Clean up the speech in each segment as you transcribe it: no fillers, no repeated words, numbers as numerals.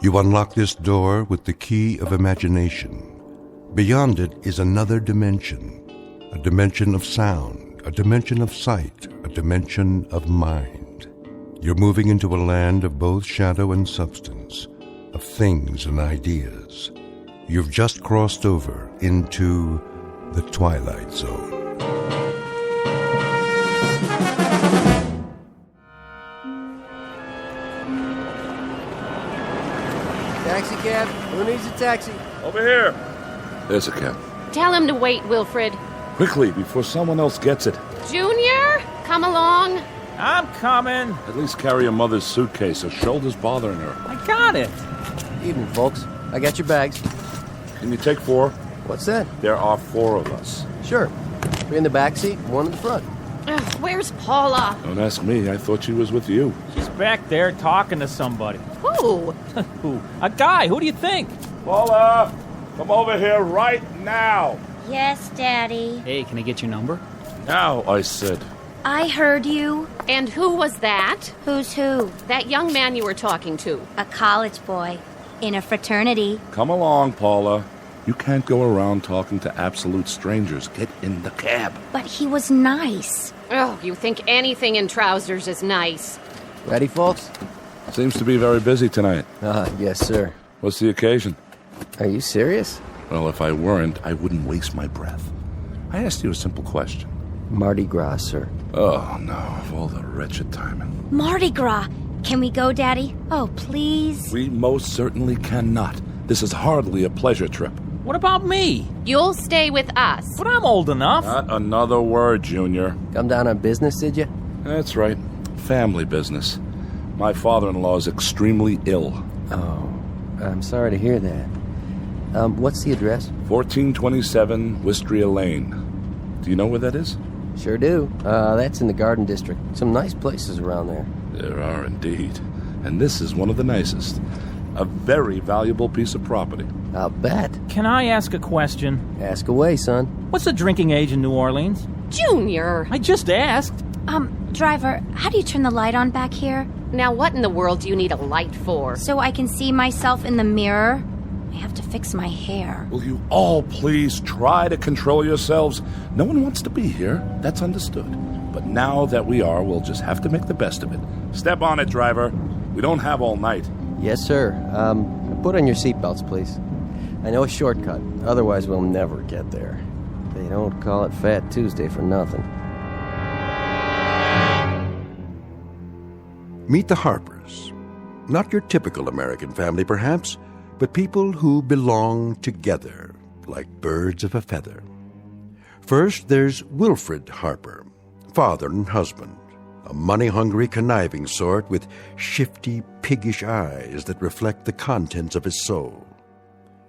You unlock this door with the key of imagination. Beyond it is another dimension, a dimension of sound, a dimension of sight, a dimension of mind. You're moving into a land of both shadow and substance, of things and ideas. You've just crossed over into the Twilight Zone. Taxi cab? Who needs a taxi? Over here. There's a cab. Tell him to wait, Wilfred. Quickly, before someone else gets it. Junior, come along. I'm coming. At least carry your mother's suitcase. Her shoulder's bothering her. I got it. Evening, folks. I got your bags. Can you take 4? What's that? There are 4 of us. Sure. 3 in the back seat, 1 in the front. Ugh, where's Paula? Don't ask me. I thought she was with you. She's back there talking to somebody. Who? Who? A guy. Who do you think? Paula, come over here right now. Yes, Daddy. Hey, can I get your number? Now, I said. I heard you. And who was that? Who's who? That young man you were talking to. A college boy. In a fraternity. Come along, Paula. You can't go around talking to absolute strangers. Get in the cab. But he was nice. Oh, you think anything in trousers is nice. Ready, folks? Seems to be very busy tonight. Yes, sir. What's the occasion? Are you serious? Well, if I weren't, I wouldn't waste my breath. I asked you a simple question. Mardi Gras, sir. Oh, no, of all the wretched timing. Mardi Gras. Can we go, Daddy? Oh, please. We most certainly cannot. This is hardly a pleasure trip. What about me? You'll stay with us. But I'm old enough. Not another word, Junior. Come down on business, did you? That's right. Family business. My father-in-law is extremely ill. Oh, I'm sorry to hear that. What's the address? 1427 Wisteria Lane. Do you know where that is? Sure do. That's in the Garden District. Some nice places around there. There are indeed. And this is one of the nicest. A very valuable piece of property. I'll bet. Can I ask a question? Ask away, son. What's the drinking age in New Orleans? Junior! I just asked. Driver, how do you turn the light on back here? Now what in the world do you need a light for? So I can see myself in the mirror? I have to fix my hair. Will you all please try to control yourselves? No one wants to be here. That's understood. But now that we are, we'll just have to make the best of it. Step on it, driver. We don't have all night. Yes, sir. Put on your seatbelts, please. I know a shortcut. Otherwise, we'll never get there. They don't call it Fat Tuesday for nothing. Meet the Harpers. Not your typical American family, perhaps, but people who belong together, like birds of a feather. First, there's Wilfred Harper, father and husband, a money-hungry, conniving sort with shifty, piggish eyes that reflect the contents of his soul.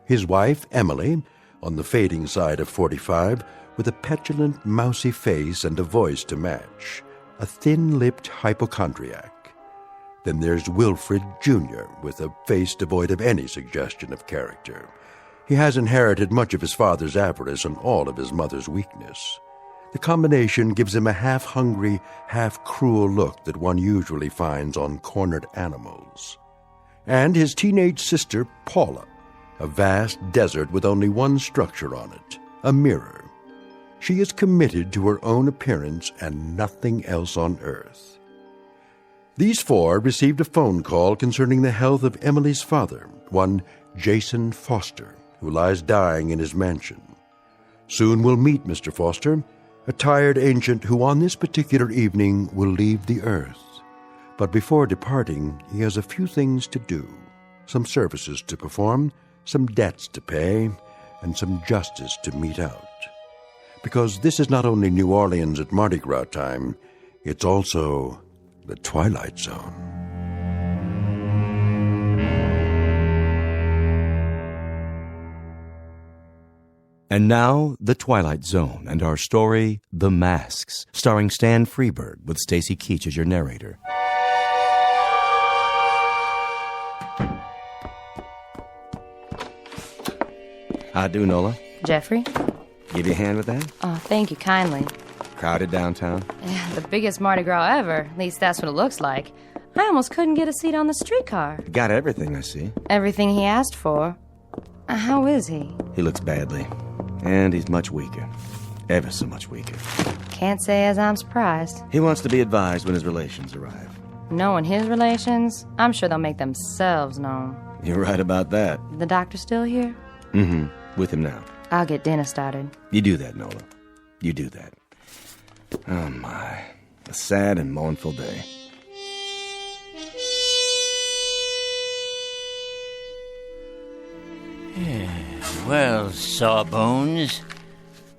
His wife, Emily, on the fading side of 45, with a petulant, mousy face and a voice to match, a thin-lipped hypochondriac. Then there's Wilfred Jr., with a face devoid of any suggestion of character. He has inherited much of his father's avarice and all of his mother's weakness. The combination gives him a half-hungry, half-cruel look that one usually finds on cornered animals. And his teenage sister, Paula, a vast desert with only one structure on it, a mirror. She is committed to her own appearance and nothing else on earth. These 4 received a phone call concerning the health of Emily's father, one Jason Foster, who lies dying in his mansion. Soon we'll meet Mr. Foster, a tired ancient who on this particular evening will leave the earth. But before departing, he has a few things to do, some services to perform, some debts to pay, and some justice to mete out. Because this is not only New Orleans at Mardi Gras time, it's also the Twilight Zone. And now, The Twilight Zone and our story, The Masks, starring Stan Freberg with Stacy Keach as your narrator. How do, Nola? Jeffrey? Give you a hand with that? Oh, thank you kindly. Crowded downtown? Yeah, the biggest Mardi Gras ever. At least that's what it looks like. I almost couldn't get a seat on the streetcar. Got everything, I see. Everything he asked for. How is he? He looks badly. And he's much weaker. Ever so much weaker. Can't say as I'm surprised. He wants to be advised when his relations arrive. Knowing his relations, I'm sure they'll make themselves known. You're right about that. The doctor still here? Mm-hmm. With him now. I'll get dinner started. You do that, Nola. You do that. Oh, my. A sad and mournful day. Well, Sawbones,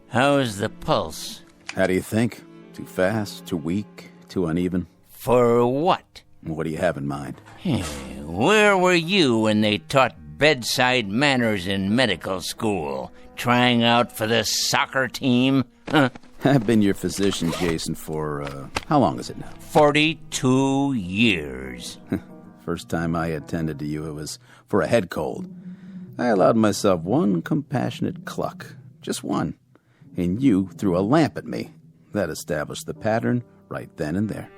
how's the pulse? How do you think? Too fast, too weak, too uneven? For what? What do you have in mind? Where were you when they taught bedside manners in medical school? Trying out for the soccer team? Huh? I've been your physician, Jason, for, how long is it now? 42 years. First time I attended to you, it was for a head cold. I allowed myself one compassionate cluck. Just one. And you threw a lamp at me. That established the pattern right then and there.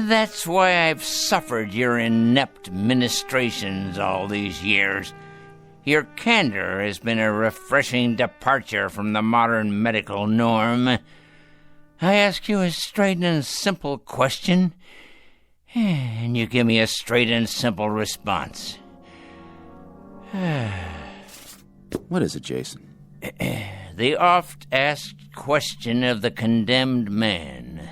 That's why I've suffered your inept ministrations all these years. Your candor has been a refreshing departure from the modern medical norm. I ask you a straight and simple question, and you give me a straight and simple response. What is it, Jason? The oft-asked question of the condemned man.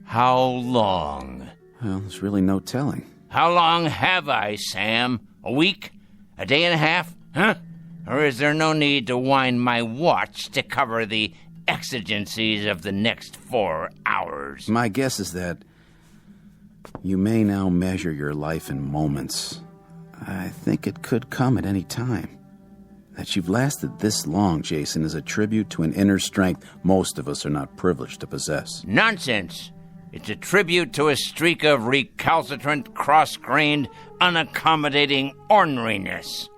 How long? Well, there's really no telling. How long have I, Sam? A week? A day and a half? Huh? Or is there no need to wind my watch to cover the exigencies of the next 4 hours? My guess is that you may now measure your life in moments. I think it could come at any time. That you've lasted this long, Jason, is a tribute to an inner strength most of us are not privileged to possess. Nonsense! It's a tribute to a streak of recalcitrant, cross-grained, unaccommodating orneriness.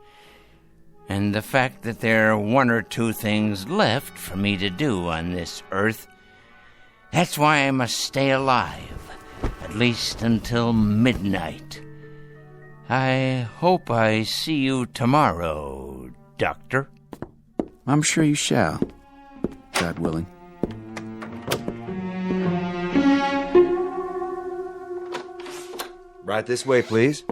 And the fact that there are 1 or 2 things left for me to do on this earth. That's why I must stay alive, at least until midnight. I hope I see you tomorrow, Doctor. I'm sure you shall, God willing. Right this way, please.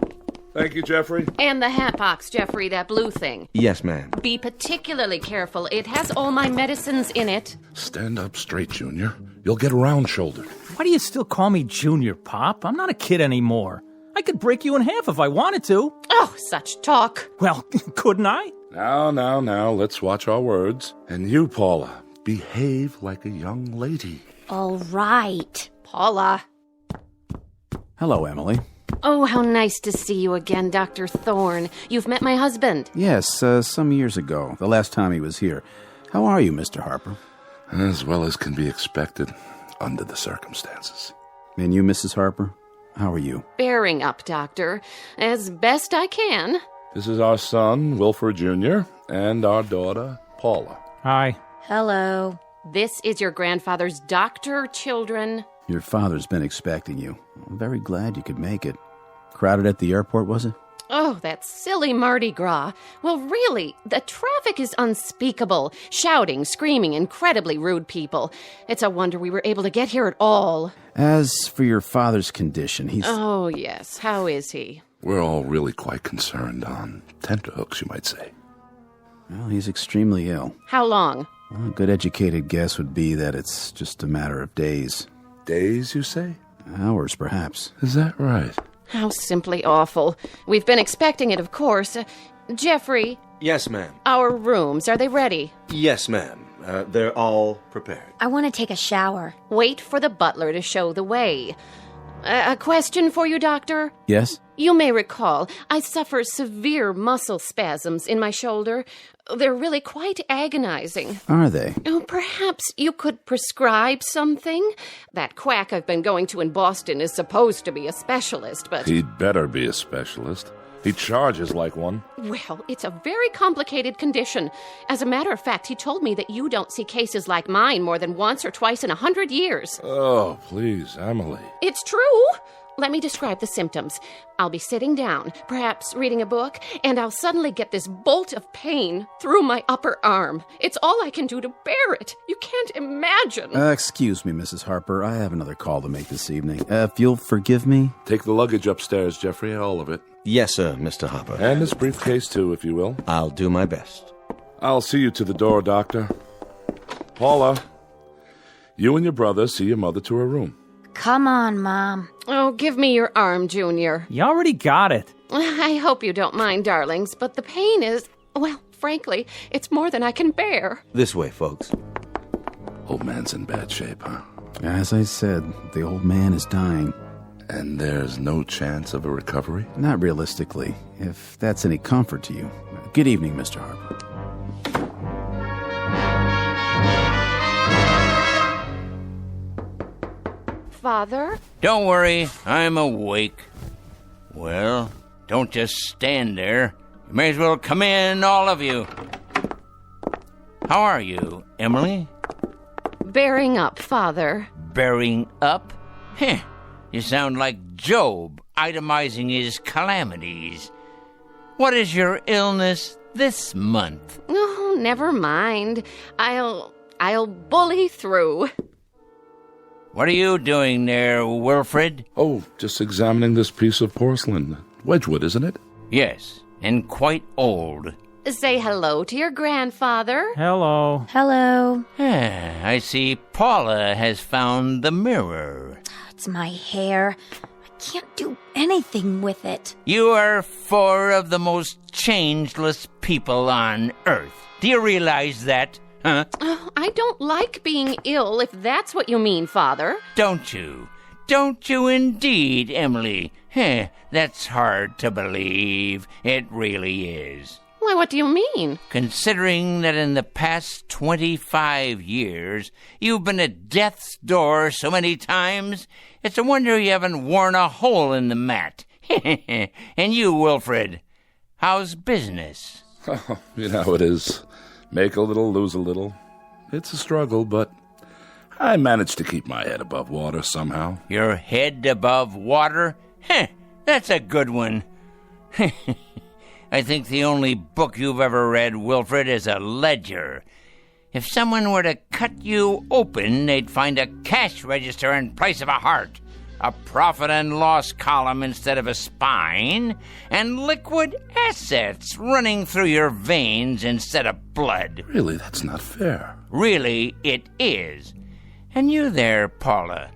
Thank you, Jeffrey. And the hat box, Jeffrey, that blue thing. Yes, ma'am. Be particularly careful. It has all my medicines in it. Stand up straight, Junior. You'll get round-shouldered. Why do you still call me Junior, Pop? I'm not a kid anymore. I could break you in half if I wanted to. Oh, such talk. Well, couldn't I? Now, let's watch our words. And you, Paula, behave like a young lady. All right. Paula. Hello, Emily. Oh, how nice to see you again, Dr. Thorne. You've met my husband. Yes, some years ago, the last time he was here. How are you, Mr. Harper? As well as can be expected under the circumstances. And you, Mrs. Harper? How are you? Bearing up, Doctor. As best I can. This is our son, Wilford Jr., and our daughter, Paula. Hi. Hello. This is your grandfather's doctor, children. Your father's been expecting you. I'm very glad you could make it. Crowded at the airport, was it? Oh, that silly Mardi Gras. Well, really, the traffic is unspeakable. Shouting, screaming, incredibly rude people. It's a wonder we were able to get here at all. As for your father's condition, he's... Oh, yes. How is he? We're all really quite concerned on tenterhooks, you might say. Well, he's extremely ill. How long? Well, a good educated guess would be that it's just a matter of days. Days, you say? Hours, perhaps. Is that right? How simply awful. We've been expecting it, of course. Jeffrey? Yes, ma'am. Our rooms, are they ready? Yes, ma'am. They're all prepared. I want to take a shower. Wait for the butler to show the way. A question for you, Doctor? Yes? You may recall, I suffer severe muscle spasms in my shoulder. They're really quite agonizing. Are they? Oh, perhaps you could prescribe something? That quack I've been going to in Boston is supposed to be a specialist, but... He'd better be a specialist. He charges like one. Well, it's a very complicated condition. As a matter of fact, he told me that you don't see cases like mine more than once or twice in 100 years. Oh, please, Emily. It's true. Let me describe the symptoms. I'll be sitting down, perhaps reading a book, and I'll suddenly get this bolt of pain through my upper arm. It's all I can do to bear it. You can't imagine. Excuse me, Mrs. Harper. I have another call to make this evening. If you'll forgive me. Take the luggage upstairs, Jeffrey, all of it. Yes, sir, Mr. Hopper. And this briefcase, too, if you will. I'll do my best. I'll see you to the door, Doctor. Paula, you and your brother see your mother to her room. Come on, Mom. Oh, give me your arm, Junior. You already got it. I hope you don't mind, darlings, but the pain is, well, frankly, it's more than I can bear. This way, folks. Old man's in bad shape, huh? As I said, the old man is dying. And there's no chance of a recovery? Not realistically, if that's any comfort to you. Good evening, Mr. Harper. Father? Don't worry, I'm awake. Well, don't just stand there. You may as well come in, all of you. How are you, Emily? Bearing up, Father. Bearing up? Heh, you sound like Job, itemizing his calamities. What is your illness this month? Oh, never mind. I'll bully through. What are you doing there, Wilfred? Oh, just examining this piece of porcelain. Wedgwood, isn't it? Yes, and quite old. Say hello to your grandfather. Hello. Hello. I see Paula has found the mirror. It's my hair. I can't do anything with it. You are four of the most changeless people on Earth. Do you realize that? Huh? Oh, I don't like being ill, if that's what you mean, Father. Don't you? Don't you indeed, Emily? That's hard to believe. It really is. Why, what do you mean? Considering that in the past 25 years, you've been at death's door so many times, it's a wonder you haven't worn a hole in the mat. And you, Wilfred, how's business? Oh, you know how it is. Make a little, lose a little. It's a struggle, but I managed to keep my head above water somehow. Your head above water? That's a good one. I think the only book you've ever read, Wilfred, is a ledger. If someone were to cut you open, they'd find a cash register in place of a heart, a profit and loss column instead of a spine, and liquid assets running through your veins instead of blood. Really, that's not fair. Really, it is. And you there, Paula,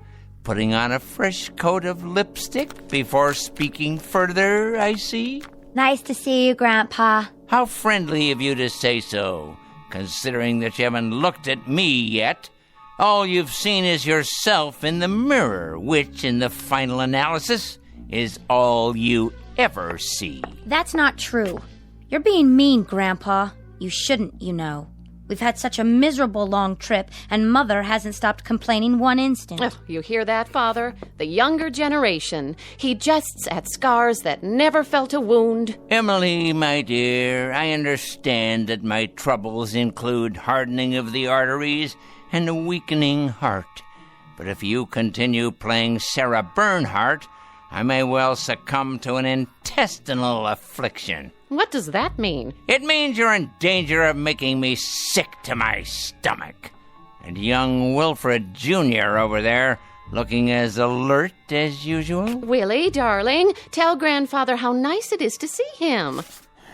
putting on a fresh coat of lipstick before speaking further, I see? Nice to see you, Grandpa. How friendly of you to say so, considering that you haven't looked at me yet. All you've seen is yourself in the mirror, which, in the final analysis, is all you ever see. That's not true. You're being mean, Grandpa. You shouldn't, you know. We've had such a miserable long trip, and Mother hasn't stopped complaining one instant. Oh, you hear that, Father? The younger generation. He jests at scars that never felt a wound. Emily, my dear, I understand that my troubles include hardening of the arteries and a weakening heart. But if you continue playing Sarah Bernhardt, I may well succumb to an intestinal affliction. What does that mean? It means you're in danger of making me sick to my stomach. And young Wilfred Jr. over there, looking as alert as usual. Willie, darling, tell Grandfather how nice it is to see him.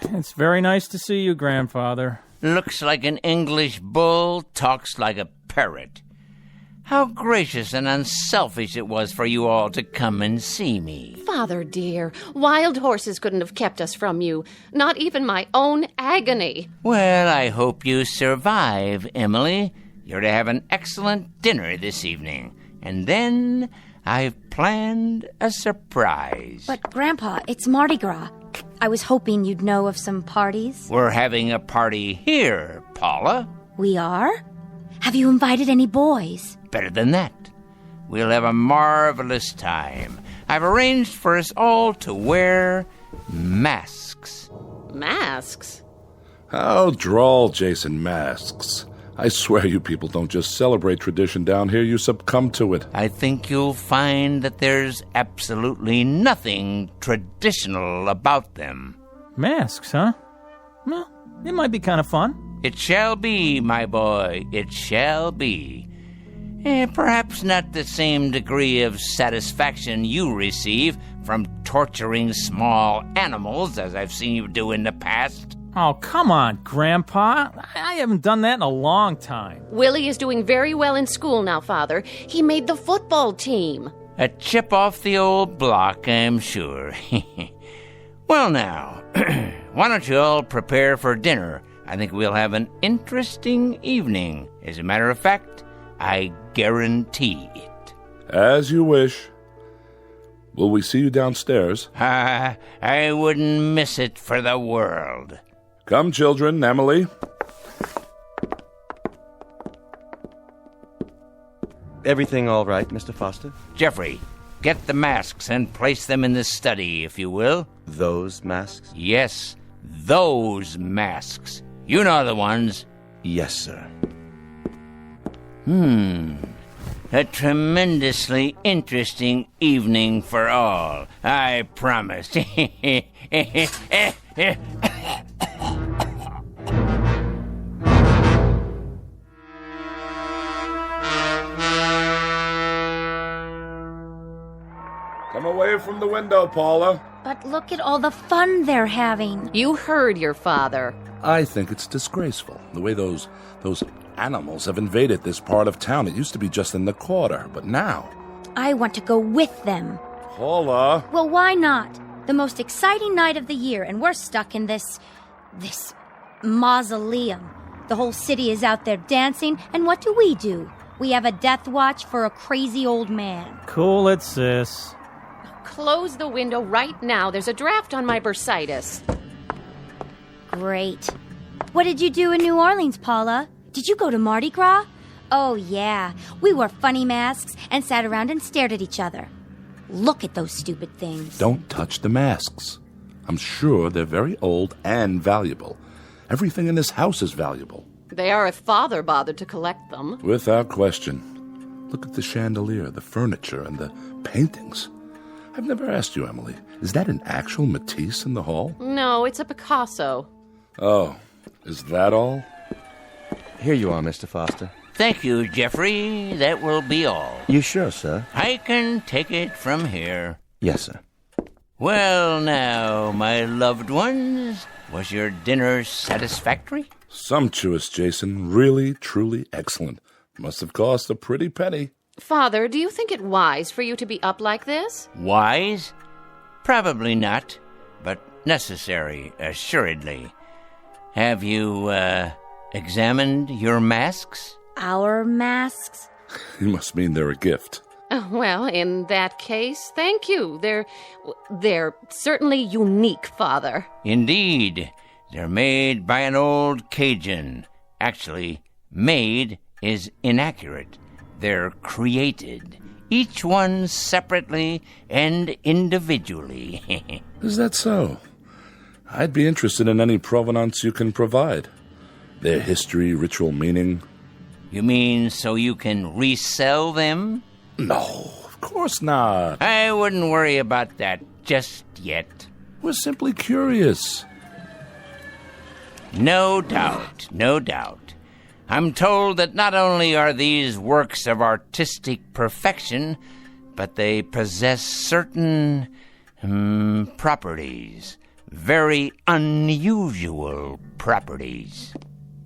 It's very nice to see you, Grandfather. Looks like an English bull, talks like a parrot. How gracious and unselfish it was for you all to come and see me. Father dear, wild horses couldn't have kept us from you. Not even my own agony. Well, I hope you survive, Emily. You're to have an excellent dinner this evening. And then I've planned a surprise. But, Grandpa, it's Mardi Gras. I was hoping you'd know of some parties. We're having a party here, Paula. We are? Have you invited any boys? Better than that. We'll have a marvelous time. I've arranged for us all to wear masks. Masks? How droll, Jason, masks. I swear you people don't just celebrate tradition down here, you succumb to it. I think you'll find that there's absolutely nothing traditional about them. Masks, huh? Well, it might be kind of fun. It shall be, my boy, it shall be. Perhaps not the same degree of satisfaction you receive from torturing small animals as I've seen you do in the past. Oh, come on, Grandpa. I haven't done that in a long time. Willie is doing very well in school now, Father. He made the football team. A chip off the old block, I'm sure. Well, now, why don't you all prepare for dinner? I think we'll have an interesting evening. As a matter of fact, I guarantee it. As you wish. Will we see you downstairs? I wouldn't miss it for the world. Come, children. Emily. Everything all right, Mr. Foster? Jeffrey, get the masks and place them in the study, if you will. Those masks? Yes, those masks. You know the ones. Yes, sir. A tremendously interesting evening for all, I promise. Come away from the window, Paula. But look at all the fun they're having. You heard your father. I think it's disgraceful, the way those animals have invaded this part of town. It used to be just in the quarter, but now... I want to go with them. Paula! Well, why not? The most exciting night of the year, and we're stuck in this mausoleum. The whole city is out there dancing, and what do? We have a death watch for a crazy old man. Cool it, sis. Close the window right now. There's a draft on my bursitis. Great. What did you do in New Orleans, Paula? Did you go to Mardi Gras? Oh, yeah. We wore funny masks and sat around and stared at each other. Look at those stupid things. Don't touch the masks. I'm sure they're very old and valuable. Everything in this house is valuable. They are if Father bothered to collect them. Without question. Look at the chandelier, the furniture, and the paintings. I've never asked you, Emily. Is that an actual Matisse in the hall? No, it's a Picasso. Oh, is that all? Here you are, Mr. Foster. Thank you, Jeffrey. That will be all. You sure, sir? I can take it from here. Yes, sir. Well, now, my loved ones, was your dinner satisfactory? Sumptuous, Jason. Really, truly excellent. Must have cost a pretty penny. Father, do you think it wise for you to be up like this? Wise? Probably not, but necessary, assuredly. Have you, examined your masks? Our masks? You must mean they're a gift. Well, in that case, thank you. They're certainly unique, Father. Indeed. They're made by an old Cajun. Actually, made is inaccurate. They're created, each one separately and individually. Is that so? I'd be interested in any provenance you can provide. Their history, ritual meaning. You mean so you can resell them? No, of course not. I wouldn't worry about that just yet. We're simply curious. No doubt, no doubt. I'm told that not only are these works of artistic perfection, but they possess certain properties. Very unusual properties.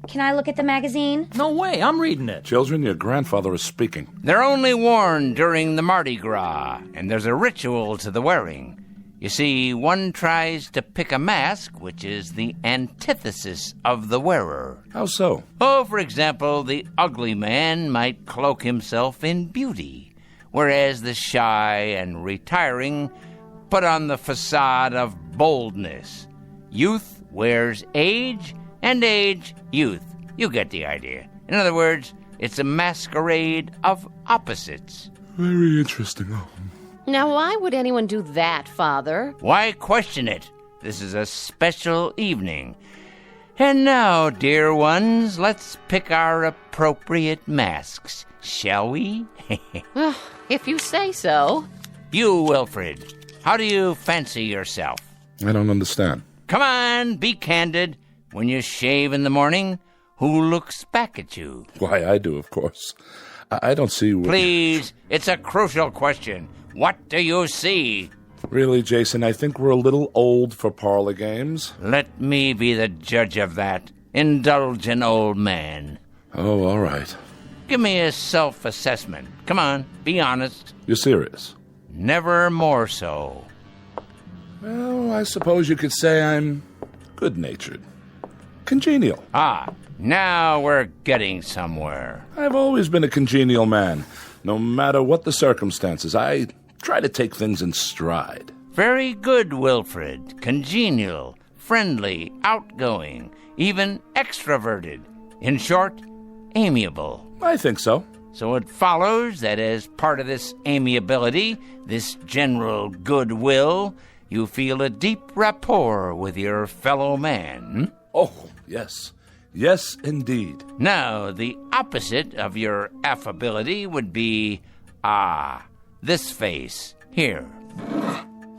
Can I look at the magazine? No way, I'm reading it. Children, your grandfather is speaking. They're only worn during the Mardi Gras, and there's a ritual to the wearing. You see, one tries to pick a mask, which is the antithesis of the wearer. How so? Oh, for example, the ugly man might cloak himself in beauty, whereas the shy and retiring put on the facade of boldness. Youth wears age, and age, youth. You get the idea. In other words, it's a masquerade of opposites. Very interesting. Now, why would anyone do that, Father? Why question it? This is a special evening. And now, dear ones, let's pick our appropriate masks, shall we? Well, if you say so. You, Wilfred, how do you fancy yourself? I don't understand. Come on, be candid. When you shave in the morning, who looks back at you? Why, I do, of course. I don't see what... Please, it's a crucial question. What do you see? Really, Jason, I think we're a little old for parlor games. Let me be the judge of that. Indulgent old man. Oh, all right. Give me a self-assessment. Come on, be honest. You're serious? Never more so. Well, I suppose you could say I'm good-natured. Congenial. Ah, now we're getting somewhere. I've always been a congenial man. No matter what the circumstances, I try to take things in stride. Very good, Wilfred. Congenial, friendly, outgoing, even extroverted. In short, amiable. I think so. So it follows that as part of this amiability, this general goodwill, you feel a deep rapport with your fellow man. Oh, yes. Yes, indeed. Now, the opposite of your affability would be, this face here.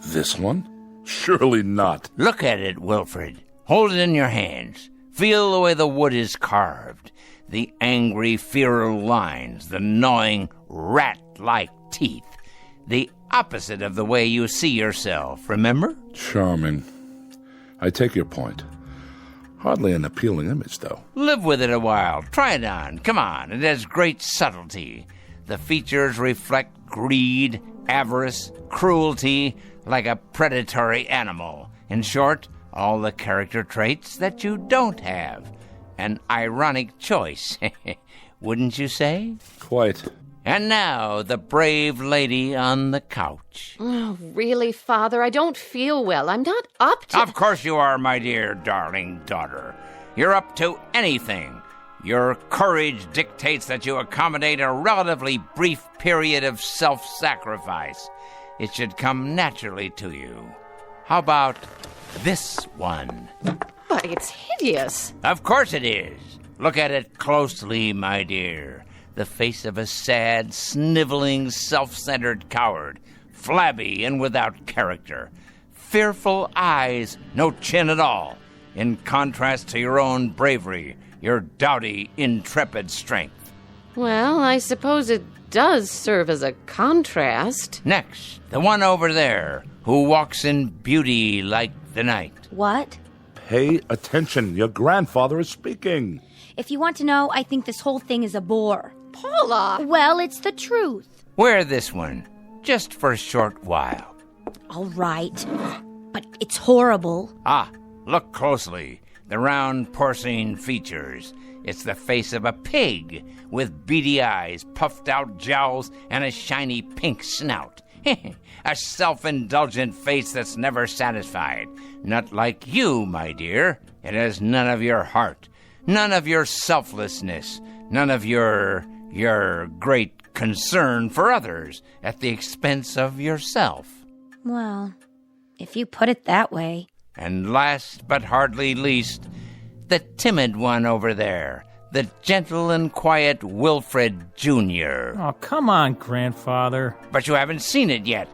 This one? Surely not. Look at it, Wilfred. Hold it in your hands. Feel the way the wood is carved. The angry, feral lines, the gnawing, rat-like teeth. The opposite of the way you see yourself, remember? Charming. I take your point. Hardly an appealing image, though. Live with it a while. Try it on. Come on. It has great subtlety. The features reflect greed, avarice, cruelty, like a predatory animal. In short, all the character traits that you don't have. An ironic choice, wouldn't you say? Quite. And now, the brave lady on the couch. Oh, really, Father? I don't feel well. I'm not up to... Of course you are, my dear darling daughter. You're up to anything. Your courage dictates that you accommodate a relatively brief period of self-sacrifice. It should come naturally to you. How about this one? But it's hideous. Of course it is. Look at it closely, my dear. The face of a sad, sniveling, self-centered coward, flabby and without character. Fearful eyes, no chin at all, in contrast to your own bravery, your doughty, intrepid strength. Well, I suppose it does serve as a contrast. Next, the one over there, who walks in beauty like the night. What? Pay attention. Your grandfather is speaking. If you want to know, I think this whole thing is a bore. Paula! Well, it's the truth. Wear this one, just for a short while. All right. But it's horrible. Look closely. The round porcine features. It's the face of a pig, with beady eyes, puffed out jowls, and a shiny pink snout. A self-indulgent face that's never satisfied. Not like you, my dear. It has none of your heart, none of your selflessness, none of your great concern for others at the expense of yourself. Well, if you put it that way. And last but hardly least, the timid one over there, the gentle and quiet Wilfred Jr. Oh, come on, Grandfather. But you haven't seen it yet.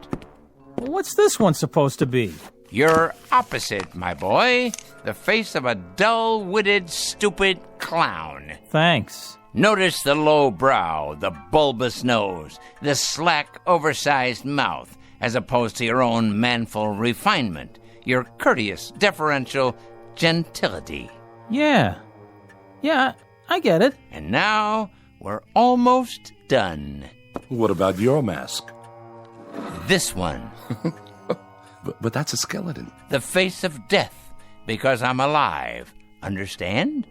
What's this one supposed to be? You're opposite, my boy. The face of a dull-witted, stupid clown. Thanks. Notice the low brow, the bulbous nose, the slack, oversized mouth, as opposed to your own manful refinement, your courteous, deferential gentility. Yeah, I get it. And now, we're almost done. What about your mask? This one. But that's a skeleton. The face of death, because I'm alive. Understand?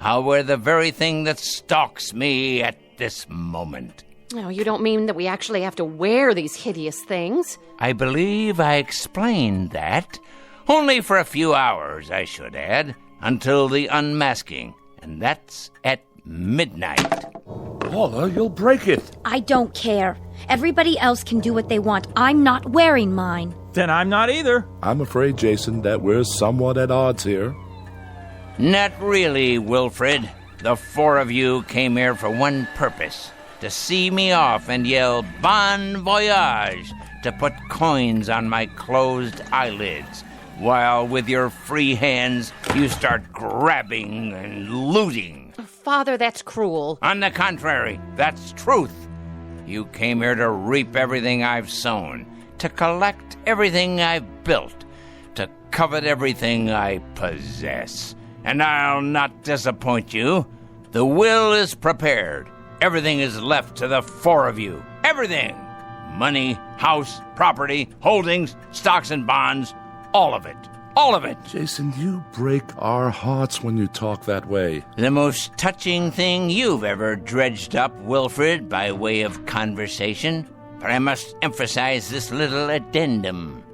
I'll wear the very thing that stalks me at this moment. No, you don't mean that we actually have to wear these hideous things? I believe I explained that. Only for a few hours, I should add, until the unmasking. And that's at midnight. Paula, you'll break it. I don't care. Everybody else can do what they want. I'm not wearing mine. Then I'm not either. I'm afraid, Jason, that we're somewhat at odds here. Not really, Wilfred. The four of you came here for one purpose: to see me off and yell bon voyage, to put coins on my closed eyelids, while with your free hands you start grabbing and looting. Father, that's cruel. On the contrary, that's truth. You came here to reap everything I've sown, to collect everything I've built, to covet everything I possess. And I'll not disappoint you. The will is prepared. Everything is left to the four of you. Everything. Money, house, property, holdings, stocks and bonds. All of it. All of it. Jason, you break our hearts when you talk that way. The most touching thing you've ever dredged up, Wilfred, by way of conversation. But I must emphasize this little addendum.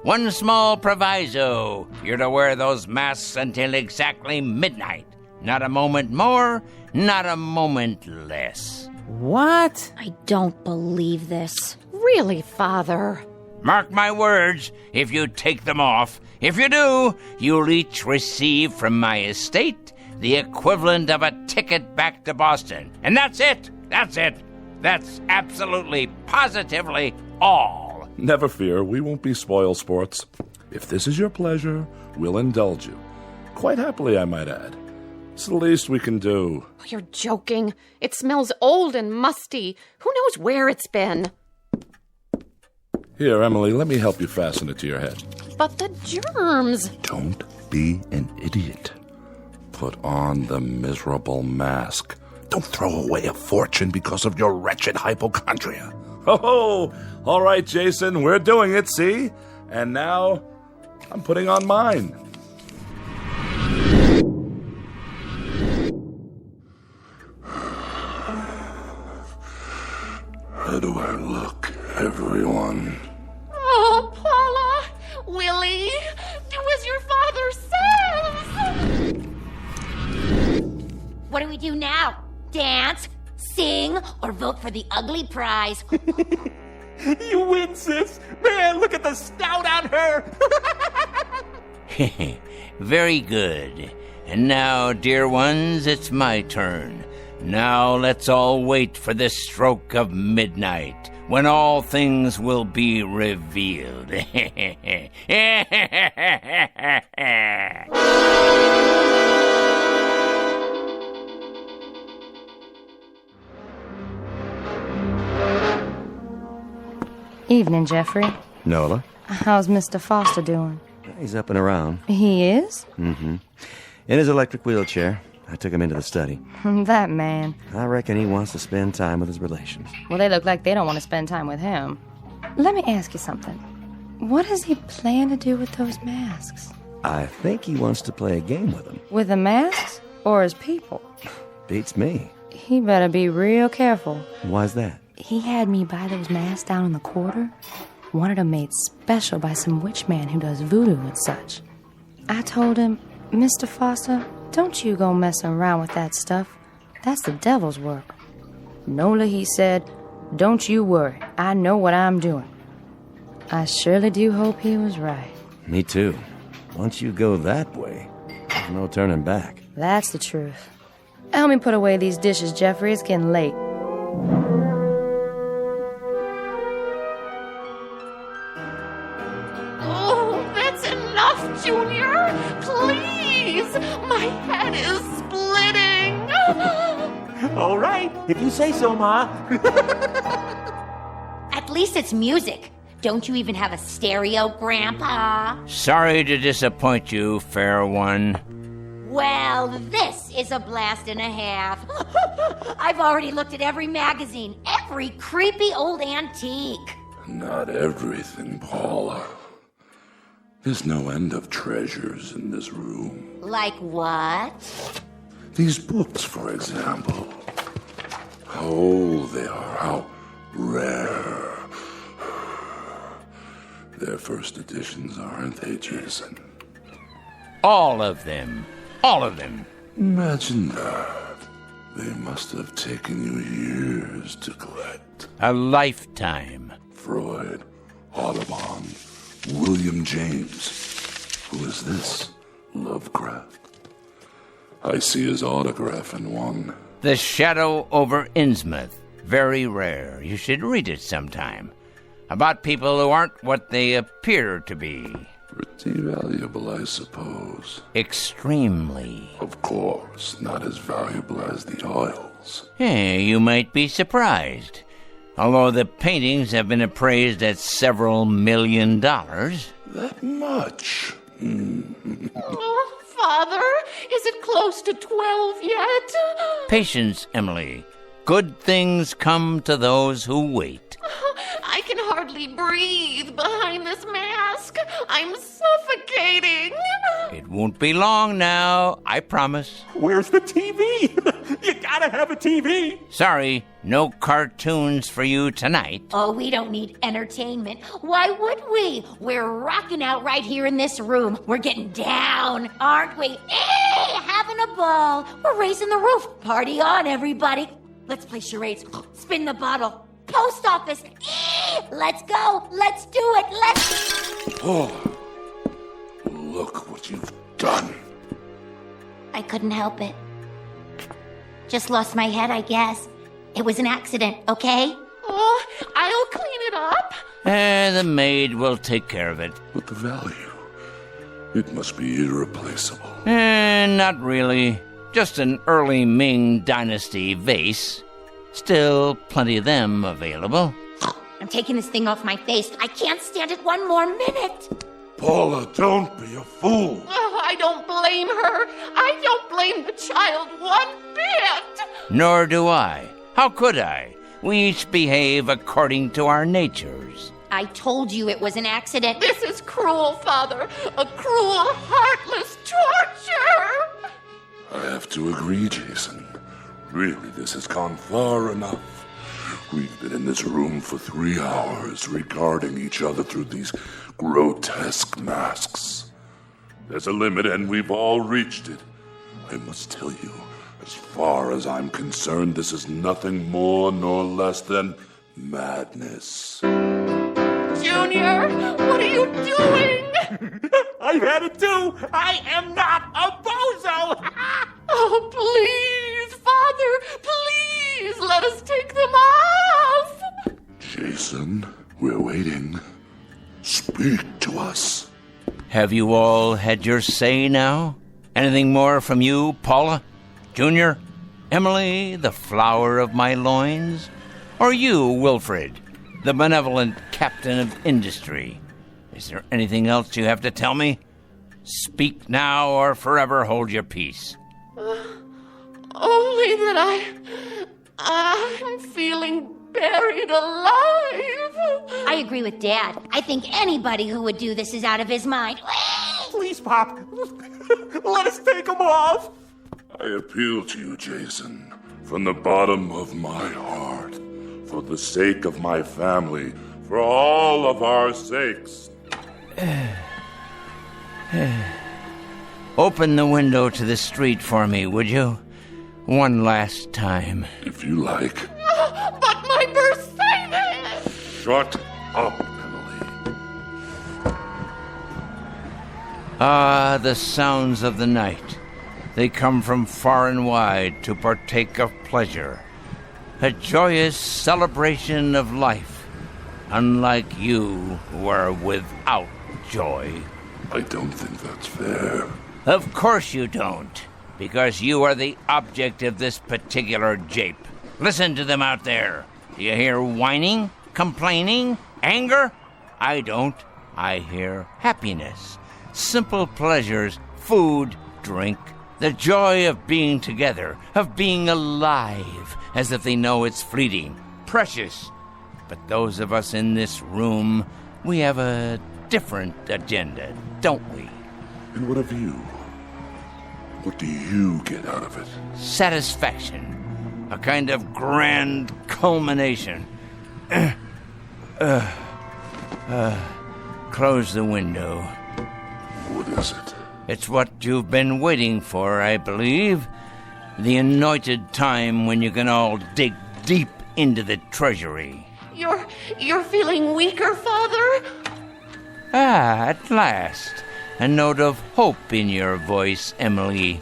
One small proviso: you're to wear those masks until exactly midnight. Not a moment more, not a moment less. What? I don't believe this. Really, Father? Mark my words, if you take them off, if you do, you'll each receive from my estate the equivalent of a ticket back to Boston. And that's it. That's it. That's absolutely, positively all. Never fear, we won't be spoil sports. If this is your pleasure, we'll indulge you. Quite happily, I might add. It's the least we can do. Oh, you're joking. It smells old and musty. Who knows where it's been? Here, Emily, let me help you fasten it to your head. But the germs. Don't be an idiot. Put on the miserable mask. Don't throw away a fortune because of your wretched hypochondria. Oh, all right, Jason, we're doing it, see? And now, I'm putting on mine. How do I look, everyone? Oh, Paula! Willie! Do as your father says! What do we do now? Dance, sing, or vote for the ugly prize? You win, sis! Man, look at the snout on her! Very good. And now, dear ones, it's my turn. Now let's all wait for the stroke of midnight, when all things will be revealed. Evening, Jeffrey. Nola? How's Mr. Foster doing? He's up and around. He is? Mm-hmm. In his electric wheelchair. I took him into the study. That man. I reckon he wants to spend time with his relations. Well, they look like they don't want to spend time with him. Let me ask you something. What does he plan to do with those masks? I think he wants to play a game with them. With the masks or his people? Beats me. He better be real careful. Why's that? He had me buy those masks down in the quarter. Wanted them made special by some witch man who does voodoo and such. I told him, Mr. Foster, don't you go messing around with that stuff. That's the devil's work. Nola, he said, don't you worry. I know what I'm doing. I surely do hope he was right. Me too. Once you go that way, there's no turning back. That's the truth. Help me put away these dishes, Jeffrey. It's getting late. Oh, that's enough, Junior! Please! My head is splitting! All right, if you say so, Ma. At least it's music. Don't you even have a stereo, Grandpa? Sorry to disappoint you, fair one. Well, this is a blast and a half. I've already looked at every magazine, every creepy old antique. Not everything, Paula. There's no end of treasures in this room. Like what? These books, for example. How old they are, how rare. They're first editions, aren't they, Jason? All of them. All of them. Imagine that. They must have taken you years to collect. A lifetime. Freud, Audubon, William James. Who is this? Lovecraft. I see his autograph in one. The Shadow over Innsmouth. Very rare. You should read it sometime. About people who aren't what they appear to be. Pretty valuable, I suppose. Extremely. Of course, not as valuable as the oils. You might be surprised. Although the paintings have been appraised at several $1 million. That much? Oh, Father, is it close to 12 yet? Patience, Emily. Good things come to those who wait. I can hardly breathe behind this mask. I'm suffocating. It won't be long now, I promise. Where's the TV? You gotta have a TV. Sorry, no cartoons for you tonight. Oh, we don't need entertainment. Why would we? We're rocking out right here in this room. We're getting down, aren't we? Having a ball. We're raising the roof. Party on, everybody. Let's play charades. Spin the bottle. Post office. Let's go. Let's do it. Let's... Oh, look what you've done. I couldn't help it. Just lost my head, I guess. It was an accident, okay? Oh, I'll clean it up. The maid will take care of it. But the value, it must be irreplaceable. Not really. Just an early Ming Dynasty vase. Still plenty of them available. I'm taking this thing off my face. I can't stand it one more minute. Paula, don't be a fool. Oh, I don't blame her. I don't blame the child one bit. Nor do I. How could I? We each behave according to our natures. I told you it was an accident. This is cruel, Father. A cruel, heartless torture. I have to agree, Jason. Really, this has gone far enough. We've been in this room for 3 hours, regarding each other through these grotesque masks. There's a limit, and we've all reached it. I must tell you, as far as I'm concerned, this is nothing more nor less than madness. Junior, what are you doing? I've had it too. I am not a bozo. Oh, please, Father, please, let us take them off. Jason, we're waiting. Speak to us. Have you all had your say now? Anything more from you, Paula? Junior? Emily, the flower of my loins? Or you, Wilfred, the benevolent captain of industry? Is there anything else you have to tell me? Speak now or forever hold your peace. Only that I'm feeling buried alive. I agree with Dad. I think anybody who would do this is out of his mind. Please, Pop. Let us take them off. I appeal to you, Jason, from the bottom of my heart, for the sake of my family, for all of our sakes. Open the window to the street for me, would you? One last time. If you like. But my Mercedes! Shut up, Emily. Ah, the sounds of the night. They come from far and wide to partake of pleasure. A joyous celebration of life, unlike you who are without joy. I don't think that's fair. Of course you don't, because you are the object of this particular jape. Listen to them out there. Do you hear whining, complaining, anger? I don't. I hear happiness, simple pleasures, food, drink, the joy of being together, of being alive, as if they know it's fleeting, precious. But those of us in this room, we have a different agenda, don't we? And what of you? What do you get out of it? Satisfaction. A kind of grand culmination. Close the window. What is it? It's what you've been waiting for, I believe. The anointed time when you can all dig deep into the treasury. You're feeling weaker, Father? Ah, at last. A note of hope in your voice, Emily.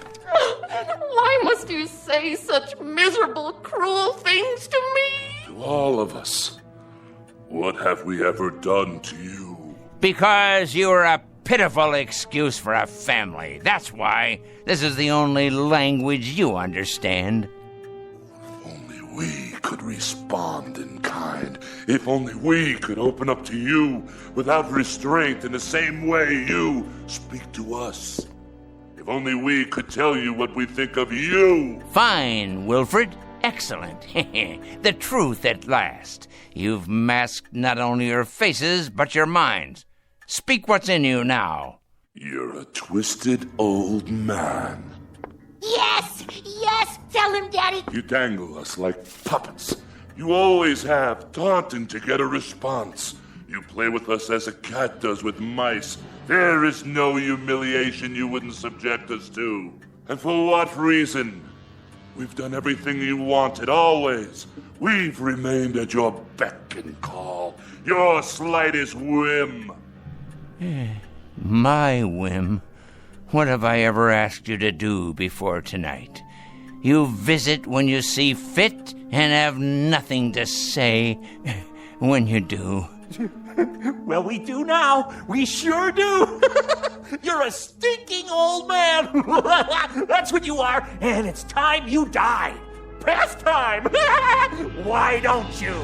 Why must you say such miserable, cruel things to me? To all of us. What have we ever done to you? Because you are a pitiful excuse for a family. That's why. This is the only language you understand. If only we could respond in kind. If only we could open up to you without restraint in the same way you speak to us. If only we could tell you what we think of you. Fine, Wilfred. Excellent. The truth at last. You've masked not only your faces, but your minds. Speak what's in you now. You're a twisted old man. Yes! Yes! Tell him, Daddy! You dangle us like puppets. You always have, taunting to get a response. You play with us as a cat does with mice. There is no humiliation you wouldn't subject us to. And for what reason? We've done everything you wanted, always. We've remained at your beck and call, your slightest whim. My whim? What have I ever asked you to do before tonight? You visit when you see fit and have nothing to say when you do. Well, we do now. We sure do. You're a stinking old man. That's what you are, and it's time you die. Past time. Why don't you?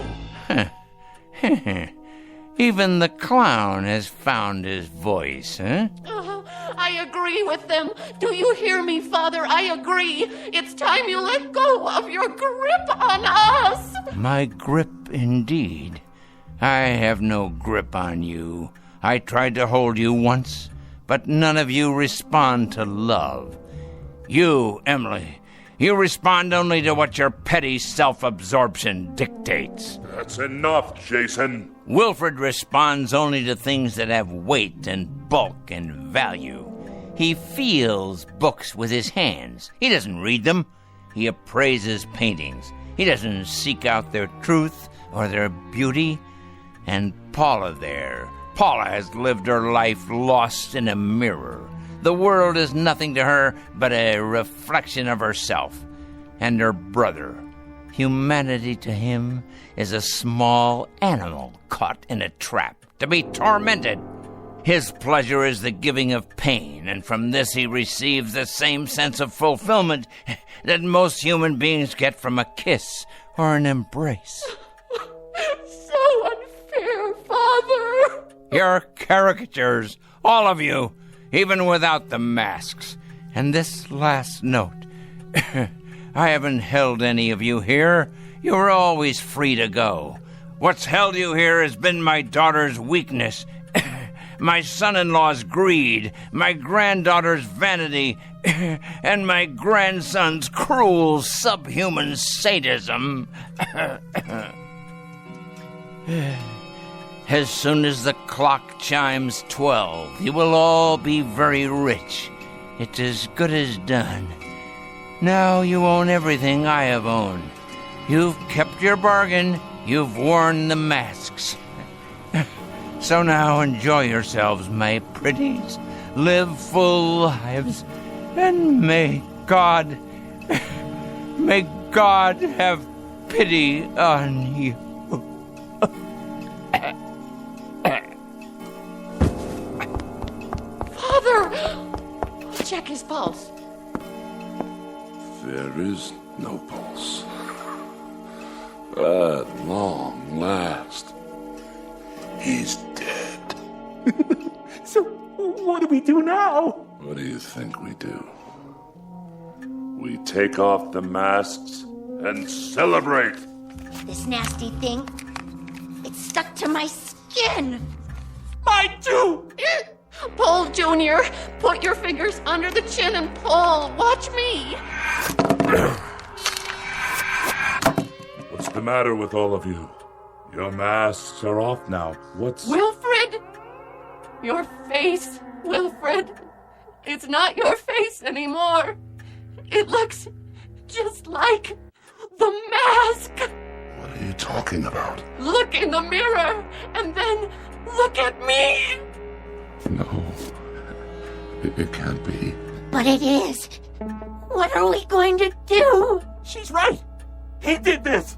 Even the clown has found his voice, huh? I agree with them. Do you hear me, Father? I agree. It's time you let go of your grip on us. My grip, indeed. I have no grip on you. I tried to hold you once, but none of you respond to love. You, Emily, you respond only to what your petty self-absorption dictates. That's enough, Jason. Wilfred responds only to things that have weight and bulk and value. He feels books with his hands. He doesn't read them. He appraises paintings. He doesn't seek out their truth or their beauty. And Paula there. Paula has lived her life lost in a mirror. The world is nothing to her but a reflection of herself and her brother. Humanity to him is a small animal caught in a trap to be tormented. His pleasure is the giving of pain, and from this he receives the same sense of fulfillment that most human beings get from a kiss or an embrace. So unfair, Father. You're caricatures, all of you, even without the masks. And this last note. I haven't held any of you here. You were always free to go. What's held you here has been my daughter's weakness, my son-in-law's greed, my granddaughter's vanity, and my grandson's cruel subhuman sadism. As soon as the clock chimes 12, you will all be very rich. It's as good as done. Now you own everything I have owned. You've kept your bargain. You've worn the masks. So now enjoy yourselves, my pretties. Live full lives. And may God have pity on you. Father! Check his pulse. There is no pulse. At long last, he's dead. So, what do we do now? What do you think we do? We take off the masks and celebrate. This nasty thing, it's stuck to my skin. Mine too! Pull, Junior. Put your fingers under the chin and pull. Watch me. What's the matter with all of you? Your masks are off now. What's... Wilfred! Your face, Wilfred. It's not your face anymore. It looks just like the mask. What are you talking about? Look in the mirror and then look at me. No. It can't be. But it is. What are we going to do? She's right. He did this.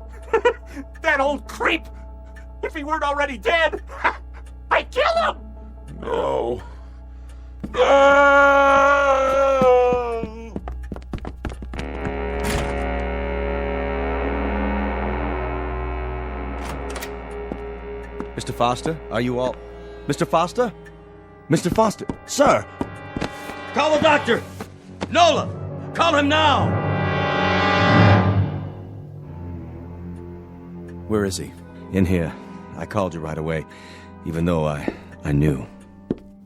That old creep. If he weren't already dead, I'd kill him. No. Mr. Foster, are you all... Mr. Foster? Mr. Foster? Sir! Call the doctor! Nola! Call him now! Where is he? In here. I called you right away, even though I knew.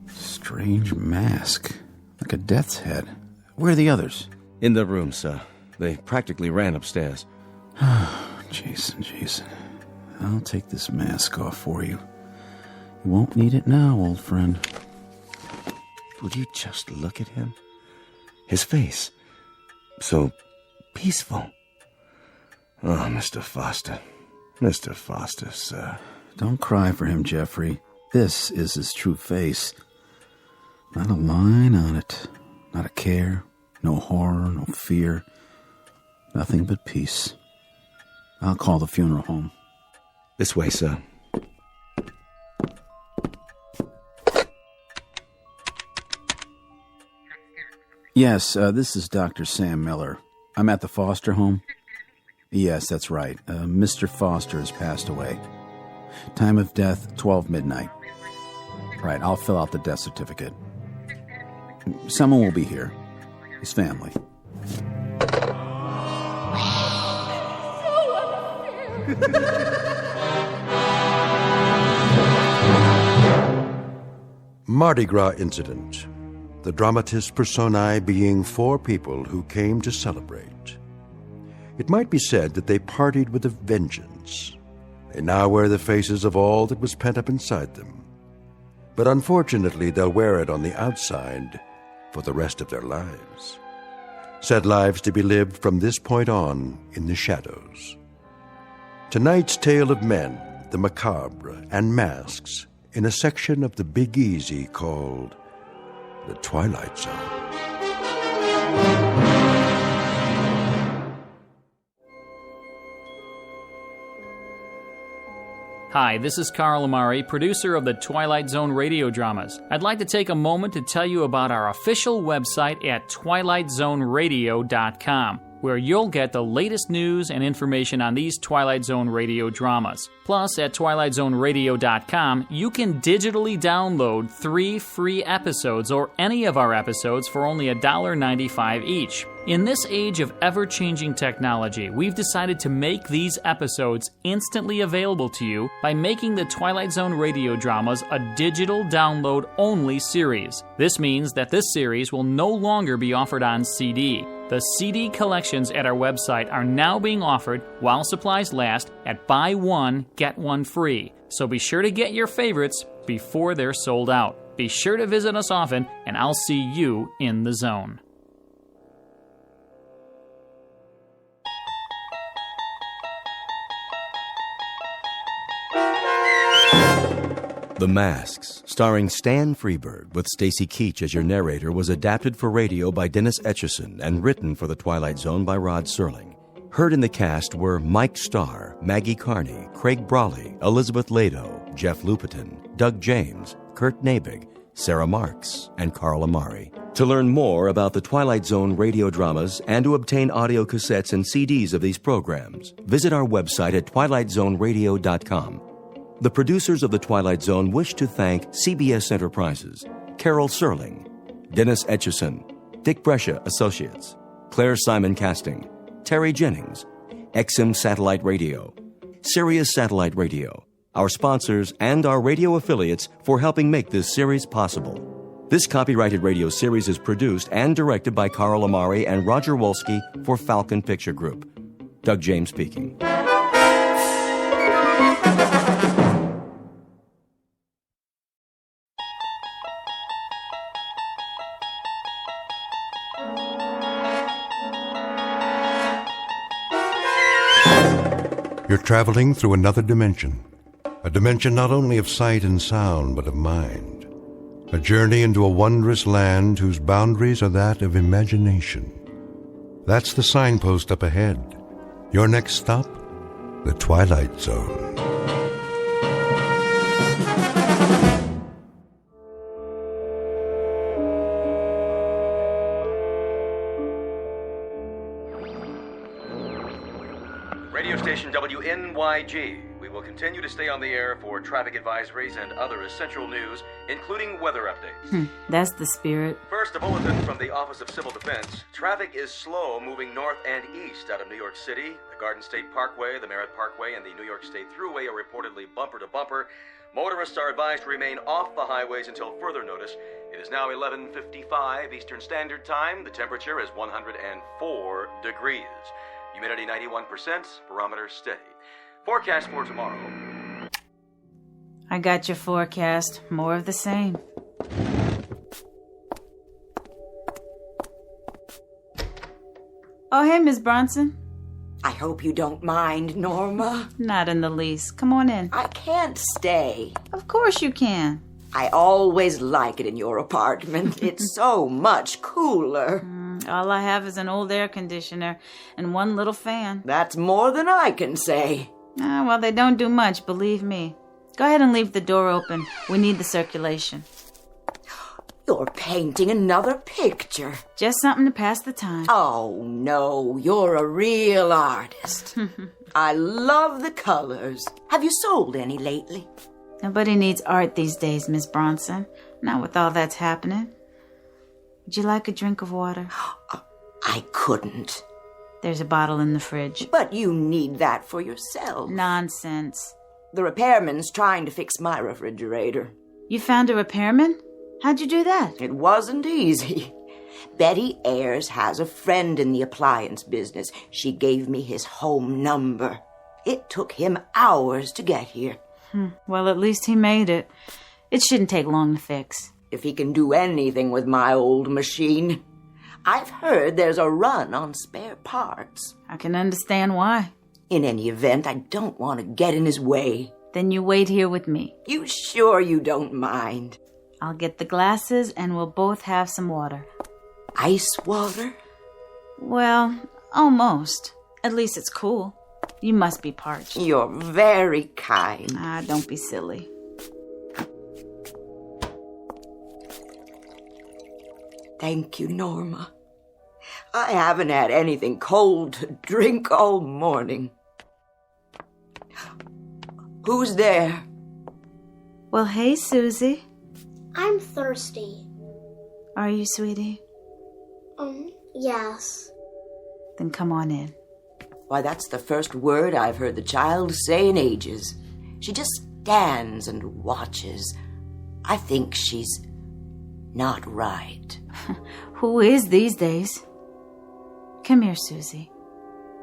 Strange mask. Like a death's head. Where are the others? In the room, sir. They practically ran upstairs. Jason. I'll take this mask off for you. You won't need it now, old friend. Would you just look at him? His face. So peaceful. Oh, Mr. Foster. Mr. Foster, sir. Don't cry for him, Jeffrey. This is his true face. Not a line on it. Not a care. No horror, no fear. Nothing but peace. I'll call the funeral home. This way, sir. Yes, this is Dr. Sam Miller. I'm at the Foster home. Yes, that's right. Mr. Foster has passed away. Time of death, 12 midnight. Right, I'll fill out the death certificate. Someone will be here. His family. Mardi Gras incident. The dramatis personae being four people who came to celebrate. It might be said that they partied with a vengeance. They now wear the faces of all that was pent up inside them. But unfortunately, they'll wear it on the outside for the rest of their lives. Said lives to be lived from this point on in the shadows. Tonight's tale of men, the macabre, and masks in a section of the Big Easy called the Twilight Zone. Hi, this is Carl Amari, producer of the Twilight Zone radio dramas. I'd like to take a moment to tell you about our official website at twilightzoneradio.com, where you'll get the latest news and information on these Twilight Zone radio dramas. Plus, at twilightzoneradio.com, you can digitally download 3 free episodes or any of our episodes for only $1.95 each. In this age of ever-changing technology, we've decided to make these episodes instantly available to you by making the Twilight Zone radio dramas a digital download-only series. This means that this series will no longer be offered on CD. The CD collections at our website are now being offered while supplies last at buy one, get one free. So be sure to get your favorites before they're sold out. Be sure to visit us often, and I'll see you in the zone. The Masks, starring Stan Freberg with Stacy Keach as your narrator, was adapted for radio by Dennis Etchison and written for The Twilight Zone by Rod Serling. Heard in the cast were Mike Starr, Maggie Carney, Craig Brawley, Elizabeth Lado, Jeff Lupetin, Doug James, Kurt Nabig, Sarah Marks, and Carl Amari. To learn more about the Twilight Zone radio dramas and to obtain audio cassettes and CDs of these programs, visit our website at twilightzoneradio.com. The producers of The Twilight Zone wish to thank CBS Enterprises, Carol Serling, Dennis Etchison, Dick Brescia Associates, Claire Simon Casting, Terry Jennings, XM Satellite Radio, Sirius Satellite Radio, our sponsors, and our radio affiliates for helping make this series possible. This copyrighted radio series is produced and directed by Carl Amari and Roger Wolski for Falcon Picture Group. Doug James speaking. You're traveling through another dimension. A dimension not only of sight and sound, but of mind. A journey into a wondrous land whose boundaries are that of imagination. That's the signpost up ahead. Your next stop, the Twilight Zone. Radio station WNYG. We will continue to stay on the air for traffic advisories and other essential news, including weather updates. That's the spirit. First, a bulletin from the Office of Civil Defense. Traffic is slow moving north and east out of New York City. The Garden State Parkway, the Merritt Parkway, and the New York State Thruway are reportedly bumper to bumper. Motorists are advised to remain off the highways until further notice. It is now 11:55 Eastern Standard Time. The temperature is 104 degrees. Humidity 91%, barometer steady. Forecast for tomorrow. I got your forecast. More of the same. Oh, hey, Miss Bronson. I hope you don't mind, Norma. Not in the least. Come on in. I can't stay. Of course you can. I always like it in your apartment. It's so much cooler. All I have is an old air conditioner and one little fan. That's more than I can say. Well, they don't do much, believe me. Go ahead and leave the door open. We need the circulation. You're painting another picture. Just something to pass the time. Oh, no, you're a real artist. I love the colors. Have you sold any lately? Nobody needs art these days, Miss Bronson. Not with all that's happening. Would you like a drink of water? I couldn't. There's a bottle in the fridge. But you need that for yourself. Nonsense. The repairman's trying to fix my refrigerator. You found a repairman? How'd you do that? It wasn't easy. Betty Ayers has a friend in the appliance business. She gave me his home number. It took him hours to get here. Well, at least he made it. It shouldn't take long to fix. If he can do anything with my old machine. I've heard there's a run on spare parts. I can understand why. In any event, I don't want to get in his way. Then you wait here with me. You sure you don't mind? I'll get the glasses and we'll both have some water. Ice water? Well, almost. At least it's cool. You must be parched. You're very kind. Don't be silly. Thank you, Norma. I haven't had anything cold to drink all morning. Who's there? Well, hey, Susie. I'm thirsty. Are you, sweetie? Yes. Then come on in. Why, that's the first word I've heard the child say in ages. She just stands and watches. I think she's not right. Who is these days? Come here, Susie.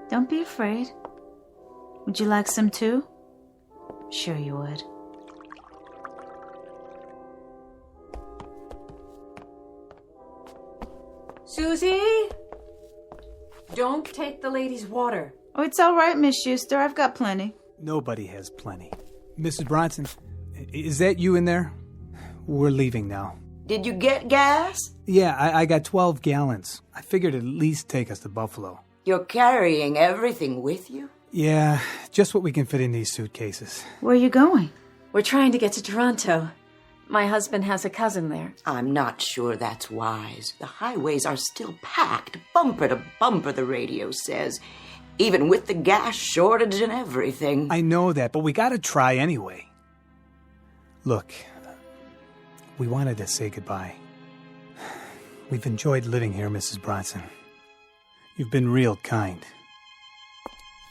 Don't be afraid. Would you like some too? Sure you would. Susie? Don't take the lady's water. Oh, it's all right, Miss Schuster. I've got plenty. Nobody has plenty. Mrs. Bronson, is that you in there? We're leaving now. Did you get gas? Yeah, I got 12 gallons. I figured it'd at least take us to Buffalo. You're carrying everything with you? Yeah, just what we can fit in these suitcases. Where are you going? We're trying to get to Toronto. My husband has a cousin there. I'm not sure that's wise. The highways are still packed, bumper to bumper, the radio says. Even with the gas shortage and everything. I know that, but we gotta try anyway. Look, we wanted to say goodbye. We've enjoyed living here, Mrs. Bronson. You've been real kind.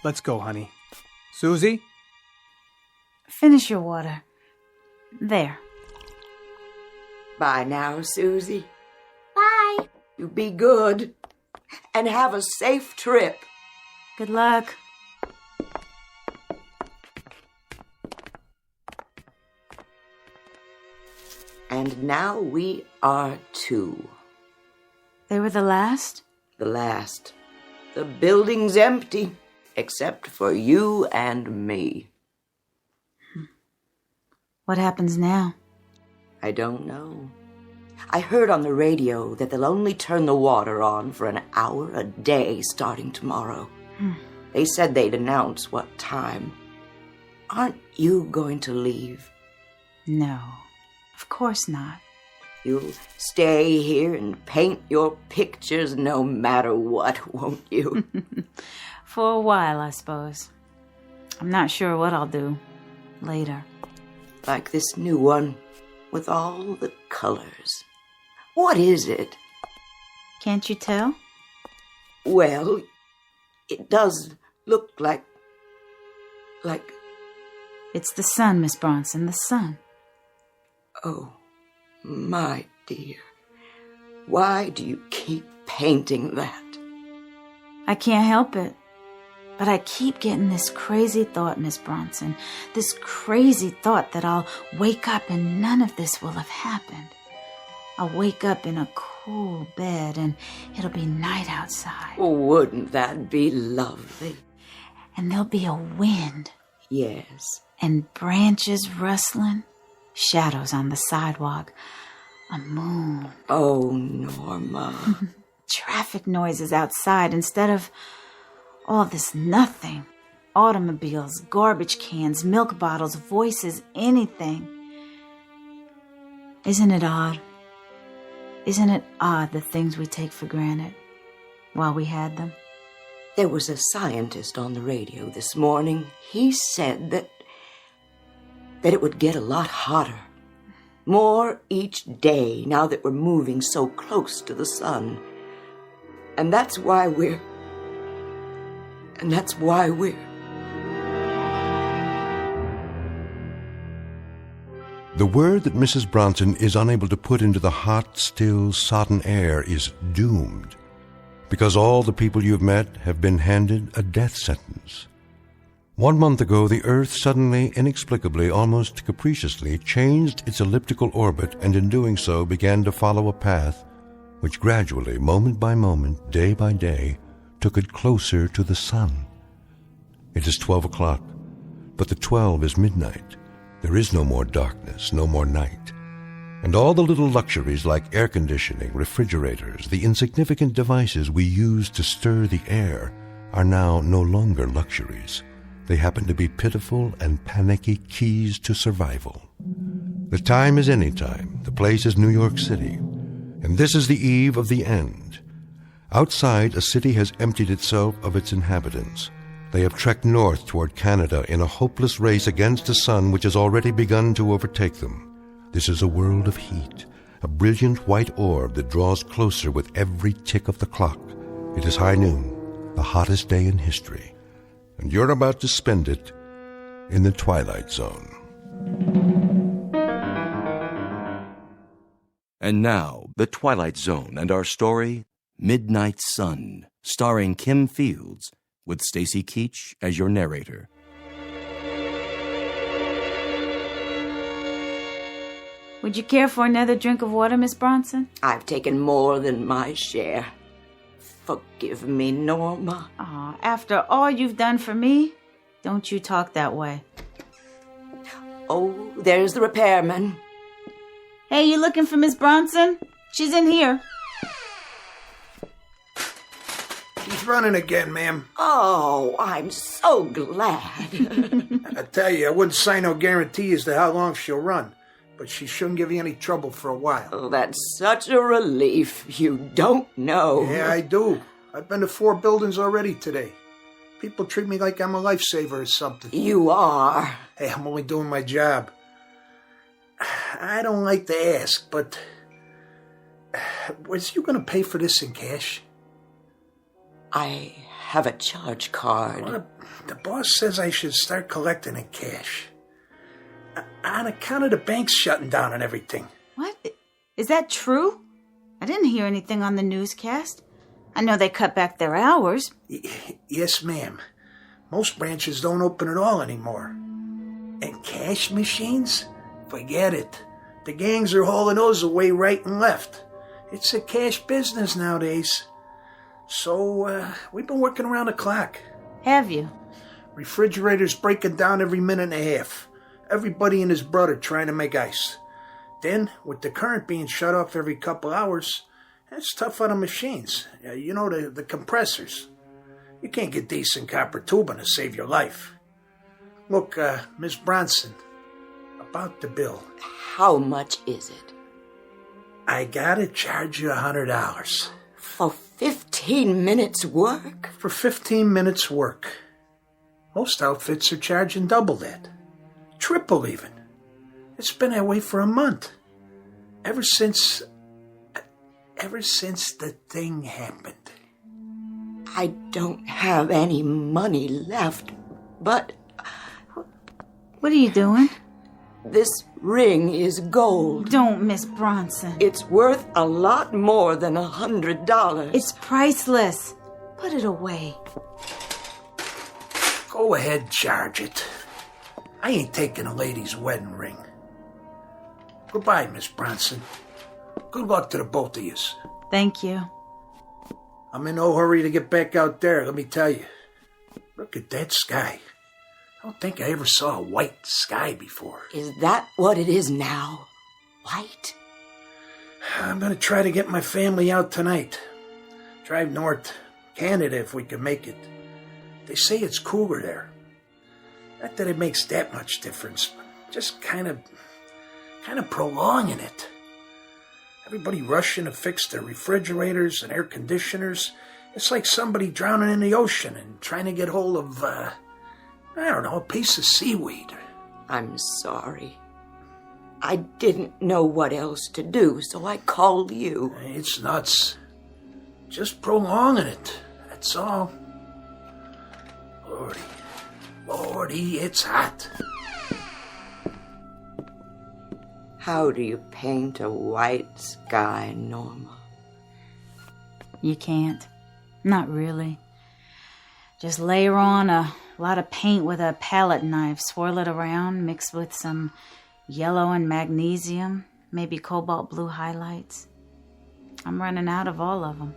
Let's go, honey. Susie? Finish your water. There. Bye now, Susie. Bye. You be good. And have a safe trip. Good luck. And now we are two. They were the last? The last. The building's empty, except for you and me. What happens now? I don't know. I heard on the radio that they'll only turn the water on for an hour a day starting tomorrow. They said they'd announce what time. Aren't you going to leave? No, of course not. You'll stay here and paint your pictures no matter what, won't you? For a while, I suppose. I'm not sure what I'll do later. Like this new one with all the colors. What is it? Can't you tell? Well, it does look like... It's the sun, Miss Bronson, the sun. Oh, my dear. Why do you keep painting that? I can't help it. But I keep getting this crazy thought, Miss Bronson. This crazy thought that I'll wake up and none of this will have happened. I'll wake up in a cool bed and it'll be night outside. Wouldn't that be lovely? And there'll be a wind. Yes. And branches rustling. Shadows on the sidewalk. A moon. Oh, Norma. Traffic noises outside instead of all this nothing. Automobiles, garbage cans, milk bottles, voices, anything. Isn't it odd? Isn't it odd the things we take for granted while we had them? There was a scientist on the radio this morning. He said that it would get a lot hotter. More each day now that we're moving so close to the sun. And that's why we're... The word that Mrs. Bronson is unable to put into the hot, still, sodden air is doomed, because all the people you've met have been handed a death sentence. 1 month ago, the Earth suddenly, inexplicably, almost capriciously changed its elliptical orbit, and in doing so began to follow a path which gradually, moment by moment, day by day, took it closer to the sun. It is 12 o'clock, but the 12 is midnight. There is no more darkness, no more night. And all the little luxuries like air conditioning, refrigerators, the insignificant devices we use to stir the air are now no longer luxuries. They happen to be pitiful and panicky keys to survival. The time is any time. The place is New York City. And this is the eve of the end. Outside, a city has emptied itself of its inhabitants. They have trekked north toward Canada in a hopeless race against a sun which has already begun to overtake them. This is a world of heat, a brilliant white orb that draws closer with every tick of the clock. It is high noon, the hottest day in history, and you're about to spend it in the Twilight Zone. And now, The Twilight Zone and our story, Midnight Sun, starring Kim Fields, with Stacy Keach as your narrator. Would you care for another drink of water, Miss Bronson? I've taken more than my share. Forgive me, Norma. Aw, after all you've done for me, don't you talk that way. Oh, there's the repairman. Hey, you looking for Miss Bronson? She's in here. She's running again, ma'am. Oh, I'm so glad. I tell you, I wouldn't sign no guarantee as to how long she'll run, but she shouldn't give you any trouble for a while. Oh, that's such a relief. You don't know. Yeah, I do. I've been to 4 buildings already today. People treat me like I'm a lifesaver or something. You are. Hey, I'm only doing my job. I don't like to ask, but was you going to pay for this in cash? I have a charge card. Well, the boss says I should start collecting in cash. On account of the banks shutting down and everything. What? Is that true? I didn't hear anything on the newscast. I know they cut back their hours. Yes, ma'am. Most branches don't open at all anymore. And cash machines? Forget it. The gangs are hauling those away right and left. It's a cash business nowadays. So, we've been working around the clock. Have you? Refrigerators breaking down every minute and a half. Everybody and his brother trying to make ice. Then, with the current being shut off every couple hours, that's tough on the machines. You know, the compressors. You can't get decent copper tubing to save your life. Look, Miss Bronson, about the bill. How much is it? I gotta charge you $100. For 15 minutes work? For 15 minutes work. Most outfits are charging double that. Triple even. It's been that way for a month. Ever since the thing happened. I don't have any money left, but... What are you doing? This ring is gold. Don't, Miss Bronson. It's worth a lot more than $100. It's priceless. Put it away. Go ahead, charge it. I ain't taking a lady's wedding ring. Goodbye, Miss Bronson. Good luck to the both of yous. Thank you. I'm in no hurry to get back out there, let me tell you. Look at that sky. I don't think I ever saw a white sky before. Is that what it is now? White? I'm gonna try to get my family out tonight. Drive north, Canada if we can make it. They say it's cooler there. Not that it makes that much difference, but just kind of prolonging it. Everybody rushing to fix their refrigerators and air conditioners. It's like somebody drowning in the ocean and trying to get hold of, I don't know, a piece of seaweed. I'm sorry. I didn't know what else to do, so I called you. It's nuts. Just prolonging it, that's all. Lordy, it's hot. How do you paint a white sky, Norma? You can't. Not really. Just layer on a lot of paint with a palette knife, swirl it around, mix with some yellow and magnesium, maybe cobalt blue highlights. I'm running out of all of them.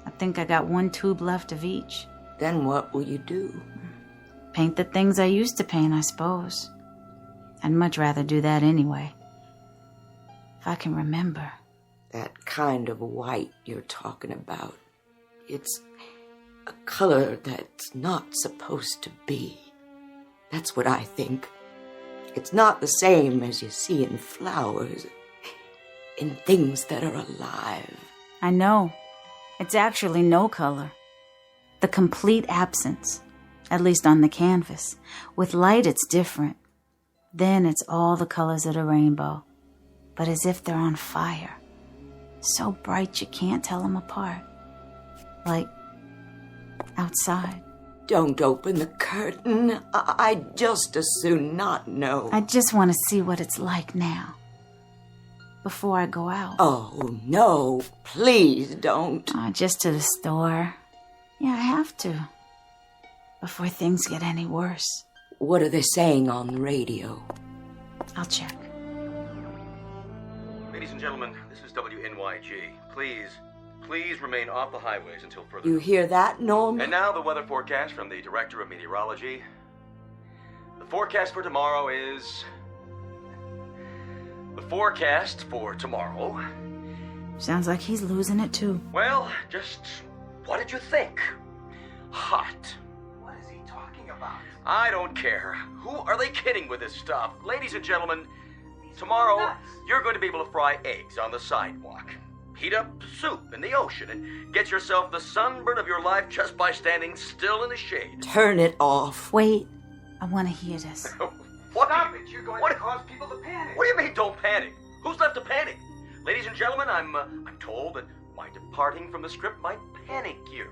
I think I got one tube left of each. Then what will you do? Paint the things I used to paint, I suppose. I'd much rather do that anyway. If I can remember. That kind of white you're talking about. It's a color that's not supposed to be. That's what I think. It's not the same as you see in flowers, in things that are alive. I know. It's actually no color. The complete absence, at least on the canvas. With light, it's different. Then it's all the colors of the rainbow, but as if they're on fire. So bright you can't tell them apart. Like outside. Don't open the curtain. I'd just as soon not know. I just want to see what it's like now. Before I go out. Oh, no. Please don't. Just to the store. Yeah, I have to. Before things get any worse. What are they saying on the radio? I'll check. Ladies and gentlemen, this is WNYG. Please remain off the highways until further. You hear that, Norm? And now the weather forecast from the Director of Meteorology. The forecast for tomorrow is... The forecast for tomorrow... Sounds like he's losing it too. Well, just... What did you think? Hot. What is he talking about? I don't care. Who are they kidding with this stuff? Ladies and gentlemen, tomorrow you're going to be able to fry eggs on the sidewalk. Heat up soup in the ocean and get yourself the sunburn of your life just by standing still in the shade. Turn it off. Wait, I want to hear this. What? Stop it! You're going to cause people to panic. What do you mean, don't panic? Who's left to panic? Ladies and gentlemen, I'm told that my departing from the script might panic you.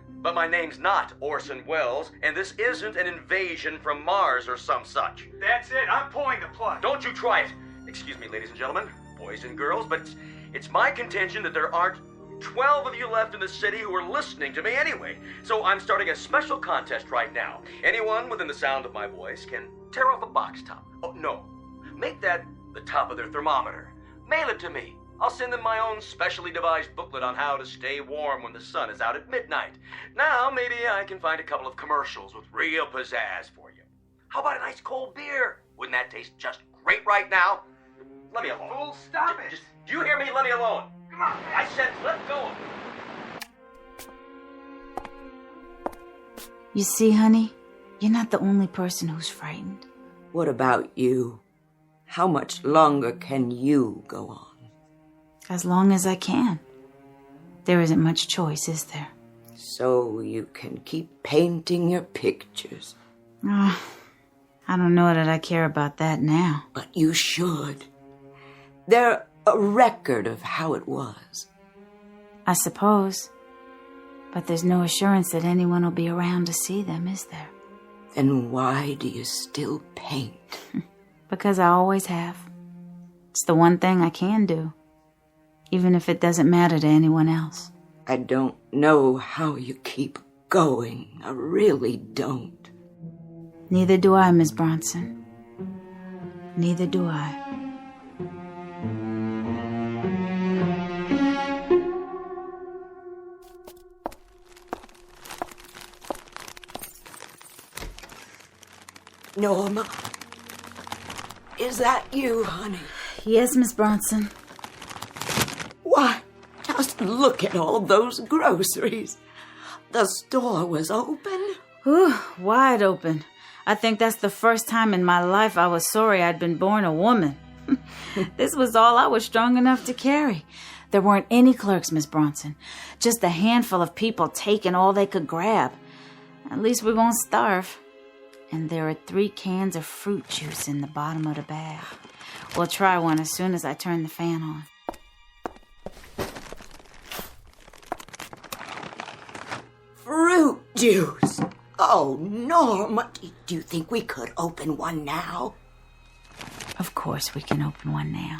But my name's not Orson Welles, and this isn't an invasion from Mars or some such. That's it. I'm pulling the plug. Don't you try it. Excuse me, ladies and gentlemen, boys and girls, but it's my contention that there aren't 12 of you left in the city who are listening to me anyway. So I'm starting a special contest right now. Anyone within the sound of my voice can tear off a box top. Oh, no. Make that the top of their thermometer. Mail it to me. I'll send them my own specially devised booklet on how to stay warm when the sun is out at midnight. Now, maybe I can find a couple of commercials with real pizzazz for you. How about a nice cold beer? Wouldn't that taste just great right now? Let me alone. Fool, stop it! Just, do you hear me? Let me alone. Come on, I said let go. You see, honey, you're not the only person who's frightened. What about you? How much longer can you go on? As long as I can. There isn't much choice, is there? So you can keep painting your pictures. Oh, I don't know that I care about that now. But you should. They're a record of how it was. I suppose. But there's no assurance that anyone will be around to see them, is there? Then why do you still paint? Because I always have. It's the one thing I can do. Even if it doesn't matter to anyone else. I don't know how you keep going. I really don't. Neither do I, Miss Bronson. Neither do I. Norma, is that you, honey? Yes, Miss Bronson. Why, just look at all those groceries. The store was open. Ooh, wide open. I think that's the first time in my life I was sorry I'd been born a woman. This was all I was strong enough to carry. There weren't any clerks, Miss Bronson. Just a handful of people taking all they could grab. At least we won't starve. And there are 3 cans of fruit juice in the bottom of the bag. We'll try one as soon as I turn the fan on. Fruit juice? Oh, Norma, do you think we could open one now? Of course we can open one now.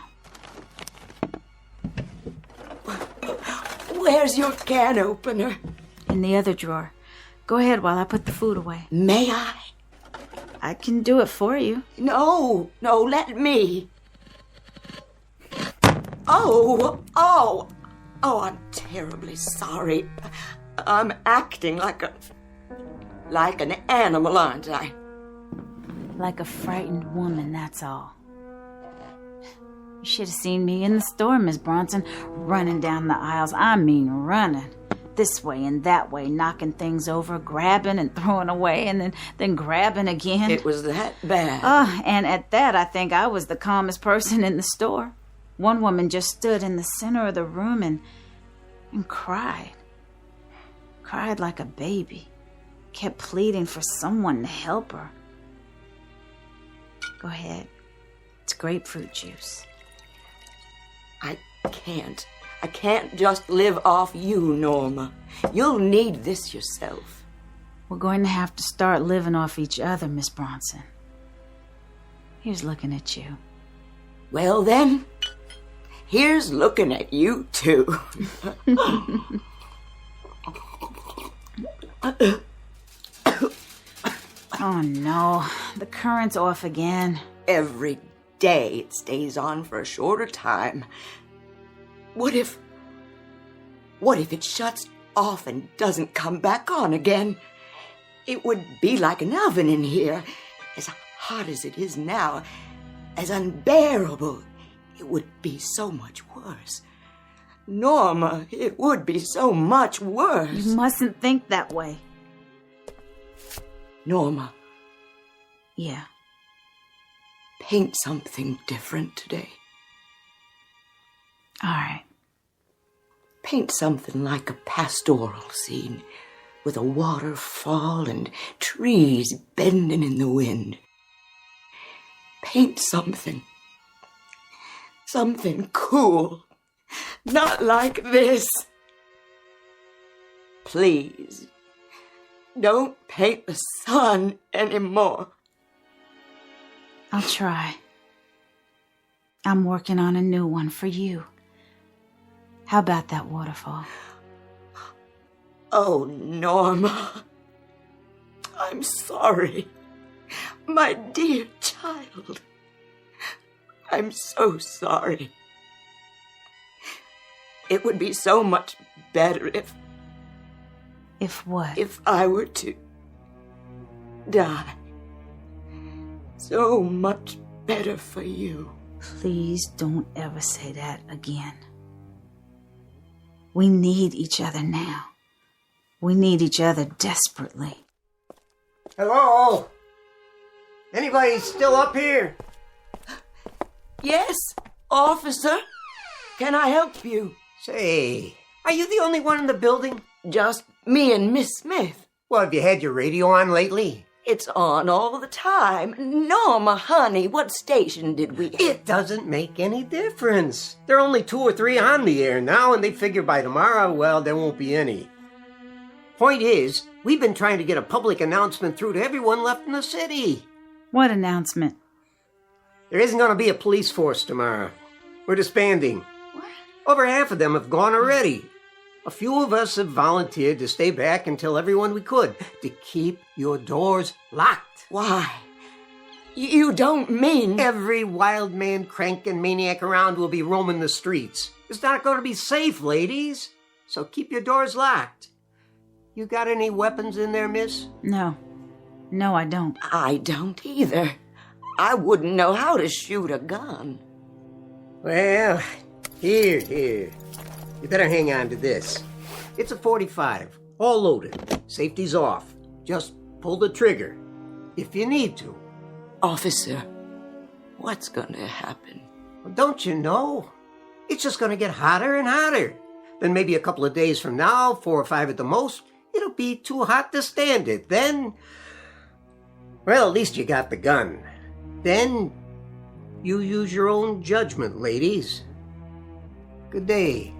Where's your can opener? In the other drawer. Go ahead while I put the food away. May I? I can do it for you. No, let me. Oh, I'm terribly sorry. I'm acting like an animal, aren't I? Like a frightened woman, that's all. You should have seen me in the store, Miss Bronson, running down the aisles. I mean running. This way and that way, knocking things over, grabbing and throwing away, and then grabbing again. It was that bad. And at that, I think I was the calmest person in the store. One woman just stood in the center of the room and cried. Cried like a baby. Kept pleading for someone to help her. Go ahead. It's grapefruit juice. I can't just live off you, Norma. You'll need this yourself. We're going to have to start living off each other, Miss Bronson. Here's looking at you. Well then, here's looking at you too. Oh no, the current's off again. Every day it stays on for a shorter time. What if it shuts off and doesn't come back on again? It would be like an oven in here. As hot as it is now, as unbearable. It would be so much worse. Norma, it would be so much worse. You mustn't think that way. Norma. Yeah. Paint something different today. All right. Paint something like a pastoral scene with a waterfall and trees bending in the wind. Paint something cool. Not like this. Please, don't paint the sun anymore. I'll try. I'm working on a new one for you. How about that waterfall? Oh, Norma. I'm sorry. My dear child. I'm so sorry. It would be so much better if... If what? If I were to die. So much better for you. Please don't ever say that again. We need each other now. We need each other desperately. Hello? Anybody still up here? Yes, officer. Can I help you? Say, are you the only one in the building? Just me and Miss Smith. Well, have you had your radio on lately? It's on all the time. Norma, honey, what station did we... It doesn't make any difference. There are only 2 or 3 on the air now, and they figure by tomorrow, well, there won't be any. Point is, we've been trying to get a public announcement through to everyone left in the city. What announcement? There isn't going to be a police force tomorrow. We're disbanding. Over half of them have gone already. A few of us have volunteered to stay back and tell everyone we could to keep your doors locked. Why? You don't mean... Every wild man, crank, and maniac around will be roaming the streets. It's not going to be safe, ladies. So keep your doors locked. You got any weapons in there, miss? No. No, I don't. I don't either. I wouldn't know how to shoot a gun. Well, here. You better hang on to this. It's a .45, all loaded. Safety's off. Just pull the trigger, if you need to. Officer, what's going to happen? Well, don't you know? It's just going to get hotter and hotter. Then maybe a couple of days from now, 4 or 5 at the most, it'll be too hot to stand it. Then, well, at least you got the gun. Then, you use your own judgment, ladies. Good day.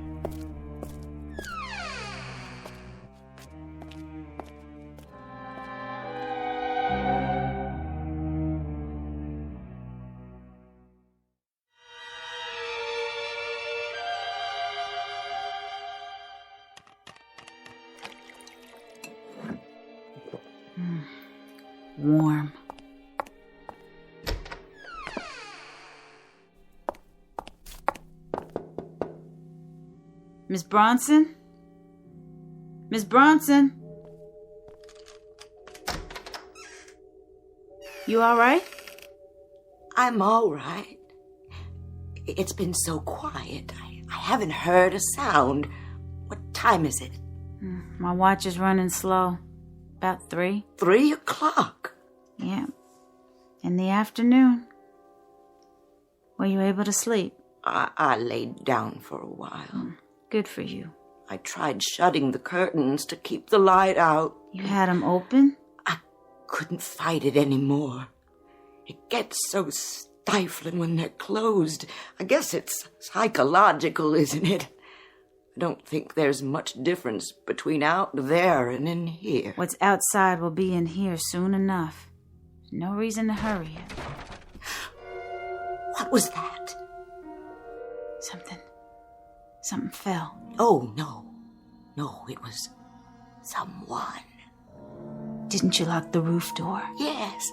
Warm. Miss Bronson? Miss Bronson? You all right? I'm all right. It's been so quiet. I haven't heard a sound. What time is it? My watch is running slow. About 3. 3 o'clock? Yeah. In the afternoon. Were you able to sleep? I laid down for a while. Good for you. I tried shutting the curtains to keep the light out. You had them open? I couldn't fight it anymore. It gets so stifling when they're closed. I guess it's psychological, isn't it? I don't think there's much difference between out there and in here. What's outside will be in here soon enough. No reason to hurry it. What was that? Something fell. Oh, no. No, it was someone. Didn't you lock the roof door? Yes.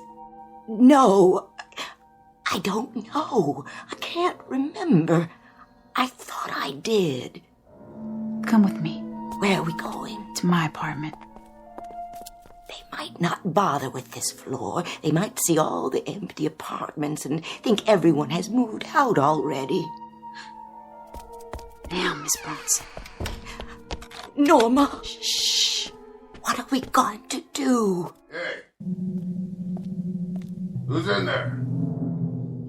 No. I don't know. I can't remember. I thought I did. Come with me. Where are we going? To my apartment. They might not bother with this floor. They might see all the empty apartments and think everyone has moved out already. Now, Miss Bronson. Norma. Shh. What are we going to do? Hey. Who's in there?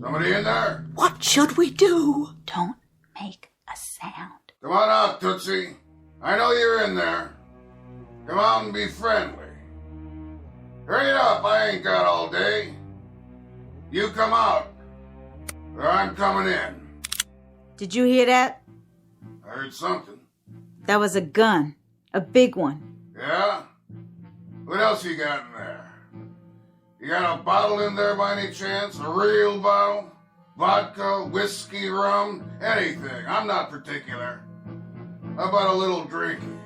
Somebody in there? What should we do? Don't make a sound. Come on out, Tootsie. I know you're in there. Come out and be friendly. Hurry it up, I ain't got all day. You come out, or I'm coming in. Did you hear that? I heard something. That was a gun. A big one. Yeah? What else you got in there? You got a bottle in there by any chance? A real bottle? Vodka, whiskey, rum, anything. I'm not particular. How about a little drinky?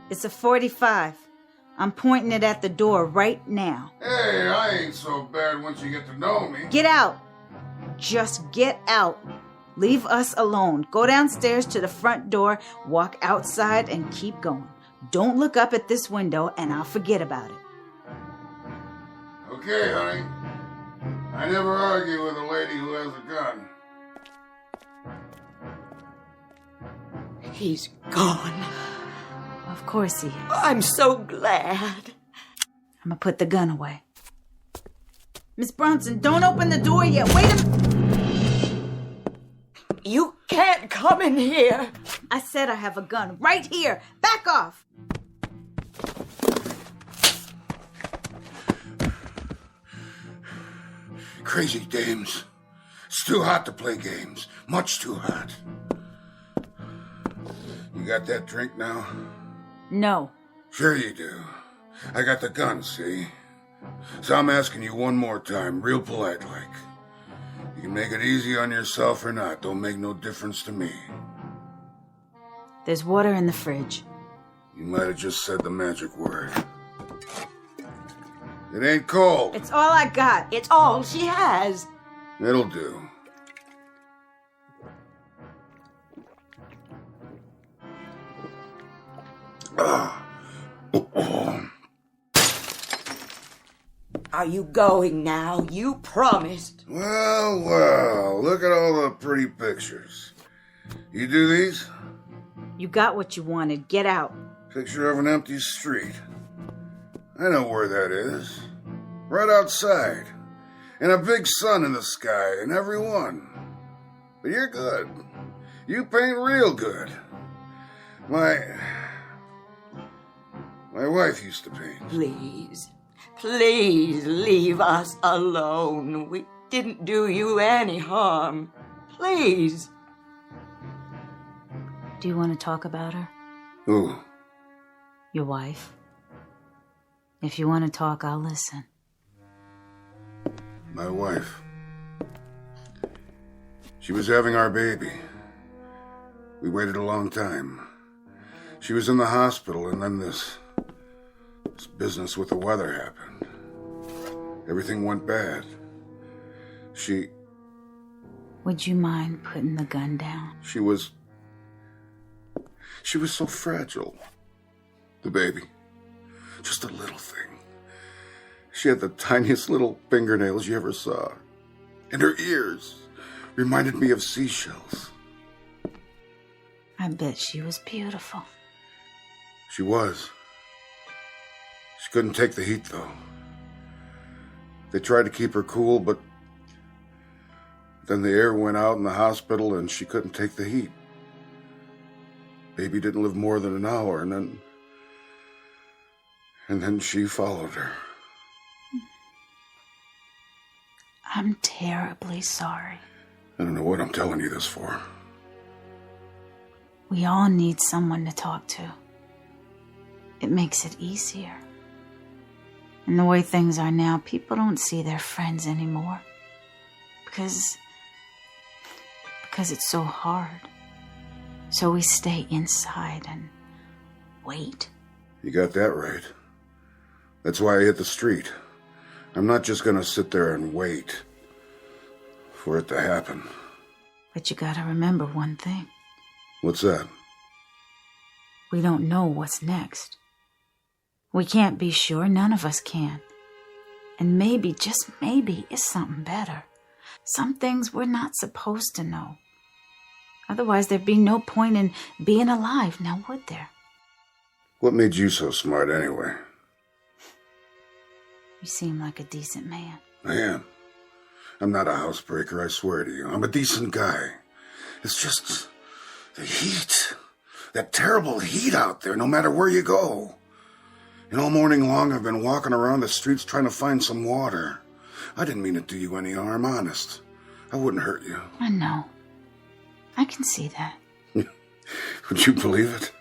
It's a .45. I'm pointing it at the door right now. Hey, I ain't so bad once you get to know me. Get out! Just get out. Leave us alone. Go downstairs to the front door, walk outside, and keep going. Don't look up at this window, and I'll forget about it. Okay, honey. I never argue with a lady who has a gun. He's gone. Of course he is. I'm so glad. I'm gonna put the gun away. Miss Bronson, don't open the door yet. Wait a minute. You can't come in here. I said I have a gun right here. Back off. Crazy dames. It's too hot to play games. Much too hot. You got that drink now? No. Sure you do. I got the gun, see? So I'm asking you one more time, real polite like. You can make it easy on yourself or not. Don't make no difference to me. There's water in the fridge. You might have just said the magic word. It ain't cold. It's all I got. It's all she has. It'll do. Are you going now? You promised. Well, look at all the pretty pictures. You do these? You got what you wanted. Get out. Picture of an empty street. I know where that is. Right outside. And a big sun in the sky in every one. But you're good. You paint real good. My wife used to paint. Please leave us alone. We didn't do you any harm. Please. Do you want to talk about her? Who? Your wife. If you want to talk, I'll listen. My wife. She was having our baby. We waited a long time. She was in the hospital, and then this business with the weather happened. Everything went bad. Would you mind putting the gun down? She was so fragile. The baby. Just a little thing. She had the tiniest little fingernails you ever saw. And her ears reminded me of seashells. I bet she was beautiful. She was. She couldn't take the heat, though. They tried to keep her cool, but then the air went out in the hospital and she couldn't take the heat. Baby didn't live more than an hour, and then she followed her. I'm terribly sorry. I don't know what I'm telling you this for. We all need someone to talk to. It makes it easier. And the way things are now, people don't see their friends anymore. Because it's so hard. So we stay inside and wait. You got that right. That's why I hit the street. I'm not just gonna sit there and wait for it to happen. But you gotta remember one thing. What's that? We don't know what's next. We can't be sure, none of us can. And maybe, just maybe, it's something better. Some things we're not supposed to know. Otherwise, there'd be no point in being alive, now would there? What made you so smart anyway? You seem like a decent man. I am. I'm not a housebreaker, I swear to you. I'm a decent guy. It's just the heat. That terrible heat out there, no matter where you go. And all morning long, I've been walking around the streets trying to find some water. I didn't mean to do you any harm, honest. I wouldn't hurt you. I know. I can see that. Would you believe it?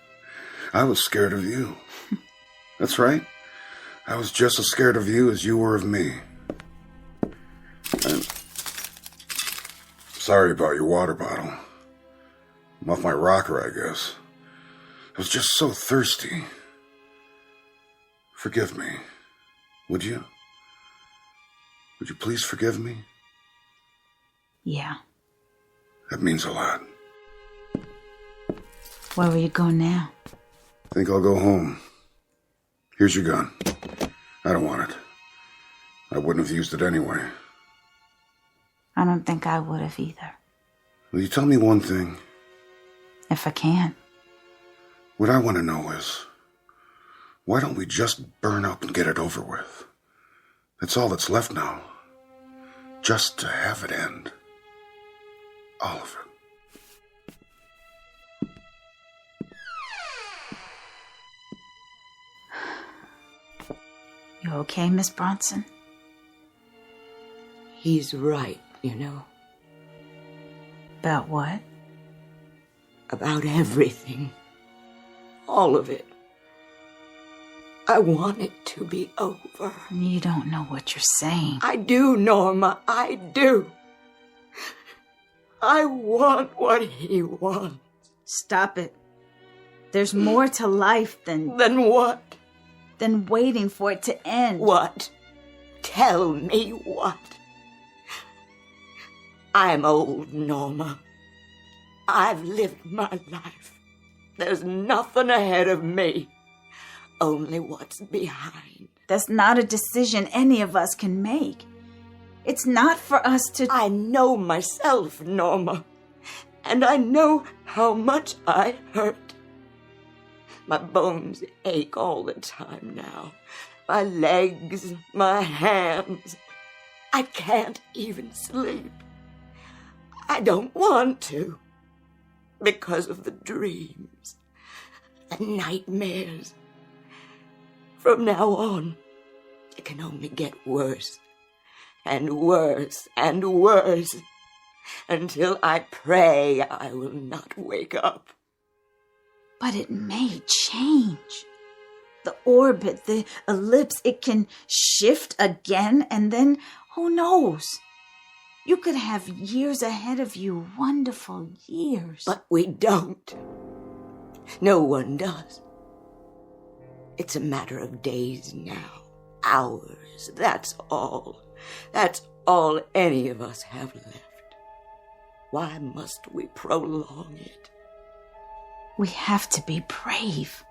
I was scared of you. That's right. I was just as scared of you as you were of me. And sorry about your water bottle. I'm off my rocker, I guess. I was just so thirsty. Forgive me. Would you? Would you please forgive me? Yeah. That means a lot. Where will you go now? Think I'll go home. Here's your gun. I don't want it. I wouldn't have used it anyway. I don't think I would have either. Will you tell me one thing? If I can. What I want to know is, why don't we just burn up and get it over with? That's all that's left now. Just to have it end. All of it. You okay, Miss Bronson? He's right, you know. About what? About everything. All of it. I want it to be over. You don't know what you're saying. I do, Norma. I do. I want what he wants. Stop it. There's more to life than... Than what? Than waiting for it to end. What? Tell me what? I'm old, Norma. I've lived my life. There's nothing ahead of me. Only what's behind. That's not a decision any of us can make. It's not for us to... I know myself, Norma. And I know how much I hurt. My bones ache all the time now. My legs, my hands. I can't even sleep. I don't want to. Because of the dreams. The nightmares. From now on, it can only get worse. And worse and worse. Until I pray I will not wake up. But it may change. The orbit, the ellipse, it can shift again, and then, who knows? You could have years ahead of you, wonderful years. But we don't. No one does. It's a matter of days now. Hours, that's all. That's all any of us have left. Why must we prolong it? We have to be brave.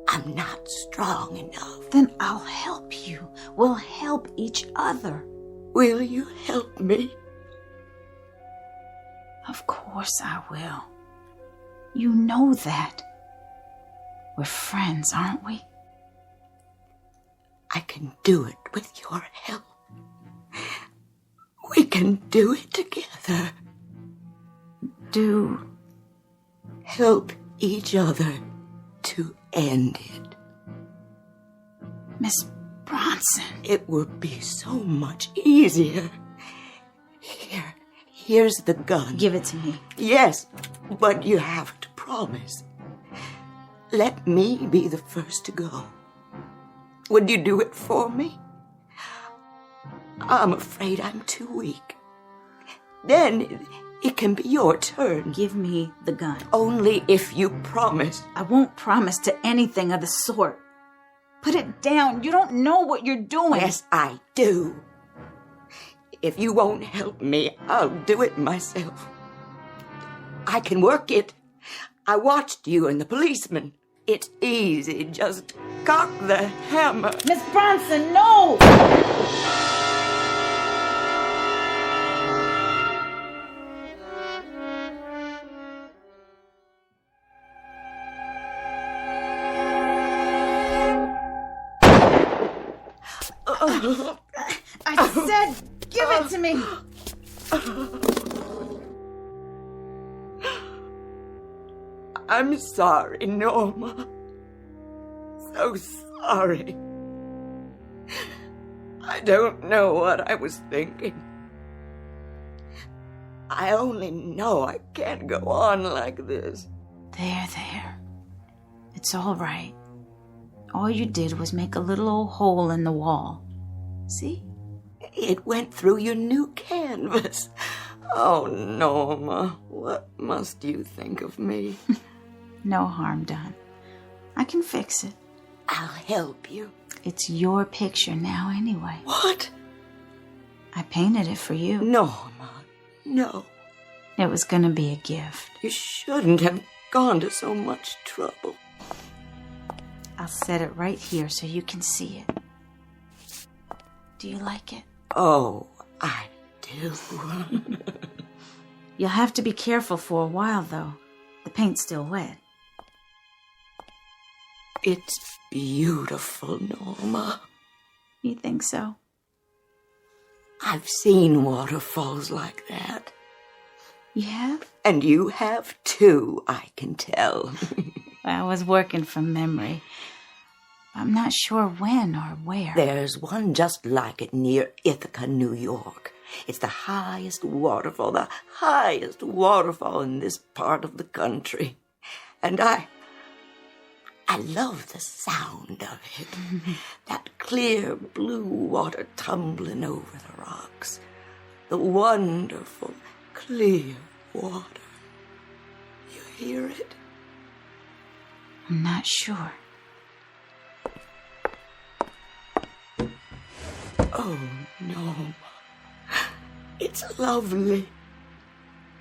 I'm not strong enough. Then I'll help you. We'll help each other. Will you help me? Of course I will. You know that. We're friends, aren't we? I can do it with your help. We can do it together. Help each other to end it. Miss Bronson. It would be so much easier. Here's the gun. Give it to me. Yes, but you have to promise. Let me be the first to go. Would you do it for me? I'm afraid I'm too weak. Then it can be your turn. Give me the gun. Only if you promise. I won't promise to anything of the sort. Put it down. You don't know what you're doing. Yes, I do. If you won't help me, I'll do it myself. I can work it. I watched you and the policeman. It's easy. Just cock the hammer. Miss Bronson, no! I said, give it to me. I'm sorry, Norma. So sorry. I don't know what I was thinking. I only know I can't go on like this. There. It's all right. All you did was make a little old hole in the wall. See? It went through your new canvas. Oh, Norma, what must you think of me? No harm done. I can fix it. I'll help you. It's your picture now anyway. What? I painted it for you. Norma, no. It was gonna be a gift. You shouldn't have gone to so much trouble. I'll set it right here so you can see it. Do you like it? Oh, I do. You'll have to be careful for a while, though. The paint's still wet. It's beautiful, Norma. You think so? I've seen waterfalls like that. You have? And you have too, I can tell. I was working from memory. I'm not sure when or where. There's one just like it near Ithaca, New York. It's the highest waterfall in this part of the country. And I love the sound of it. That clear blue water tumbling over the rocks. The wonderful, clear water. You hear it? I'm not sure. Oh, no. It's lovely.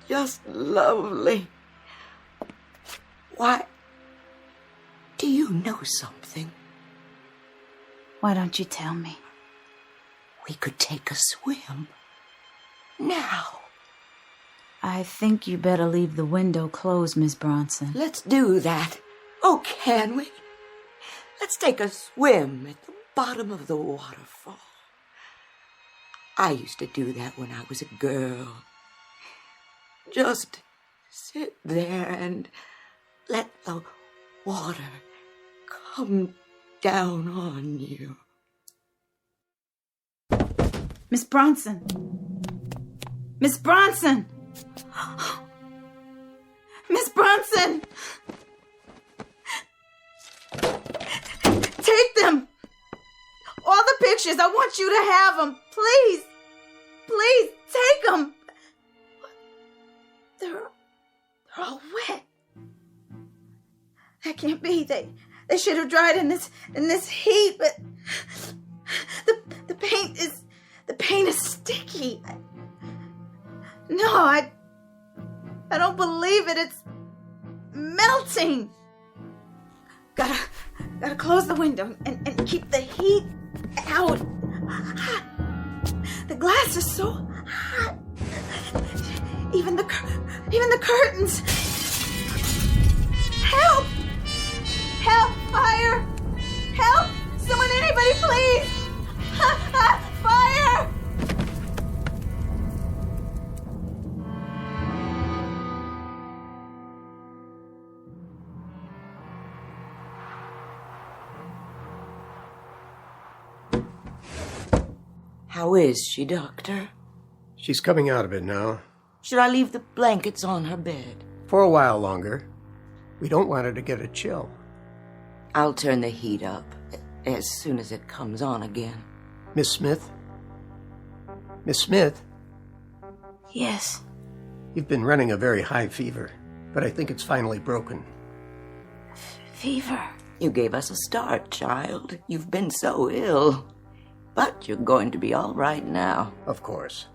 Just lovely. Why, do you know something? Why don't you tell me? We could take a swim. Now. I think you better leave the window closed, Miss Bronson. Let's do that. Oh, can we? Let's take a swim at the bottom of the waterfall. I used to do that when I was a girl. Just sit there and let the water come down on you. Miss Bronson! Miss Bronson! Miss Bronson! Take them! All the pictures, I want you to have them. Please! Please, take them! They're all wet. That can't be. They should have dried in this heat, but the paint is sticky. I don't believe it. It's melting. Gotta close the window and keep the heat out. The glass is so hot. Even the curtains. Help! Help! Fire! Help! Someone, anybody, please! Fire! How is she, Doctor? She's coming out of it now. Should I leave the blankets on her bed? For a while longer. We don't want her to get a chill. I'll turn the heat up as soon as it comes on again. Miss Smith? Miss Smith? Yes? You've been running a very high fever, but I think it's finally broken. Fever? You gave us a start, child. You've been so ill. But you're going to be all right now. Of course.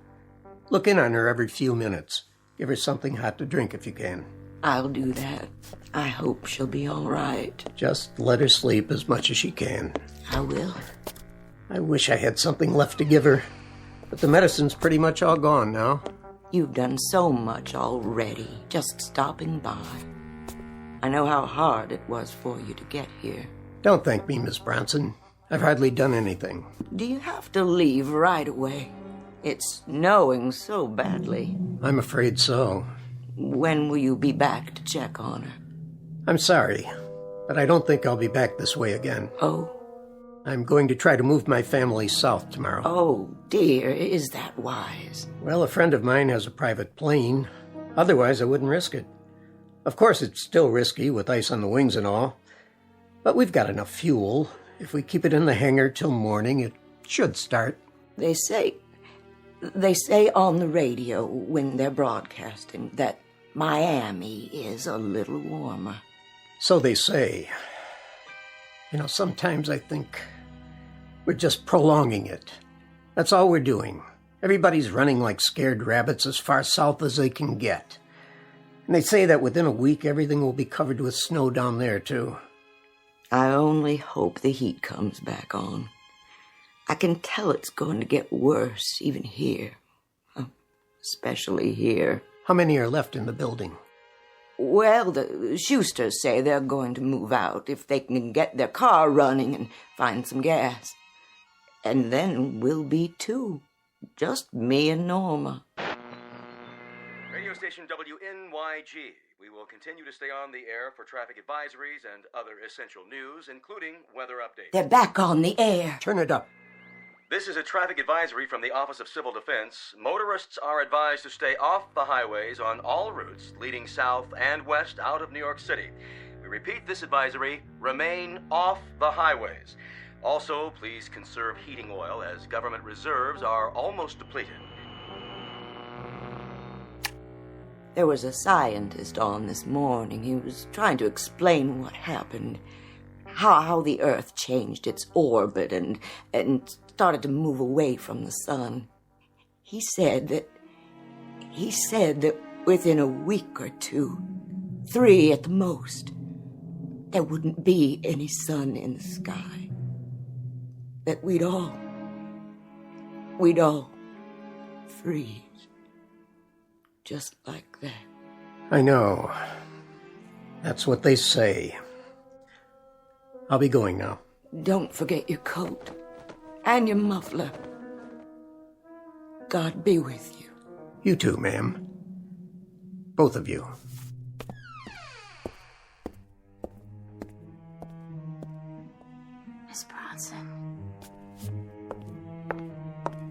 Look in on her every few minutes. Give her something hot to drink if you can. I'll do that. I hope she'll be all right. Just let her sleep as much as she can. I will. I wish I had something left to give her, but the medicine's pretty much all gone now. You've done so much already, just stopping by. I know how hard it was for you to get here. Don't thank me, Miss Bronson. I've hardly done anything. Do you have to leave right away? It's snowing so badly. I'm afraid so. When will you be back to check on her? I'm sorry, but I don't think I'll be back this way again. Oh? I'm going to try to move my family south tomorrow. Oh, dear, is that wise? Well, a friend of mine has a private plane. Otherwise, I wouldn't risk it. Of course, it's still risky with ice on the wings and all. But we've got enough fuel. If we keep it in the hangar till morning, it should start. They say on the radio when they're broadcasting that Miami is a little warmer. So they say. You know, sometimes I think we're just prolonging it. That's all we're doing. Everybody's running like scared rabbits as far south as they can get. And they say that within a week everything will be covered with snow down there, too. I only hope the heat comes back on. I can tell it's going to get worse, even here. Especially here. How many are left in the building? Well, the Schusters say they're going to move out if they can get their car running and find some gas. And then we'll be two. Just me and Norma. Radio station WNYG. We will continue to stay on the air for traffic advisories and other essential news, including weather updates. They're back on the air. Turn it up. This is a traffic advisory from the Office of Civil Defense. Motorists are advised to stay off the highways on all routes leading south and west out of New York City. We repeat this advisory: remain off the highways. Also, please conserve heating oil as government reserves are almost depleted. There was a scientist on this morning. He was trying to explain what happened. How the Earth changed its orbit and started to move away from the sun. He said that within a week or two, 3 at the most, there wouldn't be any sun in the sky. That we'd all freeze. Just like that. I know. That's what they say. I'll be going now. Don't forget your coat and your muffler. God be with you. You too, ma'am. Both of you. Miss Bronson.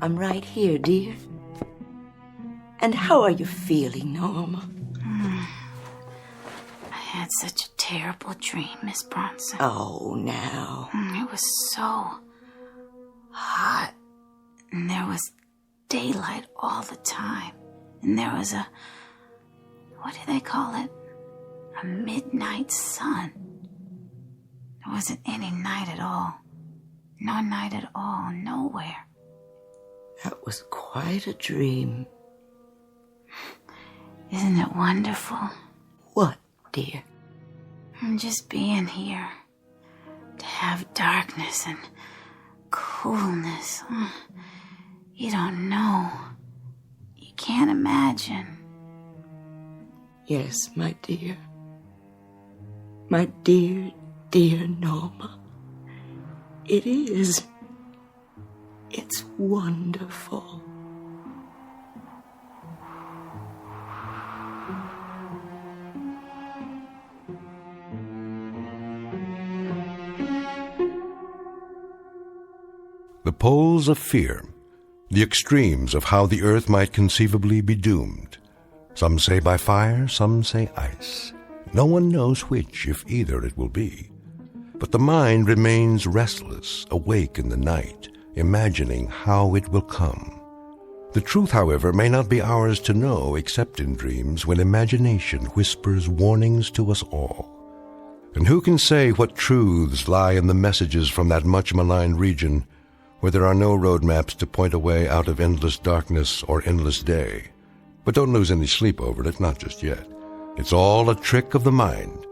I'm right here, dear. And how are you feeling, Norma? I had such a terrible dream, Miss Bronson. Oh, now. It was so hot. And there was daylight all the time. And there was what do they call it? A midnight sun. There wasn't any night at all. No night at all, nowhere. That was quite a dream. Isn't it wonderful? What, dear? Just being here. To have darkness and coolness. You don't know. You can't imagine. Yes, my dear. My dear, dear Norma. It is. It's wonderful. The poles of fear, the extremes of how the earth might conceivably be doomed. Some say by fire, some say ice. No one knows which, if either, it will be. But the mind remains restless, awake in the night, imagining how it will come. The truth, however, may not be ours to know except in dreams, when imagination whispers warnings to us all. And who can say what truths lie in the messages from that much maligned region, where there are no road maps to point a way out of endless darkness or endless day? But don't lose any sleep over it, not just yet. It's all a trick of the mind,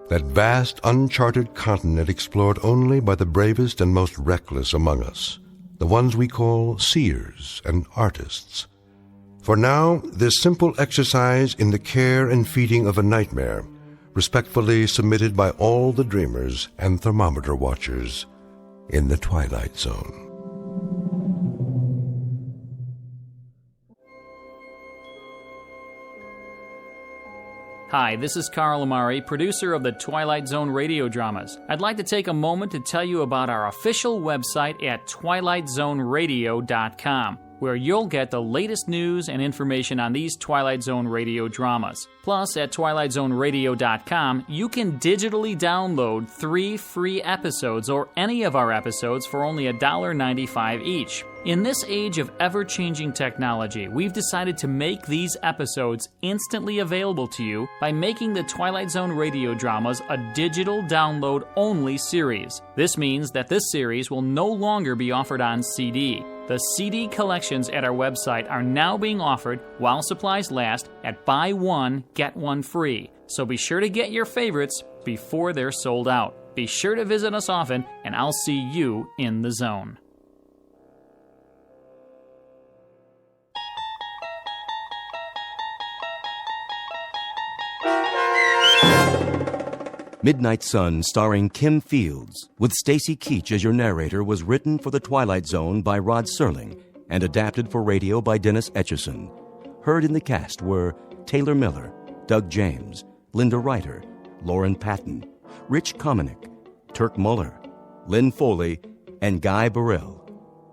that vast uncharted continent explored only by the bravest and most reckless among us, the ones we call seers and artists. For now, this simple exercise in the care and feeding of a nightmare, respectfully submitted by all the dreamers and thermometer watchers in the Twilight Zone. Hi, this is Carl Amari, producer of the Twilight Zone radio dramas. I'd like to take a moment to tell you about our official website at twilightzoneradio.com, where you'll get the latest news and information on these Twilight Zone radio dramas. Plus, at twilightzoneradio.com, you can digitally download 3 free episodes or any of our episodes for only $1.95 each. In this age of ever-changing technology, we've decided to make these episodes instantly available to you by making the Twilight Zone radio dramas a digital download-only series. This means that this series will no longer be offered on CD. The CD collections at our website are now being offered, while supplies last, at buy one, get one free. So be sure to get your favorites before they're sold out. Be sure to visit us often, and I'll see you in the zone. Midnight Sun, starring Kim Fields, with Stacy Keach as your narrator, was written for The Twilight Zone by Rod Serling and adapted for radio by Dennis Etchison. Heard in the cast were Taylor Miller, Doug James, Linda Ryder, Lauren Patton, Rich Kominick, Turk Muller, Lynn Foley, and Guy Burrell.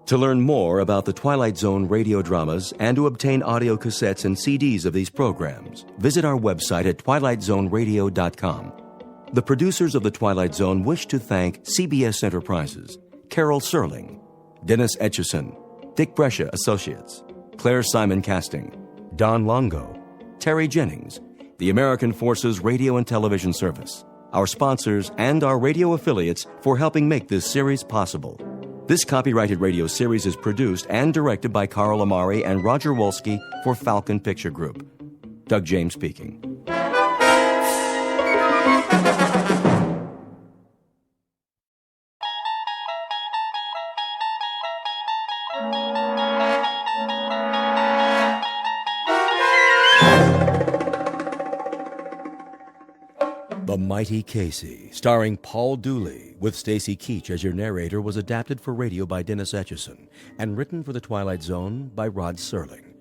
To learn more about the Twilight Zone radio dramas and to obtain audio cassettes and CDs of these programs, visit our website at twilightzoneradio.com. The producers of The Twilight Zone wish to thank CBS Enterprises, Carol Serling, Dennis Etchison, Dick Brescia Associates, Claire Simon Casting, Don Longo, Terry Jennings, the American Forces Radio and Television Service, our sponsors, and our radio affiliates for helping make this series possible. This copyrighted radio series is produced and directed by Carl Amari and Roger Wolski for Falcon Picture Group. Doug James speaking. The Mighty Casey, starring Paul Dooley, with Stacy Keach as your narrator, was adapted for radio by Dennis Etchison and written for The Twilight Zone by Rod Serling.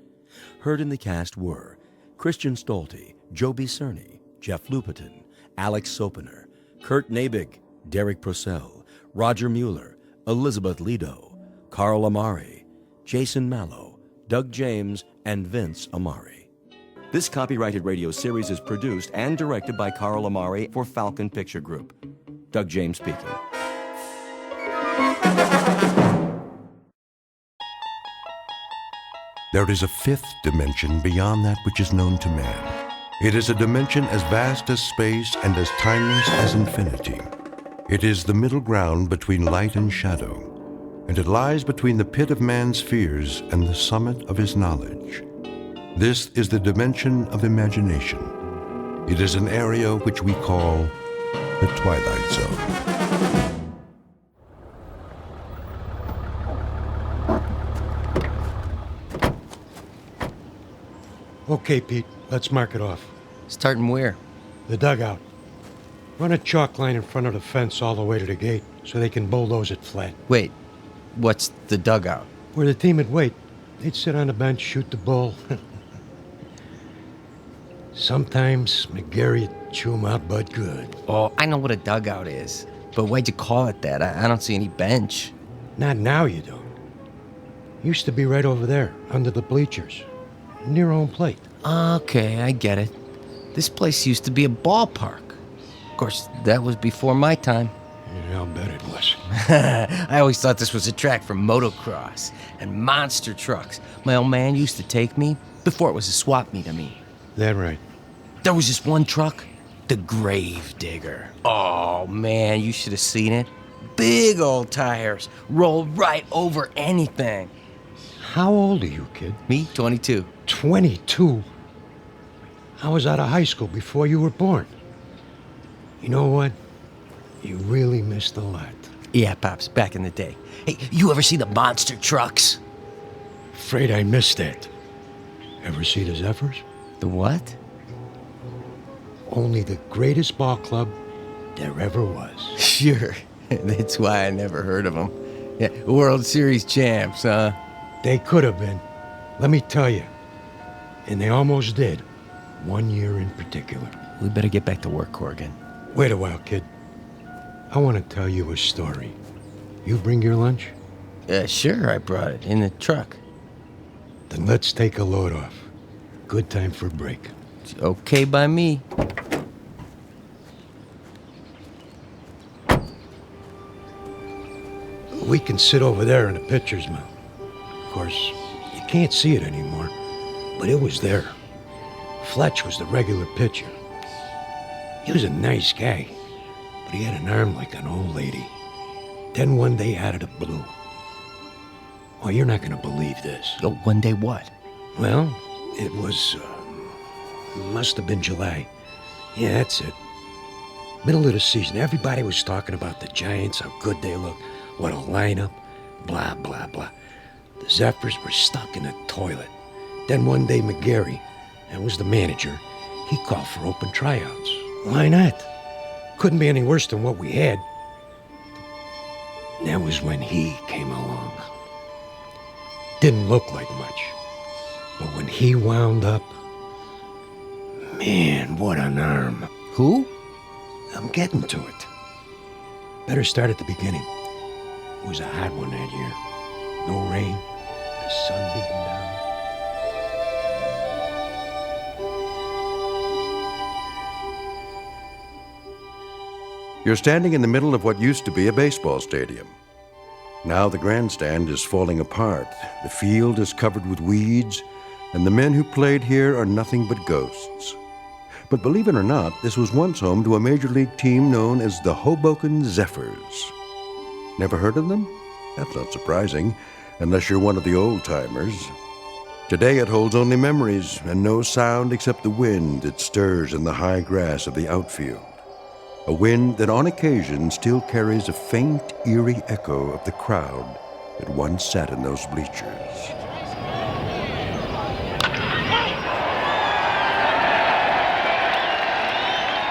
Heard in the cast were Christian Stolte, Joby Cerny, Jeff Lupetin, Alex Sopener, Kurt Nabig, Derek Purcell, Roger Mueller, Elizabeth Lido, Carl Amari, Jason Mallow, Doug James, and Vince Amari. This copyrighted radio series is produced and directed by Carl Amari for Falcon Picture Group. Doug James speaking. There is a fifth dimension beyond that which is known to man. It is a dimension as vast as space and as timeless as infinity. It is the middle ground between light and shadow, and it lies between the pit of man's fears and the summit of his knowledge. This is the dimension of imagination. It is an area which we call the Twilight Zone. Okay, Pete, let's mark it off. Starting where? The dugout. Run a chalk line in front of the fence all the way to the gate so they can bulldoze it flat. Wait, what's the dugout? Where the team would wait. They'd sit on the bench, shoot the bull. Sometimes McGarry'd chew 'em out, but good. Oh, I know what a dugout is. But why'd you call it that? I don't see any bench. Not now, you don't. Used to be right over there, under the bleachers. Near home plate. Okay, I get it. This place used to be a ballpark. Of course, that was before my time. Yeah, I'll bet it was. I always thought this was a track for motocross and monster trucks. My old man used to take me before it was a swap meet, I mean. That right. There was this one truck, the Grave Digger. Oh, man, you should have seen it. Big old tires, rolled right over anything. How old are you, kid? Me, 22. 22? I was out of high school before you were born. You know what? You really missed a lot. Yeah, Pops, back in the day. Hey, you ever see the monster trucks? Afraid I missed that. Ever see the Zephyrs? The what? Only the greatest ball club there ever was. Sure. That's why I never heard of them. Yeah, World Series champs, huh? They could have been. Let me tell you. And they almost did. 1 year in particular. We better get back to work, Corrigan. Wait a while, kid. I want to tell you a story. You bring your lunch? Sure, I brought it in the truck. Then let's take a load off. Good time for a break. It's okay by me. We can sit over there in the pitcher's mound. Of course, you can't see it anymore, but it was there. Fletch was the regular pitcher. He was a nice guy, but he had an arm like an old lady. Then one day out of the blue. Oh, you're not going to believe this. Oh, one day what? Well, it was, must have been July. Yeah, that's it. Middle of the season, everybody was talking about the Giants, how good they look, what a lineup, blah, blah, blah. The Zephyrs were stuck in a toilet. Then one day McGarry, that was the manager, he called for open tryouts. Why not? Couldn't be any worse than what we had. That was when he came along. Didn't look like much. But when he wound up, man, what an arm. Who? I'm getting to it. Better start at the beginning. It was a hot one that year. No rain, the sun beating down. You're standing in the middle of what used to be a baseball stadium. Now the grandstand is falling apart, the field is covered with weeds, and the men who played here are nothing but ghosts. But believe it or not, this was once home to a major league team known as the Hoboken Zephyrs. Never heard of them? That's not surprising, unless you're one of the old-timers. Today it holds only memories and no sound except the wind that stirs in the high grass of the outfield. A wind that on occasion still carries a faint, eerie echo of the crowd that once sat in those bleachers.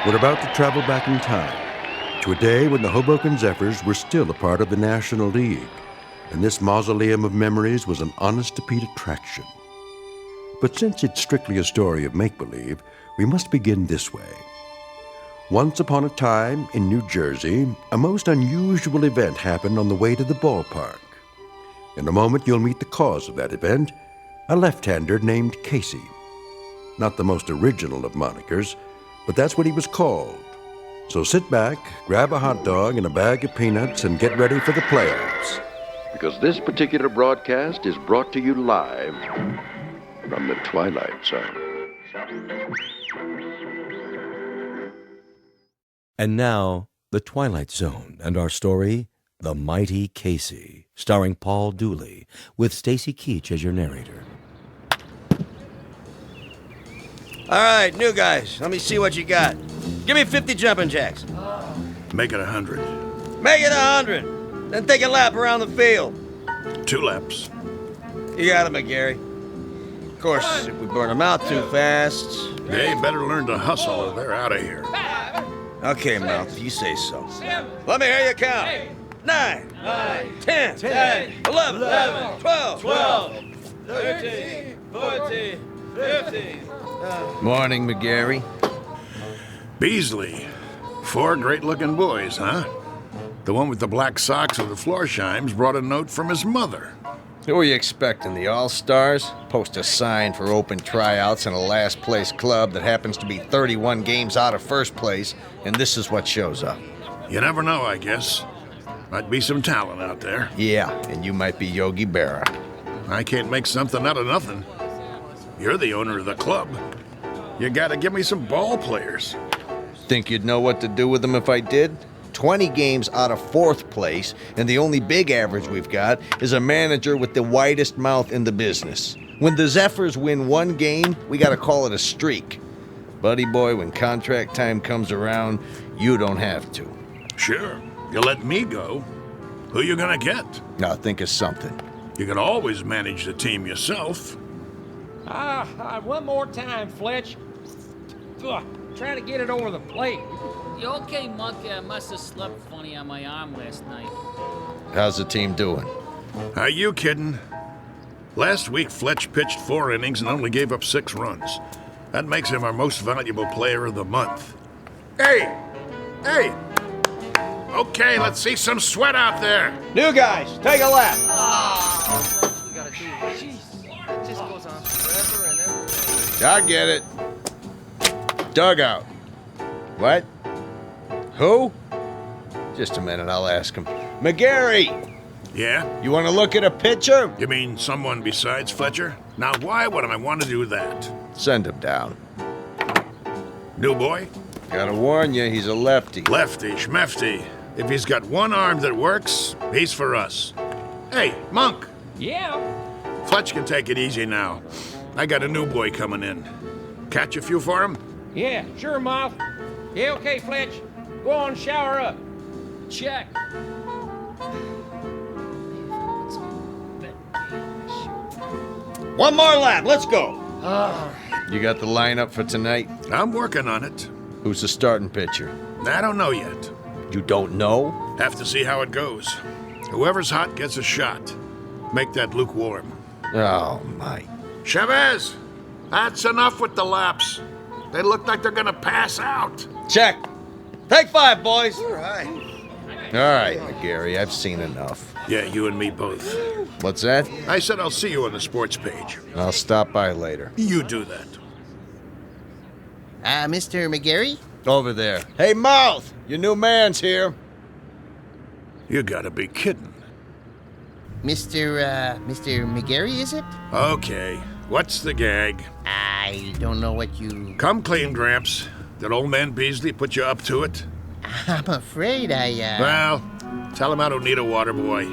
We're about to travel back in time to a day when the Hoboken Zephyrs were still a part of the National League, and this mausoleum of memories was an honest-to-Pete attraction. But since it's strictly a story of make-believe, we must begin this way. Once upon a time, in New Jersey, a most unusual event happened on the way to the ballpark. In a moment, you'll meet the cause of that event, a left-hander named Casey. Not the most original of monikers, but that's what he was called. So sit back, grab a hot dog and a bag of peanuts, and get ready for the playoffs. Because this particular broadcast is brought to you live from the Twilight Zone. And now, The Twilight Zone and our story, The Mighty Casey, starring Paul Dooley, with Stacy Keach as your narrator. All right, new guys, let me see what you got. Give me 50 jumping jacks. Make it 100. Make it 100. Then take a lap around the field. 2 laps. You got it, McGarry. Of course, if we burn them out too fast... They better learn to hustle or they're out of here. Okay, Mouth, you say so. Let me hear you count. 9, 10, 11, 12, 13, 14, 15. Morning, McGarry. Beasley. 4 great-looking boys, huh? The one with the black socks and the Florsheim's brought a note from his mother. Who are you expecting, the All-Stars? Post a sign for open tryouts in a last-place club that happens to be 31 games out of first place, and this is what shows up. You never know, I guess. Might be some talent out there. Yeah, and you might be Yogi Berra. I can't make something out of nothing. You're the owner of the club. You gotta give me some ball players. Think you'd know what to do with them if I did? 20 games out of fourth place, and the only big average we've got is a manager with the widest mouth in the business. When the Zephyrs win 1 game, we gotta call it a streak. Buddy boy, when contract time comes around, you don't have to. Sure, you let me go. Who you gonna get? Now think of something. You can always manage the team yourself. One more time, Fletch. Try to get it over the plate. You okay, Monkey? I must have slept funny on my arm last night. How's the team doing? Are you kidding? Last week, Fletch pitched 4 innings and only gave up 6 runs. That makes him our most valuable player of the month. Hey! Okay, let's see some sweat out there. New guys, take a lap. We gotta do it. Jeez, it just goes on forever and ever. I get it. Dugout. What? Who? Just a minute, I'll ask him. McGarry! Yeah? You want to look at a pitcher? You mean someone besides Fletcher? Now, why would I want to do that? Send him down. New boy? Gotta warn you, he's a lefty. Lefty, schmefty. If he's got one arm that works, he's for us. Hey, Monk! Yeah? Fletch can take it easy now. I got a new boy coming in. Catch a few for him? Yeah, sure, Mouth. Yeah, okay, Fletch. Go on, shower up. Check. One more lap, let's go. You got the lineup for tonight? I'm working on it. Who's the starting pitcher? I don't know yet. You don't know? Have to see how it goes. Whoever's hot gets a shot. Make that lukewarm. Oh, Mike. Chavez! That's enough with the laps. They look like they're gonna pass out. Check. Take 5, boys. All right. All right, McGarry, I've seen enough. Yeah, you and me both. What's that? I said I'll see you on the sports page. I'll stop by later. You do that. Mr. McGarry? Over there. Hey, Mouth! Your new man's here. You gotta be kidding. Mr. McGarry, is it? Okay, what's the gag? I don't know what you... Come clean, Gramps. Did old man Beasley put you up to it? I'm afraid Well, tell him I don't need a water boy.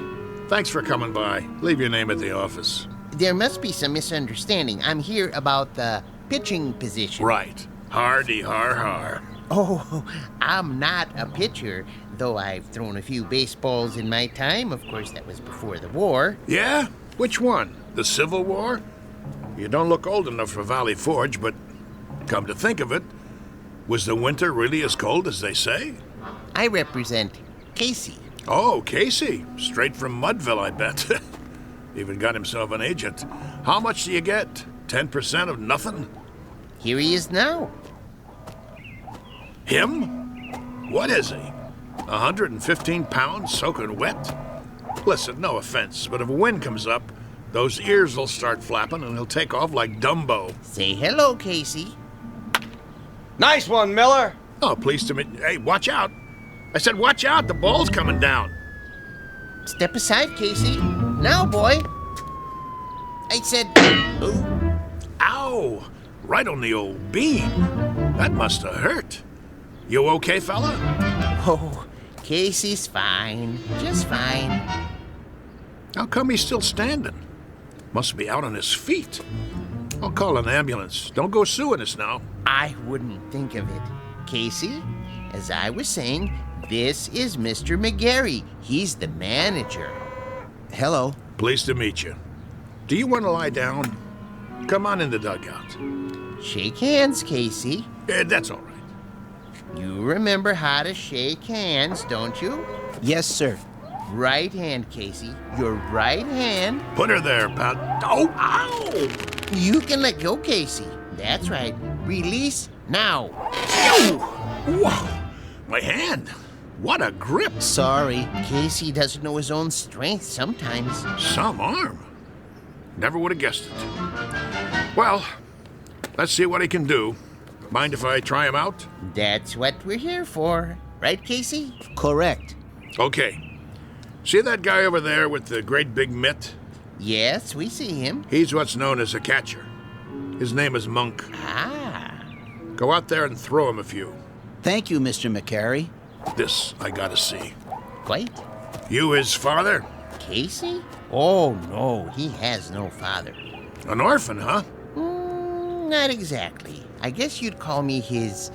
Thanks for coming by. Leave your name at the office. There must be some misunderstanding. I'm here about the pitching position. Right. Hardy har har. Oh, I'm not a pitcher, though I've thrown a few baseballs in my time. Of course, that was before the war. Yeah? Which one? The Civil War? You don't look old enough for Valley Forge, but come to think of it, was the winter really as cold as they say? I represent Casey. Oh, Casey. Straight from Mudville, I bet. Even got himself an agent. How much do you get? 10% of nothing? Here he is now. Him? What is he? 115 pounds soaking wet? Listen, no offense, but if a wind comes up, those ears will start flapping and he'll take off like Dumbo. Say hello, Casey. Nice one, Miller. Oh, pleased to meet you. Hey, watch out. I said watch out, the ball's coming down. Step aside, Casey. Now, boy. I said... Ooh. Ow! Right on the old beam. That must have hurt. You okay, fella? Oh, Casey's fine. Just fine. How come he's still standing? Must be out on his feet. I'll call an ambulance. Don't go suing us now. I wouldn't think of it. Casey, as I was saying, this is Mr. McGarry. He's the manager. Hello. Pleased to meet you. Do you want to lie down? Come on in the dugout. Shake hands, Casey. That's all right. You remember how to shake hands, don't you? Yes, sir. Right hand, Casey. Your right hand. Put her there, pal. Oh, ow! You can let go, Casey. That's right. Release now. Whoa! My hand. What a grip. Sorry. Casey doesn't know his own strength sometimes. Some arm. Never would have guessed it. Well, let's see what he can do. Mind if I try him out? That's what we're here for. Right, Casey? Correct. Okay. See that guy over there with the great big mitt? Yes, we see him. He's what's known as a catcher. His name is Monk. Ah. Go out there and throw him a few. Thank you, Mr. McGarry. This I gotta see. Quite. You his father? Casey? Oh, no, he has no father. An orphan, huh? Not exactly. I guess you'd call me his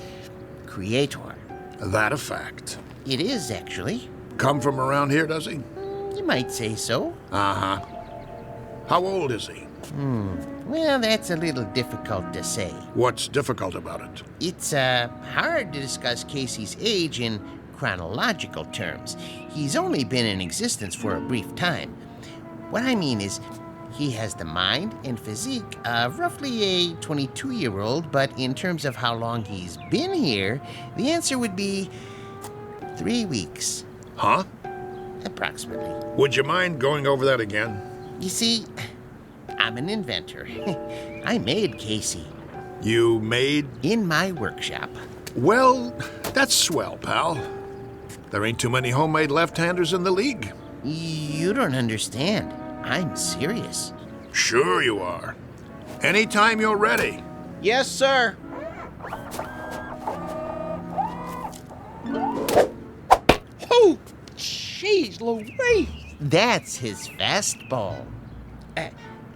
creator. That a fact. It is, actually. Come from around here, does he? You might say so. Uh-huh. How old is he? Well, that's a little difficult to say. What's difficult about it? It's hard to discuss Casey's age in chronological terms. He's only been in existence for a brief time. What I mean is, he has the mind and physique of roughly a 22-year-old, but in terms of how long he's been here, the answer would be 3 weeks. Huh? Approximately. Would you mind going over that again? You see, I'm an inventor. I made Casey. You made? In my workshop. Well, that's swell, pal. There ain't too many homemade left-handers in the league. You don't understand. I'm serious. Sure you are. Anytime you're ready. Yes, sir. Oh, jeez Louise. That's his fastball.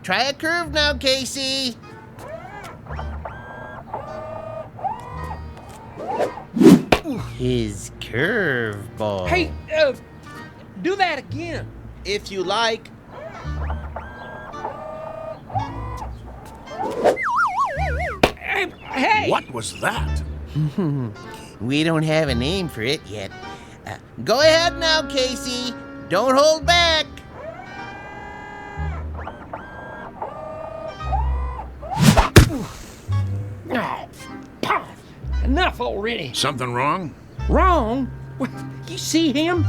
Try a curve now, Casey. His curveball. Hey, do that again. If you like. Hey! What was that? We don't have a name for it yet. Go ahead now, Casey. Don't hold back. Oh, pah, enough already. Something wrong? Wrong? What, you see him?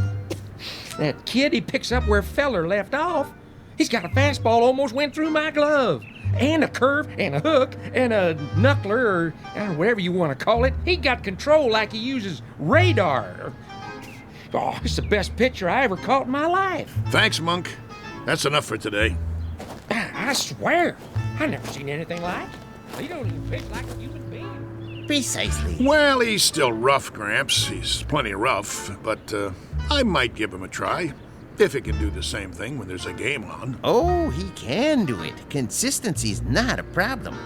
That kid, he picks up where Feller left off. He's got a fastball almost went through my glove. And a curve, and a hook, and a knuckler, or whatever you want to call it. He got control like he uses radar. Oh, it's the best pitcher I ever caught in my life. Thanks, Monk. That's enough for today. I swear, I never seen anything like it. He don't even pitch like a human being. Precisely. Well, he's still rough, Gramps. He's plenty rough, but I might give him a try. If he can do the same thing when there's a game on. Oh, he can do it. Consistency's not a problem.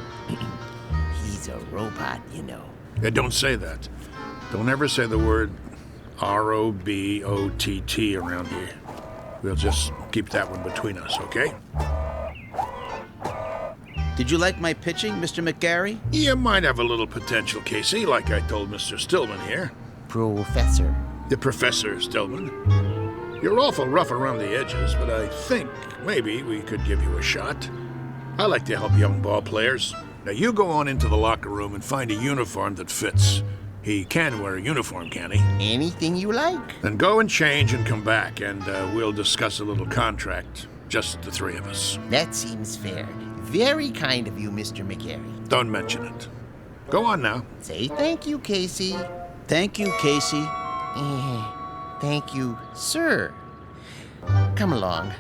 He's a robot, you know. Don't say that. Don't ever say the word R-O-B-O-T-T around here. We'll just keep that one between us, okay? Did you like my pitching, Mr. McGarry? You might have a little potential, Casey, like I told Mr. Stillman here. Professor. The Professor Stillman. You're awful rough around the edges, but I think maybe we could give you a shot. I like to help young ball players. Now you go on into the locker room and find a uniform that fits. He can wear a uniform, can he? Anything you like. Then go and change and come back, and we'll discuss a little contract. Just the three of us. That seems fair. Very kind of you, Mr. McGarry. Don't mention it. Go on now. Say thank you, Casey. Thank you, Casey. Thank you, sir. Come along.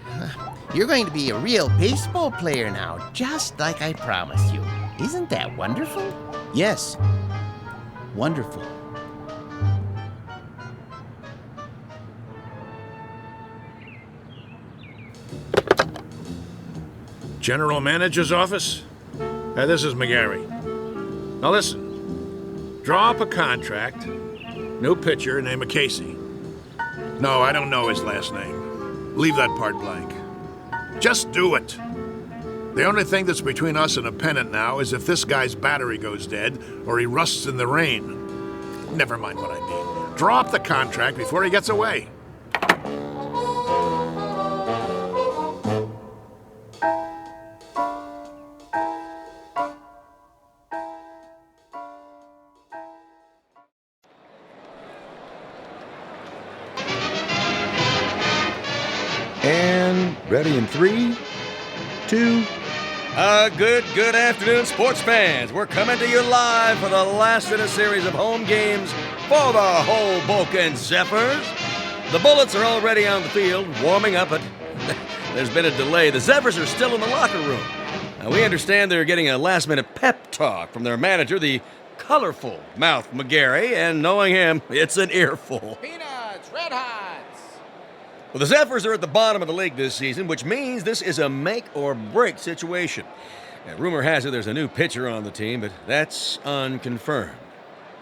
You're going to be a real baseball player now, just like I promised you. Isn't that wonderful? Yes. Wonderful. General Manager's office? This is McGarry. Now listen. Draw up a contract. New pitcher, name of Casey. No, I don't know his last name. Leave that part blank. Just do it. The only thing that's between us and a pennant now is if this guy's battery goes dead or he rusts in the rain. Never mind what I mean. Draw up the contract before he gets away. And ready in 3, 2. Good afternoon, sports fans. We're coming to you live for the last in a series of home games for the Hoboken Zephyrs. The Bullets are already on the field, warming up, but there's been a delay. The Zephyrs are still in the locker room. Now, we understand they're getting a last-minute pep talk from their manager, the colorful Mouth McGarry, and knowing him, it's an earful. Peanuts, Red Hots. Well, the Zephyrs are at the bottom of the league this season, which means this is a make-or-break situation. Now, rumor has it there's a new pitcher on the team, but that's unconfirmed.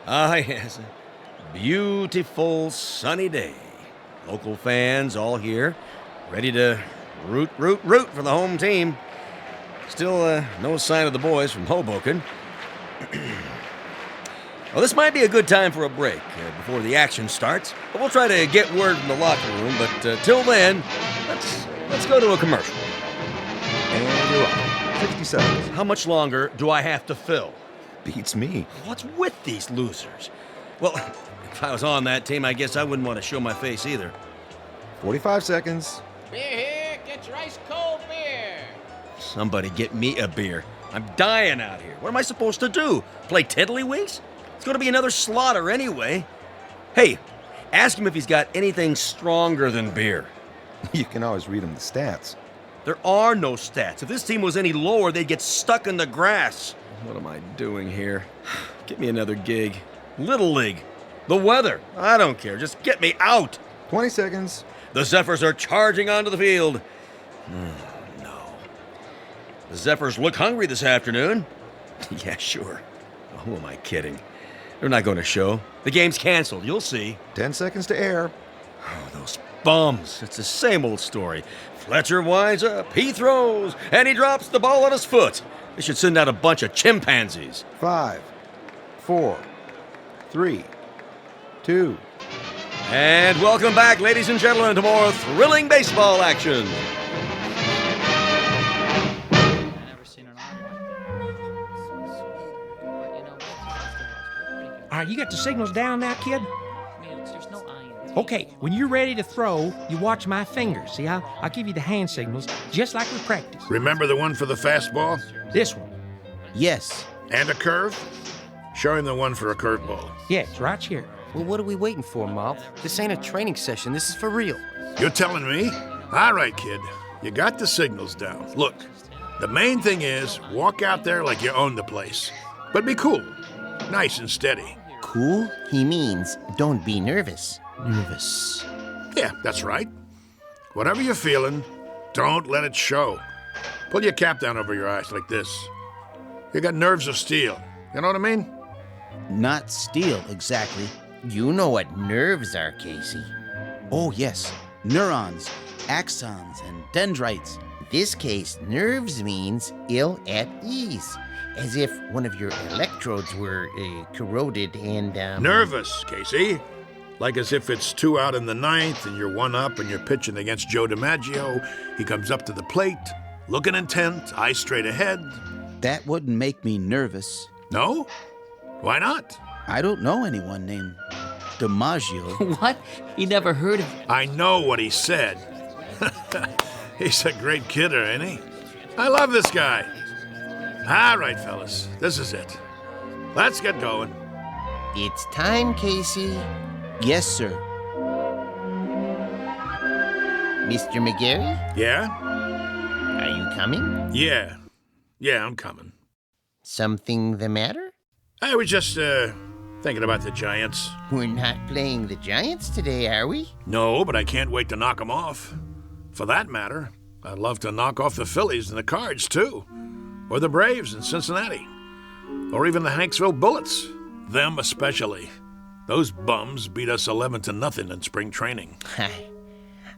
Ah, yes, a beautiful sunny day. Local fans all here, ready to root for the home team. Still, no sign of the boys from Hoboken. Well, this might be a good time for a break before the action starts, but we'll try to get word from the locker room. But till then, let's go to a commercial. And you're on. 60 seconds. How much longer do I have to fill? Beats me. What's with these losers? Well, if I was on that team, I guess I wouldn't want to show my face either. 45 seconds. Beer here, get your ice cold beer. Somebody get me a beer. I'm dying out here. What am I supposed to do? Play tiddlywinks? It's going to be another slaughter anyway. Hey, ask him if he's got anything stronger than beer. You can always read him the stats. There are no stats. If this team was any lower, they'd get stuck in the grass. What am I doing here? Get me another gig. Little League. The weather. I don't care. Just get me out. 20 seconds. The Zephyrs are charging onto the field. No. The Zephyrs look hungry this afternoon. Yeah, sure. Who am I kidding? They're not going to show. The game's canceled. You'll see. 10 seconds to air. Oh, those bums. It's the same old story. Fletcher winds up, he throws, and he drops the ball on his foot. They should send out a bunch of chimpanzees. 5, 4, 3, 2. And welcome back, ladies and gentlemen, to more thrilling baseball action. All right, you got the signals down now, kid? Okay, when you're ready to throw, you watch my fingers. See, I'll give you the hand signals, just like we practiced. Remember the one for the fastball? This one. Yes. And a curve? Show him the one for a curveball. Yeah, it's right here. Well, what are we waiting for, Mom? This ain't a training session. This is for real. You're telling me? All right, kid. You got the signals down. Look, the main thing is walk out there like you own the place. But be cool. Nice and steady. Cool? He means don't be nervous. Nervous. Yeah, that's right. Whatever you're feeling, don't let it show. Pull your cap down over your eyes like this. You got nerves of steel. You know what I mean? Not steel, exactly. You know what nerves are, Casey. Oh, yes. Neurons, axons, and dendrites. In this case, nerves means ill at ease. As if one of your electrodes were corroded and, Nervous, Casey. Like as if it's 2 out in the 9th and you're 1 up and you're pitching against Joe DiMaggio. He comes up to the plate, looking intent, eyes straight ahead. That wouldn't make me nervous. No? Why not? I don't know anyone named DiMaggio. What? He never heard of... I know what he said. He's a great kidder, ain't he? I love this guy. All right, fellas, this is it. Let's get going. It's time, Casey. Yes, sir. Mr. McGarry? Yeah? Are you coming? Yeah. Yeah, I'm coming. Something the matter? I was just, thinking about the Giants. We're not playing the Giants today, are we? No, but I can't wait to knock them off. For that matter, I'd love to knock off the Phillies and the Cards, too. Or the Braves in Cincinnati. Or even the Hanksville Bullets. Them especially. Those bums beat us 11-0 in spring training.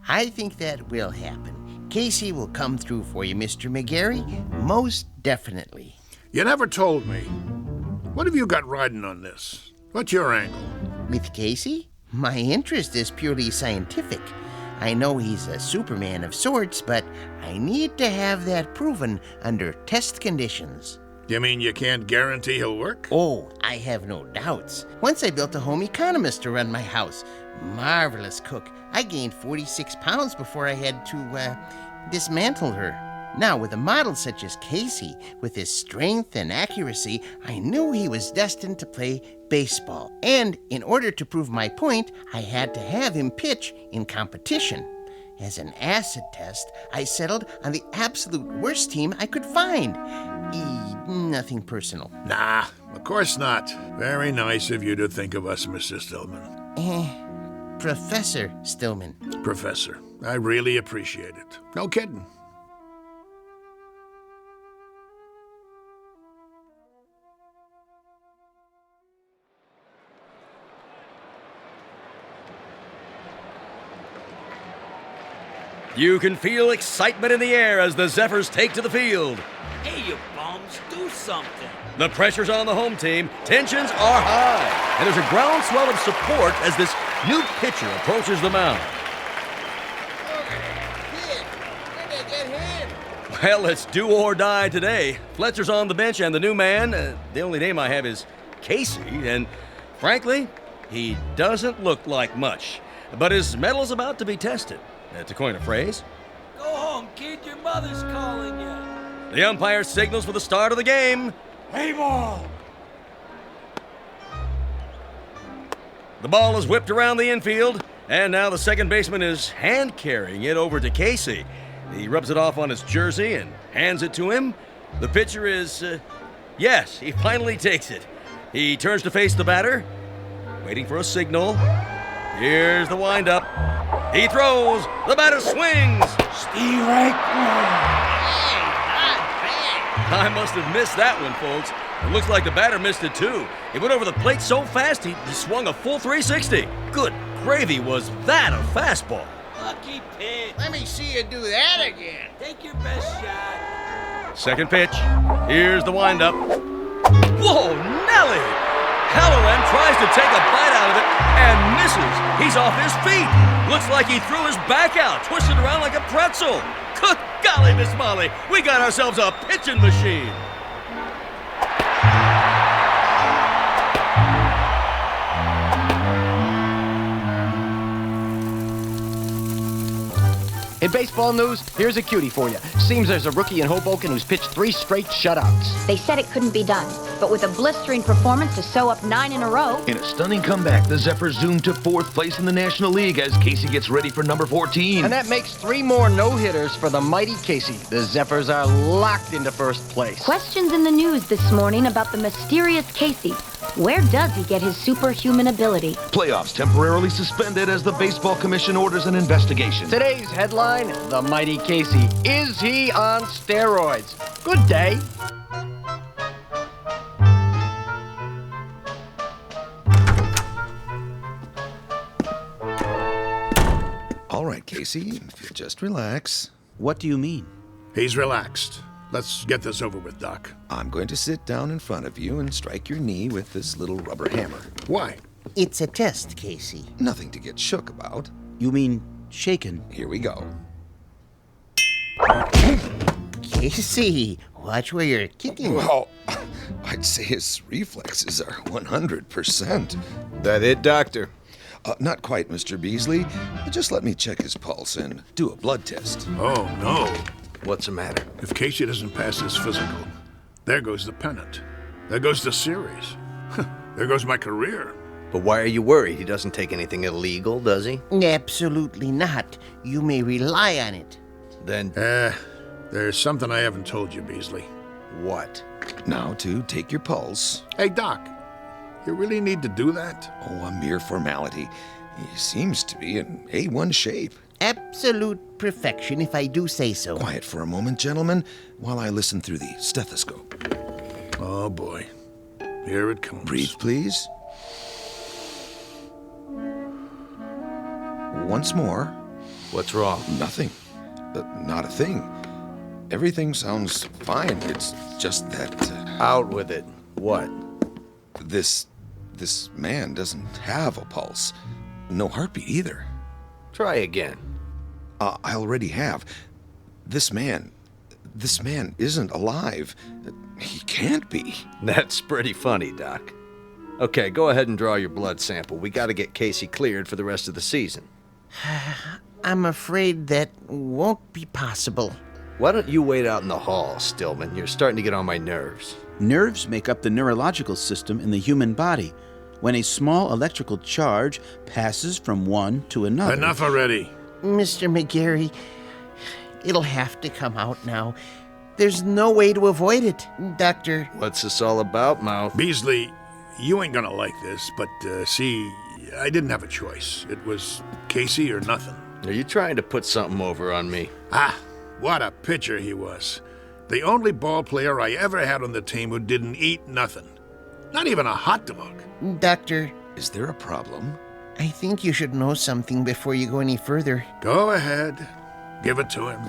I think that will happen. Casey will come through for you, Mr. McGarry. Most definitely. You never told me. What have you got riding on this? What's your angle? With Casey? My interest is purely scientific. I know he's a Superman of sorts, but I need to have that proven under test conditions. You mean you can't guarantee he'll work? Oh, I have no doubts. Once I built a home economist to run my house. Marvelous cook. I gained 46 pounds before I had to, dismantle her. Now, with a model such as Casey, with his strength and accuracy, I knew he was destined to play baseball. And in order to prove my point, I had to have him pitch in competition. As an acid test, I settled on the absolute worst team I could find. Nothing personal. Nah, of course not. Very nice of you to think of us, Mr. Stillman. Professor Stillman. Professor. I really appreciate it. No kidding. You can feel excitement in the air as the Zephyrs take to the field. Hey, you bums, do something. The pressure's on the home team, tensions are high, and there's a groundswell of support as this new pitcher approaches the mound. Well, it's do or die today. Fletcher's on the bench, and the new man, the only name I have is Casey, and frankly, he doesn't look like much. But his metal's about to be tested, to coin a phrase. Go home, kid. Your mother's calling you. The umpire signals for the start of the game. Hey, ball! The ball is whipped around the infield, and now the second baseman is hand-carrying it over to Casey. He rubs it off on his jersey and hands it to him. The pitcher is, yes, he finally takes it. He turns to face the batter, waiting for a signal. Here's the windup. He throws. The batter swings. Steve right. I must have missed that one, folks. It looks like the batter missed it, too. He went over the plate so fast, he swung a full 360. Good gravy, was that a fastball? Lucky pitch. Let me see you do that again. Take your best shot. Second pitch. Here's the windup. Whoa, Nelly! Halloran tries to take a bite out of it and misses. He's off his feet. Looks like he threw his back out, twisted around like a pretzel. Good golly, Miss Molly, we got ourselves a pitching machine. In baseball news, here's a cutie for you. Seems there's a rookie in Hoboken who's pitched 3 straight shutouts. They said it couldn't be done, but with a blistering performance to sew up 9 in a row. In a stunning comeback, the Zephyrs zoom to 4th place in the National League as Casey gets ready for number 14. And that makes 3 more no-hitters for the mighty Casey. The Zephyrs are locked into 1st place. Questions in the news this morning about the mysterious Casey. Where does he get his superhuman ability? Playoffs temporarily suspended as the Baseball Commission orders an investigation. Today's headline, the mighty Casey. Is he on steroids? Good day. All right, Casey, if you just relax. What do you mean? He's relaxed. Let's get this over with, Doc. I'm going to sit down in front of you and strike your knee with this little rubber hammer. Why? It's a test, Casey. Nothing to get shook about. You mean shaken? Here we go. Casey, watch where you're kicking. Well, I'd say his reflexes are 100%. That it, Doctor? Not quite, Mr. Beasley. Just let me check his pulse and do a blood test. Oh, no. What's the matter? If Casey doesn't pass his physical, there goes the pennant. There goes the series. There goes my career. But why are you worried? He doesn't take anything illegal, does he? Absolutely not. You may rely on it. Then... there's something I haven't told you, Beasley. What? Now to take your pulse. Hey, Doc, you really need to do that? Oh, a mere formality. He seems to be in A1 shape. Absolute perfection, if I do say so. Quiet for a moment, gentlemen, while I listen through the stethoscope. Oh, boy. Here it comes. Breathe, please. Once more. What's wrong? Nothing. Not a thing. Everything sounds fine. It's just that... Out with it. What? This man doesn't have a pulse. No heartbeat either. Try again. I already have. This man isn't alive. He can't be. That's pretty funny, Doc. Okay, go ahead and draw your blood sample. We gotta get Casey cleared for the rest of the season. I'm afraid that won't be possible. Why don't you wait out in the hall, Stillman? You're starting to get on my nerves. Nerves make up the neurological system in the human body. When a small electrical charge passes from one to another... Enough already. Mr. McGarry, it'll have to come out now. There's no way to avoid it, Doctor. What's this all about, Mouth? Beasley, you ain't gonna like this, but see, I didn't have a choice. It was Casey or nothing. Are you trying to put something over on me? Ah, what a pitcher he was. The only ball player I ever had on the team who didn't eat nothing. Not even a hot dog. Doctor. Is there a problem? I think you should know something before you go any further. Go ahead. Give it to him.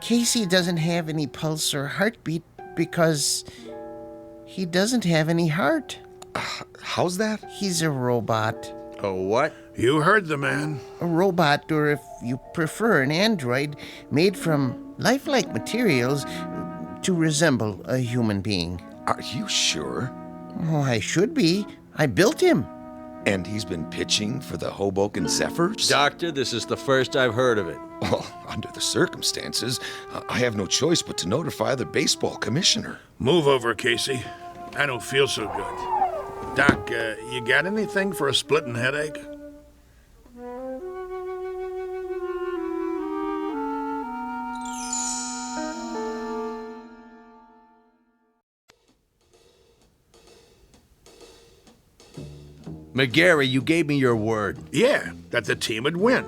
Casey doesn't have any pulse or heartbeat because he doesn't have any heart. How's that? He's a robot. A what? You heard the man. A robot, or if you prefer, an android made from lifelike materials to resemble a human being. Are you sure? Oh, I should be. I built him. And he's been pitching for the Hoboken Zephyrs? Doctor, this is the first I've heard of it. Well, under the circumstances, I have no choice but to notify the baseball commissioner. Move over, Casey. I don't feel so good. Doc, you got anything for a splitting headache? McGarry, you gave me your word. Yeah, that the team would win.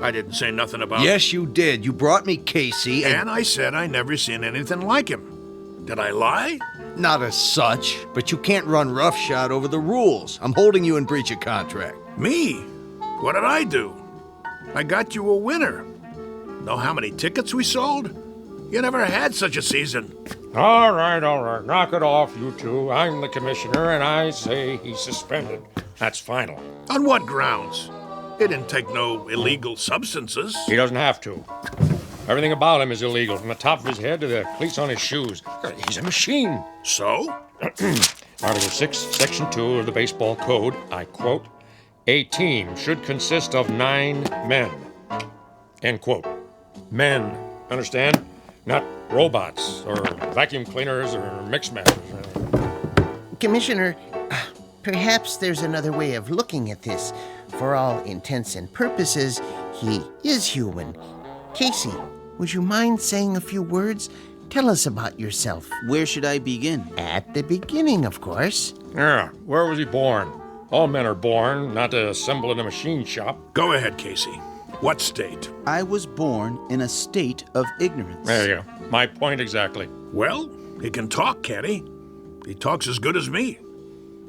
I didn't say nothing about... Yes, you did. You brought me Casey and I said I never seen anything like him. Did I lie? Not as such, but you can't run roughshod over the rules. I'm holding you in breach of contract. Me? What did I do? I got you a winner. Know how many tickets we sold? You never had such a season. All right. Knock it off, you two. I'm the commissioner, and I say he's suspended. That's final. On what grounds? He didn't take no illegal substances. He doesn't have to. Everything about him is illegal, from the top of his head to the cleats on his shoes. He's a machine. So? Article 6, Section 2 of the Baseball Code, I quote, "A team should consist of 9 men." End quote. Men, understand? Not robots or vacuum cleaners or mix masters. Commissioner, perhaps there's another way of looking at this. For all intents and purposes, he is human. Casey, would you mind saying a few words? Tell us about yourself. Where should I begin? At the beginning, of course. Yeah, where was he born? All men are born, not to assemble in a machine shop. Go ahead, Casey. What state? I was born in a state of ignorance. There you go. My point exactly. Well, he can talk, can't he? He talks as good as me.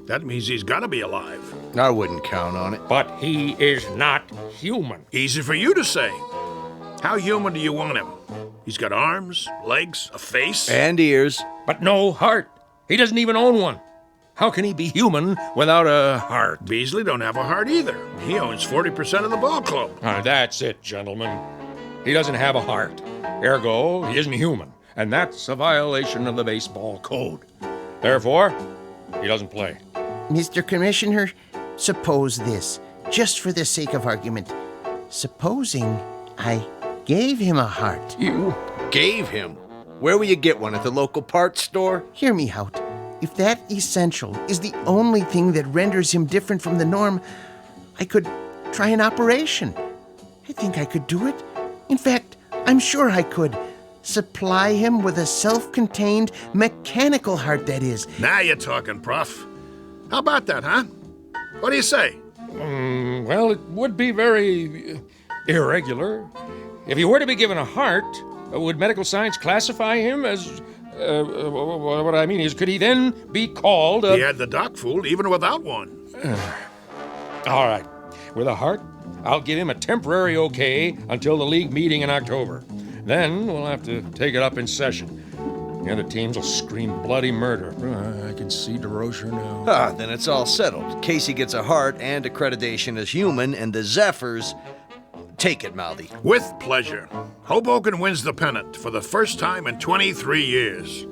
That means he's got to be alive. I wouldn't count on it. But he is not human. Easy for you to say. How human do you want him? He's got arms, legs, a face. And ears. But no heart. He doesn't even own one. How can he be human without a heart? Beasley don't have a heart either. He owns 40% of the ball club. That's it, gentlemen. He doesn't have a heart. Ergo, he isn't human. And that's a violation of the baseball code. Therefore, he doesn't play. Mr. Commissioner, suppose this, just for the sake of argument. Supposing I gave him a heart. You gave him? Where will you get one? At the local parts store? Hear me out. If that essential is the only thing that renders him different from the norm, I could try an operation. I think I could do it. In fact, I'm sure I could. Supply him with a self-contained mechanical heart, that is. Now you're talking, Prof. How about that, huh? What do you say? Well, it would be very irregular. If he were to be given a heart, would medical science classify him as... what I mean is, could he then be called a... He had the doc fooled even without one. All right. With a heart, I'll give him a temporary okay until the league meeting in October. Then we'll have to take it up in session. The other teams will scream bloody murder. I can see DeRocher now. Then it's all settled. Casey gets a heart and accreditation as human, and the Zephyrs... Take it, Mouthy. With pleasure. Hoboken wins the pennant for the first time in 23 years.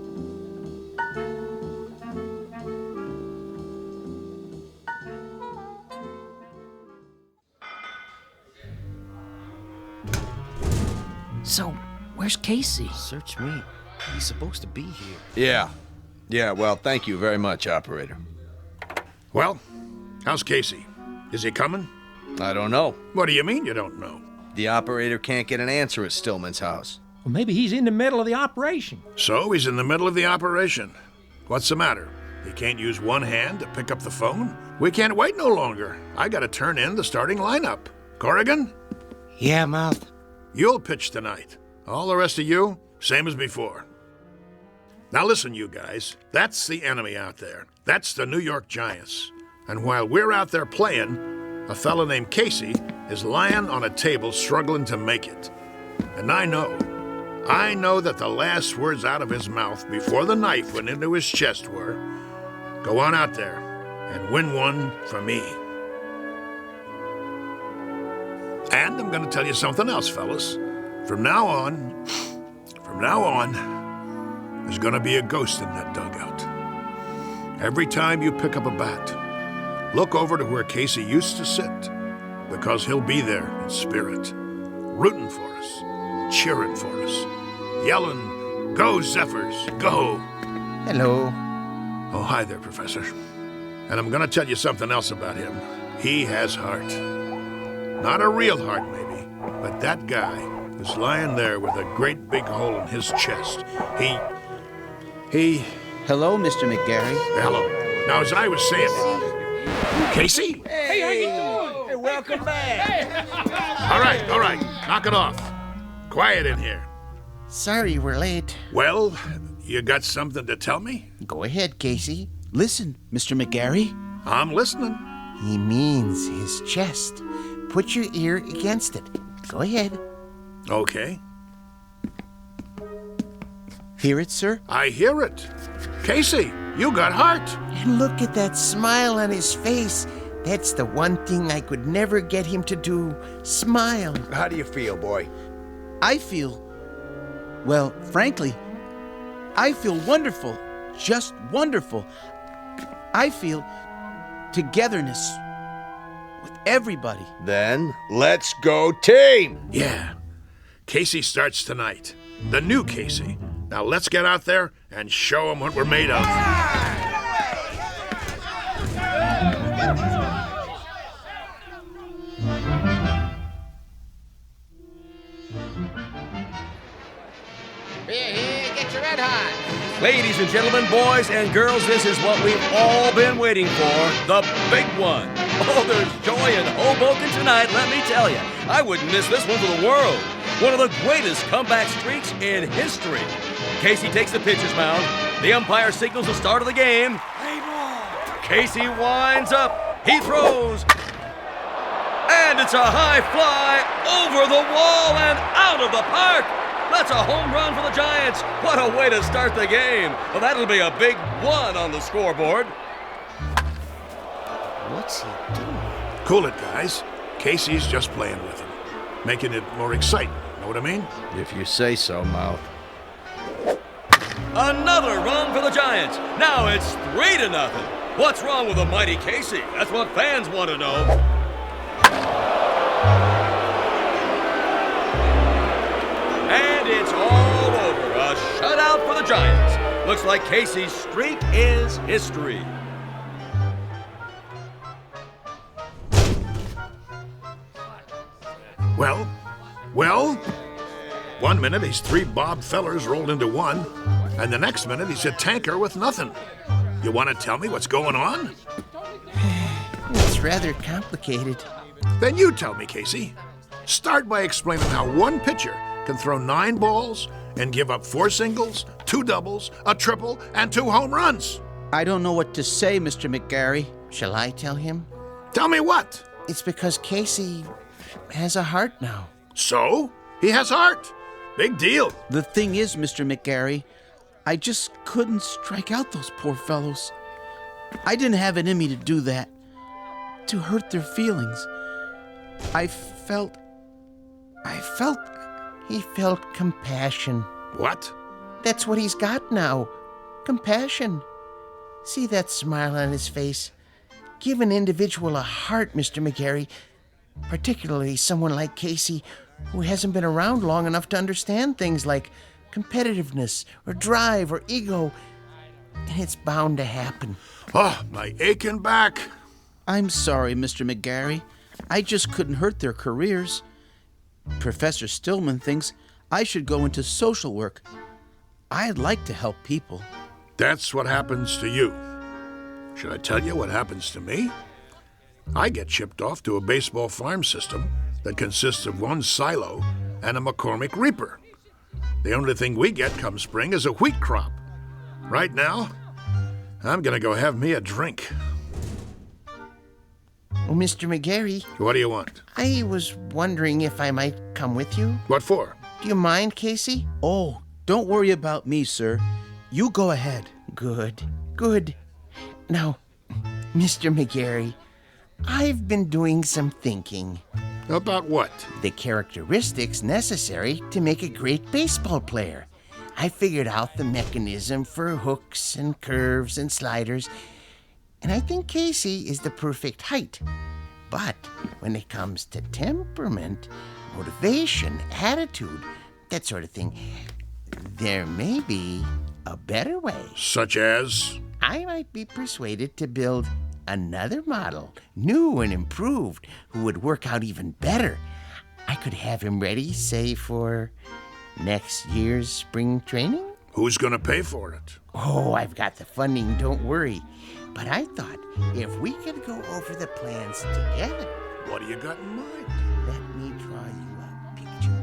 So, where's Casey? Search me. He's supposed to be here. Yeah, well, thank you very much, operator. Well, how's Casey? Is he coming? I don't know. What do you mean you don't know? The operator can't get an answer at Stillman's house. Well, maybe he's in the middle of the operation. So he's in the middle of the operation. What's the matter? He can't use one hand to pick up the phone? We can't wait no longer. I gotta turn in the starting lineup. Corrigan? Yeah, Mouth. You'll pitch tonight. All the rest of you, same as before. Now listen, you guys. That's the enemy out there. That's the New York Giants. And while we're out there playing, a fella named Casey is lying on a table struggling to make it. And I know that the last words out of his mouth before the knife went into his chest were, "Go on out there and win one for me." And I'm going to tell you something else, fellas. From now on, there's going to be a ghost in that dugout. Every time you pick up a bat, look over to where Casey used to sit, because he'll be there in spirit, rooting for us, cheering for us, yelling, "Go, Zephyrs, go!" Hello. Oh, hi there, Professor. And I'm going to tell you something else about him. He has heart. Not a real heart, maybe, but that guy who's lying there with a great big hole in his chest, he... Hello, Mr. McGarry. Hello. Now, as I was saying... Casey? Hey, how you doing? Hey, welcome back. All right. Knock it off. Quiet in here. Sorry we're late. Well, you got something to tell me? Go ahead, Casey. Listen, Mr. McGarry. I'm listening. He means his chest. Put your ear against it. Go ahead. Okay. Hear it, sir? I hear it. Casey, you got heart. And look at that smile on his face. That's the one thing I could never get him to do. Smile. How do you feel, boy? I feel... Well, frankly, I feel wonderful. Just wonderful. I feel togetherness with everybody. Then, let's go team! Yeah. Casey starts tonight. The new Casey. Now let's get out there and show him what we're made of. Here, get your red hot. Ladies and gentlemen, boys and girls, this is what we've all been waiting for, the big one. Oh, there's joy in Hoboken tonight, let me tell you. I wouldn't miss this one for the world. One of the greatest comeback streaks in history. Casey takes the pitcher's mound. The umpire signals the start of the game. Casey winds up. He throws. And it's a high fly over the wall and out of the park. That's a home run for the Giants. What a way to start the game. Well, that'll be a big 1 on the scoreboard. What's he doing? Cool it, guys. Casey's just playing with him. Making it more exciting. Know what I mean? If you say so, Mouth. Another run for the Giants. Now it's 3-0. What's wrong with the mighty Casey? That's what fans want to know. And it's all over. A shutout for the Giants. Looks like Casey's streak is history. Well, 1 minute he's 3 Bob Fellers rolled into 1, and the next minute he's a tanker with nothing. You want to tell me what's going on? It's rather complicated. Then you tell me, Casey. Start by explaining how one pitcher can throw 9 balls and give up 4 singles, 2 doubles, a triple, and 2 home runs. I don't know what to say, Mr. McGarry. Shall I tell him? Tell me what? It's because Casey has a heart now. So? He has heart. Big deal. The thing is, Mr. McGarry, I just couldn't strike out those poor fellows. I didn't have it in me to do that, to hurt their feelings. I felt... He felt compassion. What? That's what he's got now. Compassion. See that smile on his face? Give an individual a heart, Mr. McGarry. Particularly someone like Casey, who hasn't been around long enough to understand things like competitiveness or drive or ego. And it's bound to happen. Oh, my aching back. I'm sorry, Mr. McGarry. I just couldn't hurt their careers. Professor Stillman thinks I should go into social work. I'd like to help people. That's what happens to you. Should I tell you what happens to me? I get shipped off to a baseball farm system that consists of 1 silo and a McCormick Reaper. The only thing we get come spring is a wheat crop. Right now, I'm gonna go have me a drink. Oh, Mr. McGarry. What do you want? I was wondering if I might come with you. What for? Do you mind, Casey? Oh, don't worry about me, sir. You go ahead. Good. Now, Mr. McGarry, I've been doing some thinking. About what? The characteristics necessary to make a great baseball player. I figured out the mechanism for hooks and curves and sliders, and I think Casey is the perfect height. But when it comes to temperament, motivation, attitude, that sort of thing, there may be a better way. Such as? I might be persuaded to build another model, new and improved, who would work out even better. I could have him ready, say, for next year's spring training. Who's gonna pay for it? Oh, I've got the funding, don't worry. But I thought if we could go over the plans together. What do you got in mind? Let me draw you a picture.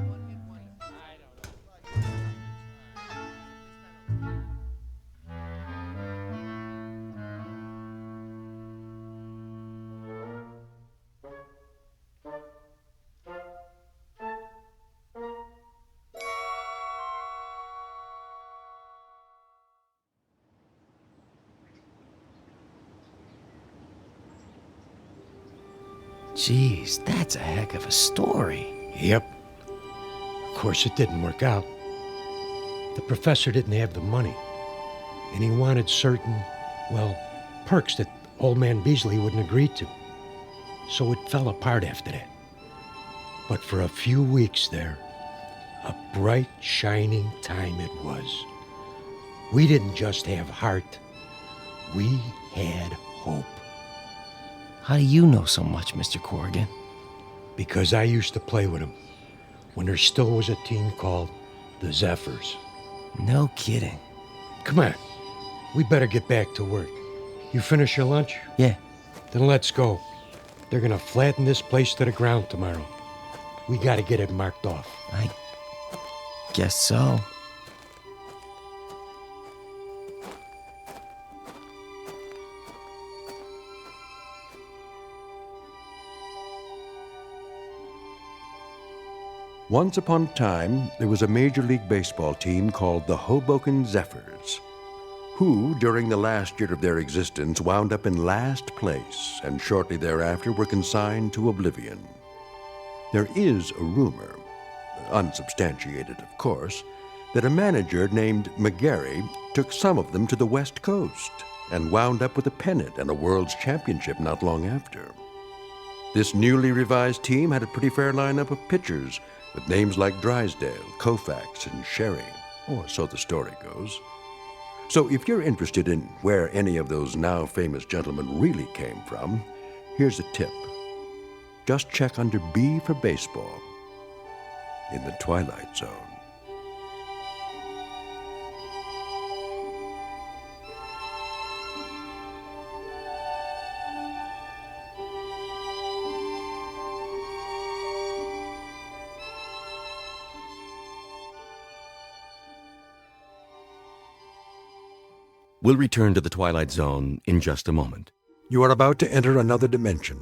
Jeez, that's a heck of a story. Yep. Of course, it didn't work out. The professor didn't have the money, and he wanted certain, well, perks that old man Beasley wouldn't agree to. So it fell apart after that. But for a few weeks there, a bright, shining time it was. We didn't just have heart, we had hope. How do you know so much, Mr. Corrigan? Because I used to play with him when there still was a team called the Zephyrs. No kidding. Come on, we better get back to work. You finish your lunch? Yeah. Then let's go. They're gonna flatten this place to the ground tomorrow. We gotta get it marked off. I guess so. Once upon a time, there was a Major League Baseball team called the Hoboken Zephyrs, who, during the last year of their existence, wound up in last place and shortly thereafter were consigned to oblivion. There is a rumor, unsubstantiated of course, that a manager named McGarry took some of them to the West Coast and wound up with a pennant and a world's championship not long after. This newly revised team had a pretty fair lineup of pitchers with names like Drysdale, Koufax, and Sherry, or so the story goes. So if you're interested in where any of those now famous gentlemen really came from, here's a tip. Just check under B for baseball in the Twilight Zone. We'll return to the Twilight Zone in just a moment. You are about to enter another dimension,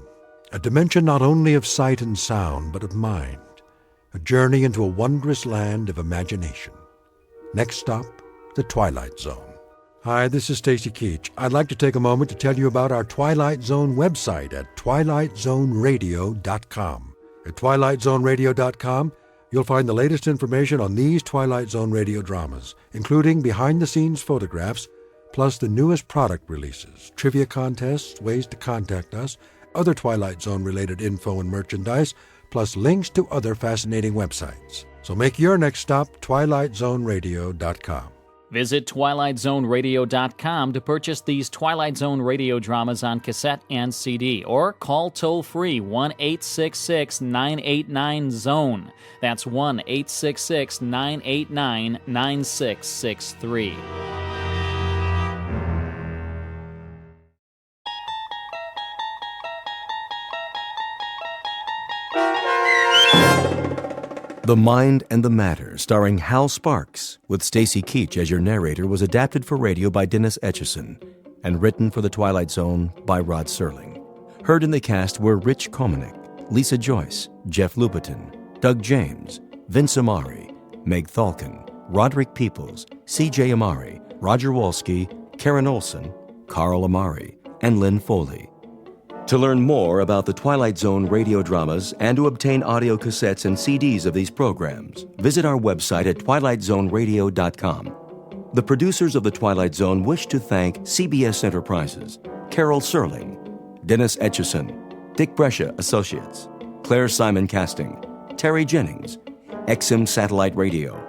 a dimension not only of sight and sound, but of mind, a journey into a wondrous land of imagination. Next stop, the Twilight Zone. Hi, this is Stacy Keach. I'd like to take a moment to tell you about our Twilight Zone website at twilightzoneradio.com. At twilightzoneradio.com, you'll find the latest information on these Twilight Zone radio dramas, including behind-the-scenes photographs, plus the newest product releases, trivia contests, ways to contact us, other Twilight Zone-related info and merchandise, plus links to other fascinating websites. So make your next stop twilightzoneradio.com. Visit twilightzoneradio.com to purchase these Twilight Zone radio dramas on cassette and CD, or call toll-free 1-866-989-ZONE. That's 1-866-989-9663. The Mind and the Matter, starring Hal Sparks, with Stacy Keach as your narrator, was adapted for radio by Dennis Etchison and written for The Twilight Zone by Rod Serling. Heard in the cast were Rich Komanek, Lisa Joyce, Jeff Lupetin, Doug James, Vince Amari, Meg Thalken, Roderick Peoples, C.J. Amari, Roger Wolski, Karen Olson, Carl Amari, and Lynn Foley. To learn more about the Twilight Zone radio dramas and to obtain audio cassettes and CDs of these programs, visit our website at twilightzoneradio.com. The producers of The Twilight Zone wish to thank CBS Enterprises, Carol Serling, Dennis Etchison, Dick Brescia Associates, Claire Simon Casting, Terry Jennings, XM Satellite Radio,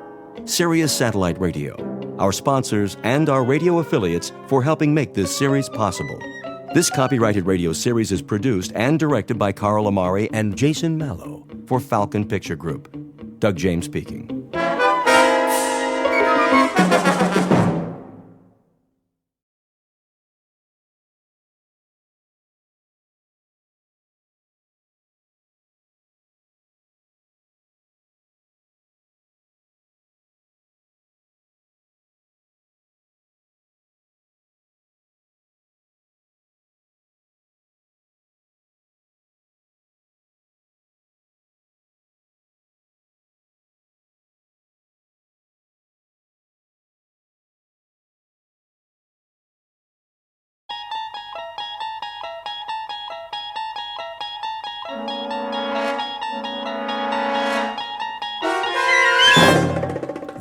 Sirius Satellite Radio, our sponsors, and our radio affiliates for helping make this series possible. This copyrighted radio series is produced and directed by Carl Amari and Jason Mallow for Falcon Picture Group. Doug James speaking.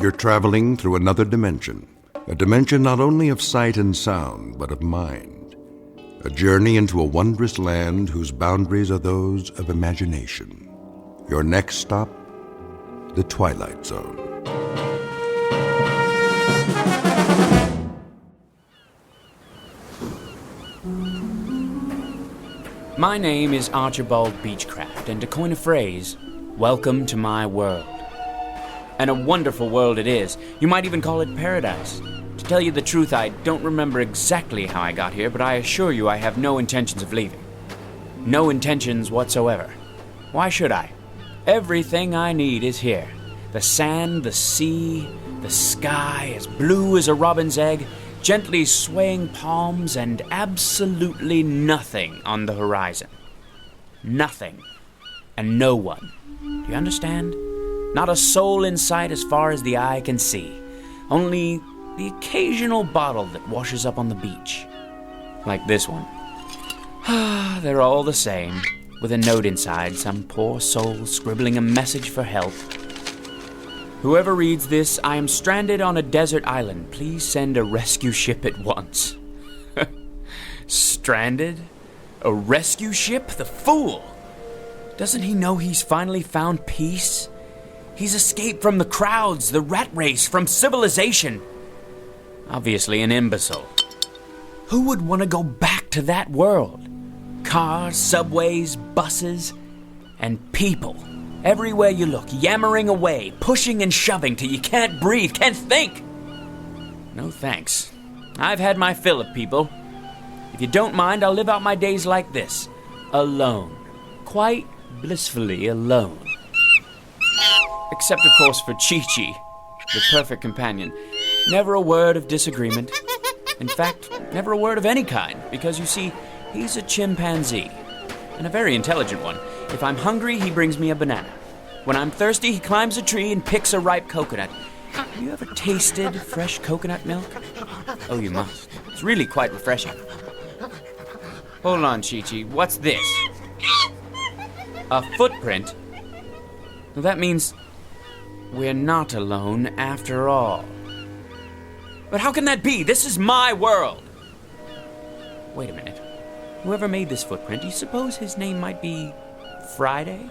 You're traveling through another dimension, a dimension not only of sight and sound, but of mind. A journey into a wondrous land whose boundaries are those of imagination. Your next stop, the Twilight Zone. My name is Archibald Beechcraft, and to coin a phrase, welcome to my world. And a wonderful world it is. You might even call it paradise. To tell you the truth, I don't remember exactly how I got here, but I assure you I have no intentions of leaving. No intentions whatsoever. Why should I? Everything I need is here. The sand, the sea, the sky, as blue as a robin's egg, gently swaying palms, and absolutely nothing on the horizon. Nothing. And no one. Do you understand? Not a soul in sight as far as the eye can see. Only the occasional bottle that washes up on the beach. Like this one. They're all the same, with a note inside, some poor soul scribbling a message for help. Whoever reads this, I am stranded on a desert island. Please send a rescue ship at once. Stranded? A rescue ship? The fool! Doesn't he know he's finally found peace? He's escaped from the crowds, the rat race, from civilization. Obviously an imbecile. Who would want to go back to that world? Cars, subways, buses, and people. Everywhere you look, yammering away, pushing and shoving till you can't breathe, can't think. No thanks. I've had my fill of people. If you don't mind, I'll live out my days like this. Alone. Quite blissfully alone. Except, of course, for Chi-Chi, the perfect companion. Never a word of disagreement. In fact, never a word of any kind, because, you see, he's a chimpanzee. And a very intelligent one. If I'm hungry, he brings me a banana. When I'm thirsty, he climbs a tree and picks a ripe coconut. Have you ever tasted fresh coconut milk? Oh, you must. It's really quite refreshing. Hold on, Chi-Chi. What's this? A footprint? Well, that means we're not alone after all. But how can that be? This is my world. Wait a minute. Whoever made this footprint, do you suppose his name might be Friday?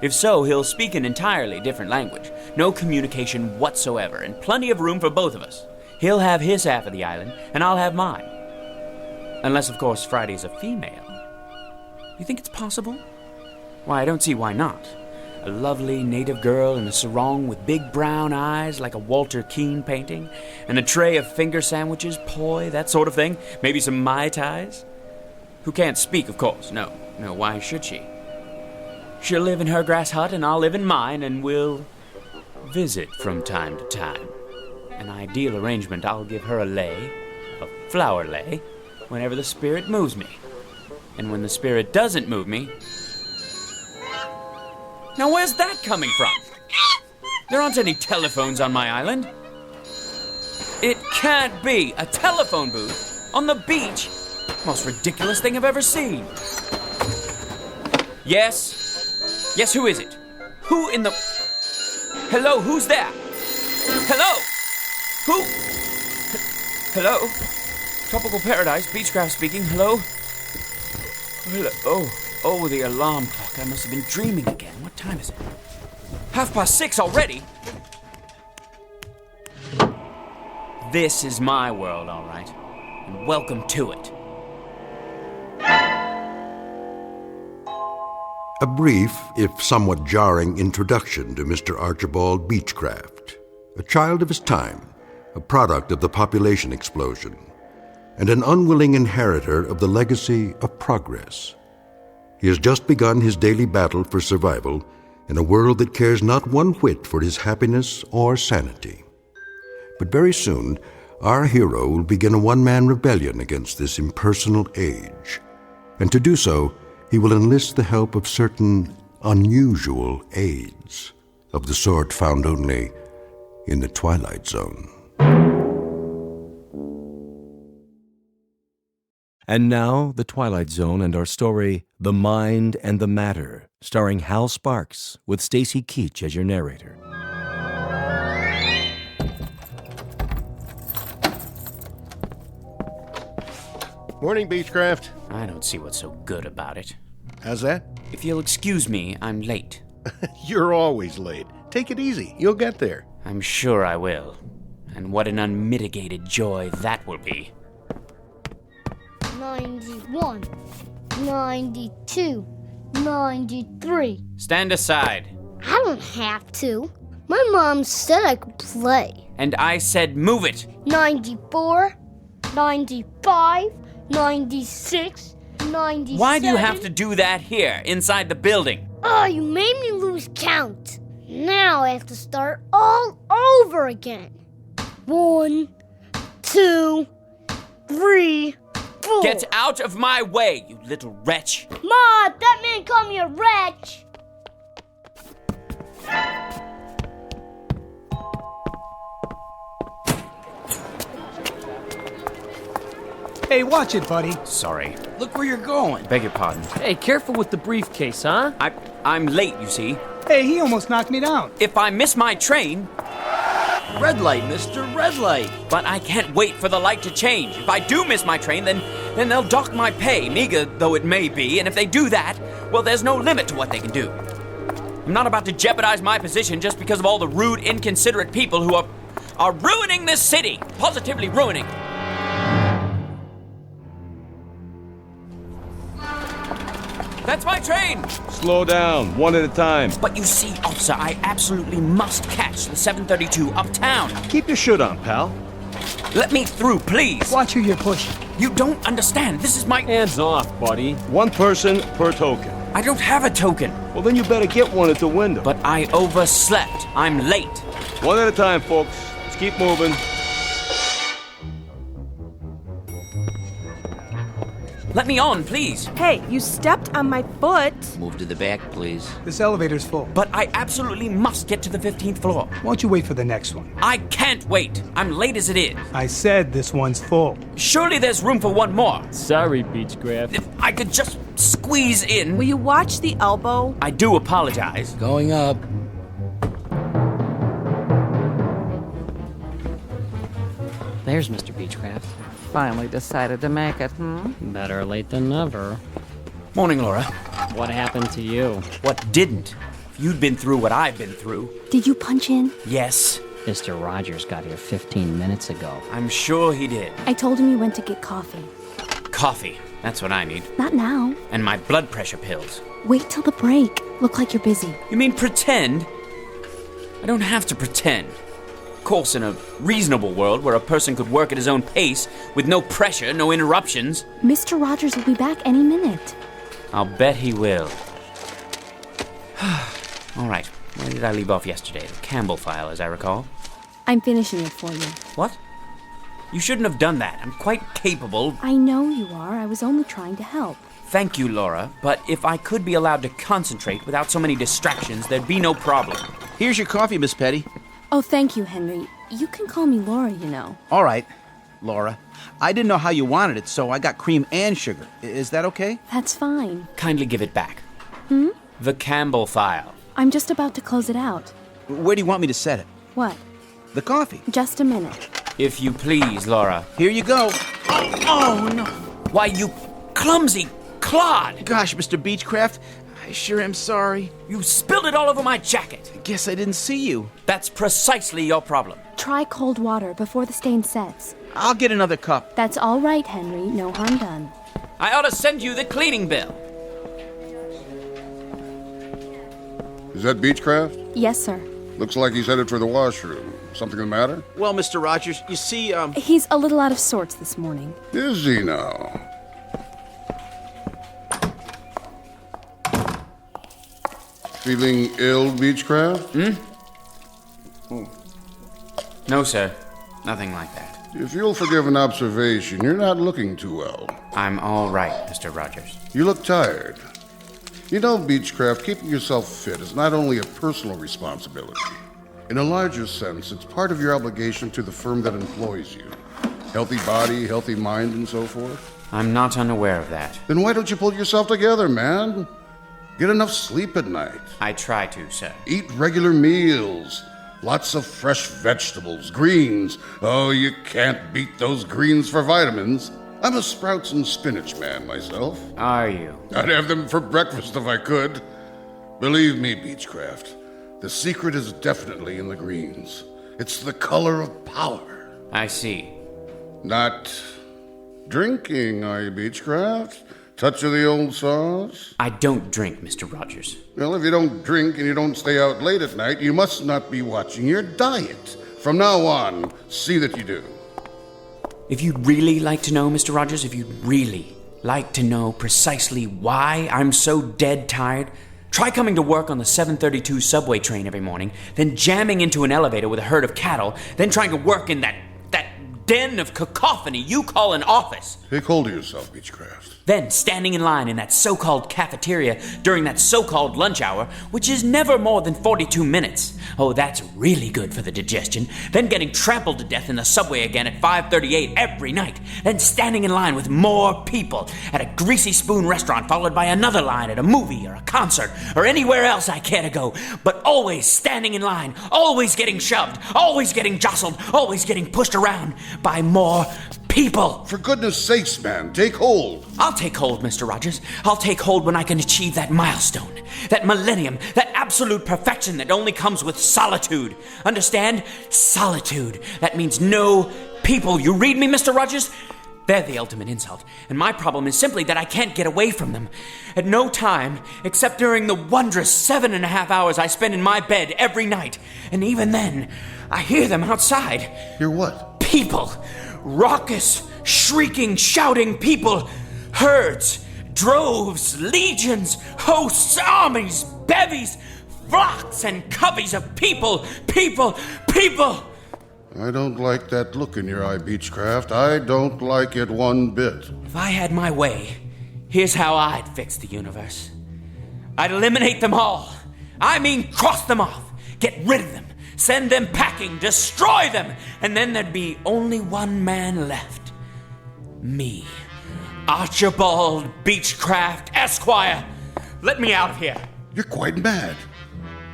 If so, he'll speak an entirely different language. No communication whatsoever, and plenty of room for both of us. He'll have his half of the island, and I'll have mine. Unless, of course, Friday's a female. You think it's possible? Why, I don't see why not. A lovely native girl in a sarong with big brown eyes like a Walter Keane painting, and a tray of finger sandwiches, poi, that sort of thing. Maybe some Mai Tais. Who can't speak, of course. No, why should she? She'll live in her grass hut and I'll live in mine, and we'll visit from time to time. An ideal arrangement, I'll give her a lei, a flower lei, whenever the spirit moves me. And when the spirit doesn't move me... Now where's that coming from? There aren't any telephones on my island. It can't be! A telephone booth? On the beach? Most ridiculous thing I've ever seen. Yes? Yes, who is it? Who in the... Hello, who's there? Hello? Who? Hello? Tropical Paradise, Beechcraft speaking. Hello? Hello? Oh, the alarm clock. I must have been dreaming again. What time is it? 6:30 already? This is my world, all right. And welcome to it. A brief, if somewhat jarring, introduction to Mr. Archibald Beechcraft, a child of his time, a product of the population explosion, and an unwilling inheritor of the legacy of progress. He has just begun his daily battle for survival in a world that cares not one whit for his happiness or sanity. But very soon, our hero will begin a one-man rebellion against this impersonal age, and to do so, he will enlist the help of certain unusual aids, of the sort found only in the Twilight Zone. And now, The Twilight Zone and our story, The Mind and the Matter, starring Hal Sparks, with Stacy Keach as your narrator. Morning, Beechcraft. I don't see what's so good about it. How's that? If you'll excuse me, I'm late. You're always late. Take it easy. You'll get there. I'm sure I will. And what an unmitigated joy that will be. 91, 92, 93. Stand aside. I don't have to. My mom said I could play. And I said move it. 94, 95, 96, 97. Why do you have to do that here, inside the building? Oh, you made me lose count. Now I have to start all over again. 1, 2, 3, 4. Get out of my way, you little wretch. Ma, that man called me a wretch. Hey, watch it, buddy. Sorry. Look where you're going. Beg your pardon. Hey, careful with the briefcase, huh? I'm late, you see. Hey, he almost knocked me down. If I miss my train... Red light, mister, red light. But I can't wait for the light to change. If I do miss my train, then they'll dock my pay, meager though it may be. And if they do that, well, there's no limit to what they can do. I'm not about to jeopardize my position just because of all the rude, inconsiderate people who are ruining this city. Positively ruining. That's my train! Slow down, one at a time. But you see, officer, I absolutely must catch the 732 uptown. Keep your shirt on, pal. Let me through, please. Watch who you're pushing. You don't understand. This is my... Hands off, buddy. One person per token. I don't have a token. Well, then you better get one at the window. But I overslept. I'm late. One at a time, folks. Let's keep moving. Let me on, please. Hey, you stepped on my foot. Move to the back, please. This elevator's full. But I absolutely must get to the 15th floor. Won't you wait for the next one? I can't wait. I'm late as it is. I said this one's full. Surely there's room for one more. Sorry, Beechcraft. If I could just squeeze in. Will you watch the elbow? I do apologize. Going up. There's Mr. Beechcraft. Finally decided to make it, Better late than never. Morning, Laura. What happened to you? What didn't? If you'd been through what I've been through. Did you punch in? Yes. Mr. Rogers got here 15 minutes ago. I'm sure he did. I told him you went to get coffee. Coffee. That's what I need. Not now. And my blood pressure pills. Wait till the break. Look like you're busy. You mean pretend? I don't have to pretend. Of course, in a reasonable world where a person could work at his own pace with no pressure, no interruptions. Mr. Rogers will be back any minute. I'll bet he will. All right, where did I leave off yesterday? The Campbell file, as I recall. I'm finishing it for you. What? You shouldn't have done that. I'm quite capable. I know you are. I was only trying to help. Thank you, Laura. But if I could be allowed to concentrate without so many distractions, there'd be no problem. Here's your coffee, Miss Petty. Oh, thank you, Henry. You can call me Laura, you know. All right, Laura. I didn't know how you wanted it, so I got cream and sugar. Is that okay? That's fine. Kindly give it back. Hmm? The Campbell file. I'm just about to close it out. Where do you want me to set it? What? The coffee. Just a minute. If you please, Laura. Here you go. Oh, no. Why, you clumsy clod! Gosh, Mr. Beechcraft, I sure am sorry. You spilled it all over my jacket. Guess I didn't see you. That's precisely your problem. Try cold water before the stain sets. I'll get another cup. That's all right, Henry. No harm done. I ought to send you the cleaning bill. Is that Beechcraft? Yes, sir. Looks like he's headed for the washroom. Something the matter? Well, Mr. Rogers, you see, He's a little out of sorts this morning. Is he now? Feeling ill, Beechcraft? No, sir. Nothing like that. If you'll forgive an observation, you're not looking too well. I'm all right, Mr. Rogers. You look tired. You know, Beechcraft, keeping yourself fit is not only a personal responsibility. In a larger sense, it's part of your obligation to the firm that employs you. Healthy body, healthy mind, and so forth. I'm not unaware of that. Then why don't you pull yourself together, man? Get enough sleep at night. I try to, sir. Eat regular meals. Lots of fresh vegetables, greens. Oh, you can't beat those greens for vitamins. I'm a sprouts and spinach man myself. Are you? I'd have them for breakfast if I could. Believe me, Beechcraft, the secret is definitely in the greens. It's the color of power. I see. Not drinking, are you, Beechcraft? Touch of the old sauce? I don't drink, Mr. Rogers. Well, if you don't drink and you don't stay out late at night, you must not be watching your diet. From now on, see that you do. If you'd really like to know, Mr. Rogers, if you'd really like to know precisely why I'm so dead tired, try coming to work on the 7:32 subway train every morning, then jamming into an elevator with a herd of cattle, then trying to work in that den of cacophony you call an office. Take hold of yourself, Beechcraft. Then standing in line in that so-called cafeteria during that so-called lunch hour, which is never more than 42 minutes. Oh, that's really good for the digestion. Then getting trampled to death in the subway again at 5:38 every night. Then standing in line with more people at a Greasy Spoon restaurant, followed by another line at a movie or a concert or anywhere else I care to go. But always standing in line, always getting shoved, always getting jostled, always getting pushed around by more people. For goodness sakes, man, take hold. I'll take hold, Mr. Rogers. I'll take hold when I can achieve that milestone, that millennium, that absolute perfection that only comes with solitude. Understand? Solitude. That means no people. You read me, Mr. Rogers? They're the ultimate insult, and my problem is simply that I can't get away from them. At no time, except during the wondrous 7.5 hours I spend in my bed every night. And even then, I hear them outside. Hear what? People. Raucous, shrieking, shouting people. Herds, droves, legions, hosts, armies, bevies, flocks and coveys of people. I don't like that look in your eye, Beechcraft. I don't like it one bit. If I had my way, here's how I'd fix the universe. I'd eliminate them all. I mean, cross them off. Get rid of them. Send them packing. Destroy them. And then there'd be only one man left. Me. Archibald Beechcraft, Esquire. Let me out of here. You're quite mad.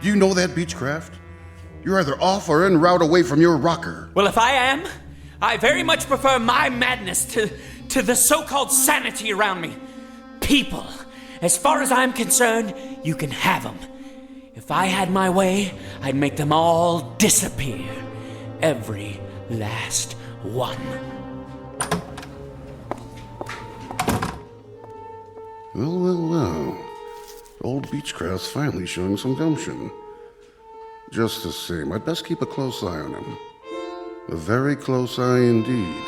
Do you know that, Beechcraft? You're either off or en route away from your rocker. Well, if I am, I very much prefer my madness to the so-called sanity around me. People, as far as I'm concerned, you can have them. If I had my way, I'd make them all disappear. Every last one. Well. Old Beechcraft's finally showing some gumption. Just the same, I'd best keep a close eye on him. A very close eye indeed.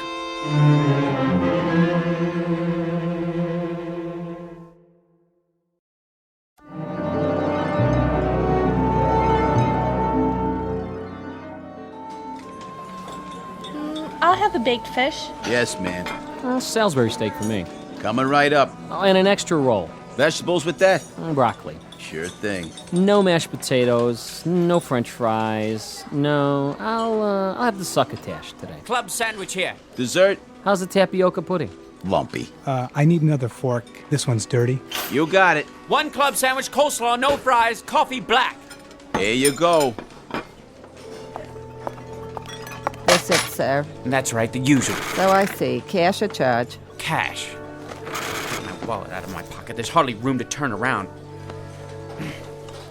I'll have a baked fish. Yes, ma'am. Salisbury steak for me. Coming right up. Oh, and an extra roll. Vegetables with that? Broccoli. Sure thing. No mashed potatoes, no french fries. No, I'll have the succotash today. Club sandwich here. Dessert? How's the tapioca pudding? Lumpy. I need another fork. This one's dirty. You got it. One club sandwich, coleslaw, no fries, coffee black. Here you go. That's it, sir. That's right, the usual. So I see. Cash or charge? Cash. Get my wallet out of my pocket. There's hardly room to turn around.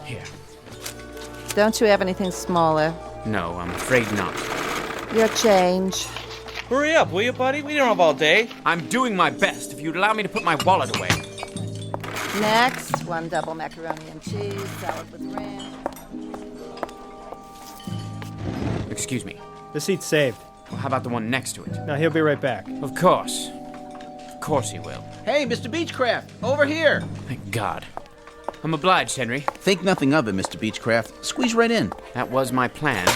Here. Don't you have anything smaller? No, I'm afraid not. Your change. Hurry up, will you, buddy? We don't have all day. I'm doing my best. If you'd allow me to put my wallet away. Next, one double macaroni and cheese, salad with ranch. Excuse me. The seat's saved. Well, how about the one next to it? Now, he'll be right back. Of course. Of course he will. Hey, Mr. Beechcraft, over here. Thank God. I'm obliged, Henry. Think nothing of it, Mr. Beechcraft. Squeeze right in. That was my plan.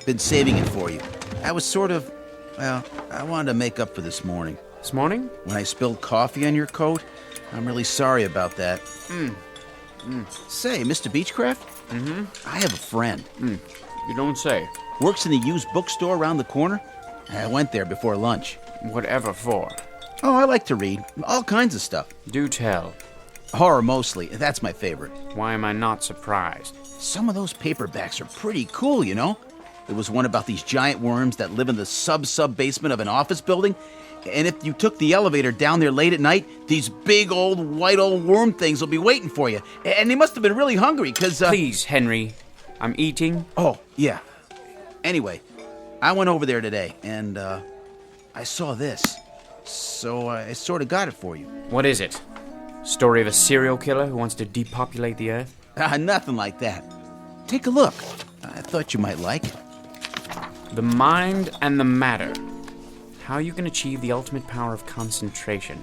Been saving it for you. I was sort of, well, I wanted to make up for this morning. This morning? When I spilled coffee on your coat. I'm really sorry about that. Say, Mr. Beechcraft? Mm-hmm. I have a friend. You don't say. Works in the used bookstore around the corner. I went there before lunch. Whatever for? Oh, I like to read. All kinds of stuff. Do tell. Horror mostly. That's my favorite. Why am I not surprised? Some of those paperbacks are pretty cool, you know? There was one about these giant worms that live in the sub-basement of an office building, And if you took the elevator down there late at night, these big white old worm things will be waiting for you. And they must have been really hungry, because... Please, Henry. I'm eating. Oh, yeah. Anyway, I went over there today, and I saw this. So I sort of got it for you. What is it? Story of a serial killer who wants to depopulate the Earth? Nothing like that. Take a look. I thought you might like it. The mind and the matter. How you can achieve the ultimate power of concentration.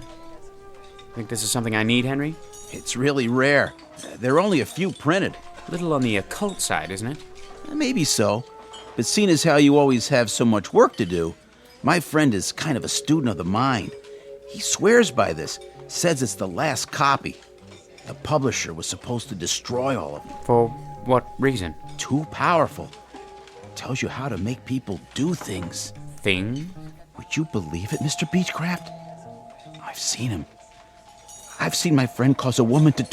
Think this is something I need, Henry? It's really rare. There are only a few printed. Little on the occult side, isn't it? Maybe so. But seeing as how you always have so much work to do, my friend is kind of a student of the mind. He swears by this, says it's the last copy. The publisher was supposed to destroy all of them. For what reason? Too powerful. Tells you how to make people do things. Things? Would you believe it, Mr. Beechcraft? I've seen him. I've seen my friend cause a woman to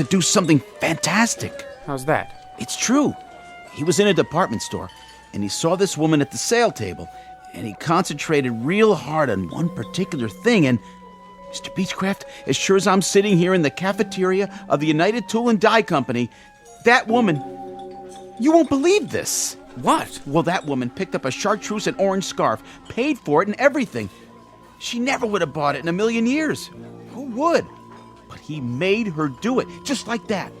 do something fantastic. How's that? It's true. He was in a department store, and he saw this woman at the sale table, and he concentrated real hard on one particular thing, and Mr. Beechcraft, as sure as I'm sitting here in the cafeteria of the United Tool and Die Company, that woman... You won't believe this. What? Well, that woman picked up a chartreuse and orange scarf, paid for it and everything. She never would have bought it in a million years. Who would? But he made her do it, just like that.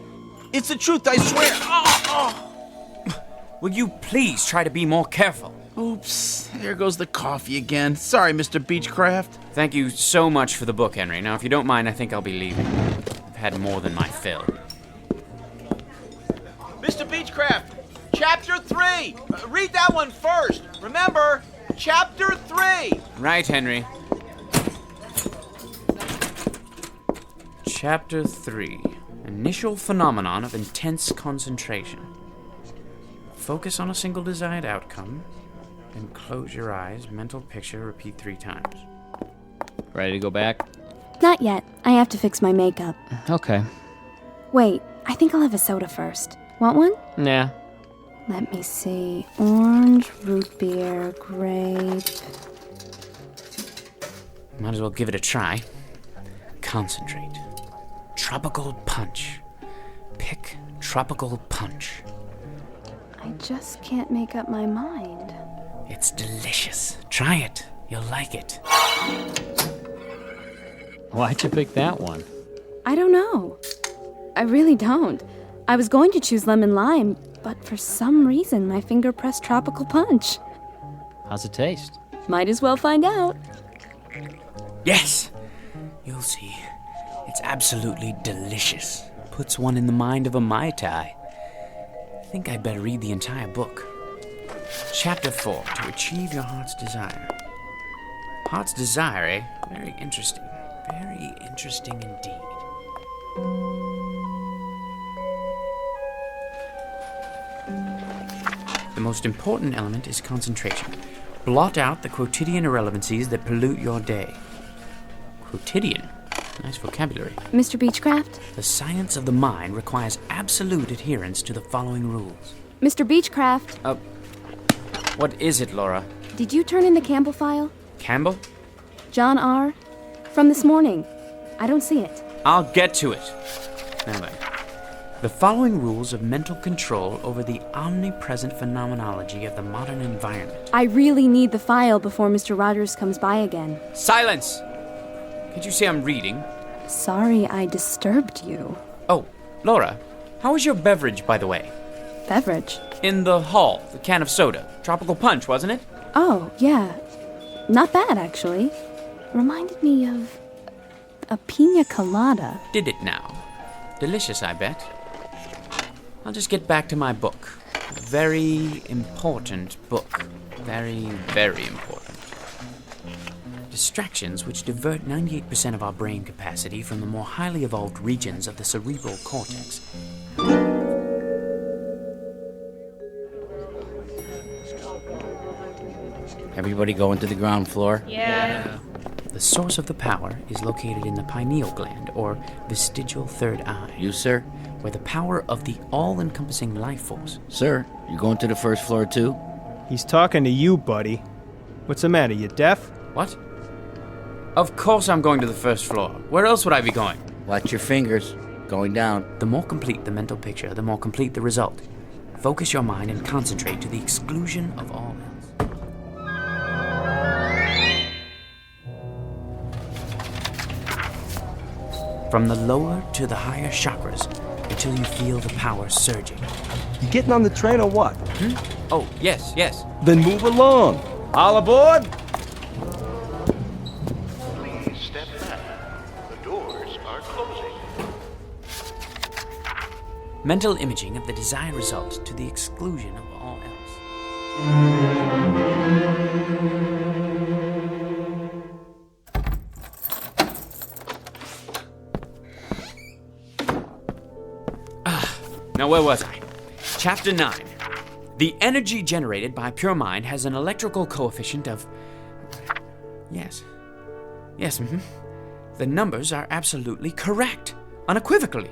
It's the truth, I swear. Will you please try to be more careful? Oops, there goes the coffee again. Sorry, Mr. Beechcraft. Thank you so much for the book, Henry. Now, if you don't mind, I think I'll be leaving. I've had more than my fill. Mr. Beechcraft, Chapter 3. Read that one first. Remember, Chapter 3. Right, Henry. Chapter 3. Initial phenomenon of intense concentration. Focus on a single desired outcome, then close your eyes, mental picture, repeat 3 times. Ready to go back? Not yet. I have to fix my makeup. Okay. Wait, I think I'll have a soda first. Want one? Nah. Let me see. Orange, root beer, grape. Might as well give it a try. Concentrate. Tropical punch. Pick tropical punch. I just can't make up my mind. It's delicious. Try it. You'll like it. Why'd you pick that one? I don't know. I really don't. I was going to choose lemon lime, but for some reason my finger pressed tropical punch. How's it taste? Might as well find out. Yes! You'll see. It's absolutely delicious. Puts one in the mind of a Mai Tai. I think I'd better read the entire book. Chapter 4, To Achieve Your Heart's Desire. Heart's Desire, eh? Very interesting. Very interesting indeed. The most important element is concentration. Blot out the quotidian irrelevancies that pollute your day. Quotidian? Nice vocabulary. Mr. Beechcraft? The science of the mind requires absolute adherence to the following rules. Mr. Beechcraft? What is it, Laura? Did you turn in the Campbell file? Campbell? John R. From this morning. I don't see it. I'll get to it. Now then. The following rules of mental control over the omnipresent phenomenology of the modern environment. I really need the file before Mr. Rogers comes by again. Silence! Can't you see I'm reading? Sorry I disturbed you. Oh, Laura, how was your beverage, by the way? Beverage? In the hall, the can of soda. Tropical punch, wasn't it? Oh, yeah. Not bad, actually. Reminded me of a pina colada. Did it now? Delicious, I bet. I'll just get back to my book. A very important book. Very, very important. Distractions which divert 98% of our brain capacity from the more highly evolved regions of the cerebral cortex. Everybody going to the ground floor? Yeah. The source of the power is located in the pineal gland, or vestigial third eye. You, sir? Where the power of the all-encompassing life force. Sir, you going to the first floor too? He's talking to you, buddy. What's the matter, you deaf? What? Of course I'm going to the first floor. Where else would I be going? Watch your fingers. Going down. The more complete the mental picture, the more complete the result. Focus your mind and concentrate to the exclusion of all else. From the lower to the higher chakras until you feel the power surging. You getting on the train or what? Oh, yes. Then move along. All aboard? Please step back. The doors are closing. Mental imaging of the desired result to the exclusion of all else. Now, where was I? Chapter 9. The energy generated by pure mind has an electrical coefficient of... Yes, The numbers are absolutely correct, unequivocally.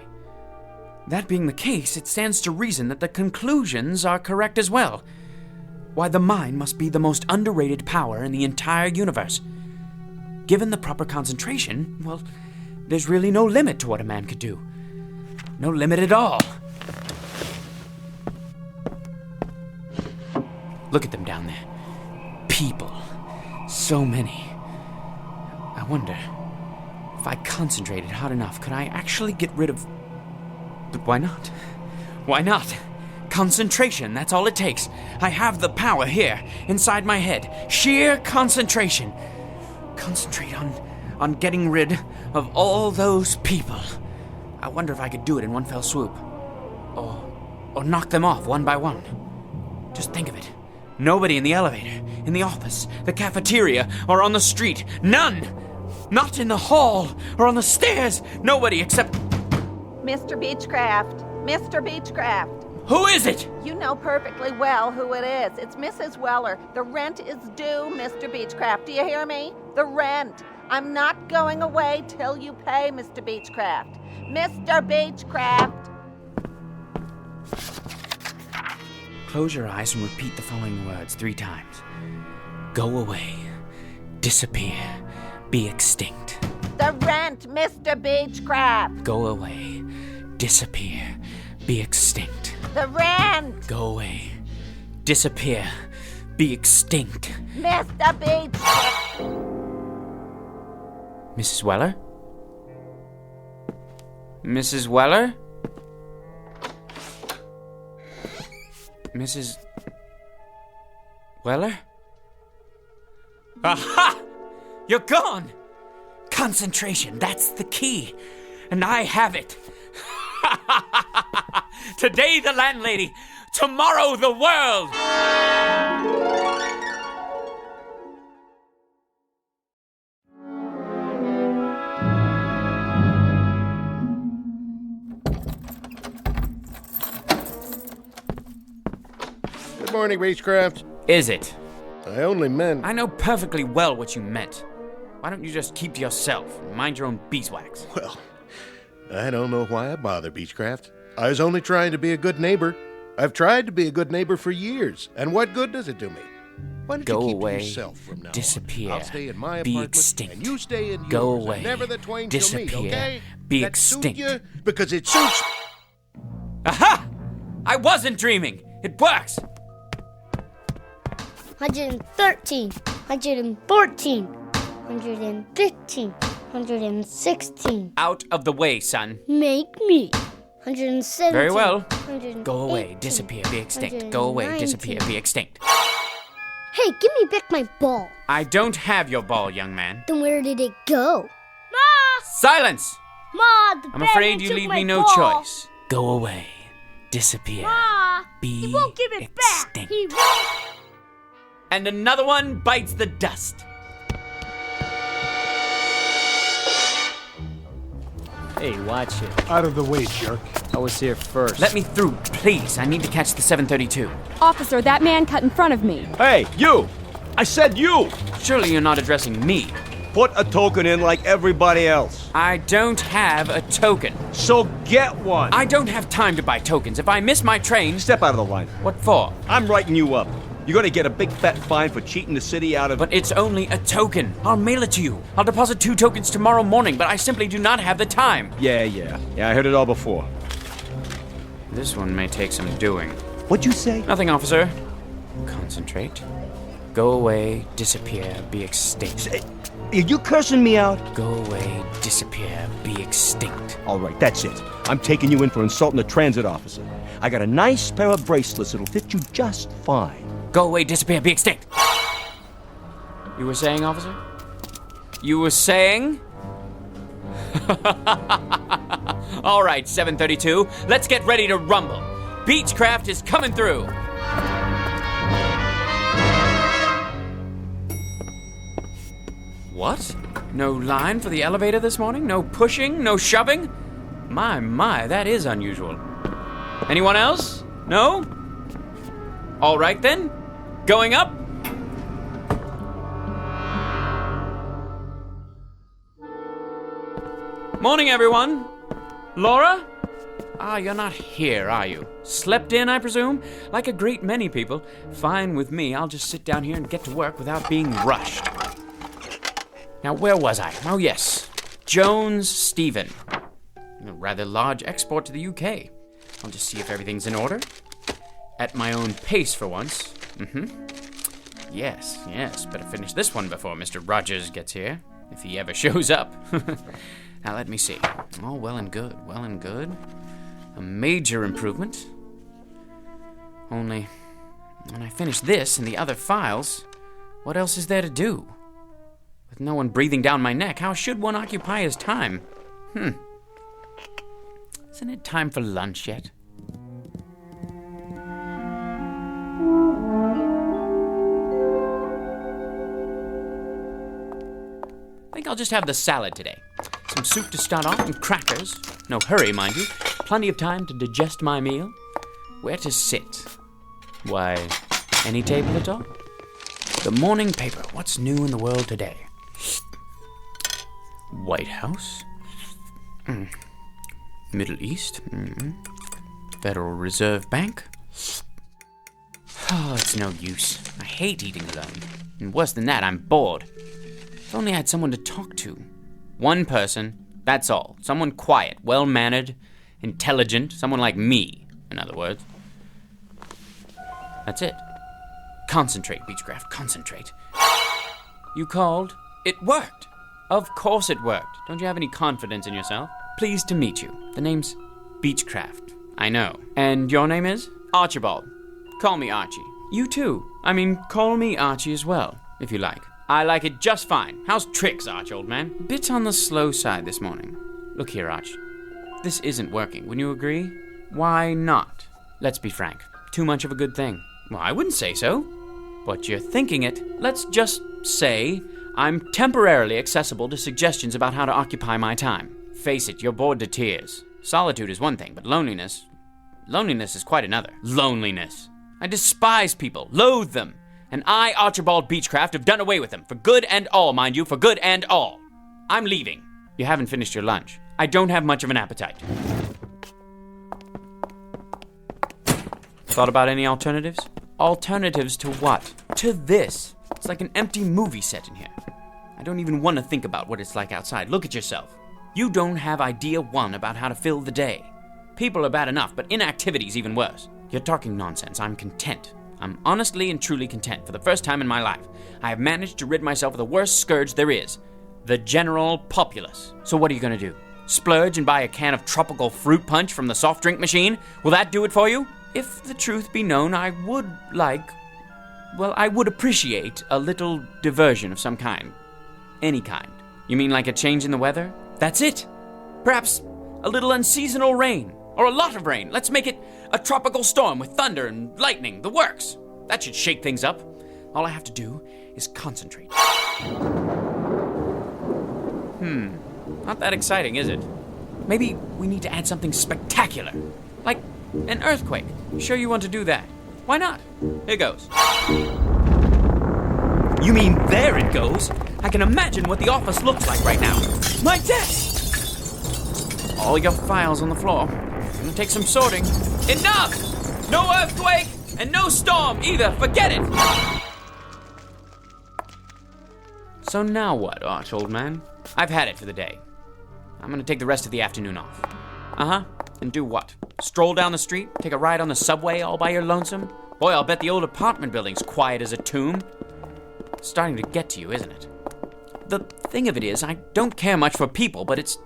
That being the case, it stands to reason that the conclusions are correct as well. Why, the mind must be the most underrated power in the entire universe. Given the proper concentration, well, there's really no limit to what a man could do. No limit at all. Look at them down there. People. So many. I wonder, if I concentrated hard enough, could I actually get rid of... But why not? Why not? Concentration, that's all it takes. I have the power here, inside my head. Sheer concentration. Concentrate on getting rid of all those people. I wonder if I could do it in one fell swoop. Or knock them off one by one. Just think of it. Nobody in the elevator, in the office, the cafeteria, or on the street. None! Not in the hall or on the stairs. Nobody except... Mr. Beechcraft. Mr. Beechcraft. Who is it? You know perfectly well who it is. It's Mrs. Weller. The rent is due, Mr. Beechcraft. Do you hear me? The rent. I'm not going away till you pay, Mr. Beechcraft. Mr. Beechcraft. Close your eyes and repeat the following words 3 times. Go away. Disappear. Be extinct. The rent, Mr. Beechcraft. Go away. Disappear. Be extinct. The rent. Go away. Disappear. Be extinct. Mr. Beechcraft. Mrs. Weller? Mrs. Weller? Mrs. Weller? Aha! You're gone! Concentration, that's the key. And I have it. Today the landlady, tomorrow the world! Good morning, Beechcraft. Is it? I only meant... I know perfectly well what you meant. Why don't you just keep to yourself and mind your own beeswax? Well, I don't know why I bother, Beechcraft. I was only trying to be a good neighbor. I've tried to be a good neighbor for years, and what good does it do me? Why don't Go you keep away, to yourself from now disappear, on? I'll stay in my be apartment, extinct. and you stay in yours. Go and away, never the twain disappear, shall meet, okay? be That extinct. Suit you because it suits... Aha! I wasn't dreaming. It works. 113, 114, 115, 116. Out of the way, son. Make me. 117. Very well. 118, Go away, disappear, be extinct. Go away, disappear, be extinct. Hey, give me back my ball. I don't have your ball, young man. Then where did it go? Ma! Silence! Ma, the I'm bandit afraid you took leave my me no ball. choice. Go away, disappear, Ma! be He won't give it extinct. back. He won't. And another one bites the dust. Hey, watch it. Out of the way, jerk. I was here first. Let me through, please. I need to catch the 732. Officer, that man cut in front of me. Hey, you! I said you! Surely you're not addressing me. Put a token in like everybody else. I don't have a token. So get one. I don't have time to buy tokens. If I miss my train... Step out of the line. What for? I'm writing you up. You're gonna get a big fat fine for cheating the city out of... But it's only a token. I'll mail it to you. I'll deposit 2 tokens tomorrow morning, but I simply do not have the time. Yeah, I heard it all before. This one may take some doing. What'd you say? Nothing, officer. Concentrate. Go away, disappear, be extinct. Are you cursing me out? Go away, disappear, be extinct. All right, that's it. I'm taking you in for insulting a transit officer. I got a nice pair of bracelets that'll fit you just fine. Go away, disappear, be extinct. You were saying, officer? You were saying? All right, 732. Let's get ready to rumble. Beechcraft is coming through. What? No line for the elevator this morning? No pushing? No shoving? My, that is unusual. Anyone else? No? All right then. Going up? Morning, everyone. Laura? You're not here, are you? Slept in, I presume? Like a great many people. Fine with me. I'll just sit down here and get to work without being rushed. Now, where was I? Oh, yes. Jones Stephen. A rather large export to the UK. I'll just see if everything's in order. At my own pace for once. Yes. Better finish this one before Mr. Rogers gets here. If he ever shows up. Now, let me see. Oh, well and good. A major improvement. Only, when I finish this and the other files, what else is there to do? With no one breathing down my neck, how should one occupy his time? Isn't it time for lunch yet? I think I'll just have the salad today. Some soup to start off and crackers. No hurry, mind you. Plenty of time to digest my meal. Where to sit? Why, any table at all? The morning paper. What's new in the world today? White House. Middle East. Federal Reserve Bank. Oh, it's no use. I hate eating alone. And worse than that, I'm bored. If only I had someone to talk to. One person, that's all. Someone quiet, well-mannered, intelligent, someone like me, in other words. That's it. Concentrate, Beechcraft, concentrate. You called? It worked. Of course it worked. Don't you have any confidence in yourself? Pleased to meet you. The name's Beechcraft. I know. And your name is? Archibald. Call me Archie. You too. Call me Archie as well, if you like. I like it just fine. How's tricks, Arch, old man? Bit on the slow side this morning. Look here, Arch. This isn't working. Wouldn't you agree? Why not? Let's be frank. Too much of a good thing. Well, I wouldn't say so. But you're thinking it. Let's just say I'm temporarily accessible to suggestions about how to occupy my time. Face it, you're bored to tears. Solitude is one thing, but loneliness is quite another. Loneliness. I despise people, loathe them. And I, Archibald Beechcraft, have done away with them. For good and all, mind you, for good and all. I'm leaving. You haven't finished your lunch. I don't have much of an appetite. Thought about any alternatives? Alternatives to what? To this. It's like an empty movie set in here. I don't even want to think about what it's like outside. Look at yourself. You don't have idea one about how to fill the day. People are bad enough, but inactivity's even worse. You're talking nonsense. I'm content. I'm honestly and truly content. For the first time in my life, I have managed to rid myself of the worst scourge there is. The general populace. So what are you going to do? Splurge and buy a can of tropical fruit punch from the soft drink machine? Will that do it for you? If the truth be known, I would appreciate a little diversion of some kind. Any kind. You mean like a change in the weather? That's it. Perhaps a little unseasonal rain. Or a lot of rain. Let's make it a tropical storm with thunder and lightning. The works. That should shake things up. All I have to do is concentrate. Not that exciting, is it? Maybe we need to add something spectacular. Like an earthquake. Sure you want to do that? Why not? Here goes. You mean there it goes? I can imagine what the office looks like right now. My desk! All your files on the floor. Gonna take some sorting. Enough! No earthquake! And no storm either, forget it! So now what, Arch, old man? I've had it for the day. I'm gonna take the rest of the afternoon off. Uh-huh. And do what? Stroll down the street? Take a ride on the subway all by your lonesome? Boy, I'll bet the old apartment building's quiet as a tomb. It's starting to get to you, isn't it? The thing of it is, I don't care much for people, but it's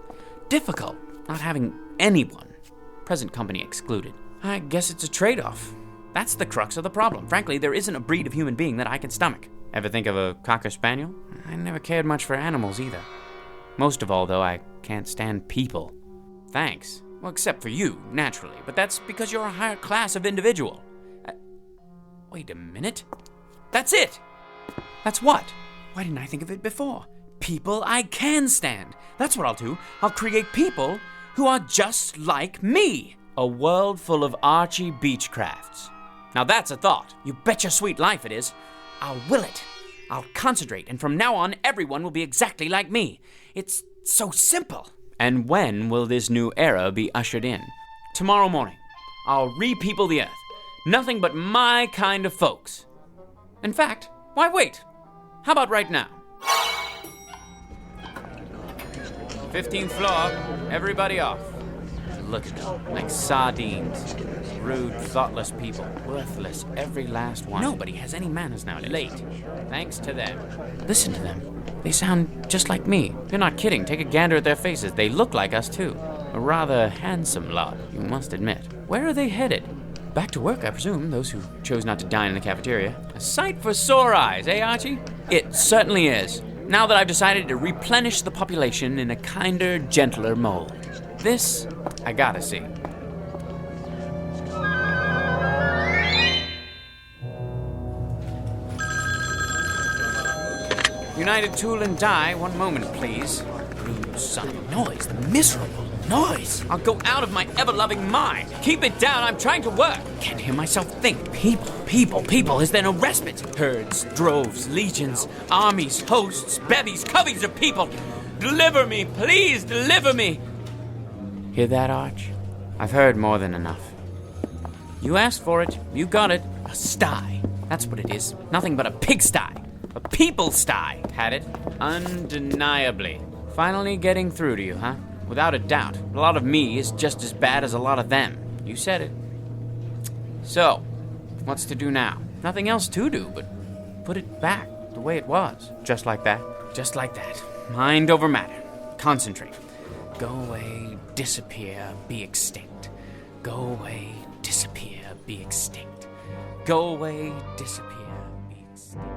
difficult not having anyone, present company excluded. I guess it's a trade-off. That's the crux of the problem. Frankly, there isn't a breed of human being that I can stomach. Ever think of a Cocker Spaniel? I never cared much for animals either. Most of all, though, I can't stand people. Thanks. Well, except for you, naturally, but that's because you're a higher class of individual. Wait a minute. That's it! That's what? Why didn't I think of it before? People I can stand. That's what I'll do. I'll create people who are just like me. A world full of Archie Beechcrafts. Now that's a thought. You bet your sweet life it is. I'll will it. I'll concentrate, and from now on, everyone will be exactly like me. It's so simple. And when will this new era be ushered in? Tomorrow morning. I'll re-people the earth. Nothing but my kind of folks. In fact, why wait? How about right now? 15th floor, everybody off. Look at them, like sardines. Rude, thoughtless people. Worthless, every last one. Nobody has any manners nowadays. Late. Thanks to them. Listen to them. They sound just like me. You're not kidding. Take a gander at their faces. They look like us, too. A rather handsome lot, you must admit. Where are they headed? Back to work, I presume, those who chose not to dine in the cafeteria. A sight for sore eyes, eh, Archie? It certainly is. Now that I've decided to replenish the population in a kinder, gentler mold. This, I gotta see. United Tool and Die, one moment, please. Rude son of a noise, the miserable noise. I'll go out of my ever-loving mind. Keep it down, I'm trying to work. Can't hear myself think. People. Is there no respite? Herds, droves, legions, armies, hosts, bevies, coveys of people. Deliver me, please, deliver me. Hear that, Arch? I've heard more than enough. You asked for it, you got it. A sty. That's what it is. Nothing but a pigsty. A people sty. Had it? Undeniably. Finally getting through to you, huh? Without a doubt. A lot of me is just as bad as a lot of them. You said it. So, what's to do now? Nothing else to do but put it back the way it was. Just like that. Just like that. Mind over matter. Concentrate. Go away, disappear, be extinct. Go away, disappear, be extinct. Go away, disappear, be extinct.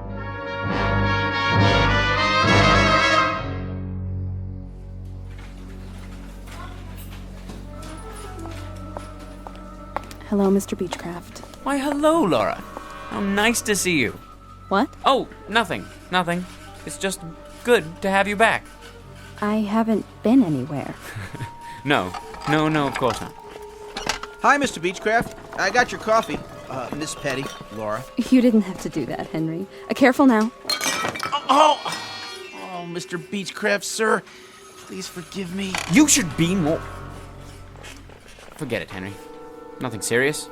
Hello, Mr. Beechcraft. Why, hello, Laura. How nice to see you. What? Oh, nothing. It's just good to have you back. I haven't been anywhere. No, of course not. Hi, Mr. Beechcraft. I got your coffee. Miss Petty, Laura. You didn't have to do that, Henry. Careful now. Oh, Mr. Beechcraft, sir. Please forgive me. You should be more... Forget it, Henry. Nothing serious.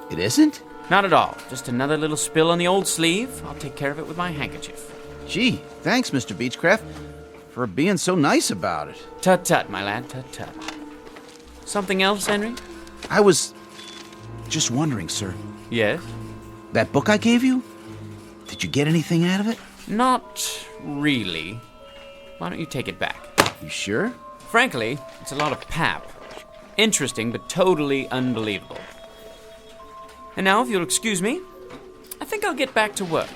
It isn't? Not at all. Just another little spill on the old sleeve. I'll take care of it with my handkerchief. Gee, thanks, Mr. Beechcraft, for being so nice about it. Tut-tut, my lad, tut-tut. Something else, Henry? I was just wondering, sir. Yes? That book I gave you? Did you get anything out of it? Not really. Why don't you take it back? You sure? Frankly, it's a lot of pap. Interesting, but totally unbelievable. And now, if you'll excuse me, I think I'll get back to work.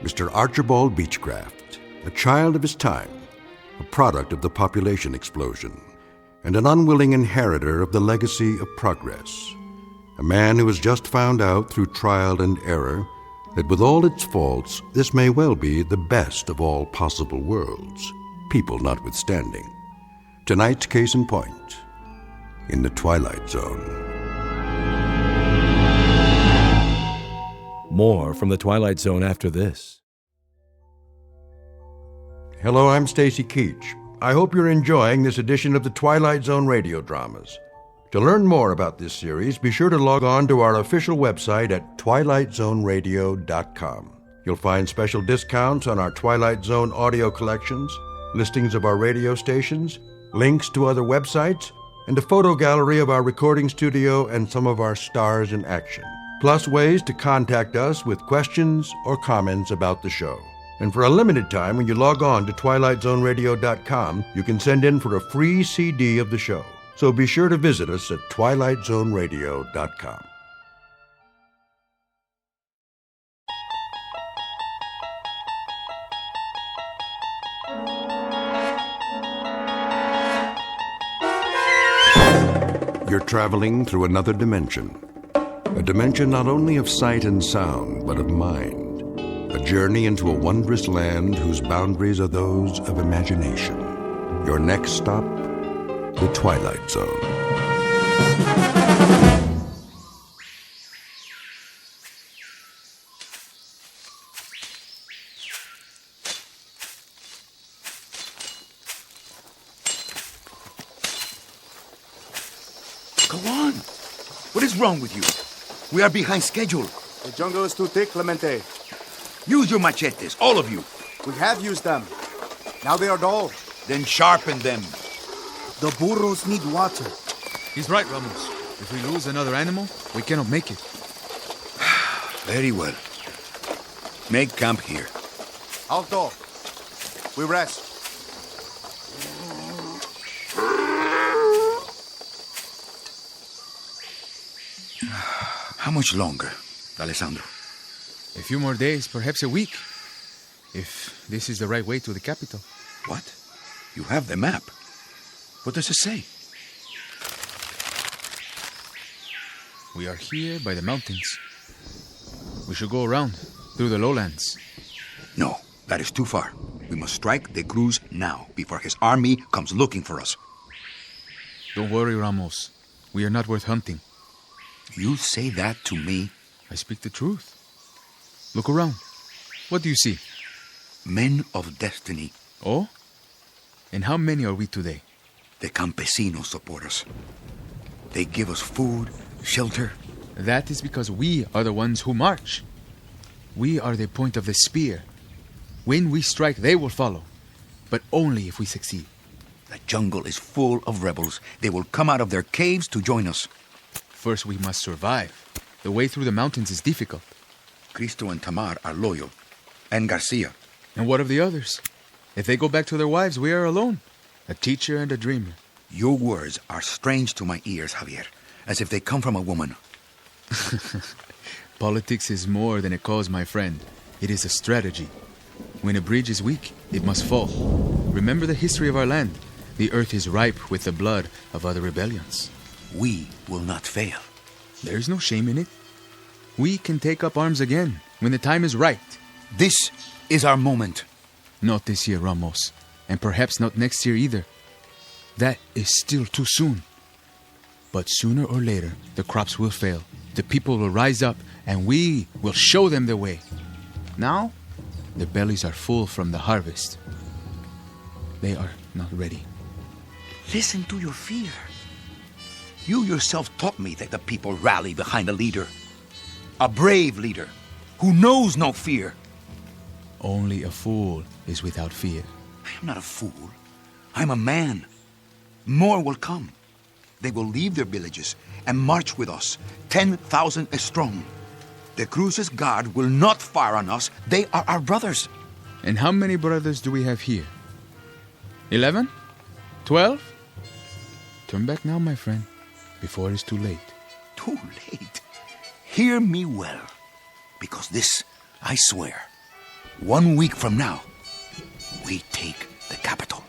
Mr. Archibald Beechcraft, a child of his time, a product of the population explosion, and an unwilling inheritor of the legacy of progress. A man who has just found out through trial and error that with all its faults, this may well be the best of all possible worlds, people notwithstanding. Tonight's case in point, in the Twilight Zone. More from the Twilight Zone after this. Hello, I'm Stacy Keach. I hope you're enjoying this edition of the Twilight Zone radio dramas. To learn more about this series, be sure to log on to our official website at twilightzoneradio.com. You'll find special discounts on our Twilight Zone audio collections, listings of our radio stations, links to other websites, and a photo gallery of our recording studio and some of our stars in action, plus ways to contact us with questions or comments about the show. And for a limited time, when you log on to twilightzoneradio.com, you can send in for a free CD of the show. So be sure to visit us at twilightzoneradio.com. You're traveling through another dimension. A dimension not only of sight and sound, but of mind. A journey into a wondrous land whose boundaries are those of imagination. Your next stop, the Twilight Zone. Go on. What is wrong with you? We are behind schedule. The jungle is too thick, Clemente. Use your machetes, all of you. We have used them. Now they are dull. Then sharpen them. The burros need water. He's right, Ramos. If we lose another animal, we cannot make it. Very well. Make camp here. Alto. We rest. How much longer, Alessandro? A few more days, perhaps a week. If this is the right way to the capital. What? You have the map. What does it say? We are here by the mountains. We should go around, through the lowlands. No, that is too far. We must strike the Cruz now, before his army comes looking for us. Don't worry, Ramos. We are not worth hunting. You say that to me? I speak the truth. Look around. What do you see? Men of destiny. Oh? And how many are we today? The campesinos support us. They give us food, shelter. That is because we are the ones who march. We are the point of the spear. When we strike, they will follow. But only if we succeed. The jungle is full of rebels. They will come out of their caves to join us. First, we must survive. The way through the mountains is difficult. Cristo and Tamar are loyal. And Garcia. And what of the others? If they go back to their wives, we are alone. A teacher and a dreamer. Your words are strange to my ears, Javier. As if they come from a woman. Politics is more than a cause, my friend. It is a strategy. When a bridge is weak, it must fall. Remember the history of our land. The earth is ripe with the blood of other rebellions. We will not fail. There is no shame in it. We can take up arms again when the time is right. This is our moment. Not this year, Ramos. And perhaps not next year either. That is still too soon. But sooner or later, the crops will fail. The people will rise up, and we will show them the way. Now, their bellies are full from the harvest. They are not ready. Listen to your fear. You yourself taught me that the people rally behind a leader. A brave leader who knows no fear. Only a fool is without fear. I am not a fool. I'm a man. More will come. They will leave their villages and march with us, 10,000 strong. The Cruz's guard will not fire on us. They are our brothers. And how many brothers do we have here? 11? 12? Turn back now, my friend, before it is too late. Too late? Hear me well, because this, I swear, 1 week from now, we take the capital.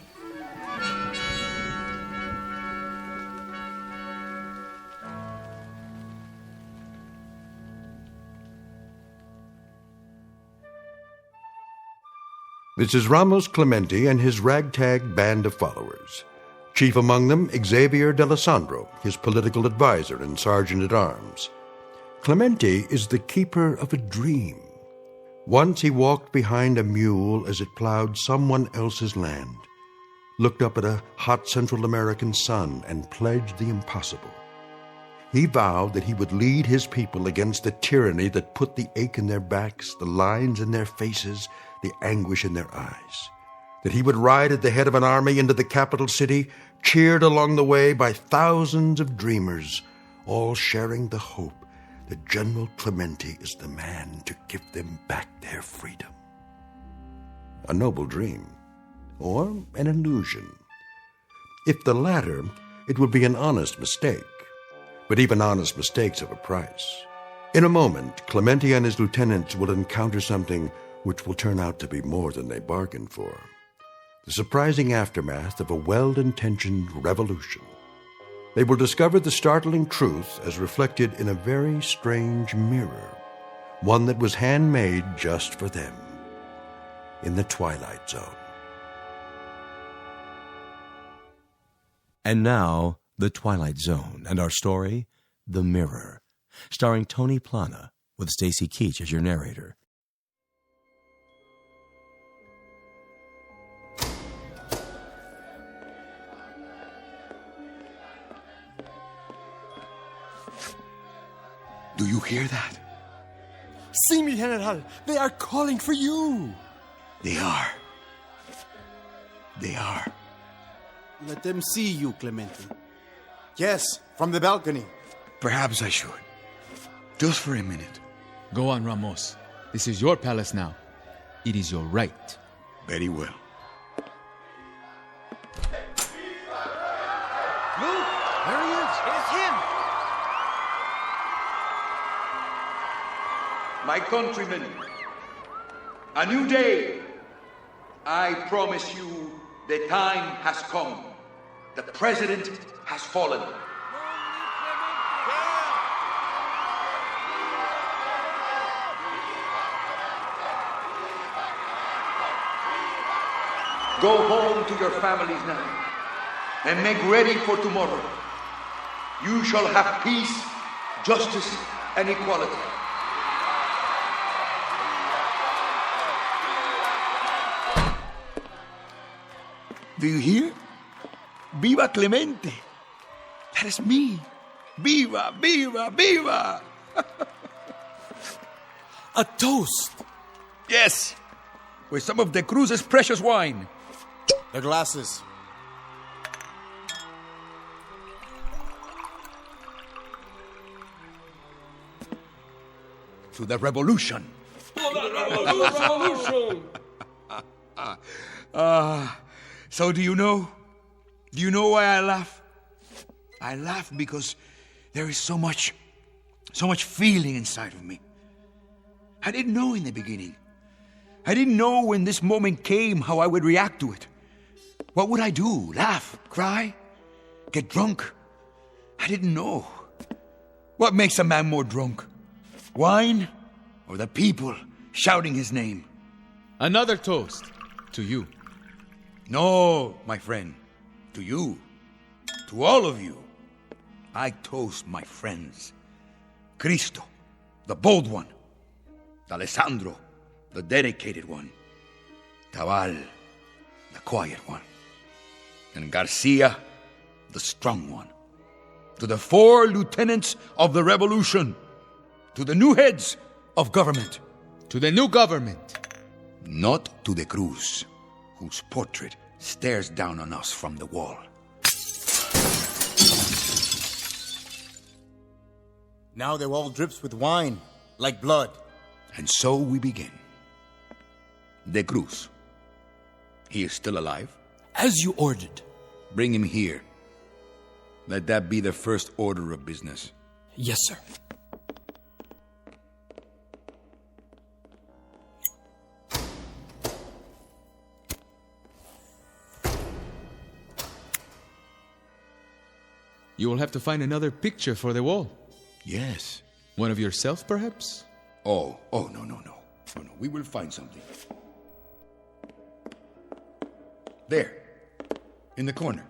This is Ramos Clemente and his ragtag band of followers. Chief among them, Xavier D'Alessandro, his political advisor and sergeant-at-arms. Clemente is the keeper of a dream. Once he walked behind a mule as it plowed someone else's land, looked up at a hot Central American sun, and pledged the impossible. He vowed that he would lead his people against the tyranny that put the ache in their backs, the lines in their faces, the anguish in their eyes. That he would ride at the head of an army into the capital city, cheered along the way by thousands of dreamers, all sharing the hope that General Clemente is the man to give them back their freedom. A noble dream, or an illusion. If the latter, it would be an honest mistake. But even honest mistakes have a price. In a moment, Clemente and his lieutenants will encounter something which will turn out to be more than they bargained for. The surprising aftermath of a well-intentioned revolution. They will discover the startling truth as reflected in a very strange mirror, one that was handmade just for them, in the Twilight Zone. And now, The Twilight Zone, and our story, The Mirror, starring Tony Plana, with Stacy Keach as your narrator. Do you hear that? See me, General. They are calling for you. They are. They are. Let them see you, Clemente. Yes, from the balcony. Perhaps I should. Just for a minute. Go on, Ramos. This is your palace now. It is your right. Very well. Look, there he is. It's him. My countrymen, a new day. I promise you the time has come. The president has fallen. Go home to your families now and make ready for tomorrow. You shall have peace, justice, and equality. Do you hear? Viva Clemente! That is me. Viva, viva, viva! A toast. Yes, with some of the Cruz's precious wine. The glasses. To the revolution. Revolution! So do you know? Do you know why I laugh? I laugh because there is so much feeling inside of me. I didn't know in the beginning. I didn't know when this moment came how I would react to it. What would I do? Laugh? Cry? Get drunk? I didn't know. What makes a man more drunk? Wine? Or the people shouting his name? Another toast to you. No, my friend. To you. To all of you. I toast my friends. Cristo, the bold one. Alessandro, the dedicated one. Tabal, the quiet one. And Garcia, the strong one. To the 4 lieutenants of the revolution. To the new heads of government. To the new government. Not to the Cruz, whose portrait stares down on us from the wall. Now the wall drips with wine, like blood. And so we begin. De Cruz. He is still alive? As you ordered. Bring him here. Let that be the first order of business. Yes, sir. You will have to find another picture for the wall. Yes. One of yourself, perhaps? Oh, no. We will find something. There. In the corner.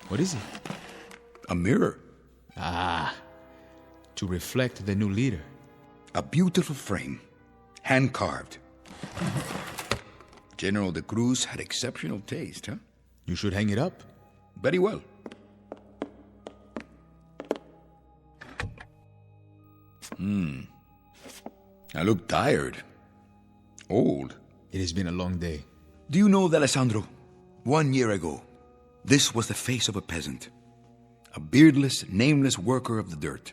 What is it? A mirror. Ah. To reflect the new leader. A beautiful frame, hand-carved. General de Cruz had exceptional taste, huh? You should hang it up. Very well. I look tired. Old. It has been a long day. Do you know, Alessandro, 1 year ago, this was the face of a peasant. A beardless, nameless worker of the dirt,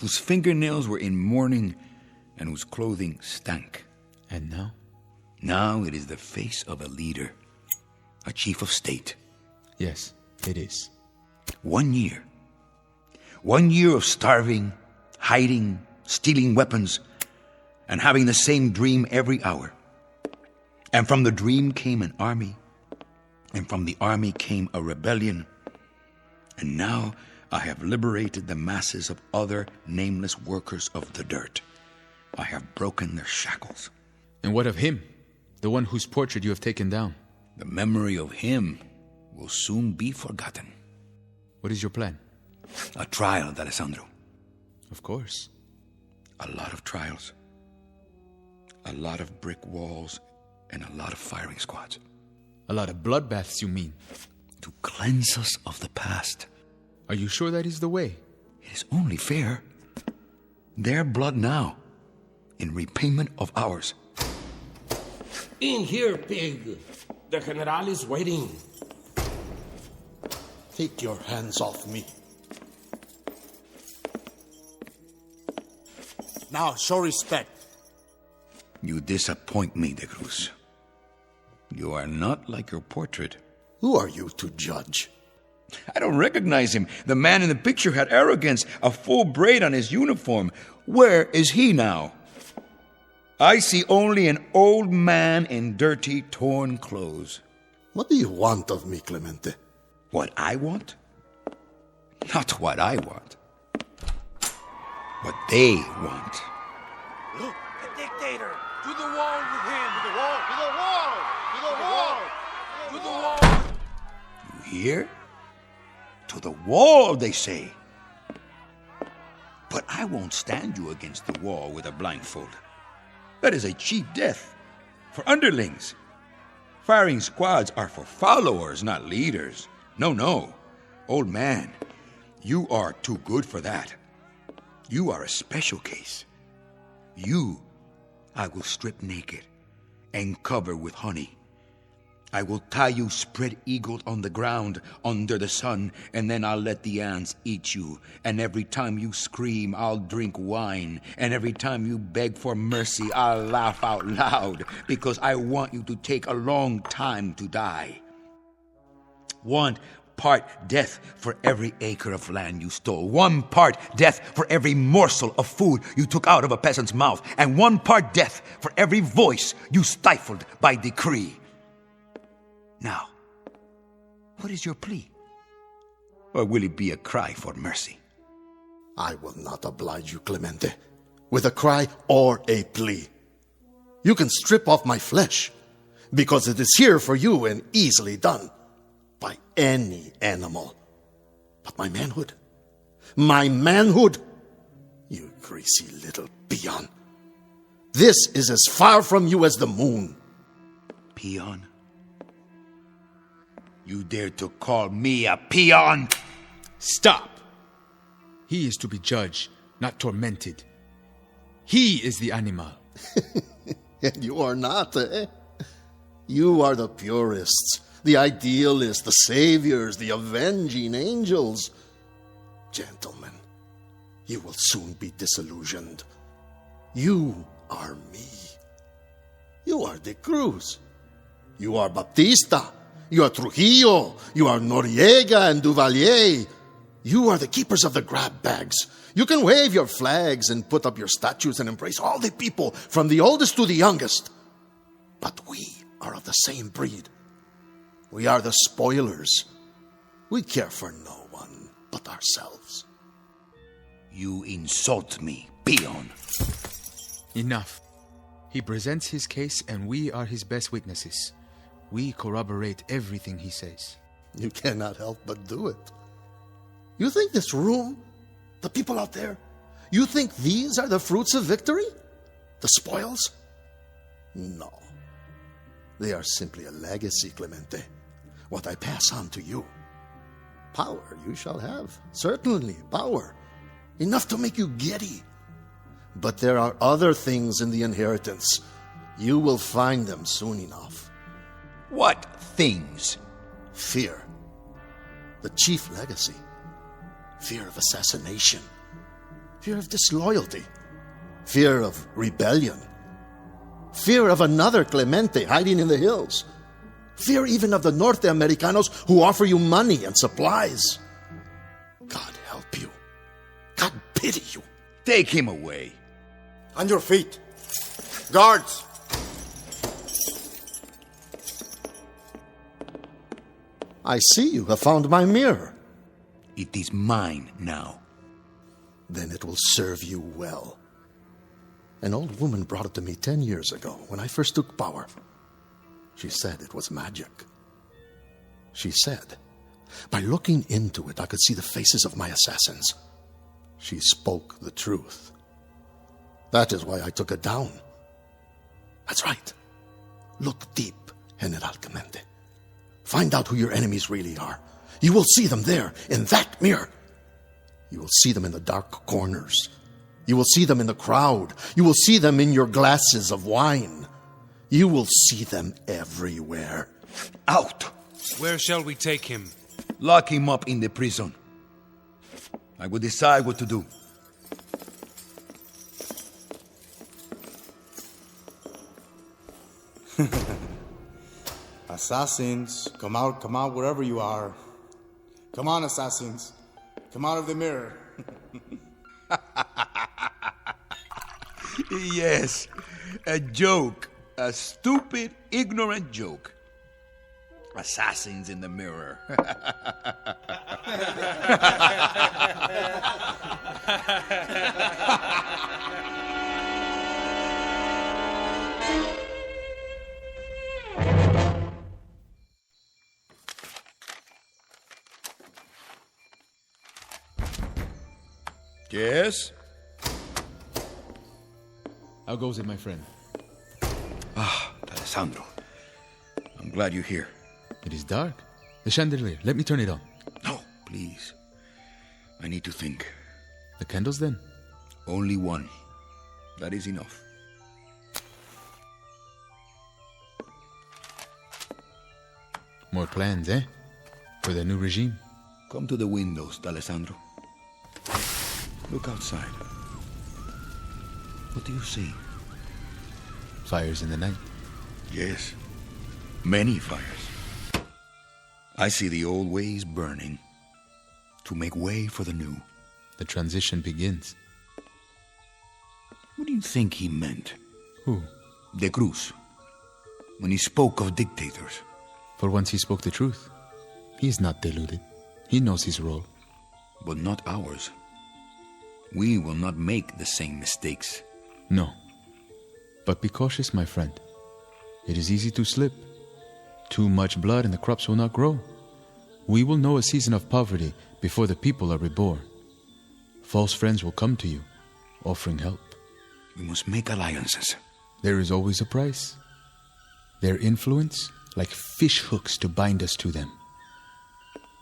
whose fingernails were in mourning and whose clothing stank. And now? Now it is the face of a leader, a chief of state. Yes, it is. 1 year. 1 year of starving, hiding, stealing weapons, and having the same dream every hour. And from the dream came an army, and from the army came a rebellion. And now I have liberated the masses of other nameless workers of the dirt. I have broken their shackles. And what of him? The one whose portrait you have taken down? The memory of him will soon be forgotten. What is your plan? A trial, Alessandro. Of course. A lot of trials. A lot of brick walls and a lot of firing squads. A lot of bloodbaths, you mean? To cleanse us of the past. Are you sure that is the way? It is only fair. Their blood now, in repayment of ours. In here, pig. The General is waiting. Take your hands off me. Now, show respect. You disappoint me, de Cruz. You are not like your portrait. Who are you to judge? I don't recognize him. The man in the picture had arrogance, a full braid on his uniform. Where is he now? I see only an old man in dirty, torn clothes. What do you want of me, Clemente? What I want? Not what I want. What they want. Look, the dictator! To the wall with him! To the wall! To the wall! To the wall! To the wall! You hear? To the wall, they say. But I won't stand you against the wall with a blindfold. That is a cheap death for underlings. Firing squads are for followers, not leaders. No. Old man, you are too good for that. You are a special case. You, I will strip naked and cover with honey. I will tie you spread-eagled on the ground under the sun, and then I'll let the ants eat you. And every time you scream, I'll drink wine. And every time you beg for mercy, I'll laugh out loud, because I want you to take a long time to die. 1 part death for every acre of land you stole. 1 part death for every morsel of food you took out of a peasant's mouth. And 1 part death for every voice you stifled by decree. Now, what is your plea? Or will it be a cry for mercy? I will not oblige you, Clemente, with a cry or a plea. You can strip off my flesh, because it is here for you and easily done by any animal. But my manhood, you greasy little peon, this is as far from you as the moon. Peon? You dare to call me a peon? Stop! He is to be judged, not tormented. He is the animal. And you are not, eh? You are the purists, the idealists, the saviors, the avenging angels. Gentlemen, you will soon be disillusioned. You are me. You are de Cruz. You are Baptista. You are Trujillo. You are Noriega and Duvalier. You are the keepers of the grab bags. You can wave your flags and put up your statues and embrace all the people, from the oldest to the youngest. But we are of the same breed. We are the spoilers. We care for no one but ourselves. You insult me, peon. Enough. He presents his case and we are his best witnesses. We corroborate everything he says. You cannot help but do it. You think this room, the people out there, You think these are the fruits of victory? The spoils? No. They are simply a legacy, Clemente. What I pass on to you. Power you shall have. Certainly, power. Enough to make you giddy. But there are other things in the inheritance. You will find them soon enough. What things? Fear. The chief legacy. Fear of assassination. Fear of disloyalty. Fear of rebellion. Fear of another Clemente hiding in the hills. Fear even of the Norte Americanos who offer you money and supplies. God help you. God pity you. Take him away. On your feet. Guards! I see you have found my mirror. It is mine now. Then it will serve you well. An old woman brought it to me 10 years ago when I first took power. She said it was magic. She said, by looking into it, I could see the faces of my assassins. She spoke the truth. That is why I took it down. That's right. Look deep, General Clemente. Find out who your enemies really are. You will see them there, in that mirror. You will see them in the dark corners. You will see them in the crowd. You will see them in your glasses of wine. You will see them everywhere. Out! Where shall we take him? Lock him up in the prison. I will decide what to do. Assassins, come out wherever you are. Come on, assassins. Come out of the mirror. Yes, a joke. A stupid, ignorant joke. Assassins in the mirror. Yes? How goes it, my friend? Ah, Alessandro. I'm glad you're here. It is dark. The chandelier. Let me turn it on. No, please. I need to think. The candles, then? Only one. That is enough. More plans, eh? For the new regime? Come to the windows, Alessandro. Look outside. What do you see? Fires in the night. Yes. Many fires. I see the old ways burning to make way for the new. The transition begins. What do you think he meant? Who? De Cruz. When he spoke of dictators. For once he spoke the truth. He is not deluded. He knows his role. But not ours. We will not make the same mistakes. No. But be cautious, my friend. It is easy to slip. Too much blood and the crops will not grow. We will know a season of poverty before the people are reborn. False friends will come to you, offering help. We must make alliances. There is always a price. Their influence, like fish hooks to bind us to them.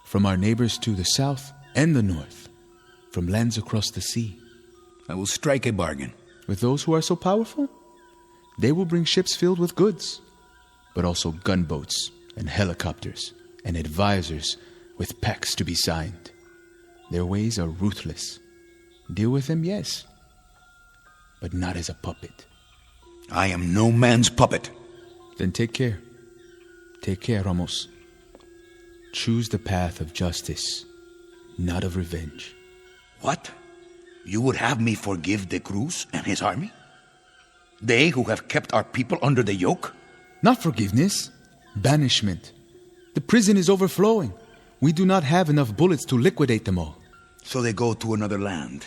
From our neighbors to the south and the north. From lands across the sea. I will strike a bargain. With those who are so powerful? They will bring ships filled with goods, but also gunboats and helicopters and advisors with pacts to be signed. Their ways are ruthless. Deal with them, yes, but not as a puppet. I am no man's puppet. Then take care. Take care, Ramos. Choose the path of justice, not of revenge. What? You would have me forgive De Cruz and his army? They who have kept our people under the yoke? Not forgiveness, banishment. The prison is overflowing. We do not have enough bullets to liquidate them all. So they go to another land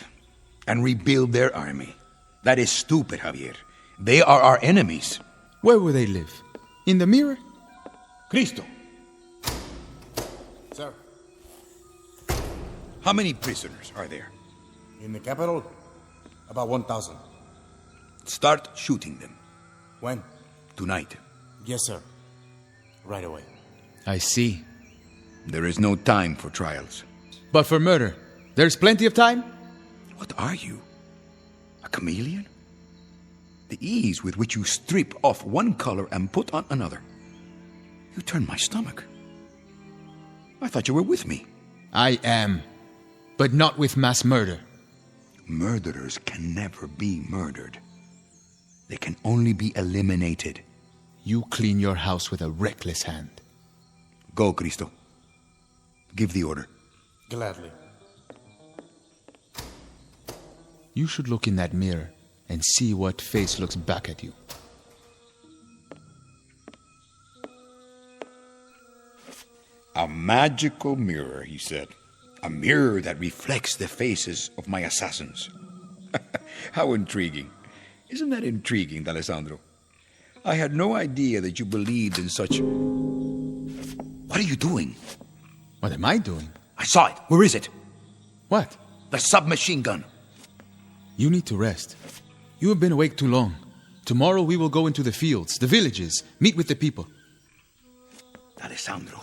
and rebuild their army. That is stupid, Javier. They are our enemies. Where will they live? In the mirror? Cristo. Sir. How many prisoners are there? In the capital? About 1,000. Start shooting them. When? Tonight. Yes, sir. Right away. I see. There is no time for trials. But for murder, there's plenty of time? What are you? A chameleon? The ease with which you strip off one color and put on another. You turn my stomach. I thought you were with me. I am. But not with mass murder. Murderers can never be murdered. They can only be eliminated. You clean your house with a reckless hand. Go, Cristo. Give the order. Gladly. You should look in that mirror and see what face looks back at you. A magical mirror, he said. A mirror that reflects the faces of my assassins. How intriguing. Isn't that intriguing, D'Alessandro? I had no idea that you believed in such... What are you doing? What am I doing? I saw it. Where is it? What? The submachine gun. You need to rest. You have been awake too long. Tomorrow we will go into the fields, the villages, meet with the people. D'Alessandro,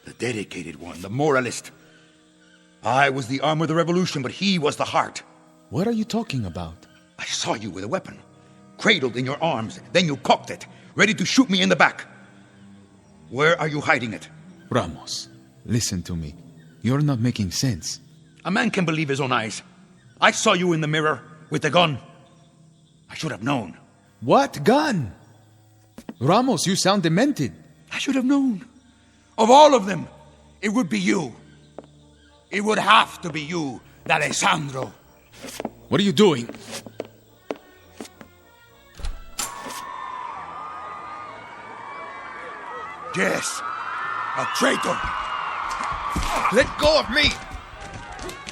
the dedicated one, the moralist. I was the arm of the revolution, but he was the heart. What are you talking about? I saw you with a weapon, cradled in your arms. Then you cocked it, ready to shoot me in the back. Where are you hiding it? Ramos, listen to me. You're not making sense. A man can believe his own eyes. I saw you in the mirror with the gun. I should have known. What gun? Ramos, you sound demented. I should have known. Of all of them, it would be you. It would have to be you, D'Alessandro. What are you doing? Yes, a traitor. Let go of me!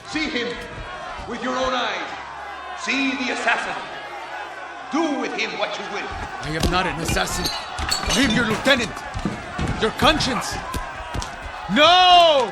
See him with your own eyes. See the assassin. Do with him what you will. I am not an assassin. I am your lieutenant. Your conscience. No!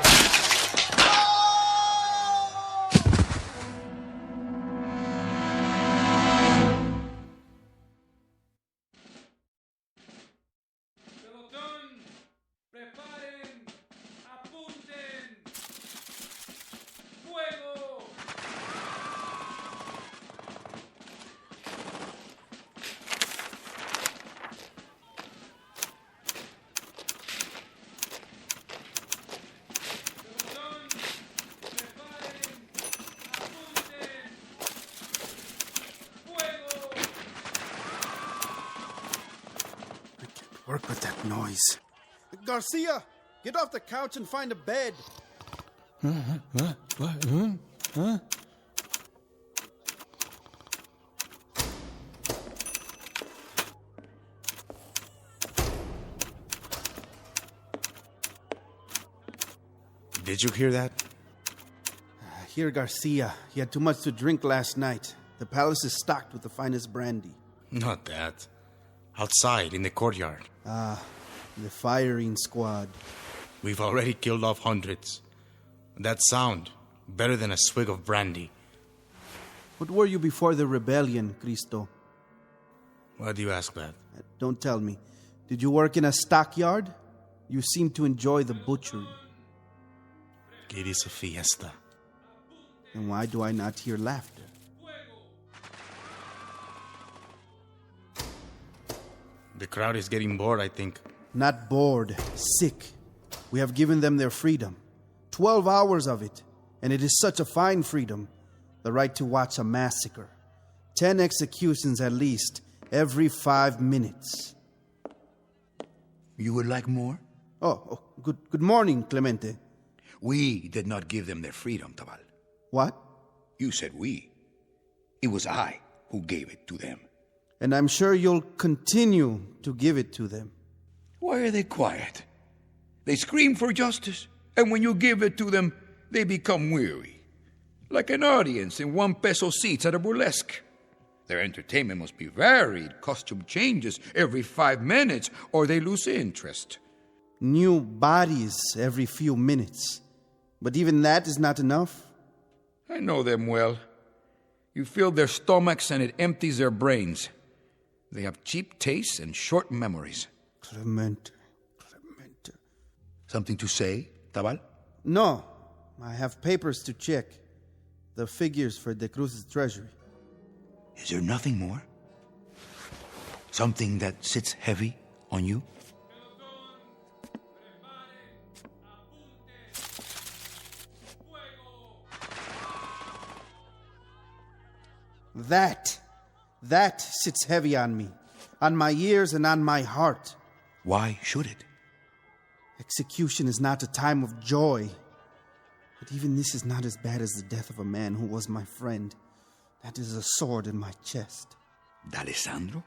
Work with that noise. Garcia, get off the couch and find a bed. Huh? Did you hear that? Here, Garcia. He had too much to drink last night. The palace is stocked with the finest brandy. Not that. Outside, in the courtyard. Ah, the firing squad. We've already killed off hundreds. That sound, better than a swig of brandy. What were you before the rebellion, Cristo? Why do you ask that? Don't tell me. Did you work in a stockyard? You seem to enjoy the butchery. It is a fiesta. And why do I not hear laughter? The crowd is getting bored, I think. Not bored, sick. We have given them their freedom. 12 hours of it. And it is such a fine freedom. The right to watch a massacre. 10 executions at least, every 5 minutes. You would like more? Oh, good morning, Clemente. We did not give them their freedom, Tabal. What? You said we. It was I who gave it to them. And I'm sure you'll continue to give it to them. Why are they quiet? They scream for justice, and when you give it to them, they become weary. Like an audience in 1 peso seats at a burlesque. Their entertainment must be varied, costume changes every 5 minutes, or they lose interest. New bodies every few minutes. But even that is not enough. I know them well. You fill their stomachs and it empties their brains. They have cheap tastes and short memories. Clemente. Something to say, Tabal? No. I have papers to check. The figures for De Cruz's treasury. Is there nothing more? Something that sits heavy on you? That sits heavy on me, on my ears and on my heart. Why should it? Execution is not a time of joy. But even this is not as bad as the death of a man who was my friend. That is a sword in my chest. D'Alessandro?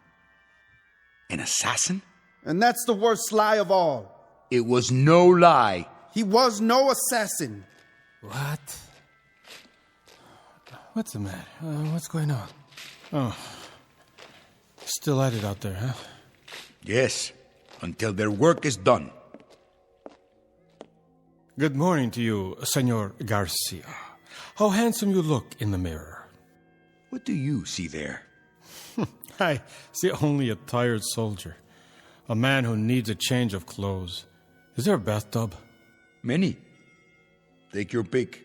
An assassin? And that's the worst lie of all. It was no lie. He was no assassin. What? What's the matter? What's going on? Oh. Still at it out there, huh? Yes, until their work is done. Good morning to you, Senor Garcia. How handsome you look in the mirror. What do you see there? I see only a tired soldier. A man who needs a change of clothes. Is there a bathtub? Many. Take your pick.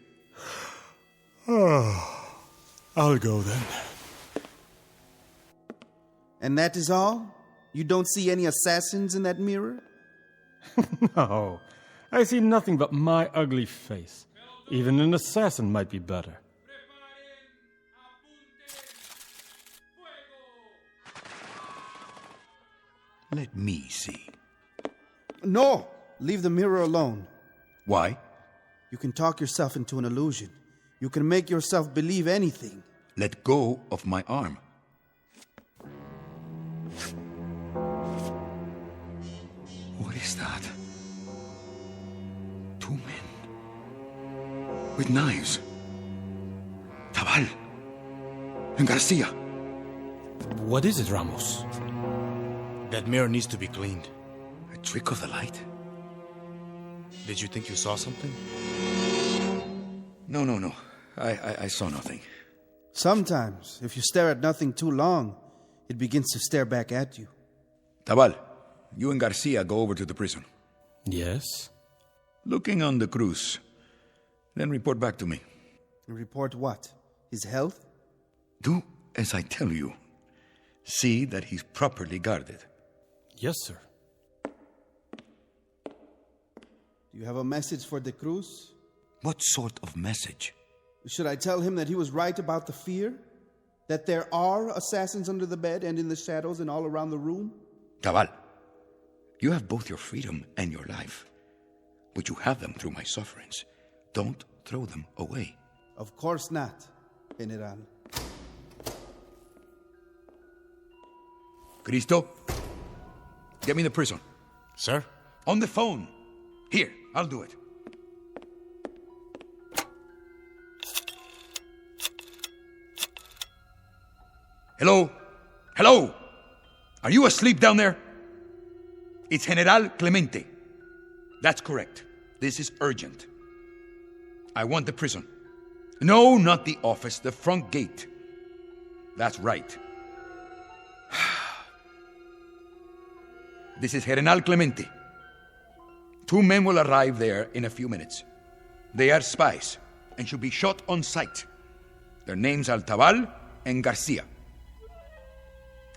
Oh, I'll go then. And that is all? You don't see any assassins in that mirror? No, I see nothing but my ugly face. Even an assassin might be better. Let me see. No! Leave the mirror alone. Why? You can talk yourself into an illusion. You can make yourself believe anything. Let go of my arm. What is that? Two men. With knives. Tabal. And Garcia. What is it, Ramos? That mirror needs to be cleaned. A trick of the light? Did you think you saw something? No. I saw nothing. Sometimes, if you stare at nothing too long, it begins to stare back at you. Tabal, you and Garcia go over to the prison. Yes? Looking on the Cruz. Then report back to me. Report what? His health? Do as I tell you. See that he's properly guarded. Yes, sir. Do you have a message for De Cruz? What sort of message? Should I tell him that he was right about the fear? That there are assassins under the bed and in the shadows and all around the room? Tabal, you have both your freedom and your life. But you have them through my sufferings. Don't throw them away. Of course not, General. Cristo, get me the prison. Sir? On the phone. Here, I'll do it. Hello? Hello? Are you asleep down there? It's General Clemente. That's correct. This is urgent. I want the prison. No, not the office, the front gate. That's right. This is General Clemente. 2 men will arrive there in a few minutes. They are spies and should be shot on sight. Their names are Tabal and Garcia.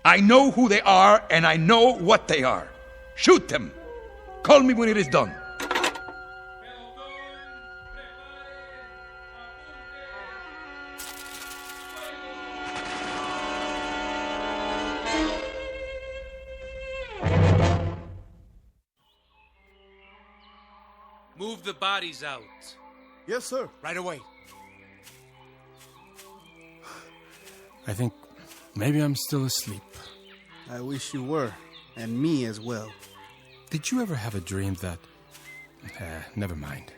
I know who they are and I know what they are. Shoot them. Call me when it is done. Move the bodies out. Yes, sir. Right away. I think maybe I'm still asleep. I wish you were. And me as well. Did you ever have a dream that... never mind.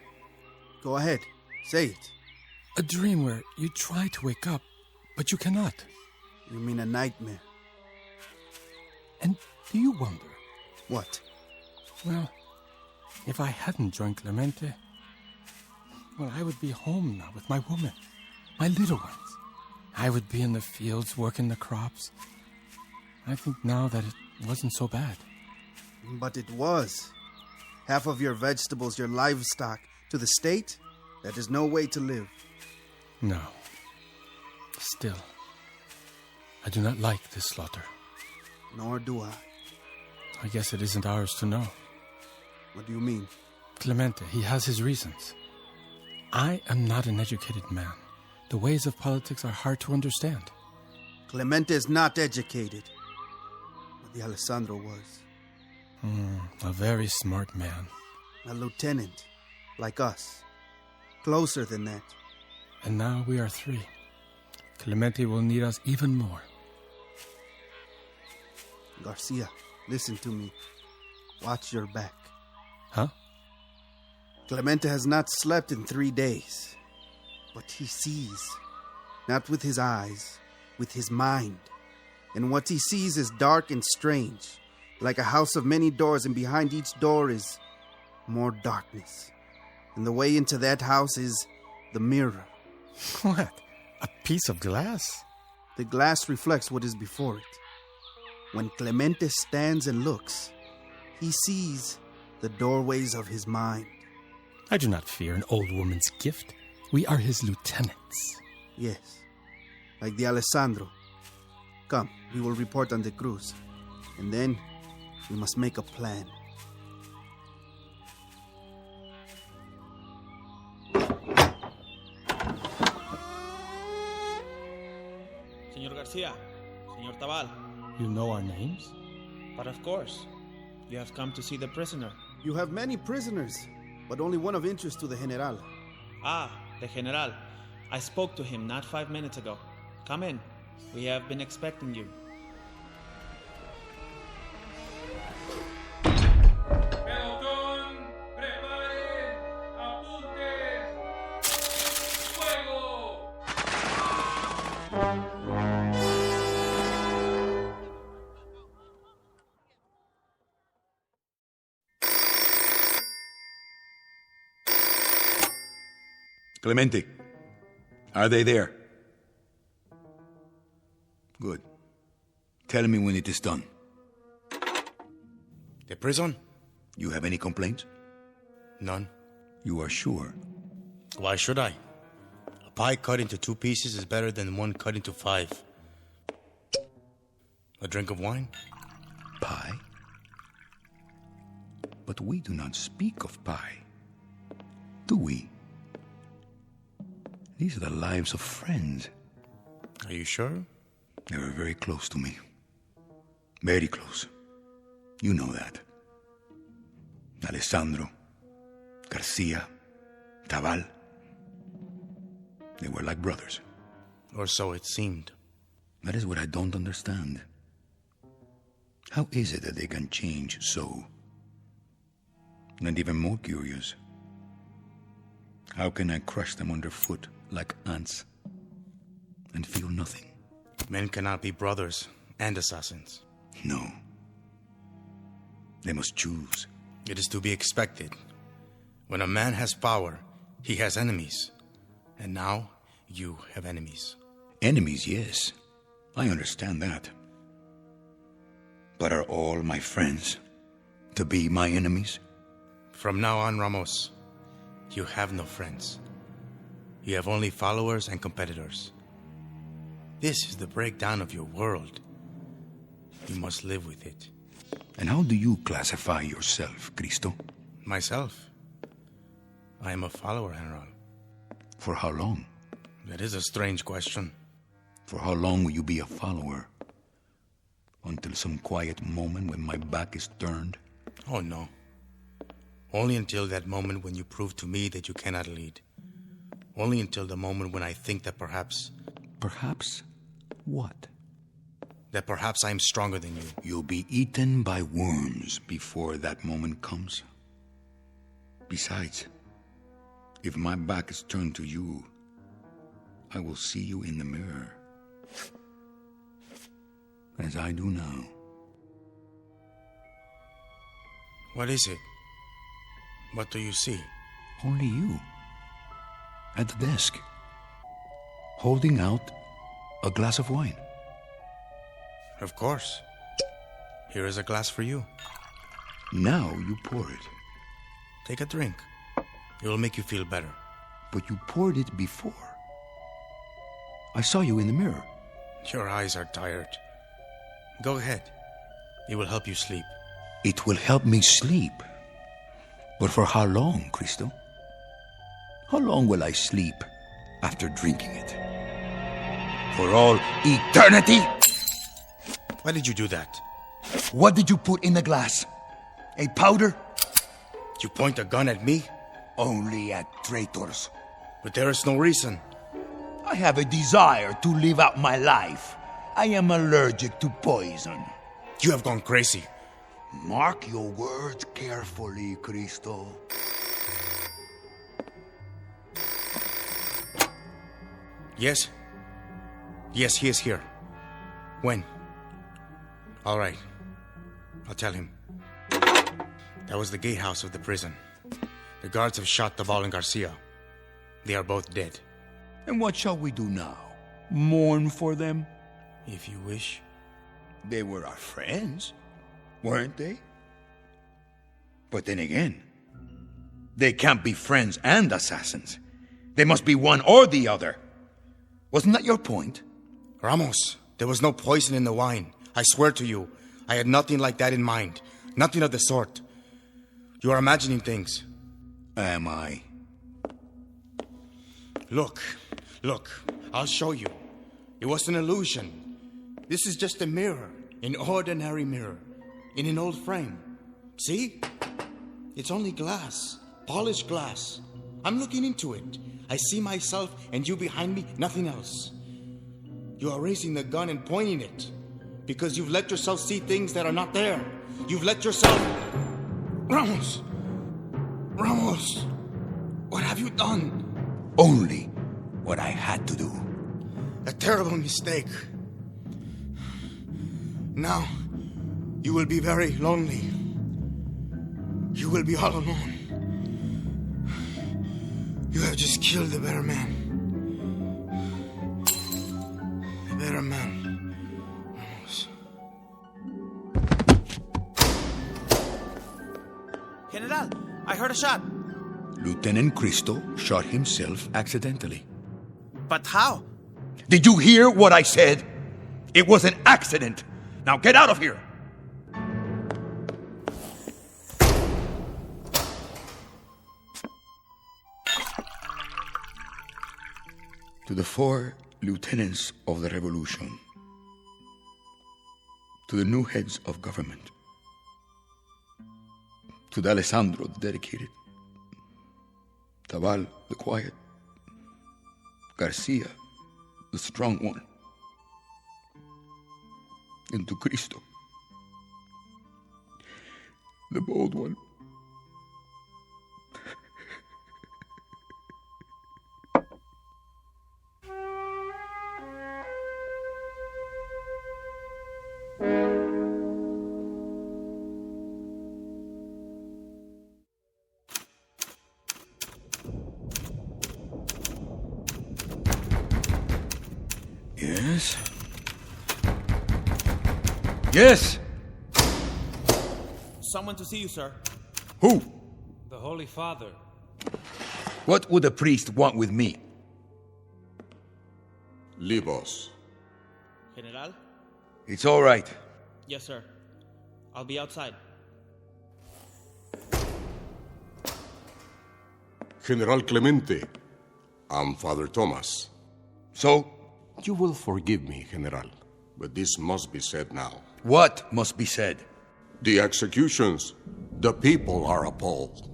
Go ahead. Say it. A dream where you try to wake up, but you cannot. You mean a nightmare? And do you wonder? What? Well, if I hadn't joined Clemente, well, I would be home now with my woman, my little ones, I would be in the fields working the crops. I think now that it wasn't so bad. But it was. Half of your vegetables, your livestock, to the state, that is no way to live. No. Still, I do not like this slaughter. Nor do I. I guess it isn't ours to know. What do you mean? Clemente, he has his reasons. I am not an educated man. The ways of politics are hard to understand. Clemente is not educated. But the Alessandro was. A very smart man. A lieutenant, like us. Closer than that. And now we are 3. Clemente will need us even more. Garcia, listen to me. Watch your back. Huh? Clemente has not slept in 3 days. But he sees. Not with his eyes, with his mind. And what he sees is dark and strange. Like a house of many doors, and behind each door is more darkness. And the way into that house is the mirror. What? A piece of glass? The glass reflects what is before it. When Clemente stands and looks, he sees the doorways of his mind. I do not fear an old woman's gift. We are his lieutenants. Yes, like the Alessandro. Come, we will report on the Cruz. And then we must make a plan. Señor Garcia, Señor Tabal. You know our names? But of course. You have come to see the prisoner. You have many prisoners, but only one of interest to the General. Ah, the General. I spoke to him not 5 minutes ago. Come in. We have been expecting you. Clemente, are they there? Good. Tell me when it is done. The prison? You have any complaints? None. You are sure? Why should I? A pie cut into 2 pieces is better than one cut into 5. A drink of wine? Pie? But we do not speak of pie. Do we? These are the lives of friends. Are you sure? They were very close to me. Very close. You know that. Alessandro, Garcia, Tabal. They were like brothers. Or so it seemed. That is what I don't understand. How is it that they can change so? And even more curious, how can I crush them underfoot like ants and feel nothing? Men cannot be brothers and assassins. No. They must choose. It is to be expected. When a man has power, he has enemies. And now, you have enemies. Enemies, yes. I understand that. But are all my friends to be my enemies? From now on, Ramos, you have no friends. You have only followers and competitors. This is the breakdown of your world. You must live with it. And how do you classify yourself, Cristo? Myself? I am a follower, General. For how long? That is a strange question. For how long will you be a follower? Until some quiet moment when my back is turned? Oh, no. Only until that moment when you prove to me that you cannot lead. Only until the moment when I think that perhaps... Perhaps what? That perhaps I am stronger than you. You'll be eaten by worms before that moment comes. Besides, if my back is turned to you, I will see you in the mirror. As I do now. What is it? What do you see? Only you. At the desk. Holding out a glass of wine? Of course. Here is a glass for you. Now you pour it. Take a drink. It will make you feel better. But you poured it before. I saw you in the mirror. Your eyes are tired. Go ahead. It will help you sleep. It will help me sleep. But for how long, Cristo? How long will I sleep after drinking it? For all eternity? Why did you do that? What did you put in the glass? A powder? You point a gun at me? Only at traitors. But there is no reason. I have a desire to live out my life. I am allergic to poison. You have gone crazy. Mark your words carefully, Cristo. Yes? Yes, he is here. When? All right. I'll tell him. That was the gatehouse of the prison. The guards have shot Taval and Garcia. They are both dead. And what shall we do now? Mourn for them? If you wish. They were our friends, weren't they? But then again, they can't be friends and assassins. They must be one or the other. Wasn't that your point? Ramos, there was no poison in the wine. I swear to you, I had nothing like that in mind. Nothing of the sort. You are imagining things. Am I? Look, I'll show you. It was an illusion. This is just a mirror, an ordinary mirror, in an old frame. See? It's only glass, polished glass. I'm looking into it. I see myself and you behind me, nothing else. You are raising the gun and pointing it because you've let yourself see things that are not there. You've let yourself... Ramos! What have you done? Only what I had to do. A terrible mistake. Now, you will be very lonely. You will be all alone. You have just killed the better man. The better man. Ramos. General, I heard a shot. Lieutenant Cristo shot himself accidentally. But how? Did you hear what I said? It was an accident. Now get out of here. To the 4 lieutenants of the revolution, to the new heads of government, to the Alessandro, the dedicated, Taval, the quiet, Garcia, the strong one, and to Cristo, the bold one. Yes? Yes! Someone to see you, sir. Who? The Holy Father. What would a priest want with me? Libos. General? It's all right. Yes, sir. I'll be outside. General Clemente. I'm Father Thomas. So? You will forgive me, General, but this must be said now. What must be said? The executions. The people are appalled.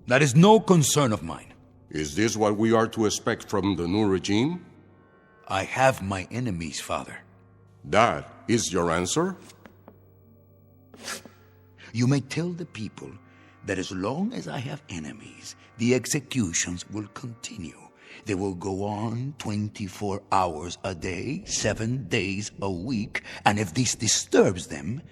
That is no concern of mine. Is this what we are to expect from the new regime? I have my enemies, Father. That is your answer? You may tell the people that as long as I have enemies, the executions will continue. They will go on 24 hours a day, 7 days a week, and if this disturbs them...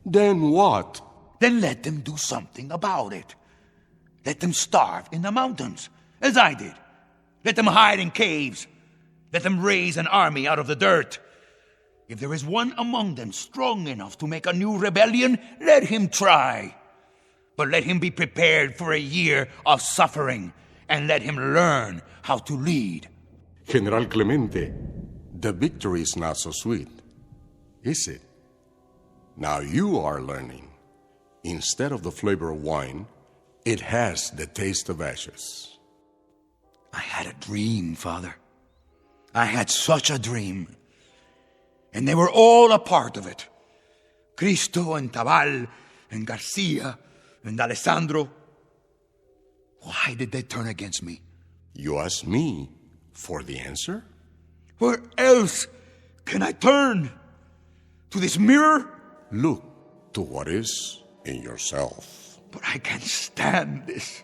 Then what? Then let them do something about it. Let them starve in the mountains, as I did. Let them hide in caves. Let them raise an army out of the dirt. If there is one among them strong enough to make a new rebellion, let him try. But let him be prepared for a year of suffering, and let him learn how to lead. General Clemente, the victory is not so sweet, is it? Now you are learning. Instead of the flavor of wine, it has the taste of ashes. I had a dream, Father. I had such a dream. And they were all a part of it. Cristo and Tabal and Garcia and Alessandro. Why did they turn against me? You ask me for the answer? Where else can I turn? To this mirror? Look to what is in yourself. But I can't stand this.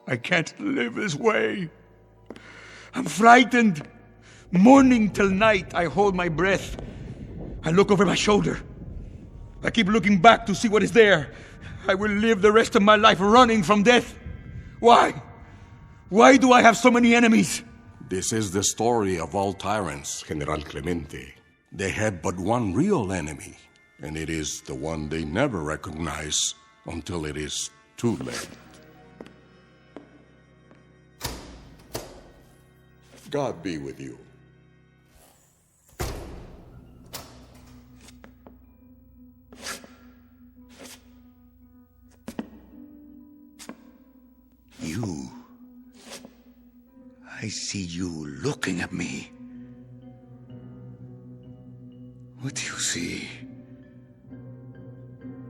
I can't live this way. I'm frightened. Morning till night, I hold my breath. I look over my shoulder. I keep looking back to see what is there. I will live the rest of my life running from death. Why? Why do I have so many enemies? This is the story of all tyrants, General Clemente. They had but one real enemy, and it is the one they never recognize until it is too late. God be with you. You. I see you looking at me. What do you see?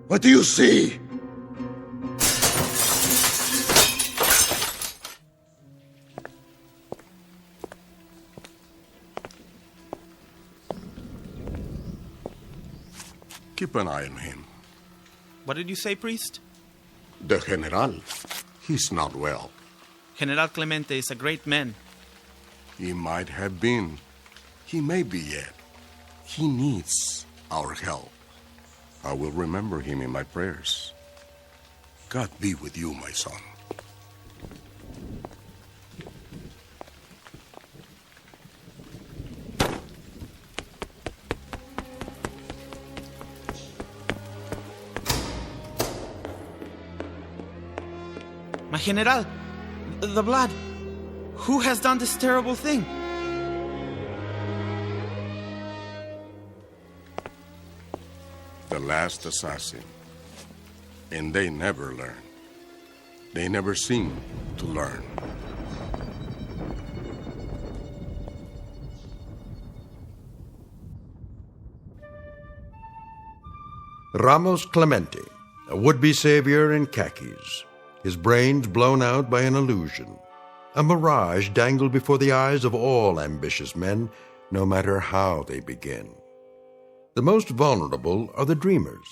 What do you see? Keep an eye on him. What did you say, priest? The General. He's not well. General Clemente is a great man. He might have been. He may be yet. He needs our help. I will remember him in my prayers. God be with you, my son. My General, the blood. Who has done this terrible thing? The last assassin. And they never learn. They never seem to learn. Ramos Clemente, a would-be savior in khakis, his brains blown out by an illusion. A mirage dangled before the eyes of all ambitious men, no matter how they begin. The most vulnerable are the dreamers,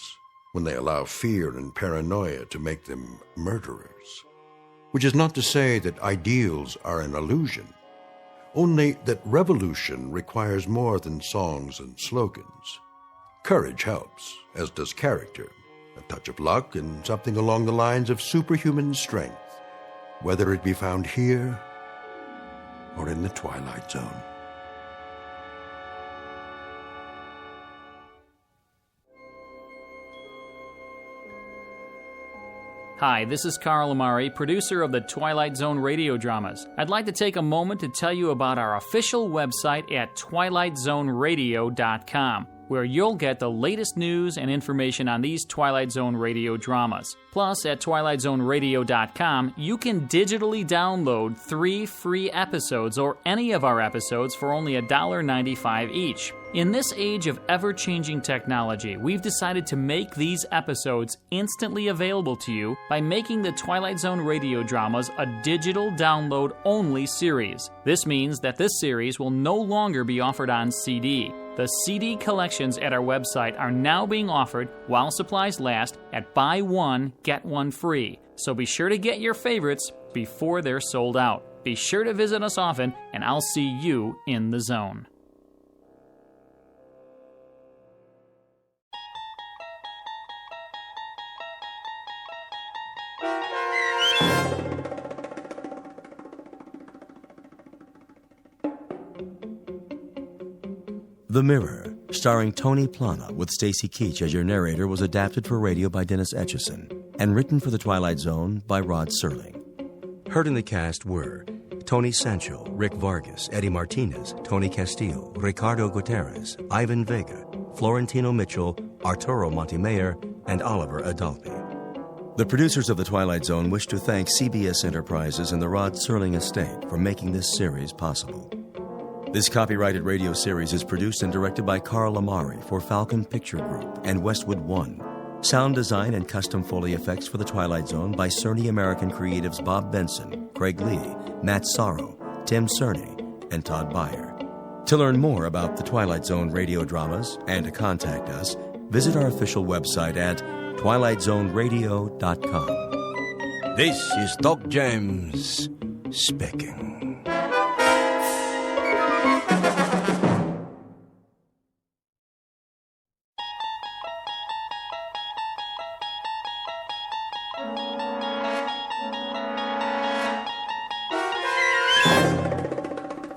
when they allow fear and paranoia to make them murderers. Which is not to say that ideals are an illusion, only that revolution requires more than songs and slogans. Courage helps, as does character, a touch of luck, and something along the lines of superhuman strength, whether it be found here or in the Twilight Zone. Hi, this is Carl Amari, producer of the Twilight Zone radio dramas. I'd like to take a moment to tell you about our official website at twilightzoneradio.com, where you'll get the latest news and information on these Twilight Zone radio dramas. Plus, at twilightzoneradio.com, you can digitally download 3 free episodes or any of our episodes for only $1.95 each. In this age of ever-changing technology, we've decided to make these episodes instantly available to you by making the Twilight Zone radio dramas a digital download-only series. This means that this series will no longer be offered on CD. The CD collections at our website are now being offered while supplies last at buy one, get one free. So be sure to get your favorites before they're sold out. Be sure to visit us often, and I'll see you in the zone. The Mirror, starring Tony Plana with Stacy Keach as your narrator, was adapted for radio by Dennis Etchison and written for The Twilight Zone by Rod Serling. Heard in the cast were Tony Sancho, Rick Vargas, Eddie Martinez, Tony Castillo, Ricardo Gutierrez, Ivan Vega, Florentino Mitchell, Arturo Montemayor, and Oliver Adalpi. The producers of The Twilight Zone wish to thank CBS Enterprises and the Rod Serling Estate for making this series possible. This copyrighted radio series is produced and directed by Carl Amari for Falcon Picture Group and Westwood One. Sound design and custom Foley effects for The Twilight Zone by Cerny American creatives Bob Benson, Craig Lee, Matt Sorrow, Tim Cerny, and Todd Beyer. To learn more about The Twilight Zone radio dramas and to contact us, visit our official website at twilightzoneradio.com. This is Doc James speaking.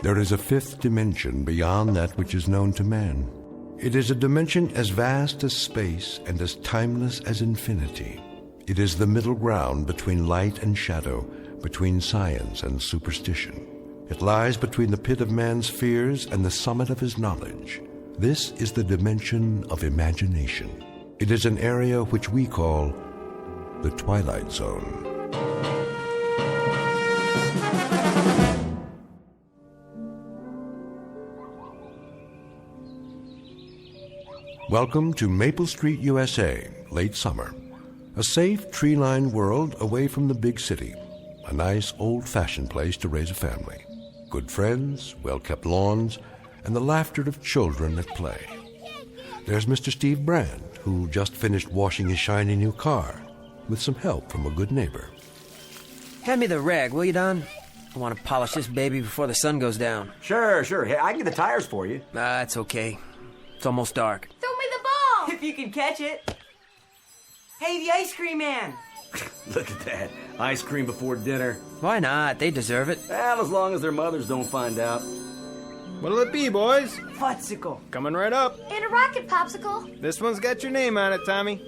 There is a fifth dimension beyond that which is known to man. It is a dimension as vast as space and as timeless as infinity. It is the middle ground between light and shadow, between science and superstition. It lies between the pit of man's fears and the summit of his knowledge. This is the dimension of imagination. It is an area which we call the Twilight Zone. Welcome to Maple Street, USA, late summer. A safe, tree-lined world away from the big city. A nice, old-fashioned place to raise a family. Good friends, well-kept lawns, and the laughter of children at play. There's Mr. Steve Brand, who just finished washing his shiny new car, with some help from a good neighbor. Hand me the rag, will you, Don? I want to polish this baby before the sun goes down. Sure. Hey, I can get the tires for you. It's okay. It's almost dark. Throw me the ball! If you can catch it. Hey, the ice cream man. Look at that. Ice cream before dinner. Why not? They deserve it. Well, as long as their mothers don't find out. What'll it be, boys? Fudsicle. Coming right up. And a rocket popsicle. This one's got your name on it, Tommy.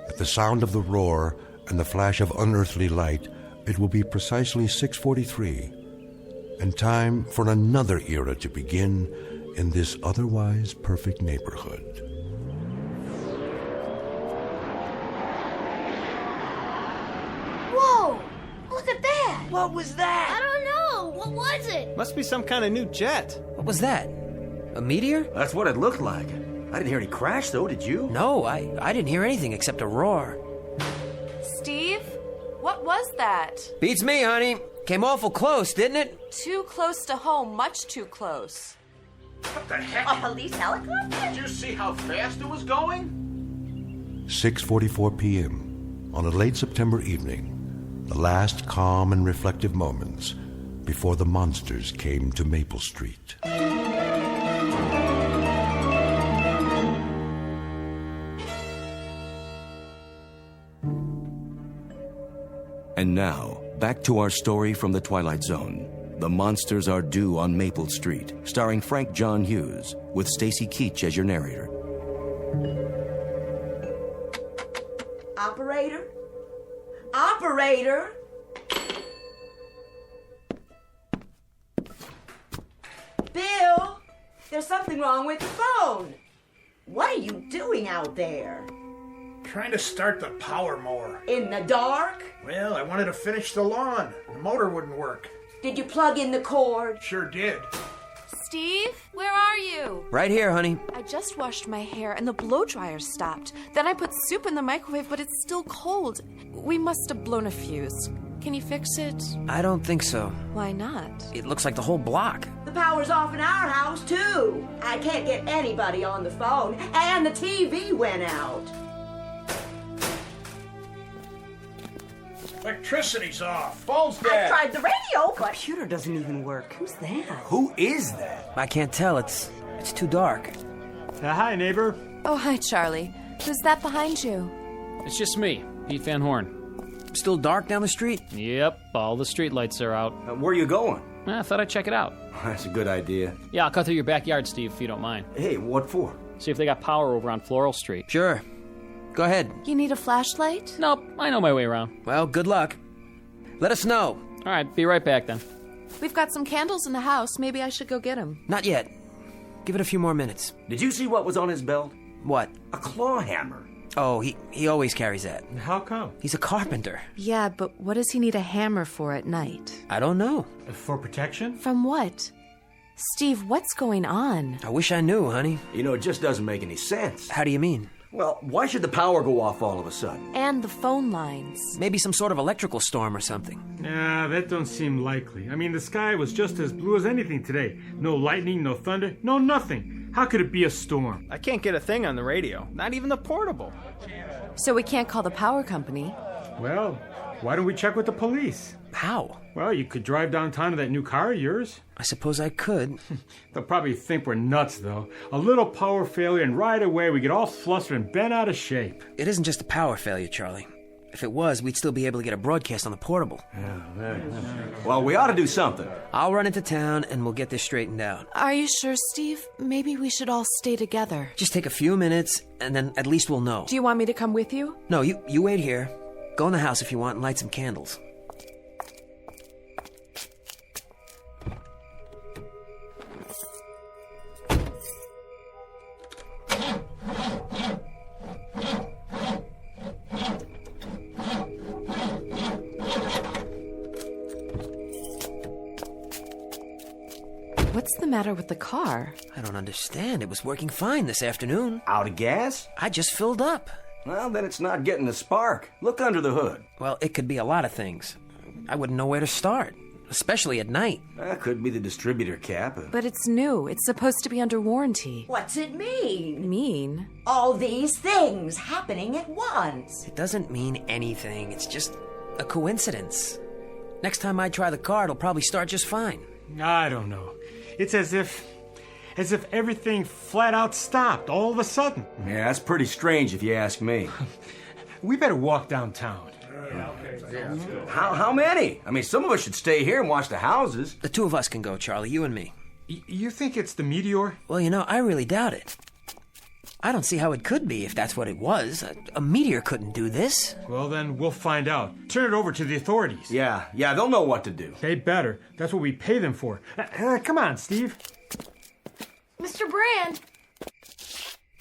At the sound of the roar and the flash of unearthly light, it will be precisely 6:43, and time for another era to begin in this otherwise perfect neighborhood. Whoa! Look at that! What was that? I don't know. What was it? Must be some kind of new jet. What was that? A meteor? That's what it looked like. I didn't hear any crash, though, did you? No, I didn't hear anything except a roar. Steve? What was that? Beats me, honey. Came awful close, didn't it? Too close to home, much too close. What the heck? A police helicopter? Did you see how fast it was going? 6:44 p.m. on a late September evening, the last calm and reflective moments before the monsters came to Maple Street. And now, back to our story from the Twilight Zone. The Monsters Are Due on Maple Street, starring Frank John Hughes, with Stacy Keach as your narrator. Operator? Operator? Bill, there's something wrong with the phone. What are you doing out there? Trying to start the power mower. In the dark? Well, I wanted to finish the lawn. The motor wouldn't work. Did you plug in the cord? Sure did. Steve, where are you? Right here, honey. I just washed my hair and the blow dryer stopped. Then I put soup in the microwave, but it's still cold. We must have blown a fuse. Can you fix it? I don't think so. Why not? It looks like the whole block. The power's off in our house, too. I can't get anybody on the phone, and the TV went out. Electricity's off. Phone's I dead. tried the radio, but... Computer doesn't even work. Who's that? Who is that? I can't tell. It's too dark. Hi, neighbor. Oh, hi, Charlie. Who's that behind you? It's just me, Pete Van Horn. Still dark down the street? Yep, all the streetlights are out. Where are you going? I thought I'd check it out. That's a good idea. Yeah, I'll cut through your backyard, Steve, if you don't mind. Hey, what for? See if they got power over on Floral Street. Sure. Go ahead. You need a flashlight? Nope, I know my way around. Well, good luck. Let us know. All right, be right back then. We've got some candles in the house. Maybe I should go get them. Not yet. Give it a few more minutes. Did you see what was on his belt? What? A claw hammer. Oh, he always carries that. How come? He's a carpenter. Yeah, but what does he need a hammer for at night? I don't know. For protection? From what? Steve, what's going on? I wish I knew, honey. You know, it just doesn't make any sense. How do you mean? Well, why should the power go off all of a sudden? And the phone lines. Maybe some sort of electrical storm or something. Nah, that don't seem likely. I mean, the sky was just as blue as anything today. No lightning, no thunder, no nothing. How could it be a storm? I can't get a thing on the radio. Not even the portable. So we can't call the power company. Well, why don't we check with the police? How? Well, you could drive downtown to that new car of yours. I suppose I could. They'll probably think we're nuts, though. A little power failure and right away we get all flustered and bent out of shape. It isn't just a power failure, Charlie. If it was, we'd still be able to get a broadcast on the portable. Well, we ought to do something. I'll run into town and we'll get this straightened out. Are you sure, Steve? Maybe we should all stay together. Just take a few minutes and then at least we'll know. Do you want me to come with you? No, you wait here. Go in the house if you want and light some candles. What's the matter with the car? I don't understand. It was working fine this afternoon. Out of gas? I just filled up. Well, then it's not getting a spark. Look under the hood. Well, it could be a lot of things. I wouldn't know where to start, especially at night. That could be the distributor cap. But it's new. It's supposed to be under warranty. What's it mean? Mean? All these things happening at once. It doesn't mean anything. It's just a coincidence. Next time I try the car, it'll probably start just fine. I don't know. It's as if everything flat out stopped all of a sudden. Yeah, that's pretty strange if you ask me. We better walk downtown. How many? I mean, some of us should stay here and watch the houses. The two of us can go, Charlie, you and me. You think it's the meteor? Well, you know, I really doubt it. I don't see how it could be if that's what it was. A meteor couldn't do this. Well, then we'll find out. Turn it over to the authorities. Yeah, they'll know what to do. They better. That's what we pay them for. Come on, Steve. Mr. Brand,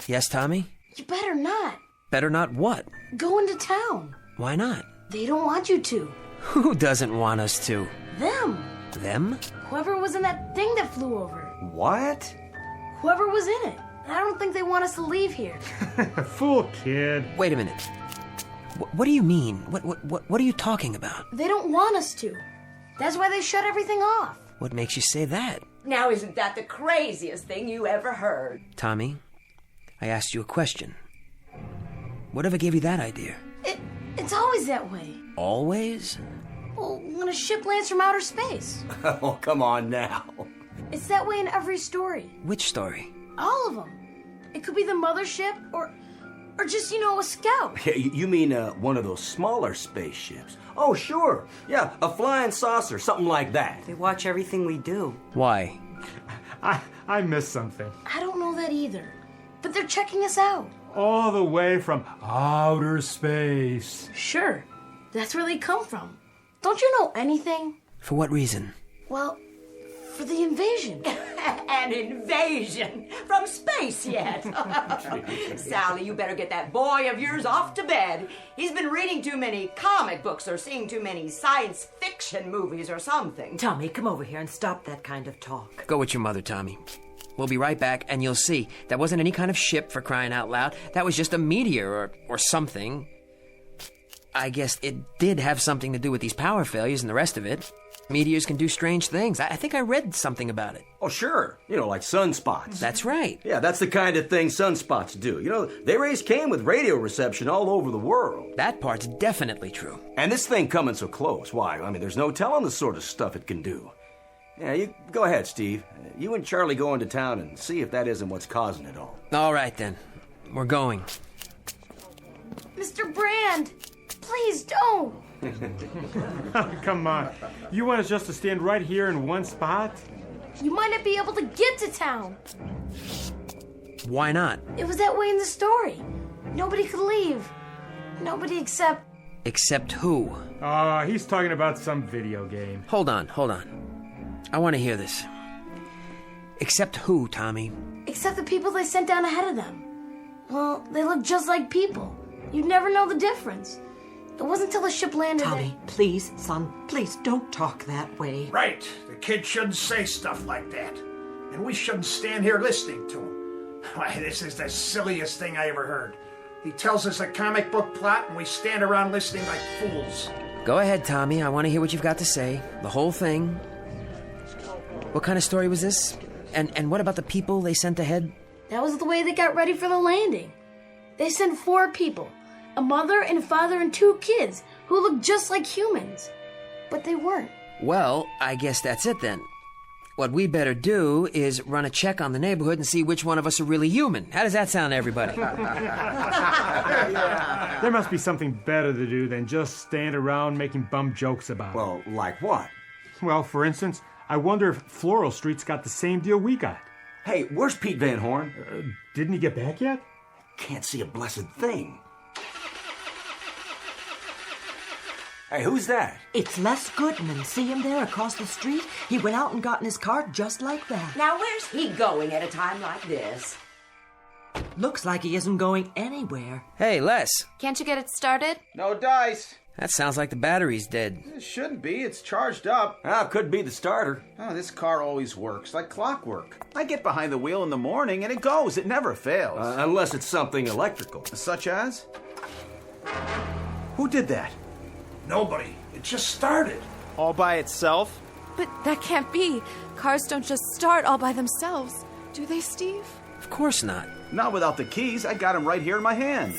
Yes, Tommy? you better not. Better not what? Go into town. Why not? They don't want you to. Who doesn't want us to? Them. Them? Whoever was in that thing that flew over. What? Whoever was in it. I don't think they want us to leave here. Fool kid. Wait a minute. What do you mean? What are you talking about? They don't want us to. That's why they shut everything off. What makes you say that? Now, isn't that the craziest thing you ever heard? Tommy, I asked you a question. Whatever gave you that idea? It's always that way. Always? Well, when a ship lands from outer space. Oh, come on now. It's that way in every story. Which story? All of them. It could be the mothership or just, a scout. Yeah, you mean one of those smaller spaceships? Oh, sure. Yeah, a flying saucer, something like that. They watch everything we do. Why? I missed something. I don't know that either. But they're checking us out. All the way from outer space. Sure. That's where they come from. Don't you know anything? For what reason? Well, for the invasion. An invasion from space yet. Sally, you better get that boy of yours off to bed. He's been reading too many comic books or seeing too many science fiction movies or something. Tommy, come over here and stop that kind of talk. Go with your mother, Tommy. We'll be right back, and you'll see. That wasn't any kind of ship, for crying out loud. That was just a meteor or something. I guess it did have something to do with these power failures and the rest of it. Meteors can do strange things. I think I read something about it. Oh, sure. Like sunspots. That's right. Yeah, that's the kind of thing sunspots do. They raise Cain with radio reception all over the world. That part's definitely true. And this thing coming so close, why? I mean, there's no telling the sort of stuff it can do. Yeah, you go ahead, Steve. You and Charlie go into town and see if that isn't what's causing it all. All right, then. We're going. Mr. Brand, please don't. Come on. You want us just to stand right here in one spot? You might not be able to get to town. Why not? It was that way in the story. Nobody could leave. Nobody except... Except who? He's talking about some video game. Hold on. I want to hear this. Except who, Tommy? Except the people they sent down ahead of them. Well, they look just like people. You'd never know the difference. It wasn't until the ship landed Tommy, please, son, please don't talk that way. Right. The kid shouldn't say stuff like that. And we shouldn't stand here listening to him. Why, this is the silliest thing I ever heard. He tells us a comic book plot and we stand around listening like fools. Go ahead, Tommy. I want to hear what you've got to say. The whole thing. What kind of story was this? And what about the people they sent ahead? That was the way they got ready for the landing. They sent 4 people. A mother and a father and 2 kids who looked just like humans. But they weren't. Well, I guess that's it then. What we better do is run a check on the neighborhood and see which one of us are really human. How does that sound to everybody? There must be something better to do than just stand around making bum jokes about it. Well, like what? Well, for instance, I wonder if Floral Street's got the same deal we got. Hey, where's Pete Van Horn? Didn't he get back yet? Can't see a blessed thing. Hey, who's that? It's Les Goodman. See him there across the street? He went out and got in his car just like that. Now, where's he going at a time like this? Looks like he isn't going anywhere. Hey, Les. Can't you get it started? No dice. That sounds like the battery's dead. It shouldn't be. It's charged up. Could be the starter. Oh, this car always works like clockwork. I get behind the wheel in the morning and it goes. It never fails. Unless it's something electrical. Such as? Who did that? Nobody. It just started. All by itself? But that can't be. Cars don't just start all by themselves. Do they, Steve? Of course not. Not without the keys. I got them right here in my hand.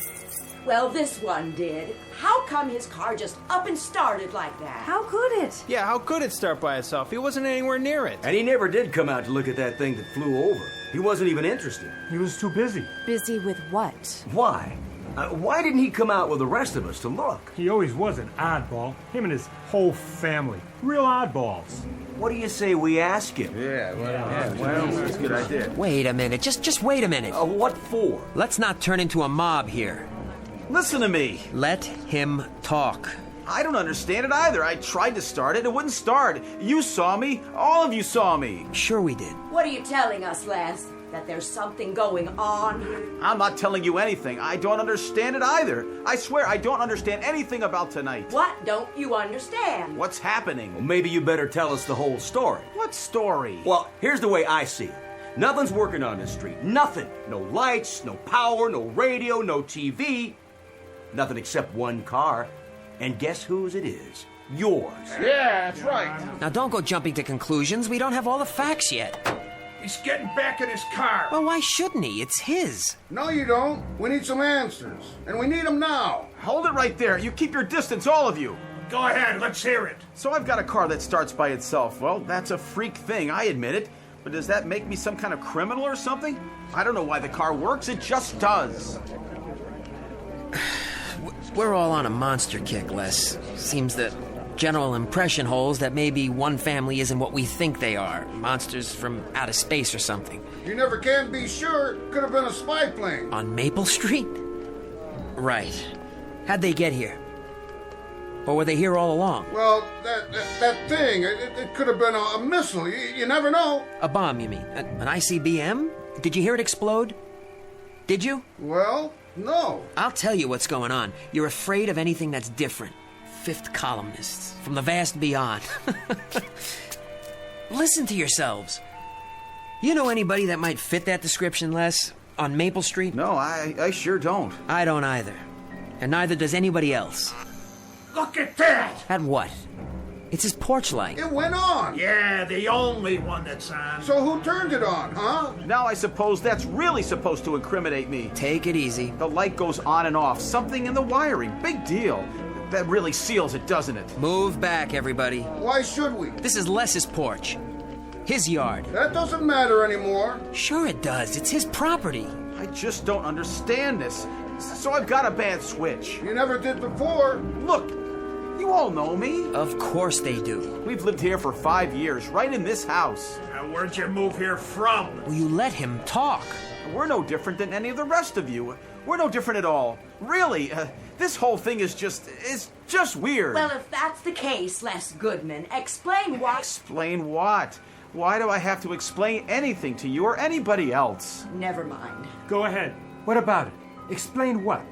Well, this one did. How come his car just up and started like that? How could it? Yeah, how could it start by itself? He wasn't anywhere near it. And he never did come out to look at that thing that flew over. He wasn't even interested. He was too busy. Busy with what? Why? Why didn't he come out with the rest of us to look? He always was an oddball. Him and his whole family. Real oddballs. What do you say we ask him? Yeah, well, that's a good idea. Wait a minute. Just wait a minute. What for? Let's not turn into a mob here. Listen to me. Let him talk. I don't understand it either. I tried to start it. It wouldn't start. You saw me. All of you saw me. Sure we did. What are you telling us, Les? That there's something going on here? I'm not telling you anything. I don't understand it either. I swear I don't understand anything about tonight. What don't you understand? What's happening? Well, maybe you better tell us the whole story. What story? Well, here's the way I see it. Nothing's working on this street. Nothing. No lights, no power, no radio, no TV. Nothing except one car. And guess whose it is? Yours. Yeah, that's right. Now don't go jumping to conclusions. We don't have all the facts yet. He's getting back in his car. Well, why shouldn't he? It's his. No, you don't. We need some answers. And we need them now. Hold it right there. You keep your distance, all of you. Go ahead, let's hear it. So I've got a car that starts by itself. Well, that's a freak thing, I admit it. But does that make me some kind of criminal or something? I don't know why the car works. It just does. We're all on a monster kick, Les. Seems the general impression holds that maybe one family isn't what we think they are. Monsters from outer space or something. You never can be sure. Could have been a spy plane. On Maple Street? Right. How'd they get here? Or were they here all along? Well, that thing, it could have been a missile. You never know. A bomb, you mean? An ICBM? Did you hear it explode? Did you? Well, no. I'll tell you what's going on. You're afraid of anything that's different. Fifth columnists from the vast beyond. Listen to yourselves. You know anybody that might fit that description, Les? On Maple Street? No, I sure don't. I don't either. And neither does anybody else. Look at that! At what? It's his porch light. It went on. Yeah, the only one that's on. So who turned it on, huh? Now I suppose that's really supposed to incriminate me. Take it easy. The light goes on and off. Something in the wiring. Big deal. That really seals it, doesn't it? Move back, everybody. Why should we? This is Les's porch. His yard. That doesn't matter anymore. Sure it does. It's his property. I just don't understand this. So I've got a bad switch. You never did before. Look, you You all know me. Of course they do. We've lived here for 5 years, right in this house. Now, where'd you move here from? Will you let him talk? We're no different than any of the rest of you. We're no different at all. Really, this whole thing is just weird. Well, if that's the case, Les Goodman, explain why... Explain what? Why do I have to explain anything to you or anybody else? Never mind. Go ahead. What about it? Explain what?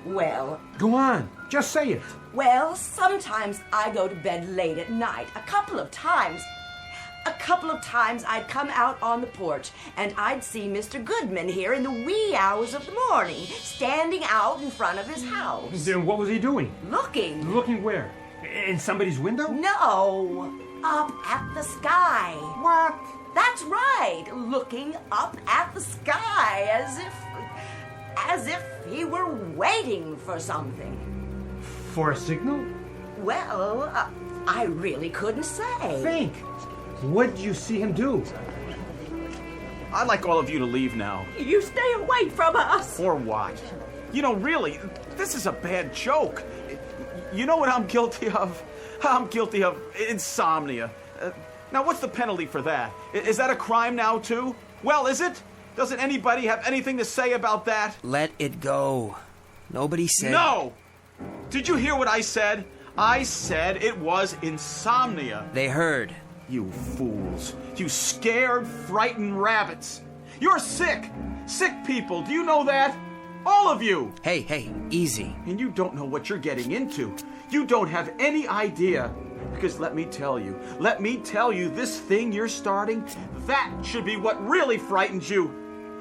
Well... Go on. Just say it. Well, sometimes I go to bed late at night. A couple of times I'd come out on the porch and I'd see Mr. Goodman here in the wee hours of the morning, standing out in front of his house. Then what was he doing? Looking. Looking where? In somebody's window? No, up at the sky. What? That's right, looking up at the sky as if he were waiting for something. For a signal? Well, I really couldn't say. Think. What did you see him do? I'd like all of you to leave now. You stay away from us. Or what? You know, really, this is a bad joke. You know what I'm guilty of? I'm guilty of insomnia. Now, what's the penalty for that? Is that a crime now, too? Well, is it? Doesn't anybody have anything to say about that? Let it go. Nobody said... No! Did you hear what I said? I said it was insomnia. They heard. You fools. You scared, frightened rabbits. You're sick. Sick people. Do you know that? All of you. Hey, easy. And you don't know what you're getting into. You don't have any idea. Because let me tell you, this thing you're starting, that should be what really frightens you.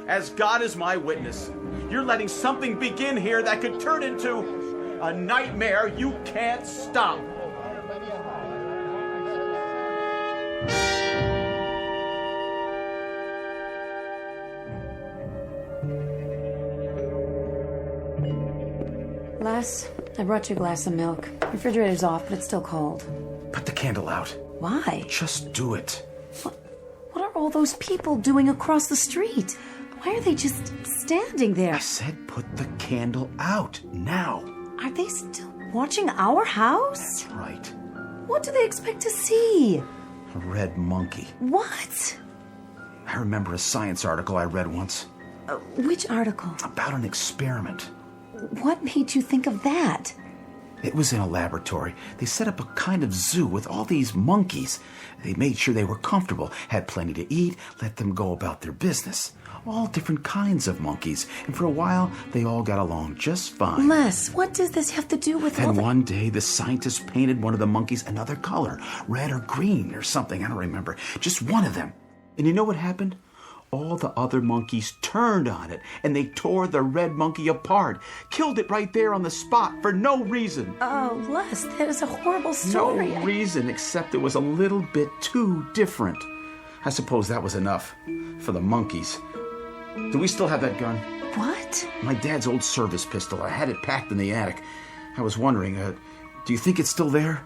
As God is my witness, you're letting something begin here that could turn into a nightmare you can't stop. Les, I brought you a glass of milk. Refrigerator's off, but it's still cold. Put the candle out. Why? Just do it. What are all those people doing across the street? Why are they just standing there? I said put the candle out, now. Are they still watching our house? That's right. What do they expect to see? A red monkey. What? I remember a science article I read once. Which article? About an experiment. What made you think of that? It was in a laboratory. They set up a kind of zoo with all these monkeys. They made sure they were comfortable, had plenty to eat, let them go about their business. All different kinds of monkeys. And for a while, they all got along just fine. Les, what does this have to do with all And the... one day, the scientists painted one of the monkeys another color. Red or green or something, I don't remember. Just one of them. And you know what happened? All the other monkeys turned on it, and they tore the red monkey apart. Killed it right there on the spot for no reason. Oh, Les, that is a horrible story. No reason except it was a little bit too different. I suppose that was enough for the monkeys. Do we still have that gun? What? My dad's old service pistol. I had it packed in the attic. I was wondering, do you think it's still there?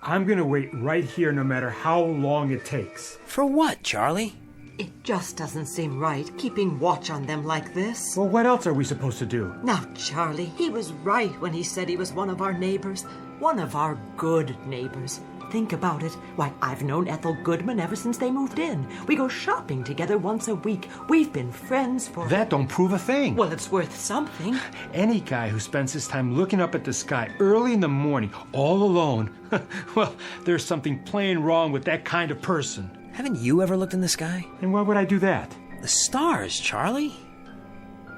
I'm gonna wait right here no matter how long it takes. For what, Charlie? It just doesn't seem right, keeping watch on them like this. Well, what else are we supposed to do? Now, Charlie, he was right when he said he was one of our neighbors. One of our good neighbors. Think about it. Why, I've known Ethel Goodman ever since they moved in. We go shopping together once a week. We've been friends for... That don't prove a thing. Well, it's worth something. Any guy who spends his time looking up at the sky early in the morning, all alone, well, there's something plain wrong with that kind of person. Haven't you ever looked in the sky? And why would I do that? The stars, Charlie.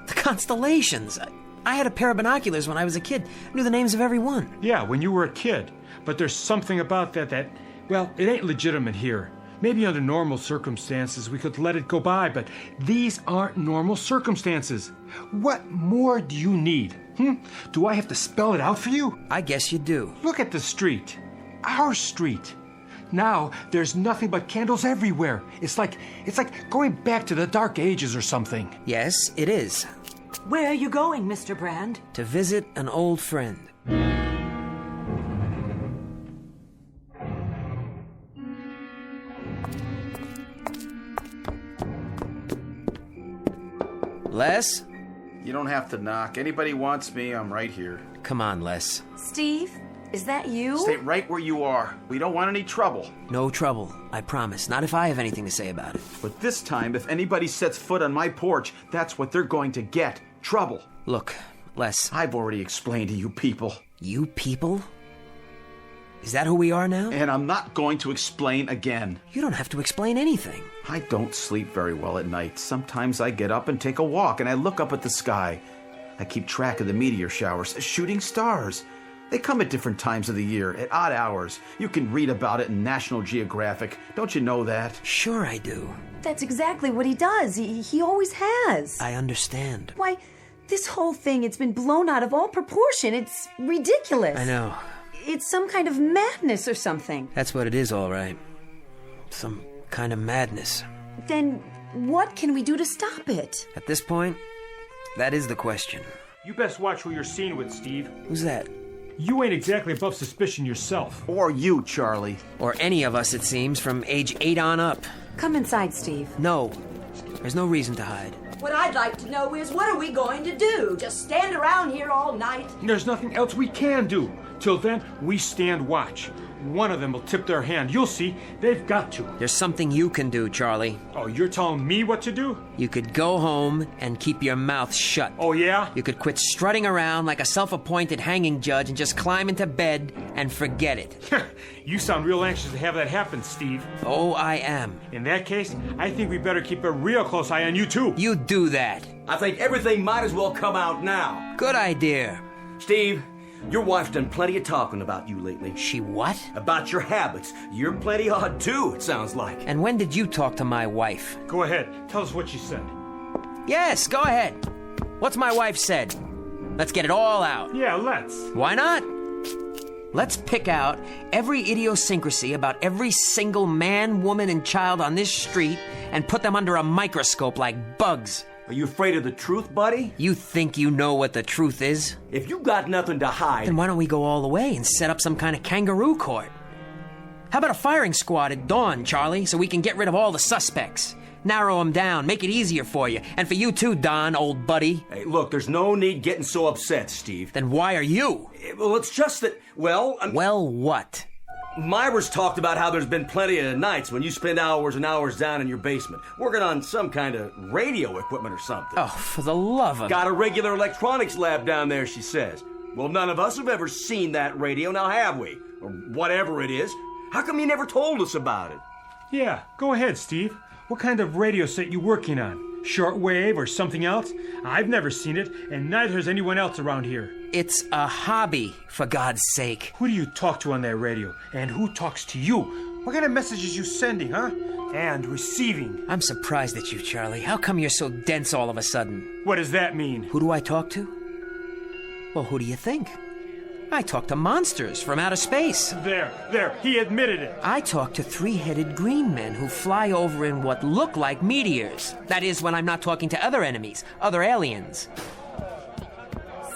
The constellations. I had a pair of binoculars when I was a kid. I knew the names of every one. Yeah, when you were a kid. But there's something about that, well, it ain't legitimate here. Maybe under normal circumstances we could let it go by, but these aren't normal circumstances. What more do you need? Do I have to spell it out for you? I guess you do. Look at the street. Our street. Now there's nothing but candles everywhere. It's like going back to the Dark Ages or something. Yes, it is. Where are you going, Mr. Brand? To visit an old friend. Les? You don't have to knock. Anybody wants me, I'm right here. Come on, Les. Steve, is that you? Stay right where you are. We don't want any trouble. No trouble, I promise. Not if I have anything to say about it. But this time, if anybody sets foot on my porch, that's what they're going to get. Trouble. Look, Les. I've already explained to you people. You people? Is that who we are now? And I'm not going to explain again. You don't have to explain anything. I don't sleep very well at night. Sometimes I get up and take a walk, and I look up at the sky. I keep track of the meteor showers, shooting stars. They come at different times of the year, at odd hours. You can read about it in National Geographic. Don't you know that? Sure I do. That's exactly what he does. He always has. I understand. Why, this whole thing, it's been blown out of all proportion. It's ridiculous. I know. It's some kind of madness or something. That's what it is, all right. Some kind of madness. Then what can we do to stop it? At this point, that is the question. You best watch who you're seen with, Steve. Who's that? You ain't exactly above suspicion yourself. Or you, Charlie. Or any of us, it seems, from age 8 on up. Come inside, Steve. No. There's no reason to hide. What I'd like to know is, what are we going to do? Just stand around here all night? There's nothing else we can do. Till then, we stand watch. One of them will tip their hand. You'll see. They've got to. There's something you can do, Charlie. Oh, you're telling me what to do? You could go home and keep your mouth shut. Oh, yeah? You could quit strutting around like a self-appointed hanging judge and just climb into bed and forget it. You sound real anxious to have that happen, Steve. Oh, I am. In that case, I think we better keep a real close eye on you, too. You do that. I think everything might as well come out now. Good idea. Steve, your wife's done plenty of talking about you lately. She what? About your habits. You're plenty odd, too, it sounds like. And when did you talk to my wife? Go ahead. Tell us what she said. Yes, go ahead. What's my wife said? Let's get it all out. Yeah, let's. Why not? Let's pick out every idiosyncrasy about every single man, woman, and child on this street and put them under a microscope like bugs. Are you afraid of the truth, buddy? You think you know what the truth is? If you got nothing to hide... Then why don't we go all the way and set up some kind of kangaroo court? How about a firing squad at dawn, Charlie, so we can get rid of all the suspects? Narrow them down, make it easier for you. And for you too, Don, old buddy. Hey, look, there's no need getting so upset, Steve. Then why are you? Well, it's just that, well... Well, what? Myra's talked about how there's been plenty of nights when you spend hours and hours down in your basement, working on some kind of radio equipment or something. Oh, for the love of... Got a regular electronics lab down there, she says. Well, none of us have ever seen that radio, now have we? Or whatever it is. How come you never told us about it? Yeah, go ahead, Steve. What kind of radio set you working on? Shortwave or something else? I've never seen it, and neither has anyone else around here. It's a hobby, for God's sake. Who do you talk to on that radio? And who talks to you? What kind of messages you sending, huh? And receiving. I'm surprised at you, Charlie. How come you're so dense all of a sudden? What does that mean? Who do I talk to? Well, who do you think? I talk to monsters from outer space. There, he admitted it. I talk to three-headed green men who fly over in what look like meteors. That is, when I'm not talking to other enemies, other aliens.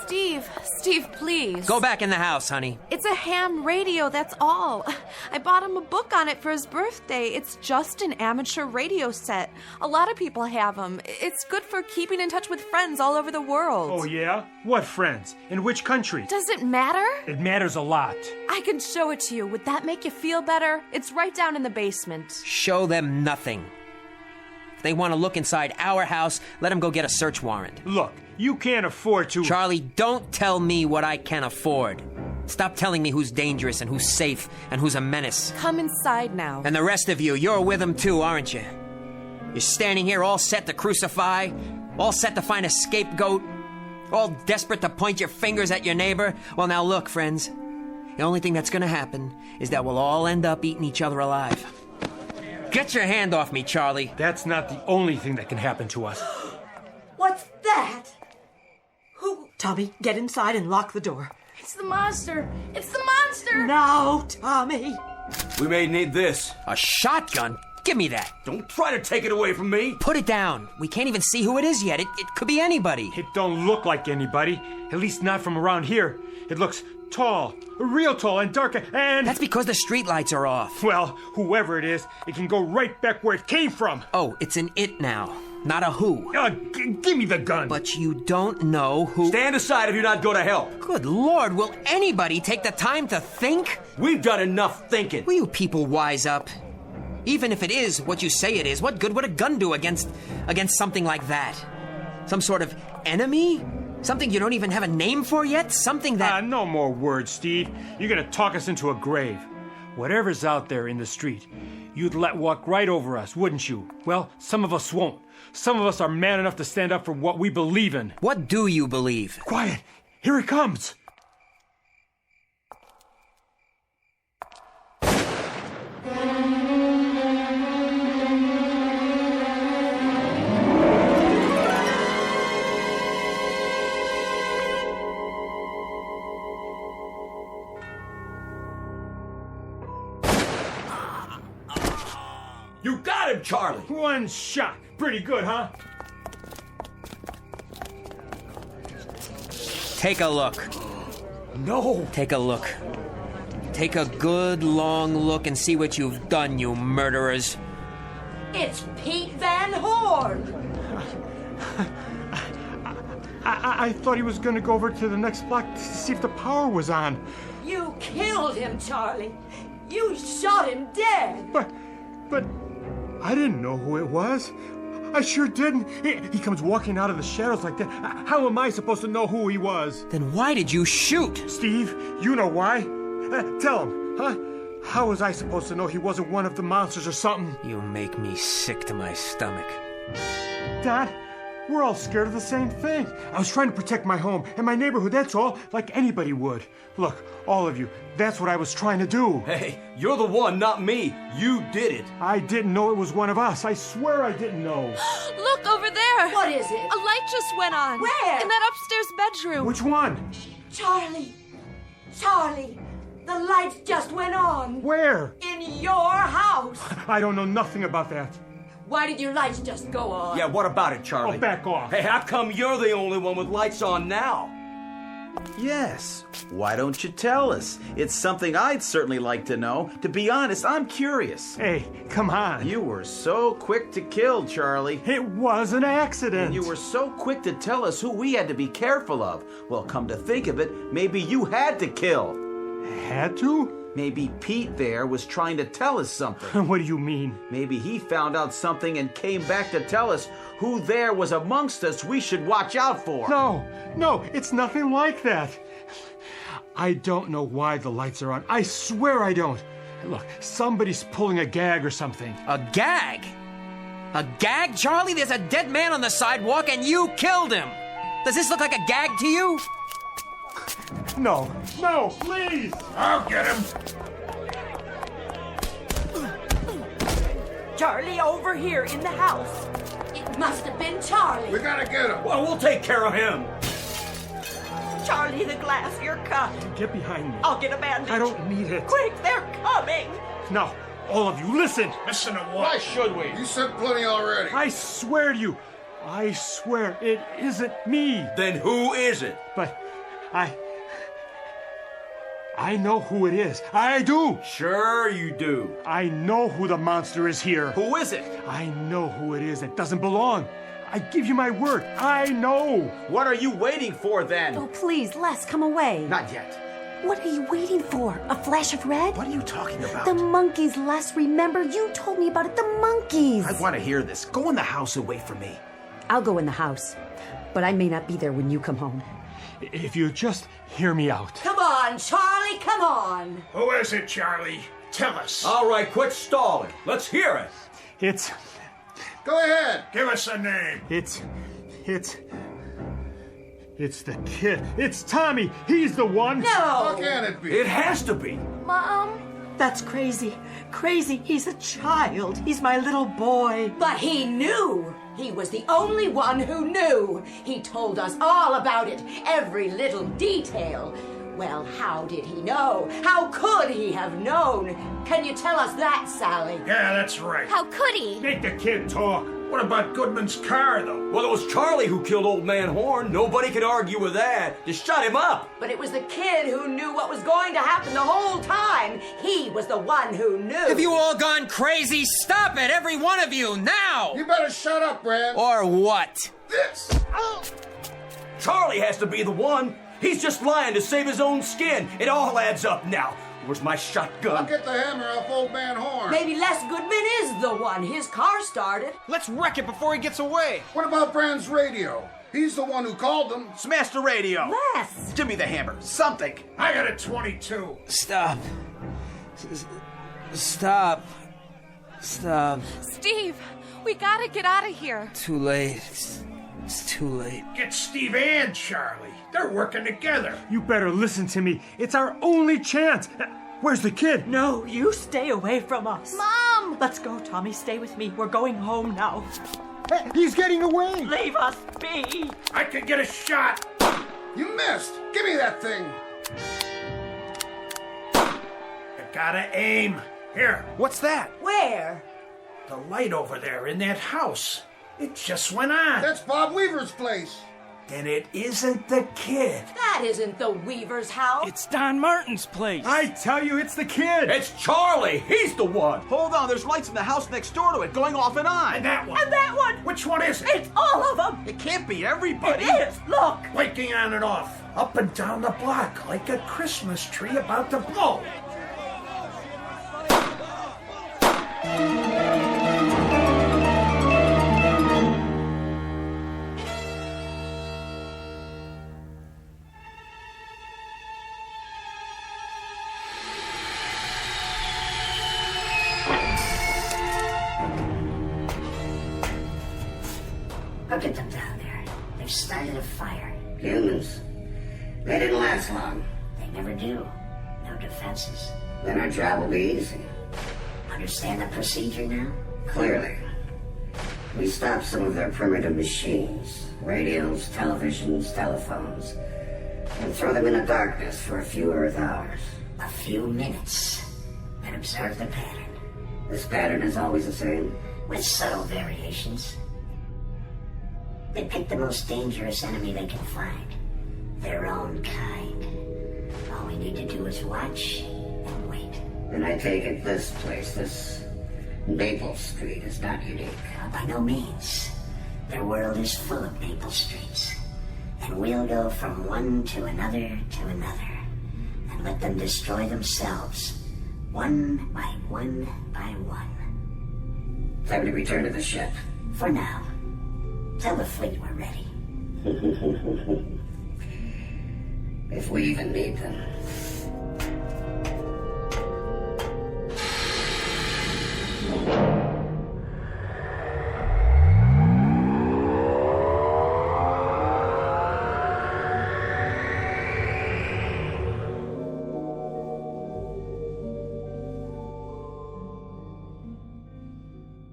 Steve, please. Go back in the house, honey. It's a ham radio, that's all. I bought him a book on it for his birthday. It's just an amateur radio set. A lot of people have them. It's good for keeping in touch with friends all over the world. Oh, yeah? What friends? In which country? Does it matter? It matters a lot. I can show it to you. Would that make you feel better? It's right down in the basement. Show them nothing. If they want to look inside our house, let them go get a search warrant. Look, you can't afford to... Charlie, don't tell me what I can afford. Stop telling me who's dangerous and who's safe and who's a menace. Come inside now. And the rest of you, you're with them too, aren't you? You're standing here all set to crucify, all set to find a scapegoat, all desperate to point your fingers at your neighbor. Well, now look, friends. The only thing that's gonna happen is that we'll all end up eating each other alive. Get your hand off me, Charlie. That's not the only thing that can happen to us. What's that? Who? Tommy, get inside and lock the door. It's the monster! It's the monster! No, Tommy! We may need this. A shotgun? Give me that. Don't try to take it away from me. Put it down. We can't even see who it is yet. It could be anybody. It don't look like anybody. At least not from around here. It looks tall, real tall and dark, and... That's because the streetlights are off. Well, whoever it is, it can go right back where it came from. Oh, it's an it now. not a who. Give me the gun. But you don't know who... Stand aside if you're not going to help. Good Lord, will anybody take the time to think? We've done enough thinking. Will you people wise up? Even if it is what you say it is, what good would a gun do against something like that? Some sort of enemy? Something you don't even have a name for yet? Something that... No more words, Steve. You're gonna talk us into a grave. Whatever's out there in the street, you'd let walk right over us, wouldn't you? Well, some of us won't. Some of us are man enough to stand up for what we believe in. What do you believe? Quiet! Here it comes! You got him, Charlie! One shot. Pretty good, huh? Take a look. No! Take a look. Take a good long look and see what you've done, you murderers. It's Pete Van Horn! I thought he was gonna go over to the next block to see if the power was on. You killed him, Charlie. You shot him dead. But I didn't know who it was. I sure didn't. He comes walking out of the shadows like that. How am I supposed to know who he was? Then why did you shoot? Steve, you know why. Tell him, huh? How was I supposed to know he wasn't one of the monsters or something? You make me sick to my stomach. Dad, we're all scared of the same thing. I was trying to protect my home and my neighborhood, that's all, like anybody would. Look, all of you, that's what I was trying to do. Hey, you're the one, not me. You did it. I didn't know it was one of us. I swear I didn't know. Look, over there! What is it? A light just went on. Where? In that upstairs bedroom. Which one? Charlie! Charlie! The lights just went on. Where? In your house. I don't know nothing about that. Why did your lights just go on? Yeah, what about it, Charlie? Oh, back off. Hey, how come you're the only one with lights on now? Yes. Why don't you tell us? It's something I'd certainly like to know. To be honest, I'm curious. Hey, come on. You were so quick to kill, Charlie. It was an accident. And you were so quick to tell us who we had to be careful of. Well, come to think of it, maybe you had to kill. Had to? Maybe Pete there was trying to tell us something. What do you mean? Maybe he found out something and came back to tell us who there was amongst us we should watch out for. No, it's nothing like that. I don't know why the lights are on. I swear I don't. Look, somebody's pulling a gag or something. A gag? A gag, Charlie? There's a dead man on the sidewalk and you killed him. Does this look like a gag to you? No, please! I'll get him. Charlie, over here in the house. It must have been Charlie. We gotta get him. Well, we'll take care of him. Charlie, the glass, you're cut. Get behind me. I'll get a bandage. I don't need it. Quick, they're coming. Now, all of you, listen. Listen to what? Why should we? You said plenty already. I swear to you, I swear it isn't me. Then who is it? But I know who it is. I do. Sure you do. I know who the monster is here. Who is it? I know who it is. It doesn't belong. I give you my word. I know. What are you waiting for then? Oh, please, Les, come away. Not yet. What are you waiting for? A flash of red? What are you talking about? The monkeys, Les. Remember, you told me about it. The monkeys. I want to hear this. Go in the house and wait for me. I'll go in the house, but I may not be there when you come home. If you just hear me out. Come on, Charlie, come on. Who is it, Charlie? Tell us. All right, quit stalling. Let's hear it. It's... Go ahead. Give us a name. It's the kid. It's Tommy. He's the one. No. How can it be? It has to be. Mom? That's crazy. Crazy. He's a child. He's my little boy. But he knew. He was the only one who knew. He told us all about it, every little detail. Well, how did he know? How could he have known? Can you tell us that, Sally? Yeah, that's right. How could he? Make the kid talk. What about Goodman's car, though? Well, it was Charlie who killed Old Man Horn. Nobody can argue with that. Just shut him up. But it was the kid who knew what was going to happen the whole time. He was the one who knew. Have you all gone crazy? Stop it, every one of you, now! You better shut up, Brad. Or what? This! Charlie has to be the one. He's just lying to save his own skin. It all adds up now. Where's my shotgun? I'll get the hammer off Old Man Horn. Maybe Les Goodman is the one. His car started. Let's wreck it before he gets away. What about Brand's radio? He's the one who called them. Smash the radio. Les! Give me the hammer. Something. I got a 22. Stop. Stop. Stop. Steve, we gotta get out of here. Too late. It's too late. Get Steve and Charlie. They're working together. You better listen to me. It's our only chance. Where's the kid? No, you stay away from us. Mom! Let's go, Tommy. Stay with me. We're going home now. Hey, he's getting away. Leave us be. I could get a shot. You missed. Give me that thing. You gotta aim. Here. What's that? Where? The light over there in that house. It just went on. That's Bob Weaver's place. Then it isn't the kid. That isn't the Weaver's house. It's Don Martin's place. I tell you, it's the kid. It's Charlie. He's the one. Hold on, there's lights in the house next door to it, going off and on. And that one. And that one. Which one is it? It's all of them. It can't be everybody. It is. Look. Blinking on and off. Up and down the block like a Christmas tree about to blow. Look at them down there. They've started a fire. Humans. They didn't last long. They never do. No defenses. Then our job will be easy. Understand the procedure now? Clearly. We stop some of their primitive machines. Radios, televisions, telephones. And throw them in the darkness for a few Earth hours. A few minutes. And observe the pattern. This pattern is always the same. With subtle variations. They pick the most dangerous enemy they can find. Their own kind. All we need to do is watch and wait. And I take it this place, this Maple Street, is not unique. By no means. Their world is full of Maple Streets. And we'll go from one to another, and let them destroy themselves. One by one by one. Time to return to the ship. For now. Tell the fleet we're ready. If we even need them.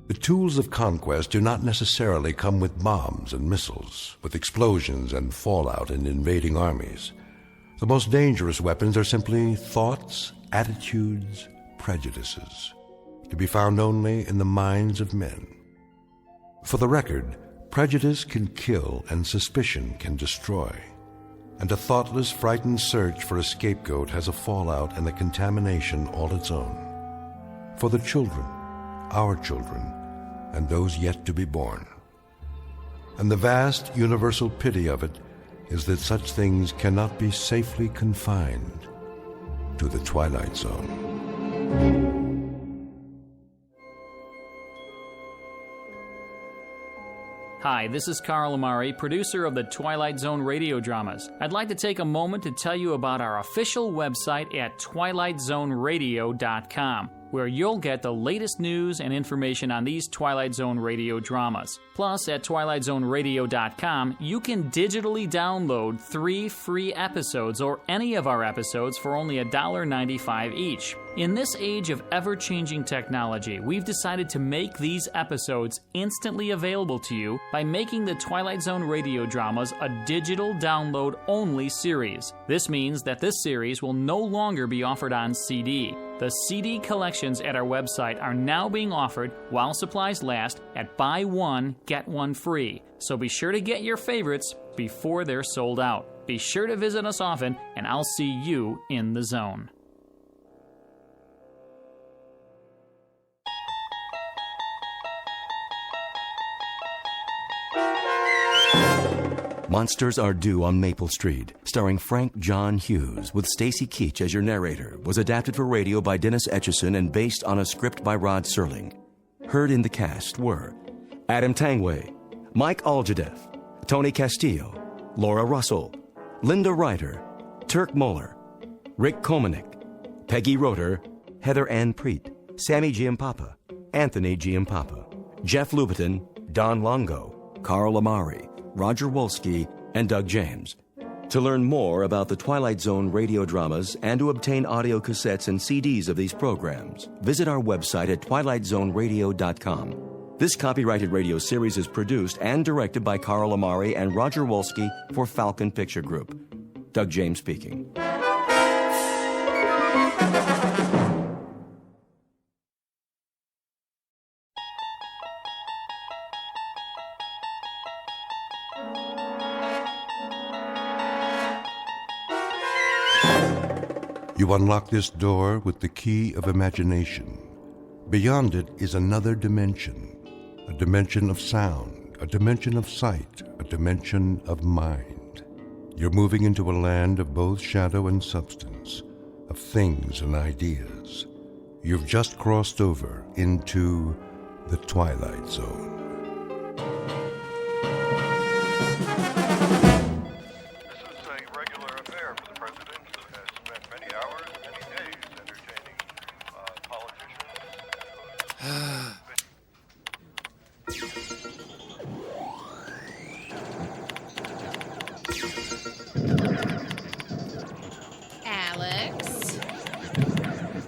The tools of conquest do not necessarily come with bombs and missiles, with explosions and fallout and invading armies. The most dangerous weapons are simply thoughts, attitudes, prejudices, to be found only in the minds of men. For the record, prejudice can kill and suspicion can destroy. And a thoughtless, frightened search for a scapegoat has a fallout and a contamination all its own. For the children, our children, and those yet to be born. And the vast universal pity of it is that such things cannot be safely confined to the Twilight Zone. Hi, this is Carl Amari, producer of the Twilight Zone radio dramas. I'd like to take a moment to tell you about our official website at twilightzoneradio.com, where you'll get the latest news and information on these Twilight Zone radio dramas. Plus, at twilightzoneradio.com, you can digitally download 3 free episodes or any of our episodes for only $1.95 each. In this age of ever-changing technology, we've decided to make these episodes instantly available to you by making the Twilight Zone radio dramas a digital download-only series. This means that this series will no longer be offered on CD. The CD collections at our website are now being offered while supplies last at buy one, get one free. So be sure to get your favorites before they're sold out. Be sure to visit us often, and I'll see you in the zone. Monsters Are Due on Maple Street, starring Frank John Hughes with Stacy Keach as your narrator, was adapted for radio by Dennis Etchison and based on a script by Rod Serling. Heard in the cast were Adam Tangway, Mike Aljadeff, Tony Castillo, Laura Russell, Linda Ryder, Turk Moeller, Rick Komanik, Peggy Roeder, Heather Ann Preet, Sammy Giampapa, Anthony Giampapa, Jeff Lubiton, Don Longo, Carl Amari, Roger Wolski, and Doug James. To learn more about the Twilight Zone radio dramas and to obtain audio cassettes and CDs of these programs, visit our website at twilightzoneradio.com. This copyrighted radio series is produced and directed by Carl Amari and Roger Wolski for Falcon Picture Group. Doug James speaking. You unlock this door with the key of imagination. Beyond it is another dimension, a dimension of sound, a dimension of sight, a dimension of mind. You're moving into a land of both shadow and substance, of things and ideas. You've just crossed over into the Twilight Zone.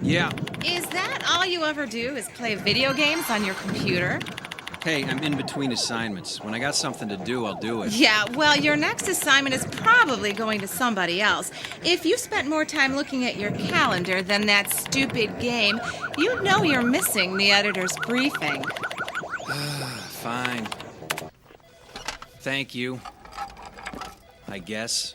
Yeah. Is that all you ever do, is play video games on your computer? Hey, I'm in between assignments. When I got something to do, I'll do it. Yeah, well, your next assignment is probably going to somebody else. If you spent more time looking at your calendar than that stupid game, you know you're missing the editor's briefing. Fine. Thank you. I guess.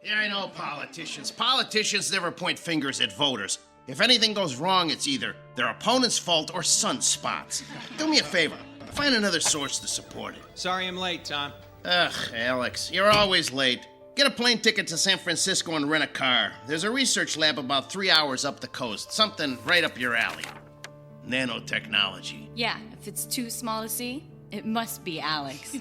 Yeah, I know politicians. Politicians never point fingers at voters. If anything goes wrong, it's either their opponent's fault or sunspots. Do me a favor. Find another source to support it. Sorry I'm late, Tom. Ugh, Alex, you're always late. Get a plane ticket to San Francisco and rent a car. There's a research lab about 3 hours up the coast. Something right up your alley. Nanotechnology. Yeah, if it's too small to see, it must be Alex.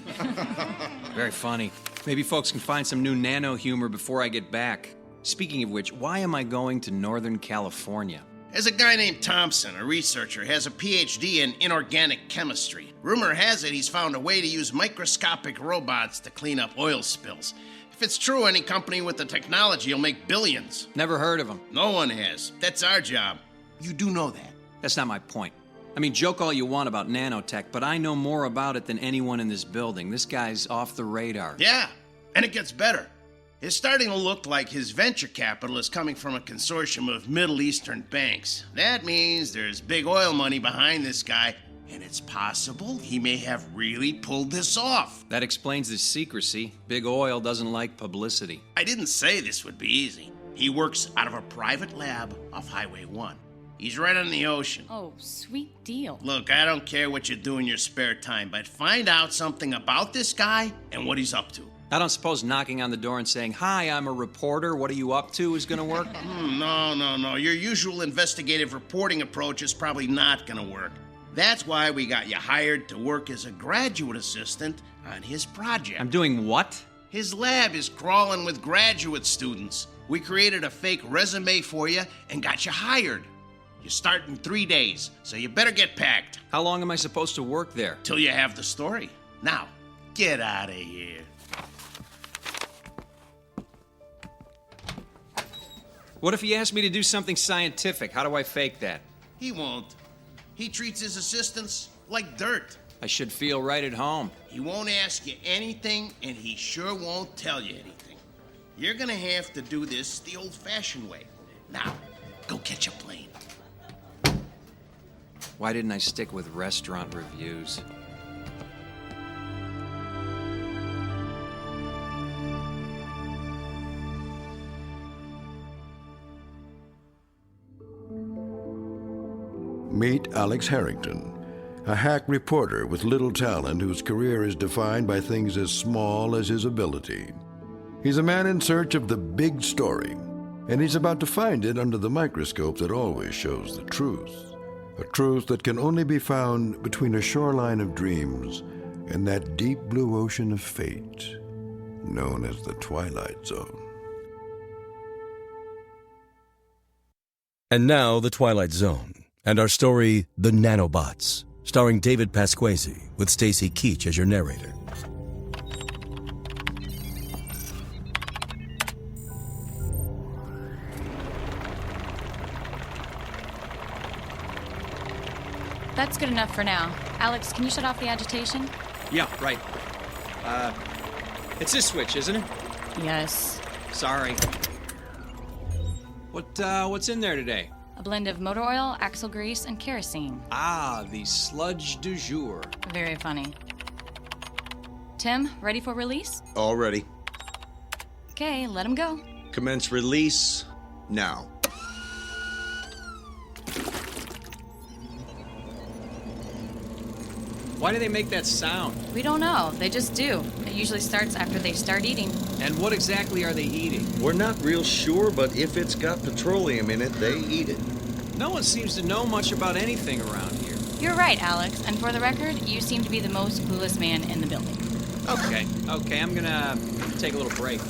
Very funny. Maybe folks can find some new nano humor before I get back. Speaking of which, why am I going to Northern California? There's a guy named Thompson, a researcher, has a PhD in inorganic chemistry. Rumor has it he's found a way to use microscopic robots to clean up oil spills. If it's true, any company with the technology will make billions. Never heard of him. No one has. That's our job. You do know that. That's not my point. I mean, joke all you want about nanotech, but I know more about it than anyone in this building. This guy's off the radar. Yeah, and it gets better. It's starting to look like his venture capital is coming from a consortium of Middle Eastern banks. That means there's big oil money behind this guy, and it's possible he may have really pulled this off. That explains his secrecy. Big oil doesn't like publicity. I didn't say this would be easy. He works out of a private lab off Highway 1. He's right on the ocean. Oh, sweet deal. Look, I don't care what you do in your spare time, but find out something about this guy and what he's up to. I don't suppose knocking on the door and saying, "Hi, I'm a reporter, what are you up to?" is gonna work? No. Your usual investigative reporting approach is probably not gonna work. That's why we got you hired to work as a graduate assistant on his project. I'm doing what? His lab is crawling with graduate students. We created a fake resume for you and got you hired. You start in 3 days, so you better get packed. How long am I supposed to work there? Till you have the story. Now, get out of here. What if he asked me to do something scientific? How do I fake that? He won't. He treats his assistants like dirt. I should feel right at home. He won't ask you anything, and he sure won't tell you anything. You're gonna have to do this the old-fashioned way. Now, go catch a plane. Why didn't I stick with restaurant reviews? Meet Alex Harrington, a hack reporter with little talent whose career is defined by things as small as his ability. He's a man in search of the big story, and he's about to find it under the microscope that always shows the truth. A truth that can only be found between a shoreline of dreams and that deep blue ocean of fate known as the Twilight Zone. And now, The Twilight Zone, and our story, The Nanobots, starring David Pasquesi, with Stacy Keach as your narrator. That's good enough for now. Alex, can you shut off the agitation? Yeah, right. It's this switch, isn't it? Yes. Sorry. What's in there today? A blend of motor oil, axle grease, and kerosene. Ah, the sludge du jour. Very funny. Tim, ready for release? All ready. Okay, let him go. Commence release now. Why do they make that sound? We don't know. They just do. It usually starts after they start eating. And what exactly are they eating? We're not real sure, but if it's got petroleum in it, they eat it. No one seems to know much about anything around here. You're right, Alex. And for the record, you seem to be the most clueless man in the building. Okay, I'm gonna take a little break.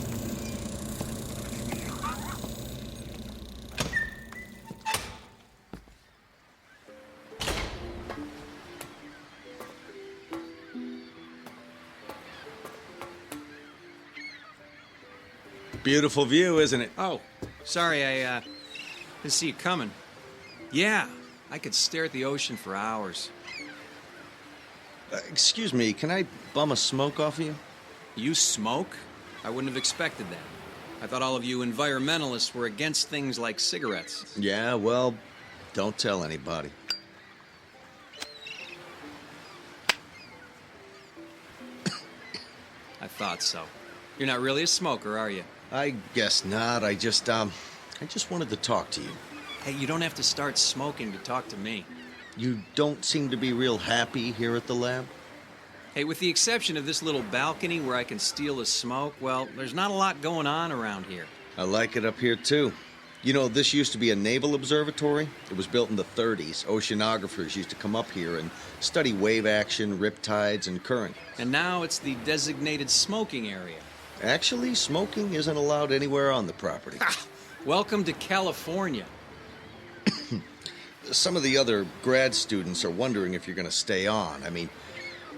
Beautiful view, isn't it? Oh, sorry, I didn't see you coming. Yeah, I could stare at the ocean for hours. Excuse me, can I bum a smoke off of you? You smoke? I wouldn't have expected that. I thought all of you environmentalists were against things like cigarettes. Yeah, well, don't tell anybody. I thought so. You're not really a smoker, are you? I guess not. I just wanted to talk to you. Hey, you don't have to start smoking to talk to me. You don't seem to be real happy here at the lab? Hey, with the exception of this little balcony where I can steal a smoke, well, there's not a lot going on around here. I like it up here, too. You know, this used to be a naval observatory. It was built in the 30s. Oceanographers used to come up here and study wave action, riptides, and current. And now it's the designated smoking area. Actually, smoking isn't allowed anywhere on the property. Welcome to California. Some of the other grad students are wondering if you're going to stay on. I mean,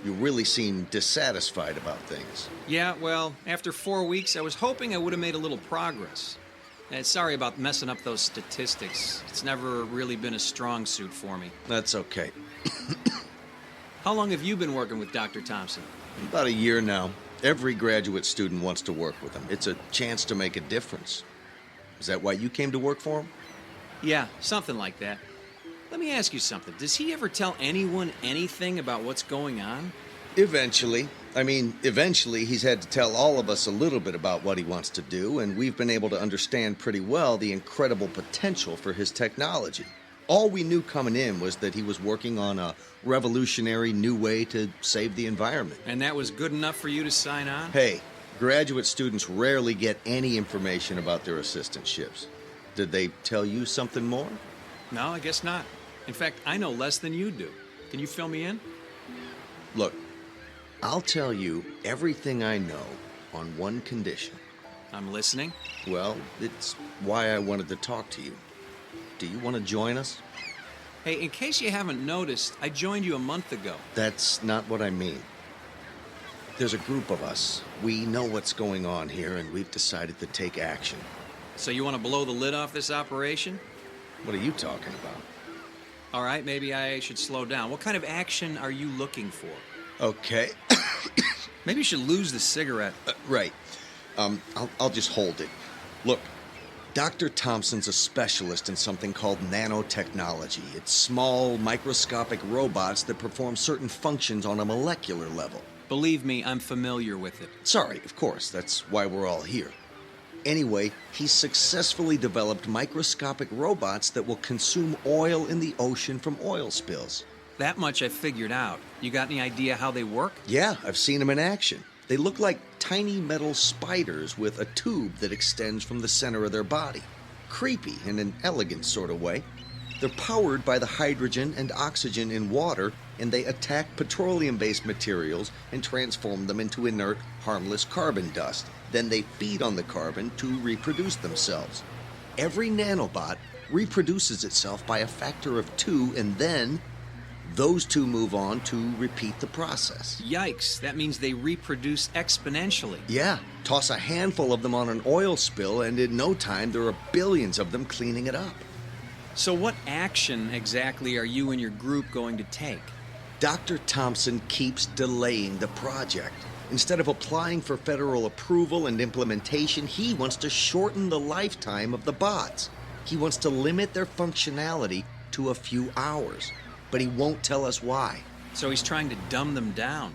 you really seem dissatisfied about things. Yeah, well, after 4 weeks, I was hoping I would have made a little progress. And sorry about messing up those statistics. It's never really been a strong suit for me. That's okay. How long have you been working with Dr. Thompson? About a year now. Every graduate student wants to work with him. It's a chance to make a difference. Is that why you came to work for him? Yeah, something like that. Let me ask you something. Does he ever tell anyone anything about what's going on? Eventually. Eventually he's had to tell all of us a little bit about what he wants to do, and we've been able to understand pretty well the incredible potential for his technology. All we knew coming in was that he was working on a revolutionary new way to save the environment. And that was good enough for you to sign on? Hey, graduate students rarely get any information about their assistantships. Did they tell you something more? No, I guess not. In fact, I know less than you do. Can you fill me in? Look, I'll tell you everything I know on one condition. I'm listening. Well, it's why I wanted to talk to you. Do you want to join us? Hey, in case you haven't noticed, I joined you a month ago. That's not what I mean. There's a group of us. We know what's going on here, and we've decided to take action. So you want to blow the lid off this operation? What are you talking about? All right, maybe I should slow down. What kind of action are you looking for? Okay. Maybe you should lose the cigarette. Right. I'll just hold it. Look, Dr. Thompson's a specialist in something called nanotechnology. It's small, microscopic robots that perform certain functions on a molecular level. Believe me, I'm familiar with it. Sorry, of course. That's why we're all here. Anyway, he's successfully developed microscopic robots that will consume oil in the ocean from oil spills. That much I figured out. You got any idea how they work? Yeah, I've seen them in action. They look like tiny metal spiders with a tube that extends from the center of their body. Creepy in an elegant sort of way. They're powered by the hydrogen and oxygen in water, and they attack petroleum-based materials and transform them into inert, harmless carbon dust. Then they feed on the carbon to reproduce themselves. Every nanobot reproduces itself by a factor of 2, and then those two move on to repeat the process. Yikes, that means they reproduce exponentially. Yeah, toss a handful of them on an oil spill, and in no time there are billions of them cleaning it up. So what action exactly are you and your group going to take? Dr. Thompson keeps delaying the project. Instead of applying for federal approval and implementation, he wants to shorten the lifetime of the bots. He wants to limit their functionality to a few hours, but he won't tell us why. So he's trying to dumb them down.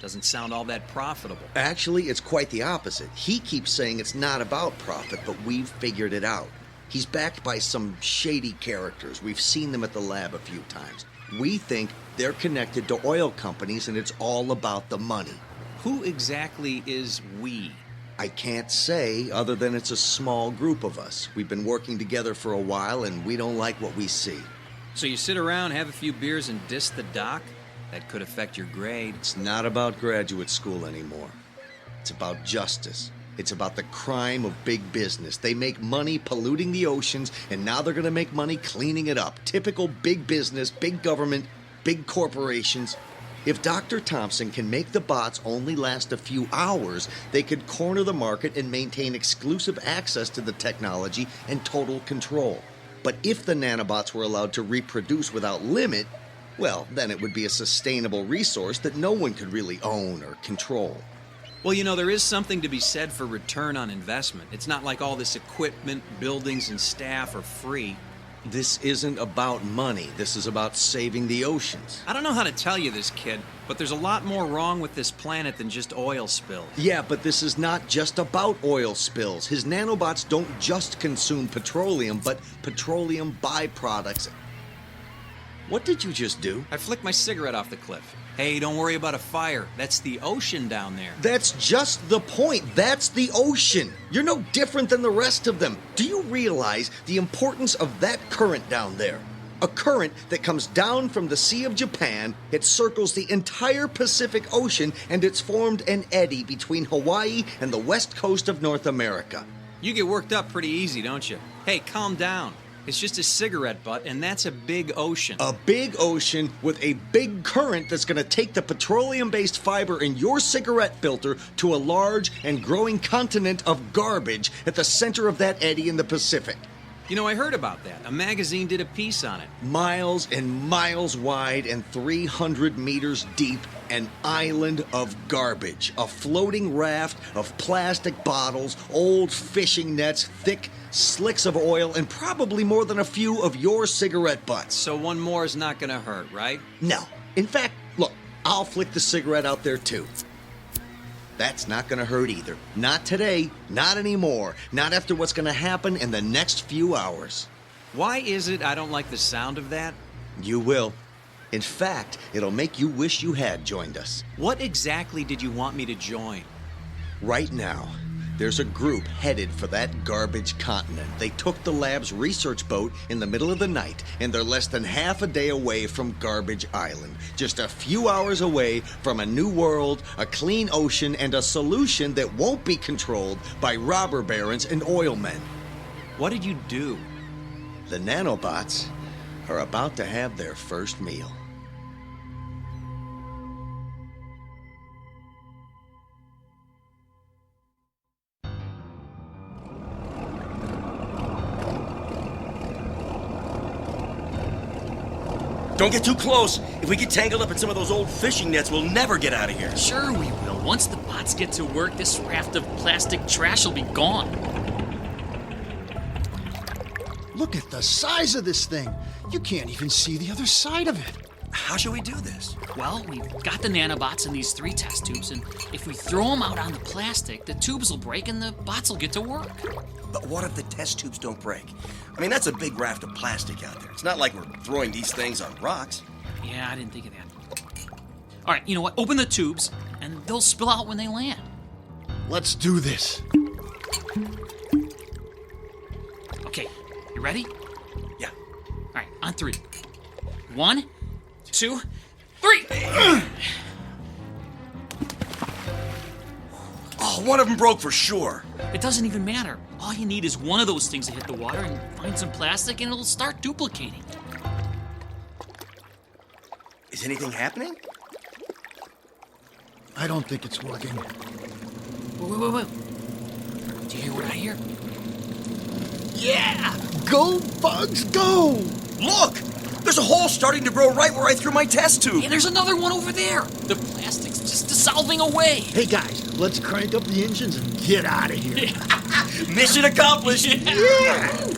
Doesn't sound all that profitable. Actually, it's quite the opposite. He keeps saying it's not about profit, but we've figured it out. He's backed by some shady characters. We've seen them at the lab a few times. We think they're connected to oil companies, and it's all about the money. Who exactly is we? I can't say, other than it's a small group of us. We've been working together for a while, and we don't like what we see. So you sit around, have a few beers, and diss the doc? That could affect your grade. It's not about graduate school anymore. It's about justice. It's about the crime of big business. They make money polluting the oceans, and now they're going to make money cleaning it up. Typical big business, big government, big corporations. If Dr. Thompson can make the bots only last a few hours, they could corner the market and maintain exclusive access to the technology and total control. But if the nanobots were allowed to reproduce without limit, well, then it would be a sustainable resource that no one could really own or control. Well, you know, there is something to be said for return on investment. It's not like all this equipment, buildings, and staff are free. This isn't about money. This is about saving the oceans. I don't know how to tell you this, kid, but there's a lot more wrong with this planet than just oil spills. Yeah, but this is not just about oil spills. His nanobots don't just consume petroleum, but petroleum byproducts. What did you just do? I flicked my cigarette off the cliff. Hey, don't worry about a fire. That's the ocean down there. That's just the point. That's the ocean. You're no different than the rest of them. Do you realize the importance of that current down there? A current that comes down from the Sea of Japan, it circles the entire Pacific Ocean, and it's formed an eddy between Hawaii and the west coast of North America. You get worked up pretty easy, don't you? Hey, calm down. It's just a cigarette butt, and that's a big ocean. A big ocean with a big current that's going to take the petroleum-based fiber in your cigarette filter to a large and growing continent of garbage at the center of that eddy in the Pacific. You know, I heard about that. A magazine did a piece on it. Miles and miles wide and 300 meters deep, an island of garbage. A floating raft of plastic bottles, old fishing nets, thick slicks of oil, and probably more than a few of your cigarette butts. So one more is not gonna hurt, right? No. In fact, look, I'll flick the cigarette out there too. That's not gonna hurt either. Not today, not anymore, not after what's gonna happen in the next few hours. Why is it I don't like the sound of that? You will. In fact, it'll make you wish you had joined us. What exactly did you want me to join? Right now, there's a group headed for that garbage continent. They took the lab's research boat in the middle of the night, and they're less than half a day away from Garbage Island. Just a few hours away from a new world, a clean ocean, and a solution that won't be controlled by robber barons and oil men. What did you do? The nanobots are about to have their first meal. Don't get too close. If we get tangled up in some of those old fishing nets, we'll never get out of here. Sure we will. Once the bots get to work, this raft of plastic trash will be gone. Look at the size of this thing. You can't even see the other side of it. How should we do this? Well, we've got the nanobots in these 3 test tubes, and if we throw them out on the plastic, the tubes will break and the bots will get to work. But what if the test tubes don't break? I mean, that's a big raft of plastic out there. It's not like we're throwing these things on rocks. Yeah, I didn't think of that. All right, you know what? Open the tubes, and they'll spill out when they land. Let's do this. Okay, you ready? Yeah. All right, on 3. 1, 2, 3. Oh, one of them broke for sure. It doesn't even matter. All you need is one of those things to hit the water and find some plastic, and it'll start duplicating. Is anything happening? I don't think it's working. Wait. Do you hear what I hear? Yeah! Go, bugs, go! Look! There's a hole starting to grow right where I threw my test tube. Yeah, there's another one over there. The plastic's just dissolving away. Hey, guys, let's crank up the engines and get out of here. Mission accomplished. Yeah!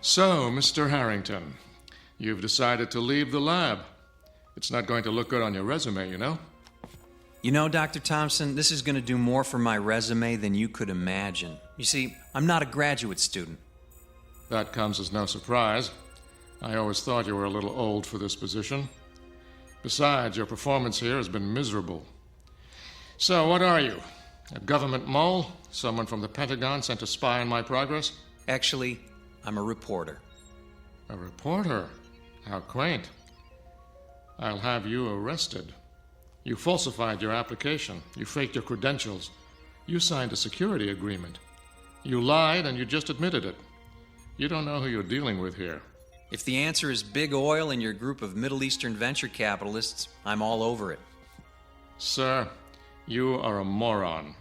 So, Mr. Harrington, you've decided to leave the lab. It's not going to look good on your resume, you know? You know, Dr. Thompson, this is going to do more for my resume than you could imagine. You see, I'm not a graduate student. That comes as no surprise. I always thought you were a little old for this position. Besides, your performance here has been miserable. So, what are you? A government mole? Someone from the Pentagon sent to spy on my progress? Actually, I'm a reporter. A reporter? How quaint. I'll have you arrested. You falsified your application. You faked your credentials. You signed a security agreement. You lied and you just admitted it. You don't know who you're dealing with here. If the answer is big oil and your group of Middle Eastern venture capitalists, I'm all over it. Sir, you are a moron.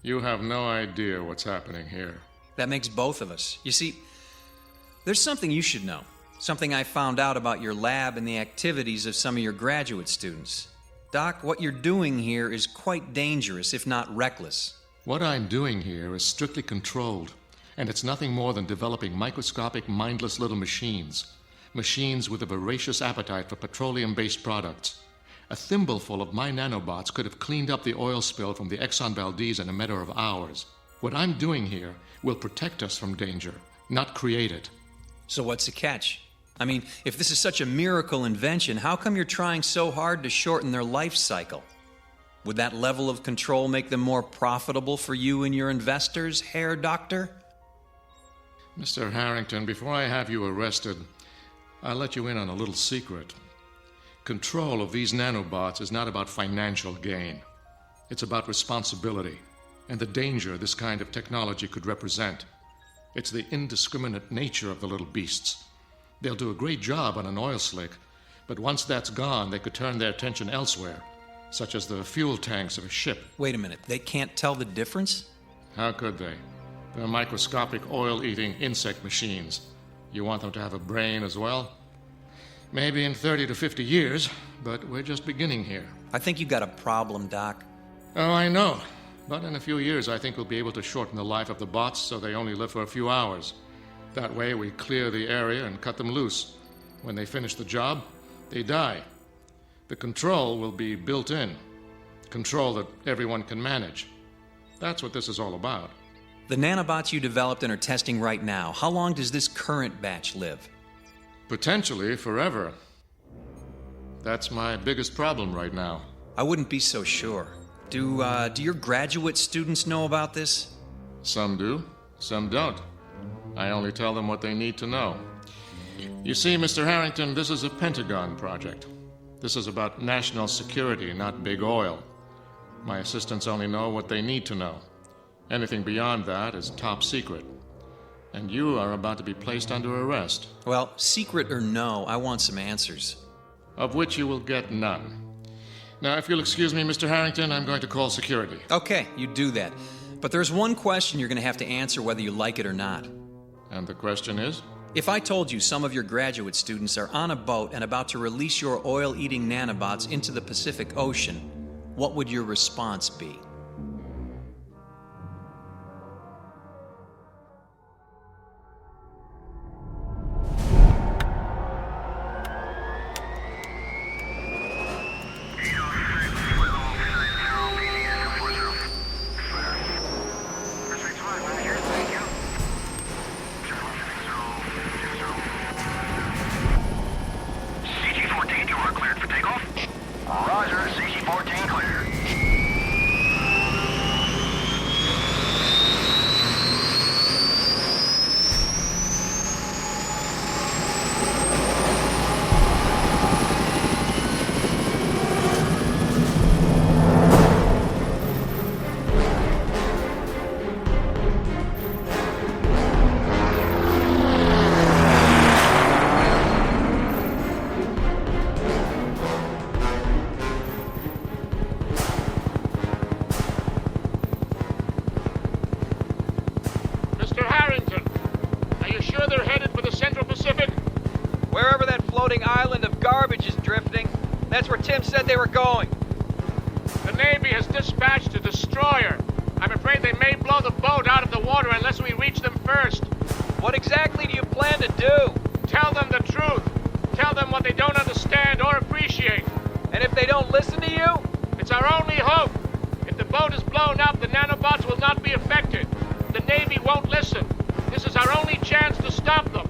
You have no idea what's happening here. That makes both of us. You see, there's something you should know. Something I found out about your lab and the activities of some of your graduate students. Doc, what you're doing here is quite dangerous, if not reckless. What I'm doing here is strictly controlled, and it's nothing more than developing microscopic, mindless little machines. Machines with a voracious appetite for petroleum-based products. A thimbleful of my nanobots could have cleaned up the oil spill from the Exxon Valdez in a matter of hours. What I'm doing here will protect us from danger, not create it. So what's the catch? I mean, if this is such a miracle invention, how come you're trying so hard to shorten their life cycle? Would that level of control make them more profitable for you and your investors, Herr Doctor? Mr. Harrington, before I have you arrested, I'll let you in on a little secret. Control of these nanobots is not about financial gain. It's about responsibility and the danger this kind of technology could represent. It's the indiscriminate nature of the little beasts. They'll do a great job on an oil slick, but once that's gone, they could turn their attention elsewhere, such as the fuel tanks of a ship. Wait a minute, they can't tell the difference? How could they? They're microscopic oil-eating insect machines. You want them to have a brain as well? Maybe in 30 to 50 years, but we're just beginning here. I think you got a problem, Doc. Oh, I know. But in a few years, I think we'll be able to shorten the life of the bots so they only live for a few hours. That way, we clear the area and cut them loose. When they finish the job, they die. The control will be built in. Control that everyone can manage. That's what this is all about. The nanobots you developed and are testing right now, how long does this current batch live? Potentially forever. That's my biggest problem right now. I wouldn't be so sure. Do your graduate students know about this? Some do, some don't. I only tell them what they need to know. You see, Mr. Harrington, this is a Pentagon project. This is about national security, not big oil. My assistants only know what they need to know. Anything beyond that is top secret. And you are about to be placed under arrest. Well, secret or no, I want some answers. Of which you will get none. Now, if you'll excuse me, Mr. Harrington, I'm going to call security. Okay, you do that. But there's one question you're going to have to answer whether you like it or not. And the question is? If I told you some of your graduate students are on a boat and about to release your oil-eating nanobots into the Pacific Ocean, what would your response be? Said they were going. The Navy has dispatched a destroyer. I'm afraid they may blow the boat out of the water unless we reach them first. What exactly do you plan to do? Tell them the truth. Tell them what they don't understand or appreciate. And if they don't listen to you? It's our only hope. If the boat is blown up, the nanobots will not be affected. The Navy won't listen. This is our only chance to stop them.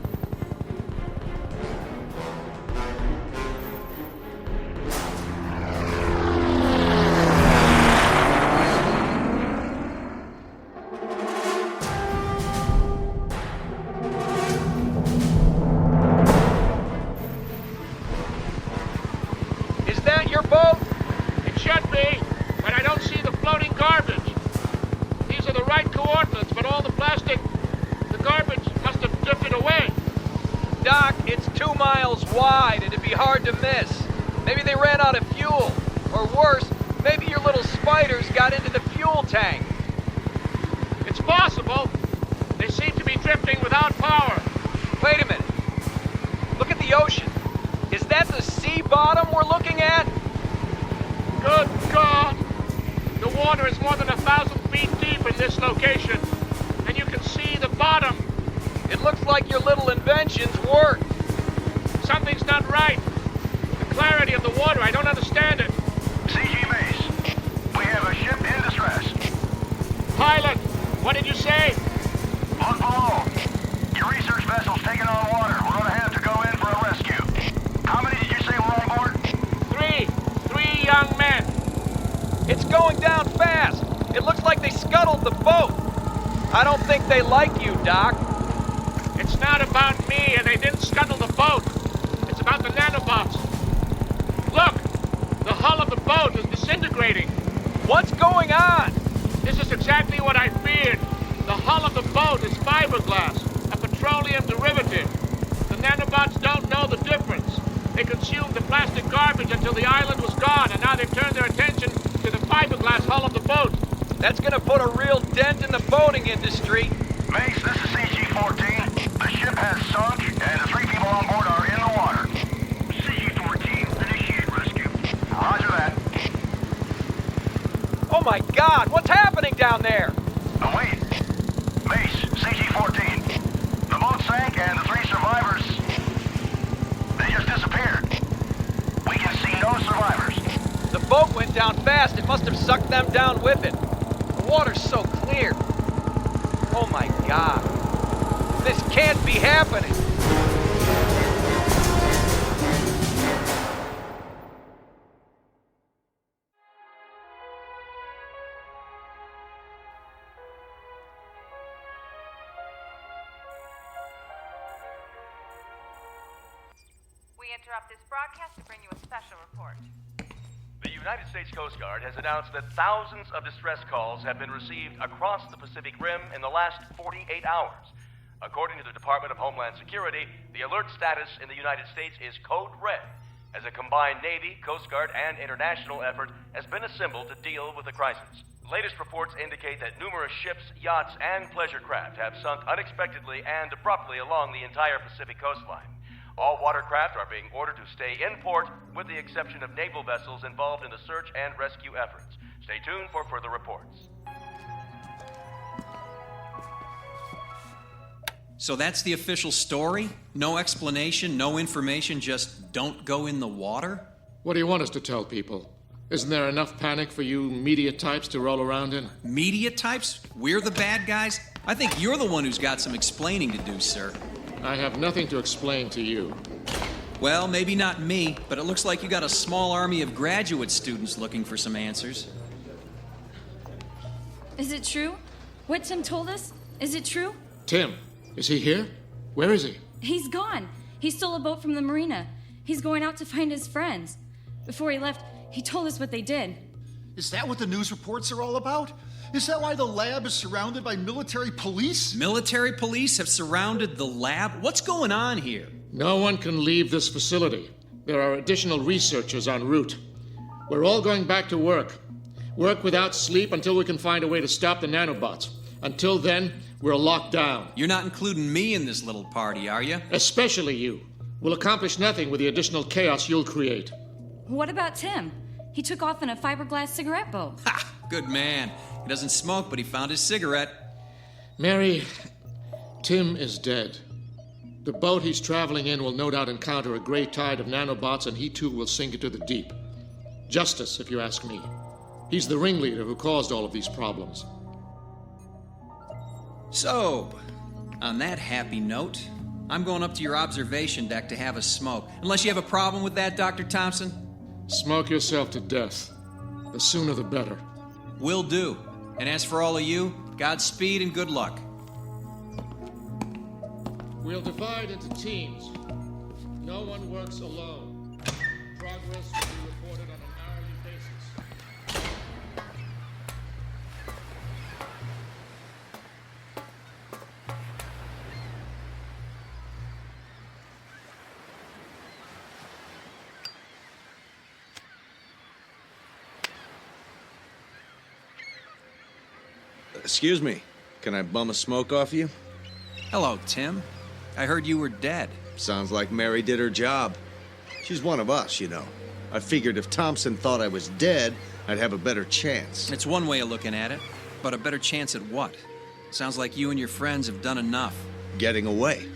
Wide, and it'd be hard to miss. Maybe they ran out of fuel. Or worse, maybe your little spiders got into the fuel tank. It's possible. They seem to be drifting without power. Wait a minute. Look at the ocean. Is that the sea bottom we're looking at? Good God! The water is more than 1,000 feet deep in this location, and you can see the bottom. It looks like your little inventions worked. Something's not right. The clarity of the water, I don't understand it. CG Base, we have a ship in distress. Pilot, what did you say? Look below. Your research vessel's taking on water. We're going to have to go in for a rescue. How many did you say were on board? Three young men. It's going down fast. It looks like they scuttled the boat. I don't think they like you, Doc. It's not about me, and they didn't scuttle the boat. It's about the nanobots. Look! The hull of the boat is disintegrating. What's going on? This is exactly what I feared. The hull of the boat is fiberglass, a petroleum derivative. The nanobots don't know the difference. They consumed the plastic garbage until the island was gone, and now they've turned their attention to the fiberglass hull of the boat. That's gonna put a real dent in the boating industry. Mace, this is CG-14. The ship has sunk, and the 3 people on board are in the water. CG-14, initiate rescue. Roger that. Oh my God, what's happening down there? Oh, wait. Mace, CG-14. The boat sank, and the 3 survivors... they just disappeared. We can see no survivors. The boat went down fast. It must have sucked them down with it. The water's so clear. Oh my God. This can't be happening. We interrupt this broadcast to bring you a special report. The United States Coast Guard has announced that thousands of distress calls have been received across the Pacific Rim in the last 48 hours. According to the Department of Homeland Security, the alert status in the United States is Code Red, as a combined Navy, Coast Guard, and international effort has been assembled to deal with the crisis. Latest reports indicate that numerous ships, yachts, and pleasure craft have sunk unexpectedly and abruptly along the entire Pacific coastline. All watercraft are being ordered to stay in port, with the exception of naval vessels involved in the search and rescue efforts. Stay tuned for further reports. So that's the official story? No explanation, no information, just don't go in the water? What do you want us to tell people? Isn't there enough panic for you media types to roll around in? Media types? We're the bad guys? I think you're the one who's got some explaining to do, sir. I have nothing to explain to you. Well, maybe not me, but it looks like you got a small army of graduate students looking for some answers. Is it true? What Tim told us? Is it true? Tim, is he here? Where is he? He's gone. He stole a boat from the marina. He's going out to find his friends. Before he left, he told us what they did. Is that what the news reports are all about? Is that why the lab is surrounded by military police? Military police have surrounded the lab? What's going on here? No one can leave this facility. There are additional researchers en route. We're all going back to work. Work without sleep until we can find a way to stop the nanobots. Until then, we're locked down. You're not including me in this little party, are you? Especially you. We'll accomplish nothing with the additional chaos you'll create. What about Tim? He took off in a fiberglass cigarette boat. Ha! Good man. He doesn't smoke, but he found his cigarette. Mary, Tim is dead. The boat he's traveling in will no doubt encounter a great tide of nanobots, and he too will sink into the deep. Justice, if you ask me. He's the ringleader who caused all of these problems. So, on that happy note, I'm going up to your observation deck to have a smoke. Unless you have a problem with that, Dr. Thompson? Smoke yourself to death. The sooner the better. Will do. And as for all of you, Godspeed and good luck. We'll divide into teams. No one works alone. Progress will be reported on an hourly basis. Excuse me. Can I bum a smoke off you? Hello, Tim. I heard you were dead. Sounds like Mary did her job. She's one of us, you know. I figured if Thompson thought I was dead, I'd have a better chance. It's one way of looking at it. But a better chance at what? Sounds like you and your friends have done enough. Getting away.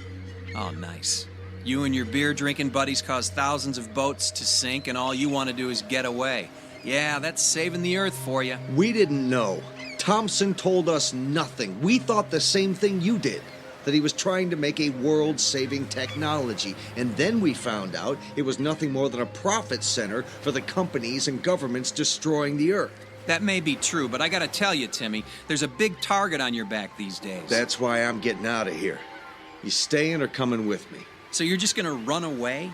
Oh, nice. You and your beer-drinking buddies caused thousands of boats to sink, and all you want to do is get away. Yeah, that's saving the Earth for you. We didn't know. Thompson told us nothing. We thought the same thing you did, that he was trying to make a world-saving technology. And then we found out it was nothing more than a profit center for the companies and governments destroying the Earth. That may be true, but I gotta tell you, Timmy, there's a big target on your back these days. That's why I'm getting out of here. You staying or coming with me? So you're just gonna run away?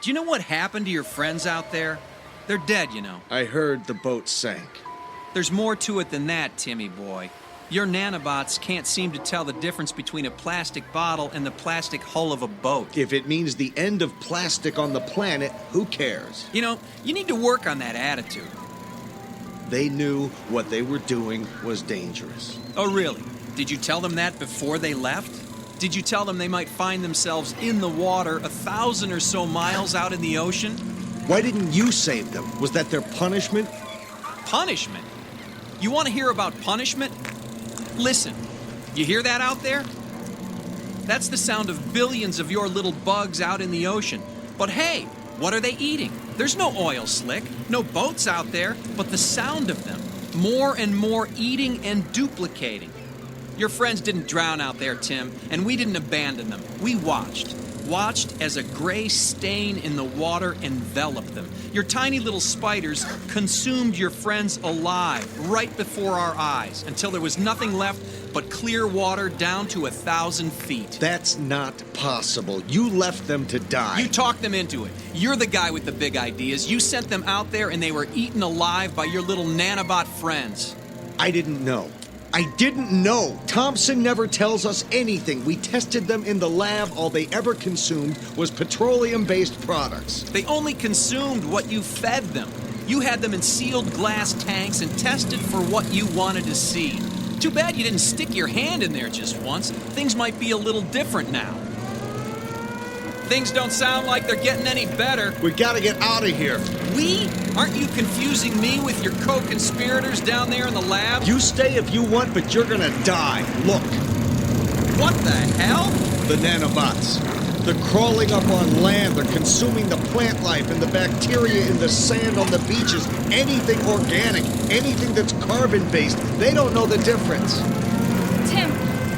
Do you know what happened to your friends out there? They're dead, you know. I heard the boat sank. There's more to it than that, Timmy boy. Your nanobots can't seem to tell the difference between a plastic bottle and the plastic hull of a boat. If it means the end of plastic on the planet, who cares? You know, you need to work on that attitude. They knew what they were doing was dangerous. Oh, really? Did you tell them that before they left? Did you tell them they might find themselves in the water 1,000 or so miles out in the ocean? Why didn't you save them? Was that their punishment? Punishment? You want to hear about punishment? Listen, you hear that out there? That's the sound of billions of your little bugs out in the ocean. But hey, what are they eating? There's no oil slick, no boats out there, but the sound of them. More and more eating and duplicating. Your friends didn't drown out there, Tim, and we didn't abandon them. We watched as a gray stain in the water enveloped them. Your tiny little spiders consumed your friends alive right before our eyes until there was nothing left but clear water down to 1,000 feet. That's not possible. You left them to die. You talked them into it. You're the guy with the big ideas. You sent them out there and they were eaten alive by your little nanobot friends. I didn't know. Thompson never tells us anything. We tested them in the lab. All they ever consumed was petroleum-based products. They only consumed what you fed them. You had them in sealed glass tanks and tested for what you wanted to see. Too bad you didn't stick your hand in there just once. Things might be a little different now. Things don't sound like they're getting any better. We gotta get out of here. We? Aren't you confusing me with your co-conspirators down there in the lab? You stay if you want, but you're gonna die. Look. What the hell? The nanobots. They're crawling up on land. They're consuming the plant life and the bacteria in the sand on the beaches. Anything organic, anything that's carbon-based. They don't know the difference. Tim,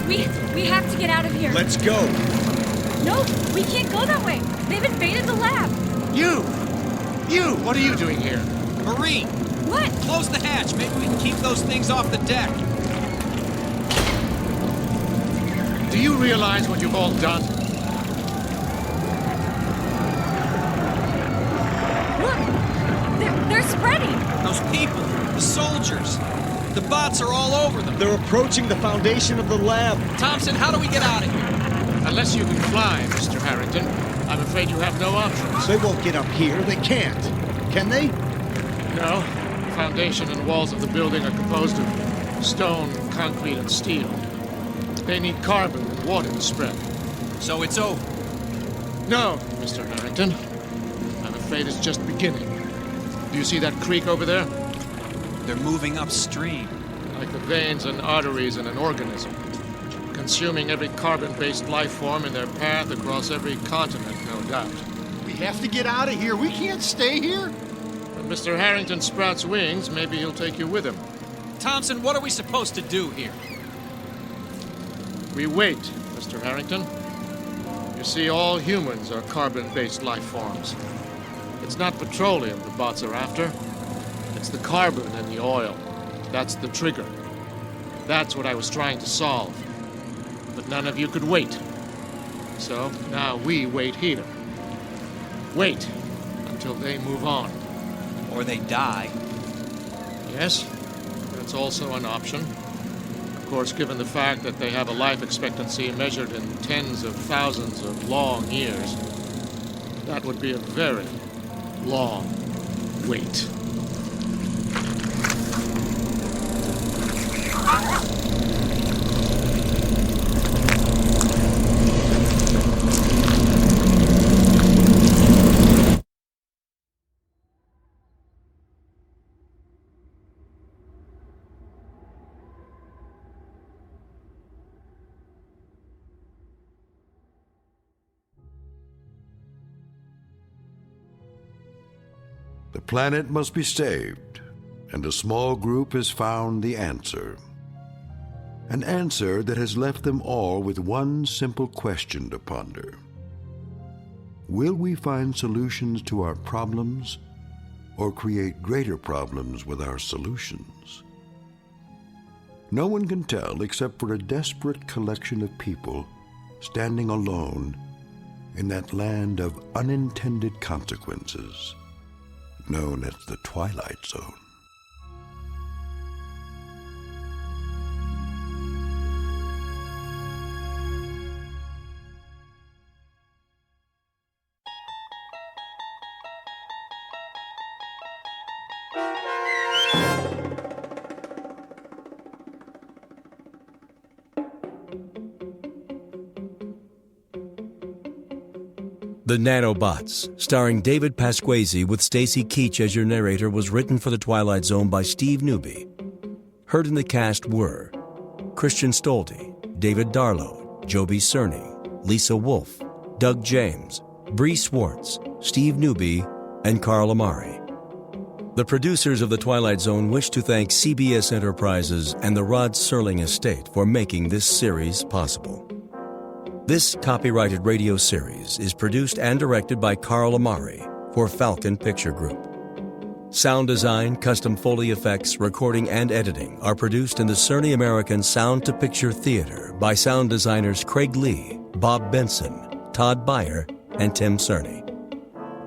we have to get out of here. Let's go. No, we can't go that way. They've invaded the lab. You! What are you doing here? Marine! What? Close the hatch. Maybe we can keep those things off the deck. Do you realize what you've all done? Look! They're spreading! Those people, the soldiers, the bots are all over them. They're approaching the foundation of the lab. Thompson, how do we get out of here? Unless you can fly, Mr. Harrington, I'm afraid you have no options. They won't get up here. They can't. Can they? No. The foundation and walls of the building are composed of stone, concrete, and steel. They need carbon and water to spread. So it's over? No, Mr. Harrington. I'm afraid it's just beginning. Do you see that creek over there? They're moving upstream. Like the veins and arteries in an organism. Consuming every carbon-based life form in their path across every continent, no doubt. We have to get out of here. We can't stay here. When Mr. Harrington sprouts wings, maybe he'll take you with him. Thompson, what are we supposed to do here? We wait, Mr. Harrington. You see, all humans are carbon-based life forms. It's not petroleum the bots are after. It's the carbon in the oil. That's the trigger. That's what I was trying to solve. But none of you could wait. So now we wait here. Wait until they move on. Or they die. Yes, that's also an option. Of course, given the fact that they have a life expectancy measured in tens of thousands of long years, that would be a very long wait. The planet must be saved, and a small group has found the answer. An answer that has left them all with one simple question to ponder. Will we find solutions to our problems, or create greater problems with our solutions? No one can tell except for a desperate collection of people standing alone in that land of unintended consequences known as the Twilight Zone. The Nanobots, starring David Pasquesi with Stacy Keach as your narrator, was written for The Twilight Zone by Steve Newby. Heard in the cast were Christian Stolte, David Darlow, Joby Cerny, Lisa Wolfe, Doug James, Bree Swartz, Steve Newby, and Carl Amari. The producers of The Twilight Zone wish to thank CBS Enterprises and the Rod Serling Estate for making this series possible. This copyrighted radio series is produced and directed by Carl Amari for Falcon Picture Group. Sound design, custom Foley effects, recording, and editing are produced in the Cerny American Sound to Picture Theater by sound designers Craig Lee, Bob Benson, Todd Beyer, and Tim Cerny.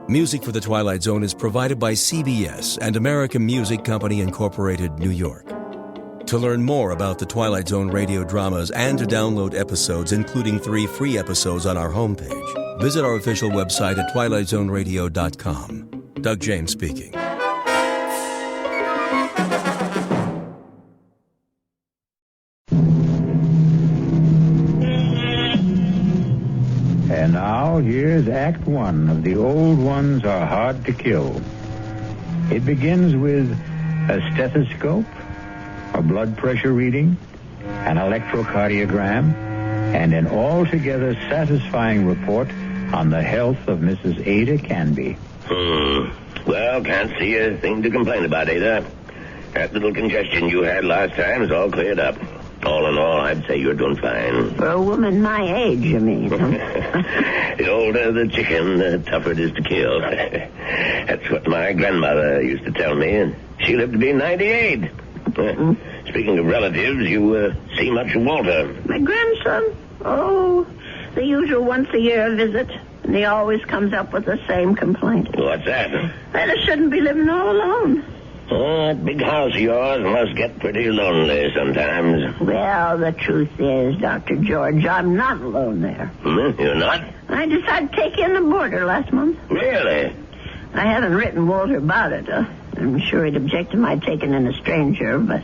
Music for The Twilight Zone is provided by CBS and American Music Company Incorporated, New York. To learn more about the Twilight Zone radio dramas and to download episodes, including 3 free episodes on our homepage, visit our official website at twilightzoneradio.com. Doug James speaking. And now here's Act One of The Old Ones Are Hard to Kill. It begins with a stethoscope, a blood pressure reading, an electrocardiogram, and an altogether satisfying report on the health of Mrs. Ada Canby. Well, can't see a thing to complain about, Ada. That little congestion you had last time is all cleared up. All in all, I'd say you're doing fine. For a woman my age, you mean? The older the chicken, the tougher it is to kill. That's what my grandmother used to tell me, and she lived to be 98. Speaking of relatives, you see much of Walter. My grandson? Oh, the usual once-a-year visit. And he always comes up with the same complaint. What's that? That I shouldn't be living all alone. That big house of yours must get pretty lonely sometimes. Well, the truth is, Dr. George, I'm not alone there. You're not? I decided to take in the boarder last month. Really? I haven't written Walter about it. I'm sure he'd object to my taking in a stranger, but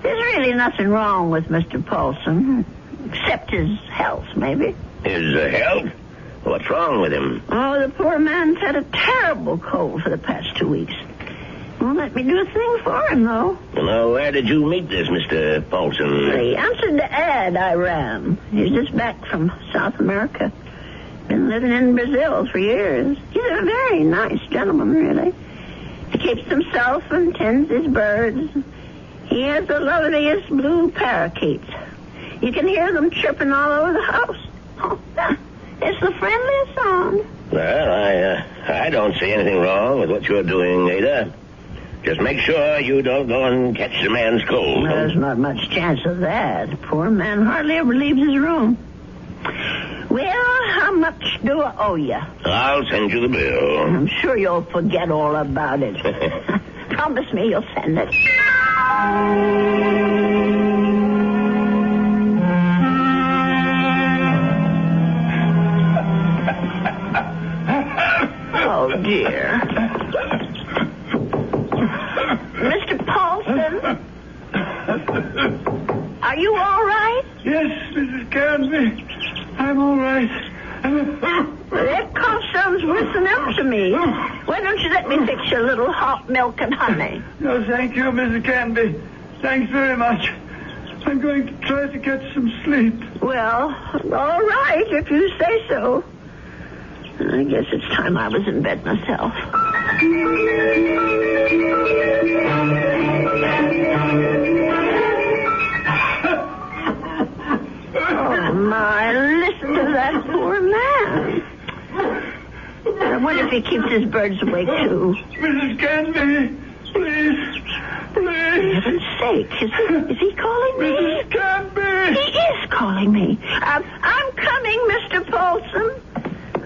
there's really nothing wrong with Mr. Paulson, except his health, maybe. His health? What's wrong with him? Oh, the poor man's had a terrible cold for the past 2 weeks. Won't let me do a thing for him, though. Well, where did you meet this Mr. Paulson? He answered the ad I ran. He's just back from South America. Been living in Brazil for years. He's a very nice gentleman, really. He keeps himself and tends his birds. He has the loveliest blue parakeets. You can hear them chirping all over the house. Oh, it's the friendliest sound. Well, I don't see anything wrong with what you're doing, Ada. Just make sure you don't go and catch the man's cold. There's not much chance of that. The poor man hardly ever leaves his room. Well, how much do I owe you? I'll send you the bill. I'm sure you'll forget all about it. Promise me you'll send it. Oh, dear. Mr. Paulson? Are you all right? Yes, Mrs. Canby. I'm all right. That cough sounds worse than ever to me. Why don't you let me fix you a little hot milk and honey? No, thank you, Mrs. Canby. Thanks very much. I'm going to try to get some sleep. Well, all right, if you say so. I guess it's time I was in bed myself. Oh, my, listen to that poor man. I wonder if he keeps his birds awake, too. Mrs. Canby, please. For heaven's sake, is he calling me? Mrs. Canby! He is calling me. I'm coming, Mr. Paulson.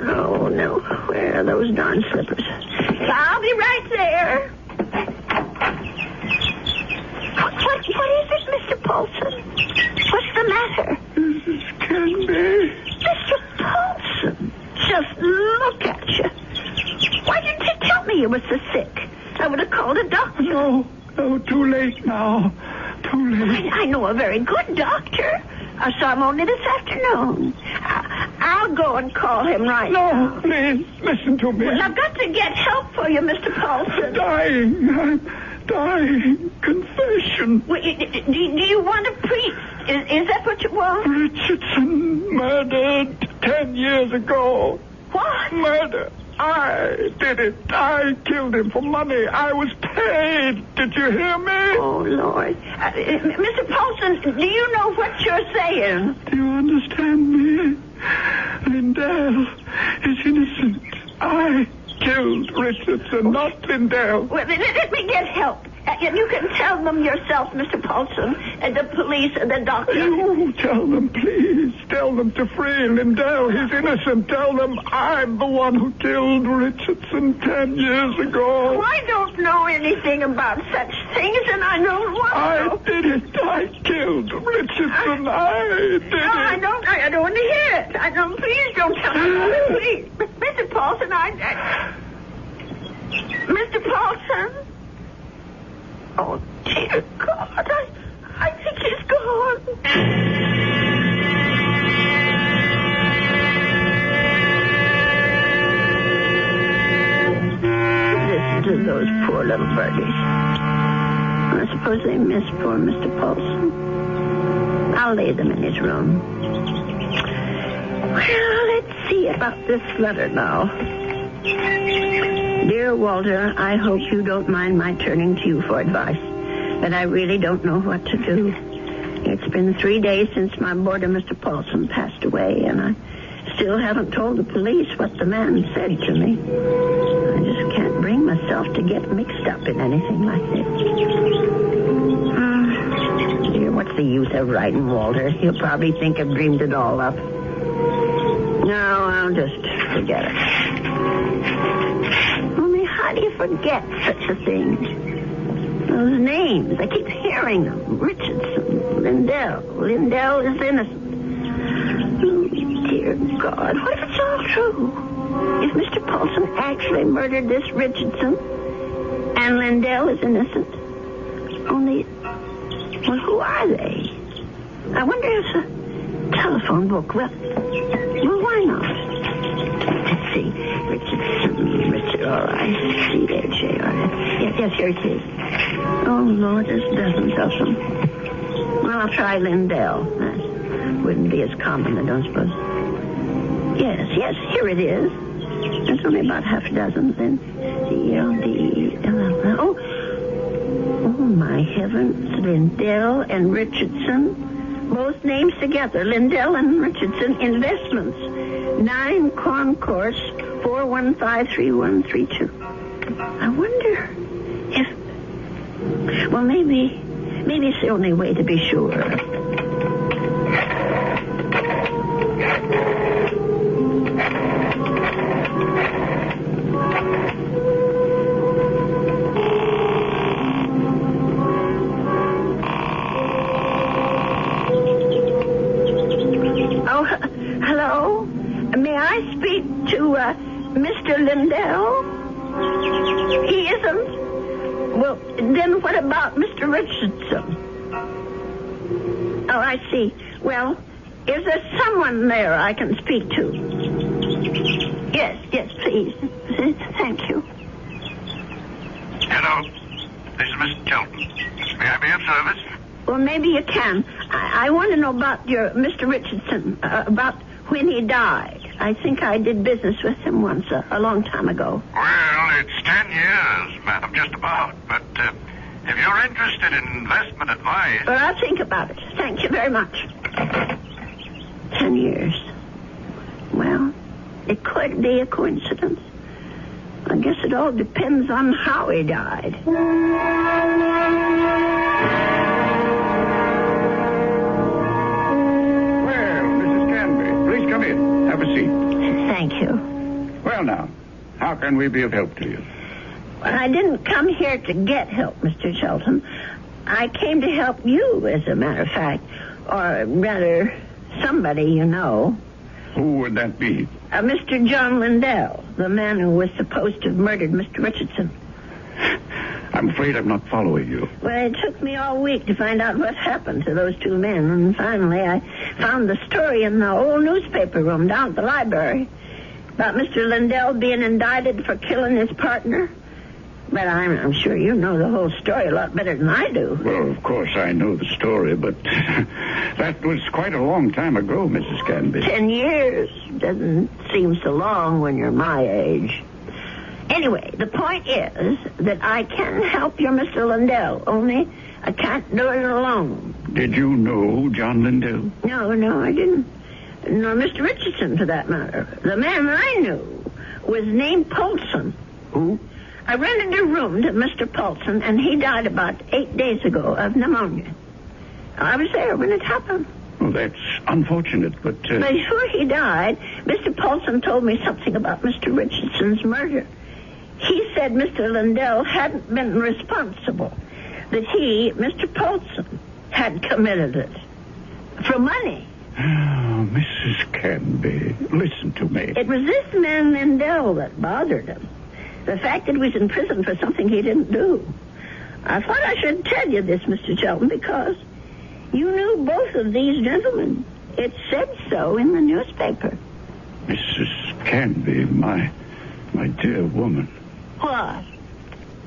Oh, no. Where are those darn slippers? I'll be right there. What is it, Mr. Paulson? What's the matter? Mrs. Canby. Mr. Paulson, just look at you. Why didn't you tell me you were so sick? I would have called a doctor. No, too late now. Too late. I know a very good doctor. I saw him only this afternoon. I'll go and call him right now. No, please, listen to me. Well, I've got to get help for you, Mr. Paulson. I'm dying. Confession. Well, do you want a priest? Is that what you want? Richardson murdered 10 years ago. What? Murder. I did it. I killed him for money. I was paid. Did you hear me? Oh, Lord. Mr. Paulson, do you know what you're saying? Do you understand me? Lindell is innocent. I killed Richardson, not Lindell. Well, let me get help. You can tell them yourself, Mr. Paulson, the police, and the doctor. You tell them, please. Tell them to free Lindell. He's innocent. Tell them I'm the one who killed Richardson 10 years ago. Oh, I don't know anything about such things, and I don't want to. I did it. I killed Richardson. I did it. I don't want to hear it. Please don't tell me. Please. Mr. Paulson, Mr. Paulson? Oh, dear God, I think he's gone. Listen to those poor little birdies. I suppose they miss poor Mr. Paulson. I'll lay them in his room. Well, let's see about this letter now. Dear Walter, I hope you don't mind my turning to you for advice, but I really don't know what to do. It's been 3 days since my boarder, Mr. Paulson, passed away, and I still haven't told the police what the man said to me. I just can't bring myself to get mixed up in anything like this. Dear, what's the use of writing Walter? He'll probably think I've dreamed it all up. No, I'll just forget it. How do you forget such a thing? Those names, I keep hearing them. Richardson, Lindell. Lindell is innocent. Oh, dear God, what if it's all true? If Mr. Paulson actually murdered this Richardson, and Lindell is innocent, only, well, who are they? I wonder if the telephone book, well, why not? Let's see, Richard, all right, C-H-A-R. Yes, here it is. Oh, Lord, there's dozens of them. Well, I'll try Lindell. That wouldn't be as common, I don't suppose. Yes, here it is. There's only about half a dozen, then. C-L-D-L-L. Oh, my heavens, Lindell and Richardson. Both names together, Lindell and Richardson Investments. 9 Concourse 4153132. I wonder if... Well, maybe it's the only way to be sure. Oh, hello? May I speak to Mr. Lindell? He isn't? Well, then what about Mr. Richardson? Oh, I see. Well, is there someone there I can speak to? Yes, please. Thank you. Hello. This is Mr. Chelton. May I be of service? Well, maybe you can. I want to know about your Mr. Richardson, about when he died. I think I did business with him once, a long time ago. Well, it's 10 years, madam, just about. But if you're interested in investment advice... Well, I'll think about it. Thank you very much. 10 years. Well, it could be a coincidence. I guess it all depends on how he died. Come in. Have a seat. Thank you. Well, now, how can we be of help to you? Well, I didn't come here to get help, Mr. Shelton. I came to help you, as a matter of fact. Or rather, somebody you know. Who would that be? Mr. John Lindell, the man who was supposed to have murdered Mr. Richardson. I'm afraid I'm not following you. Well, it took me all week to find out what happened to those two men, and finally I found the story in the old newspaper room down at the library about Mr. Lindell being indicted for killing his partner. But I'm sure you know the whole story a lot better than I do. Well, of course I know the story, but that was quite a long time ago, Mrs. Canby. 10 years doesn't seem so long when you're my age. Anyway, the point is that I can help your Mr. Lindell, only I can't do it alone. Did you know John Lindell? No, I didn't. Nor Mr. Richardson, for that matter. The man I knew was named Paulson. Who? I rented a room to Mr. Paulson, and he died about 8 days ago of pneumonia. I was there when it happened. Well, that's unfortunate, but... Before he died, Mr. Paulson told me something about Mr. Richardson's murder. He said Mr. Lindell hadn't been responsible, that he, Mr. Paulson, had committed it. For money. Oh, Mrs. Canby, listen to me. It was this man Lindell that bothered him. The fact that he was in prison for something he didn't do. I thought I should tell you this, Mr. Shelton, because you knew both of these gentlemen. It said so in the newspaper. Mrs. Canby, my dear woman. What?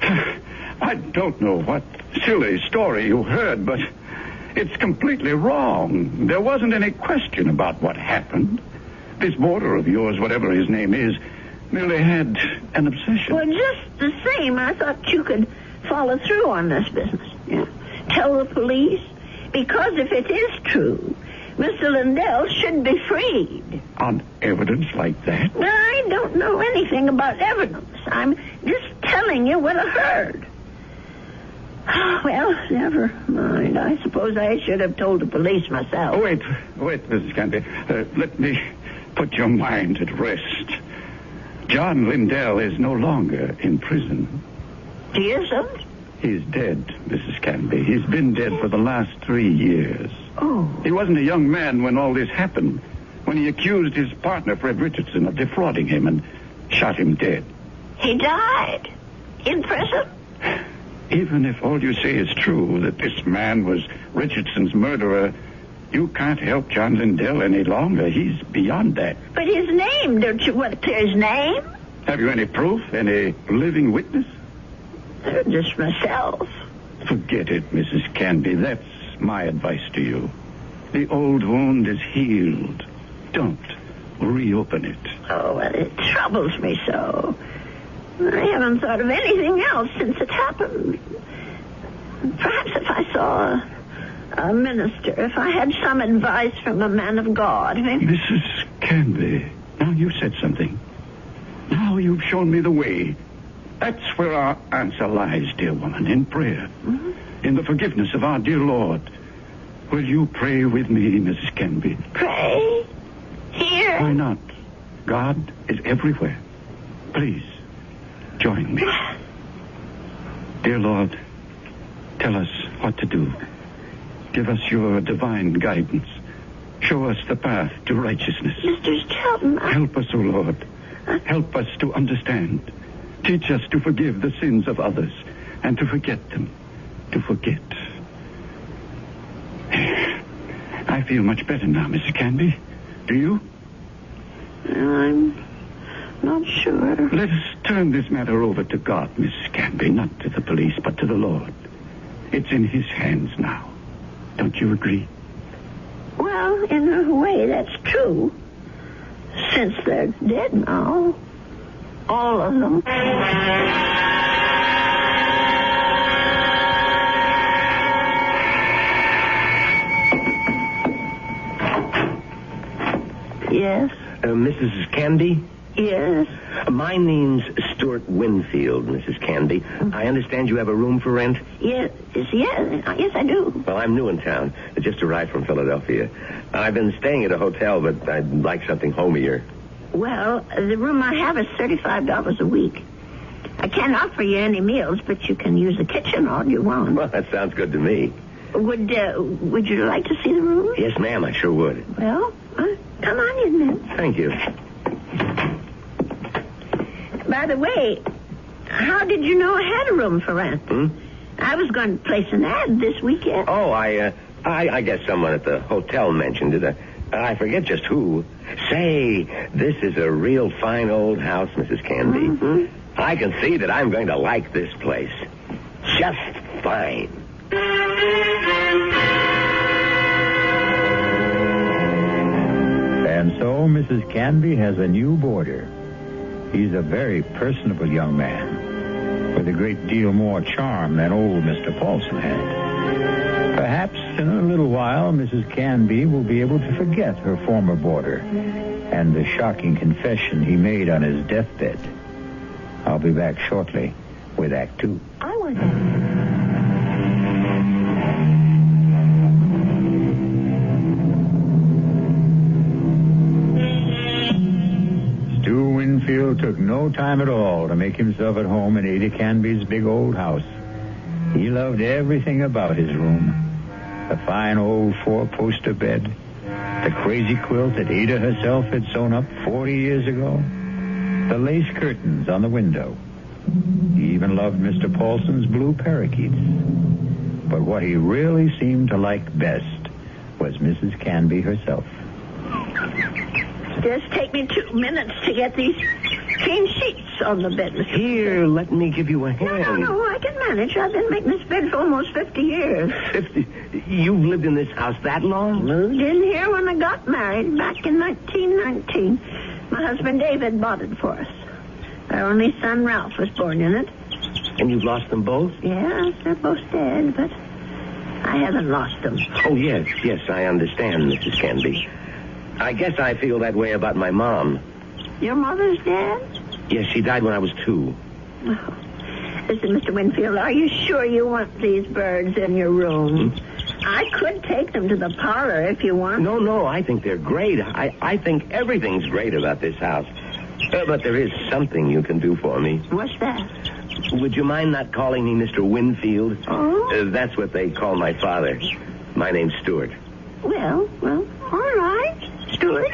I don't know what silly story you heard, but it's completely wrong. There wasn't any question about what happened. This boarder of yours, whatever his name is, merely had an obsession. Well, just the same, I thought you could follow through on this business. Yeah. Tell the police, because if it is true, Mr. Lindell should be freed. On evidence like that? I don't know anything about evidence. I'm just telling you what I heard. Well, never mind. I suppose I should have told the police myself. Oh, wait, Mrs. Canby. Let me put your mind at rest. John Lindell is no longer in prison. He isn't? He's dead, Mrs. Canby. He's been dead for the last 3 years. Oh. He wasn't a young man when all this happened, when he accused his partner, Fred Richardson, of defrauding him and shot him dead. He died? In prison? Even if all you say is true, that this man was Richardson's murderer, you can't help John Lindell any longer. He's beyond that. But his name, don't you want to clear his name? Have you any proof? Any living witness? Just myself. Forget it, Mrs. Canby. That's my advice to you. The old wound is healed. Don't reopen it. Oh, well, it troubles me so. I haven't thought of anything else since it happened. Perhaps if I saw a minister, if I had some advice from a man of God. Mrs. Canby, now you said something. Now you've shown me the way. That's where our answer lies, dear woman, in prayer. Mm-hmm. In the forgiveness of our dear Lord. Will you pray with me, Mrs. Canby? Pray? Here? Why not? God is everywhere. Please, join me. Dear Lord, tell us what to do. Give us your divine guidance. Show us the path to righteousness. Mr. Shelton, Help us, O Lord. Help us to understand. Teach us to forgive the sins of others and to forget them. To forget. I feel much better now, Mrs. Canby. Do you? I'm not sure. Let us turn this matter over to God, Mrs. Canby. Not to the police, but to the Lord. It's in His hands now. Don't you agree? Well, in a way, that's true. Since they're dead now. All of them. Yes? Mrs. Canby? Yes? My name's Stuart Winfield, Mrs. Canby. I understand you have a room for rent? Yes, I do. Well, I'm new in town. I just arrived from Philadelphia. I've been staying at a hotel, but I'd like something homier. Well, the room I have is $35 a week. I can't offer you any meals, but you can use the kitchen all you want. Well, that sounds good to me. Would you like to see the room? Yes, ma'am, I sure would. Well, come on in then. Thank you. By the way, How did you know I had a room for rent? I was going to place an ad this weekend. Oh, I guess someone at the hotel mentioned it. I forget just who. Say, this is a real fine old house, Mrs. Canby. I can see that I'm going to like this place. Just fine. And so Mrs. Canby has a new boarder. He's a very personable young man with a great deal more charm than old Mr. Paulson had. Perhaps in a little while, Mrs. Canby will be able to forget her former boarder and the shocking confession he made on his deathbed. I'll be back shortly with Act 2. I want that. Winfield took no time at all to make himself at home in Ada Canby's big old house. He loved everything about his room. The fine old four-poster bed, the crazy quilt that Ada herself had sewn up 40 years ago, the lace curtains on the window. He even loved Mr. Paulson's blue parakeets. But what he really seemed to like best was Mrs. Canby herself. Just take me 2 minutes to get these clean sheets on the bed, Mr. Here, let me give you a hand. No, I can manage. I've been making this bed for almost 50 years. 50? You've lived in this house that long? Moved in here when I got married back in 1919. My husband David bought it for us. Our only son Ralph was born in it. And you've lost them both? Yes, they're both dead, but I haven't lost them. Oh, yes, I understand, Mrs. Canby. I guess I feel that way about my mom. Your mother's dead? Yes, she died when I was 2. Oh. Listen, Mr. Winfield, are you sure you want these birds in your room? I could take them to the parlor if you want. No, I think they're great. I think everything's great about this house. But there is something you can do for me. What's that? Would you mind not calling me Mr. Winfield? Oh? That's what they call my father. My name's Stuart. Well, all right, Stuart.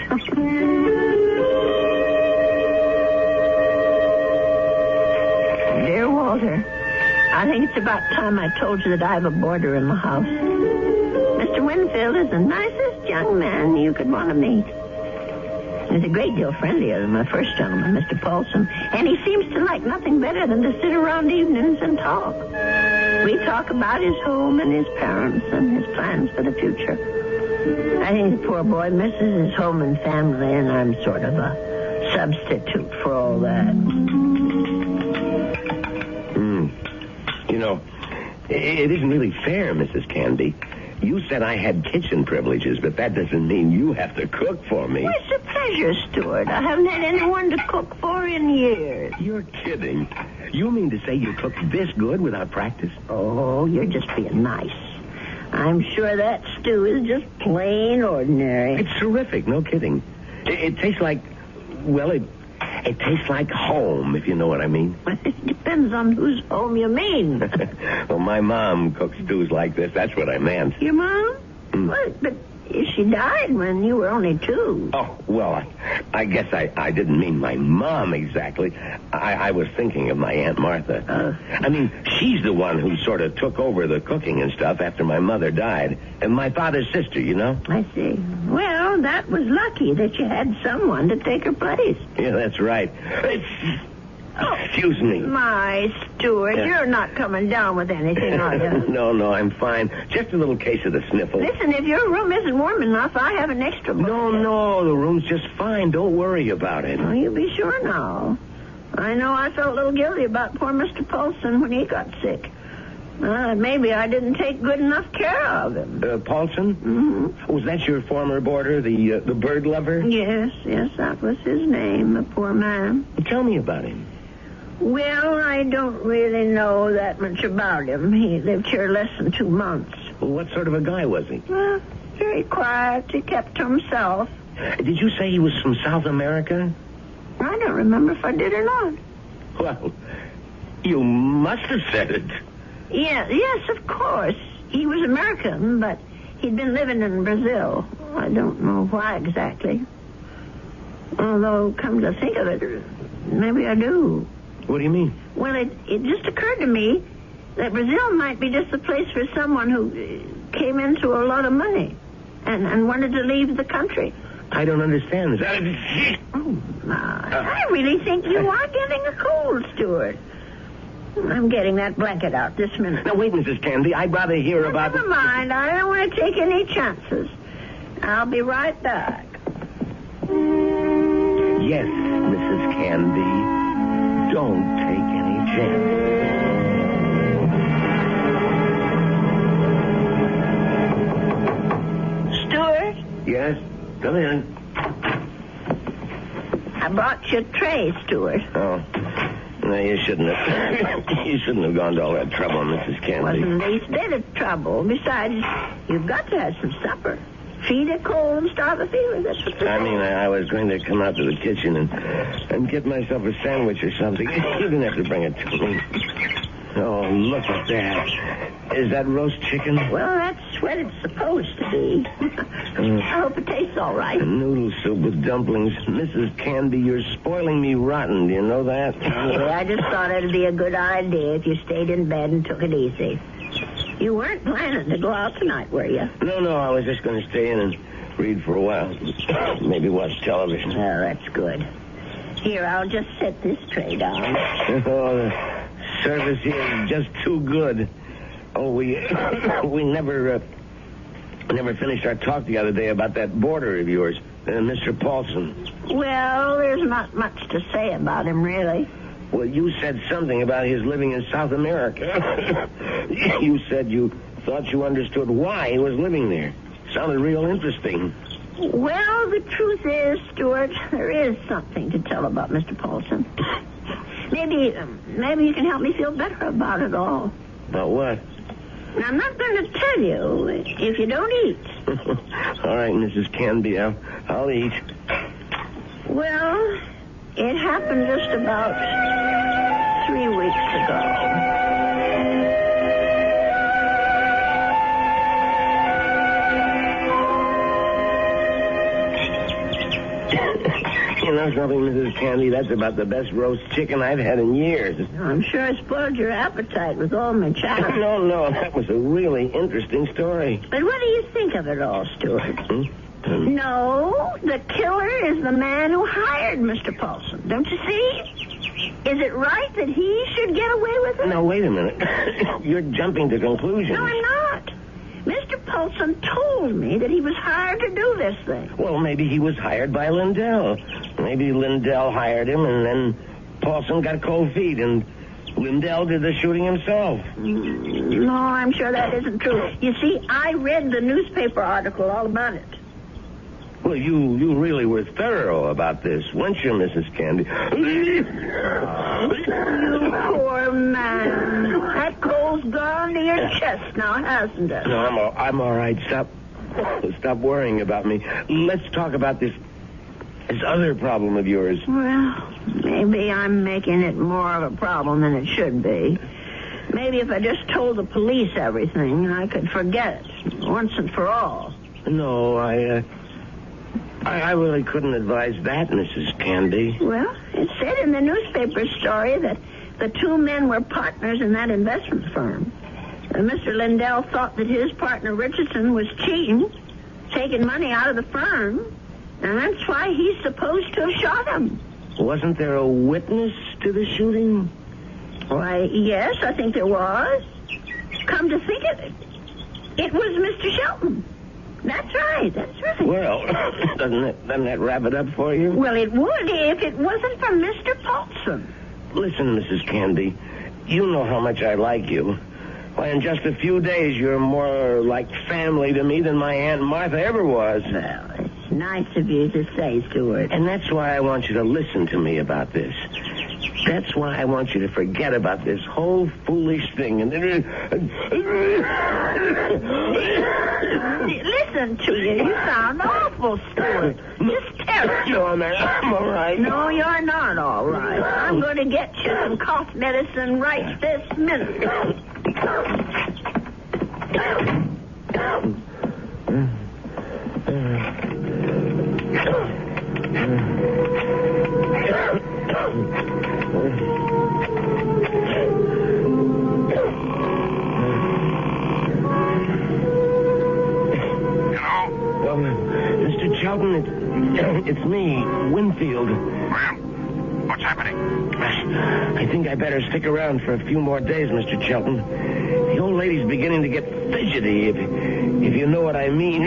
Dear Walter, I think it's about time I told you that I have a boarder in my house. Mr. Winfield is the nicest young man you could want to meet. He's a great deal friendlier than my first gentleman, Mr. Paulson, and he seems to like nothing better than to sit around evenings and talk. We talk about his home and his parents and his plans for the future. I think the poor boy misses his home and family, and I'm sort of a substitute for all that. You know, it isn't really fair, Mrs. Canby. You said I had kitchen privileges, but that doesn't mean you have to cook for me. Well, it's a pleasure, Stuart. I haven't had anyone to cook for in years. You're kidding. You mean to say you cook this good without practice? Oh, you're just being nice. I'm sure that stew is just plain ordinary. It's terrific, no kidding. It tastes like, well, it tastes like home, if you know what I mean. It depends on whose home you mean. Well, my mom cooks stews like this. That's what I meant. Your mom? Well, but she died when you were only 2. Oh, well, I guess I didn't mean my mom exactly. I was thinking of my Aunt Martha. I mean, she's the one who sort of took over the cooking and stuff after my mother died. And my father's sister, you know? I see. Well, that was lucky that you had someone to take her place. Yeah, that's right. Excuse me. My Stuart, you're not coming down with anything, are you? No, I'm fine. Just a little case of the sniffles. Listen, if your room isn't warm enough, I have an extra book. No, the room's just fine. Don't worry about it. Oh, you be sure now. I know I felt a little guilty about poor Mr. Paulson when he got sick. Maybe I didn't take good enough care of him. Paulson? Mm-hmm. Was that your former boarder, the bird lover? Yes, that was his name, the poor man. Tell me about him. Well, I don't really know that much about him. He lived here less than 2 months. Well, what sort of a guy was he? Very quiet. He kept to himself. Did you say he was from South America? I don't remember if I did or not. Well, you must have said it. Yes, of course. He was American, but he'd been living in Brazil. I don't know why exactly. Although, come to think of it, maybe I do. What do you mean? Well, it just occurred to me that Brazil might be just the place for someone who came into a lot of money and wanted to leave the country. I don't understand this. Oh, my. I really think you are getting a cold, Stuart. I'm getting that blanket out this minute. Now, wait, Mrs. Candy. I'd rather hear about... Never mind. I don't want to take any chances. I'll be right back. Yes, Mrs. Candy. Don't take any chances. Stuart? Yes? Come in. I brought you a tray, Stuart. Oh. No, you shouldn't have. You shouldn't have gone to all that trouble, Mrs. Candy. Wasn't the least bit of trouble. Besides, you've got to have some supper. Feed a cold and starve a fever. That's what I was going to come out to the kitchen and get myself a sandwich or something. You didn't have to bring it to me. Oh, look at that. Is that roast chicken? Well, that's what it's supposed to be. I hope it tastes all right. Noodle soup with dumplings. Mrs. Candy, you're spoiling me rotten. Do you know that? Yeah, I just thought it'd be a good idea if you stayed in bed and took it easy. You weren't planning to go out tonight, were you? No, I was just going to stay in and read for a while. Maybe watch television. Oh, that's good. Here, I'll just set this tray down. Oh, the service here is just too good. Oh, we never finished our talk the other day about that boarder of yours, Mr. Paulson. Well, there's not much to say about him, really. Well, you said something about his living in South America. You said you thought you understood why he was living there. Sounded real interesting. Well, the truth is, Stuart, there is something to tell about Mr. Paulson. Maybe you can help me feel better about it all. About what? Now, I'm not going to tell you if you don't eat. All right, Mrs. Canby, I'll eat. Well, it happened just about 3 weeks ago. You know something, Mrs. Candy? That's about the best roast chicken I've had in years. I'm sure I spoiled your appetite with all my chatter. No, that was a really interesting story. But what do you think of it all, Stuart? No, the killer is the man who hired Mr. Paulson. Don't you see? Is it right that he should get away with it? Now, wait a minute. You're jumping to conclusions. No, I'm not. Mr. Paulson told me that he was hired to do this thing. Well, maybe he was hired by Lindell. Maybe Lindell hired him, and then Paulson got cold feet, and Lindell did the shooting himself. No, I'm sure that isn't true. You see, I read the newspaper article all about it. Well, you really were thorough about this, weren't you, Mrs. Candy? You poor man. That cold's gone to your chest now, hasn't it? No, I'm all right. Stop worrying about me. Let's talk about this other problem of yours. Well, maybe I'm making it more of a problem than it should be. Maybe if I just told the police everything, I could forget it once and for all. No, I really couldn't advise that, Mrs. Candy. Well, it said in the newspaper story that the two men were partners in that investment firm. Mr. Lindell thought that his partner Richardson was cheating, taking money out of the firm, and that's why he's supposed to have shot him. Wasn't there a witness to the shooting? Why, yes, I think there was. Come to think of it, it was Mr. Shelton. That's right. Well, doesn't that wrap it up for you? Well, it would if it wasn't for Mr. Paulson. Listen, Mrs. Candy, you know how much I like you. Why, in just a few days, you're more like family to me than my Aunt Martha ever was. Well, it's nice of you to say, Stuart. And that's why I want you to listen to me about this. That's why I want you to forget about this whole foolish thing. And listen to you. You sound awful, Stuart. Just terrible. No, I'm all right. No, you're not all right. I'm going to get you some cough medicine right this minute. It's me, Winfield. Well, what's happening? I think I better stick around for a few more days, Mr. Shelton. The old lady's beginning to get fidgety, if you know what I mean.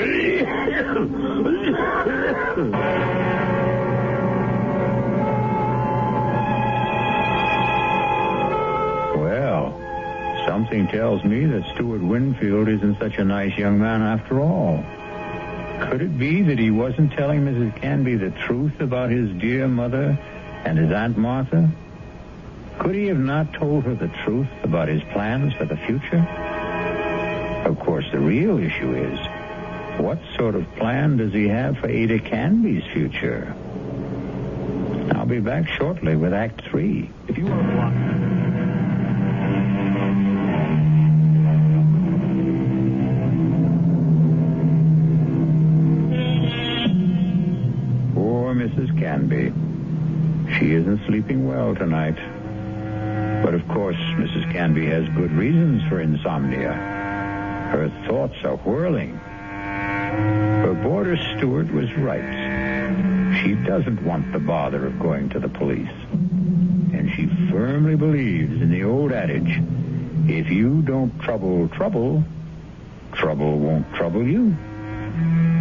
Well, something tells me that Stuart Winfield isn't such a nice young man after all. Could it be that he wasn't telling Mrs. Canby the truth about his dear mother and his Aunt Martha? Could he have not told her the truth about his plans for the future? Of course, the real issue is, what sort of plan does he have for Ada Canby's future? I'll be back shortly with Act 3. If you want to watch... Poor Mrs. Canby. She isn't sleeping well tonight. But of course, Mrs. Canby has good reasons for insomnia. Her thoughts are whirling. Her boarder Stuart was right. She doesn't want the bother of going to the police. And she firmly believes in the old adage, if you don't trouble trouble, trouble won't trouble you.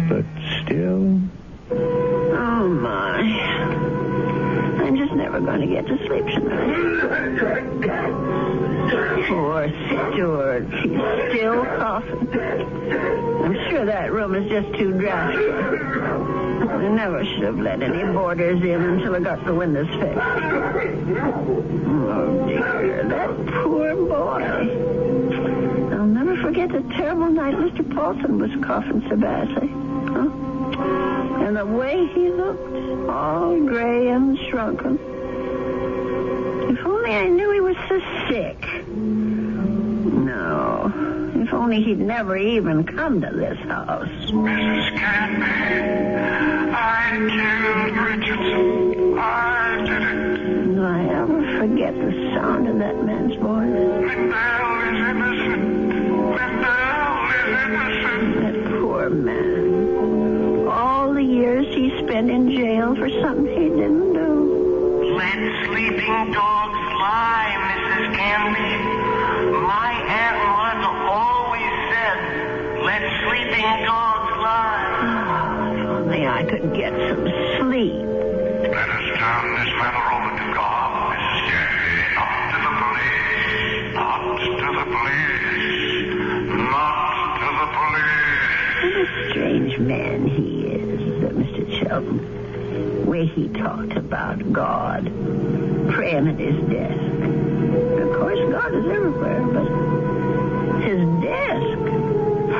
But still... Oh, my. I'm just never going to get to sleep tonight. Poor Stuart. He's still coughing. I'm sure that room is just too drafty. I never should have let any boarders in until I got the windows fixed. Oh, dear. That poor boy. I'll never forget the terrible night Mr. Paulson was coughing so badly. Huh? And the way he looked, all gray and shrunken. If only I knew he was so sick. No, if only he'd never even come to this house. Mrs. Canby, I killed Richardson. I did it. Do I ever forget the sound of that man's voice? Lindell is innocent. Lindell is innocent. That poor man. All the years he spent in jail for something he didn't do. Let sleeping dogs lie, Mrs. Canby. My Aunt Martha always said, let sleeping dogs lie. Oh, if only I could get some sleep. Let us turn this matter over to God, Mrs. Canby. Not to the police. Not to the police. Not to the police. What a strange man he is, Mr. Shelton. The way he talked about God, praying at his desk. Of course, God is everywhere, but his desk. I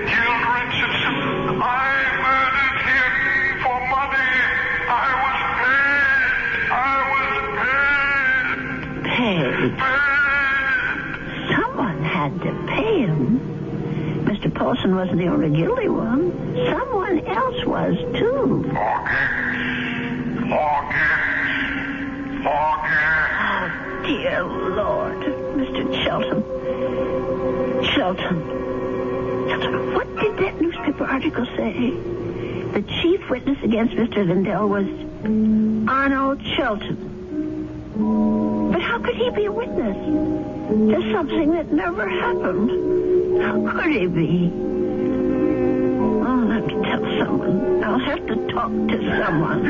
killed Richardson. I murdered him for money. I was paid. Paid? Someone had to pay him. Mr. Paulson wasn't the only guilty one. Someone else was, too. Forget. Oh, dear Lord. Mr. Shelton. Shelton, what did that newspaper article say? The chief witness against Mr. Lindell was Arnold Shelton. But how could he be a witness to something that never happened? How could he be? I'll have to tell someone. I'll have to talk to someone.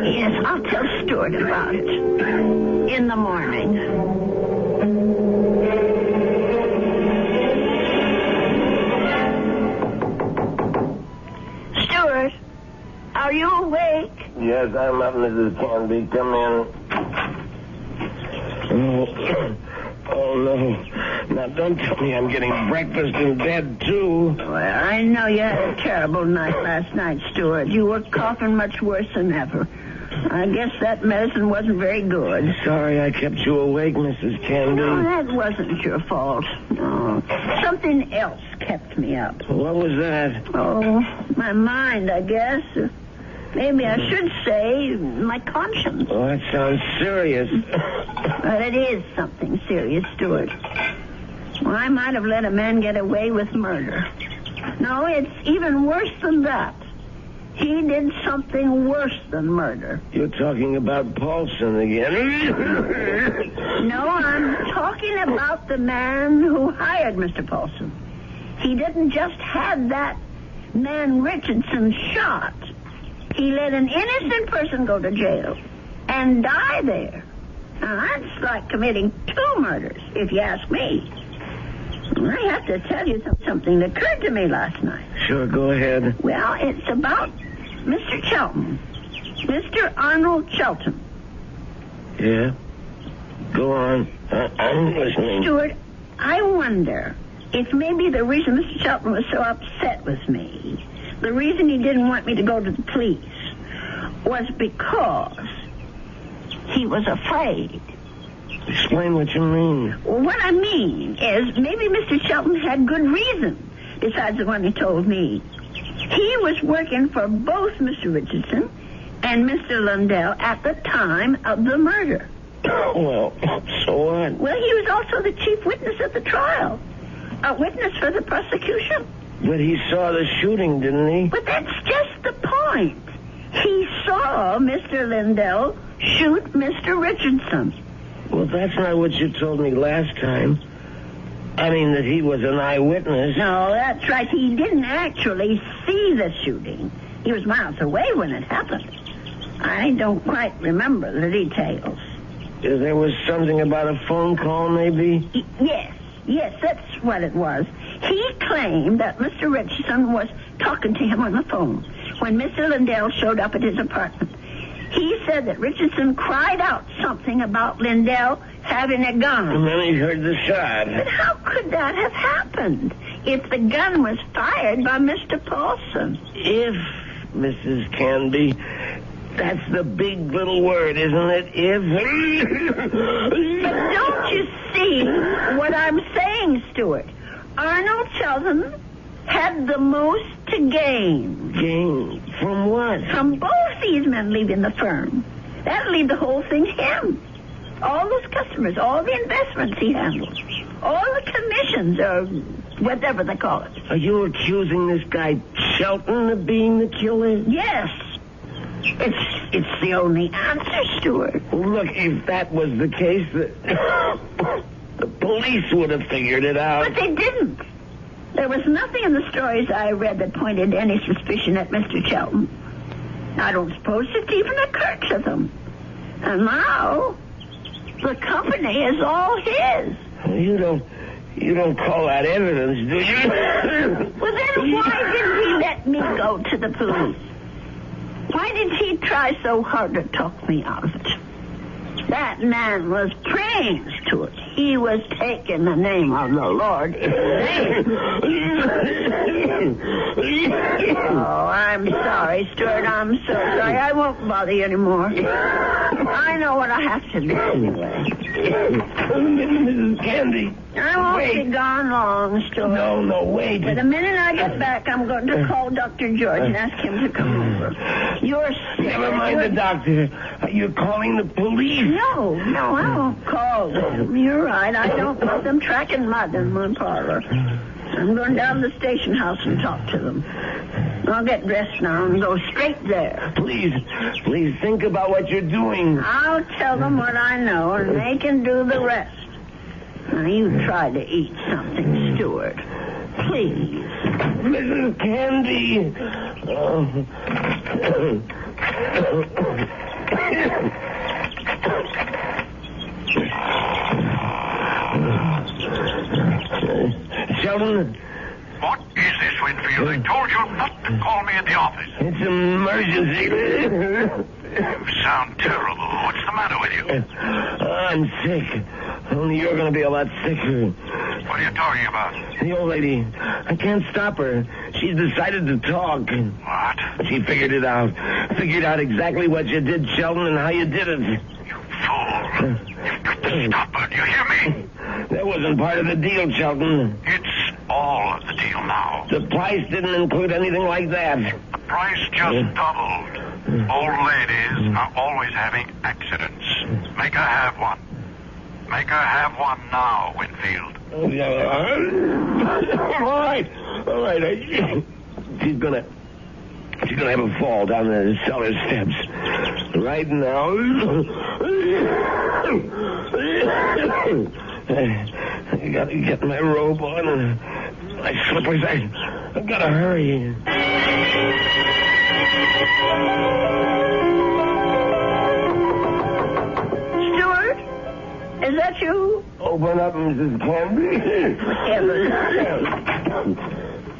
Yes, I'll tell Stuart about it. In the morning. Stuart, are you awake? Yes, I'm up, Mrs. Canby. Come in. Oh, no. Now, don't tell me I'm getting breakfast in bed, too. Well, I know you had a terrible night last night, Stuart. You were coughing much worse than ever. I guess that medicine wasn't very good. Sorry I kept you awake, Mrs. Canby. No, that wasn't your fault. No. Something else kept me up. What was that? Oh, my mind, I guess. Maybe I should say my conscience. Oh, that sounds serious. But it is something serious, Stuart. Well, I might have let a man get away with murder. No, it's even worse than that. He did something worse than murder. You're talking about Paulson again. No, I'm talking about the man who hired Mr. Paulson. He didn't just have that man Richardson shot. He let an innocent person go to jail and die there. Now, that's like committing 2 murders, if you ask me. I have to tell you something that occurred to me last night. Sure, go ahead. Well, it's about Mr. Chelton. Mr. Arnold Chelton. Yeah? Go on. I'm listening. Stuart, I wonder if maybe the reason Mr. Chelton was so upset with me, the reason he didn't want me to go to the police, was because he was afraid. Explain what you mean. Well, what I mean is maybe Mr. Shelton had good reason besides the one he told me. He was working for both Mr. Richardson and Mr. Lundell at the time of the murder. Well, so what? Well, he was also the chief witness at the trial. A witness for the prosecution. But he saw the shooting, didn't he? But that's just the point. He saw Mr. Lundell shoot Mr. Richardson. Well, that's not what you told me last time. I mean that he was an eyewitness. No, that's right. He didn't actually see the shooting. He was miles away when it happened. I don't quite remember the details. There was something about a phone call, maybe? Yes, that's what it was. He claimed that Mr. Richardson was talking to him on the phone when Mr. Lundell showed up at his apartment. He said that Richardson cried out something about Lundell having a gun. And then he heard the shot. But how could that have happened if the gun was fired by Mr. Paulson? If, Mrs. Canby, that's the big little word, isn't it? If. But don't you see what I'm saying, Stuart? Arnold Sheldon had the most to gain. Gain? From what? From both these men leaving the firm. That'll leave the whole thing to him. All those customers, all the investments he handles, all the commissions, or whatever they call it. Are you accusing this guy Shelton of being the killer? Yes. It's the only answer, Stuart. Look, if that was the case, the police would have figured it out. But they didn't. There was nothing in the stories I read that pointed any suspicion at Mr. Shelton. I don't suppose it even occurred to them. And now, the company is all his. You don't call that evidence, do you? Well, then why didn't he let me go to the police? Why did he try so hard to talk me out of it? That man was praying to it. He was taking the name of the Lord in vain. Oh, I'm sorry, Stuart. I'm so sorry. I won't bother you anymore. I know what I have to do anyway. Mrs. Candy. I won't be gone long, Stuart. No, wait. But the minute I get back, I'm going to call Dr. George and ask him to come over. You're sick. Never mind the doctor. You're calling the police. No, I won't call them. You're right. I don't want them tracking mud in my parlor. I'm going down to the station house and talk to them. I'll get dressed now and go straight there. Please think about what you're doing. I'll tell them what I know, and they can do the rest. Now, you try to eat something, Stuart. Please. Mrs. Candy. Sheldon? What is this, Winfield? I told you not to call me at the office. It's an emergency. You sound terrible. What's the matter with you? I'm sick. Only you're going to be a lot sicker. What are you talking about? The old lady. I can't stop her. She's decided to talk. What? She figured it out. Figured out exactly what you did, Sheldon, and how you did it. You fool. You've got to stop her. Do you hear me? That wasn't part of the deal, Sheldon. It's all of the deal now. The price didn't include anything like that. The price just doubled. Old ladies are always having accidents. Make her have one. Make her have one now, Winfield. All right. She's She's gonna have a fall down the cellar steps. Right now. I gotta get my robe on and my slippers. I gotta hurry. Stewart? Is that you? Open up, Mrs. Canby.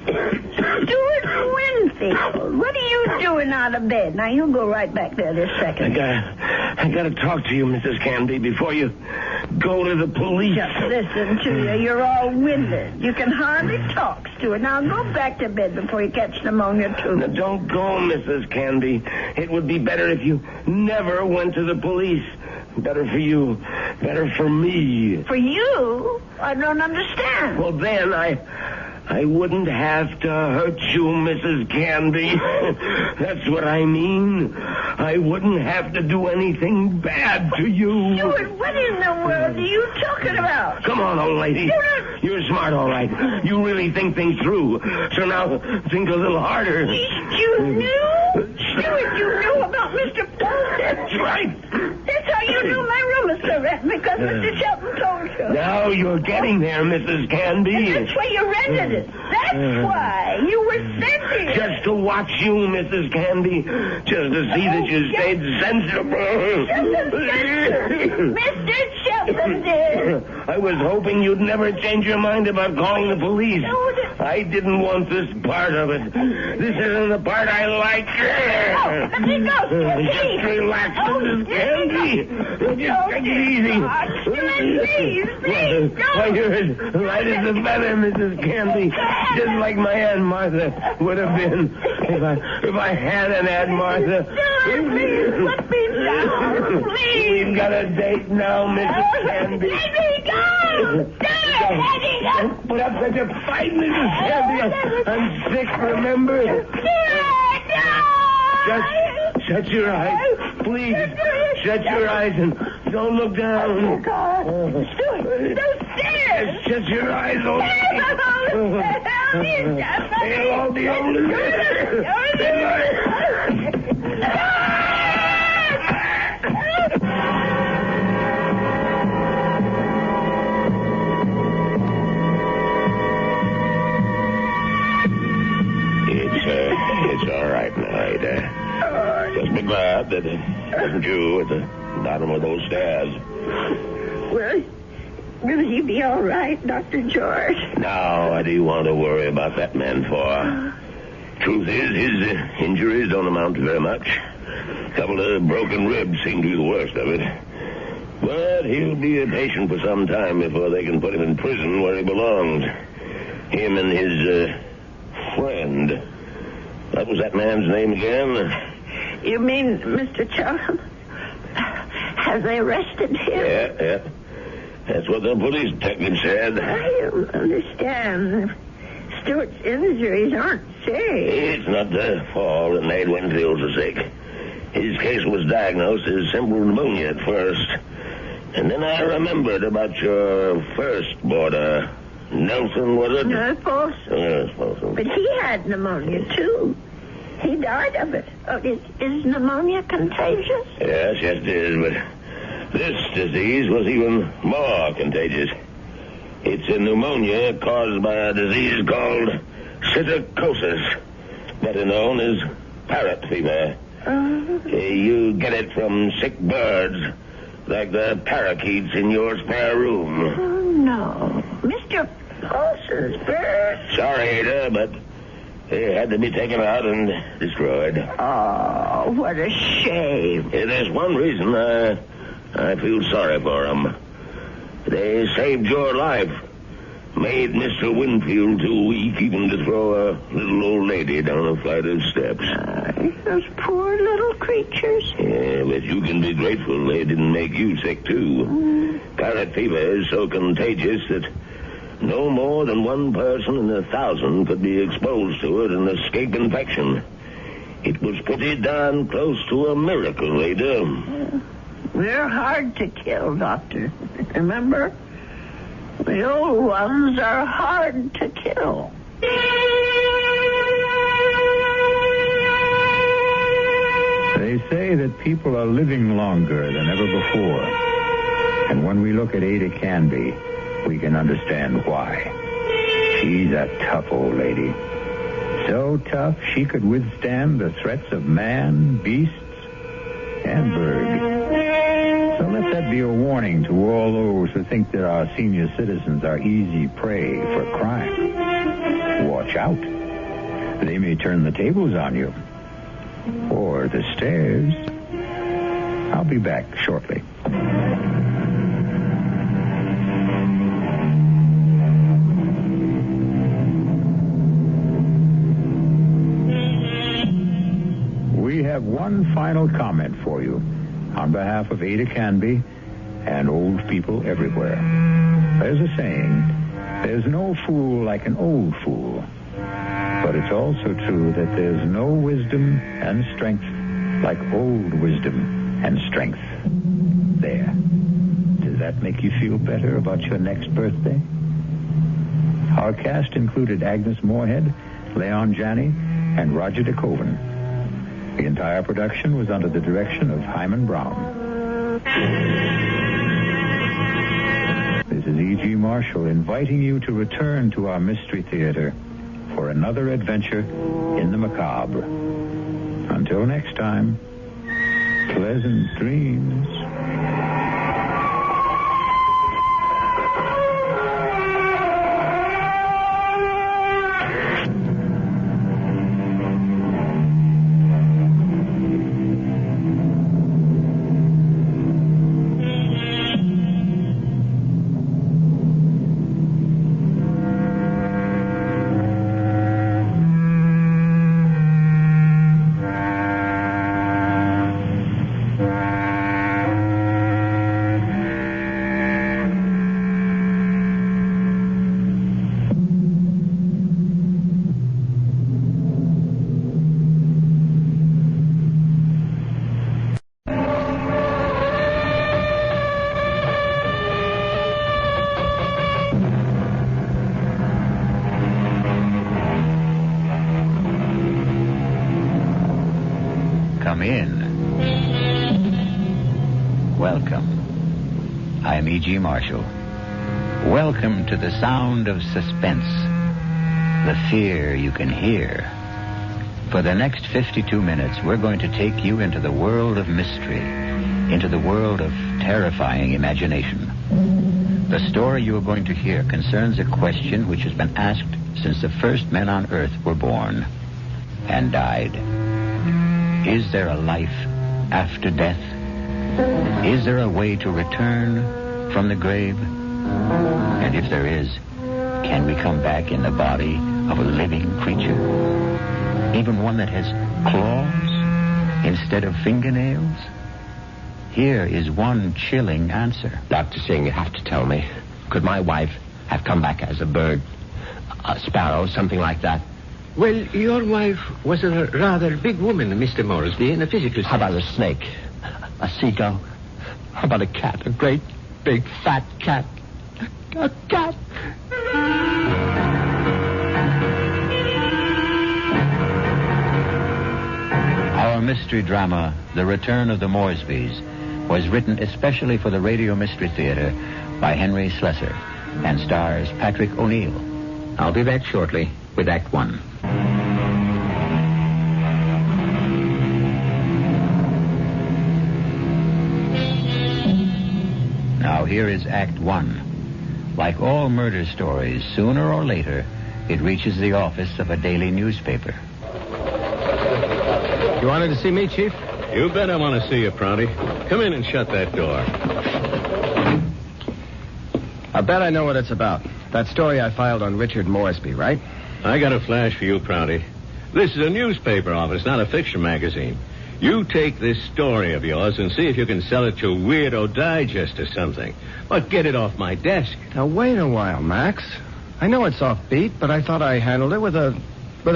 Stuart Winfield, what are you doing out of bed? Now, you go right back there this second. I gotta talk to you, Mrs. Canby, before you go to the police. Just listen to you. You're all winded. You can hardly talk, Stuart. Now, go back to bed before you catch pneumonia, too. Now, don't go, Mrs. Canby. It would be better if you never went to the police. Better for you. Better for me. For you? I don't understand. Well, then I wouldn't have to hurt you, Mrs. Canby. That's what I mean. I wouldn't have to do anything bad to you. Stuart, what in the world are you talking about? Come on, old lady. Stuart! You're smart, all right. You really think things through. So now think a little harder. You knew? Stuart, you knew about Mr. Paulson. That's right. That's how you knew my room was so rented, because Mr. Shelton told you. Now you're getting there, Mrs. Canby. And that's why you rented it. That's why you were sent here. Just to watch you, Mrs. Canby. Just to see that you stayed sensible. Mr. Shelton did. I was hoping you'd never change your mind about calling the police. I didn't want this part of it. This isn't the part I like. Let me go. Just relax, Mrs. Canby. Just take it easy. Please, why, you're as light as a feather, Mrs. Canby. Just like my Aunt Martha would have been if I had an Aunt Martha. Please, let me down. Please. We've got a date now, Mrs. Canby. Let me go. Don't put up such a fight, Mrs. Canby. I'm sick, remember? Just shut your eyes. Please, shut your eyes and don't look down. Oh, God. Stuart, don't stare. Just shut your eyes, old lady. They'll all be over It's all right now, Ada. Just be glad that it wasn't you at the bottom of those stairs. Well, will he be all right, Dr. George? Now, what do you want to worry about that man for? Truth is, his injuries don't amount to very much. A couple of broken ribs seem to be the worst of it. But he'll be a patient for some time before they can put him in prison where he belongs. Him and his friend. What was that man's name again? You mean Mr. Charles? Have they arrested him? Yeah. That's what the police detective said. I don't understand. Stuart's injuries aren't serious. It's not the fall that made Winfield so sick. His case was diagnosed as simple pneumonia at first. And then I remembered about your first boarder. Nelson, was it? No, Paulson. Yes, Paulson. But he had pneumonia, too. He died of it. Oh, is pneumonia contagious? Yes, it is, but this disease was even more contagious. It's a pneumonia caused by a disease called psittacosis, better known as parrot fever. You get it from sick birds, like the parakeets in your spare room. Oh, no. Mr. Paulson's bird. Sorry, Ada, but they had to be taken out and destroyed. Oh, what a shame. There's one reason I feel sorry for them. They saved your life. Made Mr. Winfield too weak even to throw a little old lady down a flight of steps. Those poor little creatures. Yeah, but you can be grateful they didn't make you sick, too. Parrot fever is so contagious that no more than one person in 1,000 could be exposed to it and escape infection. It was pretty darn close to a miracle, Ada. We're hard to kill, Doctor. Remember? The old ones are hard to kill. say that people are living longer than ever before. And when we look at Ada Canby, we can understand why. She's a tough old lady. So tough she could withstand the threats of man, beasts, and bird. So let that be a warning to all those who think that our senior citizens are easy prey for crime. Watch out. They may turn the tables on you. Or the stairs. I'll be back shortly. We have one final comment for you on behalf of Ada Canby and old people everywhere. There's a saying, there's no fool like an old fool. But it's also true that there's no wisdom and strength like old wisdom and strength. There. Does that make you feel better about your next birthday? Our cast included Agnes Moorehead, Leon Janney, and Roger DeKoven. The entire production was under the direction of Hyman Brown. This is E.G. Marshall inviting you to return to our Mystery Theater for another adventure in the macabre. Until next time, pleasant dreams. E.G. Marshall. Welcome to the sound of suspense, the fear you can hear. For the next 52 minutes, we're going to take you into the world of mystery, into the world of terrifying imagination. The story you are going to hear concerns a question which has been asked since the first men on Earth were born and died. Is there a life after death? Is there a way to return from the grave? And if there is, can we come back in the body of a living creature? Even one that has claws instead of fingernails? Here is one chilling answer. Dr. Singh, you have to tell me. Could my wife have come back as a bird, a sparrow, something like that? Well, your wife was a rather big woman, Mr. Moresby, in a physical sense. How about a snake? A seagull? How about a cat? A great, big, fat cat? A cat? Our mystery drama, The Return of the Moresbys, was written especially for the Radio Mystery Theater by Henry Slessor and stars Patrick O'Neill. I'll be back shortly with Act One. Now here is Act One. Like all murder stories, sooner or later, it reaches the office of a daily newspaper. You wanted to see me, Chief? You bet I want to see you, Prouty. Come in and shut that door. I bet I know what it's about. That story I filed on Richard Moresby, right? I got a flash for you, Prouty. This is a newspaper office, not a fiction magazine. You take this story of yours and see if you can sell it to Weirdo Digest or something. But get it off my desk. Now, wait a while, Max. I know it's offbeat, but I thought I handled it with a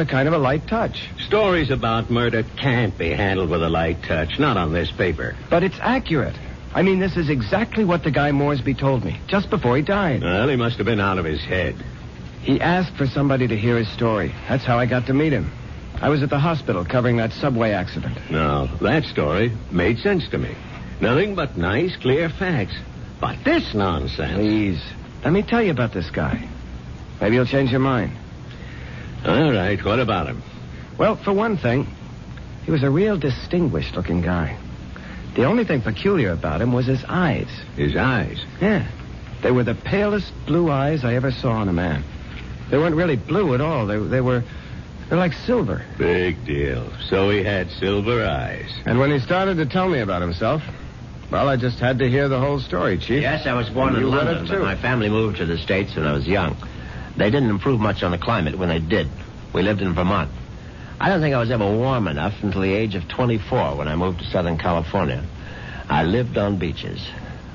kind of a light touch. Stories about murder can't be handled with a light touch, not on this paper. But it's accurate. I mean, this is exactly what the guy Moresby told me, just before he died. Well, he must have been out of his head. He asked for somebody to hear his story. That's how I got to meet him. I was at the hospital covering that subway accident. Now, that story made sense to me. Nothing but nice, clear facts. But this nonsense... Please, let me tell you about this guy. Maybe you'll change your mind. All right, what about him? Well, for one thing, he was a real distinguished-looking guy. The only thing peculiar about him was his eyes. His eyes? Yeah. They were the palest blue eyes I ever saw on a man. They weren't really blue at all. They're like silver. Big deal. So he had silver eyes. And when he started to tell me about himself, well, I just had to hear the whole story, Chief. Yes, I was born in London, but my family moved to the States when I was young. They didn't improve much on the climate when they did. We lived in Vermont. I don't think I was ever warm enough until the age of 24 when I moved to Southern California. I lived on beaches.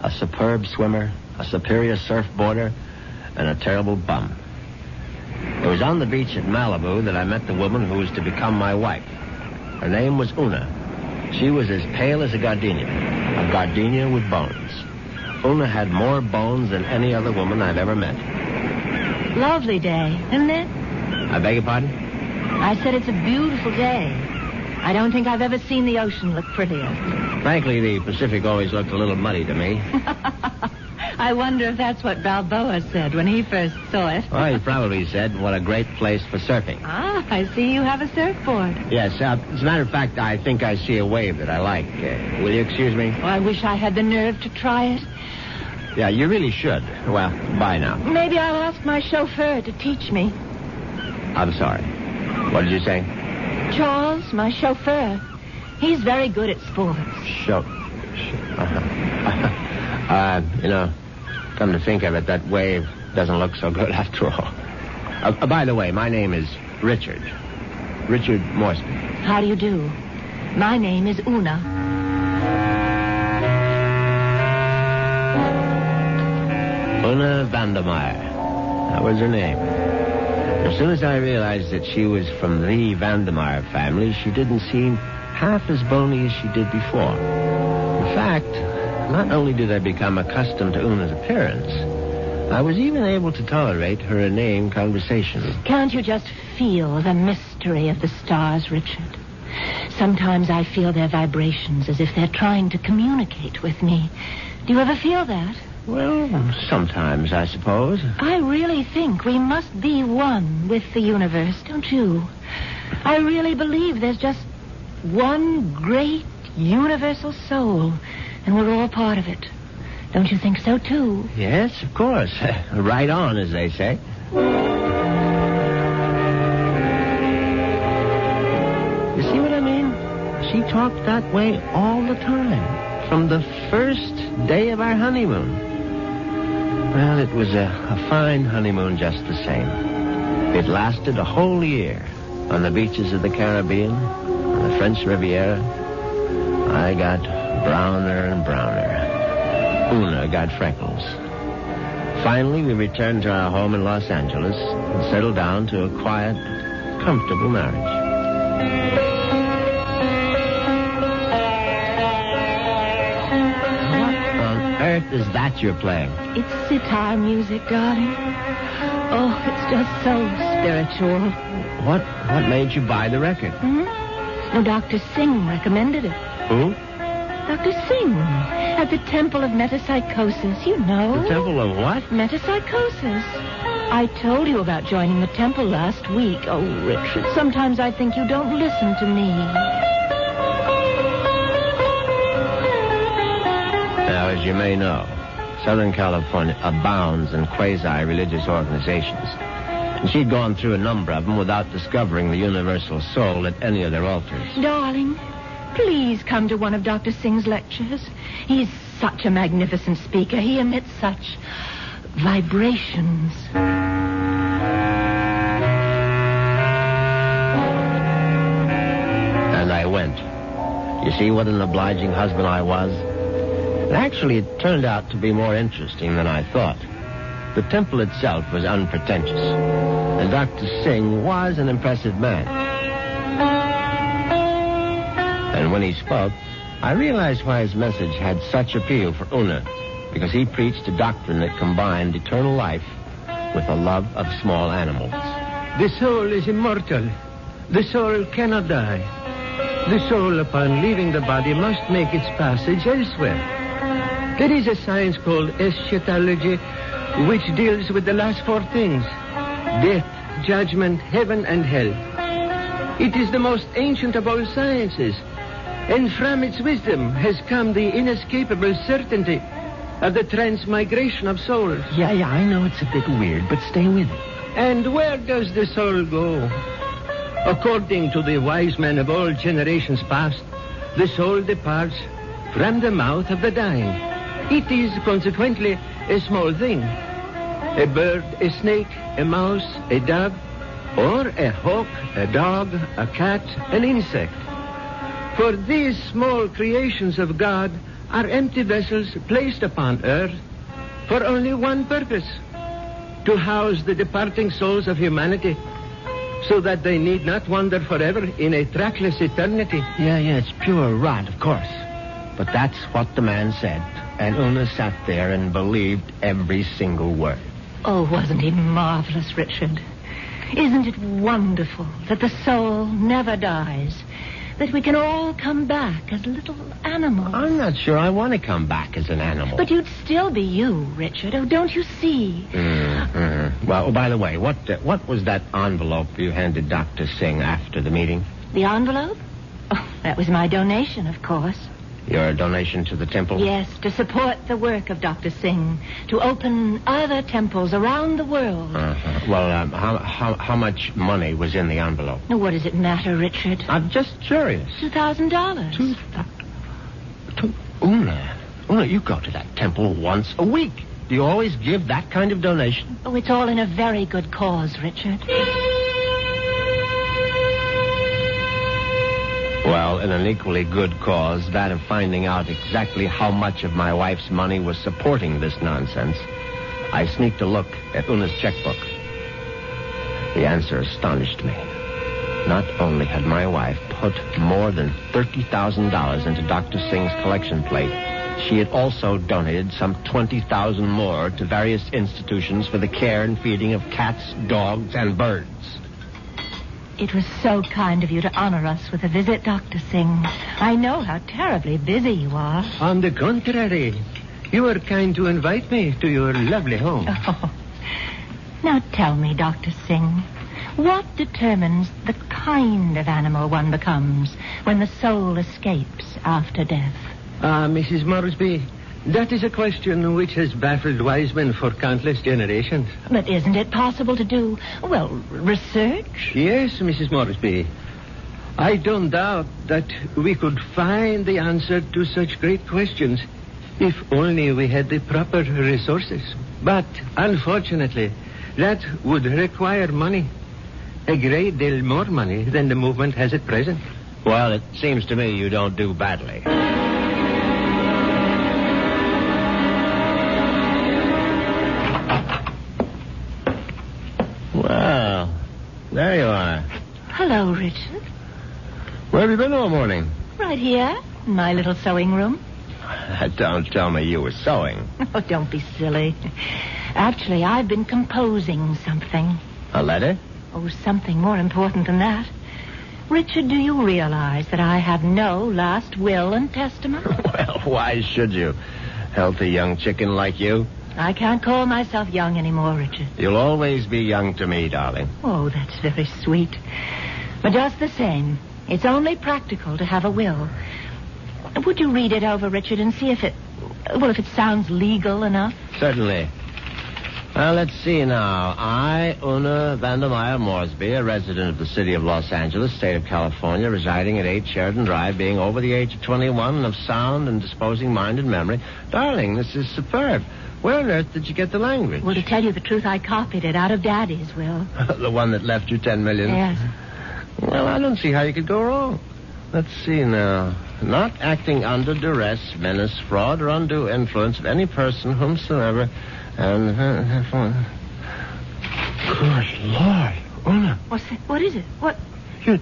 A superb swimmer, a superior surfboarder, and a terrible bum. It was on the beach at Malibu that I met the woman who was to become my wife. Her name was Una. She was as pale as a gardenia with bones. Una had more bones than any other woman I've ever met. Lovely day, isn't it? I beg your pardon? I said it's a beautiful day. I don't think I've ever seen the ocean look prettier. Frankly, the Pacific always looked a little muddy to me. I wonder if that's what Balboa said when he first saw it. Well, he probably said, what a great place for surfing. Ah, I see you have a surfboard. Yes, as a matter of fact, I think I see a wave that I like. Will you excuse me? Oh, I wish I had the nerve to try it. Yeah, you really should. Well, bye now. Maybe I'll ask my chauffeur to teach me. I'm sorry. What did you say? Charles, my chauffeur. He's very good at sports. Come to think of it, that wave doesn't look so good after all. By the way, my name is Richard. Richard Moresby. How do you do? My name is Una. Una Vandermeyer. That was her name. As soon as I realized that she was from the Vandermeyer family, she didn't seem half as bony as she did before. In fact, not only did I become accustomed to Una's appearance, I was even able to tolerate her inane conversation. Can't you just feel the mystery of the stars, Richard? Sometimes I feel their vibrations as if they're trying to communicate with me. Do you ever feel that? Well, sometimes, I suppose. I really think we must be one with the universe, don't you? I really believe there's just one great universal soul, and we're all part of it. Don't you think so, too? Yes, of course. Right on, as they say. You see what I mean? She talked that way all the time, from the first day of our honeymoon. Well, it was a fine honeymoon just the same. It lasted a whole year on the beaches of the Caribbean, on the French Riviera. I got browner and browner. Una got freckles. Finally, we returned to our home in Los Angeles and settled down to a quiet, comfortable marriage. Earth is that you're playing? It's sitar music, darling. Oh, it's just so spiritual. What made you buy the record? No, Dr. Singh recommended it. Who? Dr. Singh, at the Temple of Metapsychosis, you know. The Temple of what? Metapsychosis. I told you about joining the temple last week. Oh, Richard, sometimes I think you don't listen to me. Now, as you may know, Southern California abounds in quasi-religious organizations. And she'd gone through a number of them without discovering the universal soul at any of their altars. Darling, please come to one of Dr. Singh's lectures. He's such a magnificent speaker. He emits such vibrations. And I went. You see what an obliging husband I was? Actually, it turned out to be more interesting than I thought. The temple itself was unpretentious, and Dr. Singh was an impressive man. And when he spoke, I realized why his message had such appeal for Una, because he preached a doctrine that combined eternal life with a love of small animals. The soul is immortal. The soul cannot die. The soul, upon leaving the body, must make its passage elsewhere. There is a science called eschatology, which deals with the last four things: death, judgment, heaven, and hell. It is the most ancient of all sciences, and from its wisdom has come the inescapable certainty of the transmigration of souls. Yeah, I know it's a bit weird, but stay with it. And where does the soul go? According to the wise men of all generations past, the soul departs from the mouth of the dying. It is consequently a small thing. A bird, a snake, a mouse, a dove, or a hawk, a dog, a cat, an insect. For these small creations of God are empty vessels placed upon earth for only one purpose: to house the departing souls of humanity, so that they need not wander forever in a trackless eternity. Yeah, it's pure rot, of course. But that's what the man said, and Una sat there and believed every single word. Oh, wasn't he marvelous, Richard? Isn't it wonderful that the soul never dies? That we can all come back as little animals? I'm not sure I want to come back as an animal. But you'd still be you, Richard. Oh, don't you see? Well, by the way, what was that envelope you handed Dr. Singh after the meeting? The envelope? Oh, that was my donation, of course. Your donation to the temple? Yes, to support the work of Dr. Singh, to open other temples around the world. Well, how much money was in the envelope? Now, what does it matter, Richard? I'm just curious. $2,000. Una, you go to that temple once a week. Do you always give that kind of donation? Oh, it's all in a very good cause, Richard. Well, in an equally good cause, that of finding out exactly how much of my wife's money was supporting this nonsense, I sneaked a look at Una's checkbook. The answer astonished me. Not only had my wife put more than $30,000 into Dr. Singh's collection plate, she had also donated some $20,000 more to various institutions for the care and feeding of cats, dogs, and birds. It was so kind of you to honor us with a visit, Dr. Singh. I know how terribly busy you are. On the contrary, you were kind to invite me to your lovely home. Oh. Now tell me, Dr. Singh, what determines the kind of animal one becomes when the soul escapes after death? Mrs. Moresby, that is a question which has baffled wise men for countless generations. But isn't it possible to do, well, research? Yes, Mrs. Moresby. I don't doubt that we could find the answer to such great questions if only we had the proper resources. But, unfortunately, that would require money. A great deal more money than the movement has at present. Well, it seems to me you don't do badly. Well, there you are. Hello, Richard. Where have you been all morning? Right here, in my little sewing room. Don't tell me you were sewing. Oh, don't be silly. Actually, I've been composing something. A letter? Oh, something more important than that. Richard, do you realize that I have no last will and testament? Well, why should you? Healthy young chicken like you. I can't call myself young anymore, Richard. You'll always be young to me, darling. Oh, that's very sweet. But just the same, it's only practical to have a will. Would you read it over, Richard, and see if it sounds legal enough? Certainly. Well, let's see now. I, Una Vandermeyer Moresby, a resident of the city of Los Angeles, state of California, residing at 8 Sheridan Drive, being over the age of 21 and of sound and disposing mind and memory. Darling, this is superb. Where on earth did you get the language? Well, to tell you the truth, I copied it out of Daddy's will. The one that left you $10 million? Yes. Well, I don't see how you could go wrong. Let's see now. Not acting under duress, menace, fraud, or undue influence of any person whomsoever... And, good Lord, Una. What's that? What is it? What? You're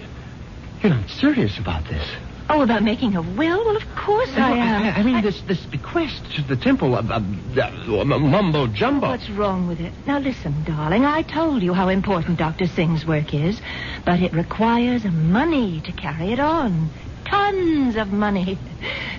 not serious about this. Oh, about making a will? Well, of course I am. I mean, this bequest to the temple of mumbo jumbo. What's wrong with it? Now, listen, darling. I told you how important Dr. Singh's work is, but it requires money to carry it on. Tons of money.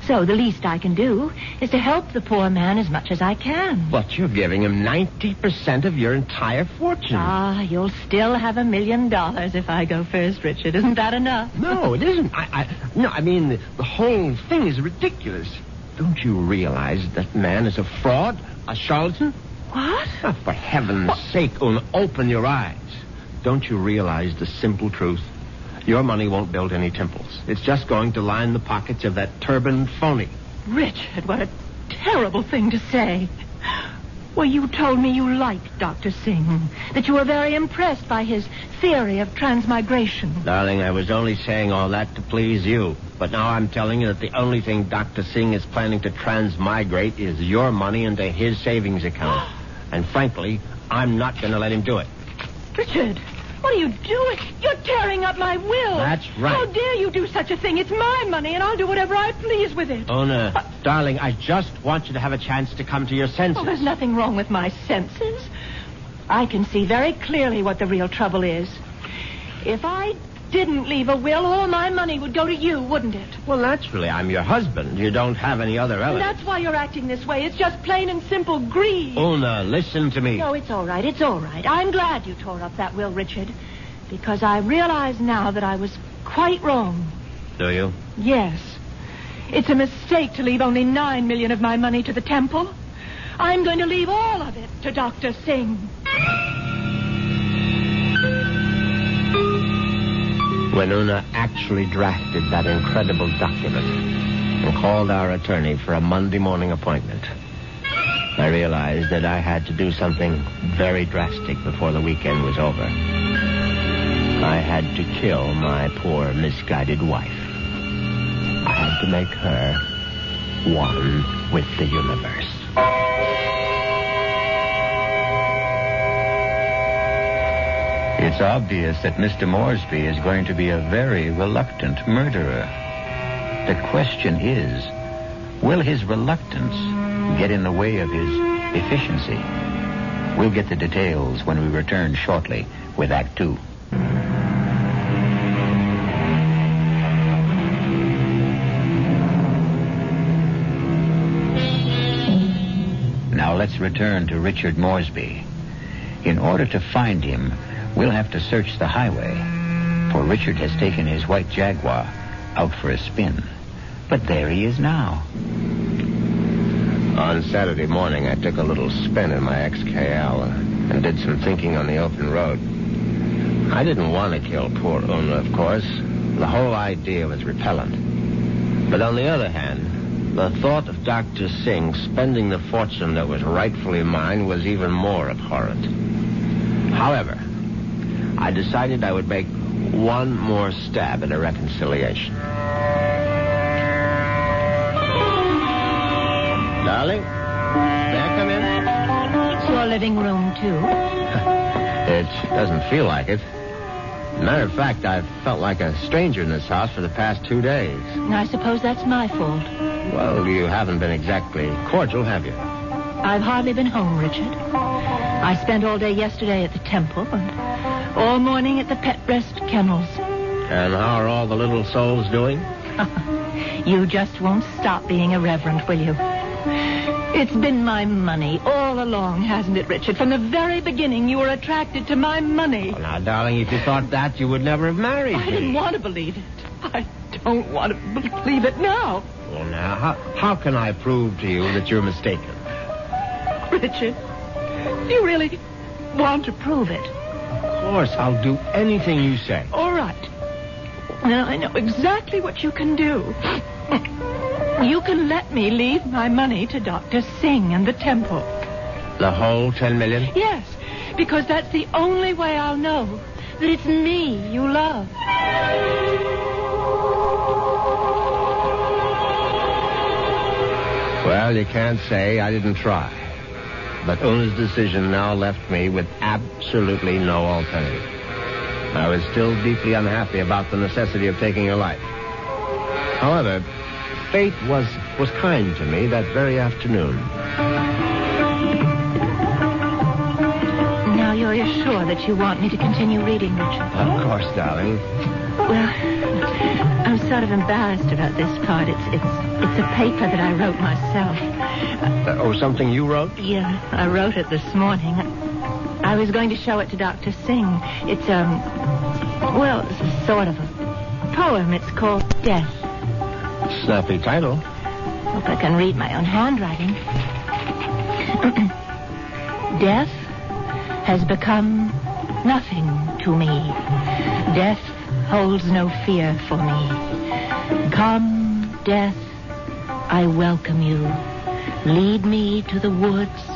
So the least I can do is to help the poor man as much as I can. But you're giving him 90% of your entire fortune. Ah, you'll still have $1 million if I go first, Richard. Isn't that enough? No, it isn't. I mean, the whole thing is ridiculous. Don't you realize that man is a fraud, a charlatan? What? Oh, for heaven's sake, Una, open your eyes. Don't you realize the simple truth? Your money won't build any temples. It's just going to line the pockets of that turbaned phony. Richard, what a terrible thing to say. Well, you told me you liked Dr. Singh, that you were very impressed by his theory of transmigration. Darling, I was only saying all that to please you. But now I'm telling you that the only thing Dr. Singh is planning to transmigrate is your money into his savings account. And frankly, I'm not going to let him do it. Richard, what are you doing? You're tearing up my will. That's right. How dare you do such a thing? It's my money, and I'll do whatever I please with it. Ona, darling, I just want you to have a chance to come to your senses. Oh, there's nothing wrong with my senses. I can see very clearly what the real trouble is. If I didn't leave a will, all my money would go to you, wouldn't it? Well, naturally, I'm your husband. You don't have any other relatives. And that's why you're acting this way. It's just plain and simple greed. Una, listen to me. No, it's all right. It's all right. I'm glad you tore up that will, Richard, because I realize now that I was quite wrong. Do you? Yes. It's a mistake to leave only $9 million of my money to the temple. I'm going to leave all of it to Dr. Singh. When Una actually drafted that incredible document and called our attorney for a Monday morning appointment, I realized that I had to do something very drastic before the weekend was over. I had to kill my poor, misguided wife. I had to make her one with the universe. It's obvious that Mr. Moresby is going to be a very reluctant murderer. The question is, will his reluctance get in the way of his efficiency? We'll get the details when we return shortly with Act 2. Now let's return to Richard Moresby. In order to find him, we'll have to search the highway, for Richard has taken his white Jaguar out for a spin. But there he is now. On Saturday morning, I took a little spin in my XKL and did some thinking on the open road. I didn't want to kill poor Una, of course. The whole idea was repellent. But on the other hand, the thought of Dr. Singh spending the fortune that was rightfully mine was even more abhorrent. However, I decided I would make one more stab at a reconciliation. Darling, may I come in? It's your living room, too. It doesn't feel like it. Matter of fact, I've felt like a stranger in this house for the past 2 days. I suppose that's my fault. Well, you haven't been exactly cordial, have you? I've hardly been home, Richard. I spent all day yesterday at the temple and all morning at the pet rest kennels. And how are all the little souls doing? You just won't stop being irreverent, will you? It's been my money all along, hasn't it, Richard? From the very beginning, you were attracted to my money. Oh, now, darling, if you thought that, you would never have married me. I didn't want to believe it. I don't want to believe it now. Well, now, how can I prove to you that you're mistaken? Richard, do you really want to prove it? Of course, I'll do anything you say. All right. Now, I know exactly what you can do. You can let me leave my money to Dr. Singh and the temple. The whole $10 million? Yes, because that's the only way I'll know that it's me you love. Well, you can't say I didn't try. But Una's decision now left me with absolutely no alternative. I was still deeply unhappy about the necessity of taking her life. However, fate was kind to me that very afternoon. Now you're sure that you want me to continue reading, Richard? Of course, darling. Well, I'm sort of embarrassed about this part. It's a paper that I wrote myself. Something you wrote? Yeah, I wrote it this morning. I was going to show it to Dr. Singh. It's, sort of a poem. It's called Death. Snappy title. Hope I can read my own handwriting. Death has become nothing to me. Death holds no fear for me. Come, death, I welcome you. Lead me to the woods,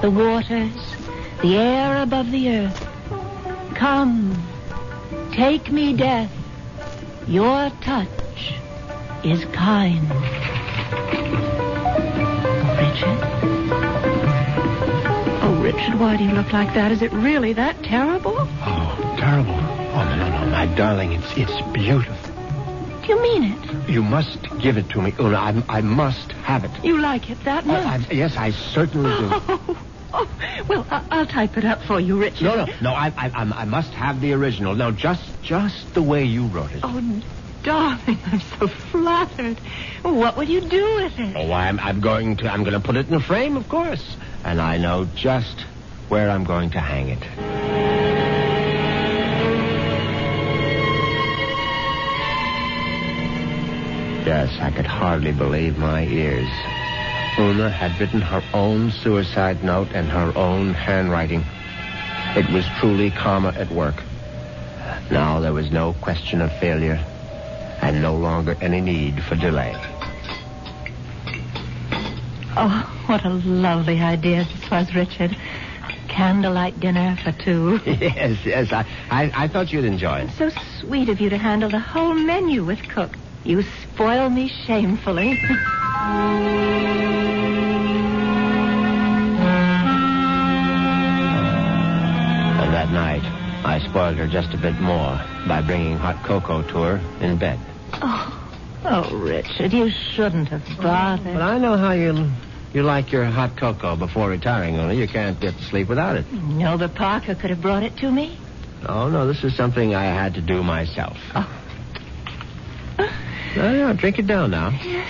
the waters, the air above the earth. Come, take me, death. Your touch is kind. Richard? Oh, Richard, why do you look like that? Is it really that terrible? Oh, terrible. Oh, no, my darling, it's beautiful. Do you mean it? You must give it to me, Una. I must have it. You like it that much? Yes, I certainly do. Oh, well, I'll type it up for you, Richard. No, I must have the original. Now, just the way you wrote it. Oh, darling, I'm so flattered. What will you do with it? Oh, I'm going to put it in a frame, of course. And I know just where I'm going to hang it. Yes, I could hardly believe my ears. Una had written her own suicide note in her own handwriting. It was truly karma at work. Now there was no question of failure, and no longer any need for delay. Oh, what a lovely idea this was, Richard. Candlelight dinner for two. Yes, I thought you'd enjoy it. So sweet of you to handle the whole menu with Cook. You spoil me shamefully. And that night, I spoiled her just a bit more by bringing hot cocoa to her in bed. Oh, Richard, you shouldn't have bothered. But I know how you like your hot cocoa before retiring, Una. You can't get to sleep without it. No, but Parker could have brought it to me. Oh, no, this is something I had to do myself. Oh. No, drink it down now. Yes.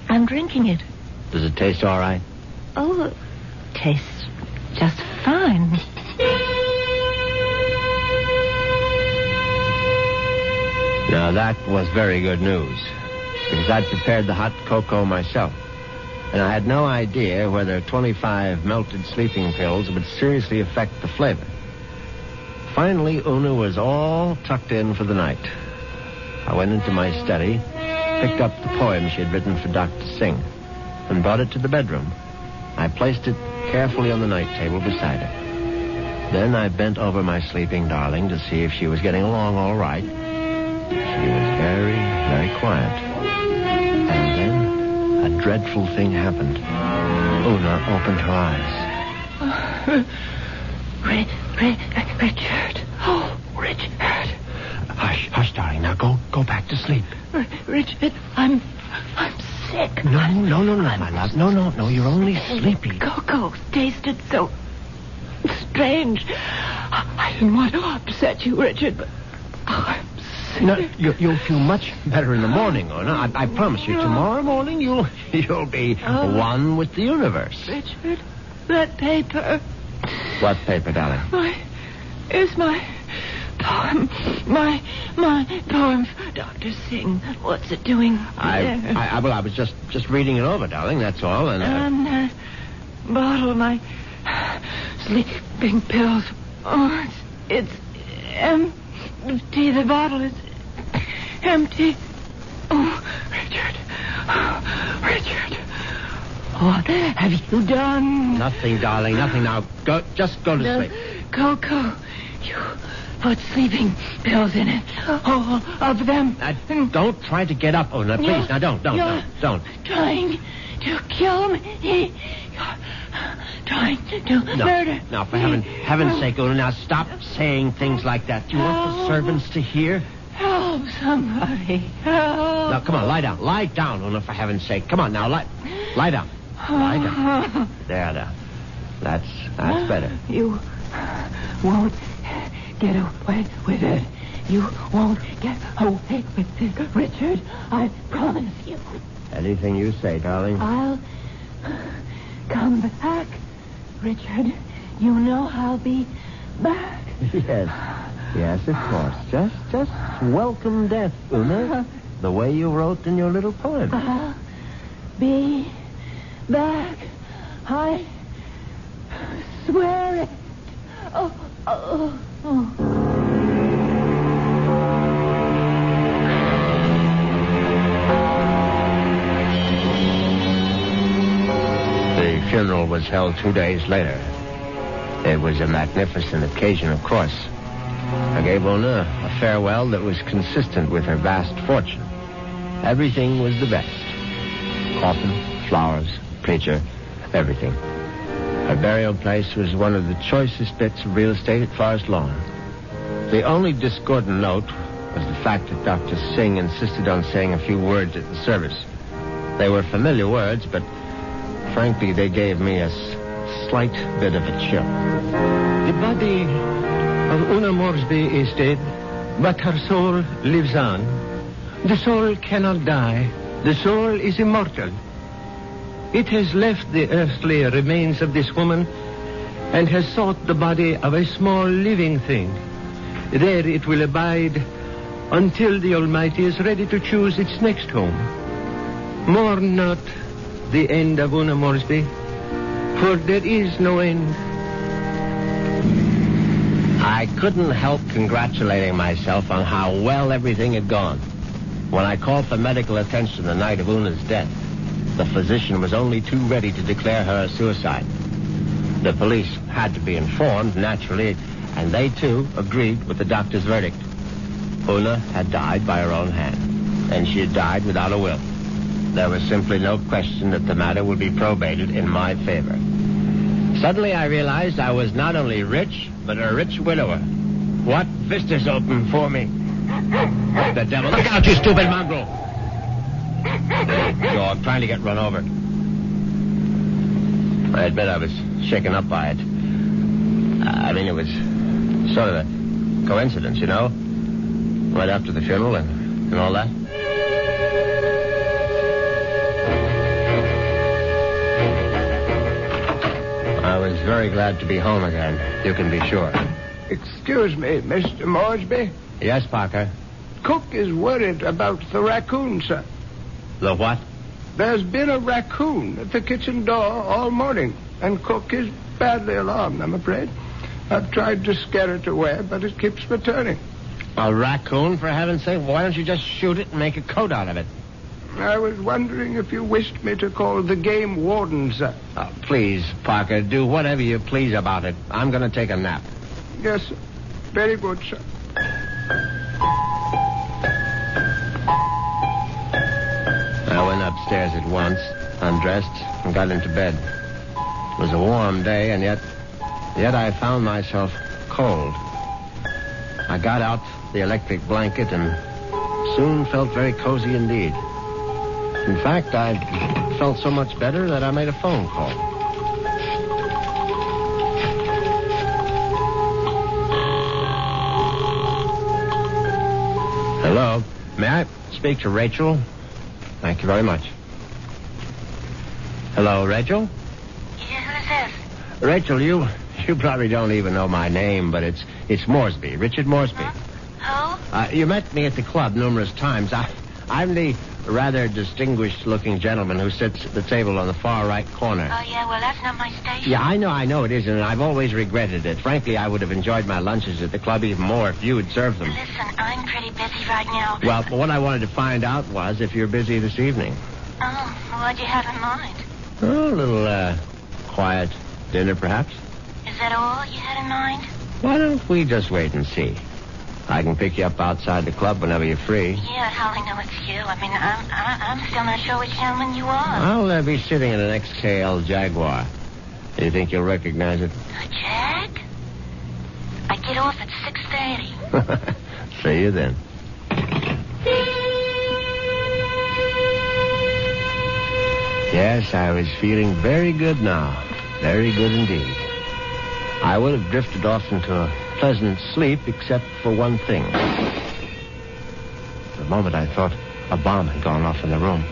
I'm drinking it. Does it taste all right? Oh, it tastes just fine. Now, that was very good news, because I'd prepared the hot cocoa myself, and I had no idea whether 25 melted sleeping pills would seriously affect the flavor. Finally, Una was all tucked in for the night. I went into my study, picked up the poem she had written for Dr. Singh, and brought it to the bedroom. I placed it carefully on the night table beside her. Then I bent over my sleeping darling to see if she was getting along all right. She was very, very quiet. And then a dreadful thing happened. Una opened her eyes. Richard. Oh, Richard. Hush, darling. Now go back to sleep. Richard, I'm sick. No, my love. No, you're only sleepy. Cocoa tasted so strange. I didn't want to upset you, Richard, but I'm sick. No, you'll feel much better in the morning, Una. I promise you. Tomorrow morning, you'll be one with the universe. Richard, that paper. What paper, darling? My poem. My poem for Dr. Singh. What's it doing? I was just reading it over, darling. That's all. And that bottle, my sleeping pills. Oh, it's empty. The bottle is empty. Oh, Richard. What have you done? Nothing, darling. Nothing. Now, just go to sleep. Cocoa. You put sleeping pills in it. All of them. Don't try to get up, Una. Please. Now, don't. Trying to kill me. You're trying to murder. No, for heaven's sake, Una. Now, stop saying things like that. Do you want the servants to hear? Help. Oh, somebody. Help. Now, come on, lie down. Lie down, Una, for heaven's sake. Come on now, lie down. Lie down. There. That's better. You won't get away with it. You won't get away with it, Richard. I promise you. Anything you say, darling. I'll come back, Richard. You know I'll be back. Yes, of course. Just welcome death, Una. The way you wrote in your little poem. I'll be back. I swear it. Oh. The funeral was held 2 days later. It was a magnificent occasion, of course. I gave Una a farewell that was consistent with her vast fortune. Everything was the best. Coffin, flowers, preacher, everything. Her burial place was one of the choicest bits of real estate at Forest Lawn. The only discordant note was the fact that Dr. Singh insisted on saying a few words at the service. They were familiar words, but frankly, they gave me a slight bit of a chill. The body of Una Moresby is dead, but her soul lives on. The soul cannot die. The soul is immortal. It has left the earthly remains of this woman and has sought the body of a small living thing. There it will abide until the Almighty is ready to choose its next home. Mourn not the end of Una Moresby, for there is no end. I couldn't help congratulating myself on how well everything had gone. When I called for medical attention the night of Una's death, the physician was only too ready to declare her a suicide. The police had to be informed, naturally, and they, too, agreed with the doctor's verdict. Una had died by her own hand, and she had died without a will. There was simply no question that the matter would be probated in my favor. Suddenly I realized I was not only rich, but a rich widower. What vistas opened for me? The devil. Look out, you stupid mongrel! Dog trying to get run over. I admit I was shaken up by it. It was sort of a coincidence, you know? Right after the funeral and all that. I was very glad to be home again, you can be sure. Excuse me, Mr. Moresby. Yes, Parker? Cook is worried about the raccoon, sir. The what? There's been a raccoon at the kitchen door all morning, and Cook is badly alarmed, I'm afraid. I've tried to scare it away, but it keeps returning. A raccoon, for heaven's sake? Why don't you just shoot it and make a coat out of it? I was wondering if you wished me to call the game warden, sir. Oh, please, Parker, do whatever you please about it. I'm going to take a nap. Yes, sir. Very good, sir. I went upstairs at once, undressed, and got into bed. It was a warm day, and yet I found myself cold. I got out the electric blanket and soon felt very cozy indeed. In fact, I felt so much better that I made a phone call. Hello. May I speak to Rachel? Thank you very much. Hello, Rachel? Yeah, who's this? Rachel, you probably don't even know my name, but it's Moresby, Richard Moresby. Huh? You met me at the club numerous times. I'm the rather distinguished-looking gentleman who sits at the table on the far right corner. Oh, yeah, well, that's not my station. Yeah, I know it isn't, and I've always regretted it. Frankly, I would have enjoyed my lunches at the club even more if you had served them. Listen, I'm pretty busy right now. Well, what I wanted to find out was if you're busy this evening. Oh, what'd you have in mind? Oh, a little, quiet dinner, perhaps? Is that all you had in mind? Why don't we just wait and see? I can pick you up outside the club whenever you're free. Yeah, how do I know it's you? I mean, I'm still not sure which gentleman you are. I'll be sitting in an XKL Jaguar. Do you think you'll recognize it? A Jag? I get off at 6:30. See you then. Yes, I was feeling very good now. Very good indeed. I would have drifted off into a pleasant sleep except for one thing. For a moment I thought a bomb had gone off in the room.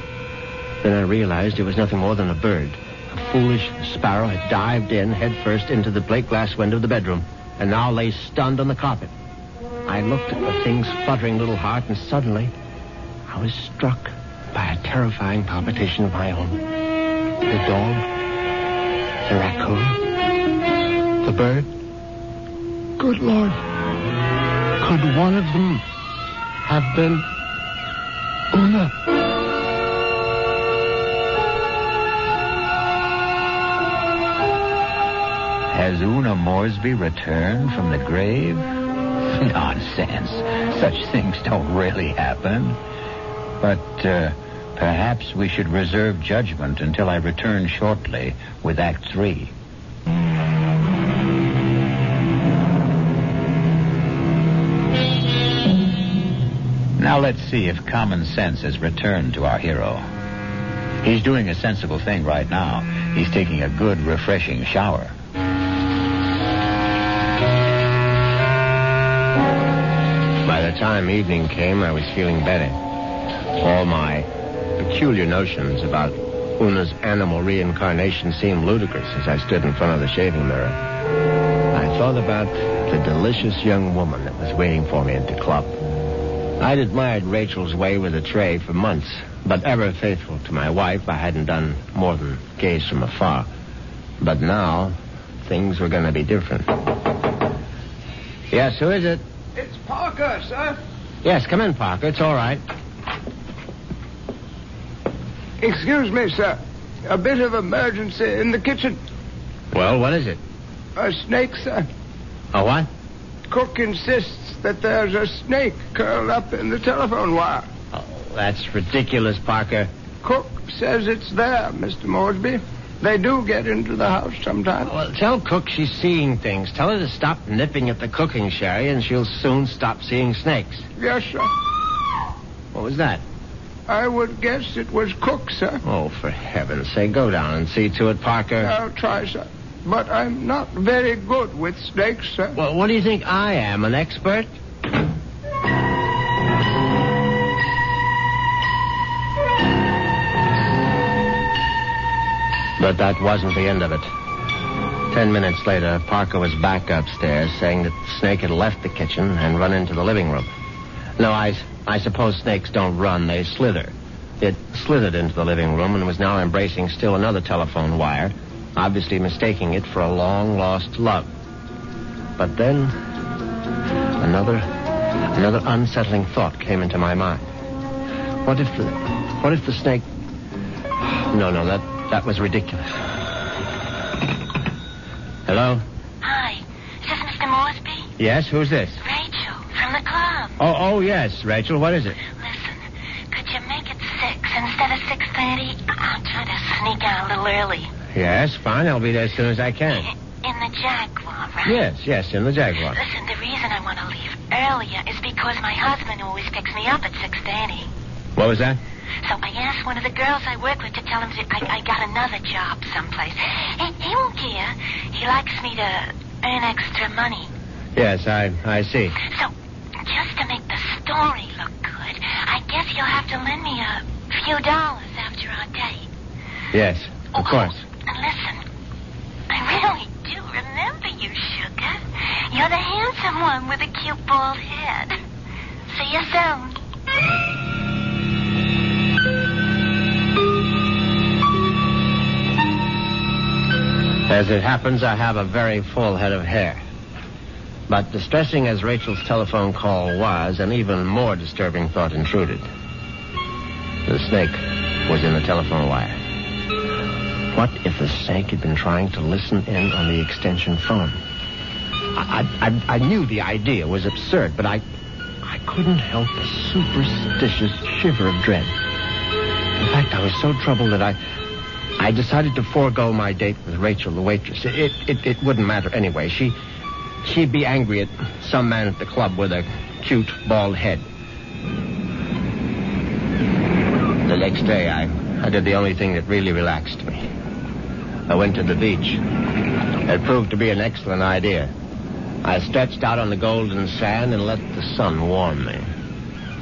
Then I realized it was nothing more than a bird. A foolish sparrow had dived in headfirst into the plate glass window of the bedroom and now lay stunned on the carpet. I looked at the thing's fluttering little heart, and suddenly I was struck by a terrifying palpitation of my own. The dog, the raccoon, the bird. Good Lord. Could one of them have been Una? Has Una Moresby returned from the grave? Nonsense. Such things don't really happen. But perhaps we should reserve judgment until I return shortly with Act 3. Now let's see if common sense has returned to our hero. He's doing a sensible thing right now. He's taking a good, refreshing shower. By the time evening came, I was feeling better. All my peculiar notions about Una's animal reincarnation seemed ludicrous as I stood in front of the shaving mirror. I thought about the delicious young woman that was waiting for me at the club. I'd admired Rachel's way with a tray for months, but ever faithful to my wife, I hadn't done more than gaze from afar. But now, things were going to be different. Yes, who is it? It's Parker, sir. Yes, come in, Parker. It's all right. Excuse me, sir. A bit of emergency in the kitchen. Well, what is it? A snake, sir. A what? Cook insists that there's a snake curled up in the telephone wire. Oh, that's ridiculous, Parker. Cook says it's there, Mr. Moresby. They do get into the house sometimes. Well, tell Cook she's seeing things. Tell her to stop nipping at the cooking sherry, and she'll soon stop seeing snakes. Yes, sir. What was that? I would guess it was Cook, sir. Oh, for heaven's sake, go down and see to it, Parker. I'll try, sir. But I'm not very good with snakes, sir. Well, what do you think I am, an expert? But that wasn't the end of it. 10 minutes later, Parker was back upstairs saying that the snake had left the kitchen and run into the living room. No, I suppose snakes don't run, they slither. It slithered into the living room and was now embracing still another telephone wire, obviously mistaking it for a long-lost love. But then, another unsettling thought came into my mind. What if the snake... No, that was ridiculous. Hello? Hi. Is this Mr. Moresby? Yes, who's this? Rachel, from the club. Oh, yes, Rachel, what is it? Listen, could you make it 6 instead of 6:30? I'll try to sneak out a little early. Yes, fine, I'll be there as soon as I can. In the Jaguar, right? Yes, in the Jaguar. Listen, the reason I want to leave earlier is because my husband always picks me up at 6:30. What was that? So I asked one of the girls I work with to tell him I got another job someplace. He won't care. He likes me to earn extra money. Yes, I see. So, just to make the story look good, I guess you'll have to lend me a few dollars after our date. Yes, of course. And listen, I really do remember you, sugar. You're the handsome one with a cute bald head. See you soon. As it happens, I have a very full head of hair. But distressing as Rachel's telephone call was, an even more disturbing thought intruded. The snake was in the telephone wire. What if the snake had been trying to listen in on the extension phone? I knew the idea was absurd, but I couldn't help a superstitious shiver of dread. In fact, I was so troubled that I decided to forego my date with Rachel, the waitress. It wouldn't matter anyway. She'd be angry at some man at the club with a cute, bald head. The next day, I I did the only thing that really relaxed me. I went to the beach. It proved to be an excellent idea. I stretched out on the golden sand and let the sun warm me.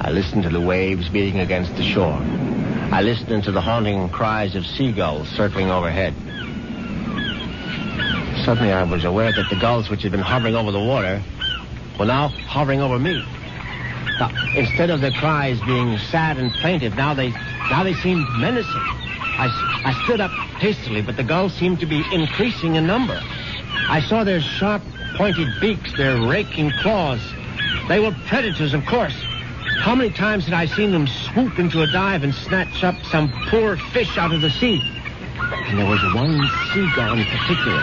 I listened to the waves beating against the shore. I listened to the haunting cries of seagulls circling overhead. Suddenly I was aware that the gulls which had been hovering over the water were now hovering over me. Now, instead of their cries being sad and plaintive, now they seemed menacing. I stood up hastily, but the gulls seemed to be increasing in number. I saw their sharp, pointed beaks, their raking claws. They were predators, of course. How many times had I seen them swoop into a dive and snatch up some poor fish out of the sea? And there was one seagull in particular.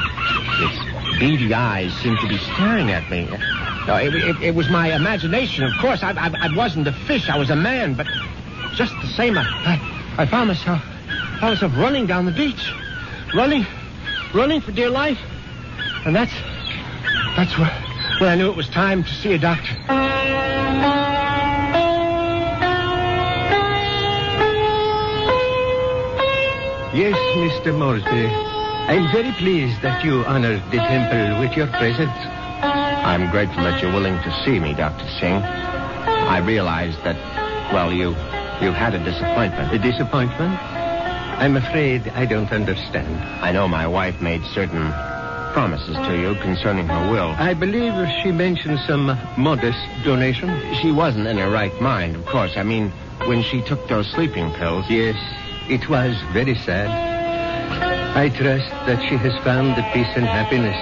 Its beady eyes seemed to be staring at me. No, it was my imagination, of course. I wasn't a fish. I was a man, but just the same, I found myself running down the beach. Running for dear life. And that's when I knew it was time to see a doctor. Yes, Mr. Moresby. I'm very pleased that you honored the temple with your presence. I'm grateful that you're willing to see me, Dr. Singh. I realize that, well, you've had a disappointment. A disappointment? I'm afraid I don't understand. I know my wife made certain promises to you concerning her will. I believe she mentioned some modest donation. She wasn't in her right mind, of course. I mean, when she took those sleeping pills. Yes, it was very sad. I trust that she has found the peace and happiness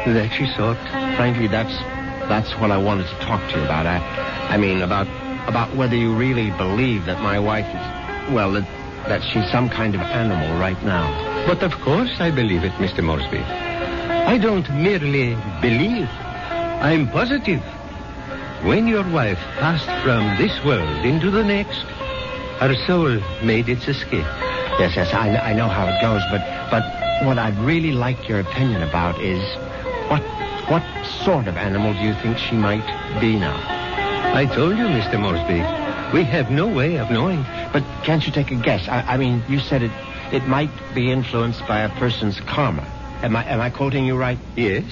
that she sought. Frankly, that's what I wanted to talk to you about. I mean, about whether you really believe that my wife is, well, that she's some kind of animal right now. But of course I believe it, Mr. Moresby. I don't merely believe. I'm positive. When your wife passed from this world into the next, her soul made its escape. Yes, I know how it goes, but what I'd really like your opinion about is what sort of animal do you think she might be now? I told you, Mr. Moresby, we have no way of knowing. But can't you take a guess? I mean, you said it might be influenced by a person's karma. Am I quoting you right? Yes.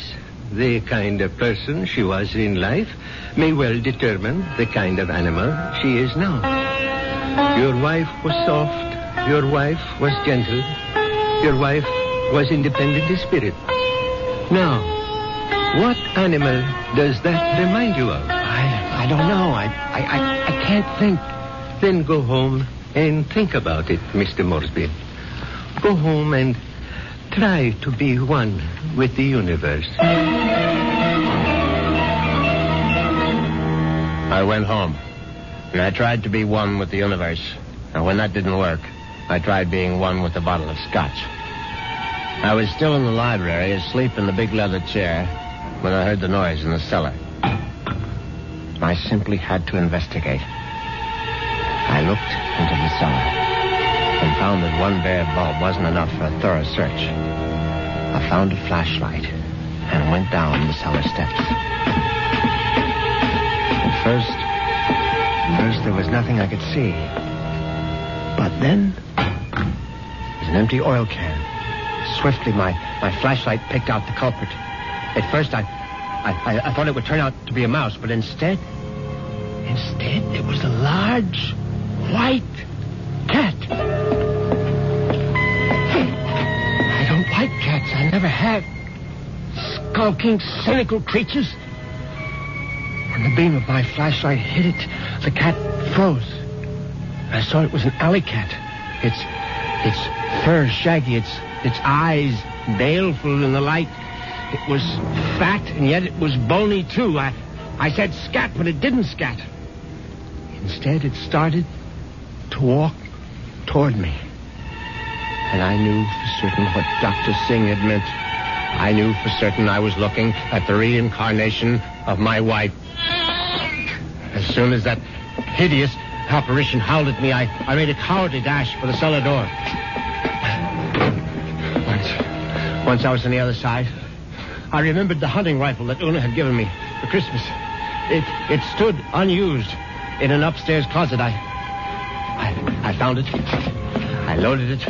The kind of person she was in life may well determine the kind of animal she is now. Your wife was soft. Your wife was gentle. Your wife was independent in spirit. Now, what animal does that remind you of? I don't know. I can't think. Then go home and think about it, Mr. Moresby. Go home and try to be one with the universe. I went home, and I tried to be one with the universe. And when that didn't work, I tried being one with a bottle of scotch. I was still in the library, asleep in the big leather chair, when I heard the noise in the cellar. I simply had to investigate. I looked into the cellar and found that one bare bulb wasn't enough for a thorough search. I found a flashlight and went down the cellar steps. At first there was nothing I could see. But then, there's an empty oil can. Swiftly, my flashlight picked out the culprit. At first, I thought it would turn out to be a mouse, but instead, it was a large, white cat. I don't like cats. I never have. Skulking, cynical creatures. When the beam of my flashlight hit it, the cat froze. I saw it was an alley cat. Its fur shaggy, its eyes baleful in the light. It was fat, and yet it was bony, too. I said scat, but it didn't scat. Instead, it started to walk toward me. And I knew for certain what Dr. Singh had meant. I knew for certain I was looking at the reincarnation of my wife. As soon as that hideous apparition howled at me, I made a cowardly dash for the cellar door. Once I was on the other side, I remembered the hunting rifle that Una had given me for Christmas. It stood unused in an upstairs closet. I found it. I loaded it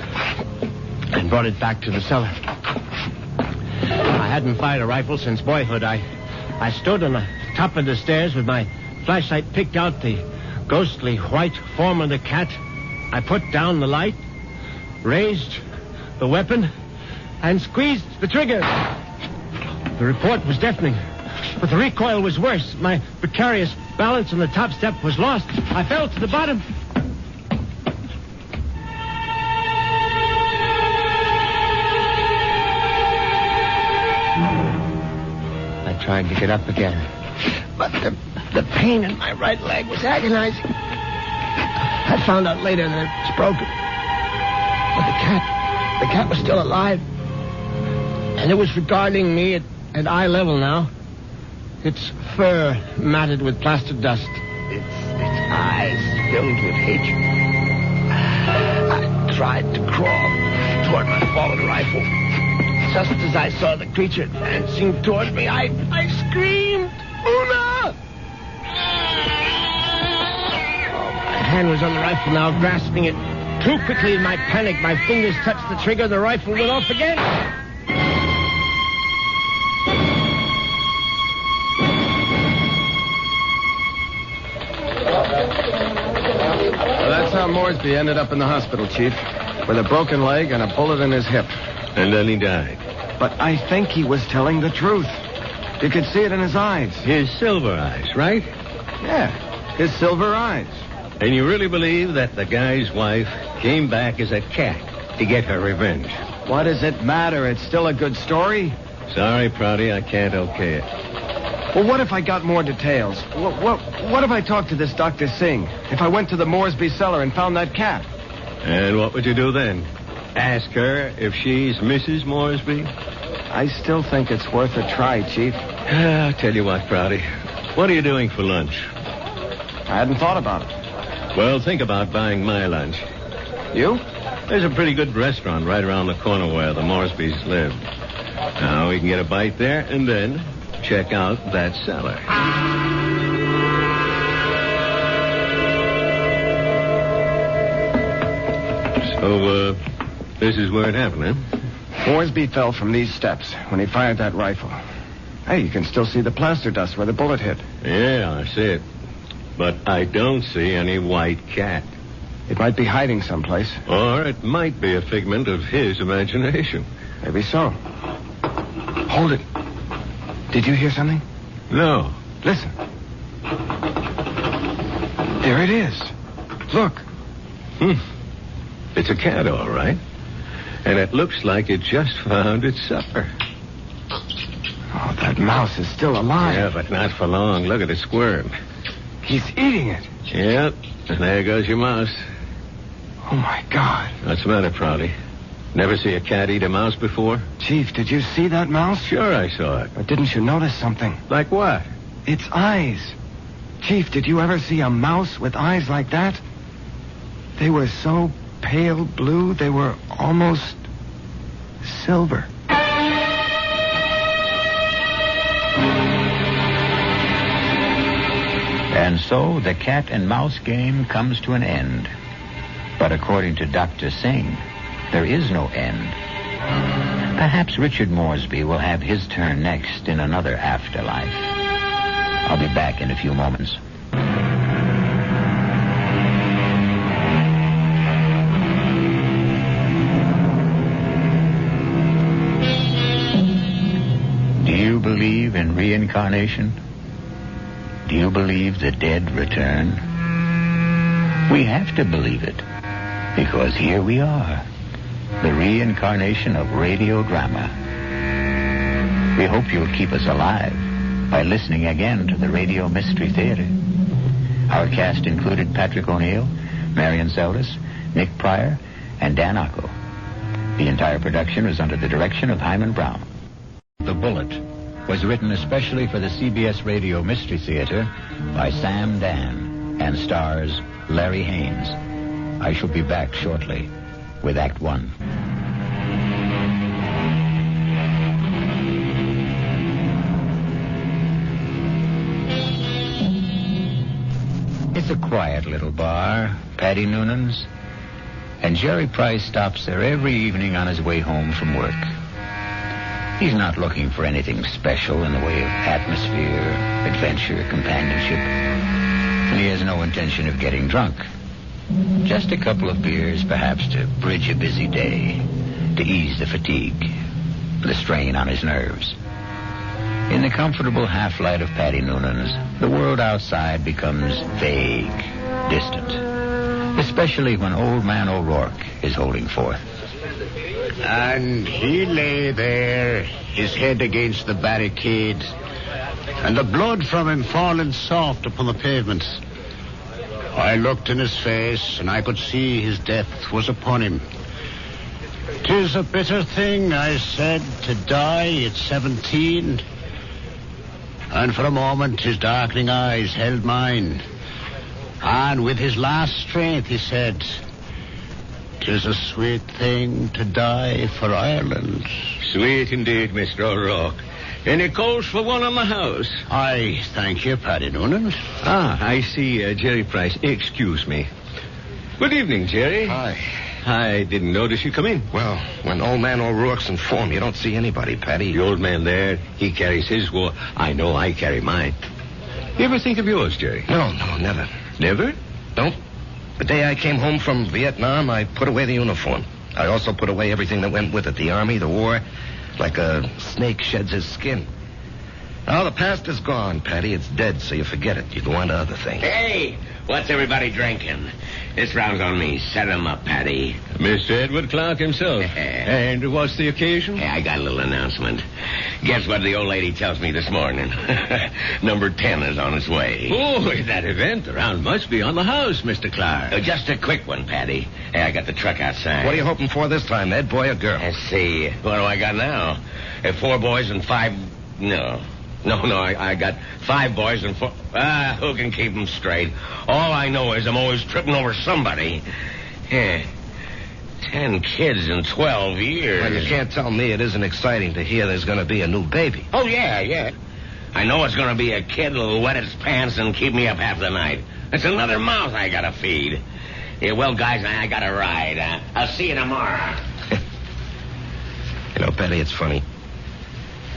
and brought it back to the cellar. I hadn't fired a rifle since boyhood. I stood on the top of the stairs with my flashlight, picked out the ghostly white form of the cat. I put down the light, raised the weapon, and squeezed the trigger. The report was deafening, but the recoil was worse. My precarious balance on the top step was lost. I fell to the bottom. I tried to get up again, but the pain in my right leg was agonizing. I found out later that it was broken. But the cat was still alive. And it was regarding me at eye level now. Its fur matted with plaster dust. Its eyes filled with hatred. I tried to crawl toward my fallen rifle. Just as I saw the creature advancing toward me, I screamed, "Una!" My hand was on the rifle now, grasping it too quickly in my panic. My fingers touched the trigger. The rifle went off again. Well, that's how Moresby ended up in the hospital, Chief, with a broken leg and a bullet in his hip. And then he died. But I think he was telling the truth. You could see it in his eyes. His silver eyes, right? Yeah, his silver eyes. And you really believe that the guy's wife came back as a cat to get her revenge? What does it matter? It's still a good story. Sorry, Prouty, I can't okay it. Well, what if I got more details? What if I talked to this Dr. Singh? If I went to the Moresby cellar and found that cat? And what would you do then? Ask her if she's Mrs. Moresby? I still think it's worth a try, Chief. I'll tell you what, Prouty. What are you doing for lunch? I hadn't thought about it. Well, think about buying my lunch. You? There's a pretty good restaurant right around the corner where the Moresbys live. Now, we can get a bite there and then check out that cellar. So, this is where it happened, huh? Moresby fell from these steps when he fired that rifle. Hey, you can still see the plaster dust where the bullet hit. Yeah, I see it. But I don't see any white cat. It might be hiding someplace. Or it might be a figment of his imagination. Maybe so. Hold it. Did you hear something? No. Listen. There it is. Look. It's a cat, all right. And it looks like it just found its supper. Oh, that mouse is still alive. Yeah, but not for long. Look at it squirm. He's eating it. Yep. And there goes your mouse. Oh, my God. What's the matter, Prouty? Never see a cat eat a mouse before? Chief, did you see that mouse? Sure, I saw it. But didn't you notice something? Like what? Its eyes. Chief, did you ever see a mouse with eyes like that? They were so pale blue, they were almost silver. And so the cat and mouse game comes to an end. But according to Dr. Singh, there is no end. Perhaps Richard Moresby will have his turn next in another afterlife. I'll be back in a few moments. Do you believe in reincarnation? Do you believe the dead return? We have to believe it, because here we are, the reincarnation of radio drama. We hope you'll keep us alive by listening again to the Radio Mystery Theater. Our cast included Patrick O'Neill, Marion Seldes, Nick Pryor, and Dan Ocko. The entire production was under the direction of Hyman Brown. The Bullet was written especially for the CBS Radio Mystery Theater by Sam Dan and stars Larry Haynes. I shall be back shortly with Act One. It's a quiet little bar, Paddy Noonan's. And Jerry Price stops there every evening on his way home from work. He's not looking for anything special in the way of atmosphere, adventure, companionship. And he has no intention of getting drunk. Just a couple of beers, perhaps, to bridge a busy day, to ease the fatigue, the strain on his nerves. In the comfortable half-light of Patty Noonan's, the world outside becomes vague, distant, especially when Old Man O'Rourke is holding forth. And he lay there, his head against the barricade, and the blood from him falling soft upon the pavement. I looked in his face, and I could see his death was upon him. "'Tis a bitter thing," I said, "to die at 17. And for a moment his darkening eyes held mine. And with his last strength he said, "'Tis a sweet thing to die for Ireland." Sweet indeed, Mr. O'Rourke. Any calls for one on the house? I thank you, Paddy Noonan. I see Jerry Price. Excuse me. Good evening, Jerry. Hi. I didn't notice you come in. Well, when Old Man O'Rourke's in form, you don't see anybody, Paddy. The old man there, he carries his war. I know I carry mine. You ever think of yours, Jerry? No, never. Never? Nope. The day I came home from Vietnam, I put away the uniform. I also put away everything that went with it, the army, the war, like a snake sheds his skin. Now, the past is gone, Paddy. It's dead, so you forget it. You go on to other things. Hey, what's everybody drinking? This round's on me. Set him up, Paddy. Mr. Edward Clark himself. And what's the occasion? Hey, I got a little announcement. Guess what the old lady tells me this morning? Number 10 is on its way. Oh, that event around must be on the house, Mr. Clark. Just a quick one, Paddy. Hey, I got the truck outside. What are you hoping for this time, Ed, boy or girl? Let's see. What do I got now? 4 boys and 5... No, I got 5 boys and 4... who can keep them straight? All I know is I'm always tripping over somebody. 10 kids in 12 years. Well, you can't tell me it isn't exciting to hear there's going to be a new baby. Oh, yeah. I know it's going to be a kid that'll wet its pants and keep me up half the night. It's another mouth I got to feed. Yeah, well, guys, I got to ride. I'll see you tomorrow. You know, Betty, it's funny.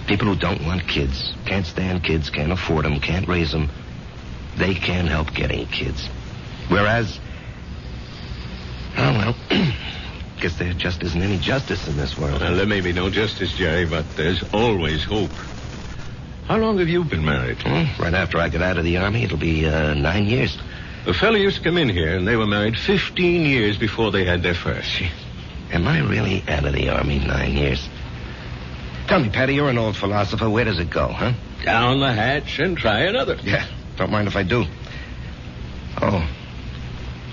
People who don't want kids, can't stand kids, can't afford them, can't raise them, they can't help getting kids. Whereas, guess there just isn't any justice in this world. Well, there may be no justice, Jerry, but there's always hope. How long have you been married? Right after I got out of the Army, it'll be 9 years. A fellow used to come in here, and they were married 15 years before they had their first. Am I really out of the Army 9 years? Tell me, Patty, you're an old philosopher. Where does it go, huh? Down the hatch and try another. Yeah, don't mind if I do. Oh,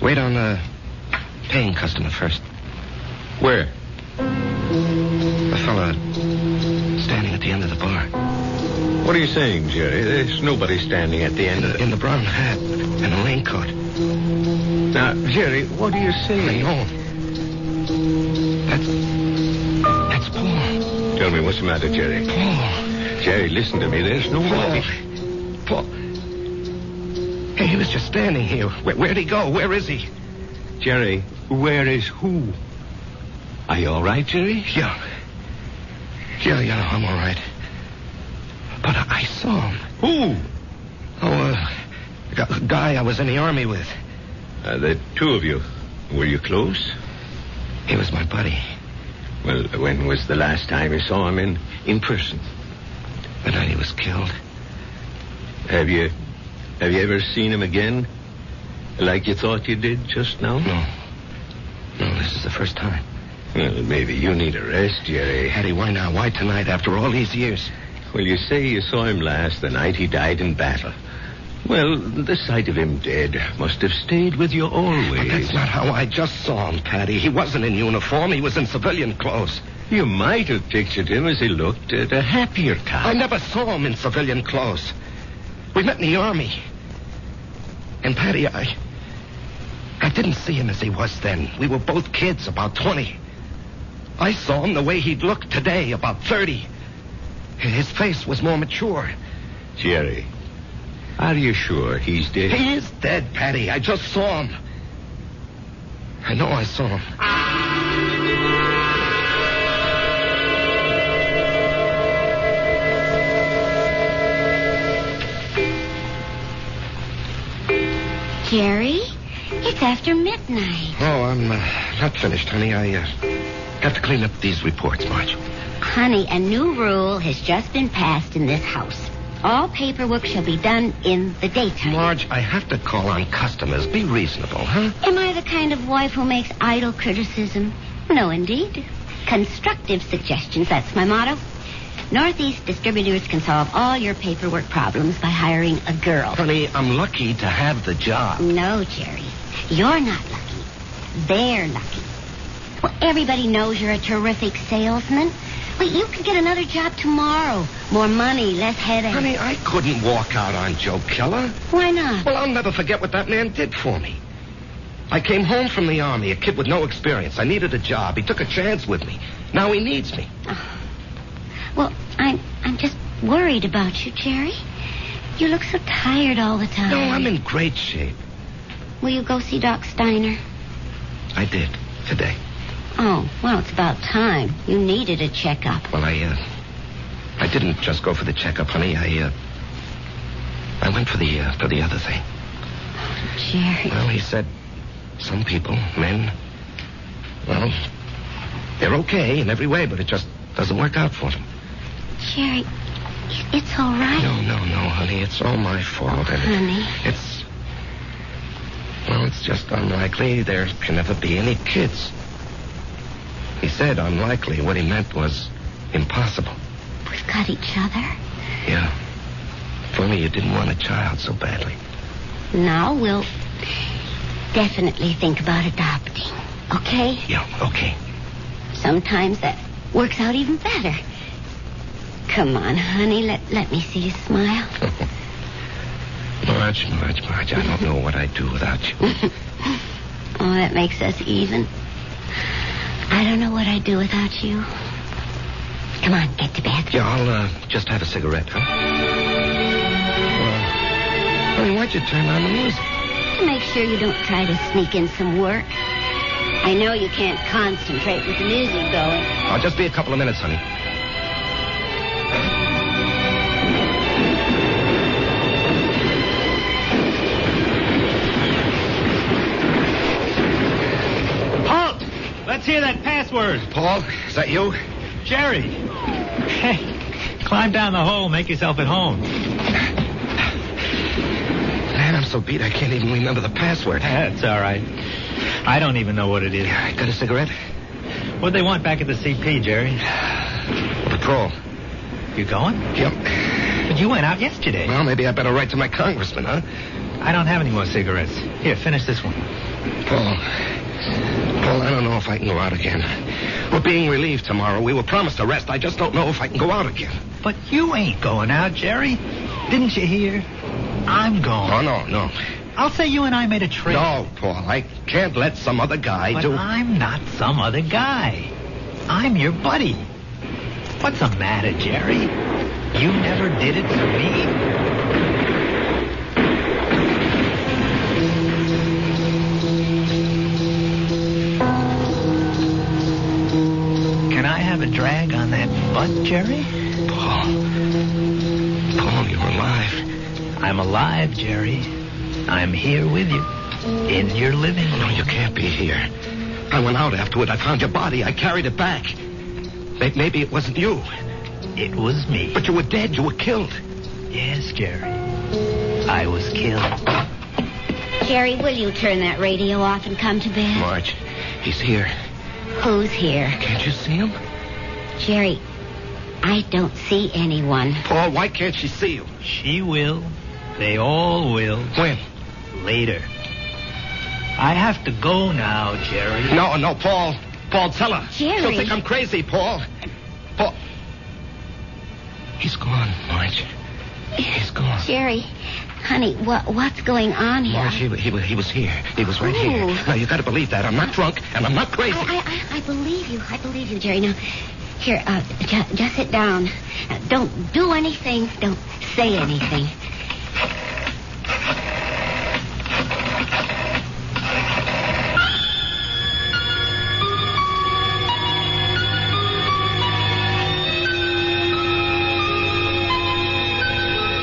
wait on a paying customer first. Where? The fella standing at the end of the bar. What are you saying, Jerry? There's nobody standing at the end of it. In the brown hat and a raincoat. Now, Jerry, what are you saying? I know. That's Paul. Tell me what's the matter, Jerry. Paul. Jerry, listen to me. There's nobody. Paul. Hey, he was just standing here. Where'd he go? Where is he? Jerry, where is who? Are you all right, Jerry? Yeah, I'm all right. But I saw him. Who? Oh, a guy I was in the Army with. The two of you. Were you close? He was my buddy. Well, when was the last time you saw him in person? The night he was killed. Have you ever seen him again? Like you thought you did just now? No, this is the first time. Well, maybe you need a rest, Jerry. Hattie, why now? Why tonight after all these years? Well, you say you saw him last the night he died in battle. Well, the sight of him dead must have stayed with you always. But that's not how I just saw him, Patty. He wasn't in uniform. He was in civilian clothes. You might have pictured him as he looked at a happier time. I never saw him in civilian clothes. We met in the Army. And, Patty, I didn't see him as he was then. We were both kids, about 20. I saw him the way he'd look today, about 30. His face was more mature. Jerry, are you sure he's dead? He is dead, Patty. I just saw him. I know I saw him. Jerry, it's after midnight. Oh, I'm not finished, honey. I have to clean up these reports, Marge. Honey, a new rule has just been passed in this house. All paperwork shall be done in the daytime. Marge, I have to call on customers. Be reasonable, huh? Am I the kind of wife who makes idle criticism? No, indeed. Constructive suggestions, that's my motto. Northeast Distributors can solve all your paperwork problems by hiring a girl. Honey, I'm lucky to have the job. No, Jerry. You're not lucky. They're lucky. Well, everybody knows you're a terrific salesman. Well, you could get another job tomorrow. More money, less headache. Honey, I couldn't walk out on Joe Keller. Why not? Well, I'll never forget what that man did for me. I came home from the Army, a kid with no experience. I needed a job. He took a chance with me. Now he needs me. Oh. Well, I'm just worried about you, Jerry. You look so tired all the time. No, I'm in great shape. Will you go see Doc Steiner? I did, today. Oh, well, it's about time. You needed a checkup. Well, I didn't just go for the checkup, honey. I went for the other thing. Oh, Jerry. Well, he said some people, men, well, they're okay in every way, but it just doesn't work out for them. Jerry, it's all right. No, honey. It's all my fault. Oh, honey. It's just unlikely there can never be any kids. He said unlikely. What he meant was impossible. We've got each other. Yeah. If only you didn't want a child so badly. Now we'll definitely think about adopting. Okay? Yeah, okay. Sometimes that works out even better. Come on, honey. Let me see you smile. Marge, I don't know what I'd do without you. Oh, that makes us even. I don't know what I'd do without you. Come on, get to bed. Yeah, I'll just have a cigarette, huh? Honey, why'd you turn on the music? To make sure you don't try to sneak in some work. I know you can't concentrate with the music going. I'll just be a couple of minutes, honey. Halt! Let's hear that password. Paul, is that you? Jerry. Hey, climb down the hole, make yourself at home. Man, I'm so beat I can't even remember the password. That's all right. I don't even know what it is. Got a cigarette? What'd they want back at the CP, Jerry? Patrol. You going? Yep. But you went out yesterday. Well, maybe I better write to my congressman, huh? I don't have any more cigarettes. Here, finish this one. Paul, I don't know if I can go out again. We're being relieved tomorrow. We were promised a rest. I just don't know if I can go out again. But you ain't going out, Jerry. Didn't you hear? I'm going. Oh, no. I'll say you and I made a trade. No, Paul, I can't let some other guy but do... I'm not some other guy. I'm your buddy. What's the matter, Jerry? You never did it for me. Can I have a drag on that butt, Jerry? Paul, you're alive. I'm alive, Jerry. I'm here with you. In your living room. No, you can't be here. I went out afterward. I found your body. I carried it back. Maybe it wasn't you. It was me. But you were dead. You were killed. Yes, Jerry. I was killed. Jerry, will you turn that radio off and come to bed? Marge, he's here. Who's here? Can't you see him? Jerry, I don't see anyone. Paul, why can't she see you? She will. They all will. When? Later. I have to go now, Jerry. No, Paul. Paul, tell her. Jerry. She'll think I'm crazy, Paul. Paul. He's gone, Marge. He's gone. Jerry, honey, what's going on here? Marge, he was here. He was right here. Now, you got to believe that. I'm not drunk, and I'm not crazy. I believe you. I believe you, Jerry. Now, here, just sit down. Don't do anything. Don't say anything.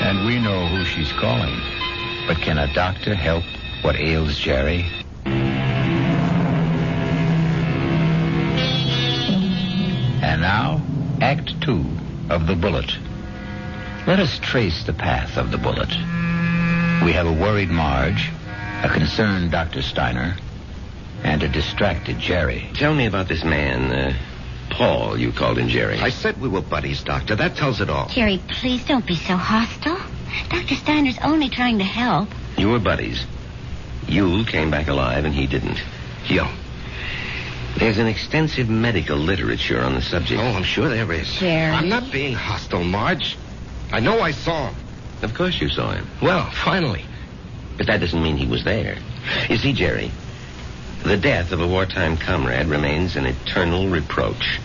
And we know who she's calling. But can a doctor help what ails Jerry? And now, Act 2 of The Bullet. Let us trace the path of the bullet. We have a worried Marge, a concerned Dr. Steiner, and a distracted Jerry. Tell me about this man, Paul, you called him Jerry. I said we were buddies, Doctor. That tells it all. Jerry, please don't be so hostile. Dr. Steiner's only trying to help. You were buddies. You came back alive and he didn't. Yo. There's an extensive medical literature on the subject. Oh, I'm sure there is. Jerry. I'm not being hostile, Marge. I know I saw him. Of course you saw him. Well, finally. But that doesn't mean he was there. You see, Jerry, the death of a wartime comrade remains an eternal reproach.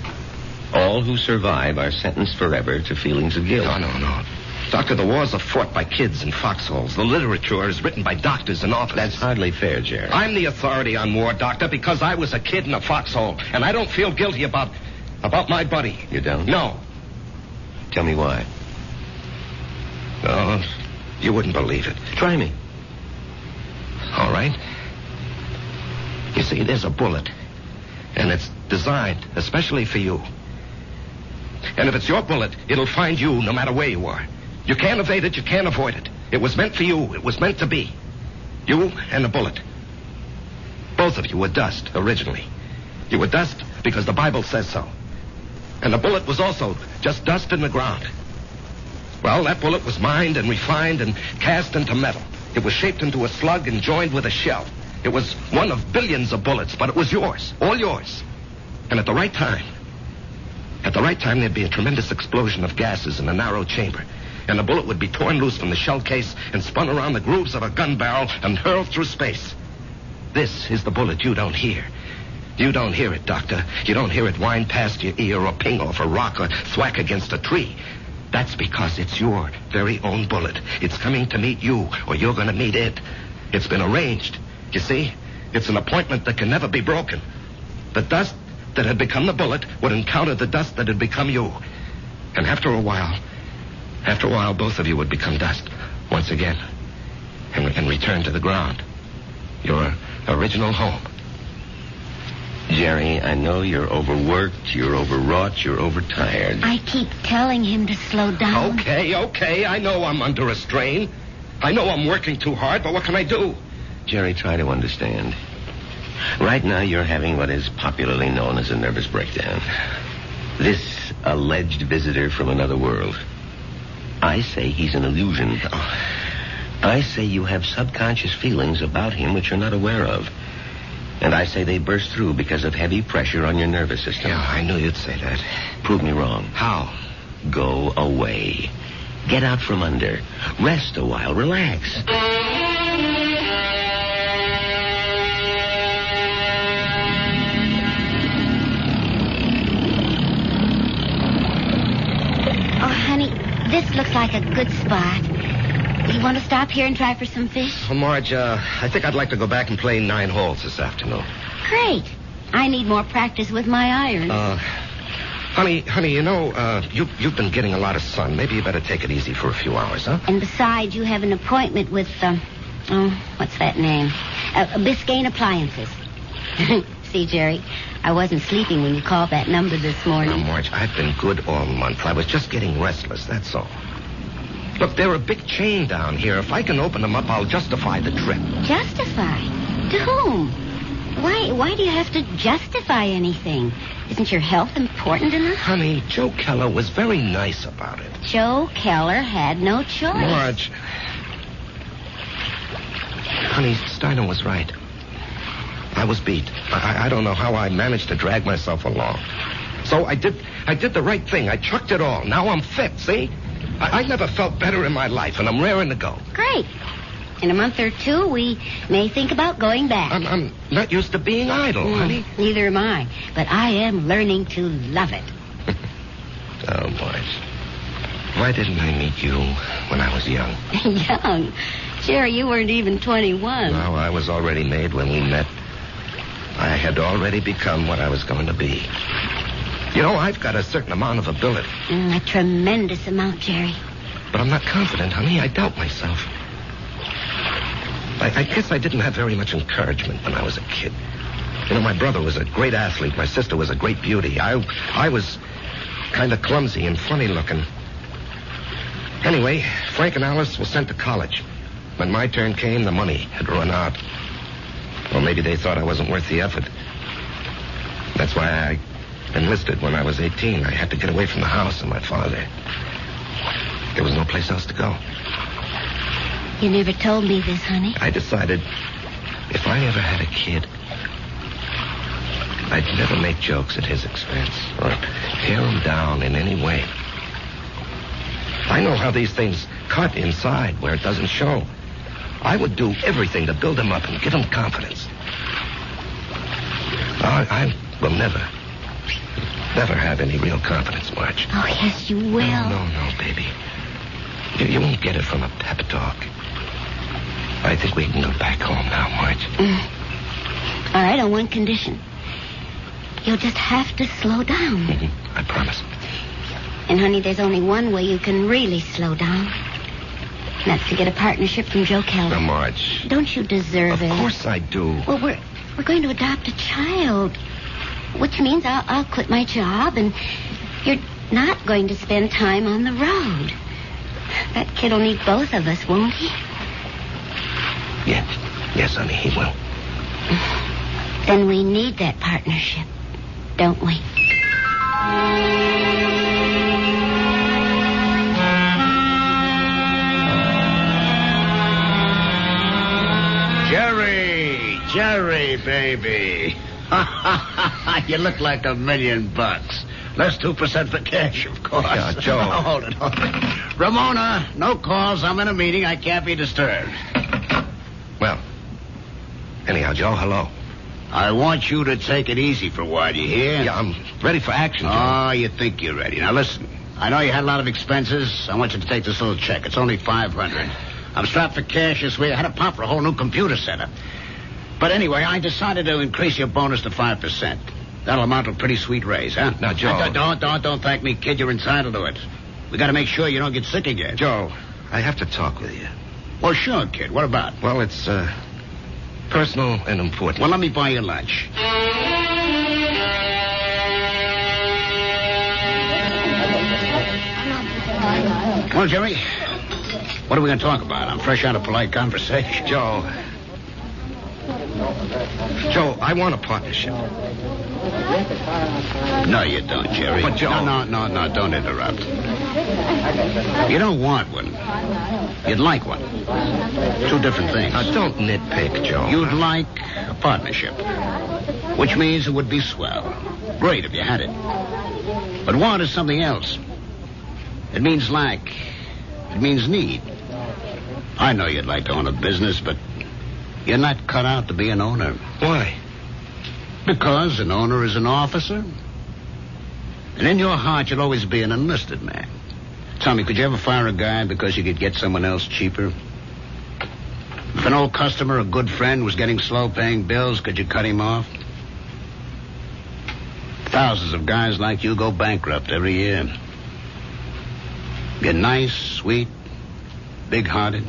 All who survive are sentenced forever to feelings of guilt. No. Doctor, the wars are fought by kids in foxholes. The literature is written by doctors and officers. That's hardly fair, Jerry. I'm the authority on war, Doctor, because I was a kid in a foxhole, and I don't feel guilty about my buddy. You don't? No. Tell me why. No, you wouldn't believe it. Try me. All right. You see, there's a bullet, and it's designed especially for you. And if it's your bullet, it'll find you no matter where you are. You can't evade it, you can't avoid it. It was meant for you, it was meant to be. You and the bullet. Both of you were dust, originally. You were dust because the Bible says so. And the bullet was also just dust in the ground. Well, that bullet was mined and refined and cast into metal. It was shaped into a slug and joined with a shell. It was one of billions of bullets, but it was yours, all yours. And at the right time, there'd be a tremendous explosion of gases in a narrow chamber. And the bullet would be torn loose from the shell case and spun around the grooves of a gun barrel and hurled through space. This is the bullet you don't hear. You don't hear it, Doctor. You don't hear it whine past your ear or ping off a rock or thwack against a tree. That's because it's your very own bullet. It's coming to meet you, or you're going to meet it. It's been arranged. You see? It's an appointment that can never be broken. The dust that had become the bullet would encounter the dust that had become you. And after a while, both of you would become dust once again and return to the ground. Your original home. Jerry, I know you're overworked, you're overwrought, you're overtired. I keep telling him to slow down. Okay. I know I'm under a strain. I know I'm working too hard, but what can I do? Jerry, try to understand. Right now, you're having what is popularly known as a nervous breakdown. This alleged visitor from another world. I say he's an illusion. I say you have subconscious feelings about him which you're not aware of. And I say they burst through because of heavy pressure on your nervous system. Yeah, I knew you'd say that. Prove me wrong. How? Go away. Get out from under. Rest a while. Relax. Oh, honey, this looks like a good spot. You want to stop here and try for some fish? Oh, Marge, I think I'd like to go back and play 9 holes this afternoon. Great. I need more practice with my irons. Honey, you know, you've been getting a lot of sun. Maybe you better take it easy for a few hours, huh? And besides, you have an appointment with, what's that name? Biscayne Appliances. See, Jerry, I wasn't sleeping when you called that number this morning. Now, Marge, I've been good all month. I was just getting restless, that's all. Look, they're a big chain down here. If I can open them up, I'll justify the trip. Justify? To whom? Why do you have to justify anything? Isn't your health important enough? Honey, Joe Keller was very nice about it. Joe Keller had no choice. Marge. Honey, Steiner was right. I was beat. I don't know how I managed to drag myself along. So I did the right thing. I chucked it all. Now I'm fit, see? I never felt better in my life, and I'm raring to go. Great. In a month or two, we may think about going back. I'm not used to being idle, honey. Neither am I. But I am learning to love it. Oh, Marge. Why didn't I meet you when I was young? Young? Jerry, you weren't even 21. No, I was already made when we met. I had already become what I was going to be. You know, I've got a certain amount of ability. A tremendous amount, Jerry. But I'm not confident, honey. I doubt myself. I guess I didn't have very much encouragement when I was a kid. You know, my brother was a great athlete. My sister was a great beauty. I was kind of clumsy and funny looking. Anyway, Frank and Alice were sent to college. When my turn came, the money had run out. Or maybe they thought I wasn't worth the effort. That's why I enlisted when I was 18. I had to get away from the house and my father. There was no place else to go. You never told me this, honey. I decided if I ever had a kid, I'd never make jokes at his expense or tear him down in any way. I know how these things cut inside where it doesn't show. I would do everything to build him up and give him confidence. I will never have any real confidence, Marge. Oh, yes, you will. No, baby. You won't get it from a pep talk. I think we can go back home now, Marge. All right, on one condition. You'll just have to slow down. Mm-hmm. I promise. And, honey, there's only one way you can really slow down. And that's to get a partnership from Joe Keller. Now, Marge. Don't you deserve it? Of course I do. Well, we're going to adopt a child. Which means I'll quit my job, and you're not going to spend time on the road. That kid'll need both of us, won't he? Yes, honey, he will. Then we need that partnership, don't we? Jerry, baby. You look like $1 million. Less 2% for cash, of course. Yeah, Joe. Hold it. Ramona, no calls. I'm in a meeting. I can't be disturbed. Well, anyhow, Joe, hello. I want you to take it easy for a while, you hear? Yeah, I'm ready for action, Joe. Oh, you think you're ready. Now, listen. I know you had a lot of expenses. I want you to take this little check. It's only $500. I'm strapped for cash this week. I had to pop for a whole new computer setup. But anyway, I decided to increase your bonus to 5%. That'll amount to a pretty sweet raise, huh? Now, Joe... Don't thank me, kid. You're entitled to it. We got to make sure you don't get sick again. Joe, I have to talk with you. Well, sure, kid. What about? Well, it's, personal and important. Well, let me buy you lunch. Well, Jerry, what are we going to talk about? I'm fresh out of polite conversation. Joe, I want a partnership. No, you don't, Jerry. But, Joe... No, don't interrupt. You don't want one. You'd like one. Two different things. Now, don't nitpick, Joe. You'd like a partnership, which means it would be swell. Great if you had it. But want is something else. It means lack. It means need. I know you'd like to own a business, but you're not cut out to be an owner. Why? Because an owner is an officer. And in your heart, you'll always be an enlisted man. Tell me, could you ever fire a guy because you could get someone else cheaper? If an old customer, a good friend, was getting slow paying bills, could you cut him off? Thousands of guys like you go bankrupt every year. You're nice, sweet, big-hearted.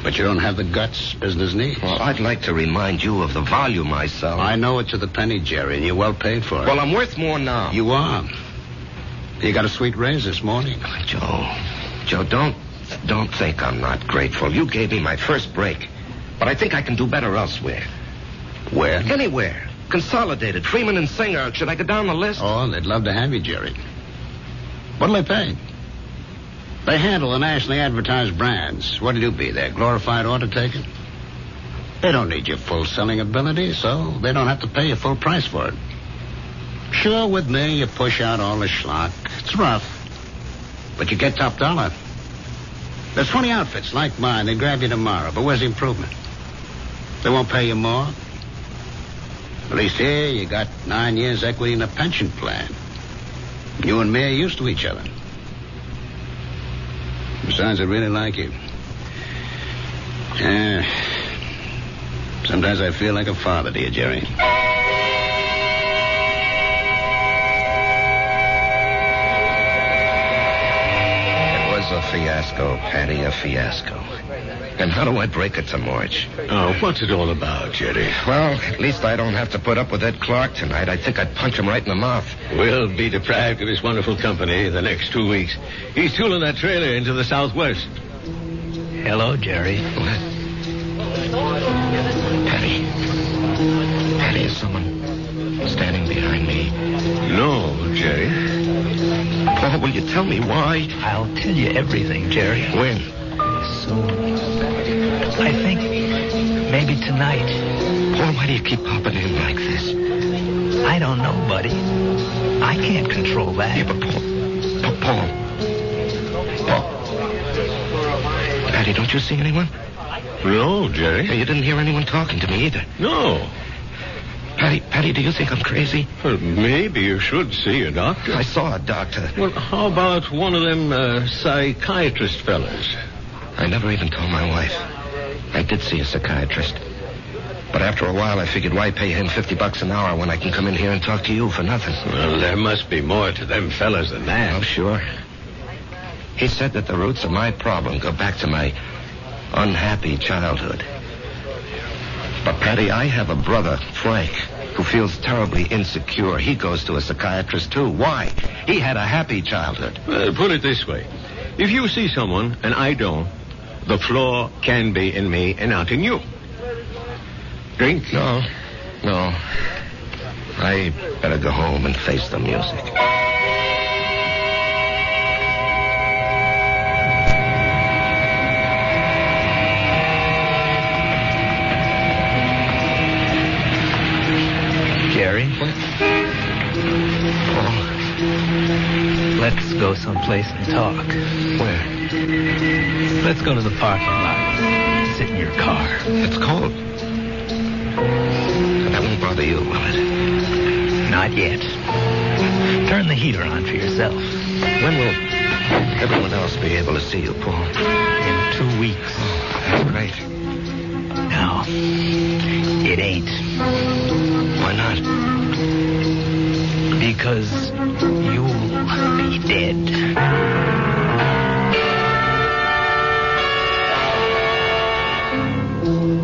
But you don't have the guts business needs. Well, I'd like to remind you of the volume I sell. I know it to the penny, Jerry, and you're well paid for it. Well, I'm worth more now. You are. You got a sweet raise this morning. Joe, don't think I'm not grateful. You gave me my first break. But I think I can do better elsewhere. Where? Anywhere. Consolidated, Freeman and Singer. Should I go down the list? Oh, they'd love to have you, Jerry. What'll they pay? They handle the nationally advertised brands. What'll you be, their glorified order taker? They don't need your full selling ability, so they don't have to pay you full price for it. Sure, with me, you push out all the schlock. It's rough, but you get top dollar. There's 20 outfits like mine. They grab you tomorrow, but where's the improvement? They won't pay you more. At least here, you got 9 years equity in a pension plan. You and me are used to each other. Besides, I really like you. Sometimes I feel like a father to you, Jerry. fiasco, Patty, a fiasco. And how do I break it to Marge? Oh, what's it all about, Jerry? Well, at least I don't have to put up with Ed Clark tonight. I think I'd punch him right in the mouth. We'll be deprived of his wonderful company the next 2 weeks. He's tooling that trailer into the southwest. Hello, Jerry. What? Patty, is someone standing behind me? No, Jerry. Paul, will you tell me why? I'll tell you everything, Jerry. When? Soon. I think maybe tonight. Paul, why do you keep popping in like this? I don't know, buddy. I can't control that. Yeah, but Paul. Patty, don't you see anyone? No, Jerry. You didn't hear anyone talking to me either. No. Patty, do you think I'm crazy? Well, maybe you should see a doctor. I saw a doctor. Well, how about one of them psychiatrist fellas? I never even told my wife. I did see a psychiatrist. But after a while, I figured why pay him $50 an hour when I can come in here and talk to you for nothing? Well, there must be more to them fellas than that. Oh, sure. He said that the roots of my problem go back to my unhappy childhood. But, Patty, I have a brother, Frank, who feels terribly insecure. He goes to a psychiatrist, too. Why? He had a happy childhood. Put it this way. If you see someone and I don't, the flaw can be in me and not in you. Drink? No. I better go home and face the music. Jerry? What? Oh. Let's go someplace and talk. Where? Let's go to the parking lot. Sit in your car. It's cold. That won't bother you, will it? Not yet. Turn the heater on for yourself. When will everyone else be able to see you, Paul? In 2 weeks. Oh, that's great. No, it ain't. Why not? Because you'll be dead.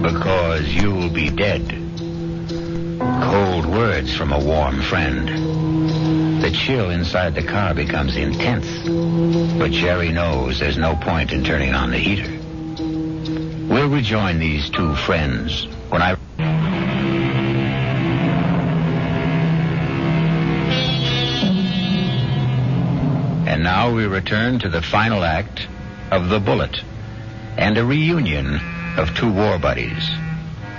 Because you'll be dead. Cold words from a warm friend. The chill inside the car becomes intense. But Jerry knows there's no point in turning on the heater. We'll rejoin these two friends when I... And now we return to the final act of The Bullet and a reunion of two war buddies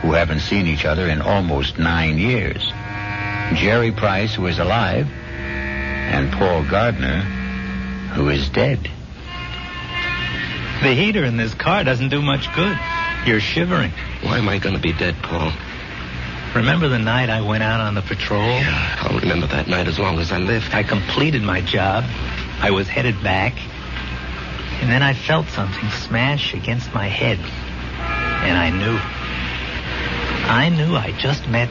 who haven't seen each other in almost 9 years. Jerry Price, who is alive, and Paul Gardner, who is dead. The heater in this car doesn't do much good. You're shivering. Why am I going to be dead, Paul? Remember the night I went out on the patrol? Yeah, I'll remember that night as long as I live. I completed my job. I was headed back. And then I felt something smash against my head. And I knew I just met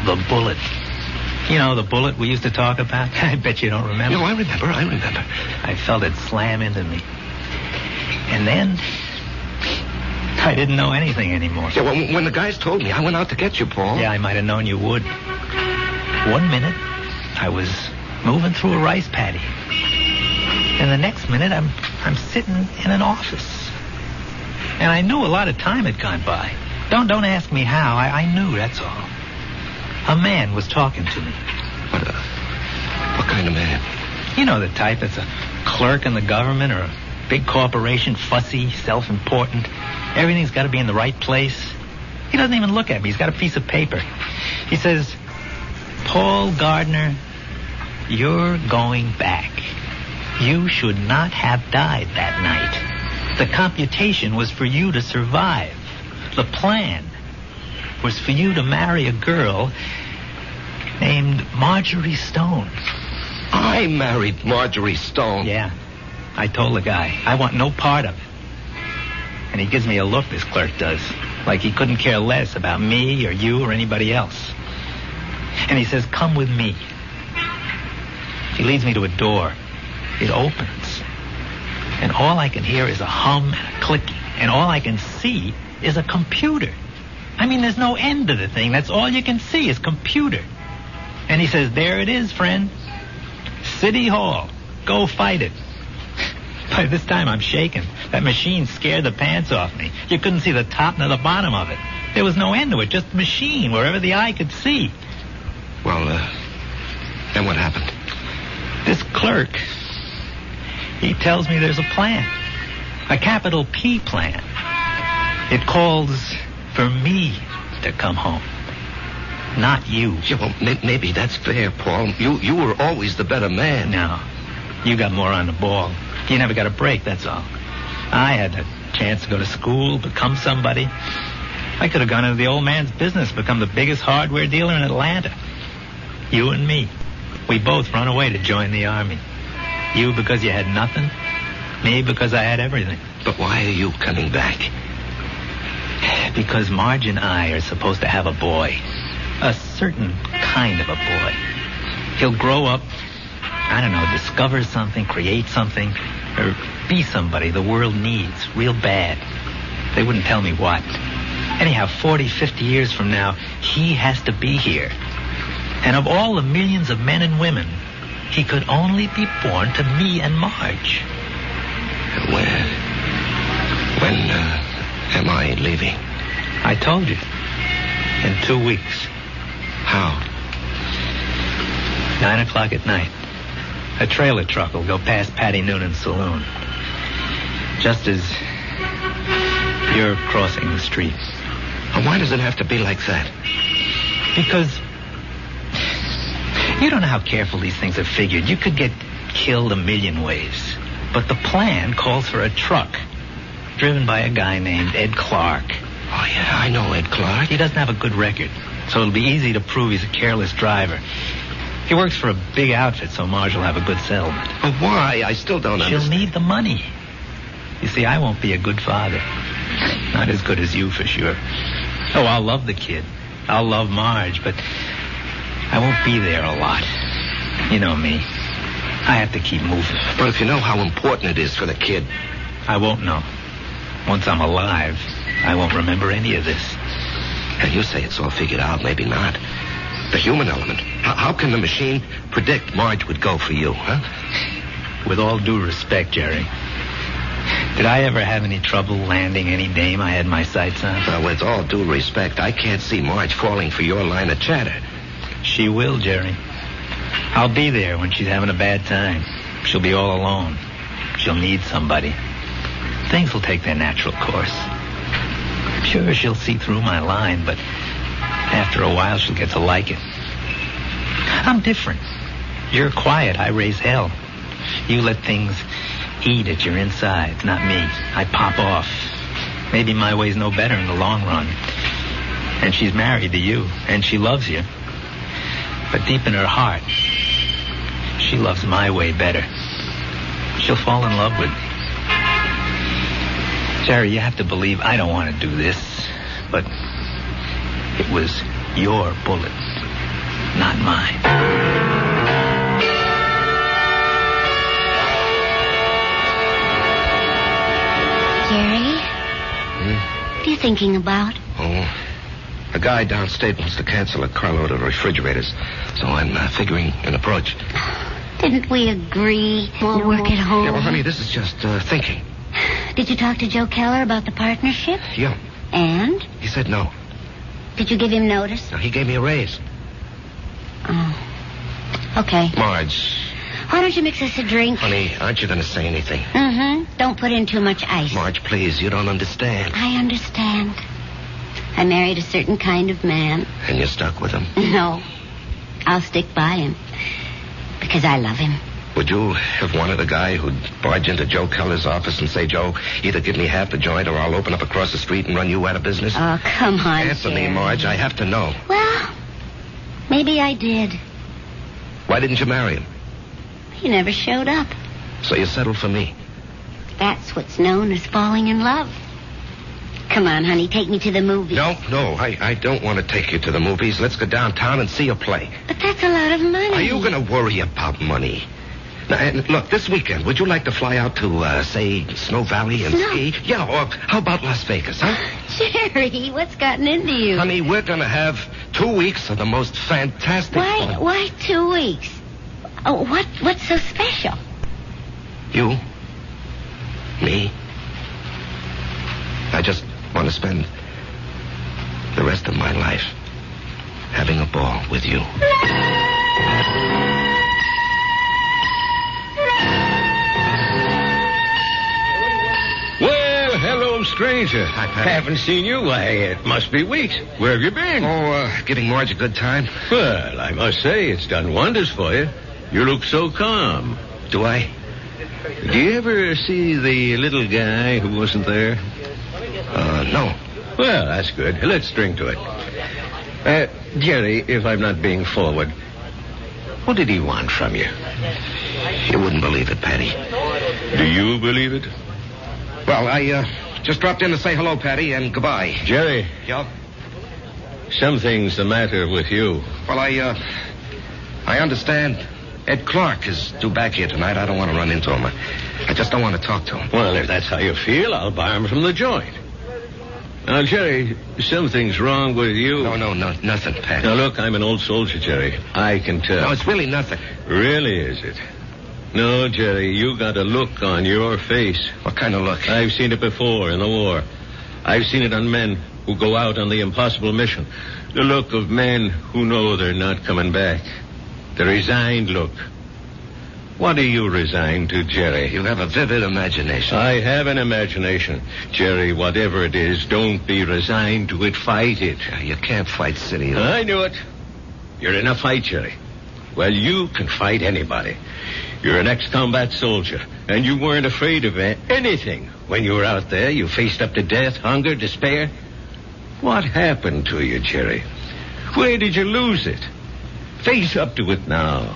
the bullet. You know, the bullet we used to talk about? I bet you don't remember. No, I remember. I felt it slam into me. And then I didn't know anything anymore. Yeah, well, when the guys told me, I went out to get you, Paul. Yeah, I might have known you would. 1 minute, I was moving through a rice paddy. And the next minute, I'm sitting in an office. And I knew a lot of time had gone by. Don't ask me how. I knew, that's all. A man was talking to me. What kind of man? You know the type that's a clerk in the government or a big corporation, fussy, self-important. Everything's got to be in the right place. He doesn't even look at me. He's got a piece of paper. He says, Paul Gardner, you're going back. You should not have died that night. The computation was for you to survive. The plan was for you to marry a girl named Marjorie Stone. I married Marjorie Stone? Yeah. I told the guy, I want no part of it. And he gives me a look, this clerk does, like he couldn't care less about me or you or anybody else. And he says, come with me. He leads me to a door. It opens. And all I can hear is a hum and a clicking. And all I can see is a computer. I mean, there's no end to the thing. That's all you can see is computer. And he says, there it is, friend. City Hall. Go fight it. By this time, I'm shaking. That machine scared the pants off me. You couldn't see the top nor the bottom of it. There was no end to it, just a machine, wherever the eye could see. Well, then what happened? This clerk, he tells me there's a plan. A capital P plan. It calls for me to come home. Not you. Yeah, well, maybe that's fair, Paul. You were always the better man. No. You got more on the ball. You never got a break, that's all. I had a chance to go to school, become somebody. I could have gone into the old man's business, become the biggest hardware dealer in Atlanta. You and me. We both run away to join the army. You because you had nothing. Me because I had everything. But why are you coming back? Because Marge and I are supposed to have a boy. A certain kind of a boy. He'll grow up, I don't know, discover something, create something, or be somebody the world needs real bad. They wouldn't tell me what. Anyhow, 40, 50 years from now, he has to be here. And of all the millions of men and women, he could only be born to me and Marge. When am I leaving? I told you. In 2 weeks. How? 9 o'clock at night. A trailer truck will go past Patty Noonan's saloon. Just as you're crossing the street. And why does it have to be like that? Because you don't know how careful these things are figured. You could get killed a million ways. But the plan calls for a truck driven by a guy named Ed Clark. Oh, yeah, I know Ed Clark. He doesn't have a good record, so it'll be easy to prove he's a careless driver. He works for a big outfit, so Marge will have a good settlement. But why? I still don't understand. She'll need the money. You see, I won't be a good father. Not as good as you, for sure. Oh, I'll love the kid. I'll love Marge, but I won't be there a lot. You know me. I have to keep moving. But if you know how important it is for the kid... I won't know. Once I'm alive, I won't remember any of this. And you say it's all figured out, maybe not. The human element. How can the machine predict Marge would go for you, huh? With all due respect, Jerry, did I ever have any trouble landing any dame I had my sights on? Well, with all due respect, I can't see Marge falling for your line of chatter. She will, Jerry. I'll be there when she's having a bad time. She'll be all alone. She'll need somebody. Things will take their natural course. Sure, she'll see through my line, but after a while she'll get to like it. I'm different. You're quiet. I raise hell. You let things eat at your insides, not me. I pop off. Maybe my way's no better in the long run. And she's married to you, and she loves you. But deep in her heart, she loves my way better. She'll fall in love with me. Jerry, you have to believe I don't want to do this, but it was your bullet, not mine. Jerry? What are you thinking about? Oh, a guy downstate wants to cancel a carload of refrigerators, so I'm figuring an approach. Didn't we agree we'll work at home? Yeah, well, honey, this is just thinking. Did you talk to Joe Keller about the partnership? Yeah. And? He said no. Did you give him notice? No, he gave me a raise. Oh. Okay. Marge. Why don't you mix us a drink? Honey, aren't you going to say anything? Mm-hmm. Don't put in too much ice. Marge, please, you don't understand. I understand. I married a certain kind of man. And you're stuck with him? No. I'll stick by him. Because I love him. Would you have wanted a guy who'd barge into Joe Keller's office and say, Joe, either give me half the joint or I'll open up across the street and run you out of business? Oh, come on, Answer me, Marge. I have to know. Well, maybe I did. Why didn't you marry him? He never showed up. So you settled for me? That's what's known as falling in love. Come on, honey, take me to the movies. No, I don't want to take you to the movies. Let's go downtown and see a play. But that's a lot of money. Are you going to worry about money? Now, and look, this weekend, would you like to fly out to, say, Snow Valley and ski? Yeah, or how about Las Vegas, huh? Jerry, what's gotten into you? Honey, we're going to have 2 weeks of the most fantastic fun. Why 2 weeks? Oh, what's so special? You? Me? I just want to spend the rest of my life having a ball with you. Well, hello, stranger. Hi, Pat. Haven't seen you. Why, it must be weeks. Where have you been? Giving Marge a good time. Well, I must say, it's done wonders for you. You look so calm. Do I? Do you ever see the little guy who wasn't there? No. Well, that's good. Let's drink to it. Jerry, if I'm not being forward, what did he want from you? You wouldn't believe it, Patty. Do you believe it? Well, I just dropped in to say hello, Patty, and goodbye. Jerry. Yeah? Something's the matter with you. Well, I understand Ed Clark is due back here tonight. I don't want to run into him. I just don't want to talk to him. Well, if that's how you feel, I'll bar him from the joint. Now, Jerry, something's wrong with you. No, nothing, Pat. Now, look, I'm an old soldier, Jerry. I can tell. No, it's really nothing. Really, is it? No, Jerry, you got a look on your face. What kind of look? I've seen it before in the war. I've seen it on men who go out on the impossible mission. The look of men who know they're not coming back. The resigned look. What are you resigned to, Jerry? You have a vivid imagination. I have an imagination. Jerry, whatever it is, don't be resigned to it. Fight it. You can't fight City. I knew it. You're in a fight, Jerry. Well, you can fight anybody. You're an ex-combat soldier, and you weren't afraid of anything. When you were out there, you faced up to death, hunger, despair. What happened to you, Jerry? Where did you lose it? Face up to it now.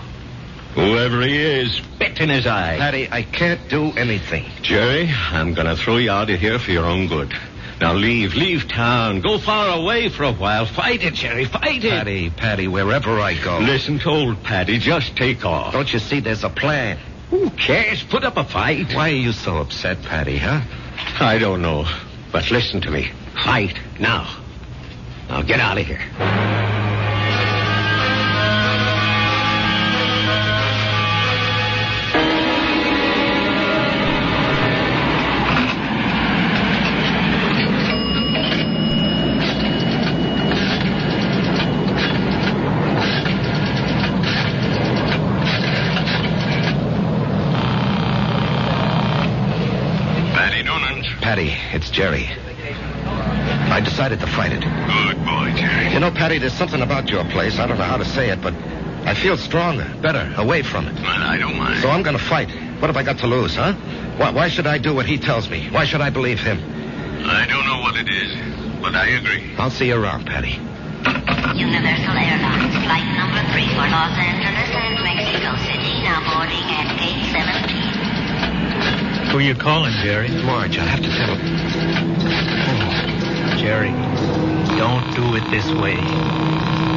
Whoever he is, spit in his eye. Patty, I can't do anything. Jerry, I'm going to throw you out of here for your own good. Now leave town. Go far away for a while. Fight it, Jerry, fight it. Patty, wherever I go. Listen to old Patty, just take off. Don't you see there's a plan? Who cares? Put up a fight. Why are you so upset, Patty, huh? I don't know. But listen to me. Fight now. Now get out of here. Patty, it's Jerry. I decided to fight it. Good boy, Jerry. You know, Patty, there's something about your place. I don't know how to say it, but I feel stronger, better, away from it. Well, I don't mind. So I'm going to fight. What have I got to lose, huh? Why should I do what he tells me? Why should I believe him? I don't know what it is, but I agree. I'll see you around, Patty. Universal Airlines, flight number 3 for Los Angeles and Mexico City, now boarding at gate 17. Who are you calling, Jerry? Marge, I have to tell him. Oh, Jerry, don't do it this way.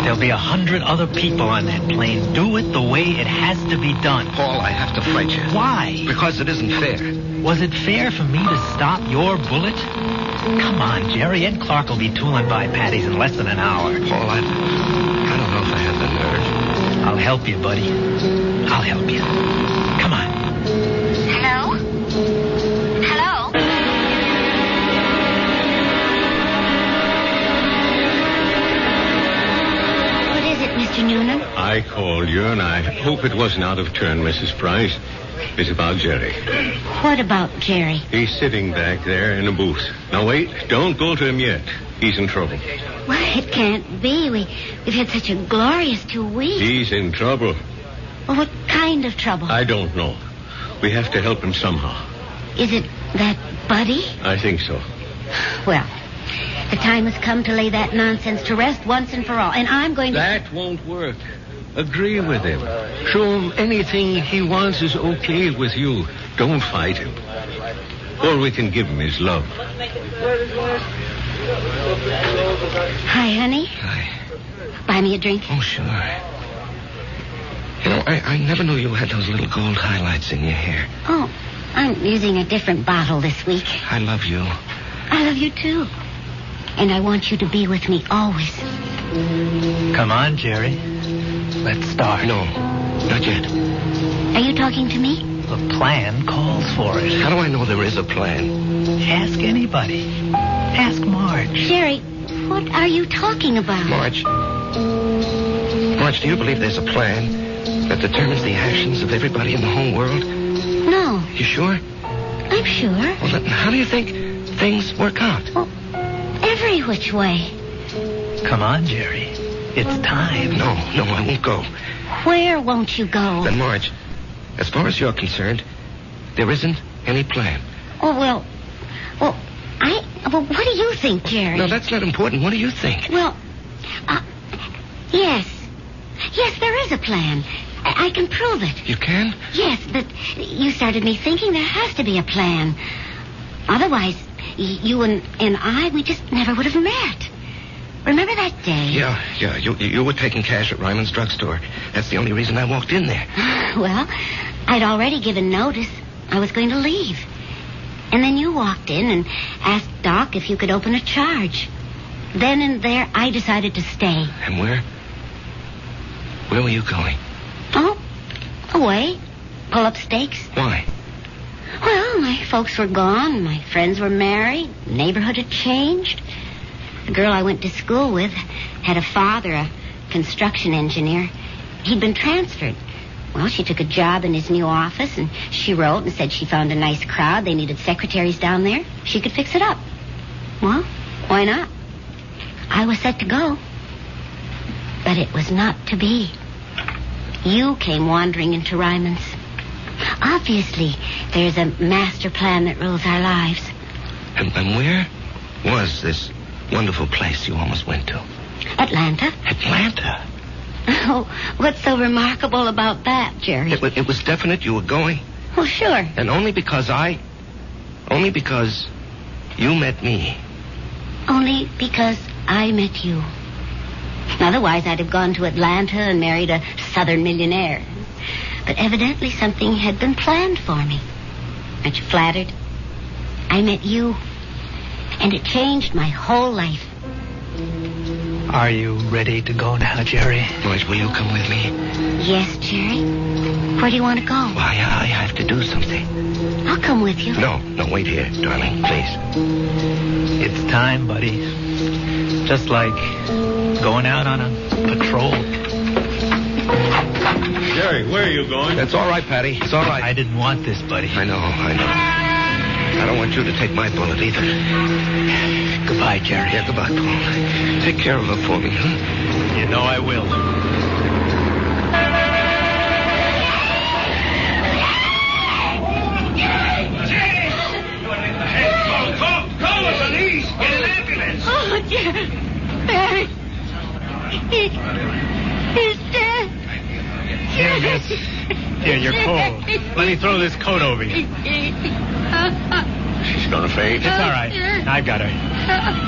There'll be 100 other people on that plane. Do it the way it has to be done. Paul, I have to fight you. Why? Because it isn't fair. Was it fair for me to stop your bullet? Come on, Jerry. Ed Clark will be tooling by Patty's in less than an hour. Paul, I don't know if I have the nerve. I'll help you, buddy. I'll help you. Come on. Hello? Hello? What is it, Mr. Noonan? I called you, and I hope it wasn't out of turn, Mrs. Price. It's about Jerry. What about Jerry? He's sitting back there in a booth. Now, wait. Don't go to him yet. He's in trouble. Well, it can't be. We've had such a glorious 2 weeks. He's in trouble. Well, what kind of trouble? I don't know. We have to help him somehow. Is it that Buddy? I think so. Well, the time has come to lay that nonsense to rest once and for all. And I'm going to... That won't work. Agree with him. Show him anything he wants is okay with you. Don't fight him. Or we can give him his love. Hi, honey. Hi. Buy me a drink? Oh, sure. You know, I never knew you had those little gold highlights in your hair. Oh, I'm using a different bottle this week. I love you. I love you, too. And I want you to be with me always. Come on, Jerry. Let's start. No, not yet. Are you talking to me? The plan calls for it. How do I know there is a plan? Ask anybody. Ask Marge. Jerry, what are you talking about? Marge, do you believe there's a plan that determines the actions of everybody in the whole world? No. You sure? I'm sure. Well, then how do you think things work out? Well, every which way. Come on, Jerry. It's time. No, I won't go. Where won't you go? Then, Marge, as far as you're concerned, there isn't any plan. Oh, well, what do you think, Jerry? No, that's not important. What do you think? Well, yes. Yes, there is a plan. I can prove it. You can? Yes, but you started me thinking there has to be a plan. Otherwise, you and I, we just never would have met. Remember that day? Yeah. You were taking cash at Ryman's drugstore. That's the only reason I walked in there. Well, I'd already given notice. I was going to leave. And then you walked in and asked Doc if you could open a charge. Then and there, I decided to stay. And where were you going? Oh, away. Pull up stakes. Why? Well, my folks were gone. My friends were married. The neighborhood had changed. The girl I went to school with had a father, a construction engineer. He'd been transferred. Well, she took a job in his new office, and she wrote and said she found a nice crowd. They needed secretaries down there. She could fix it up. Well, why not? I was set to go. But it was not to be. You came wandering into Ryman's. Obviously, there's a master plan that rules our lives. And where was this wonderful place you almost went to? Atlanta. Atlanta? Oh, what's so remarkable about that, Jerry? It was definite you were going? Well, sure. And only because you met me. Only because I met you. Otherwise, I'd have gone to Atlanta and married a southern millionaire. But evidently something had been planned for me. Aren't you flattered? I met you, and it changed my whole life. Are you ready to go now, Jerry? Marge, will you come with me? Yes, Jerry. Where do you want to go? Well, I have to do something. I'll come with you. No, wait here, darling, please. It's time, buddy. Just like going out on a patrol. Jerry, where are you going? That's all right, Patty. It's all right. I didn't want this, buddy. I know. I don't want you to take my bullet either. Goodbye, Jerry. Yeah, goodbye, Paul. Take care of her for me, huh? You know I will. Call the police! Get an ambulance! Oh, Jerry! Barry! He's dead! Here, you're cold. Let me throw this coat over you. She's gonna faint. It's all right. I've got her.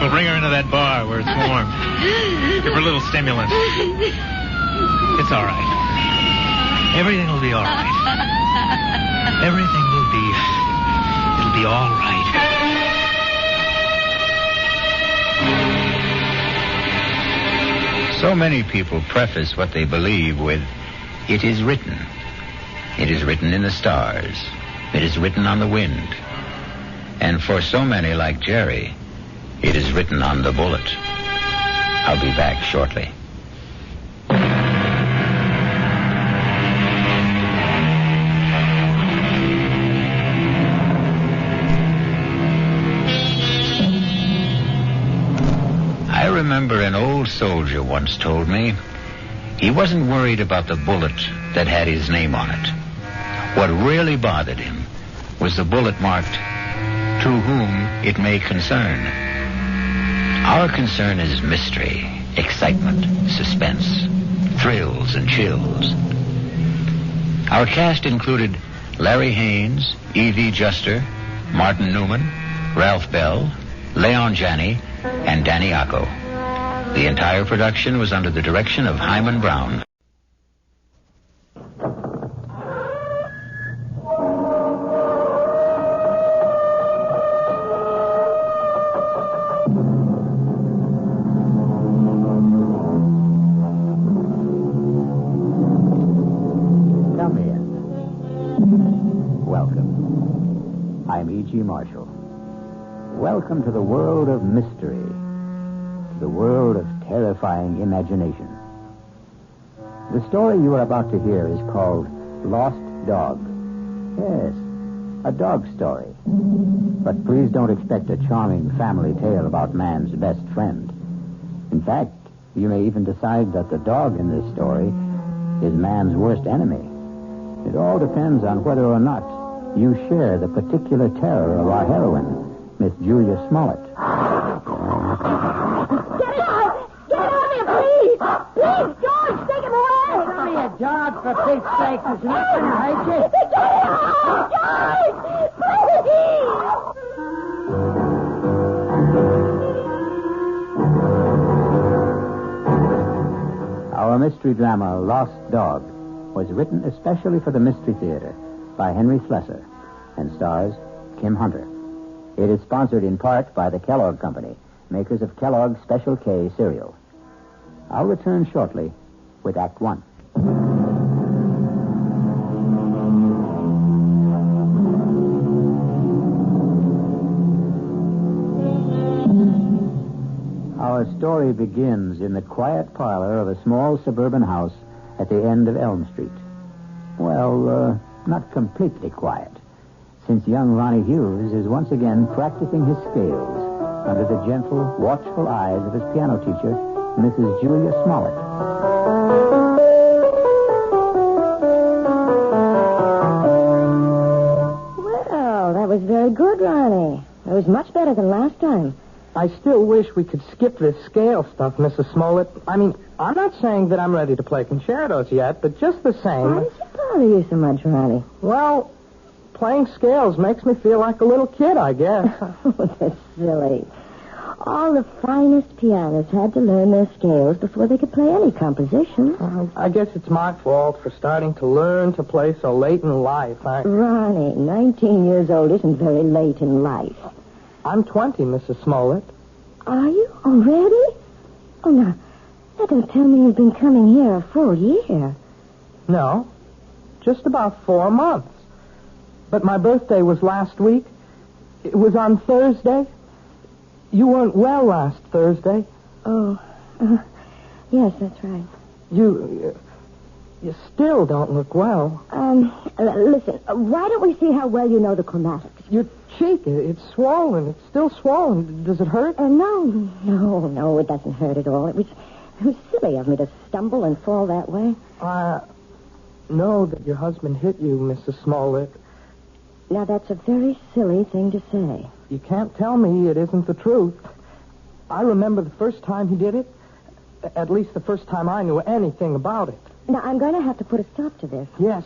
We'll bring her into that bar where it's warm. Give her a little stimulant. It's all right. Everything will be all right. Everything will be... It'll be all right. So many people preface what they believe with, "It is written." It is written in the stars. It is written on the wind. And for so many like Jerry, it is written on the bullet. I'll be back shortly. I remember an old soldier once told me he wasn't worried about the bullet that had his name on it. What really bothered him was the bullet marked, "To whom it may concern." Our concern is mystery, excitement, suspense, thrills and chills. Our cast included Larry Haynes, E.V. Juster, Martin Newman, Ralph Bell, Leon Janney, and Danny Acco. The entire production was under the direction of Hyman Brown. I'm E.G. Marshall. Welcome to the world of mystery, to the world of terrifying imagination. The story you are about to hear is called Lost Dog. Yes, a dog story. But please don't expect a charming family tale about man's best friend. In fact, you may even decide that the dog in this story is man's worst enemy. It all depends on whether or not you share the particular terror of our heroine, Miss Julia Smollett. Get it out! Get it out of here, please! Please, George, take him away! Give me a dog, for Pete's sake. It's not going to hurt you. Get it out! George! Please! Our mystery drama, Lost Dog, was written especially for the Mystery Theater by Henry Slesser and stars Kim Hunter. It is sponsored in part by the Kellogg Company, makers of Kellogg's Special K cereal. I'll return shortly with Act One. Our story begins in the quiet parlor of a small suburban house at the end of Elm Street. Well, not completely quiet, since young Ronnie Hughes is once again practicing his scales under the gentle, watchful eyes of his piano teacher, Mrs. Julia Smollett. Well, that was very good, Ronnie. It was much better than last time. I still wish we could skip this scale stuff, Mrs. Smollett. I mean, I'm not saying that I'm ready to play concertos yet, but just the same... Why does it bother you so much, Ronnie? Well, playing scales makes me feel like a little kid, I guess. Oh, that's silly. All the finest pianists had to learn their scales before they could play any composition. I guess it's my fault for starting to learn to play so late in life. Ronnie, 19 years old isn't very late in life. I'm 20, Mrs. Smollett. Are you? Already? Oh, now, that don't tell me you've been coming here a full year. No, just about 4 months. But my birthday was last week. It was on Thursday. You weren't well last Thursday. Oh, yes, that's right. You still don't look well. Listen, why don't we see how well you know the chromatics? Your cheek, it's swollen. It's still swollen. Does it hurt? No, it doesn't hurt at all. It was silly of me to stumble and fall that way. I know that your husband hit you, Mrs. Smollett. Now, that's a very silly thing to say. You can't tell me it isn't the truth. I remember the first time he did it. At least the first time I knew anything about it. Now, I'm going to have to put a stop to this. Yes.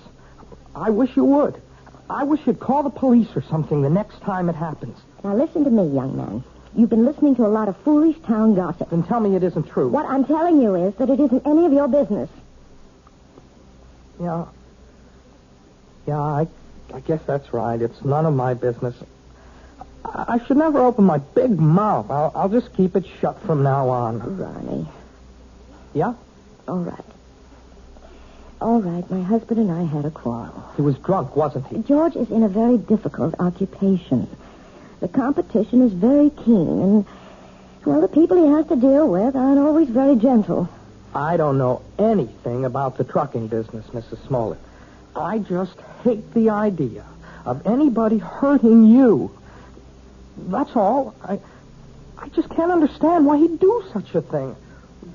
I wish you would. I wish you'd call the police or something the next time it happens. Now, listen to me, young man. You've been listening to a lot of foolish town gossip. Then tell me it isn't true. What I'm telling you is that it isn't any of your business. Yeah, I guess that's right. It's none of my business. I should never open my big mouth. I'll just keep it shut from now on. Ronnie. Yeah? All right, my husband and I had a quarrel. He was drunk, wasn't he? George is in a very difficult occupation. The competition is very keen, and, well, the people he has to deal with aren't always very gentle. I don't know anything about the trucking business, Mrs. Smollett. I just hate the idea of anybody hurting you. That's all. I just can't understand why he'd do such a thing.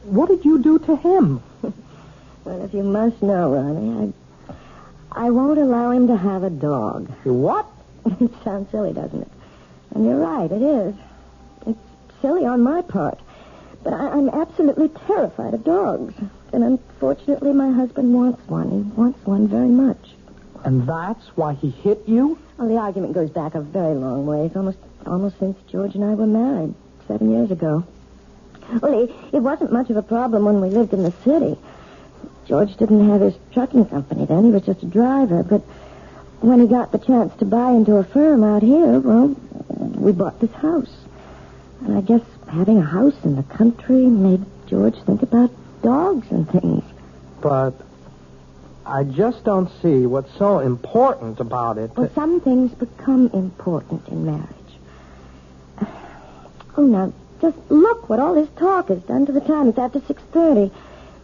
What did you do to him? Well, if you must know, Ronnie, I won't allow him to have a dog. You what? It sounds silly, doesn't it? And you're right, it is. It's silly on my part. But I'm absolutely terrified of dogs. And unfortunately, my husband wants one. He wants one very much. And that's why he hit you? Well, the argument goes back a very long ways, almost since George and I were married 7 years ago. Well, it wasn't much of a problem when we lived in the city. George didn't have his trucking company then. He was just a driver. But when he got the chance to buy into a firm out here, well, we bought this house. And I guess having a house in the country made George think about dogs and things. But I just don't see what's so important about it. Well, some things become important in marriage. Oh, now, just look what all this talk has done to the time. It's after 6:30.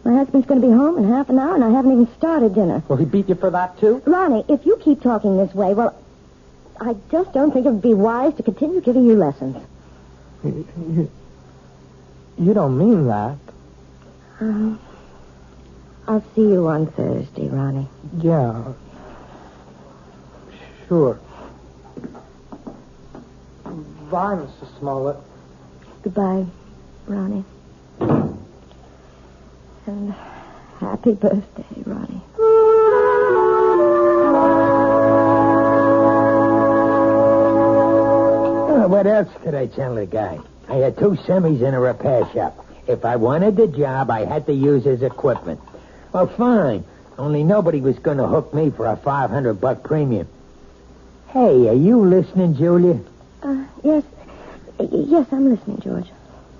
My husband's going to be home in half an hour, and I haven't even started dinner. Will he beat you for that, too? Ronnie, if you keep talking this way, well, I just don't think it would be wise to continue giving you lessons. You don't mean that. I'll see you on Thursday, Ronnie. Yeah. Sure. Bye, Mrs. Smollett. Goodbye, Ronnie. And happy birthday, Ronnie. What else could I tell the guy? I had 2 semis in a repair shop. If I wanted the job, I had to use his equipment. Well, fine. Only nobody was going to hook me for a $500 premium. Hey, are you listening, Julia? Yes. Yes, I'm listening, George.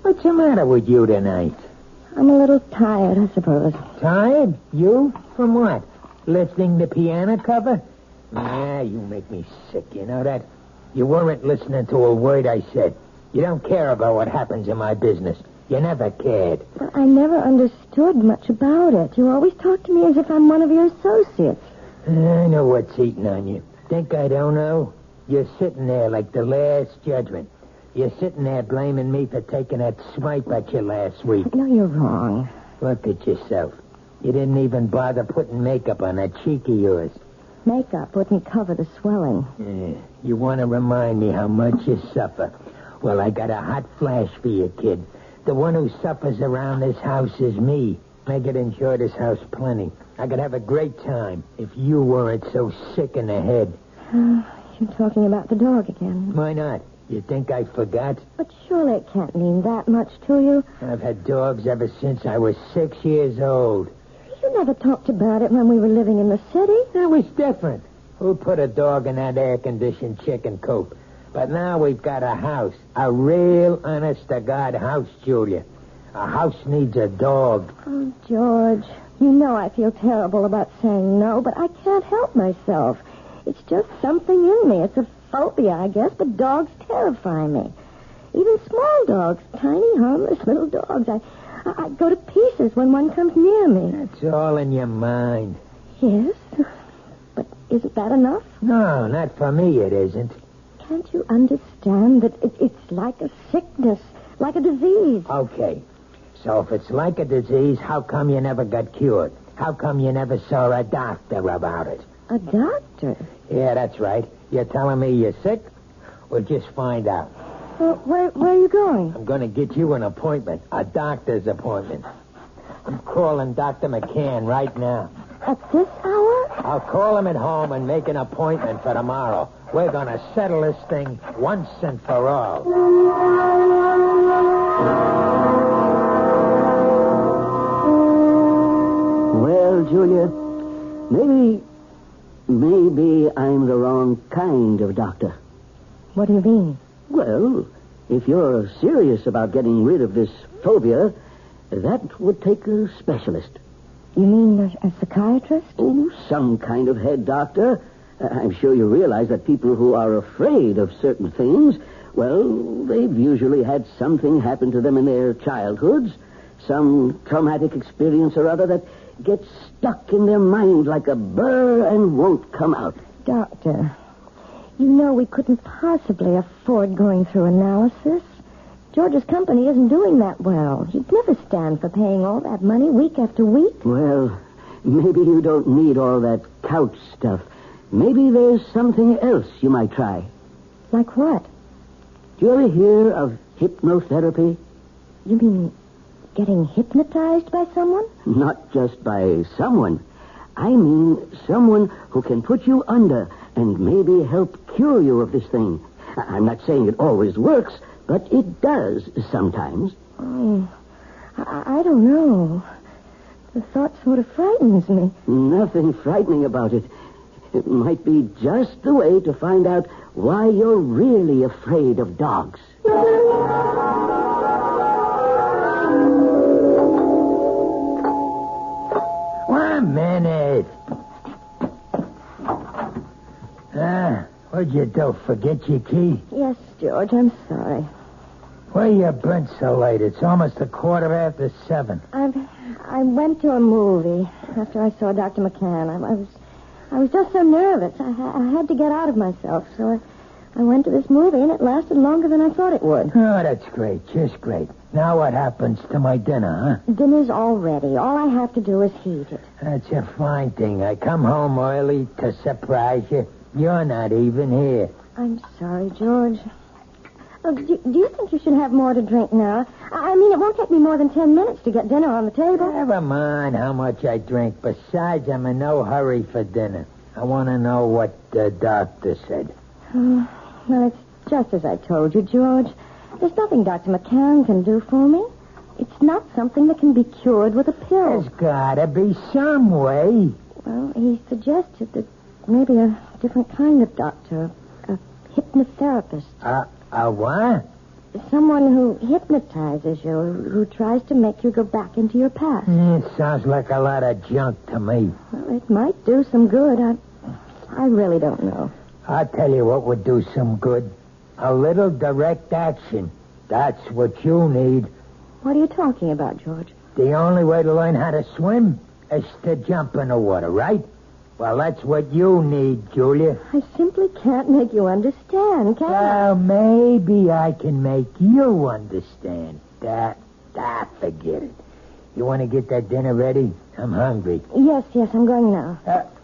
What's the matter with you tonight? I'm a little tired, I suppose. Tired? You? From what? Lifting the piano cover? Nah, you make me sick, you know that? You weren't listening to a word I said. You don't care about what happens in my business. You never cared. Well, I never understood much about it. You always talk to me as if I'm one of your associates. I know what's eating on you. Think I don't know? You're sitting there like the Last Judgment. You're sitting there blaming me for taking that swipe at you last week. No, you're wrong. Look at yourself. You didn't even bother putting makeup on that cheek of yours. Makeup wouldn't cover the swelling. Yeah. You want to remind me how much you suffer. Well, I got a hot flash for you, kid. The one who suffers around this house is me. I could enjoy this house plenty. I could have a great time if you weren't so sick in the head. You're talking about the dog again. Why not? You think I forgot? But surely it can't mean that much to you. I've had dogs ever since I was 6 years old. You never talked about it when we were living in the city. That was different. Who put a dog in that air-conditioned chicken coop? But now we've got a house. A real, honest-to-God house, Julia. A house needs a dog. Oh, George, you know I feel terrible about saying no, but I can't help myself. It's just something in me. It's a phobia, I guess, but dogs terrify me. Even small dogs, tiny, harmless little dogs. I go to pieces when one comes near me. That's all in your mind. Yes, but isn't that enough? No, not for me it isn't. Can't you understand that it's like a sickness, like a disease? Okay, so if it's like a disease, how come you never got cured? How come you never saw a doctor about it? A doctor? Yeah, that's right. You're telling me you're sick? We'll just find out. Where are you going? I'm going to get you an appointment, a doctor's appointment. I'm calling Dr. McCann right now. At this hour? I'll call him at home and make an appointment for tomorrow. We're going to settle this thing once and for all. Well, Julia, maybe I'm the wrong kind of doctor. What do you mean? Well, if you're serious about getting rid of this phobia, that would take a specialist. You mean a psychiatrist? Oh, some kind of head doctor. I'm sure you realize that people who are afraid of certain things, well, they've usually had something happen to them in their childhoods, some traumatic experience or other that gets stuck in their mind like a burr and won't come out. Doctor, you know we couldn't possibly afford going through analysis. George's company isn't doing that well. He'd never stand for paying all that money week after week. Well, maybe you don't need all that couch stuff. Maybe there's something else you might try. Like what? Do you ever hear of hypnotherapy? You mean getting hypnotized by someone? Not just by someone. I mean someone who can put you under and maybe help cure you of this thing. I'm not saying it always works, but it does sometimes. Oh, I don't know. The thought sort of frightens me. Nothing frightening about it. It might be just the way to find out why you're really afraid of dogs. 1 minute. What'd you do? Forget your key? Yes, George, I'm sorry. Why you been so late? It's almost 7:15. I went to a movie after I saw Dr. McCann. I was just so nervous. I had to get out of myself, so I went to this movie, and it lasted longer than I thought it would. Oh, that's great. Just great. Now what happens to my dinner, huh? Dinner's all ready. All I have to do is heat it. That's a fine thing. I come home early to surprise you. You're not even here. I'm sorry, George. Do you think you should have more to drink now? I mean, it won't take me more than 10 minutes to get dinner on the table. Never mind how much I drink. Besides, I'm in no hurry for dinner. I want to know what the doctor said. Well, it's just as I told you, George. There's nothing Dr. McCann can do for me. It's not something that can be cured with a pill. There's gotta be some way. Well, he suggested that maybe a different kind of doctor, a hypnotherapist. A what? Someone who hypnotizes you, who tries to make you go back into your past. Sounds like a lot of junk to me. Well, it might do some good. I really don't know. I'll tell you what would do some good. A little direct action. That's what you need. What are you talking about, George? The only way to learn how to swim is to jump in the water, right? Well, that's what you need, Julia. I simply can't make you understand, can I? Well, maybe I can make you understand. Forget it. You want to get that dinner ready? I'm hungry. Yes, I'm going now.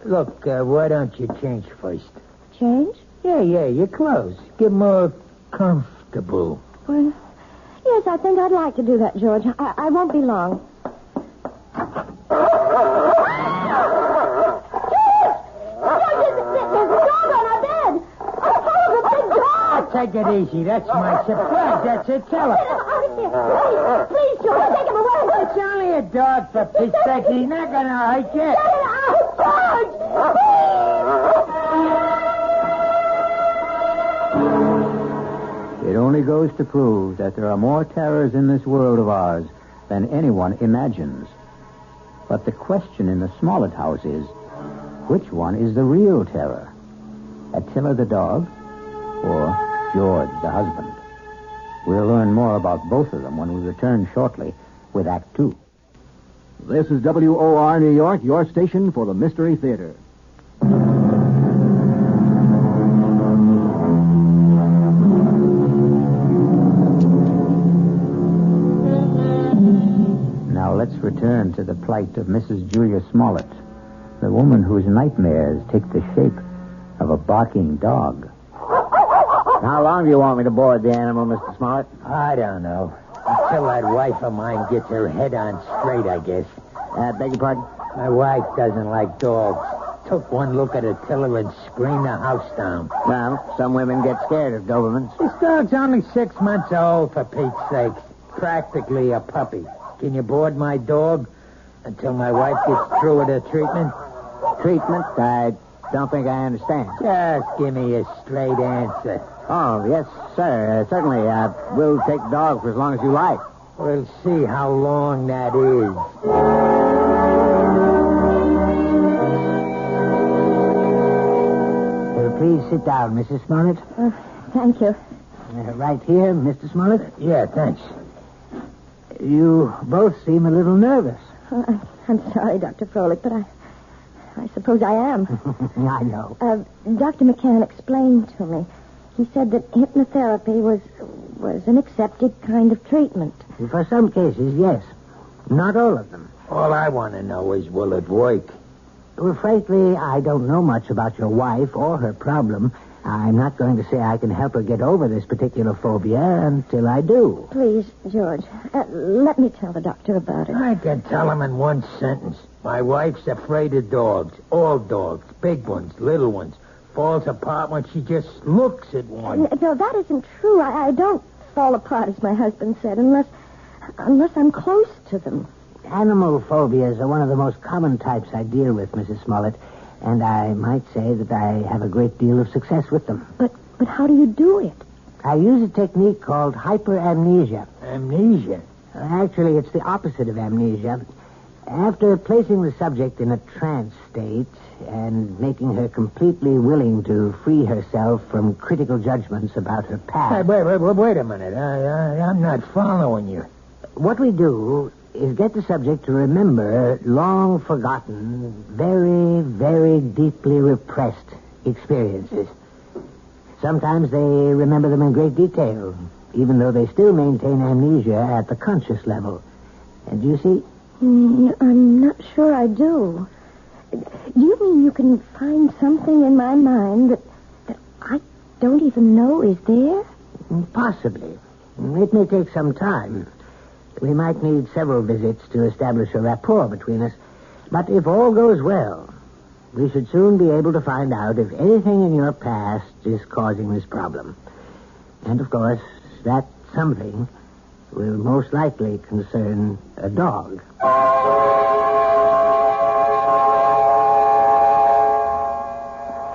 Look, why don't you change first? Change? Yeah, your clothes. Get more comfortable. Well, yes, I think I'd like to do that, George. I won't be long. Take it easy. That's my surprise. That's it. Tell her. Please, George, take him away. It's only a dog, for Pete's sake. He's not going to hurt you. Get it out, It only goes to prove that there are more terrors in this world of ours than anyone imagines. But the question in the Smollett house is, which one is the real terror? Attila the dog or George the husband? We'll learn more about both of them when we return shortly with Act 2. This is WOR New York, your station for the Mystery Theater. Now let's return to the plight of Mrs. Julia Smollett, the woman whose nightmares take the shape of a barking dog. How long do you want me to board the animal, Mr. Smollett? I don't know. Until that wife of mine gets her head on straight, I guess. Beg your pardon? My wife doesn't like dogs. Took one look at Attila and screamed the house down. Well, some women get scared of Dobermans. This dog's only 6 months old, for Pete's sake. Practically a puppy. Can you board my dog until my wife gets through with her treatment? Treatment? I don't think I understand. Just give me a straight answer. Oh, yes, sir. Certainly. We'll take the dog for as long as you like. We'll see how long that is. Please sit down, Mrs. Smollett. Thank you. Right here, Mr. Smollett? Yeah, thanks. You both seem a little nervous. I'm sorry, Dr. Froelich, but I suppose I am. I know. Dr. McCann explained to me. He said that hypnotherapy was an accepted kind of treatment. For some cases, yes. Not all of them. All I want to know is, will it work? Well, frankly, I don't know much about your wife or her problem. I'm not going to say I can help her get over this particular phobia until I do. Please, George, let me tell the doctor about it. I can tell him in one sentence. My wife's afraid of dogs. All dogs. Big ones, little ones. Falls apart when she just looks at one. No, that isn't true. I don't fall apart, as my husband said, unless I'm close to them. Animal phobias are one of the most common types I deal with, Mrs. Smollett, and I might say that I have a great deal of success with them. But how do you do it? I use a technique called hyperamnesia. Amnesia? Actually, it's the opposite of amnesia. After placing the subject in a trance state and making her completely willing to free herself from critical judgments about her past... Wait a minute. I'm not following you. What we do is get the subject to remember long-forgotten, very, very deeply repressed experiences. Sometimes they remember them in great detail, even though they still maintain amnesia at the conscious level. And you see... I'm not sure I do. Do you mean you can find something in my mind that I don't even know is there? Possibly. It may take some time. We might need several visits to establish a rapport between us. But if all goes well, we should soon be able to find out if anything in your past is causing this problem. And, of course, that something will most likely concern a dog.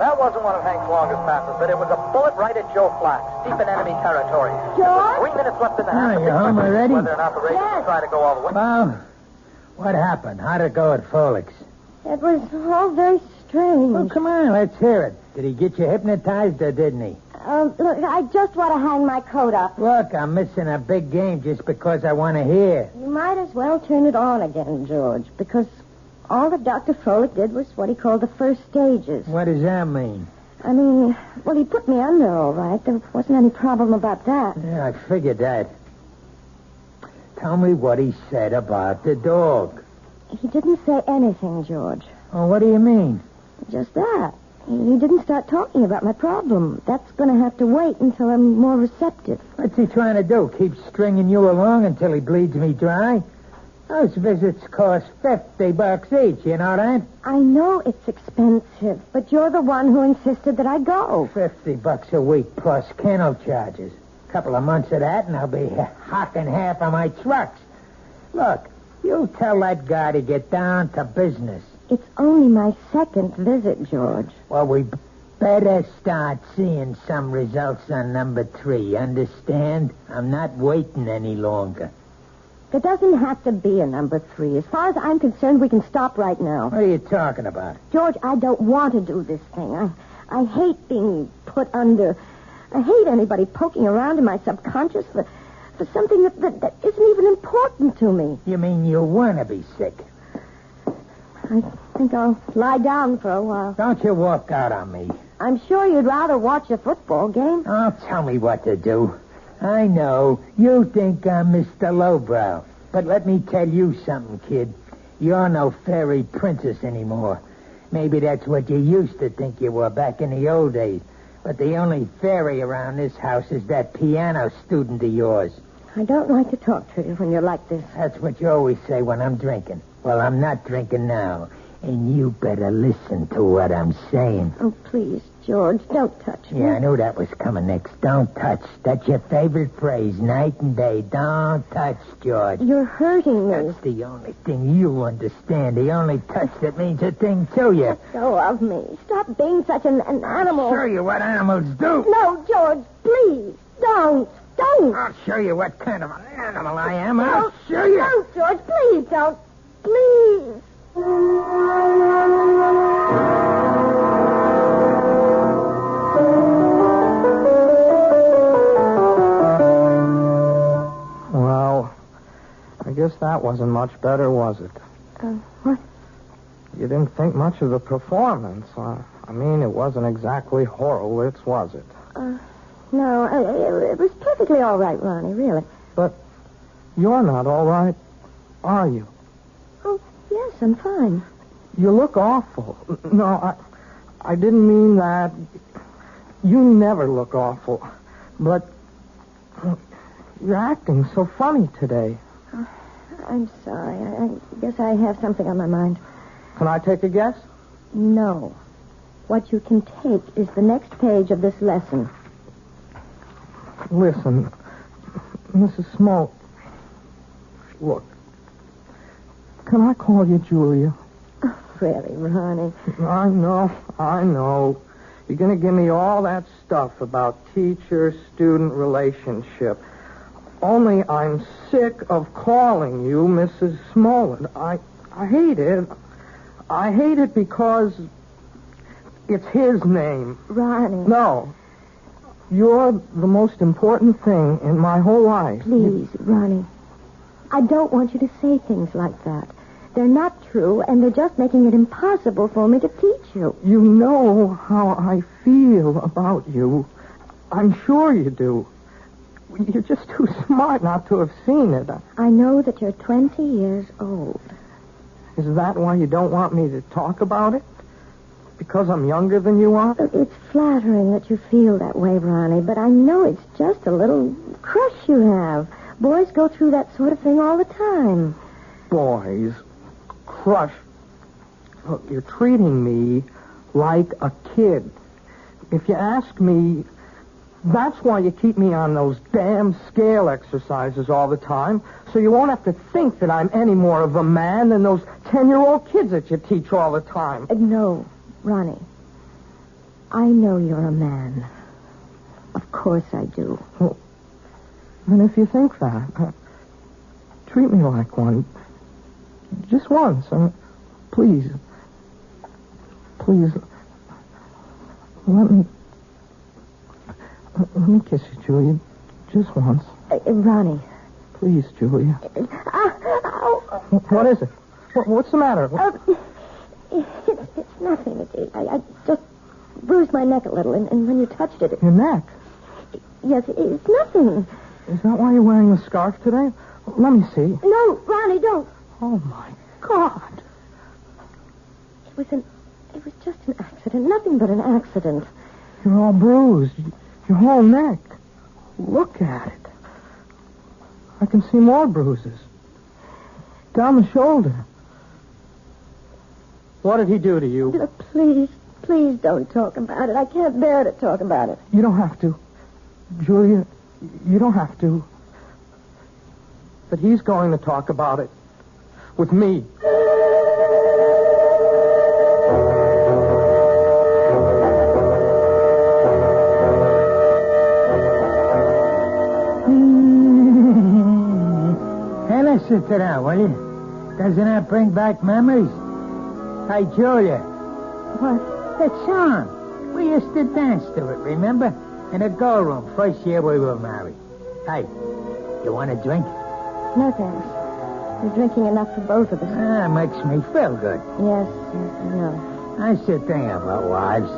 That wasn't one of Hank's longest passes, but it was a bullet right at Joe Flax, deep in enemy territory. George? 3 minutes left in the half. You home already? Whether or not the Raiders will try to go all the way. Well, what happened? How'd it go at Folix? It was all very strange. Well, come on, let's hear it. Did he get you hypnotized or didn't he? Look, I just want to hang my coat up. Look, I'm missing a big game just because I want to hear. You might as well turn it on again, George, because all that Dr. Froelich did was what he called the first stages. What does that mean? I mean, well, he put me under all right. There wasn't any problem about that. Yeah, I figured that. Tell me what he said about the dog. He didn't say anything, George. Oh, what do you mean? Just that. He didn't start talking about my problem. That's going to have to wait until I'm more receptive. What's he trying to do? Keep stringing you along until he bleeds me dry? Those visits cost $50 each, you know that? I know it's expensive, but you're the one who insisted that I go. $50 a week plus kennel charges. A couple of months of that, and I'll be hocking half of my trucks. Look, you tell that guy to get down to business. It's only my second visit, George. Well, we better start seeing some results on number 3, understand? I'm not waiting any longer. There doesn't have to be a number 3. As far as I'm concerned, we can stop right now. What are you talking about? George, I don't want to do this thing. I hate being put under. I hate anybody poking around in my subconscious for something that isn't even important to me. You mean you want to be sick? I think I'll lie down for a while. Don't you walk out on me. I'm sure you'd rather watch a football game. Oh, tell me what to do. I know. You think I'm Mr. Lowbrow. But let me tell you something, kid. You're no fairy princess anymore. Maybe that's what you used to think you were back in the old days. But the only fairy around this house is that piano student of yours. I don't like to talk to you when you're like this. That's what you always say when I'm drinking. Well, I'm not drinking now. And you better listen to what I'm saying. Oh, please, George, don't touch me. Yeah, I knew that was coming next. Don't touch. That's your favorite phrase, night and day. Don't touch, George. You're hurting me. That's the only thing you understand. The only touch that means a thing to you. Let go of me. Stop being such an animal. I'll show you what animals do. No, George, please, don't. I'll show you what kind of an animal I am. I'll show you. Don't, George, please don't. Please. Well, I guess that wasn't much better, was it? What? You didn't think much of the performance. I mean, it wasn't exactly Horowitz, was it? No, it was perfectly all right, Ronnie, really. But you're not all right, are you? Oh, yes, I'm fine. You look awful. No, I didn't mean that. You never look awful. But you're acting so funny today. I'm sorry. I guess I have something on my mind. Can I take a guess? No. What you can take is the next page of this lesson. Listen, Mrs. Smoke. Look. Can I call you Julia? Oh, really, Ronnie? I know. You're going to give me all that stuff about teacher-student relationship. Only I'm sick of calling you Mrs. Smollett. I I hate it. I hate it because it's his name. Ronnie. No. You're the most important thing in my whole life. Please, Ronnie. I don't want you to say things like that. They're not true, and they're just making it impossible for me to teach you. You know how I feel about you. I'm sure you do. You're just too smart not to have seen it. I know that you're 20 years old. Is that why you don't want me to talk about it? Because I'm younger than you are? It's flattering that you feel that way, Ronnie, but I know it's just a little crush you have. Boys go through that sort of thing all the time. Boys? Crush? Look, you're treating me like a kid. If you ask me, that's why you keep me on those damn scale exercises all the time, so you won't have to think that I'm any more of a man than those 10-year-old kids that you teach all the time. No, Ronnie. I know you're a man. Of course I do. Well, and if you think that, treat me like one. Just once. Please. Please. Let me kiss you, Julia. Just once. Ronnie. Please, Julia. What is it? What's the matter? It's nothing. I just bruised my neck a little, and when you touched it... Your neck? Yes, it's nothing. Is that why you're wearing the scarf today? Let me see. No, Ronnie, don't. Oh, my God. It was just an accident. Nothing but an accident. You're all bruised. Your whole neck. Look at it. I can see more bruises. Down the shoulder. What did he do to you? Please don't talk about it. I can't bear to talk about it. You don't have to. Julia, you don't have to. But he's going to talk about it. With me. Hannah, sit down, will you? Doesn't that bring back memories? Hey, Julia. What? That song. We used to dance to it, remember? In a girl room, first year we were married. Hey, you want a drink? No, thanks. You're drinking enough for both of us. Makes me feel good. Yes, I know. That's the thing about wives.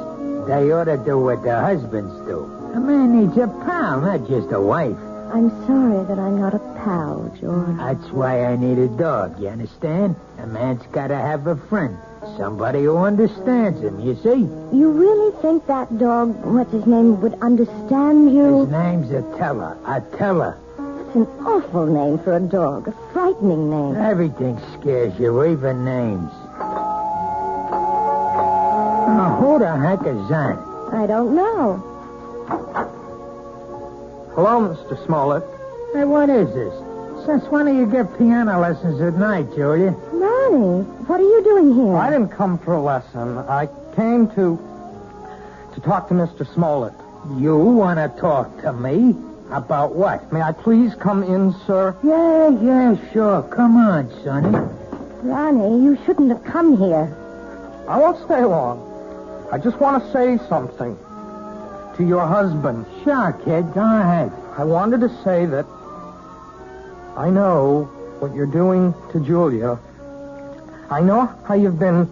They ought to do what their husbands do. A man needs a pal, not just a wife. I'm sorry that I'm not a pal, George. That's why I need a dog, you understand? A man's got to have a friend. Somebody who understands him, you see? You really think that dog, what's his name, would understand you? His name's Attila. Attila. That's an awful name for a dog. A frightening name. Everything scares you, even names. Oh, who the heck is that? I don't know. Hello, Mr. Smollett. Hey, what is this? Since when do you give piano lessons at night, Julia? Ronnie, what are you doing here? I didn't come for a lesson. I came to talk to Mr. Smollett. You want to talk to me? About what? May I please come in, sir? Yeah, sure. Come on, Sonny. Ronnie, you shouldn't have come here. I won't stay long. I just want to say something to your husband. Sure, kid. Go ahead. I wanted to say that I know what you're doing to Julia. I know how you've been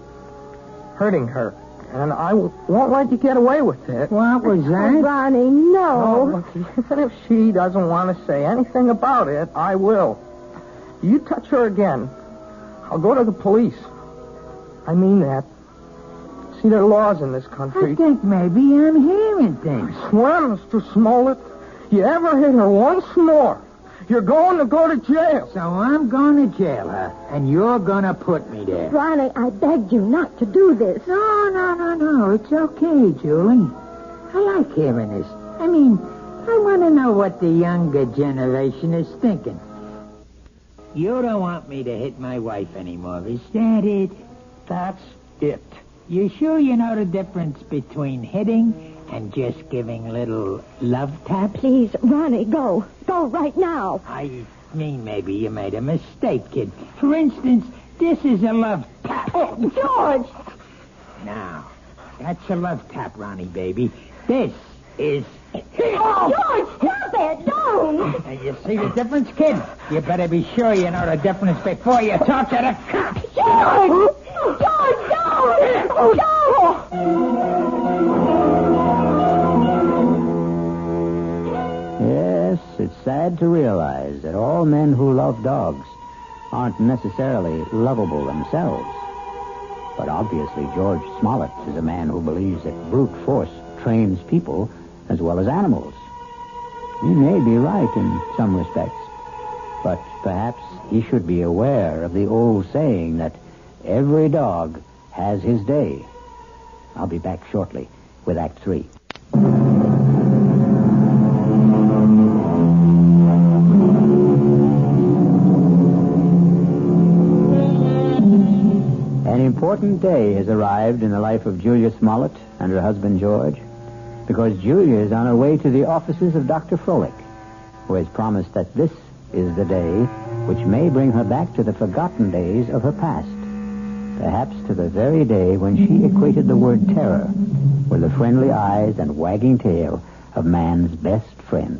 hurting her. And I won't let you get away with it. What was that? Oh, Ronnie, no. Even if she doesn't want to say anything about it, I will. You touch her again, I'll go to the police. I mean that. See, there are laws in this country. I think maybe I'm hearing things. I swear, Mr. Smollett, you ever hit her once more, you're going to go to jail. So I'm going to jail, huh? And you're going to put me there. Ronnie, I begged you not to do this. No. It's okay, Julie. I like hearing this. I mean, I want to know what the younger generation is thinking. You don't want me to hit my wife anymore, is that it? That's it. You sure you know the difference between hitting and just giving little love taps? Please, Ronnie, go. Go right now. I mean, maybe you made a mistake, kid. For instance, This is a love tap. Oh, George! Now, that's a love tap, Ronnie, baby. This is... Oh, George, stop it! Don't! And you see the difference, kid? You better be sure you know the difference before you talk to the cops. George! George, don't! Oh, Yes, it's sad to realize that all men who love dogs aren't necessarily lovable themselves. But obviously George Smollett is a man who believes that brute force trains people as well as animals. He may be right in some respects, but perhaps he should be aware of the old saying that every dog has his day. I'll be back shortly with Act 3. An important day has arrived in the life of Julia Smollett and her husband George, because Julia is on her way to the offices of Dr. Froelich, who has promised that this is the day which may bring her back to the forgotten days of her past, perhaps to the very day when she equated the word terror with the friendly eyes and wagging tail of man's best friend.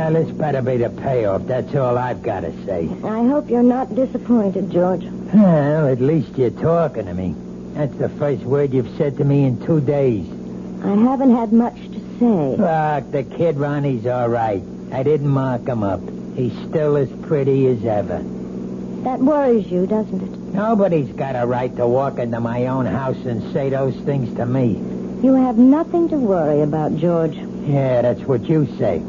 This better be the payoff. That's all I've got to say. I hope you're not disappointed, George. Well, at least you're talking to me. That's the first word you've said to me in 2 days. I haven't had much to say. Look, the kid Ronnie's all right. I didn't mark him up. He's still as pretty as ever. That worries you, doesn't it? Nobody's got a right to walk into my own house and say those things to me. You have nothing to worry about, George. Yeah, that's what you say.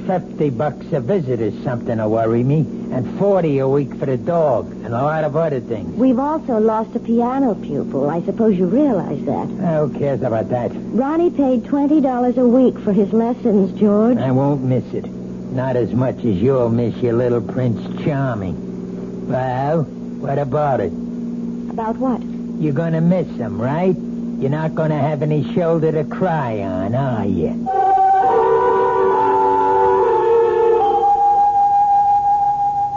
$50 a visit is something to worry me, and $40 a week for the dog, and a lot of other things. We've also lost a piano pupil. I suppose you realize that. Who cares about that? Ronnie paid $20 a week for his lessons, George. I won't miss it. Not as much as you'll miss your little Prince Charming. Well, what about it? About what? You're going to miss him, right? You're not going to have any shoulder to cry on, are you?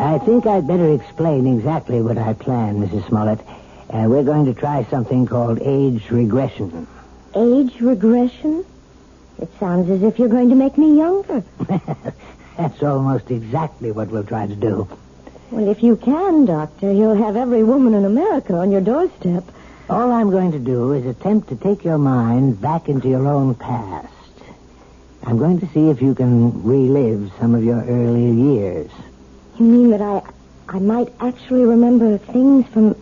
I think I'd better explain exactly what I plan, Mrs. Smollett. We're going to try something called age regression. Age regression? It sounds as if you're going to make me younger. That's almost exactly what we'll try to do. Well, if you can, Doctor, you'll have every woman in America on your doorstep. All I'm going to do is attempt to take your mind back into your own past. I'm going to see if you can relive some of your earlier years. You mean that I might actually remember things from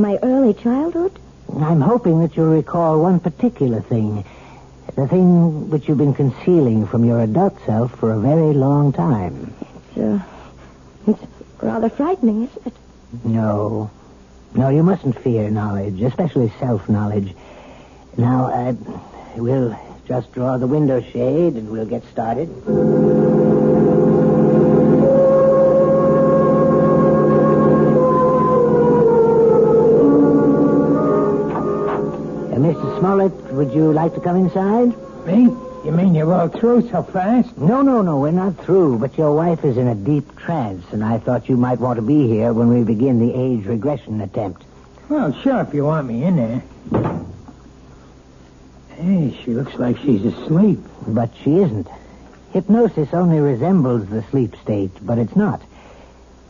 my early childhood? I'm hoping that you'll recall one particular thing. The thing which you've been concealing from your adult self for a very long time. It's rather frightening, isn't it? No, you mustn't fear knowledge, especially self-knowledge. Now, we'll just draw the window shade and we'll get started. Mr. Smollett, would you like to come inside? Me? You mean you're all through so fast? No, we're not through, but your wife is in a deep trance, and I thought you might want to be here when we begin the age regression attempt. Well, sure, if you want me in there. Hey, she looks like she's asleep. But she isn't. Hypnosis only resembles the sleep state, but it's not.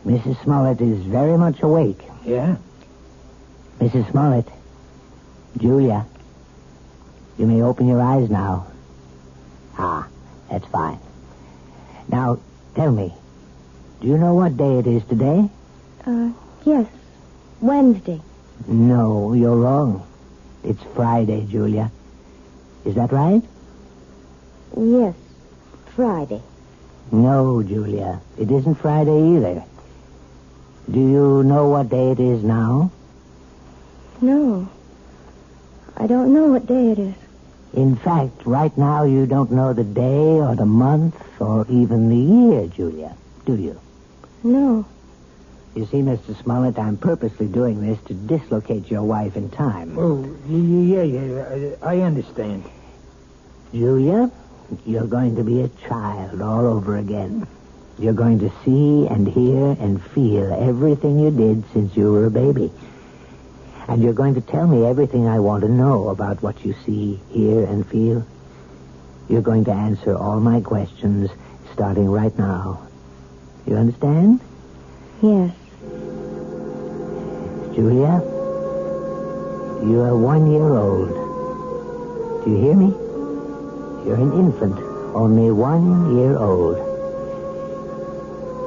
Mrs. Smollett is very much awake. Yeah? Mrs. Smollett. Julia, you may open your eyes now. Ah, that's fine. Now, tell me, do you know what day it is today? Yes. Wednesday. No, you're wrong. It's Friday, Julia. Is that right? Yes, Friday. No, Julia, it isn't Friday either. Do you know what day it is now? No. I don't know what day it is. In fact, right now you don't know the day or the month or even the year, Julia, do you? No. You see, Mr. Smollett, I'm purposely doing this to dislocate your wife in time. Oh, yeah, I understand. Julia, you're going to be a child all over again. You're going to see and hear and feel everything you did since you were a baby. And you're going to tell me everything I want to know about what you see, hear, and feel. You're going to answer all my questions starting right now. You understand? Yes. Julia, you are 1 year old. Do you hear me? You're an infant, only 1 year old.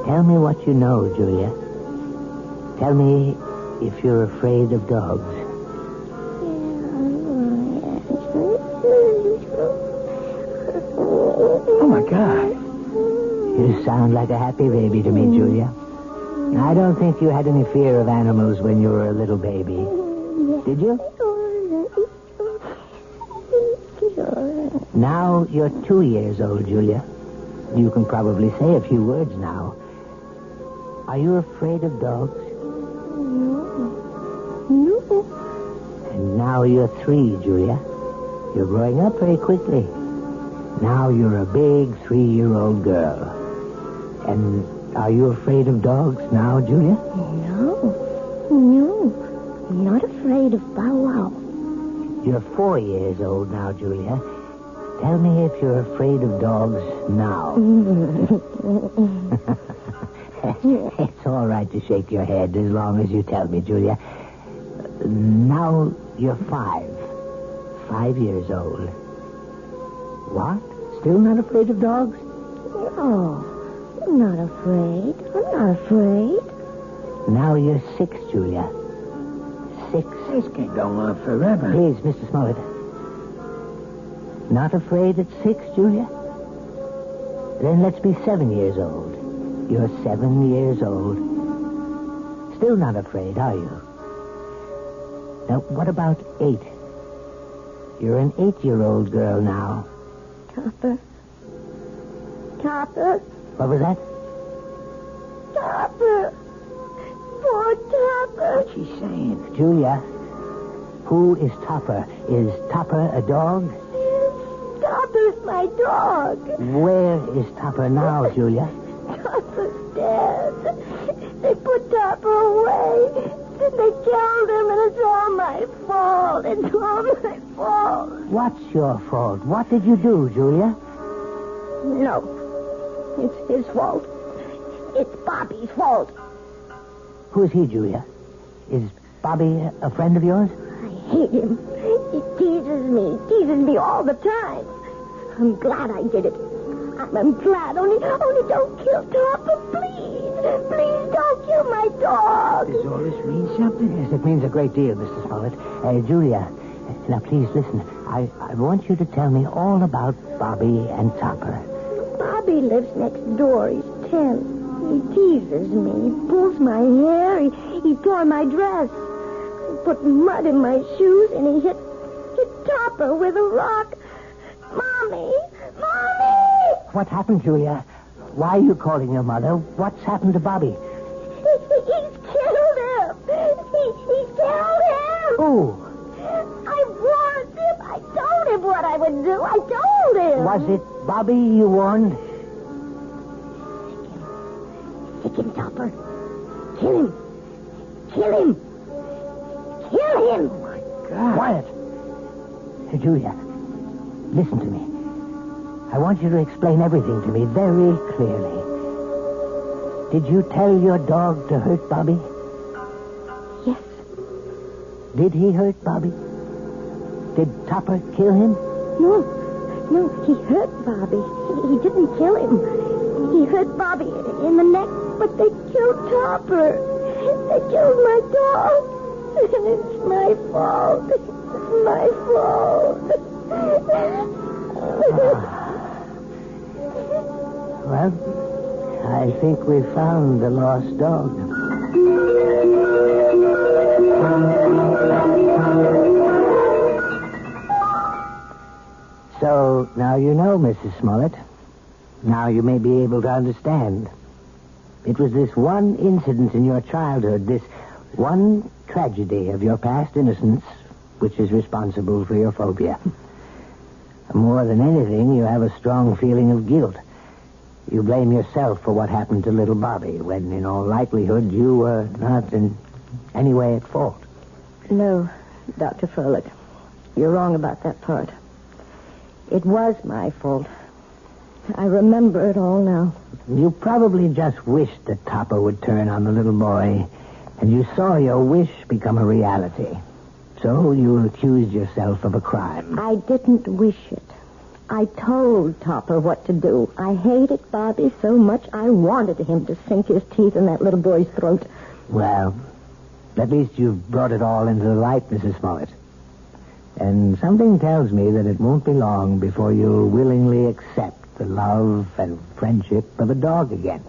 Tell me what you know, Julia. Tell me if you're afraid of dogs. Oh, my God. You sound like a happy baby to me, Julia. I don't think you had any fear of animals when you were a little baby. Did you? Now you're 2 years old, Julia. You can probably say a few words now. Are you afraid of dogs? No. And now you're 3, Julia. You're growing up very quickly. Now you're a big 3-year-old girl. And are you afraid of dogs now, Julia? No. I'm not afraid of Bow Wow. You're 4 years old now, Julia. Tell me if you're afraid of dogs now. It's all right to shake your head as long as you tell me, Julia. Now you're 5. 5 years old. What? Still not afraid of dogs? No. I'm not afraid. Now you're 6, Julia. 6. This can go on forever. Please, Mr. Smollett. Not afraid at 6, Julia? Then let's be 7 years old. You're 7 years old. Still not afraid, are you? Now, what about 8? You're an 8-year-old girl now. Topper. What was that? Topper. Poor Topper. What's she saying? Julia, who is Topper? Is Topper a dog? Topper's my dog. Where is Topper now, Julia? Topper's dead. They put Topper away. Then they killed him, and it's all my fault. What's your fault? What did you do, Julia? No. It's his fault. It's Bobby's fault. Who's he, Julia? Is Bobby a friend of yours? I hate him. He teases me all the time. I'm glad I did it. I'm glad. Only don't kill Topper, please. Please don't kill my dog. Does all this mean something? Yes, it means a great deal, Mr. Smollett. Julia, now please listen. I want you to tell me all about Bobby and Topper. Bobby lives next door. He's 10. He teases me. He pulls my hair. He tore my dress. He put mud in my shoes, and he hit Topper with a rock. Mommy! What happened, Julia? Why are you calling your mother? What's happened to Bobby? He's killed him. He's killed him. Who? I warned him. I told him what I would do. I told him. Was it Bobby you warned? Stick him, Topper. Kill him. Kill him. Kill him. Oh, my God. Quiet. Julia, listen to me. I want you to explain everything to me very clearly. Did you tell your dog to hurt Bobby? Yes. Did he hurt Bobby? Did Topper kill him? No, he hurt Bobby. He didn't kill him. He hurt Bobby in the neck, but they killed Topper. They killed my dog. And it's my fault. It's my fault. Well, I think we found the lost dog. So, now you know, Mrs. Smollett. Now you may be able to understand. It was this one incident in your childhood, this one tragedy of your past innocence, which is responsible for your phobia. More than anything, you have a strong feeling of guilt. You blame yourself for what happened to little Bobby, when in all likelihood you were not in any way at fault. No, Dr. Froelich. You're wrong about that part. It was my fault. I remember it all now. You probably just wished that Topper would turn on the little boy, and you saw your wish become a reality. So you accused yourself of a crime. I didn't wish it. I told Topper what to do. I hated Bobby so much I wanted him to sink his teeth in that little boy's throat. Well, at least you've brought it all into the light, Mrs. Smollett. And something tells me that it won't be long before you'll willingly accept the love and friendship of a dog again.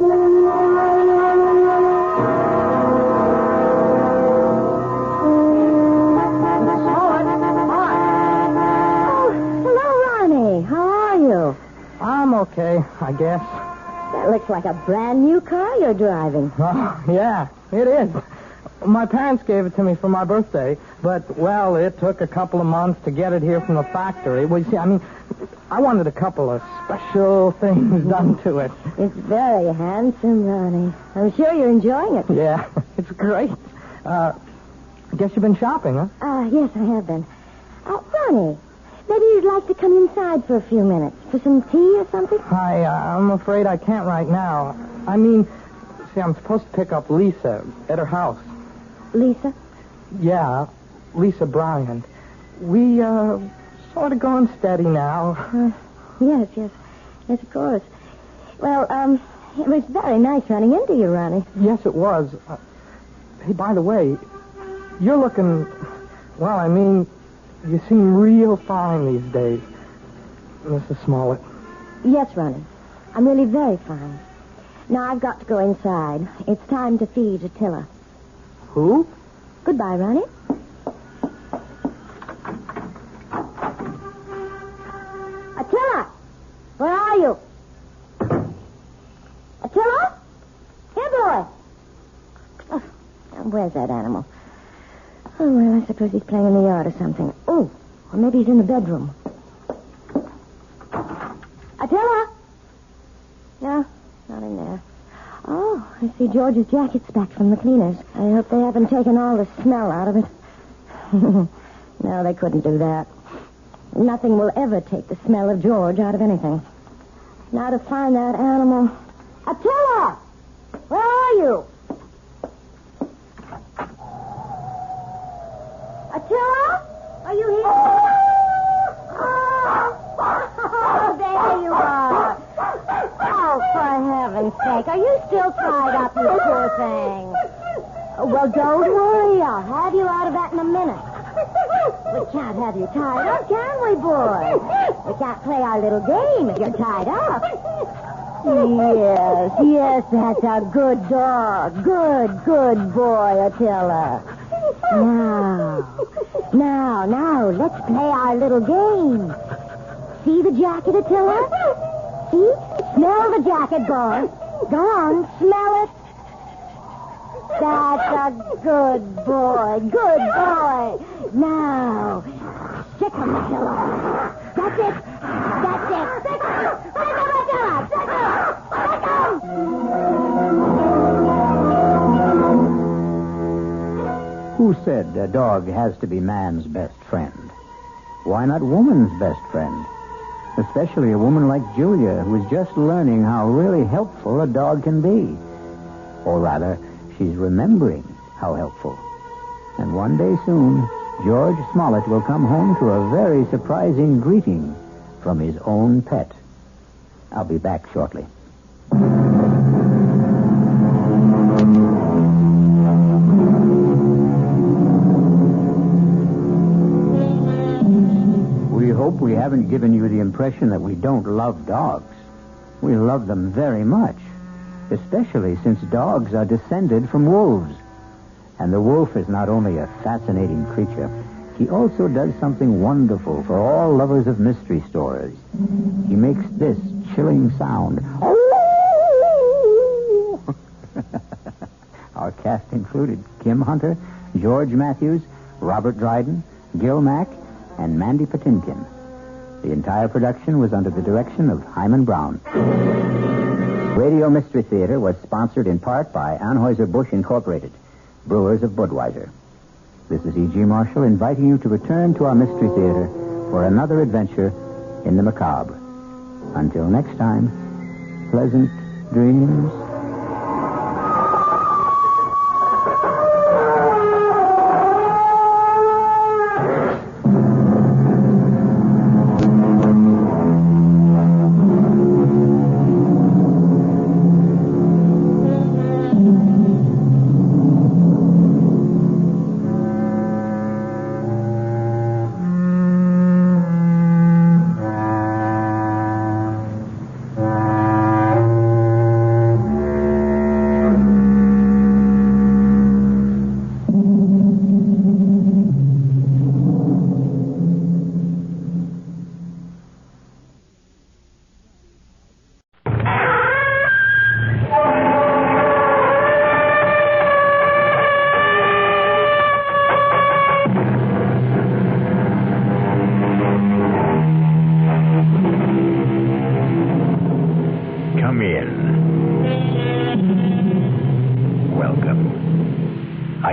I'm okay, I guess. That looks like a brand new car you're driving. Oh, yeah, it is. My parents gave it to me for my birthday, but, well, it took a couple of months to get it here from the factory. Well, you see, I wanted a couple of special things done to it. It's very handsome, Ronnie. I'm sure you're enjoying it. Yeah, it's great. I guess you've been shopping, huh? Yes, I have been. Ronnie, maybe you'd like to come inside for a few minutes for some tea or something? I'm afraid I can't right now. See, I'm supposed to pick up Lisa at her house. Lisa? Yeah, Lisa Bryant. We, sort of going steady now. Yes, of course. Well, it was very nice running into you, Ronnie. Yes, it was. Hey, by the way, you're looking, you seem real fine these days, Mrs. Smollett. Yes, Ronnie. I'm really very fine. Now I've got to go inside. It's time to feed Attila. Who? Goodbye, Ronnie. Attila! Where are you? Attila? Here, boy. Oh, now where's that animal? Oh, well, I suppose he's playing in the yard or something. Oh, or maybe he's in the bedroom. Attila? No, not in there. Oh, I see George's jacket's back from the cleaners. I hope they haven't taken all the smell out of it. No, they couldn't do that. Nothing will ever take the smell of George out of anything. Now to find that animal. Attila! Where are you? Attila? Are you here? Oh, there you are. Oh, for heaven's sake. Are you still tied up, you poor thing? Well, don't worry. I'll have you out of that in a minute. We can't have you tied up, can we, boy? We can't play our little game if you're tied up. Yes, that's a good dog. Good boy, Attila. Now, let's play our little game. See the jacket, Attila? See? Smell the jacket, boy. Go on, smell it. That's a good boy. Now, stick him, Attila. That's it. Stick him, Attila. Stick him. Who said a dog has to be man's best friend? Why not woman's best friend? Especially a woman like Julia, who is just learning how really helpful a dog can be. Or rather, she's remembering how helpful. And one day soon, George Smollett will come home to a very surprising greeting from his own pet. I'll be back shortly. We hope we haven't given you the impression that we don't love dogs. We love them very much, especially since dogs are descended from wolves. And the wolf is not only a fascinating creature, he also does something wonderful for all lovers of mystery stories. He makes this chilling sound. Our cast included Kim Hunter, George Matthews, Robert Dryden, Gil Mack, and Mandy Patinkin. The entire production was under the direction of Hyman Brown. Radio Mystery Theater was sponsored in part by Anheuser-Busch Incorporated, brewers of Budweiser. This is E.G. Marshall inviting you to return to our Mystery Theater for another adventure in the macabre. Until next time, pleasant dreams.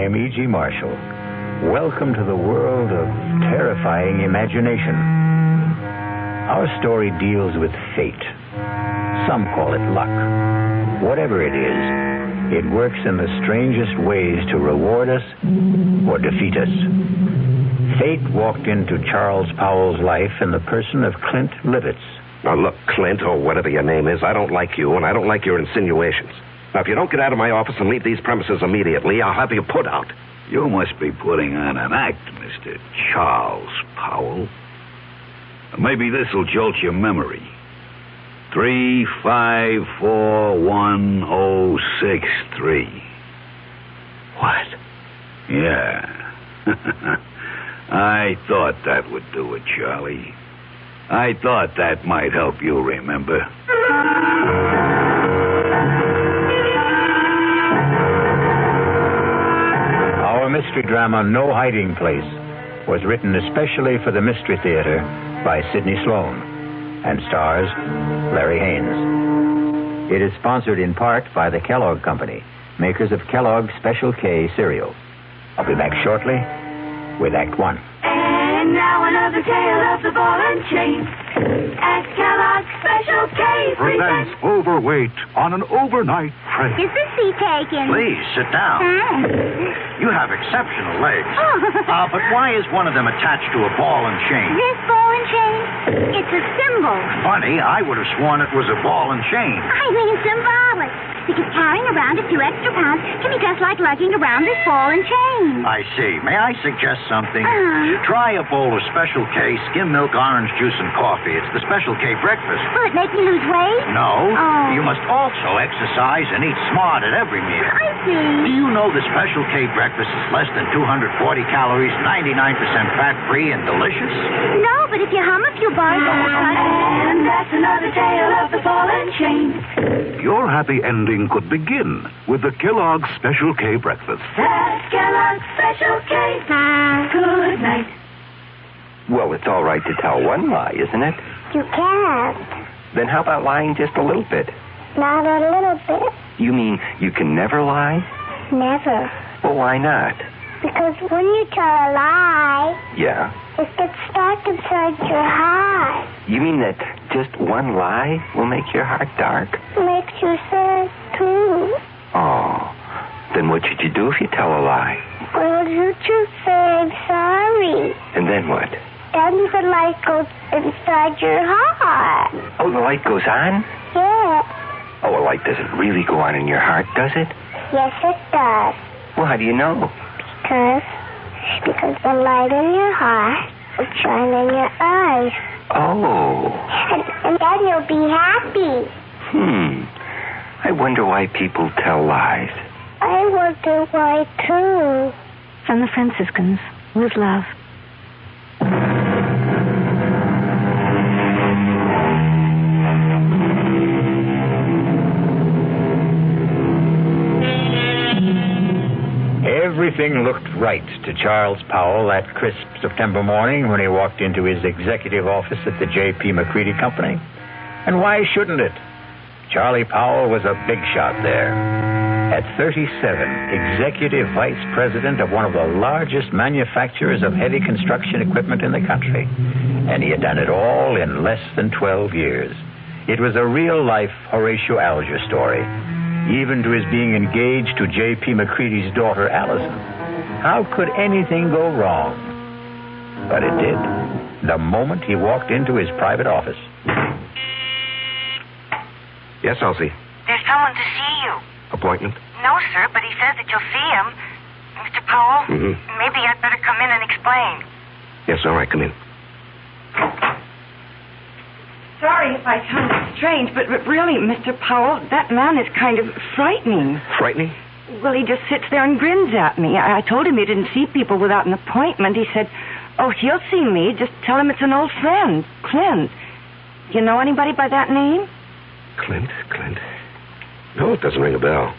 E.G. Marshall. Welcome to the world of terrifying imagination. Our story deals with fate. Some call it luck. Whatever it is, it works in the strangest ways to reward us or defeat us. Fate walked into Charles Powell's life in the person of Clint Livitz. Now, look, Clint, or whatever your name is, I don't like you, and I don't like your insinuations. Now, if you don't get out of my office and leave these premises immediately, I'll have you put out. You must be putting on an act, Mr. Charles Powell. Maybe this will jolt your memory. 3541063. What? Yeah. I thought that would do it, Charlie. I thought that might help you remember. Our mystery drama, No Hiding Place, was written especially for the Mystery Theater by Sidney Sloan and stars Larry Haynes. It is sponsored in part by the Kellogg Company, makers of Kellogg's Special K cereal. I'll be back shortly with Act One. And now another tale of the ball and chain. At Kellogg's Special K presents Overweight on an overnight train. Is the seat taken? Please, sit down. You have exceptional legs. But why is one of them attached to a ball and chain? This ball and chain? It's a symbol. Funny, I would have sworn it was a ball and chain. I mean symbolic. Because carrying around a few extra pounds can be just like lugging around this ball and chain. I see. May I suggest something? Try a bowl of Special K skim milk, orange juice, and coffee. It's the Special K breakfast. Will it make me lose weight? No. You must also exercise and eat smart at every meal. I see. Do you know the Special K breakfast is less than 240 calories, 99% fat-free, and delicious? No, but if you hum a few bars... And that's another tale of the ball and chain. Your happy ending could begin with the Kellogg's Special K breakfast. That's Kellogg's Special K. Good night. Well, it's all right to tell one lie, isn't it? You can't. Then how about lying just a little bit? Not a little bit. You mean you can never lie? Never. Well, why not? Because when you tell a lie, Yeah. it gets stuck inside your heart. You mean that just one lie will make your heart dark? Makes you sad, too. Oh, then what should you do if you tell a lie? Well, you just say I'm sorry. And then what? Then the light goes inside your heart. Oh, the light goes on? Yeah. Oh, a light doesn't really go on in your heart, does it? Yes, it does. Well, how do you know? Because the light in your heart will shine in your eyes. Oh. And then you'll be happy. I wonder why people tell lies. I wonder why, too. From the Franciscans, with love. Everything looked right to Charles Powell that crisp September morning when he walked into his executive office at the J.P. McCready Company. And why shouldn't it? Charlie Powell was a big shot there. At 37, executive vice president of one of the largest manufacturers of heavy construction equipment in the country. And he had done it all in less than 12 years. It was a real-life Horatio Alger story, even to his being engaged to J.P. McCready's daughter, Allison. How could anything go wrong? But it did, the moment he walked into his private office. Yes, Elsie. There's someone to see you. Appointment? No, sir, but he says that you'll see him. Mr. Powell, maybe I'd better come in and explain. Yes, all right, come in. Sorry if I sound strange, but really, Mr. Powell, that man is kind of frightening. Frightening? Well, he just sits there and grins at me. I told him he didn't see people without an appointment. He said, oh, he'll see me. Just tell him it's an old friend, Clint. You know anybody by that name? Clint? No, it doesn't ring a bell.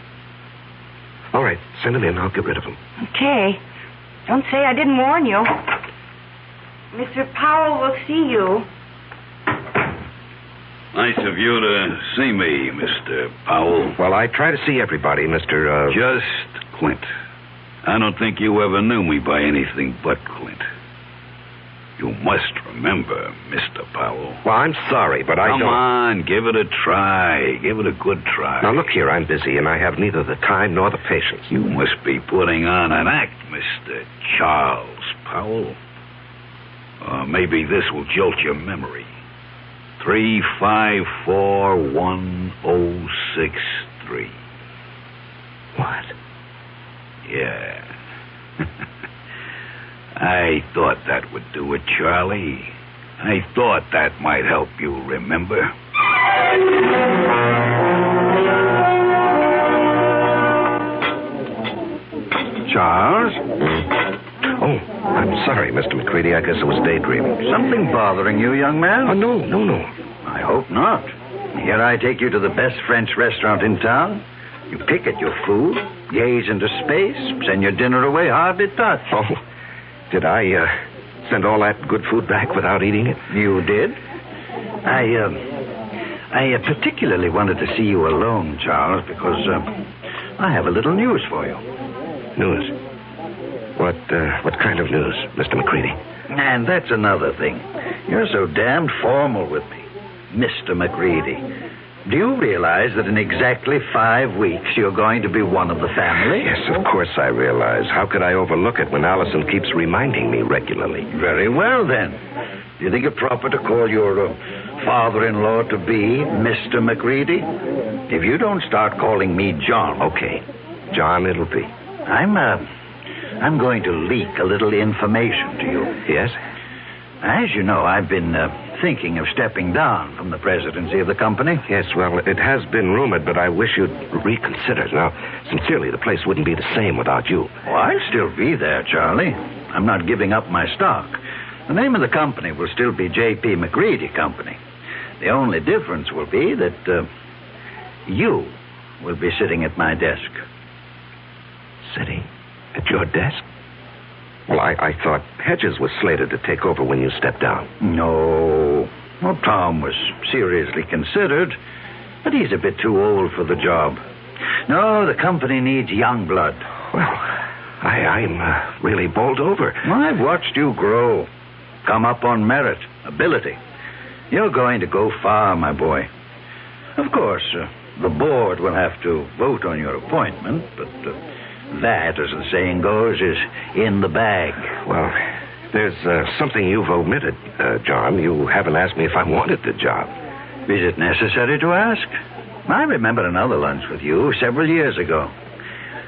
All right, send him in. I'll get rid of him. Okay. Don't say I didn't warn you. Mr. Powell will see you. Nice of you to see me, Mr. Powell. Well, I try to see everybody, Mr. Just Clint. I don't think you ever knew me by anything but Clint. You must remember, Mr. Powell. Well, I'm sorry, but I don't... Come on, give it a try. Give it a good try. Now, look here, I'm busy, and I have neither the time nor the patience. You must be putting on an act, Mr. Charles Powell. Maybe this will jolt your memory. 3541063. What? Yeah. I thought that would do it, Charlie. I thought that might help you remember. Charles? Oh, I'm sorry, Mr. McCready. I guess I was daydreaming. Something bothering you, young man? Oh, no. I hope not. Here I take you to the best French restaurant in town. You pick at your food, gaze into space, send your dinner away hardly touched. Oh, did I send all that good food back without eating it? You did? I particularly wanted to see you alone, Charles, because I have a little news for you. News? What kind of news, Mr. McCready? And that's another thing. You're so damned formal with me, Mr. McCready. Do you realize that in exactly 5 weeks you're going to be one of the family? Yes, of course I realize. How could I overlook it when Allison keeps reminding me regularly? Very well, then. Do you think it proper to call your father-in-law to be Mr. McCready? If you don't start calling me John... Okay. John, it'll be. I'm going to leak a little information to you. Yes? As you know, I've been thinking of stepping down from the presidency of the company. Yes, well, it has been rumored, but I wish you'd reconsider. Now, sincerely, the place wouldn't be the same without you. Oh, I'll still be there, Charlie. I'm not giving up my stock. The name of the company will still be J.P. McCready Company. The only difference will be that you will be sitting at my desk. Sitting at your desk? Well, I thought Hedges was slated to take over when you stepped down. No. Well, Tom was seriously considered, but he's a bit too old for the job. No, the company needs young blood. Well, I'm really bowled over. I've watched you grow. Come up on merit, ability. You're going to go far, my boy. Of course, the board will have to vote on your appointment, but... that, as the saying goes, is in the bag. Well, there's something you've omitted, John. You haven't asked me if I wanted the job. Is it necessary to ask? I remember another lunch with you several years ago.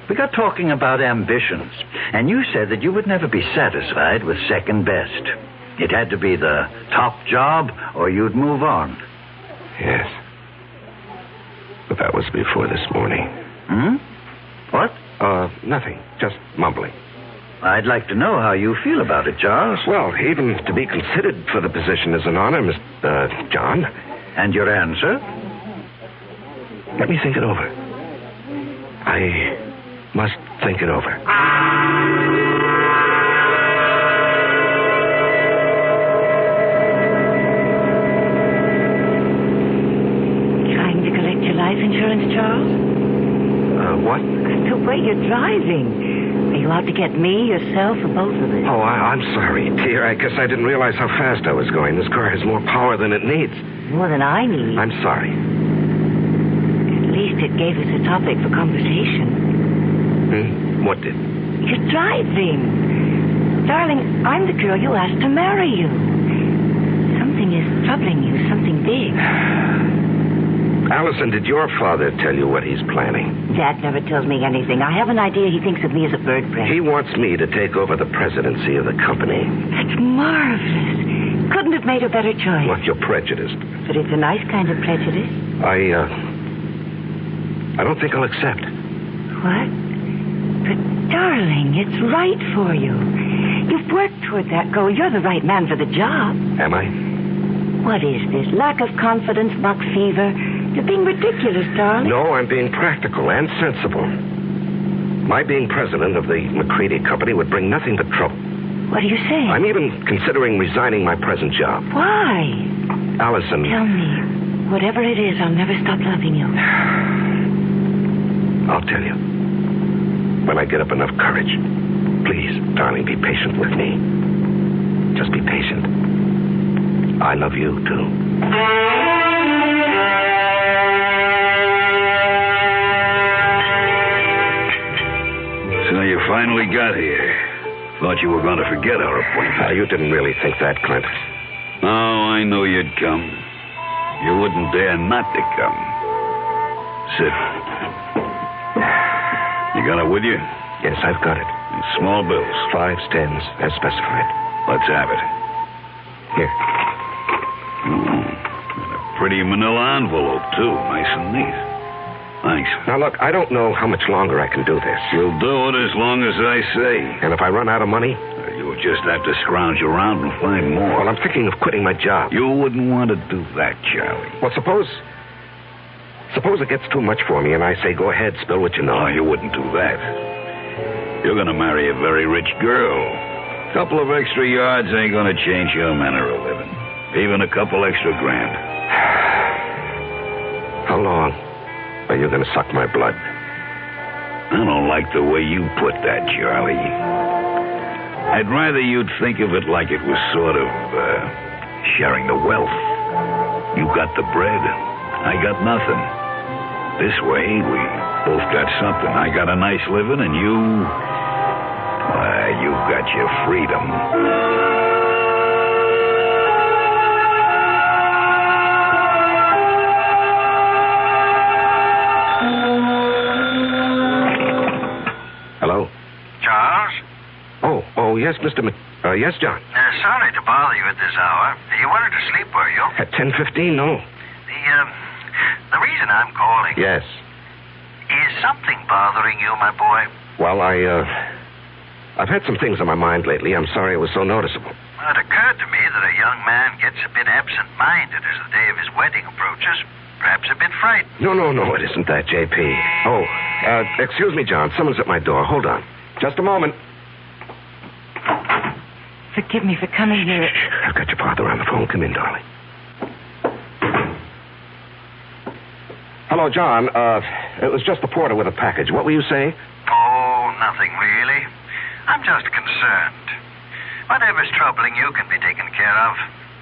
We got talking about ambitions, and you said that you would never be satisfied with second best. It had to be the top job, or you'd move on. Yes. But that was before this morning. What? Nothing. Just mumbling. I'd like to know how you feel about it, Charles. Well, even to be considered for the position is an honor, Mr. John. And your answer? Let me think it over. I must think it over. Trying to collect your life insurance, Charles? What? The way you're driving. Are you out to get me, yourself, or both of us? Oh, I'm sorry, dear. I guess I didn't realize how fast I was going. This car has more power than it needs. More than I need. I'm sorry. At least it gave us a topic for conversation. What did? You're driving. Darling, I'm the girl you asked to marry you. Something is troubling you, something big. Allison, did your father tell you what he's planning? Dad never tells me anything. I have an idea he thinks of me as a bird brain. He wants me to take over the presidency of the company. That's marvelous. Couldn't have made a better choice. Well, you're prejudiced. But it's a nice kind of prejudice. I don't think I'll accept. What? But, darling, it's right for you. You've worked toward that goal. You're the right man for the job. Am I? What is this? Lack of confidence, buck fever? You're being ridiculous, darling. No, I'm being practical and sensible. My being president of the McCready Company would bring nothing but trouble. What are you saying? I'm even considering resigning my present job. Why? Allison. Tell me. Whatever it is, I'll never stop loving you. I'll tell you. When I get up enough courage. Please, darling, be patient with me. Just be patient. I love you, too. So you finally got here. Thought you were going to forget our appointment. You didn't really think that, Clint. Oh, I knew you'd come. You wouldn't dare not to come. Sit. You got it with you? Yes, I've got it. Small bills. 5s, 10s, as specified. Let's have it. Here. And a pretty manila envelope, too. Nice and neat. Thanks. Now, look, I don't know how much longer I can do this. You'll do it as long as I say. And if I run out of money? You'll just have to scrounge around and find more. Well, I'm thinking of quitting my job. You wouldn't want to do that, Charlie. Well, suppose it gets too much for me and I say, go ahead, spill what you know. No, you wouldn't do that. You're going to marry a very rich girl. A couple of extra yards ain't going to change your manner of living. Even a couple extra grand. How long are you going to suck my blood? I don't like the way you put that, Charlie. I'd rather you'd think of it like it was sort of sharing the wealth. You got the bread. I got nothing. This way, we both got something. I got a nice living, and you got your freedom. Hello? Charles? Oh, yes, Mr. yes, John. Sorry to bother you at this hour. You wanted to sleep, were you? At 10:15, no. The reason I'm calling... Yes. Is something bothering you, my boy? Well, I've had some things on my mind lately. I'm sorry it was so noticeable. Well, it occurred to me that a young man gets a bit absent-minded as the day of his wedding approaches. Perhaps a bit frightened. No, it isn't that, J.P. Oh, excuse me, John. Someone's at my door. Hold on. Just a moment. Forgive me for coming here. I've got your father on the phone. Come in, darling. Hello, John. It was just the porter with a package. What were you saying? Oh, nothing really. I'm just concerned. Whatever's troubling you can be taken care of.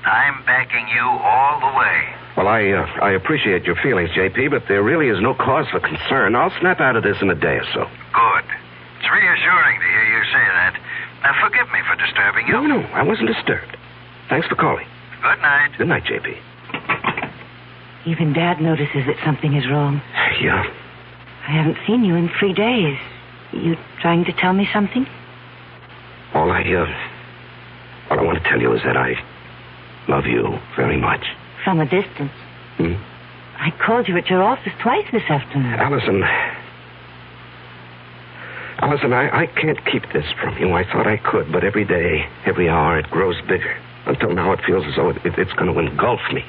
I'm backing you all the way. Well, I appreciate your feelings, J.P., but there really is no cause for concern. I'll snap out of this in a day or so. Good. It's reassuring to hear you say that. Now, forgive me for disturbing you. No, I wasn't disturbed. Thanks for calling. Good night. Good night, J.P. Even Dad notices that something is wrong. Yeah. I haven't seen you in 3 days. You trying to tell me something? All I want to tell you is that I love you very much. From a distance. I called you at your office twice this afternoon. Allison, I can't keep this from you. I thought I could, but every day, every hour, it grows bigger. Until now it feels as though it's going to engulf me.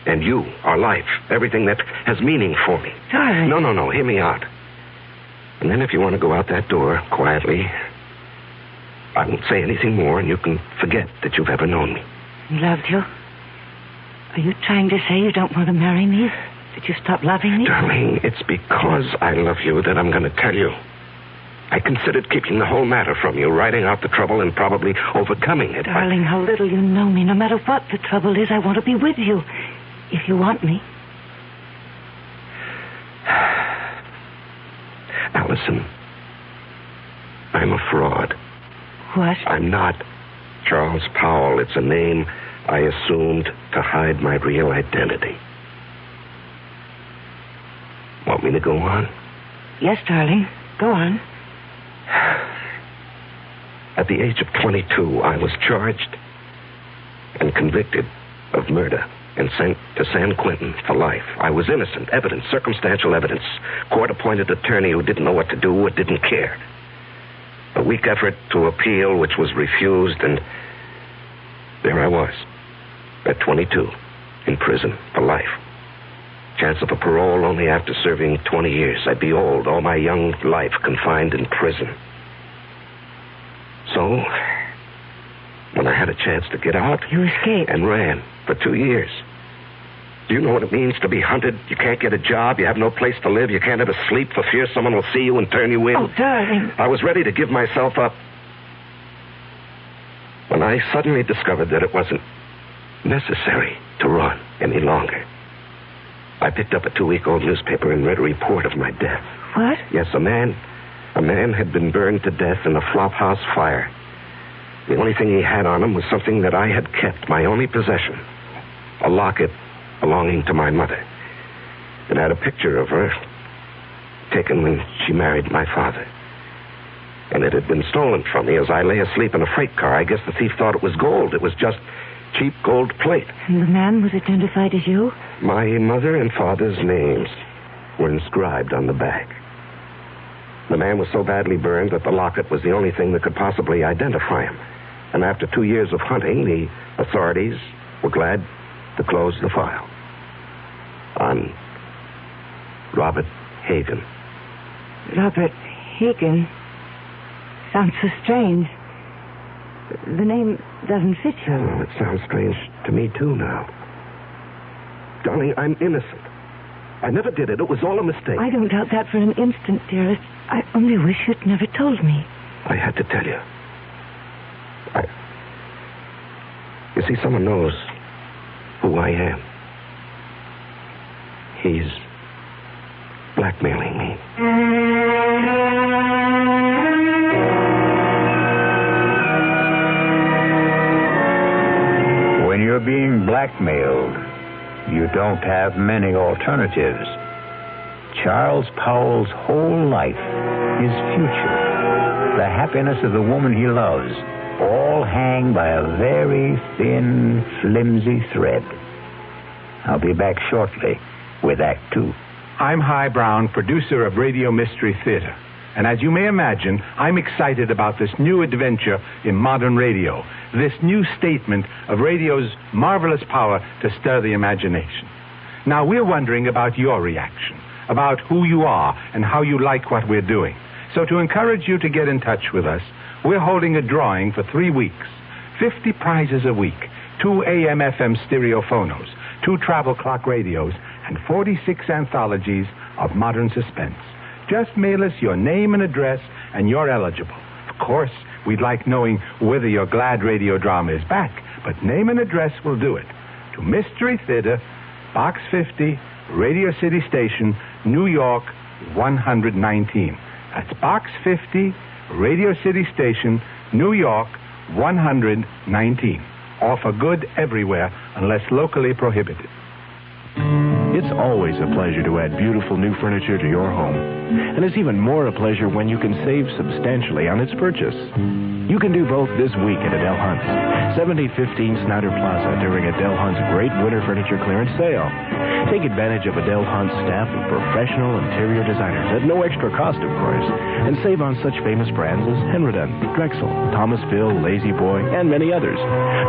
And you, our life, everything that has meaning for me. Darling. No, hear me out. And then if you want to go out that door quietly, I won't say anything more, and you can forget that you've ever known me. Loved you? Are you trying to say you don't want to marry me? Did you stop loving me? Darling, it's because I love you that I'm going to tell you. I considered keeping the whole matter from you, riding out the trouble and probably overcoming it. Darling, how little you know me. No matter what the trouble is, I want to be with you. If you want me. Allison, I'm a fraud. What? I'm not Charles Powell. It's a name I assumed to hide my real identity. Want me to go on? Yes, darling. Go on. At the age of 22, I was charged and convicted of murder and sent to San Quentin for life. I was innocent. Evidence, circumstantial evidence. Court-appointed attorney who didn't know what to do or didn't care. A weak effort to appeal, which was refused, and there I was, at 22, in prison for life. Chance of a parole only after serving 20 years. I'd be old, all my young life confined in prison. So, when I had a chance to get out... You escaped. And ran for 2 years. Do you know what it means to be hunted? You can't get a job, you have no place to live, you can't ever sleep for fear someone will see you and turn you in. Oh, darling. I was ready to give myself up when I suddenly discovered that it wasn't necessary to run any longer. I picked up a 2-week-old newspaper and read a report of my death. What? Yes, a man had been burned to death in a flophouse fire. The only thing he had on him was something that I had kept, my only possession. A locket belonging to my mother. It had a picture of her taken when she married my father. And it had been stolen from me as I lay asleep in a freight car. I guess the thief thought it was gold. It was just cheap gold plate. And the man was identified as you? My mother and father's names were inscribed on the back. The man was so badly burned that the locket was the only thing that could possibly identify him. And after 2 years of hunting, the authorities were glad to close the file on Robert Hagen. Robert Hagen? Sounds so strange. The name doesn't fit you. Oh, it sounds strange to me, too, now. Darling, I'm innocent. I never did it. It was all a mistake. I don't doubt that for an instant, dearest. I only wish you'd never told me. I had to tell you. You see, someone knows who I am. He's blackmailing me. When you're being blackmailed, you don't have many alternatives. Charles Powell's whole life, his future, the happiness of the woman he loves, all hang by a very thin, flimsy thread. I'll be back shortly with Act 2. I'm Hy Brown, producer of Radio Mystery Theater. And as you may imagine, I'm excited about this new adventure in modern radio, this new statement of radio's marvelous power to stir the imagination. Now, we're wondering about your reaction, about who you are and how you like what we're doing. So to encourage you to get in touch with us, we're holding a drawing for 3 weeks. 50 prizes a week, 2 AM/FM stereophonos, 2 travel clock radios, and 46 anthologies of modern suspense. Just mail us your name and address, and you're eligible. Of course, we'd like knowing whether your glad radio drama is back, but name and address will do it. To Mystery Theater, Box 50, Radio City Station, New York, 119. That's Box 50, Radio City Station, New York, 119. All for good everywhere, unless locally prohibited. It's always a pleasure to add beautiful new furniture to your home. And it's even more a pleasure when you can save substantially on its purchase. You can do both this week at Adele Hunt's, 7015 Snyder Plaza during Adele Hunt's great winter furniture clearance sale. Take advantage of Adele Hunt's staff of professional interior designers at no extra cost, of course, and save on such famous brands as Henriden, Drexel, Thomasville, Lazy Boy, and many others.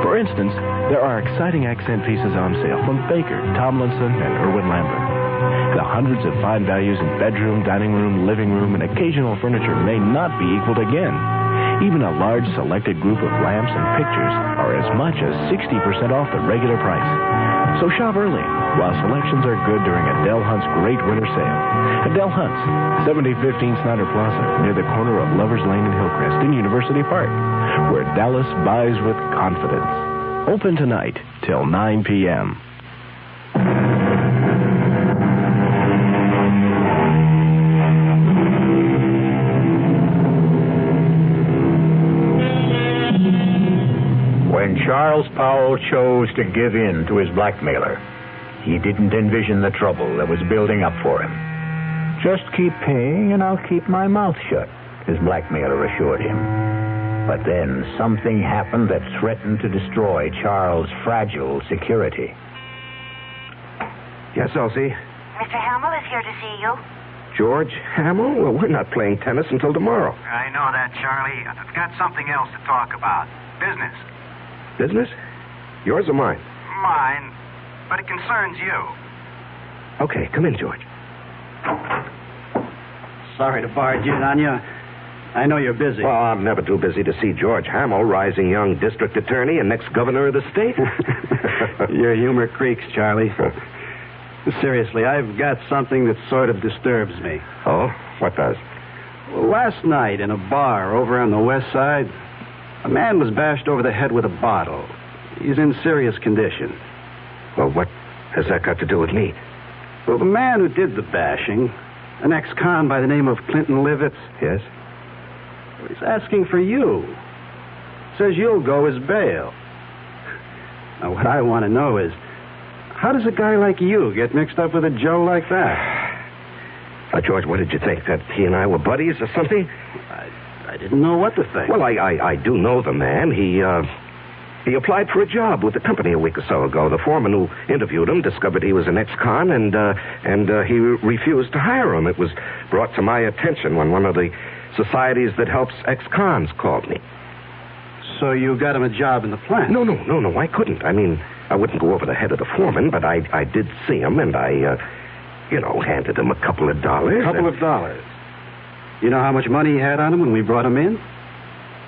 For instance, there are exciting accent pieces on sale from Baker, Tomlinson, and Irwin Lambert. The hundreds of fine values in bedroom, dining room, living room, and occasional furniture may not be equaled again. Even a large selected group of lamps and pictures are as much as 60% off the regular price. So shop early while selections are good during Adele Hunt's great winter sale. Adele Hunt's, 7015 Snyder Plaza, near the corner of Lovers Lane and Hillcrest in University Park, where Dallas buys with confidence. Open tonight till 9 p.m. When Charles Powell chose to give in to his blackmailer, he didn't envision the trouble that was building up for him. Just keep paying and I'll keep my mouth shut, his blackmailer assured him. But then something happened that threatened to destroy Charles' fragile security. Yes, Elsie? Mr. Hamill is here to see you. George Hamill? Well, we're not playing tennis until tomorrow. I know that, Charlie. I've got something else to talk about. Business. Business? Yours or mine? Mine, but it concerns you. Okay, come in, George. Sorry to barge in on you. I know you're busy. Well, I'm never too busy to see George Hamill, rising young district attorney and next governor of the state. Your humor creaks, Charlie. Seriously, I've got something that sort of disturbs me. Oh? What does? Last night in a bar over on the west side, a man was bashed over the head with a bottle. He's in serious condition. Well, what has that got to do with me? Well, the man who did the bashing, an ex-con by the name of Clinton Livitz. Yes? He's asking for you. Says you'll go as bail. Now, what I want to know is, how does a guy like you get mixed up with a Joe like that? George, what did you think? That he and I were buddies or something? I didn't know what to think. Well, I do know the man. He applied for a job with the company a week or so ago. The foreman who interviewed him discovered he was an ex-con, and he refused to hire him. It was brought to my attention when one of the societies that helps ex-cons called me. So you got him a job in the plant? No, I couldn't. I mean, I wouldn't go over the head of the foreman, but I did see him, and I handed him a couple of dollars. Couple of dollars? You know how much money he had on him when we brought him in?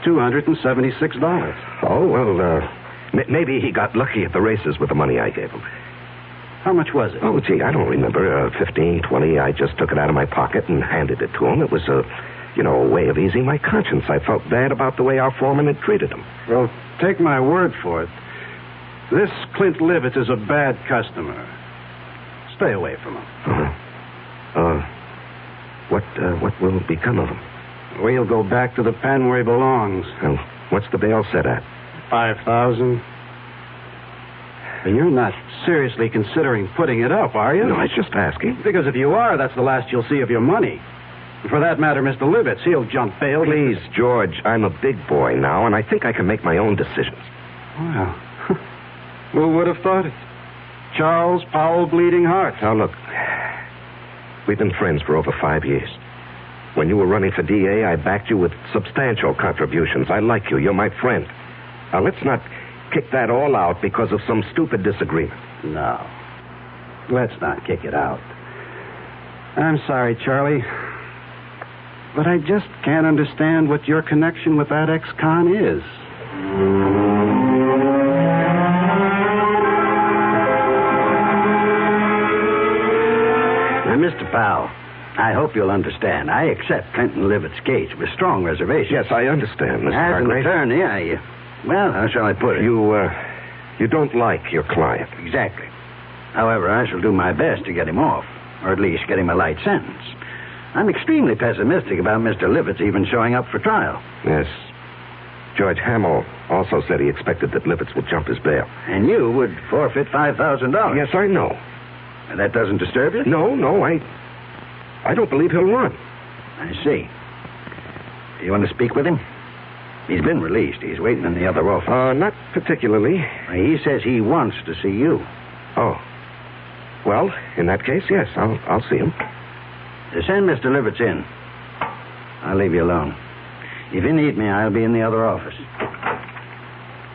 $276. Oh, well, maybe he got lucky at the races with the money I gave him. How much was it? Oh, gee, I don't remember. 15, 20. I just took it out of my pocket and handed it to him. It was a way of easing my conscience. I felt bad about the way our foreman had treated him. Well, take my word for it. This Clint Livitz is a bad customer. Stay away from him. What will become of him? Well, he'll go back to the pen where he belongs. Well, what's the bail set at? $5,000. And you're not seriously considering putting it up, are you? No, I was just asking. Because if you are, that's the last you'll see of your money. For that matter, Mr. Livitz, he'll jump bail. Please, George, I'm a big boy now, and I think I can make my own decisions. Well, who would have thought it? Charles Powell Bleeding Heart. Now, look, we've been friends for over 5 years. When you were running for DA, I backed you with substantial contributions. I like you. You're my friend. Now, let's not kick that all out because of some stupid disagreement. No. Let's not kick it out. I'm sorry, Charlie, but I just can't understand what your connection with that ex-con is. Now, Mr. Powell, I hope you'll understand. I accept Clinton Livitz's case with strong reservations. Yes, I understand, Mr. As an Hargrave. attorney, well, how shall I put it? You don't like your client. Exactly. However, I shall do my best to get him off, or at least get him a light sentence. I'm extremely pessimistic about Mr. Livitz even showing up for trial. Yes. George Hamill also said he expected that Livitz would jump his bail. And you would forfeit $5,000. Yes, I know. And that doesn't disturb you? No, I don't believe he'll run. I see. You want to speak with him? He's been released. He's waiting in the other office. Not particularly. He says he wants to see you. Oh. Well, in that case, yes, I'll see him. Send Mr. Livitz in. I'll leave you alone. If you need me, I'll be in the other office.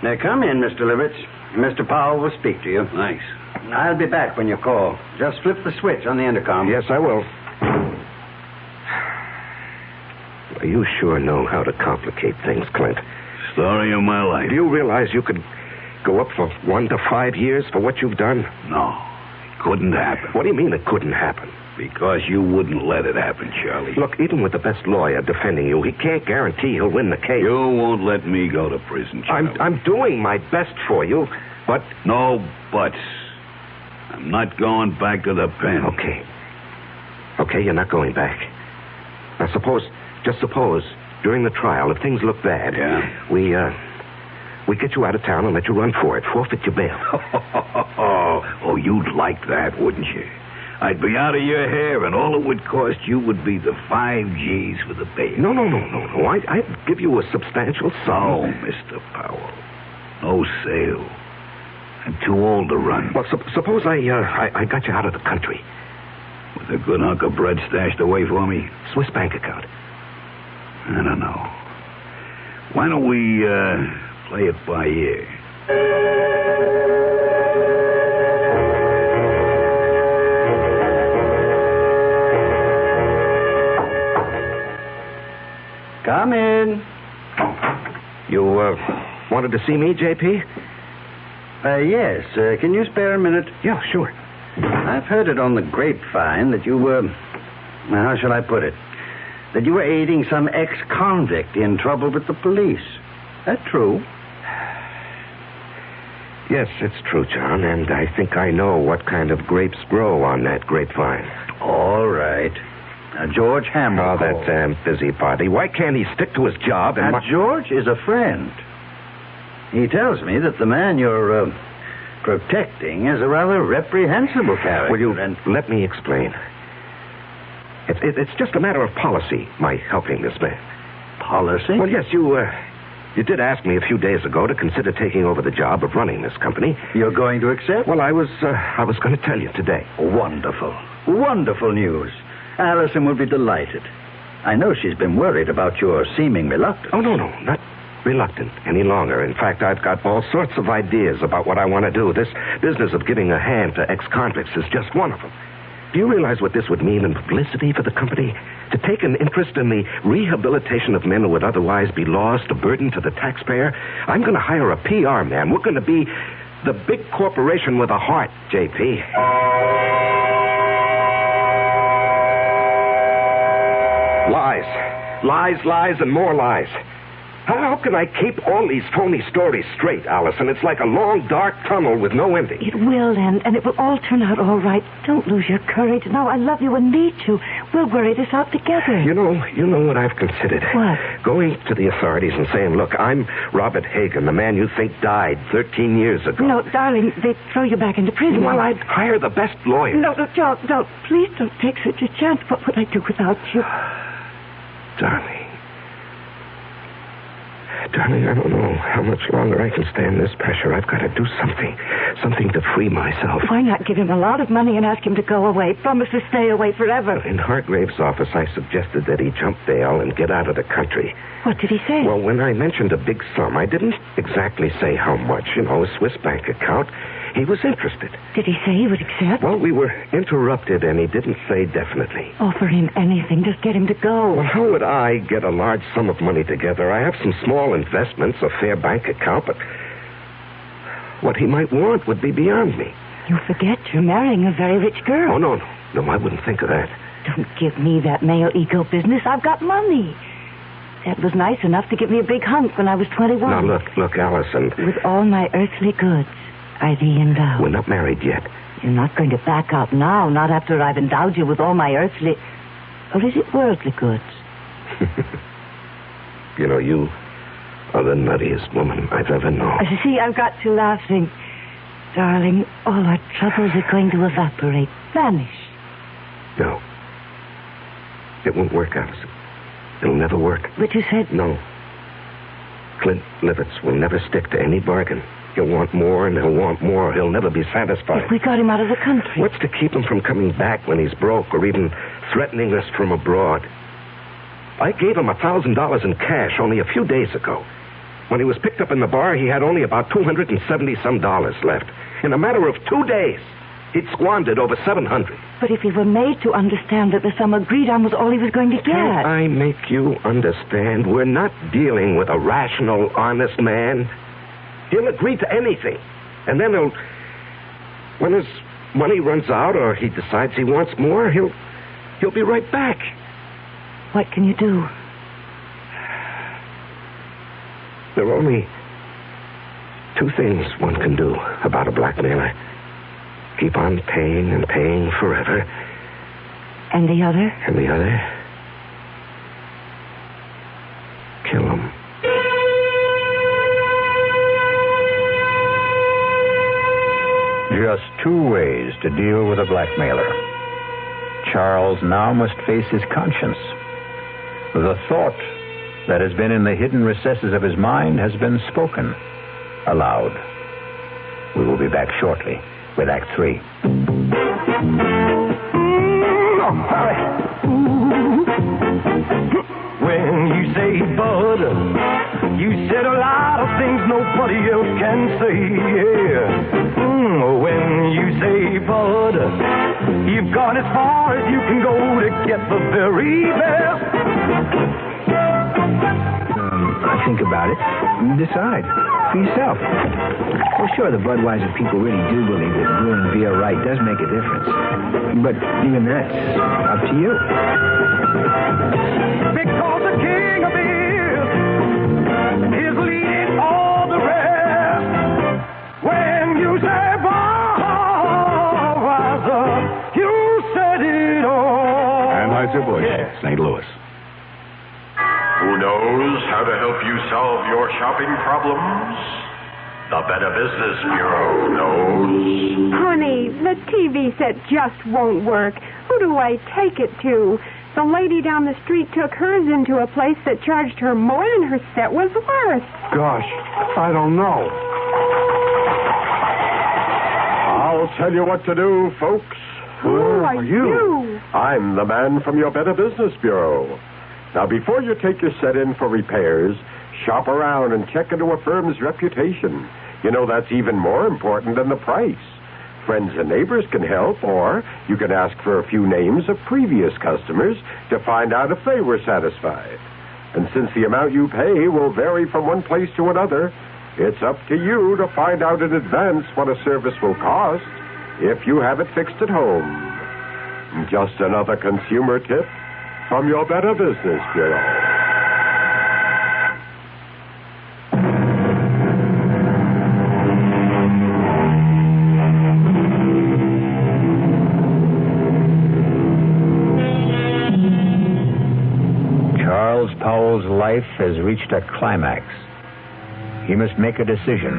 Now, come in, Mr. Livitz. Mr. Powell will speak to you. Thanks. I'll be back when you call. Just flip the switch on the intercom. Yes, I will. You sure know how to complicate things, Clint. Story of my life. Do you realize you could go up for 1 to 5 years for what you've done? No, it couldn't happen. What do you mean it couldn't happen? Because you wouldn't let it happen, Charlie. Look, even with the best lawyer defending you, he can't guarantee he'll win the case. You won't let me go to prison, Charlie. I'm doing my best for you, but... No buts. I'm not going back to the pen. Okay, you're not going back. Now, just suppose, during the trial, if things look bad... Yeah? We get you out of town and let you run for it. Forfeit your bail. Oh, you'd like that, wouldn't you? I'd be out of your hair, and all it would cost you would be the 5 G's for the bail. No. I'd give you a substantial sum. Oh, Mr. Powell. No sale. I'm too old to run. Well, suppose I got you out of the country. With a good hunk of bread stashed away for me? Swiss bank account. I don't know. Why don't we, play it by ear? Come in. You, wanted to see me, J.P.? Yes. Can you spare a minute? Yeah, sure. I've heard it on the grapevine that you were... how shall I put it? That you were aiding some ex-convict in trouble with the police. That true? Yes, it's true, John, and I think I know what kind of grapes grow on that grapevine. All right. Now, George Hamill. Oh, that damn busybody. Why can't he stick to his job and... Now, George is a friend. He tells me that the man you're protecting is a rather reprehensible character. Will you let me explain? It's just a matter of policy, my helping this man. Policy? Well, yes, you did ask me a few days ago to consider taking over the job of running this company. You're going to accept? Well, I was going to tell you today. Wonderful. Wonderful news. Allison will be delighted. I know she's been worried about your seeming reluctance. Oh, no, not reluctant any longer. In fact, I've got all sorts of ideas about what I want to do. This business of giving a hand to ex-convicts is just one of them. Do you realize what this would mean in publicity for the company? To take an interest in the rehabilitation of men who would otherwise be lost, a burden to the taxpayer? I'm going to hire a PR man. We're going to be the big corporation with a heart, J.P. Lies, and more lies. How can I keep all these phony stories straight, Allison? It's like a long, dark tunnel with no ending. It will end, and it will all turn out all right. Don't lose your courage. No, I love you and need you. We'll worry this out together. You know what I've considered? What? Going to the authorities and saying, look, I'm Robert Hagen, the man you think died 13 years ago. No, darling, they'd throw you back into prison. Well, I'd hire the best lawyers. No, don't. Please don't take such a chance. What would I do without you? Darling, I don't know how much longer I can stand this pressure. I've got to do something to free myself. Why not give him a lot of money and ask him to go away? Promise to stay away forever. In Hargrave's office, I suggested that he jump bail and get out of the country. What did he say? Well, when I mentioned a big sum, I didn't exactly say how much. A Swiss bank account. He was interested. Did he say he would accept? Well, we were interrupted, and he didn't say definitely. Offer him anything. Just get him to go. Well, how would I get a large sum of money together? I have some small investments, a fair bank account, but what he might want would be beyond me. You forget you're marrying a very rich girl. Oh, no, I wouldn't think of that. Don't give me that male ego business. I've got money. Dad was nice enough to give me a big hunk when I was 21. Now, look, Allison. With all my earthly goods, I thee endow. We're not married yet. You're not going to back out now, not after I've endowed you with all my earthly... Or is it worldly goods? You are the nuttiest woman I've ever known. See, I've got you laughing. Darling, all our troubles are going to evaporate, vanish. No. It won't work, Allison. It'll never work. But you said... No. Clint Livitz will never stick to any bargain. He'll want more, and he'll want more. He'll never be satisfied. If we got him out of the country. What's to keep him from coming back when he's broke or even threatening us from abroad? I gave him $1,000 in cash only a few days ago. When he was picked up in the bar, he had only about $270-some left. In a matter of 2 days, he'd squandered over $700. But if he were made to understand that the sum agreed on was all he was going to get... Can't I make you understand? We're not dealing with a rational, honest man. He'll agree to anything. And then when his money runs out or he decides he wants more, he'll be right back. What can you do? There are only two things one can do about a blackmailer. Keep on paying and paying forever. And the other? And the other? Kill him. Just two ways to deal with a blackmailer. Charles now must face his conscience. The thought that has been in the hidden recesses of his mind has been spoken aloud. We will be back shortly with Act 3. When you say bud, you said a lot of things nobody else can say, yeah. When you say bud, you've gone as far as you can go to get the very best. Think about it and decide for yourself. Well, sure, the Budweiser people really do believe that brewing beer right does make a difference. But even that's up to you. Because the king of beer is leading all the rest. When you say Budweiser, you said it all. Anheuser-Busch, yeah. St. Louis. Who knows how to help you solve your shopping problems? The Better Business Bureau knows. Honey, the TV set just won't work. Who do I take it to? The lady down the street took hers into a place that charged her more than her set was worth. Gosh, I don't know. I'll tell you what to do, folks. Who are you? I'm the man from your Better Business Bureau. Now, before you take your set in for repairs, shop around and check into a firm's reputation. You know, that's even more important than the price. Friends and neighbors can help, or you can ask for a few names of previous customers to find out if they were satisfied. And since the amount you pay will vary from one place to another, it's up to you to find out in advance what a service will cost if you have it fixed at home. Just another consumer tip from your Better Business Bureau. Charles Powell's life has reached a climax. He must make a decision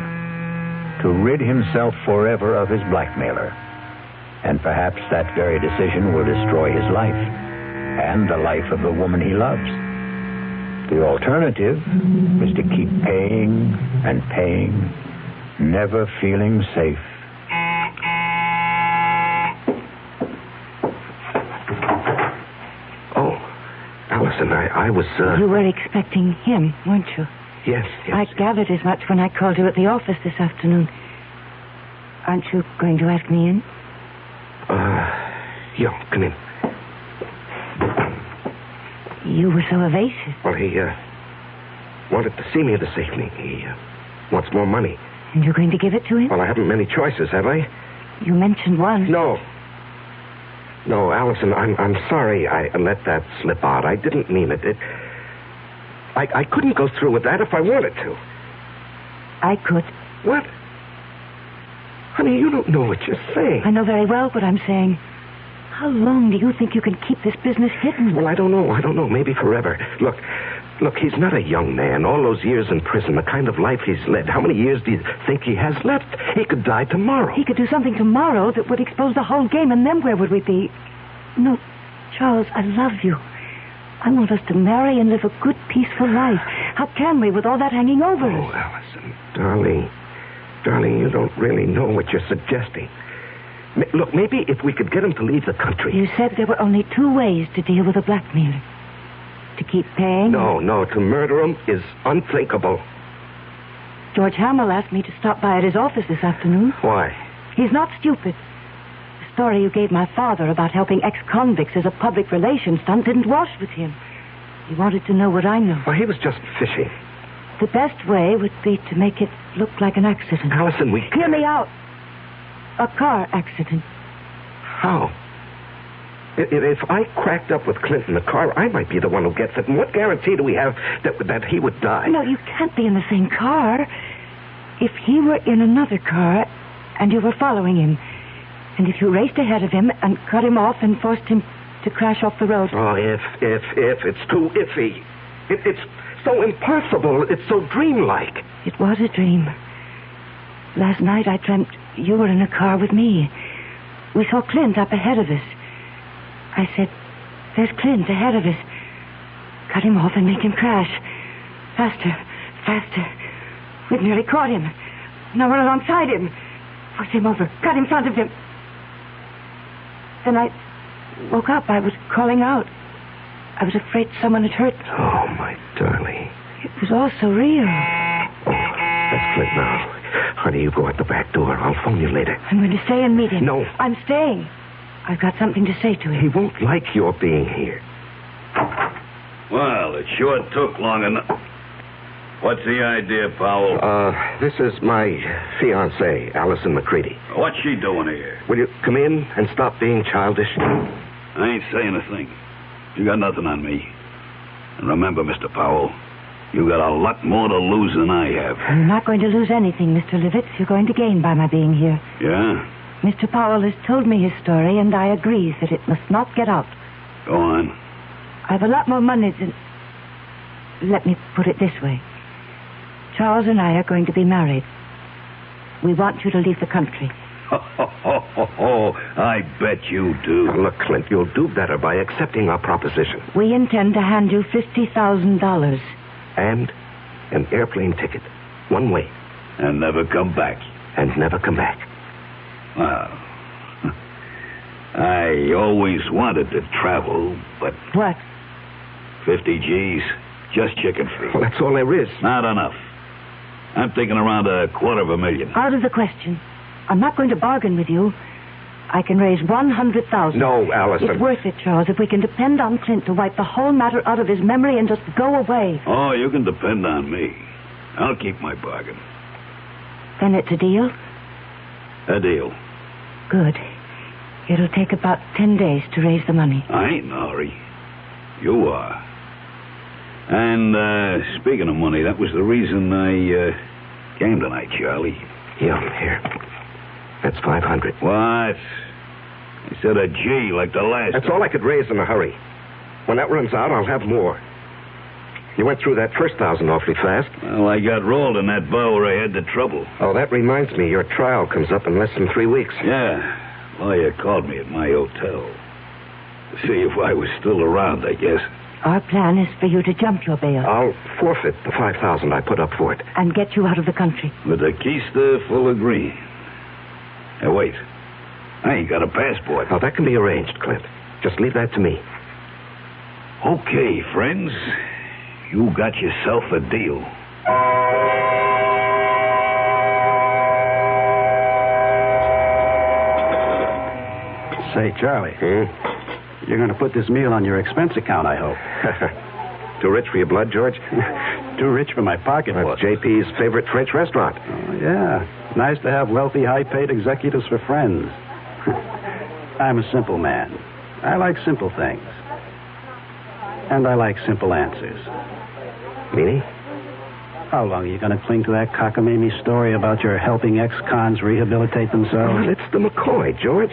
to rid himself forever of his blackmailer. And perhaps that very decision will destroy his life and the life of the woman he loves. The alternative is to keep paying and paying, never feeling safe. Oh, Allison, I was, You were expecting him, weren't you? Yes. I gathered as much when I called you at the office this afternoon. Aren't you going to ask me in? Yeah, come in. You were so evasive. Well, he, wanted to see me this evening. He, wants more money. And you're going to give it to him? Well, I haven't many choices, have I? You mentioned one. No, Allison, I'm sorry I let that slip out. I didn't mean it. I couldn't go through with that if I wanted to. I could. What? Honey, you don't know what you're saying. I know very well what I'm saying. How long do you think you can keep this business hidden? Well, I don't know. Maybe forever. Look, he's not a young man. All those years in prison, the kind of life he's led. How many years do you think he has left? He could die tomorrow. He could do something tomorrow that would expose the whole game, and then where would we be? No, Charles, I love you. I want us to marry and live a good, peaceful life. How can we with all that hanging over us? Oh, Allison, darling, you don't really know what you're suggesting. Look, maybe if we could get him to leave the country. You said there were only two ways to deal with a blackmailer. To keep paying? No, to murder him is unthinkable. George Hamill asked me to stop by at his office this afternoon. Why? He's not stupid. The story you gave my father about helping ex-convicts as a public relations stunt didn't wash with him. He wanted to know what I know. Well, he was just fishing. The best way would be to make it look like an accident. Allison, we... Hear me out. A car accident. How? If I cracked up with Clint in the car, I might be the one who gets it. And what guarantee do we have that he would die? No, you can't be in the same car. If he were in another car and you were following him, and if you raced ahead of him and cut him off and forced him to crash off the road... Oh, if. It's too iffy. It's so impossible. It's so dreamlike. It was a dream. Last night I dreamt you were in a car with me. We saw Clint up ahead of us. I said, there's Clint ahead of us. Cut him off and make him crash. Faster, faster. We've nearly caught him. Now we're alongside him. Push him over. Cut in front of him. Then I woke up. I was calling out. I was afraid someone had hurt me. Oh, my darling. It was all so real. That's Clint now. Honey, you go out the back door. I'll phone you later. I'm going to stay and meet him. No. I'm staying. I've got something to say to him. He won't like your being here. Well, it sure took long enough. What's the idea, Powell? This is my fiancée, Allison McCready. What's she doing here? Will you come in and stop being childish? I ain't saying a thing. You got nothing on me. And remember, Mr. Powell, you got a lot more to lose than I have. I'm not going to lose anything, Mr. Livitz. You're going to gain by my being here. Yeah? Mr. Powell has told me his story, and I agree that it must not get out. Go on. I have a lot more money than... Let me put it this way. Charles and I are going to be married. We want you to leave the country. I bet you do. Now, look, Clint, you'll do better by accepting our proposition. We intend to hand you $50,000. And an airplane ticket. One way. And never come back. And never come back. Well, I always wanted to travel, but... What? 50 G's. Just chicken feed. Well, that's all there is. Not enough. I'm thinking around $250,000. Out of the question. I'm not going to bargain with you. I can raise $100,000. No, Allison. It's worth it, Charles, if we can depend on Clint to wipe the whole matter out of his memory and just go away. Oh, you can depend on me. I'll keep my bargain. Then it's a deal? A deal. Good. It'll take about 10 days to raise the money. I ain't in a hurry. You are. And, speaking of money, that was the reason I came tonight, Charlie. Here. That's $500. What? I said a G like the last. That's all I could raise in a hurry. When that runs out, I'll have more. You went through that first 1,000 awfully fast. Well, I got rolled in that bar where I had the trouble. Oh, that reminds me. Your trial comes up in less than 3 weeks. Yeah. Lawyer called me at my hotel. To see if I was still around, I guess. Our plan is for you to jump your bail. I'll forfeit the $5,000 I put up for it. And get you out of the country. With a keister full of green. Hey, wait. I ain't got a passport. Oh, that can be arranged, Clint. Just leave that to me. Okay, friends. You got yourself a deal. Say, Charlie. You're going to put this meal on your expense account, I hope. Too rich for your blood, George? Too rich for my pocketbook. That's JP's favorite French restaurant. Oh, yeah. Nice to have wealthy, high-paid executives for friends. I'm a simple man. I like simple things. And I like simple answers. Meaning? How long are you going to cling to that cockamamie story about your helping ex-cons rehabilitate themselves? Well, it's the McCoy, George.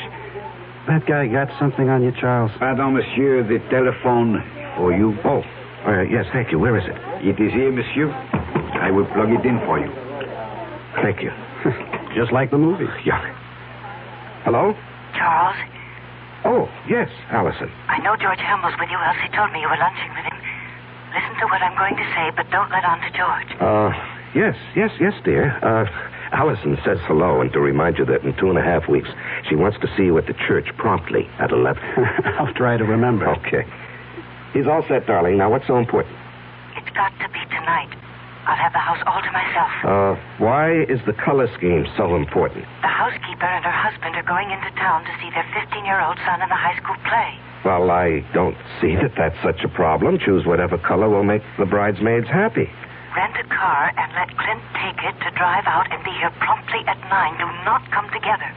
That guy got something on you, Charles? Pardon, monsieur, the telephone for you. Oh, yes, thank you. Where is it? It is here, monsieur. I will plug it in for you. Thank you. Just like the movies. Yeah. Hello? Charles? Oh, yes, Allison. I know George Helmel's with you. Elsie told me you were lunching with him. Listen to what I'm going to say, but don't let on to George. Yes, dear. Allison says hello and to remind you that in 2.5 weeks she wants to see you at the church promptly at 11. I'll try to remember. Okay. He's all set, darling. Now, what's so important? It's got to be tonight. I'll have the house all to myself. Why is the color scheme so important? The housekeeper and her husband are going into town to see their 15-year-old son in the high school play. Well, I don't see that that's such a problem. Choose whatever color will make the bridesmaids happy. Rent a car and let Clint take it to drive out and be here promptly at 9. Do not come together.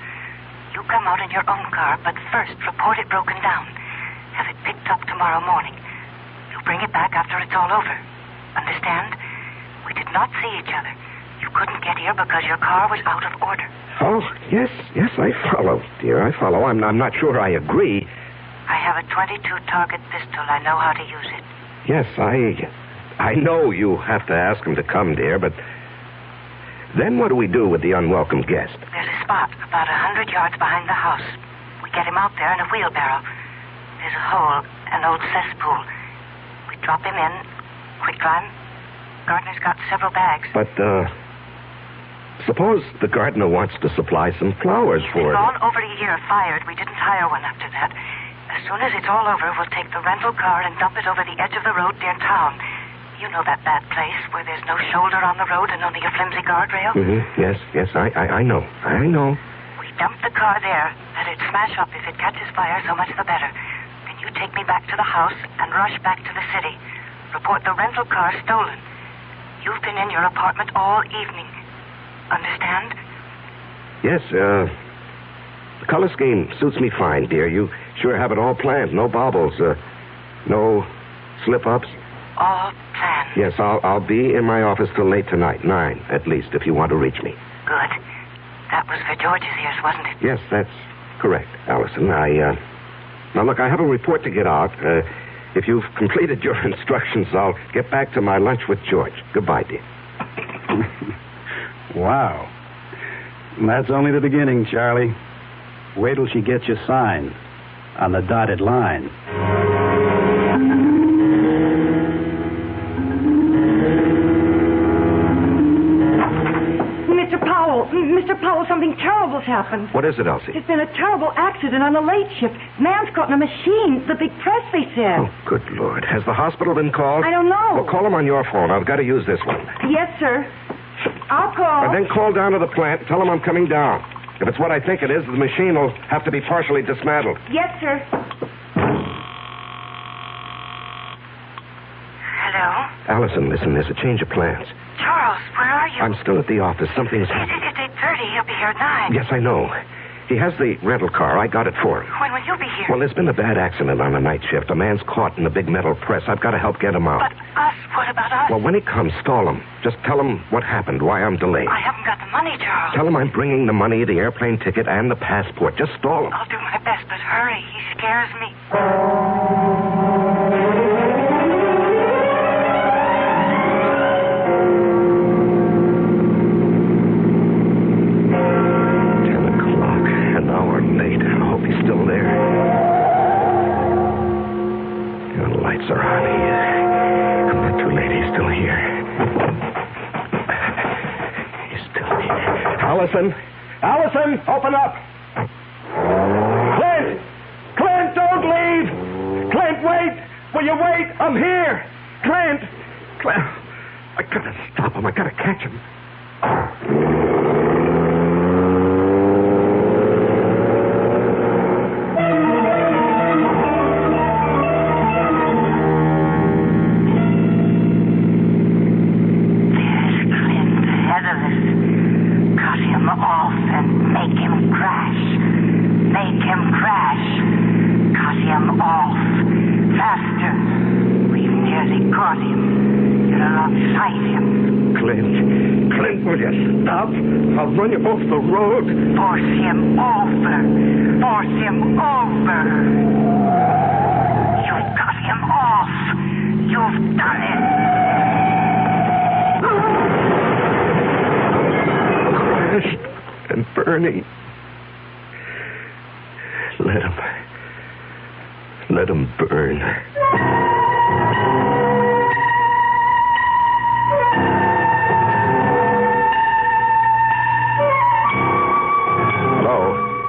You come out in your own car, but first report it broken down. Have it picked up tomorrow morning. You bring it back after it's all over. Understand? We did not see each other. You couldn't get here because your car was out of order. Oh, yes, I follow, dear. I follow. I'm not sure I agree. I have a .22 target pistol. I know how to use it. Yes, I know you have to ask him to come, dear, but then what do we do with the unwelcome guest? There's a spot about 100 yards behind the house. We get him out there in a wheelbarrow. There's a hole, an old cesspool. We drop him in, quick climb. Gardner's got several bags. But, suppose the gardener wants to supply some flowers for It's it. gone over a year fired. We didn't hire one after that. As soon as it's all over, we'll take the rental car and dump it over the edge of the road near town. You know that bad place where there's no shoulder on the road and only a flimsy guardrail? Mm-hmm. Yes, I know. I know. We dump the car there. Let it smash up. If it catches fire, so much the better. Then you take me back to the house and rush back to the city. Report the rental car stolen. You've been in your apartment all evening. Understand? Yes, the color scheme suits me fine, dear. You sure have it all planned. No baubles, no slip-ups. All planned. Yes, I'll be in my office till late tonight, 9 at least, if you want to reach me. Good. That was for George's ears, wasn't it? Yes, that's correct, Allison. Now, look, I have a report to get out. If you've completed your instructions, I'll get back to my lunch with George. Goodbye, dear. Wow. That's only the beginning, Charlie. Wait till she gets you signed on the dotted line. Mr. Powell, something terrible's happened. What is it, Elsie? There's been a terrible accident on the late shift. Man's caught in a machine. The big press, they said. Oh, good Lord. Has the hospital been called? I don't know. Well, call him on your phone. I've got to use this one. Yes, sir. I'll call. And then call down to the plant and tell him I'm coming down. If it's what I think it is, the machine will have to be partially dismantled. Yes, sir. Hello? Allison, listen, there's a change of plans. Charles, where are you? I'm still at the office. Something's... It's 8:30. He'll be here at 9. Yes, I know. He has the rental car. I got it for him. When will you be here? Well, there's been a bad accident on the night shift. A man's caught in the big metal press. I've got to help get him out. But us? What about us? Well, when he comes, stall him. Just tell him what happened, why I'm delayed. I haven't got the money, Charles. Tell him I'm bringing the money, the airplane ticket, and the passport. Just stall him. I'll do my best, but hurry. He scares me. Are on. I'm not too late. He's still here. He's still here. Allison, open up. Clint, don't leave. Clint, wait. Will you wait? I'm here. Clint. I gotta stop him. I gotta catch him. Clint, will you stop? I'll run you off the road. Force him over. Force him over. You've got him off. You've done it. Crashed and burning. Let him burn.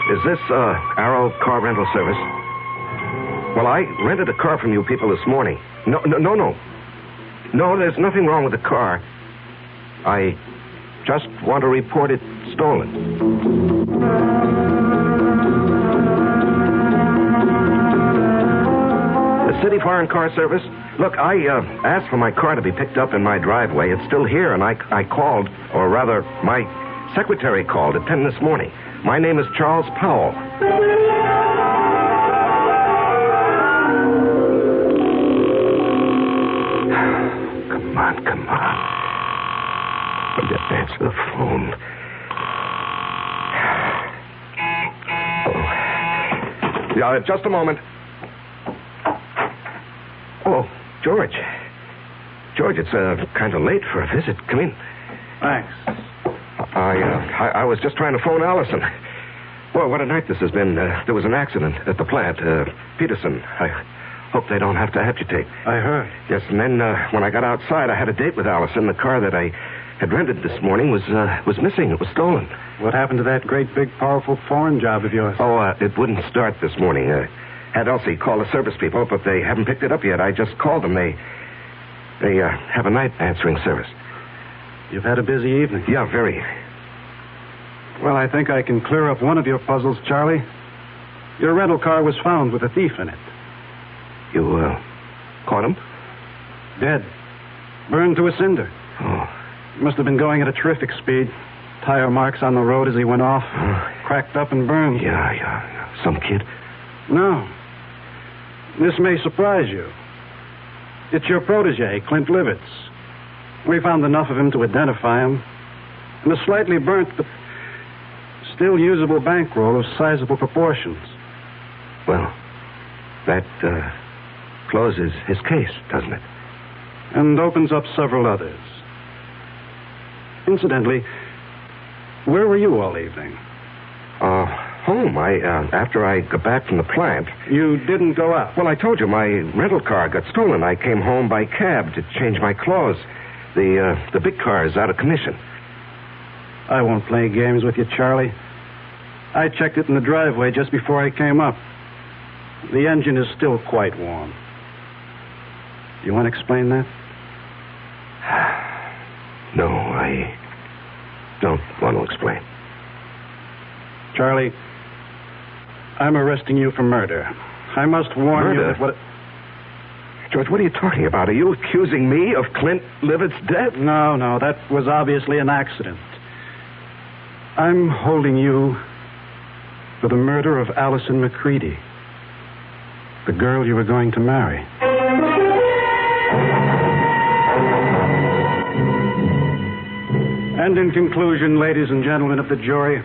Is this, Arrow Car Rental Service? Well, I rented a car from you people this morning. No. No, there's nothing wrong with the car. I just want to report it stolen. The City Foreign Car Service? Look, I asked for my car to be picked up in my driveway. It's still here, and I called, or rather, my secretary called at 10 this morning. My name is Charles Powell. Come on. Just answer the phone. Oh. Yeah, just a moment. Oh, George. George, it's kind of late for a visit. Come in. Thanks. I was just trying to phone Allison. Well, what a night this has been. There was an accident at the plant. Peterson. I hope they don't have to agitate. I heard. Yes, and then when I got outside, I had a date with Allison. The car that I had rented this morning was missing. It was stolen. What happened to that great, big, powerful foreign job of yours? Oh, it wouldn't start this morning. Had Elsie call the service people, but they haven't picked it up yet. I just called them. They have a night answering service. You've had a busy evening. Yeah, very. Well, I think I can clear up one of your puzzles, Charlie. Your rental car was found with a thief in it. You, caught him? Dead. Burned to a cinder. Oh. Must have been going at a terrific speed. Tire marks on the road as he went off. Cracked up and burned. Yeah. Some kid? No. This may surprise you. It's your protege, Clint Livitz. We found enough of him to identify him. And a slightly burnt, but still usable bankroll of sizable proportions. Well, that closes his case, doesn't it? And opens up several others. Incidentally, where were you all evening? Home. After I got back from the plant. You didn't go out? Well, I told you my rental car got stolen. I came home by cab to change my clothes. The big car is out of commission. I won't play games with you, Charlie. I checked it in the driveway just before I came up. The engine is still quite warm. You want to explain that? No, I don't want to explain. Charlie, I'm arresting you for murder. I must warn you that what... George, what are you talking about? Are you accusing me of Clint Livitz's death? No, that was obviously an accident. I'm holding you for the murder of Allison McCready, the girl you were going to marry. And in conclusion, ladies and gentlemen of the jury,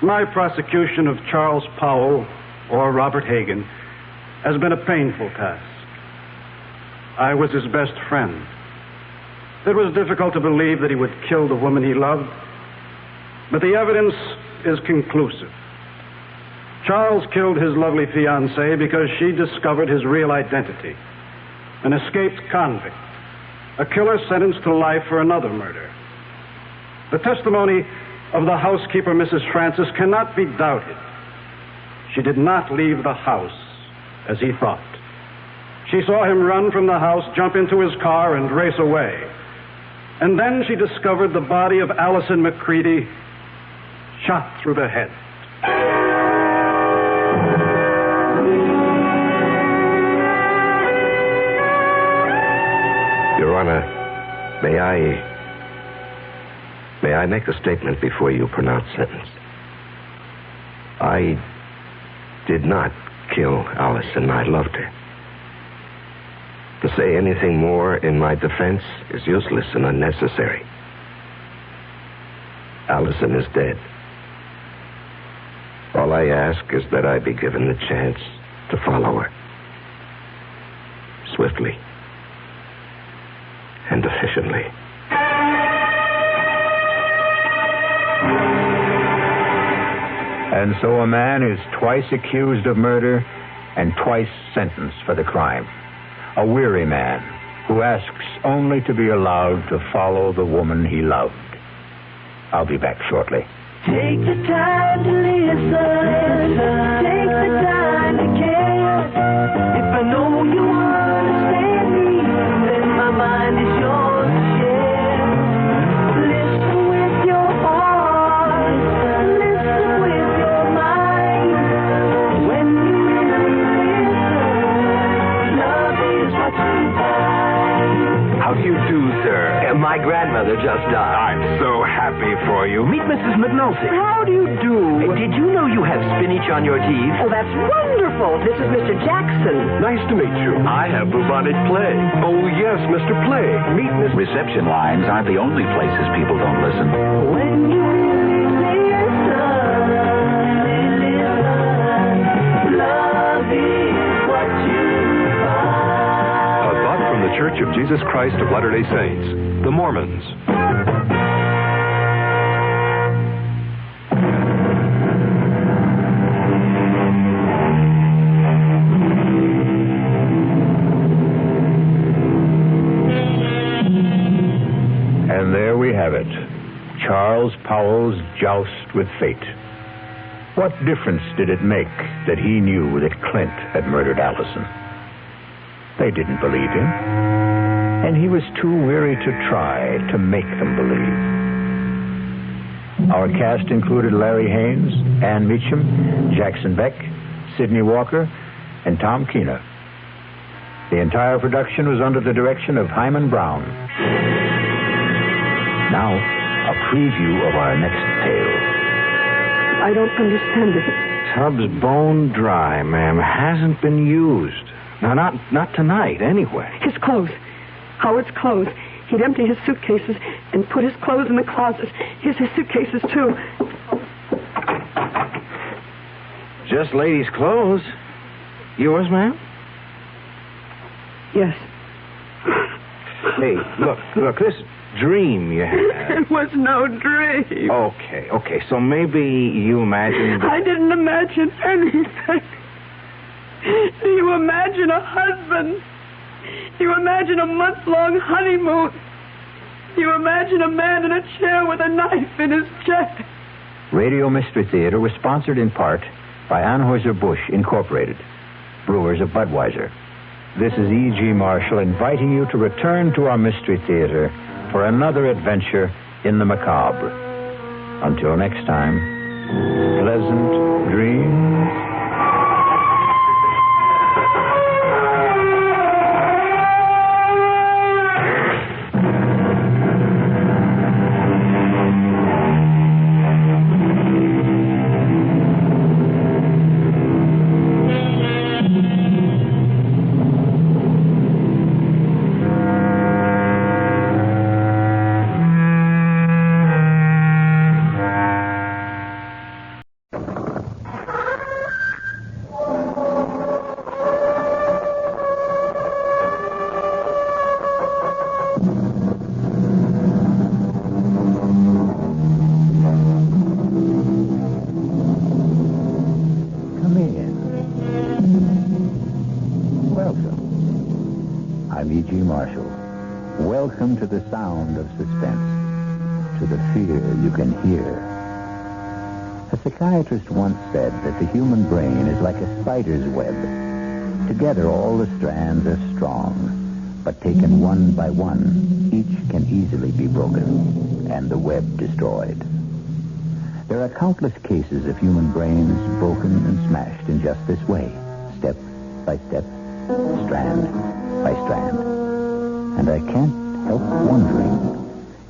my prosecution of Charles Powell, or Robert Hagan, has been a painful task. I was his best friend. It was difficult to believe that he would kill the woman he loved, but the evidence is conclusive. Charles killed his lovely fiancée because she discovered his real identity, an escaped convict, a killer sentenced to life for another murder. The testimony of the housekeeper, Mrs. Francis, cannot be doubted. She did not leave the house as he thought. She saw him run from the house, jump into his car, and race away. And then she discovered the body of Allison McCready shot through the head. Your Honor, may I make a statement before you pronounce sentence? I did not kill Allison. I loved her. To say anything more in my defense is useless and unnecessary. Allison is dead. All I ask is that I be given the chance to follow her. Swiftly and efficiently. And so a man is twice accused of murder and twice sentenced for the crime. A weary man who asks only to be allowed to follow the woman he loved. I'll be back shortly. Take the time to listen. Take the time to care. If I know you understand me, then my mind is yours to share. Listen with your heart. Listen with your mind. When you really listen, love My grandmother just died. I'm so happy for you. Meet Mrs. McNulty. How do you do? Did you know you have spinach on your teeth? Oh, that's wonderful. This is Mr. Jackson. Nice to meet you. I have bubonic plague. Oh, yes, Mr. Plague. Meet Miss... Reception lines aren't the only places people don't listen. When you The Church of Jesus Christ of Latter-day Saints, the Mormons. And there we have it. Charles Powell's joust with fate. What difference did it make that he knew that Clint had murdered Allison? They didn't believe him, and he was too weary to try to make them believe. Our cast included Larry Haynes, Ann Meacham, Jackson Beck, Sidney Walker, and Tom Keena. The entire production was under the direction of Hyman Brown. Now, a preview of our next tale. I don't understand it. Tub's bone dry, ma'am. Hasn't been used. No, not tonight, anyway. His clothes. Howard's clothes. He'd empty his suitcases and put his clothes in the closet. Here's his suitcases, too. Just ladies' clothes. Yours, ma'am? Yes. Hey, look, this dream you had. It was no dream. Okay, so maybe you imagined... I didn't imagine anything. Do you imagine a husband? Do you imagine a month-long honeymoon? Do you imagine a man in a chair with a knife in his chest? Radio Mystery Theater was sponsored in part by Anheuser-Busch Incorporated, brewers of Budweiser. This is E.G. Marshall inviting you to return to our Mystery Theater for another adventure in the macabre. Until next time, pleasant dreams. I'm E.G. Marshall. Welcome to the sound of suspense, to the fear you can hear. A psychiatrist once said that the human brain is like a spider's web. Together, all the strands are strong, but taken one by one, each can easily be broken, and the web destroyed. There are countless cases of human brains broken and smashed in just this way, step by step, strand by strand. And I can't help wondering,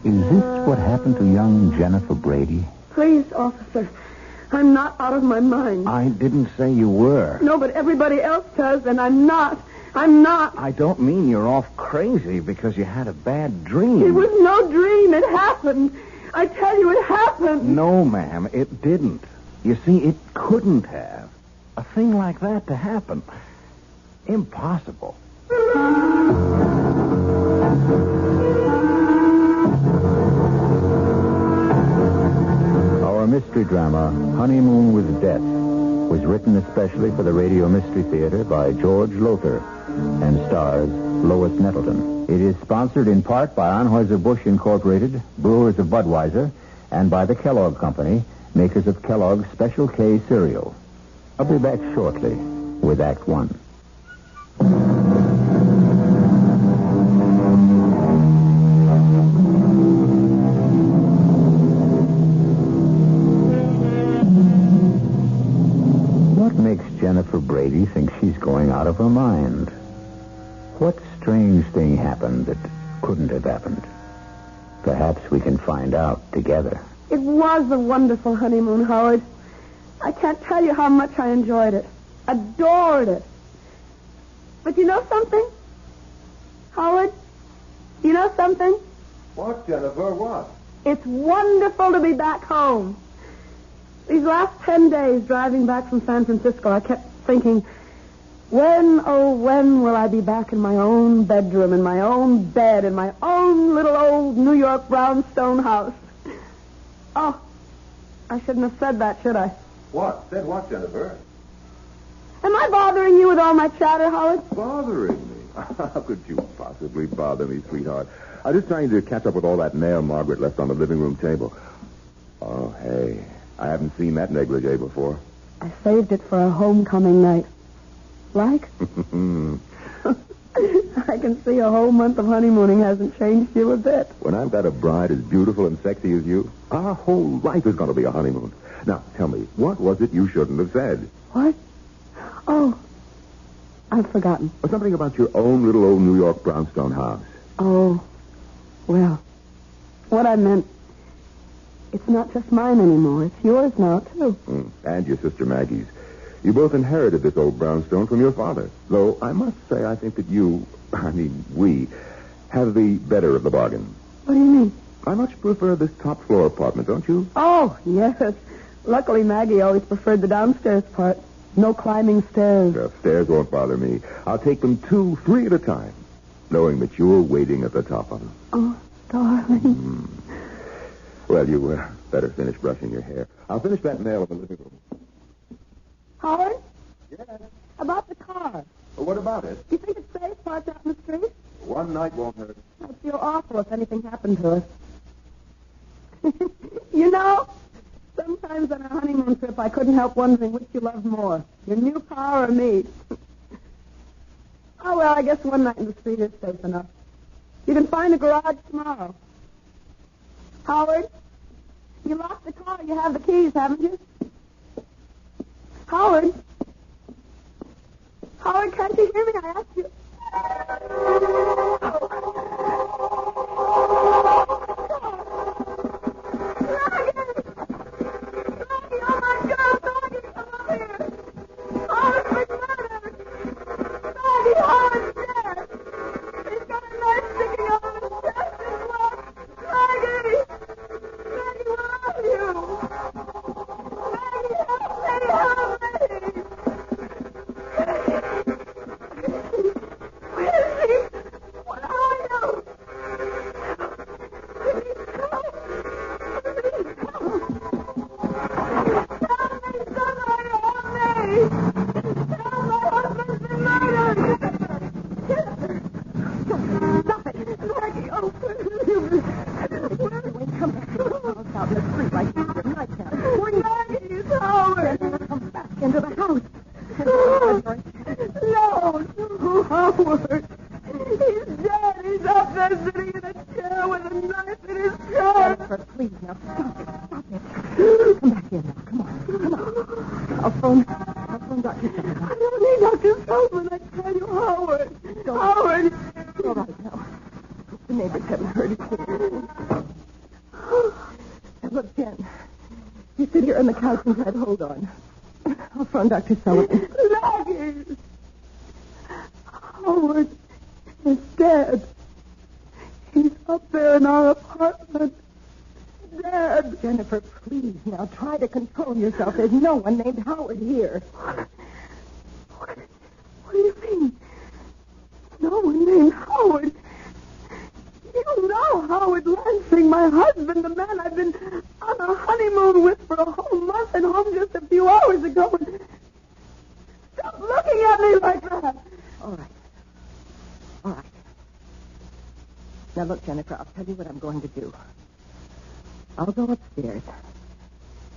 is this what happened to young Jennifer Brady? Please, officer, I'm not out of my mind. I didn't say you were. No, but everybody else does, and I'm not. I'm not. I don't mean you're off crazy because you had a bad dream. It was no dream. It happened. I tell you, it happened. No, ma'am, it didn't. You see, it couldn't have. A thing like that to happen. Impossible. Our mystery drama, Honeymoon with Death, was written especially for the Radio Mystery Theater by George Lothar and stars Lois Nettleton. It is sponsored in part by Anheuser-Busch Incorporated, brewers of Budweiser, and by the Kellogg Company, makers of Kellogg's Special K cereal. I'll be back shortly with Act One. What makes Jennifer Brady think she's going out of her mind? What strange thing happened that couldn't have happened? Perhaps we can find out together. It was a wonderful honeymoon, Howard. I can't tell you how much I enjoyed it. Adored it. But you know something? Howard, you know something? What, Jennifer? What? It's wonderful to be back home. These last 10 days driving back from San Francisco, I kept thinking, when, oh, when will I be back in my own bedroom, in my own bed, in my own little old New York brownstone house? Oh, I shouldn't have said that, should I? What? Said what, Jennifer? Am I bothering you with all my chatter, Howard? Bothering me? How could you possibly bother me, sweetheart? I'm just trying to catch up with all that mail Margaret left on the living room table. Oh, hey, I haven't seen that negligee before. I saved it for a homecoming night. Like? I can see a whole month of honeymooning hasn't changed you a bit. When I've got a bride as beautiful and sexy as you, our whole life is going to be a honeymoon. Now, tell me, what was it you shouldn't have said? What? Oh, I've forgotten. Something about your own little old New York brownstone house. Oh, well, what I meant, it's not just mine anymore. It's yours now, too. And your sister Maggie's. You both inherited this old brownstone from your father. Though I must say I think that we, have the better of the bargain. What do you mean? I much prefer this top floor apartment, don't you? Oh, yes. Luckily, Maggie always preferred the downstairs part. No climbing stairs. The stairs won't bother me. I'll take them 2, 3 at a time, knowing that you're waiting at the top of them. Oh, darling. Well, you better finish brushing your hair. I'll finish that mail in the living room. Howard? Yes? About the car. Well, what about it? Do you think it's safe parked out in the street? One night won't hurt. I'd feel awful if anything happened to us. You know, sometimes on a honeymoon trip, I couldn't help wondering which you loved more, your new car or me. Oh, well, I guess one night in the street is safe enough. You can find a garage tomorrow. Howard, you locked the car. You have the keys, haven't you? Howard? Howard, can't you hear me? I asked you. Hold on. I'll phone Dr. Sullivan. Maggie! Howard is dead. He's up there in our apartment. Dead. Jennifer, please, now try to control yourself. There's no one named Howard here. What do you mean? No one named Howard? You know Howard Lansing, my husband, the man I've been on a honeymoon with for a whole month and home just a few hours ago. Stop looking at me like that. All right. All right. Now, look, Jennifer, I'll tell you what I'm going to do. I'll go upstairs,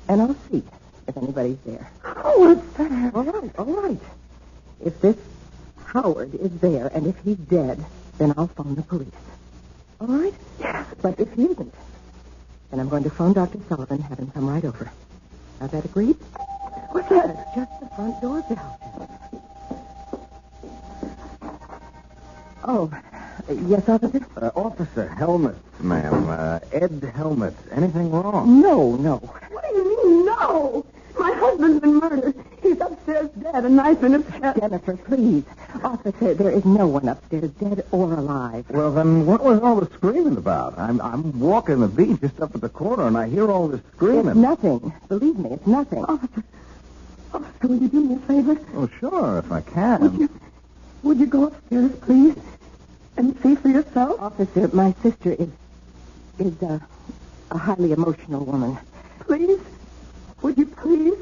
and I'll see if anybody's there. Oh, what's that? All right. If this Howard is there, and if he's dead, then I'll phone the police. All right? Yeah. But if he isn't, then I'm going to phone Dr. Sullivan and have him come right over. Now, that agreed? What's that? It's just the front door bell. Oh, Yes, officer? Officer Helmet, ma'am. Ed Helmet. Anything wrong? No. What do you mean, no? My husband's been murdered. He's upstairs dead, a knife in his chest. Jennifer, please. Officer, there is no one upstairs, dead or alive. Well, then what was all the screaming about? I'm walking the beat just up at the corner, and I hear all this screaming. It's nothing. Believe me, it's nothing. Officer, will you do me a favor? Oh, sure, if I can. Would you go upstairs, please, and see for yourself? Officer, my sister is a highly emotional woman. Please? Would you please?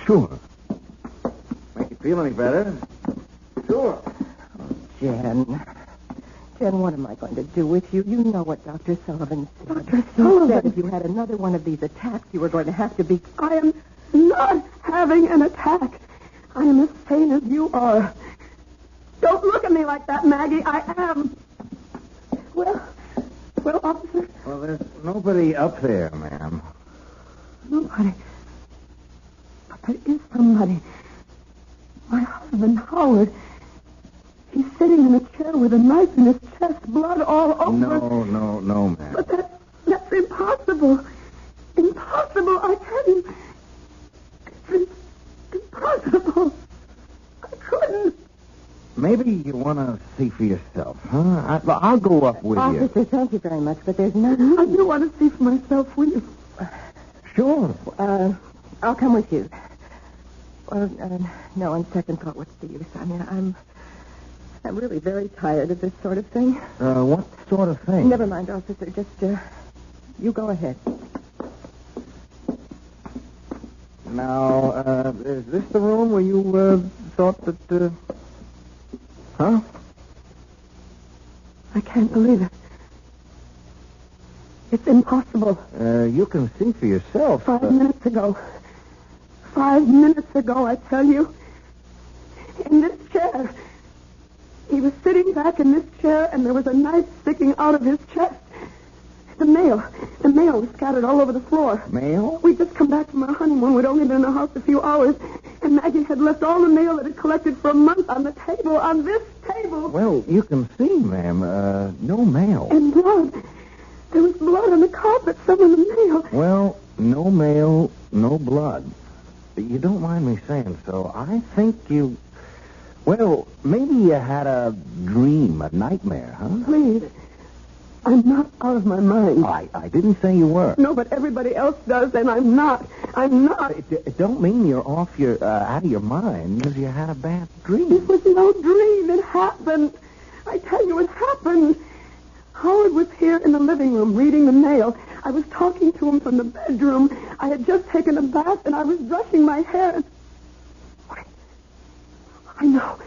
Sure. Make you feel any better? Sure. Oh, Jen, what am I going to do with you? You know what Dr. Sullivan said. Dr. He Sullivan? said if you had another one of these attacks, you were going to have to be... I am not having an attack. I am as sane as you are. Don't look at me like that, Maggie. I am. Well, officer. Well, there's nobody up there, ma'am. Nobody. But there is somebody. My husband, Howard. He's sitting in a chair with a knife in his chest, blood all over. No, ma'am. But that's impossible. Impossible, I tell you. It's impossible. I couldn't. Maybe you want to see for yourself, huh? I'll go up with you. Officer, thank you very much, but there's no... I do want to see for myself, will you? Sure. I'll come with you. Well, no, on second thought, what's the use? I mean, I'm really very tired of this sort of thing. What sort of thing? Never mind, officer. Just, you go ahead. Now, is this the room where you, thought that, huh? I can't believe it. It's impossible. You can see for yourself. 5 minutes ago. 5 minutes ago, I tell you. In this chair. He was sitting back in this chair, and there was a knife sticking out of his chest. The mail was scattered all over the floor. Mail? We'd just come back from our honeymoon. We'd only been in the house a few hours, and Maggie had left all the mail that had collected for a month on the table, on this table. Well, you can see, ma'am, no mail. And blood. There was blood on the carpet, some of the mail. Well, no mail, no blood. You don't mind me saying so. I think you... Well, maybe you had a dream, a nightmare, huh? Please. I'm not out of my mind. I didn't say you were. No, but everybody else does, and I'm not. I'm not. It don't mean you're out of your mind because you had a bad dream. It was no dream. It happened. I tell you, it happened. Howard was here in the living room reading the mail. I was talking to him from the bedroom. I had just taken a bath, and I was brushing my hair. Wait. I know.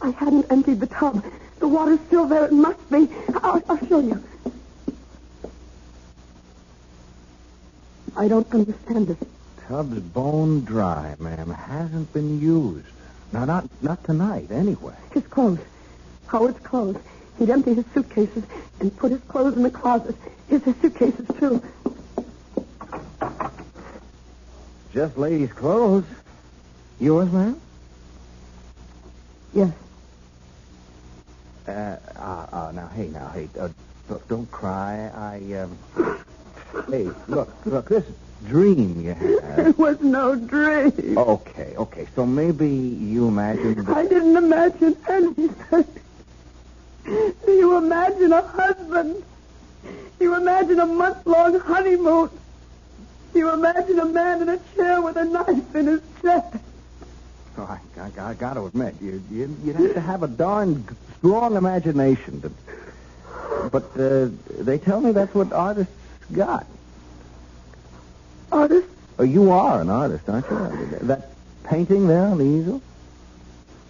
I hadn't emptied the tub. The water's still there. It must be. I'll show you. I don't understand it. Tub's bone dry, ma'am. Hasn't been used. No, not tonight, anyway. His clothes. Howard's clothes. He'd empty his suitcases and put his clothes in the closet. Here's his suitcases, too. Just ladies' clothes. Yours, ma'am? Yes. Now, hey. Look, don't cry. Hey, look, this dream you had. It was no dream. Okay. So maybe you imagined... I didn't imagine anything. Do you imagine a husband? You imagine a month-long honeymoon? You imagine a man in a chair with a knife in his chest? Oh, I got to admit, you'd have to have a darn strong imagination. But they tell me that's what artists got. Artist? Oh, you are an artist, aren't you? That painting there on the easel?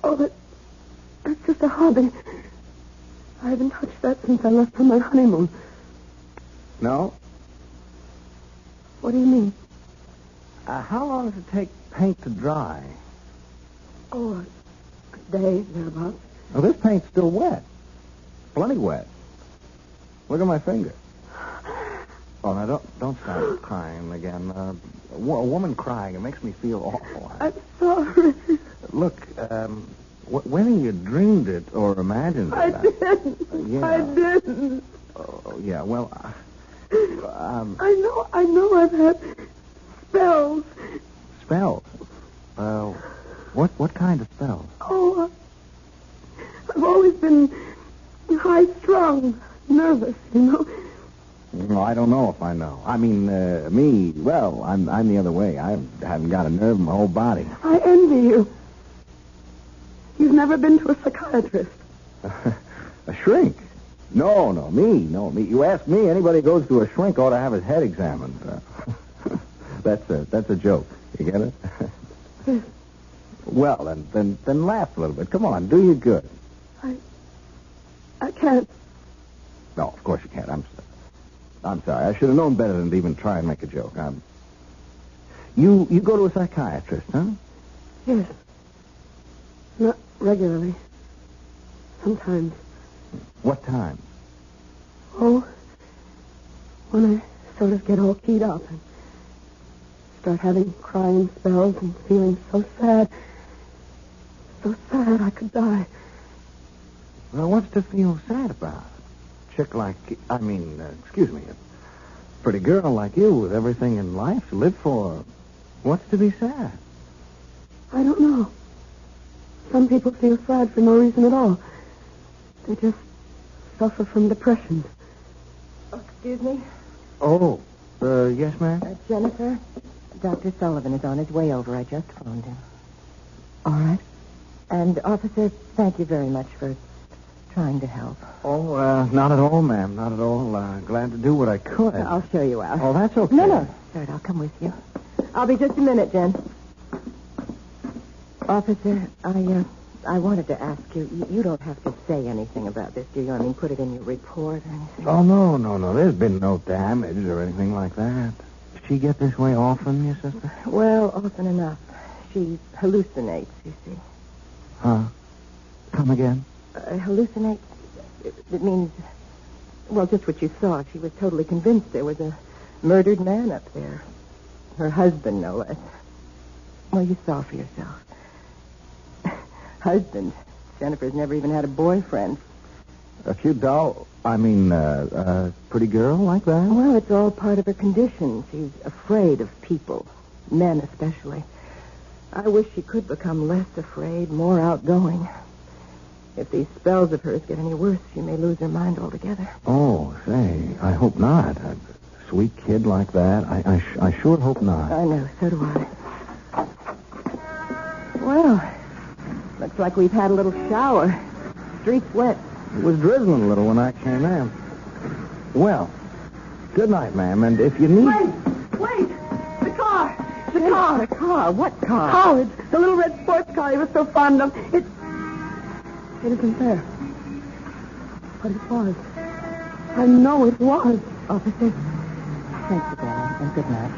Oh, that's just a hobby. I haven't touched that since I left for my honeymoon. No? What do you mean? How long does it take paint to dry? Oh, a day, thereabouts. Well, this paint's still wet. Plenty wet. Look at my finger. Oh, now, don't start crying again. A woman crying, it makes me feel awful. I'm sorry. Look, whether you dreamed it or imagined it. I didn't. Yeah. I didn't. Oh, yeah, well, I know I've had spells. Spells? What kind of spells? Oh, I've always been high-strung, nervous, you know. No, I don't know if I know. I mean, me, well, I'm the other way. I haven't got a nerve in my whole body. I envy you. You've never been to a psychiatrist. A shrink? No, me. You ask me, anybody who goes to a shrink ought to have his head examined. That's a joke. You get it? Yes. Well, then laugh a little bit. Come on, do you good. I can't. No, of course you can't. I'm sorry. I should have known better than to even try and make a joke. You go to a psychiatrist, huh? Yes. Not regularly. Sometimes. What time? Oh, when I sort of get all keyed up and start having crying spells and feeling so sad I could die. Well, what's to feel sad about? Chick like, excuse me, a pretty girl like you with everything in life to live for. What's to be sad? I don't know. Some people feel sad for no reason at all. They just suffer from depression. Oh, excuse me? Oh, yes, ma'am? Jennifer, Dr. Sullivan is on his way over. I just phoned him. All right. And, officer, thank you very much for trying to help. Oh, not at all, ma'am. Not at all. Glad to do what I could. I'll show you out. Oh, that's okay. No. Sir, I'll come with you. I'll be just a minute, Jen. Officer, I wanted to ask you, you don't have to say anything about this, do you? I mean, put it in your report or anything? Oh, no. There's been no damage or anything like that. Does she get this way often, your sister? Well, often enough. She hallucinates, you see. Huh? Come again? Hallucinate? It means, well, just what you saw. She was totally convinced there was a murdered man up there. Her husband, no less. Well, you saw for yourself. Husband. Jennifer's never even had a boyfriend. A cute doll? A pretty girl like that? Well, it's all part of her condition. She's afraid of people. Men, especially. I wish she could become less afraid, more outgoing. If these spells of hers get any worse, she may lose her mind altogether. Oh, say, I hope not. A sweet kid like that. I sure hope not. I know, so do I. Well, looks like we've had a little shower. Street's wet. It was drizzling a little when I came in. Well, good night, ma'am, and if you need... Wait! The car! The car? What car? Howard's. The little red sports car he was so fond of. It isn't there. But it was. I know it was. Officer, thanks again, and good night.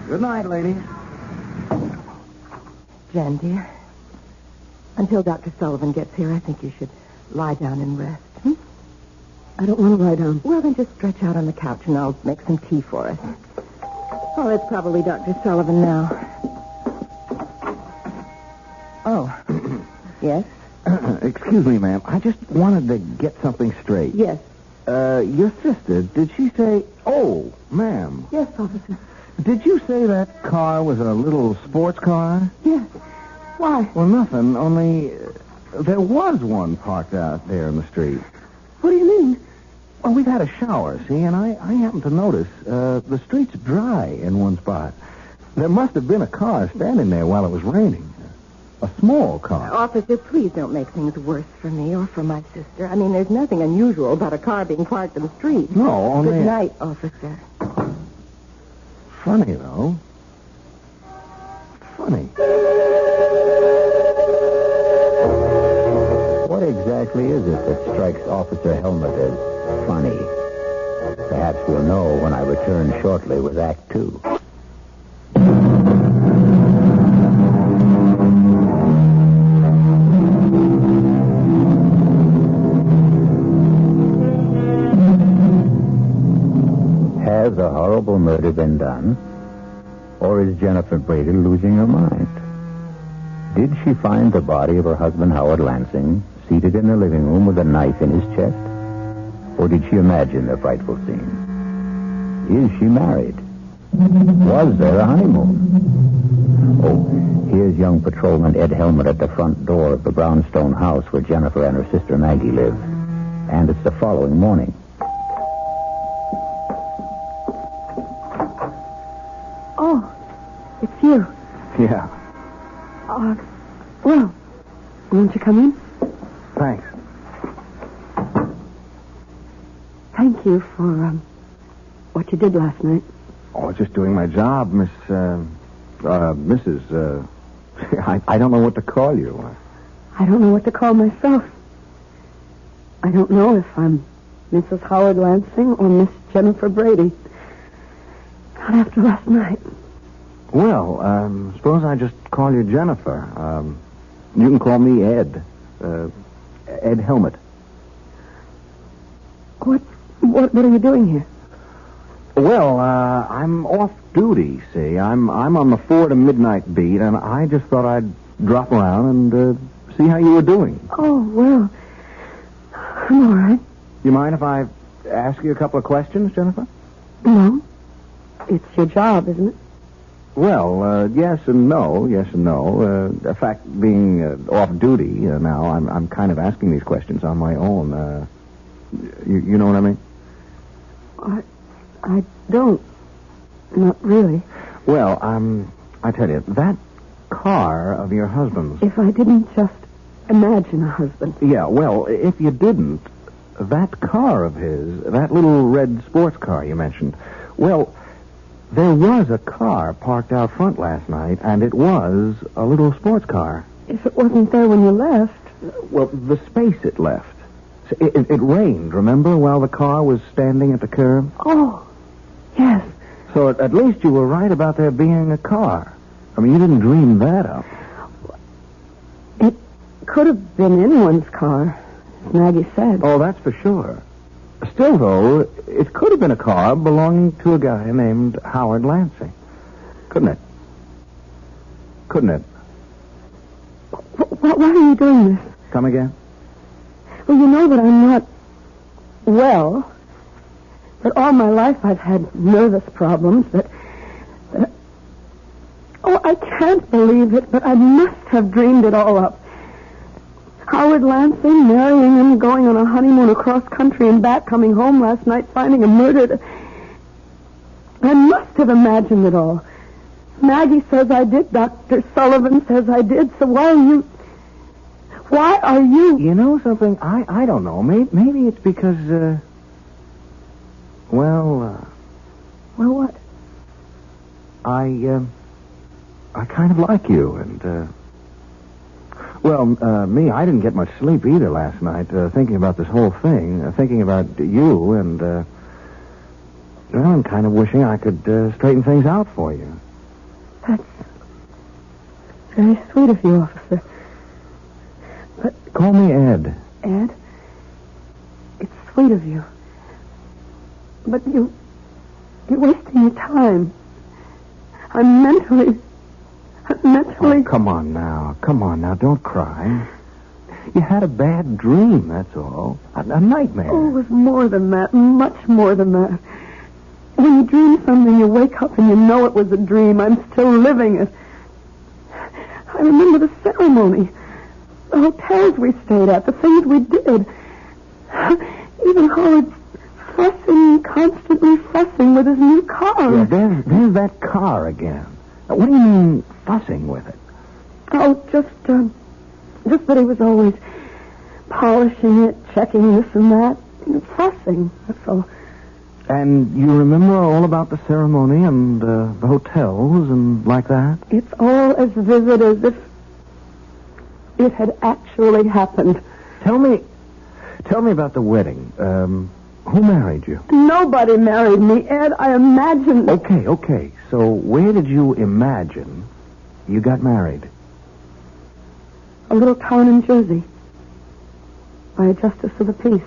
Good night, ladies. Jen, dear, until Dr. Sullivan gets here, I think you should lie down and rest. I don't want to lie down. Well, then just stretch out on the couch, and I'll make some tea for us. Oh, it's probably Dr. Sullivan now. Oh. Yes? Excuse me, ma'am. I just wanted to get something straight. Yes. Your sister, did she say... Oh, ma'am. Yes, officer. Did you say that car was a little sports car? Yes. Why? Well, nothing, only there was one parked out there in the street. What do you mean? Well, we've had a shower, see, and I happened to notice the street's dry in one spot. There must have been a car standing there while it was raining. A small car. Officer, please don't make things worse for me or for my sister. I mean, there's nothing unusual about a car being parked in the street. No, only... Good night, officer. Funny, though. Funny. What exactly is it that strikes Officer Helmut as funny? Perhaps we'll know when I return shortly with Act 2. Has a horrible murder been done? Or is Jennifer Brady losing her mind? Did she find the body of her husband, Howard Lansing, seated in the living room with a knife in his chest? Or did she imagine the frightful scene? Is she married? Was there a honeymoon? Oh, here's young patrolman Ed Helmet at the front door of the brownstone house where Jennifer and her sister Maggie live. And it's the following morning. Oh, it's you. Yeah. Well, won't you come in? Thanks. Thank you for, what you did last night. Oh, just doing my job, Mrs. I don't know what to call you. I don't know what to call myself. I don't know if I'm Mrs. Howard Lansing or Miss Jennifer Brady. Not after last night. Well, suppose I just call you Jennifer. You can call me Ed. Ed Helmet. What are you doing here? Well, I'm off duty, see. I'm on the 4 to midnight beat, and I just thought I'd drop around and see how you were doing. Oh, well, I'm all right. You mind if I ask you a couple of questions, Jennifer? No. It's your job, isn't it? Well, yes and no. In fact, being off duty now, I'm kind of asking these questions on my own. You know what I mean? I don't. Not really. Well, I tell you, that car of your husband's... If I didn't just imagine a husband. Yeah, well, if you didn't, that car of his, that little red sports car you mentioned, well, there was a car parked out front last night, and it was a little sports car. If it wasn't there when you left... Well, the space it left. It rained, remember, while the car was standing at the curb? Oh, yes. So at least you were right about there being a car. I mean, you didn't dream that up. It could have been anyone's car, as Maggie said. Oh, that's for sure. Still, though, it could have been a car belonging to a guy named Howard Lansing. Couldn't it? Why are you doing this? Come again? Well, you know that I'm not well. That all my life I've had nervous problems. Oh, I can't believe it, but I must have dreamed it all up. Howard Lansing, marrying him, going on a honeymoon across country and back, coming home last night, finding him murdered. I must have imagined it all. Maggie says I did. Dr. Sullivan says I did. So why are you... You know something? I don't know. Maybe it's because, well, what? I kind of like you, and, me, I didn't get much sleep either last night, thinking about this whole thing, thinking about you, and, I'm kind of wishing I could straighten things out for you. That's very sweet of you, officer. But... Call me Ed. Ed? It's sweet of you. But you're wasting your time. I'm mentally... Oh, come on now. Don't cry. You had a bad dream, that's all. A nightmare. Oh, it was more than that. Much more than that. When you dream something, you wake up and you know it was a dream. I'm still living it. I remember the ceremony. The hotels we stayed at. The things we did. Even Howard constantly fussing with his new car. Yeah, there's that car again. What do you mean, fussing with it? Oh, just that he was always polishing it, checking this and that. Fussing, that's all. And you remember all about the ceremony and the hotels and like that? It's all as vivid as if it had actually happened. Tell me about the wedding. Who married you? Nobody married me, Ed. I imagined... Okay. So where did you imagine you got married? A little town in Jersey. By a justice of the peace.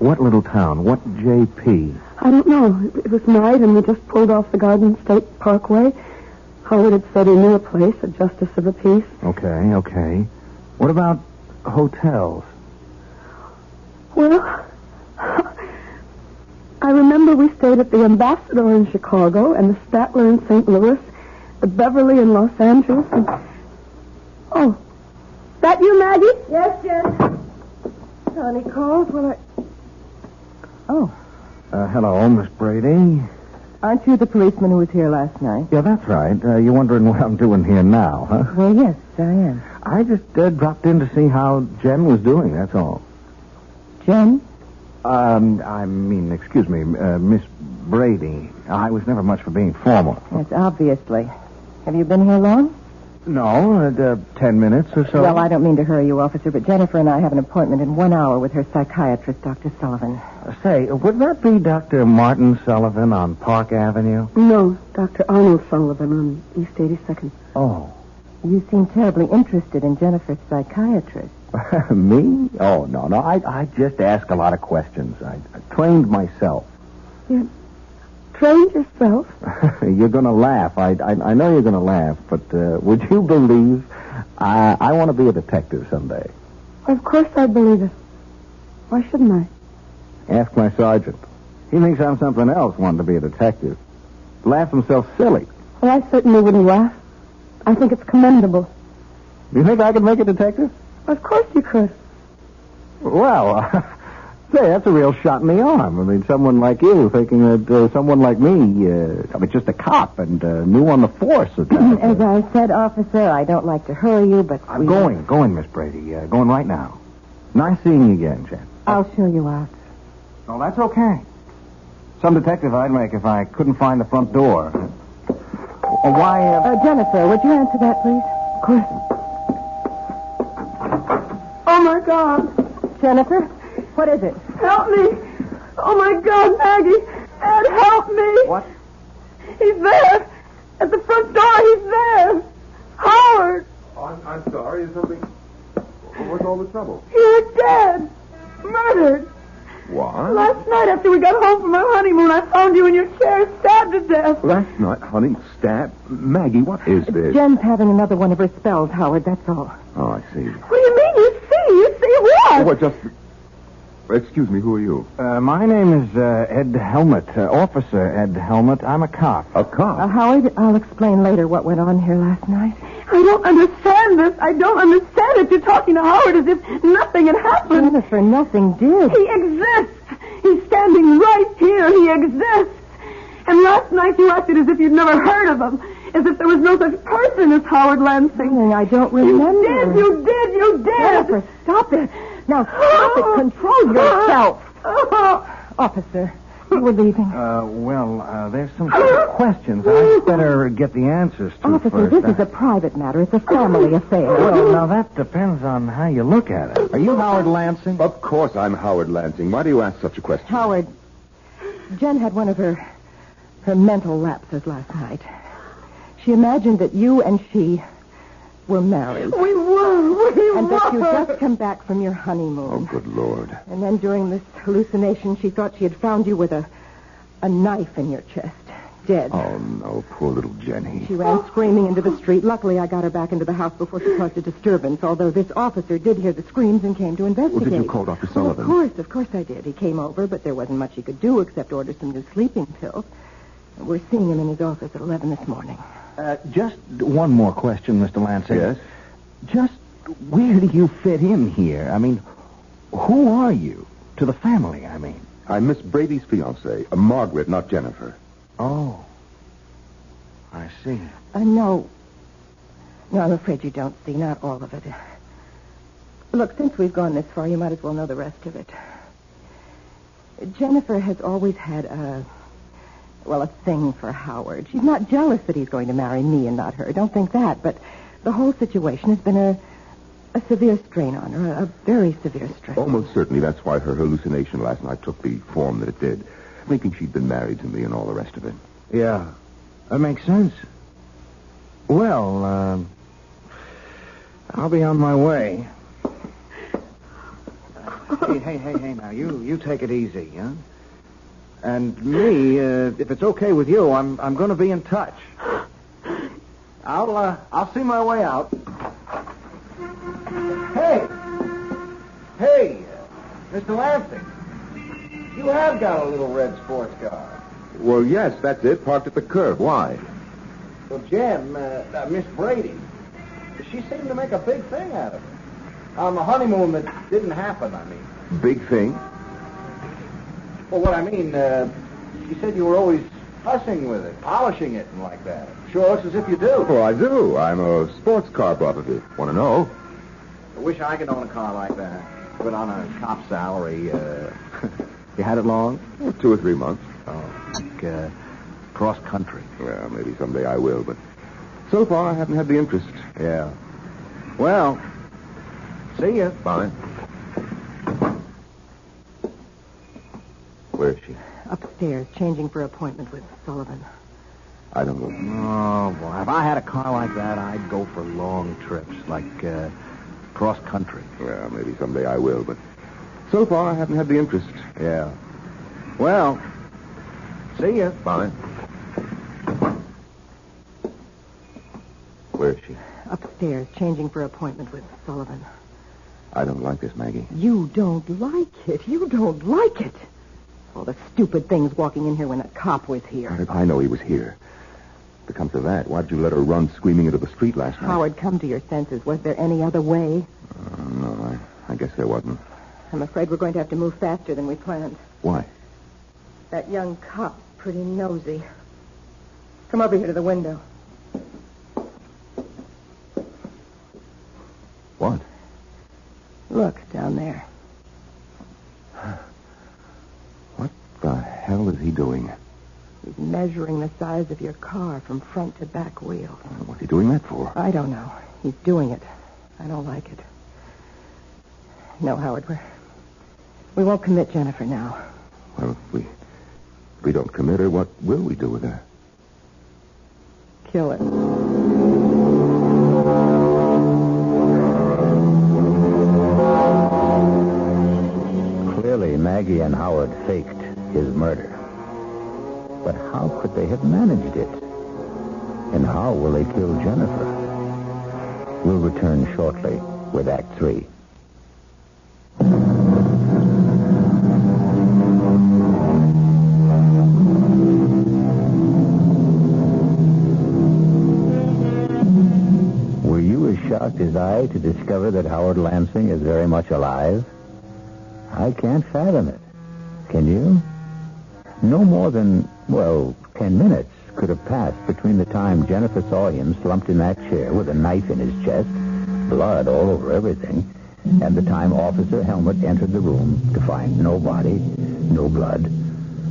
What little town? What JP? I don't know. It was night and we just pulled off the Garden State Parkway. Howard had said he knew a place, a justice of the peace. Okay. What about hotels? Well, I remember we stayed at the Ambassador in Chicago and the Statler in St. Louis, the Beverly in Los Angeles, and... Oh, that you, Maggie? Yes, Jen. Connie called. Well, Oh. Hello, Miss Brady. Aren't you the policeman who was here last night? Yeah, that's right. You're wondering what I'm doing here now, huh? Well, yes, I am. I just dropped in to see how Jen was doing, that's all. Jen? Excuse me, Miss Brady. I was never much for being formal. Yes, obviously. Have you been here long? No, 10 minutes or so. Well, I don't mean to hurry you, officer, but Jennifer and I have an appointment in 1 hour with her psychiatrist, Dr. Sullivan. Say, would that be Dr. Martin Sullivan on Park Avenue? No, Dr. Arnold Sullivan on East 82nd. Oh. You seem terribly interested in Jennifer's psychiatrist. Me? Oh, no. I just ask a lot of questions. I trained myself. You trained yourself? You're going to laugh. I know you're going to laugh, but would you believe I want to be a detective someday? Of course I believe it. Why shouldn't I? Ask my sergeant. He thinks I'm something else wanting to be a detective. Laughs himself silly. Well, I certainly wouldn't laugh. I think it's commendable. You think I could make a detective? Of course you could. Well, say, that's a real shot in the arm. I mean, someone like you thinking that someone like me, just a cop and new on the force. As I said, officer, I don't like to hurry you, but... I'm going, Miss Brady. Going right now. Nice seeing you again, Jen. I'll show you out. Oh, that's okay. Some detective I'd make if I couldn't find the front door. Why... Jennifer, would you answer that, please? Of course. Oh, my God. Jennifer, what is it? Help me. Oh, my God, Maggie. Ed, help me. What? He's there. At the front door, he's there. Howard. Oh, I'm sorry. Is something... What's all the trouble? You're dead. Murdered. What? Last night after we got home from our honeymoon, I found you in your chair, stabbed to death. Last night, honey, stabbed? Maggie, what is this? Jen's having another one of her spells, Howard, that's all. Oh, I see. What do you mean you see? You see what? What, just... Excuse me, who are you? My name is Ed Helmut, Officer Ed Helmut. I'm a cop. A cop? Howard, I'll explain later what went on here last night. I don't understand this. I don't understand it. You're talking to Howard as if nothing had happened. Jennifer, nothing did. He exists. He's standing right here. He exists. And last night you acted as if you'd never heard of him. As if there was no such person as Howard Lansing. I don't remember. You did. Jennifer, stop it. Now, stop it. Control yourself. Officer, you were leaving. There's some questions I'd better get the answers to Officer, first. this is a private matter. It's a family affair. Well, now that depends on how you look at it. Are you Howard Lansing? Of course I'm Howard Lansing. Why do you ask such a question? Howard, Jen had one of her mental lapses last night. She imagined that you and she were married. We were. And that you'd just come back from your honeymoon. Oh, good Lord. And then during this hallucination, she thought she had found you with a knife in your chest, dead. Oh, no, poor little Jenny. She ran screaming into the street. Luckily, I got her back into the house before she caused a disturbance, although this officer did hear the screams and came to investigate. Well, did you call Dr. Sullivan? Of course I did. He came over, but there wasn't much he could do except order some new sleeping pills. We're seeing him in his office at 11 this morning. Just one more question, Mr. Lansing. Yes? Just where do you fit in here? I mean, who are you? To the family, I mean. I'm Miss Brady's fiancée, Margaret, not Jennifer. Oh. I see. No, I'm afraid you don't see. Not all of it. Look, since we've gone this far, you might as well know the rest of it. Jennifer has always had a thing for Howard. She's not jealous that he's going to marry me and not her. Don't think that. But the whole situation has been a severe strain on her, a very severe strain. Almost certainly that's why her hallucination last night took the form that it did, thinking she'd been married to me and all the rest of it. Yeah, that makes sense. Well, I'll be on my way. Hey, now, you take it easy, huh? And me, if it's okay with you, I'm going to be in touch. I'll see my way out. Hey, Mr. Lansing. You have got a little red sports car. Well, yes, that's it. Parked at the curb. Why? Well, Jen, Miss Brady, she seemed to make a big thing out of it. On the honeymoon that didn't happen, I mean. Big thing? Well, what I mean, she said you were always fussing with it, polishing it and like that. Sure looks as if you do. Well, I do. I'm a sports car operative. Want to know? I wish I could own a car like that. But on a cop salary, you had it long? Well, 2 or 3 months. Oh, like cross country. Well, maybe someday I will, but so far I haven't had the interest. Yeah. Well, see ya. Bye. Where is she? Upstairs, changing for appointment with Sullivan. I don't know. Oh, boy. If I had a car like that, I'd go for long trips, like cross country. Well, maybe someday I will, but so far I haven't had the interest. Yeah. Well, see ya. Bye. Where is she? Upstairs, changing for appointment with Sullivan. I don't like this, Maggie. You don't like it. You don't like it. All the stupid things walking in here when a cop was here. If I know he was here. If it comes to that, why did you let her run screaming into the street last night? Howard, come to your senses. Was there any other way? No, I guess there wasn't. I'm afraid we're going to have to move faster than we planned. Why? That young cop's pretty nosy. Come over here to the window. What? Look, down there. What the hell is he doing? He's measuring the size of your car from front to back wheel. What's he doing that for? I don't know. He's doing it. I don't like it. No, Howard, we won't commit Jennifer now. Well, if we don't commit her, what will we do with her? Kill her. Clearly, Maggie and Howard faked his murder. But how could they have managed it? And how will they kill Jennifer? We'll return shortly with Act 3. Were you as shocked as I to discover that Howard Lansing is very much alive? I can't fathom it. Can you? No more than, 10 minutes could have passed between the time Jennifer saw him slumped in that chair with a knife in his chest, blood all over everything, and the time Officer Helmut entered the room to find no body, no blood,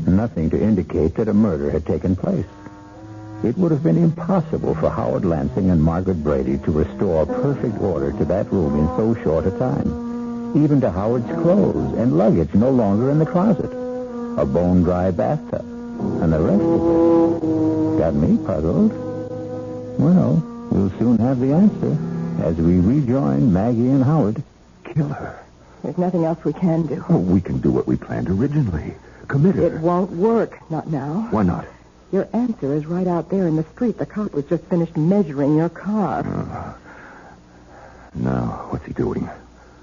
nothing to indicate that a murder had taken place. It would have been impossible for Howard Lansing and Margaret Brady to restore perfect order to that room in so short a time. Even to Howard's clothes and luggage no longer in the closet. A bone-dry bathtub. And the rest of it got me puzzled. Well, we'll soon have the answer as we rejoin Maggie and Howard. Kill her. There's nothing else we can do. Oh, we can do what we planned originally. Commit her. It won't work. Not now. Why not? Your answer is right out there in the street. The cop was just finished measuring your car. Now, what's he doing?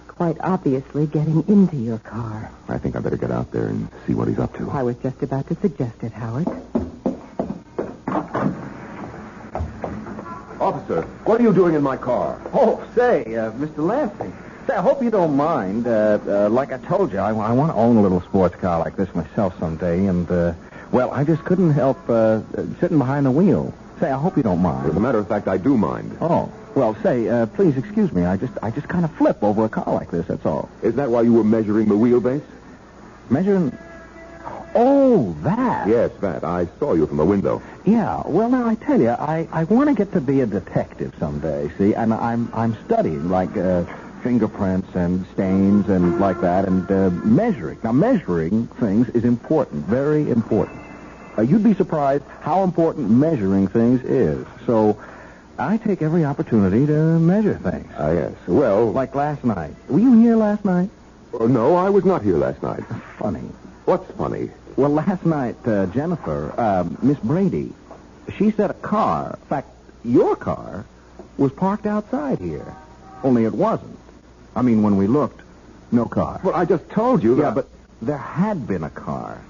Quite obviously getting into your car. I think I better get out there and see what he's up to. I was just about to suggest it, Howard. Officer, what are you doing in my car? Oh, say, Mr. Lansing. Say, I hope you don't mind. Like I told you, I want to own a little sports car like this myself someday, and, I just couldn't help sitting behind the wheel. Say, I hope you don't mind. As a matter of fact, I do mind. Oh. Well, say, please excuse me. I just kind of flip over a car like this, that's all. Is that why you were measuring the wheelbase? Measuring? Oh, that. Yes, that. I saw you from the window. Yeah. Well, now, I tell you, I want to get to be a detective someday, see? And I'm studying, like, fingerprints and stains and like that, and measuring. Now, measuring things is important, very important. You'd be surprised how important measuring things is. So I take every opportunity to measure things. Yes. Well... Like last night. Were you here last night? No, I was not here last night. Funny. What's funny? Well, last night, Jennifer, Miss Brady, she said a car, in fact, your car was parked outside here. Only it wasn't. I mean, when we looked, no car. Well, I just told you that... Yeah, but there had been a car.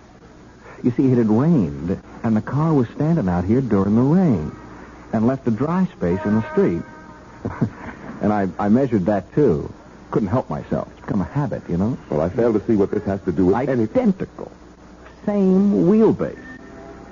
You see, it had rained, and the car was standing out here during the rain and left a dry space in the street. And I measured that, too. Couldn't help myself. It's become a habit, you know? Well, I fail to see what this has to do with Identical. Same wheelbase.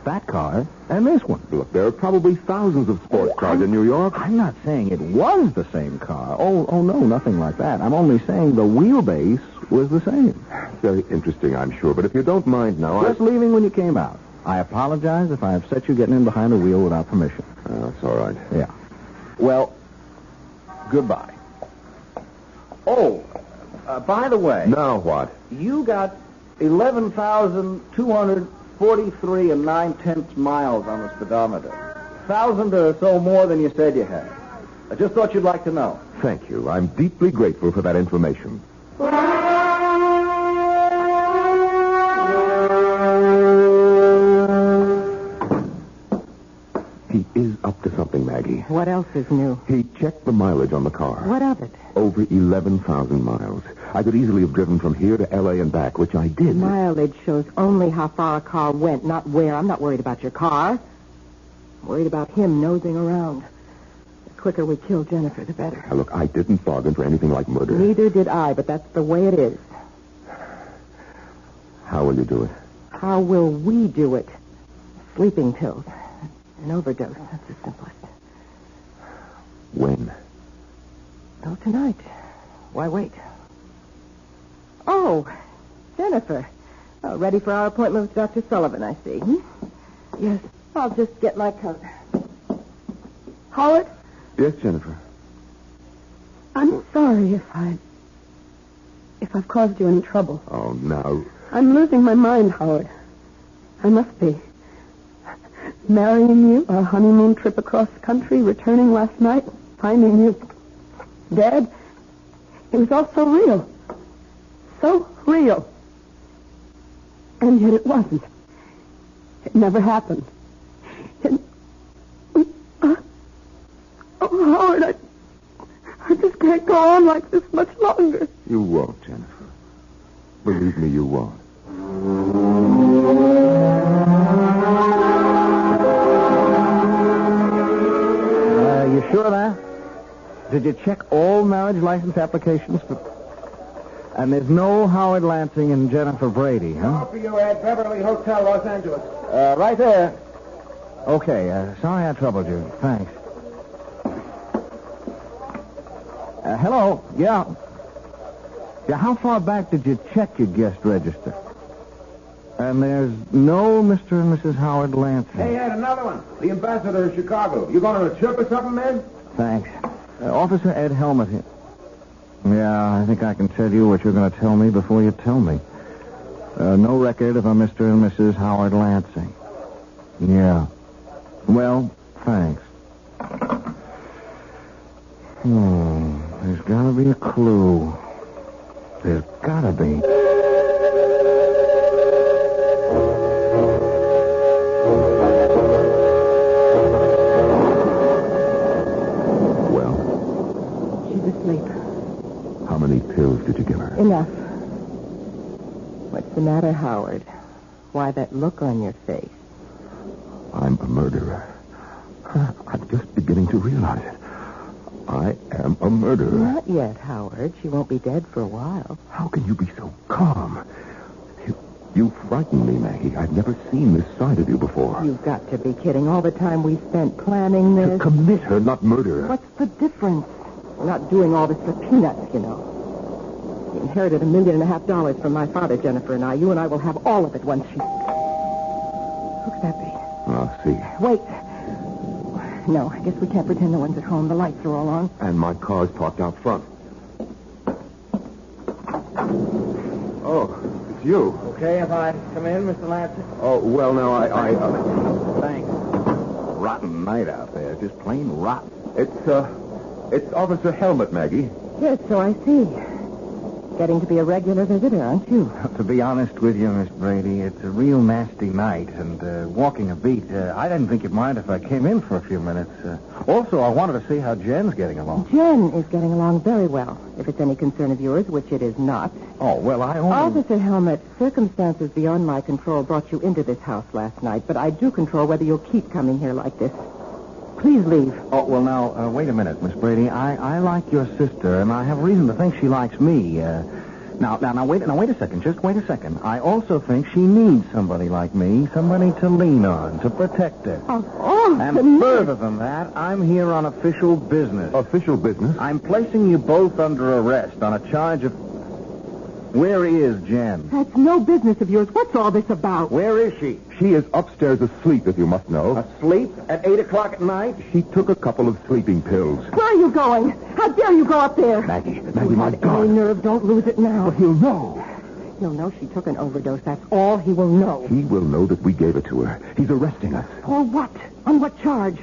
That car and this one. Look, there are probably thousands of sports cars in New York. I'm not saying it was the same car. Oh, no, nothing like that. I'm only saying the wheelbase was the same. Very interesting, I'm sure. But if you don't mind now, Just leaving when you came out. I apologize if I upset you getting in behind the wheel without permission. That's all right. Yeah. Well, goodbye. Oh, by the way. Now what? You got 11,243 and 9/10 miles on the speedometer. 1,000 or so more than you said you had. I just thought you'd like to know. Thank you. I'm deeply grateful for that information. He is up to something, Maggie. What else is new? He checked the mileage on the car. What of it? Over 11,000 miles. I could easily have driven from here to L.A. and back, which I did. Mileage shows only how far a car went, not where. I'm not worried about your car. I'm worried about him nosing around. The quicker we kill Jennifer, the better. Now, look, I didn't bargain for anything like murder. Neither did I, but that's the way it is. How will you do it? How will we do it? Sleeping pills. An overdose. That's the simplest. When? Oh, tonight. Why wait? Oh, Jennifer. Oh, ready for our appointment with Dr. Sullivan, I see. Yes. I'll just get my coat. Howard? Yes, Jennifer. I'm sorry if I've caused you any trouble. Oh, no. I'm losing my mind, Howard. I must be. Marrying you, our honeymoon trip across country, returning last night, finding you dead. It was all so real. So real. And yet it wasn't. It never happened. Oh, Howard, I just can't go on like this much longer. You won't, Jennifer. Believe me, you won't. You sure of that? Did you check all marriage license applications? And there's no Howard Lansing and Jennifer Brady, huh? For you at Beverly Hotel, Los Angeles. Right there. Okay, sorry I troubled you. Thanks. Hello? Yeah. Yeah, how far back did you check your guest register? And there's no Mr. and Mrs. Howard Lansing. Hey, Ed, another one. The ambassador of Chicago. You going on a trip or something, man? Thanks. Officer Ed Helmut here. Yeah, I think I can tell you what you're going to tell me before you tell me. No record of a Mr. and Mrs. Howard Lansing. Yeah. Well, thanks. There's got to be a clue. There's got to be. Well? She's asleep. How many pills did you give her? Enough. What's the matter, Howard? Why that look on your face? I'm a murderer. I'm just beginning to realize it. I am a murderer. Not yet, Howard. She won't be dead for a while. How can you be so calm? You frighten me, Maggie. I've never seen this side of you before. You've got to be kidding. All the time we spent planning this. To commit her, not murder her. What's the difference? We're not doing all this for peanuts, you know. We inherited $1.5 million from my father, Jennifer and I. You and I will have all of it once she... Who could that be? I'll see. Wait. No, I guess we can't pretend no one's at home. The lights are all on. And my car's parked out front. Oh, it's you. Okay if I come in, Mr. Lansing? Oh, well, now, Thanks. Rotten night out there. Just plain rotten. It's Officer Helmut, Maggie. Yes, so I see. getting to be a regular visitor, aren't you? To be honest with you, Miss Brady, it's a real nasty night, and walking a beat, I didn't think you'd mind if I came in for a few minutes. Also, I wanted to see how Jen's getting along. Jen is getting along very well, if it's any concern of yours, which it is not. Oh, well, I only... Officer Helmet, circumstances beyond my control brought you into this house last night, but I do control whether you'll keep coming here like this. Please leave. Oh, well, now, wait a minute, Miss Brady. I like your sister, and I have reason to think she likes me. Now, wait a second. Just wait a second. I also think she needs somebody like me, somebody to lean on, to protect her. And further than that, I'm here on official business. Official business? I'm placing you both under arrest on a charge of... Where is Jen? That's no business of yours. What's all this about? Where is she? She is upstairs asleep, if you must know. Asleep? At 8 o'clock at night? She took a couple of sleeping pills. Where are you going? How dare you go up there? Maggie, my God. Any nerve, don't lose it now. But he'll know. He'll know she took an overdose. That's all he will know. He will know that we gave it to her. He's arresting us. For what? On what charge?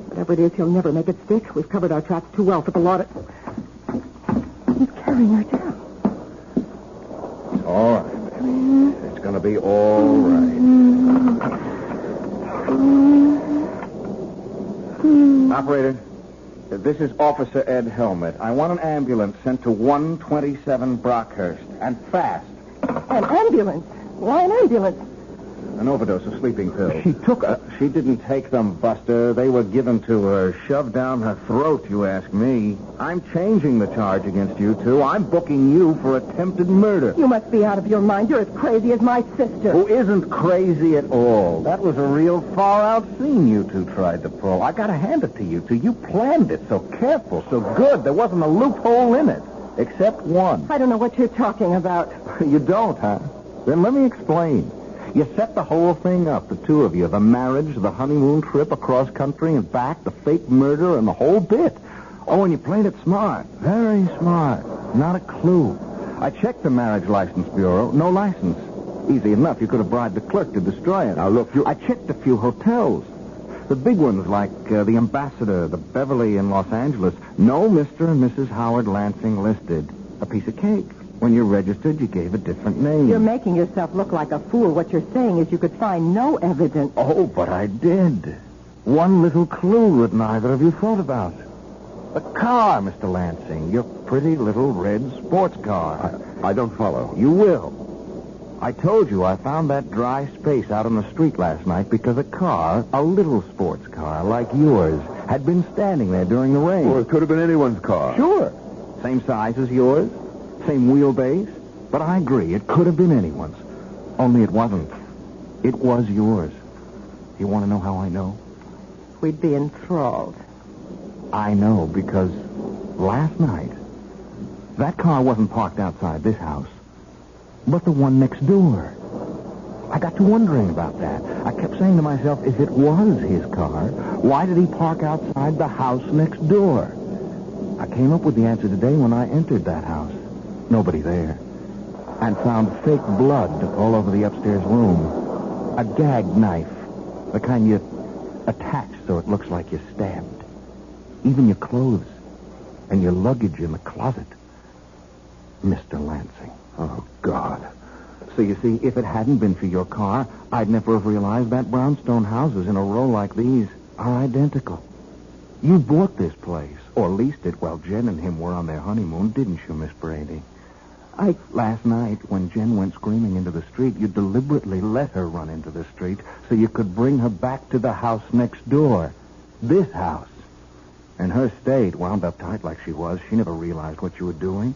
Whatever it is, he'll never make it stick. We've covered our tracks too well for the law to... He's carrying her down. All right, baby. It's going to be all right. Operator, this is Officer Ed Helmet. I want an ambulance sent to 127 Brockhurst, and fast. An ambulance? Why an ambulance? An overdose of sleeping pills. She took a... She didn't take them, Buster. They were given to her, shoved down her throat, you ask me. I'm changing the charge against you two. I'm booking you for attempted murder. You must be out of your mind. You're as crazy as my sister. Who isn't crazy at all. That was a real far-out scene you two tried to pull. I gotta hand it to you two. You planned it so careful, so good. There wasn't a loophole in it, except one. I don't know what you're talking about. You don't, huh? Then let me explain. You set the whole thing up, the two of you. The marriage, the honeymoon trip across country and back, the fake murder, and the whole bit. Oh, and you played it smart. Very smart. Not a clue. I checked the Marriage License Bureau. No license. Easy enough. You could have bribed the clerk to destroy it. Now, look, I checked a few hotels. The big ones like the Ambassador, the Beverly in Los Angeles. No Mr. and Mrs. Howard Lansing listed. A piece of cake. When you registered, you gave a different name. You're making yourself look like a fool. What you're saying is you could find no evidence. Oh, but I did. One little clue that neither of you thought about. The car, Mr. Lansing. Your pretty little red sports car. I don't follow. You will. I told you I found that dry space out on the street last night because a car, a little sports car like yours, had been standing there during the rain. Well, it could have been anyone's car. Sure. Same size as yours. Same wheelbase, but I agree, it could have been anyone's. Only it wasn't. It was yours. You want to know how I know? We'd be enthralled. I know because last night, that car wasn't parked outside this house, but the one next door. I got to wondering about that. I kept saying to myself, if it was his car, why did he park outside the house next door? I came up with the answer today when I entered that house. Nobody there. And found fake blood all over the upstairs room. A gag knife. The kind you attach so it looks like you're stabbed. Even your clothes. And your luggage in the closet. Mr. Lansing. Oh, God. So you see, if it hadn't been for your car, I'd never have realized that brownstone houses in a row like these are identical. You bought this place, or leased it while Jen and him were on their honeymoon, didn't you, Miss Brady? Last night, when Jen went screaming into the street, you deliberately let her run into the street so you could bring her back to the house next door. This house. In her state, wound up tight like she was, she never realized what you were doing,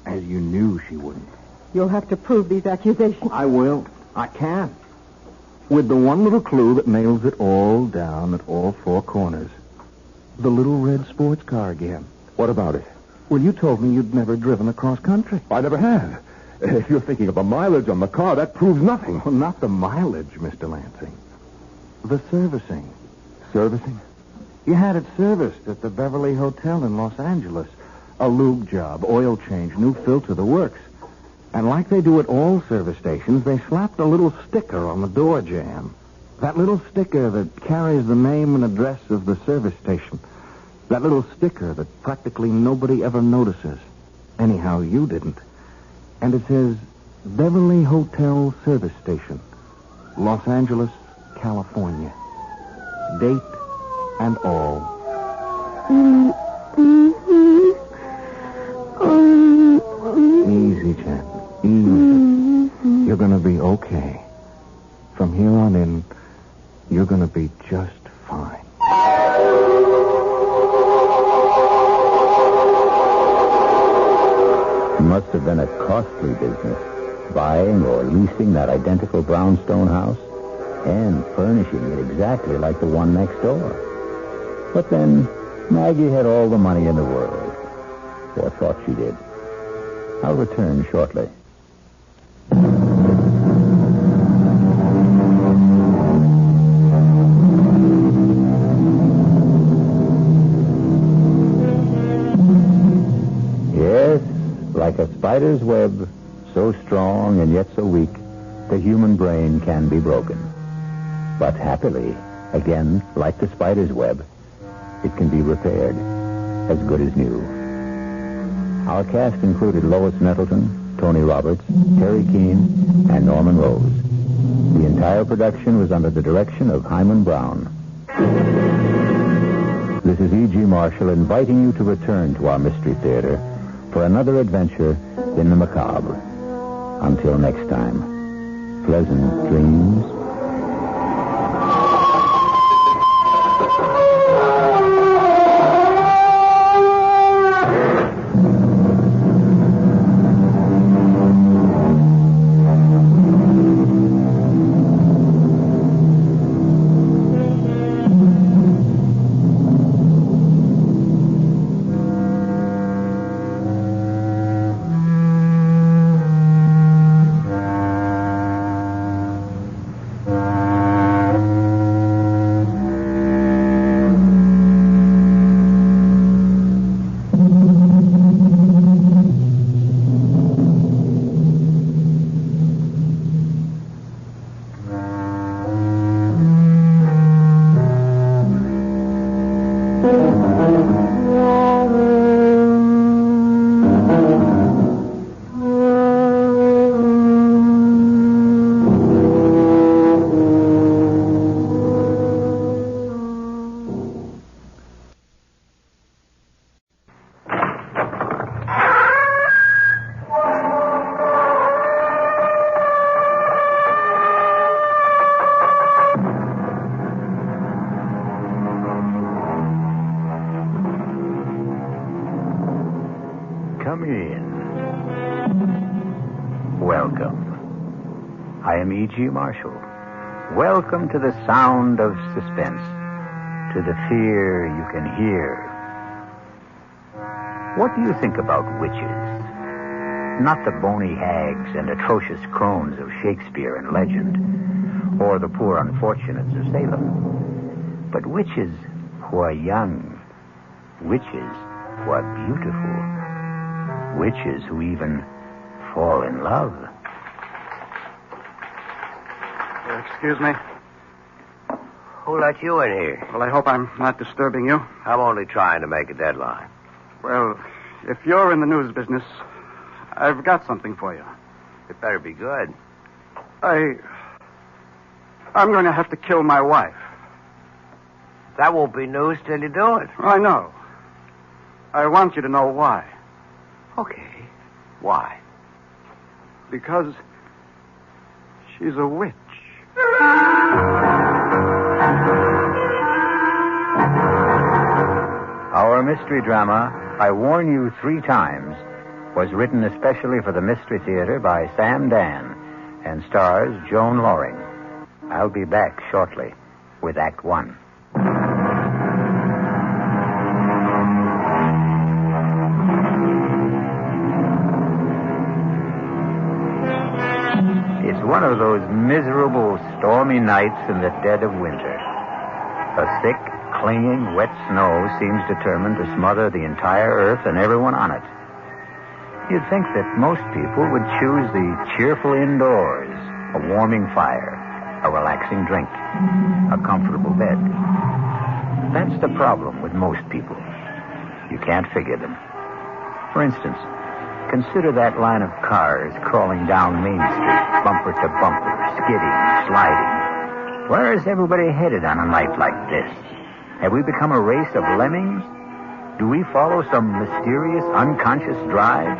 as you knew she wouldn't. You'll have to prove these accusations. I will. I can. With the one little clue that nails it all down at all four corners. The little red sports car again. What about it? Well, you told me you'd never driven across country. I never have. If you're thinking of the mileage on the car, that proves nothing. Well, not the mileage, Mr. Lansing. The servicing. Servicing? You had it serviced at the Beverly Hotel in Los Angeles. A lube job, oil change, new filter, the works. And like they do at all service stations, they slapped a little sticker on the door jamb. That little sticker that carries the name and address of the service station. That little sticker that practically nobody ever notices. Anyhow, you didn't. And it says Beverly Hotel Service Station, Los Angeles, California. Date and all. Easy, Jen. Easy. You're going to be okay. From here on in, you're going to be just fine. It must have been a costly business, buying or leasing that identical brownstone house and furnishing it exactly like the one next door. But then, Maggie had all the money in the world, or thought she did. I'll return shortly. Yes, like a spider's web, so strong and yet so weak, the human brain can be broken. But happily, again, like the spider's web, it can be repaired, as good as new. Our cast included Lois Nettleton, Tony Roberts, Terry Keane, and Norman Rose. The entire production was under the direction of Hyman Brown. This is E.G. Marshall inviting you to return to our Mystery Theater for another adventure in the macabre. Until next time, pleasant dreams. Come in. Welcome. I am E.G. Marshall. Welcome to the sound of suspense, to the fear you can hear. What do you think about witches? Not the bony hags and atrocious crones of Shakespeare and legend, or the poor unfortunates of Salem, but witches who are young, witches who are beautiful, witches who even fall in love. Excuse me. Who let you in here? Well, I hope I'm not disturbing you. I'm only trying to make a deadline. Well, if you're in the news business, I've got something for you. It better be good. I'm going to have to kill my wife. That won't be news till you do it. I know. I want you to know why. Okay. Why? Because she's a witch. Our mystery drama, I Warn You 3 Times, was written especially for the Mystery Theater by Sam Dan and stars Joan Loring. I'll be back shortly with Act 1. It's one of those miserable, stormy nights in the dead of winter. A thick, clinging, wet snow seems determined to smother the entire earth and everyone on it. You'd think that most people would choose the cheerful indoors, a warming fire, a relaxing drink, a comfortable bed. That's the problem with most people. You can't figure them. For instance, Consider that line of cars crawling down Main Street, bumper to bumper, skidding, sliding. Where is everybody headed on a night like this? Have we become a race of lemmings? Do we follow some mysterious, unconscious drive?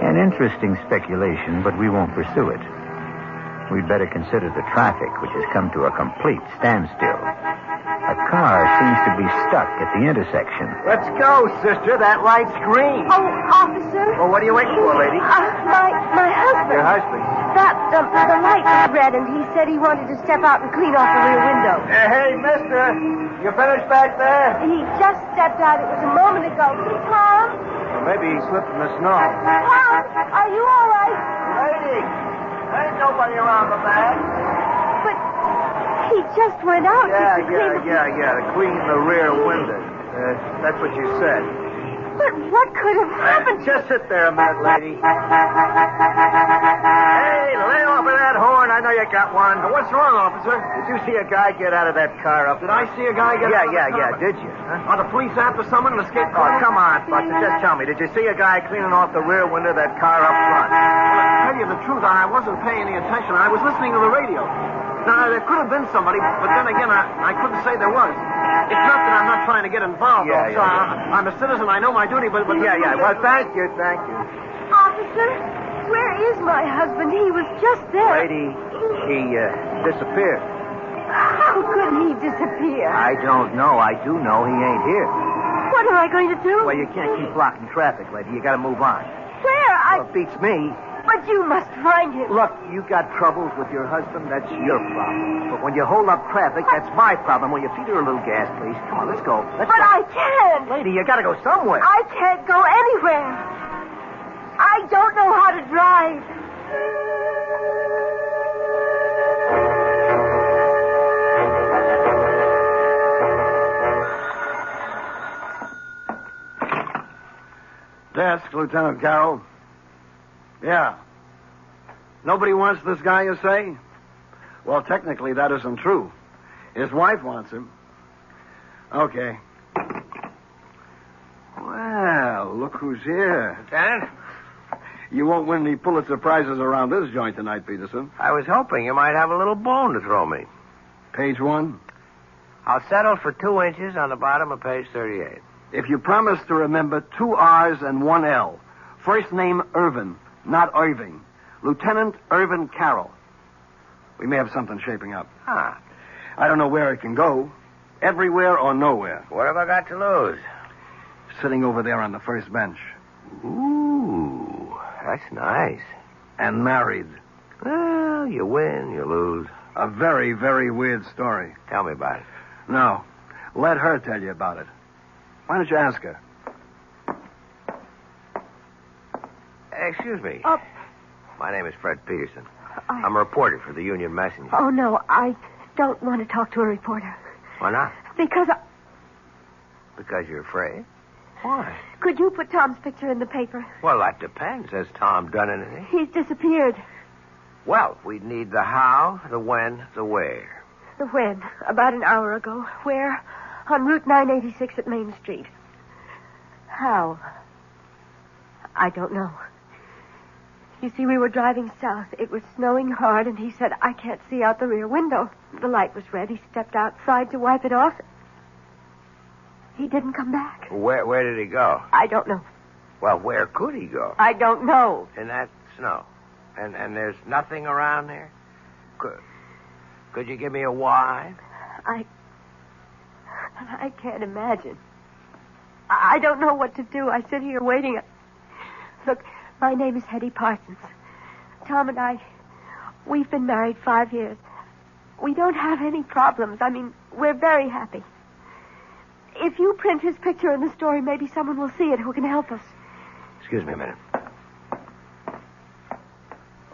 An interesting speculation, but we won't pursue it. We'd better consider the traffic, which has come to a complete standstill. A car seems to be stuck at the intersection. Let's go, sister. That light's green. Oh, officer. Well, what are you waiting for, lady? My husband. Your husband? The light was red, and he said he wanted to step out and clean off the rear window. Hey, mister. You finished back there? He just stepped out. It was a moment ago. Tom? Well, maybe he slipped in the snow. Tom, are you all right? Lady, there ain't nobody around the back. But he just went out to clean the rear window. That's what you said. But what could have happened? Just sit there a minute, lady. Hey, lay off of that horn. I know you got one. What's wrong, officer? Did you see a guy get out of that car up? Did I see a guy get out of the car? Yeah. Did you? Huh? Are the police after someone in a escape car? Oh, come on, Buster. Just tell me. Did you see a guy cleaning off the rear window of that car up front? Well, to tell you the truth, I wasn't paying any attention. I was listening to the radio. Now, there could have been somebody, but then again, I couldn't say there was. It's not that I'm not trying to get involved, officer. I'm a citizen. I know my duty, but... Well, thank you. Officer, where is my husband? He was just there. Lady, he disappeared. How could he disappear? I don't know. I do know he ain't here. What am I going to do? Well, you can't keep blocking traffic, lady. You got to move on. Where? Well, it beats me. But you must find him. Look, you got troubles with your husband, that's your problem. But when you hold up traffic, that's my problem. Will you feed her a little gas, please? Come on, let's go. I can't. Lady, you got to go somewhere. I can't go anywhere. I don't know how to drive. Desk, Lieutenant Carroll. Yeah. Nobody wants this guy, you say? Well, technically, that isn't true. His wife wants him. Okay. Well, look who's here. Lieutenant? You won't win any Pulitzer Prizes around this joint tonight, Peterson. I was hoping you might have a little bone to throw me. Page 1. I'll settle for 2 inches on the bottom of page 38. If you promise to remember 2 R's and 1 L. First name Irvin, not Irving. Lieutenant Irvin Carroll. We may have something shaping up. Ah. I don't know where it can go. Everywhere or nowhere. What have I got to lose? Sitting over there on the first bench. Ooh, that's nice. And married. Well, you win, you lose. A very, very weird story. Tell me about it. No. Let her tell you about it. Why don't you ask her? Excuse me. Oh. My name is Fred Peterson. I'm a reporter for the Union Messenger. Oh, no, I don't want to talk to a reporter. Why not? Because Because you're afraid? Why? Could you put Tom's picture in the paper? Well, that depends. Has Tom done anything? He's disappeared. Well, we'd need the how, the when, the where. The when? About an hour ago. Where? On Route 986 at Main Street. How? I don't know. You see, we were driving south. It was snowing hard, and he said, I can't see out the rear window. The light was red. He stepped outside to wipe it off. He didn't come back. Where did he go? I don't know. Well, where could he go? I don't know. In that snow. And there's nothing around there? Could you give me a why? I can't imagine. I don't know what to do. I sit here waiting. Look, my name is Hetty Parsons. Tom and I, we've been married 5 years. We don't have any problems. I mean, we're very happy. If you print his picture in the story, maybe someone will see it who can help us. Excuse me a minute.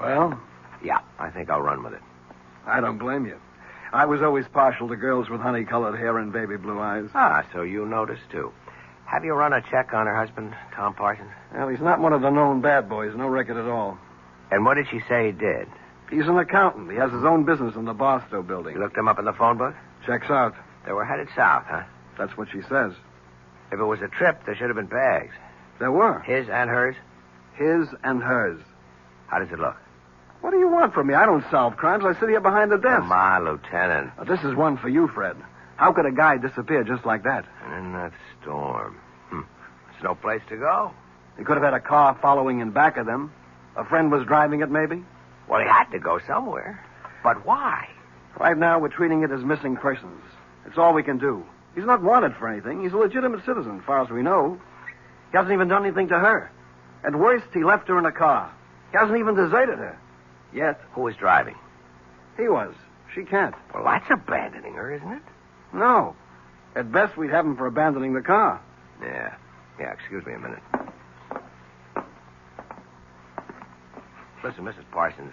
Well? Yeah, I think I'll run with it. I don't blame you. I was always partial to girls with honey-colored hair and baby blue eyes. Ah, so you noticed, too. Have you run a check on her husband, Tom Parsons? Well, he's not one of the known bad boys. No record at all. And what did she say he did? He's an accountant. He has his own business in the Barstow building. You looked him up in the phone book? Checks out. They were headed south, huh? That's what she says. If it was a trip, there should have been bags. There were. His and hers? His and hers. How does it look? What do you want from me? I don't solve crimes. I sit here behind the desk. Come on, Lieutenant. Now, this is one for you, Fred. How could a guy disappear just like that? And in that storm. There's no place to go. He could have had a car following in back of them. A friend was driving it, maybe? Well, he had to go somewhere. But why? Right now, we're treating it as missing persons. It's all we can do. He's not wanted for anything. He's a legitimate citizen, as far as we know. He hasn't even done anything to her. At worst, he left her in a car. He hasn't even deserted her. Yet. Who was driving? He was. She can't. Well, that's abandoning her, isn't it? No. At best, we'd have him for abandoning the car. Yeah, excuse me a minute. Listen, Mrs. Parsons.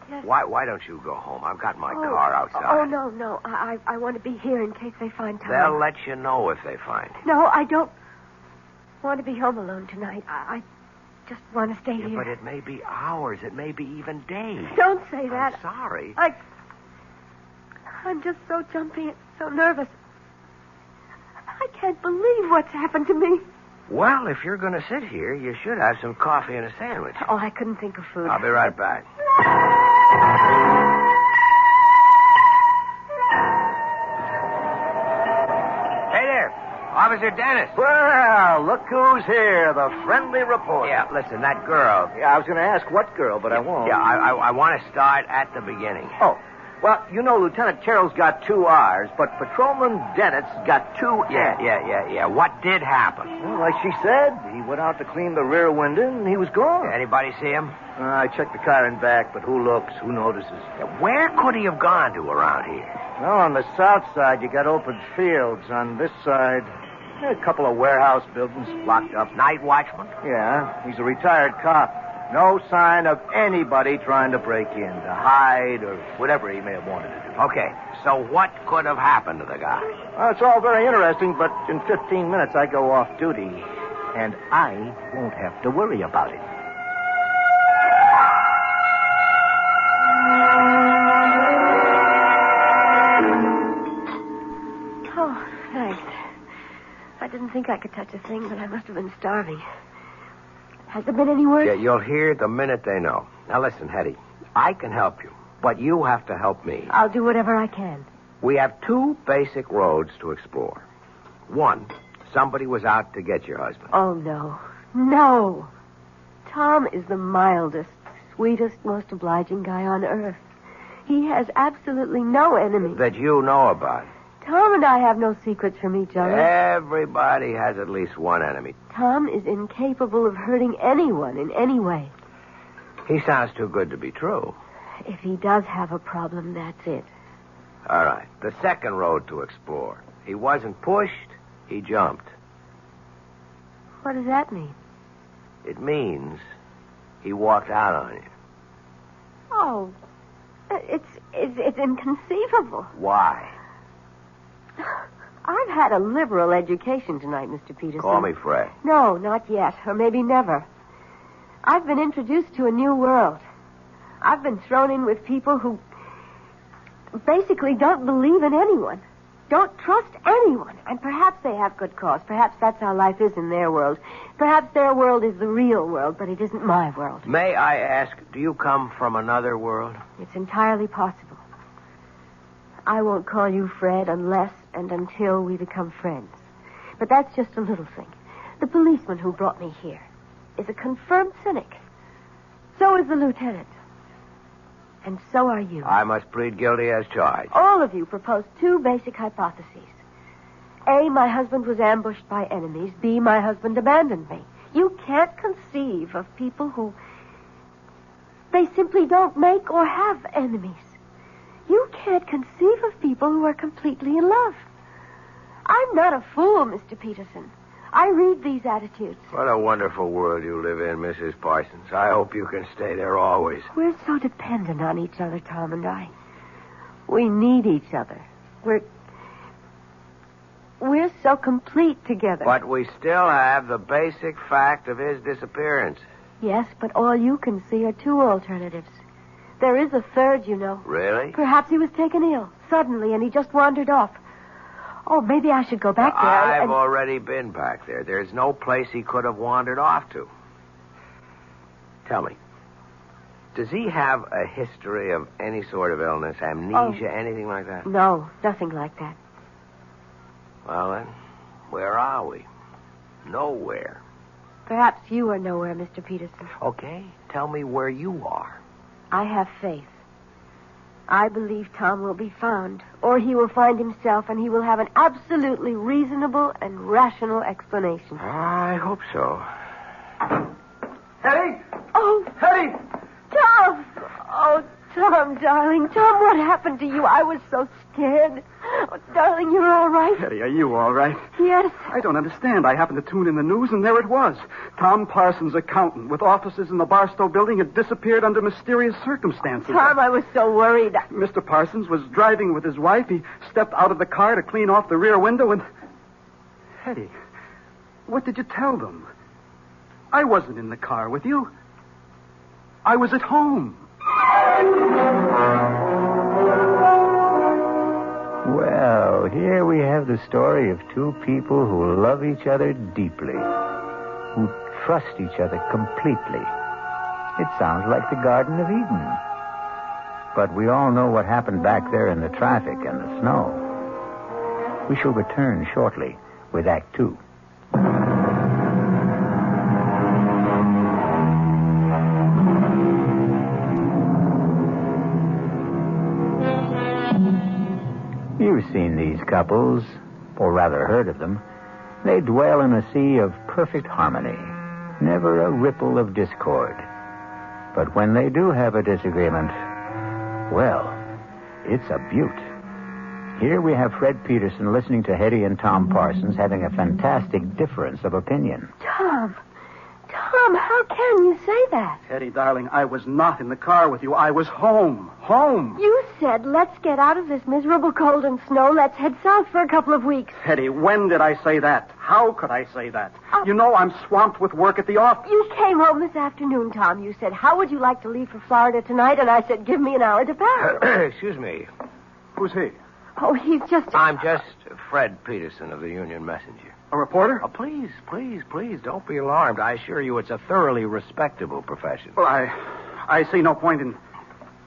Yes? Why don't you go home? I've got my car outside. Oh, no. I want to be here in case they find Tom. They'll let you know if they find him. No, I don't want to be home alone tonight. I just want to stay here. But it may be hours. It may be even days. Don't say that. I'm sorry. I'm just so jumpy and so nervous. I can't believe what's happened to me. Well, if you're going to sit here, you should have some coffee and a sandwich. Oh, I couldn't think of food. I'll be right back. Hey there, Officer Dennis. Well, look who's here, the friendly reporter. Yeah, listen, that girl. Yeah, I was going to ask what girl, but I won't. Yeah, I want to start at the beginning. Oh, well, you know, Lieutenant Carroll's got 2 R's, but Patrolman Dennett's got 2 N's. Yeah. What did happen? Well, like she said, he went out to clean the rear window, and he was gone. Anybody see him? I checked the car and back, but who looks, who notices? Where could he have gone to around here? Well, on the south side, you got open fields. On this side, a couple of warehouse buildings locked up. Night watchman? Yeah, he's a retired cop. No sign of anybody trying to break in, to hide, or whatever he may have wanted to do. Okay, so what could have happened to the guy? Well, it's all very interesting, but in 15 minutes I go off duty, and I won't have to worry about it. Oh, thanks. I didn't think I could touch a thing, but I must have been starving. Has there been any word? Yeah, you'll hear the minute they know. Now, listen, Hetty, I can help you, but you have to help me. I'll do whatever I can. We have 2 basic roads to explore. 1, somebody was out to get your husband. Oh, no. No. Tom is the mildest, sweetest, most obliging guy on earth. He has absolutely no enemies. That you know about. Tom and I have no secrets from each other. Everybody has at least one enemy. Tom is incapable of hurting anyone in any way. He sounds too good to be true. If he does have a problem, that's it. All right. The second road to explore. He wasn't pushed, he jumped. What does that mean? It means he walked out on you. Oh, it's inconceivable. Why? I've had a liberal education tonight, Mr. Peterson. Call me Fred. No, not yet, or maybe never. I've been introduced to a new world. I've been thrown in with people who basically don't believe in anyone, don't trust anyone, and perhaps they have good cause. Perhaps that's how life is in their world. Perhaps their world is the real world, but it isn't my world. May I ask, do you come from another world? It's entirely possible. I won't call you Fred unless and until we become friends. But that's just a little thing. The policeman who brought me here is a confirmed cynic. So is the lieutenant. And so are you. I must plead guilty as charged. All of you proposed 2 basic hypotheses. A, my husband was ambushed by enemies. B, my husband abandoned me. You can't conceive of people who... they simply don't make or have enemies. You can't conceive of people who are completely in love. I'm not a fool, Mr. Peterson. I read these attitudes. What a wonderful world you live in, Mrs. Parsons. I hope you can stay there always. We're so dependent on each other, Tom and I. We need each other. We're so complete together. But we still have the basic fact of his disappearance. Yes, but all you can see are 2 alternatives. There is a third, you know. Really? Perhaps he was taken ill, suddenly, and he just wandered off. Oh, maybe I should go back there. I've already been back there. There's no place he could have wandered off to. Tell me, does he have a history of any sort of illness, amnesia, anything like that? No, nothing like that. Well, then, where are we? Nowhere. Perhaps you are nowhere, Mr. Peterson. Okay, tell me where you are. I have faith. I believe Tom will be found, or he will find himself, and he will have an absolutely reasonable and rational explanation. I hope so. Hetty! Oh! Hetty! Tom! Oh, Tom, darling. Tom, what happened to you? I was so scared. Oh, darling, you're all right? Hetty, are you all right? Yes. I don't understand. I happened to tune in the news, and there it was. Tom Parsons, accountant, with offices in the Barstow building, had disappeared under mysterious circumstances. Tom, I was so worried. Mr. Parsons was driving with his wife. He stepped out of the car to clean off the rear window, and... Hetty, what did you tell them? I wasn't in the car with you. I was at home. Well, here we have the story of two people who love each other deeply, who trust each other completely. It sounds like the Garden of Eden. But we all know what happened back there in the traffic and the snow. We shall return shortly with Act 2. You've seen these couples, or rather heard of them. They dwell in a sea of perfect harmony, never a ripple of discord. But when they do have a disagreement, well, it's a beaut. Here we have Fred Peterson listening to Hetty and Tom Parsons having a fantastic difference of opinion. Tom, how can you say that? Hetty, darling, I was not in the car with you. I was home. Home. You said, let's get out of this miserable cold and snow. Let's head south for a couple of weeks. Hetty, when did I say that? How could I say that? You know I'm swamped with work at the office. You came home this afternoon, Tom. You said, how would you like to leave for Florida tonight? And I said, give me an hour to pack. Excuse me. Who's he? Oh, he's just... I'm just Fred Peterson of the Union Messenger. A reporter? Oh, please, don't be alarmed. I assure you it's a thoroughly respectable profession. Well, I see no point in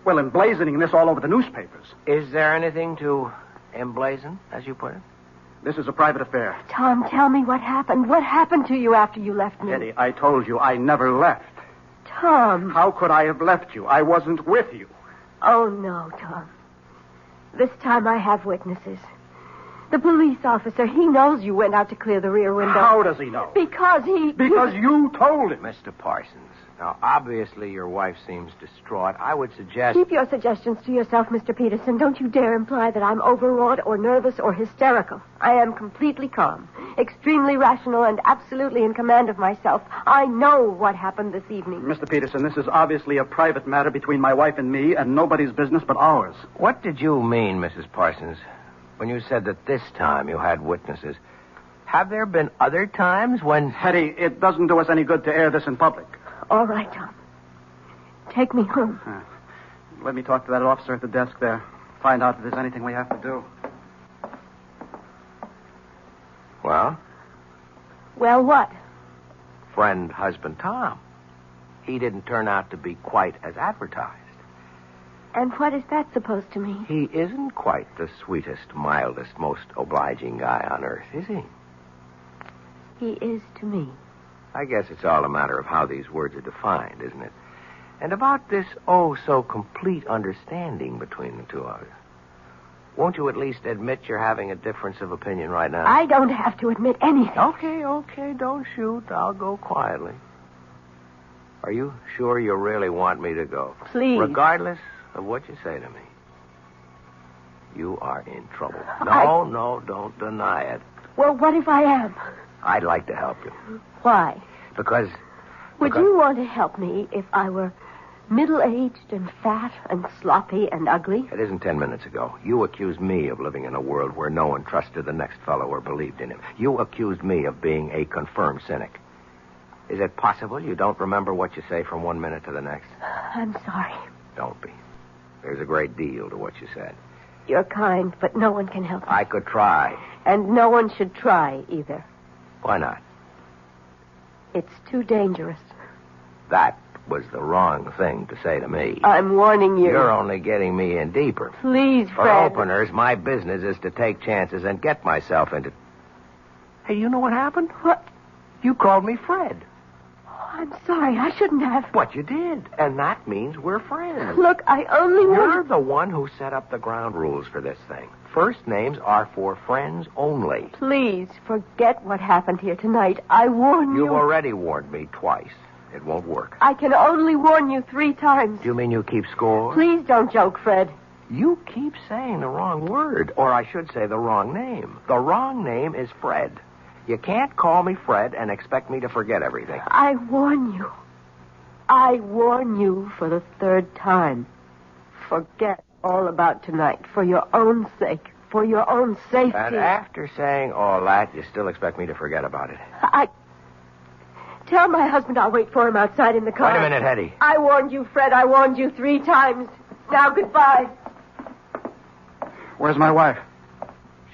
emblazoning this all over the newspapers. Is there anything to emblazon, as you put it? This is a private affair. Tom, tell me what happened. What happened to you after you left me? Hetty, I told you I never left. Tom. How could I have left you? I wasn't with you. Oh, no, Tom. This time I have witnesses. The police officer, he knows you went out to clear the rear window. How does he know? Because you told him. Mr. Parsons, now, obviously your wife seems distraught. I would suggest... Keep your suggestions to yourself, Mr. Peterson. Don't you dare imply that I'm overwrought or nervous or hysterical. I am completely calm, extremely rational, and absolutely in command of myself. I know what happened this evening. Mr. Peterson, this is obviously a private matter between my wife and me, and nobody's business but ours. What did you mean, Mrs. Parsons, when you said that this time you had witnesses? Have there been other times when... Hetty, it doesn't do us any good to air this in public. All right, Tom. Take me home. Let me talk to that officer at the desk there. Find out if there's anything we have to do. Well? Well, what? Friend, husband, Tom. He didn't turn out to be quite as advertised. And what is that supposed to mean? He isn't quite the sweetest, mildest, most obliging guy on earth, is he? He is to me. I guess it's all a matter of how these words are defined, isn't it? And about this oh-so-complete understanding between the two of you. Won't you at least admit you're having a difference of opinion right now? I don't have to admit anything. Okay, don't shoot. I'll go quietly. Are you sure you really want me to go? Please. Regardless of what you say to me. You are in trouble. No, don't deny it. Well, what if I am? I'd like to help you. Why? Because... Would you want to help me if I were middle-aged and fat and sloppy and ugly? It isn't 10 minutes ago. You accused me of living in a world where no one trusted the next fellow or believed in him. You accused me of being a confirmed cynic. Is it possible you don't remember what you say from 1 minute to the next? I'm sorry. Don't be. There's a great deal to what you said. You're kind, but no one can help you. I could try. And no one should try either. Why not? It's too dangerous. That was the wrong thing to say to me. I'm warning you. You're only getting me in deeper. Please, For Fred. openers, my business is to take chances and get myself into... Hey, you know what happened? What? You called me Fred. Oh, I'm sorry. I shouldn't have. But you did. And that means we're friends. Look, I only want... You're the one who set up the ground rules for this thing. First names are for friends only. Please, forget what happened here tonight. I warn you. You've already warned me twice. It won't work. I can only warn you 3 times. Do you mean you keep score? Please don't joke, Fred. You keep saying the wrong word, or I should say the wrong name. The wrong name is Fred. You can't call me Fred and expect me to forget everything. I warn you. I warn you for the 3rd time. Forget all about tonight for your own sake, for your own safety. And after saying all that, you still expect me to forget about it. Tell my husband I'll wait for him outside in the car. Wait a minute, Hetty. I warned you, Fred. I warned you 3 times. Now, goodbye. Where's my wife?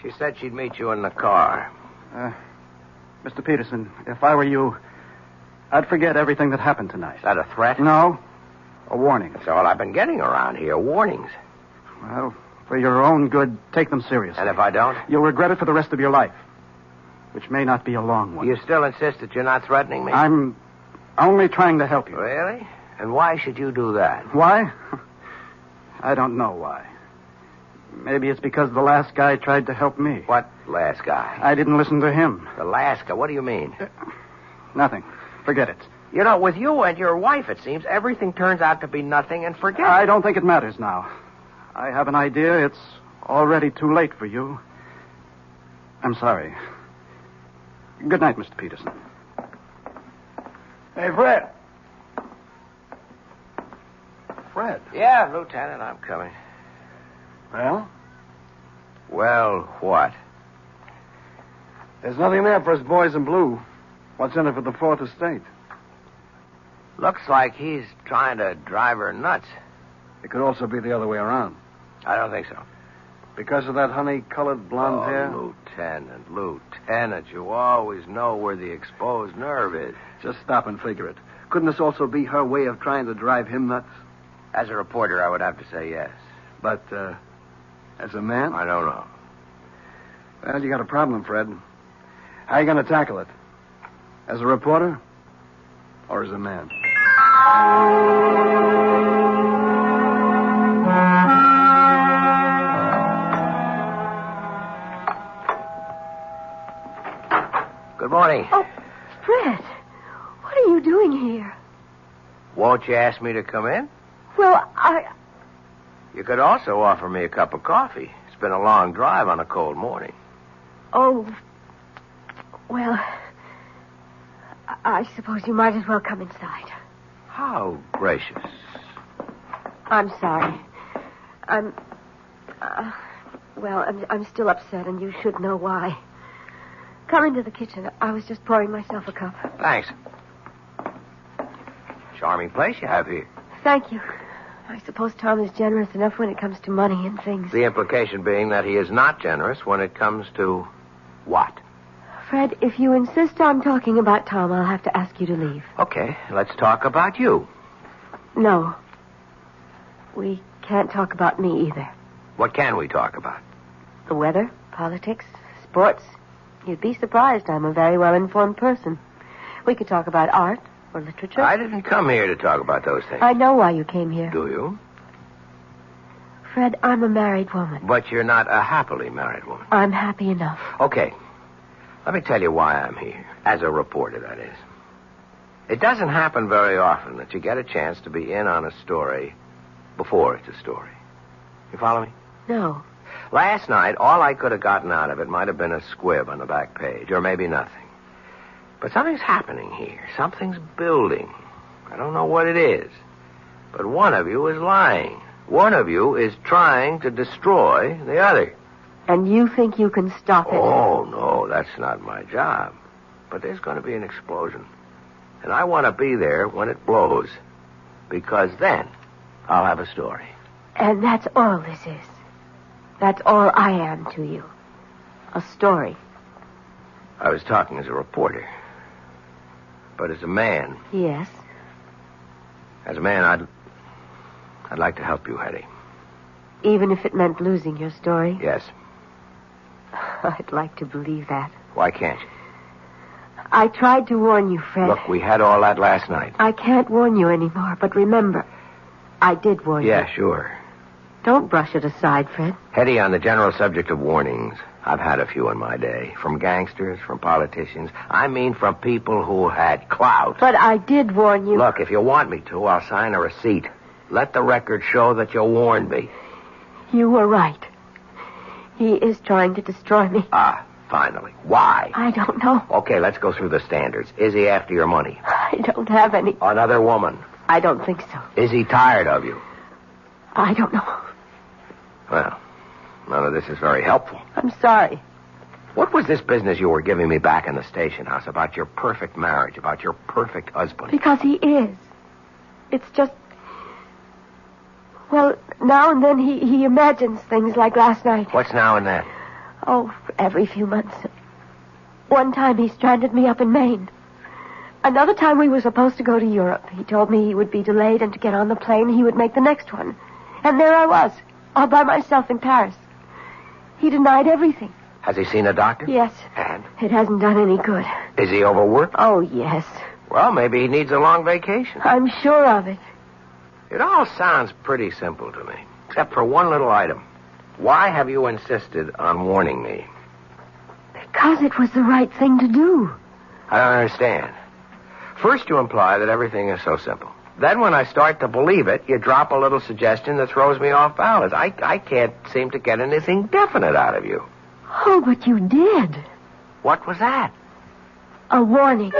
She said she'd meet you in the car. Mr. Peterson, if I were you, I'd forget everything that happened tonight. Is that a threat? No. A warning. That's all I've been getting around here, warnings. Well, for your own good, take them seriously. And if I don't? You'll regret it for the rest of your life, which may not be a long one. You still insist that you're not threatening me? I'm only trying to help you. Really? And why should you do that? Why? I don't know why. Maybe it's because the last guy tried to help me. What last guy? I didn't listen to him. The last guy? What do you mean? Nothing. Forget it. You know, with you and your wife, it seems, everything turns out to be nothing and forget. I don't think it matters now. I have an idea. It's already too late for you. I'm sorry. Good night, Mr. Peterson. Hey, Fred. Fred? Yeah, Lieutenant, I'm coming. Well? Well, what? There's nothing there for us boys in blue. What's in it for the Fourth Estate? Looks like he's trying to drive her nuts. It could also be the other way around. I don't think so. Because of that honey-colored blonde hair? Lieutenant, you always know where the exposed nerve is. Just stop and figure it. Couldn't this also be her way of trying to drive him nuts? As a reporter, I would have to say yes. But, as a man? I don't know. Well, you got a problem, Fred. How are you going to tackle it? As a reporter? Or as a man? Good morning. Oh, Fred, what are you doing here? Won't you ask me to come in? Well, You could also offer me a cup of coffee. It's been a long drive on a cold morning. Oh, well, I suppose you might as well come inside. How gracious. I'm sorry. I'm still upset, and you should know why. Come into the kitchen. I was just pouring myself a cup. Thanks. Charming place you have here. Thank you. I suppose Tom is generous enough when it comes to money and things. The implication being that he is not generous when it comes to what? Fred, if you insist on talking about Tom, I'll have to ask you to leave. Okay, let's talk about you. No. We can't talk about me either. What can we talk about? The weather, politics, sports. You'd be surprised I'm a very well-informed person. We could talk about art or literature. I didn't come here to talk about those things. I know why you came here. Do you? Fred, I'm a married woman. But you're not a happily married woman. I'm happy enough. Okay. Let me tell you why I'm here. As a reporter, that is. It doesn't happen very often that you get a chance to be in on a story before it's a story. You follow me? No. Last night, all I could have gotten out of it might have been a squib on the back page, or maybe nothing. But something's happening here. Something's building. I don't know what it is. But one of you is lying. One of you is trying to destroy the other. And you think you can stop it? Oh, no, that's not my job. But there's going to be an explosion. And I want to be there when it blows. Because then I'll have a story. And that's all this is. That's all I am to you. A story. I was talking as a reporter. But as a man. Yes. As a man, I'd like to help you, Hetty. Even if it meant losing your story? Yes. I'd like to believe that. Why can't you? I tried to warn you, Fred. Look, we had all that last night. I can't warn you anymore, but remember, I did warn you. Yeah, sure. Don't brush it aside, Fred. Hetty, on the general subject of warnings, I've had a few in my day. From gangsters, from politicians. I mean from people who had clout. But I did warn you. Look, if you want me to, I'll sign a receipt. Let the record show that you warned me. You were right. He is trying to destroy me. Ah, finally. Why? I don't know. Okay, let's go through the standards. Is he after your money? I don't have any. Another woman? I don't think so. Is he tired of you? I don't know. Well, none of this is very helpful. I'm sorry. What was this business you were giving me back in the station house about your perfect marriage, about your perfect husband? Because he is. It's just... Well, now and then he imagines things like last night. What's now and then? Oh, every few months. One time he stranded me up in Maine. Another time we were supposed to go to Europe. He told me he would be delayed and to get on the plane he would make the next one. And there I was, all by myself in Paris. He denied everything. Has he seen a doctor? Yes. And? It hasn't done any good. Is he overworked? Oh, yes. Well, maybe he needs a long vacation. I'm sure of it. It all sounds pretty simple to me, except for one little item. Why have you insisted on warning me? Because it was the right thing to do. I don't understand. First, you imply that everything is so simple. Then, when I start to believe it, you drop a little suggestion that throws me off balance. I can't seem to get anything definite out of you. Oh, but you did. What was that? A warning.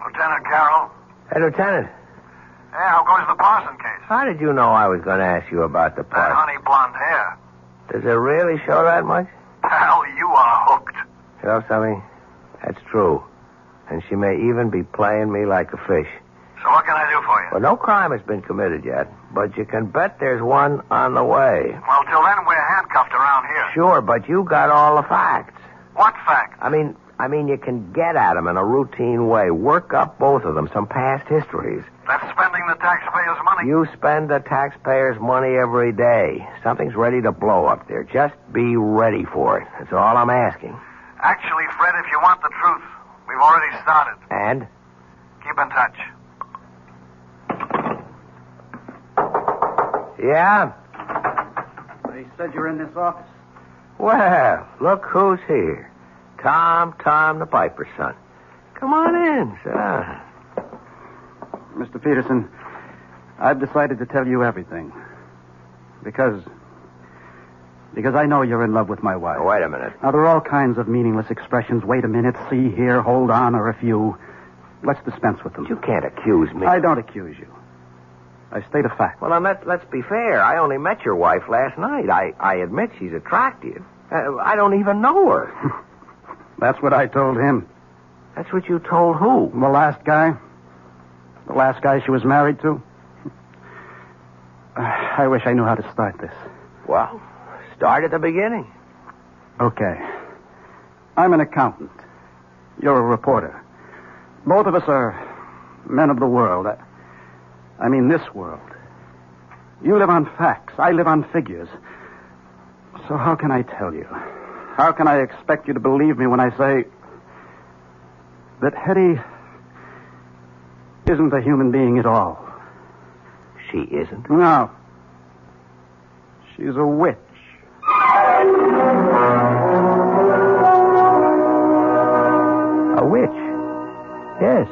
Lieutenant Carroll? Hey, Lieutenant. Yeah, how goes the Parson case? How did you know I was going to ask you about the That part? honey blonde hair. Does it really show that much? Pal, you are hooked. You know something? That's true. And she may even be playing me like a fish. So what can I do for you? Well, no crime has been committed yet, but you can bet there's one on the way. Well, till then, we're handcuffed around here. Sure, but you got all the facts. What facts? I mean, you can get at them in a routine way. Work up both of them, some past histories. That's spending the taxpayers' money. You spend the taxpayers' money every day. Something's ready to blow up there. Just be ready for it. That's all I'm asking. Actually, Fred, if you want the truth, we've already started. And? Keep in touch. Yeah? They said you're in this office. Well, look who's here. Tom, the piper's son. Come on in, sit down. Mr. Peterson, I've decided to tell you everything. Because I know you're in love with my wife. Oh, wait a minute. Now, there are all kinds of meaningless expressions. Wait a minute, see here, hold on, or a few. Let's dispense with them. You can't accuse me. I don't accuse you. I state a fact. Well, then let's be fair. I only met your wife last night. I admit she's attractive. I don't even know her. That's what I told him. That's what you told who? The last guy. The last guy she was married to. I wish I knew how to start this. Well, start at the beginning. Okay. I'm an accountant. You're a reporter. Both of us are men of the world. I mean this world. You live on facts. I live on figures. So how can I tell you? How can I expect you to believe me when I say that Hetty isn't a human being at all? She isn't? No. She's a witch. A witch? Yes,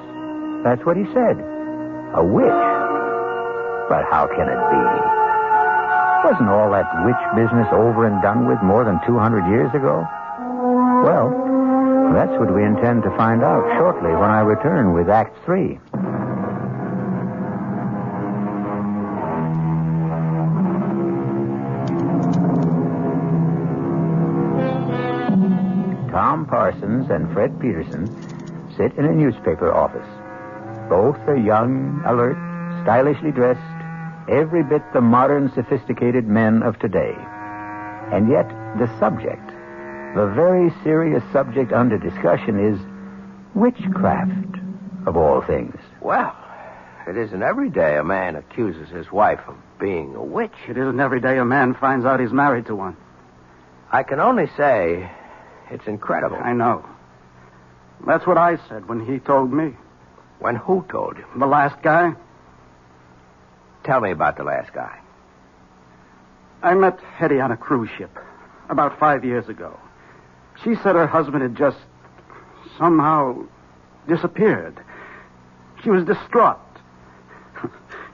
that's what he said. A witch. But how can it be? Wasn't all that witch business over and done with more than 200 years ago? Well, that's what we intend to find out shortly when I return with Act 3. Tom Parsons and Fred Peterson sit in a newspaper office. Both are young, alert, stylishly dressed, every bit the modern, sophisticated men of today. And yet, the subject, the very serious subject under discussion is witchcraft, of all things. Well, it isn't every day a man accuses his wife of being a witch. It isn't every day a man finds out he's married to one. I can only say it's incredible. I know. That's what I said when he told me. When who told you? The last guy. Tell me about the last guy. I met Hetty on a cruise ship about 5 years ago. She said her husband had just somehow disappeared. She was distraught.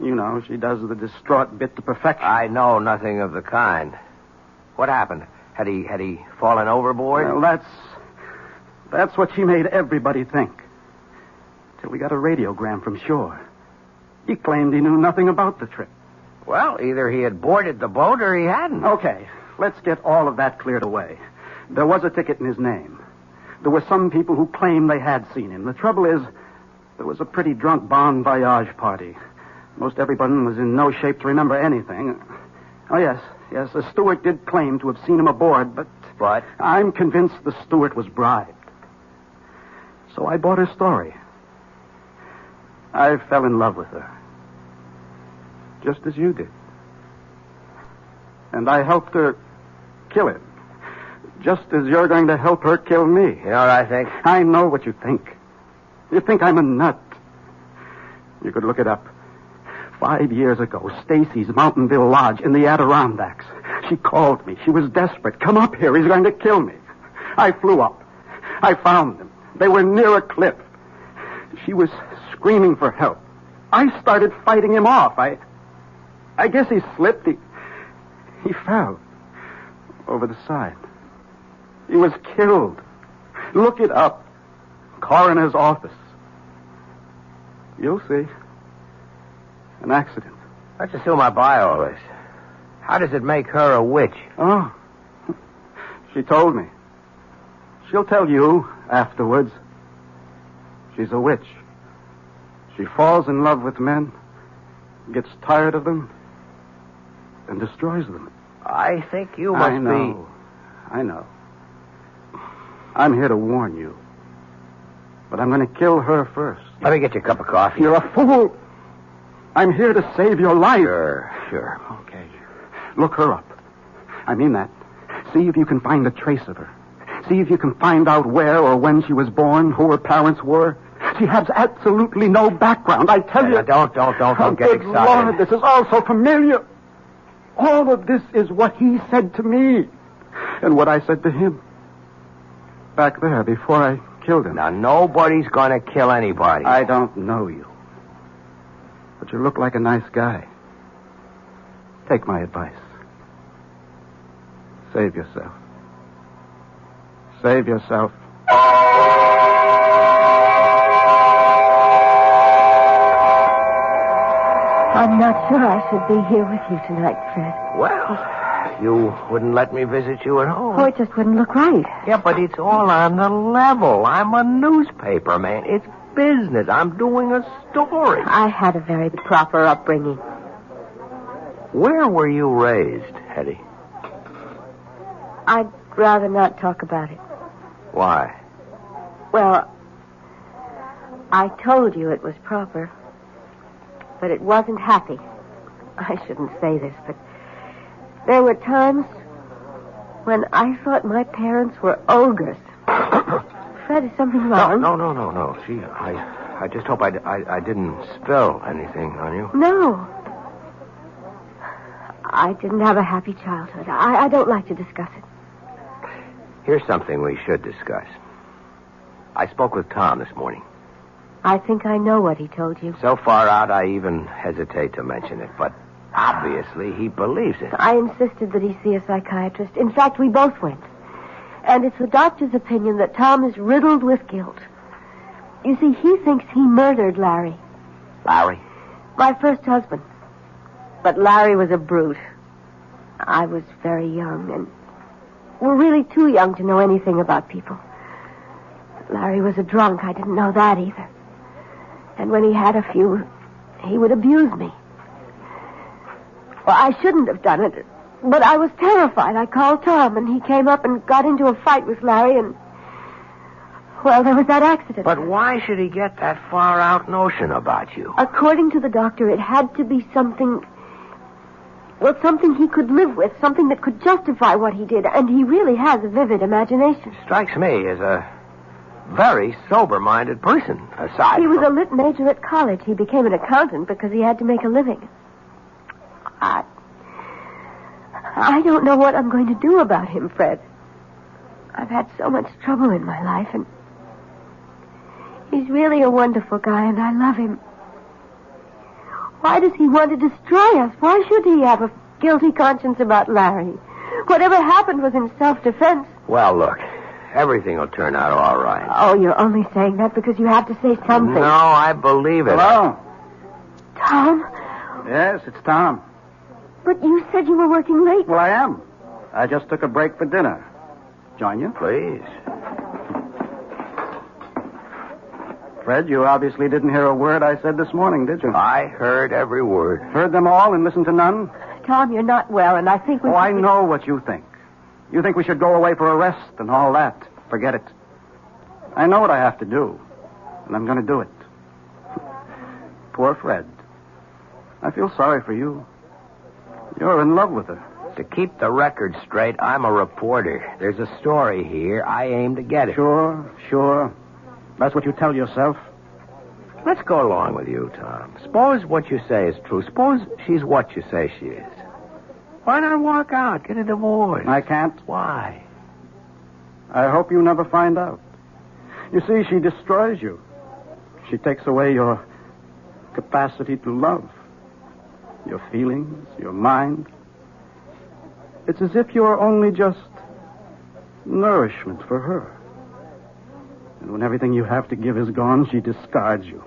You know, she does the distraught bit to perfection. I know nothing of the kind. What happened? Had he fallen overboard? Well, that's what she made everybody think. Till we got a radiogram from shore. He claimed he knew nothing about the trip. Well, either he had boarded the boat or he hadn't. Okay, let's get all of that cleared away. There was a ticket in his name. There were some people who claimed they had seen him. The trouble is, there was a pretty drunk bon voyage party. Most everyone was in no shape to remember anything. Oh, yes, the steward did claim to have seen him aboard, but... But? I'm convinced the steward was bribed. So I bought her story. I fell in love with her. Just as you did. And I helped her kill him. Just as you're going to help her kill me. You know what I think? I know what you think. You think I'm a nut. You could look it up. 5 years ago, Stacy's Mountainville Lodge in the Adirondacks. She called me. She was desperate. Come up here. He's going to kill me. I flew up. I found them. They were near a cliff. She was screaming for help. I started fighting him off. I guess he slipped. He fell over the side. He was killed. Look it up. Coroner's office. You'll see. An accident. Let's assume I buy all this. How does it make her a witch? Oh. She told me. She'll tell you afterwards. She's a witch. She falls in love with men, gets tired of them, and destroys them. I think you must be... I know. I'm here to warn you. But I'm going to kill her first. Let me get you a cup of coffee. You're a fool. I'm here to save your life. Sure. Okay. Look her up. I mean that. See if you can find a trace of her. See if you can find out where or when she was born, who her parents were. She has absolutely no background, I tell you. Don't get excited. Lord, this is all so familiar. All of this is what he said to me. And what I said to him. Back there, before I killed him. Now, nobody's going to kill anybody. I don't know you. But you look like a nice guy. Take my advice. Save yourself. Save yourself. I'm not sure I should be here with you tonight, Fred. Well, you wouldn't let me visit you at home. Oh, it just wouldn't look right. Yeah, but it's all on the level. I'm a newspaper man. It's business. I'm doing a story. I had a very proper upbringing. Where were you raised, Hetty? I'd rather not talk about it. Why? Well, I told you it was proper, but it wasn't happy. I shouldn't say this, but there were times when I thought my parents were ogres. Fred, is something wrong? No. Gee, I just hope I didn't spill anything on you. No. I didn't have a happy childhood. I don't like to discuss it. Here's something we should discuss. I spoke with Tom this morning. I think I know what he told you. So far out, I even hesitate to mention it, but obviously he believes it. I insisted that he see a psychiatrist. In fact, we both went. And it's the doctor's opinion that Tom is riddled with guilt. You see, he thinks he murdered Larry. Larry? My first husband. But Larry was a brute. I was very young, and we're really too young to know anything about people. Larry was a drunk. I didn't know that either. And when he had a few, he would abuse me. Well, I shouldn't have done it. But I was terrified. I called Tom, and he came up and got into a fight with Larry, and... Well, there was that accident. But why should he get that far-out notion about you? According to the doctor, it had to be something... Well, something he could live with, something that could justify what he did, and he really has a vivid imagination. Strikes me as a very sober-minded person, aside He was from... a lit major at college. He became an accountant because he had to make a living. I don't know what I'm going to do about him, Fred. I've had so much trouble in my life, and he's really a wonderful guy, and I love him. Why does he want to destroy us? Why should he have a guilty conscience about Larry? Whatever happened was in self-defense. Well, look, everything will turn out all right. Oh, you're only saying that because you have to say something. No, I believe it. Hello? Tom? Yes, it's Tom. But you said you were working late. Well, I am. I just took a break for dinner. Join you? Please. Fred, you obviously didn't hear a word I said this morning, did you? I heard every word. Heard them all and listened to none? Tom, you're not well, and I think we... Oh, I know what you think. You think we should go away for a rest and all that. Forget it. I know what I have to do, and I'm going to do it. Poor Fred. I feel sorry for you. You're in love with her. To keep the record straight, I'm a reporter. There's a story here. I aim to get it. Sure. That's what you tell yourself. Let's go along with you, Tom. Suppose what you say is true. Suppose she's what you say she is. Why not walk out, get a divorce? I can't. Why? I hope you never find out. You see, she destroys you. She takes away your capacity to love. Your feelings, your mind. It's as if you're only just nourishment for her. And when everything you have to give is gone, she discards you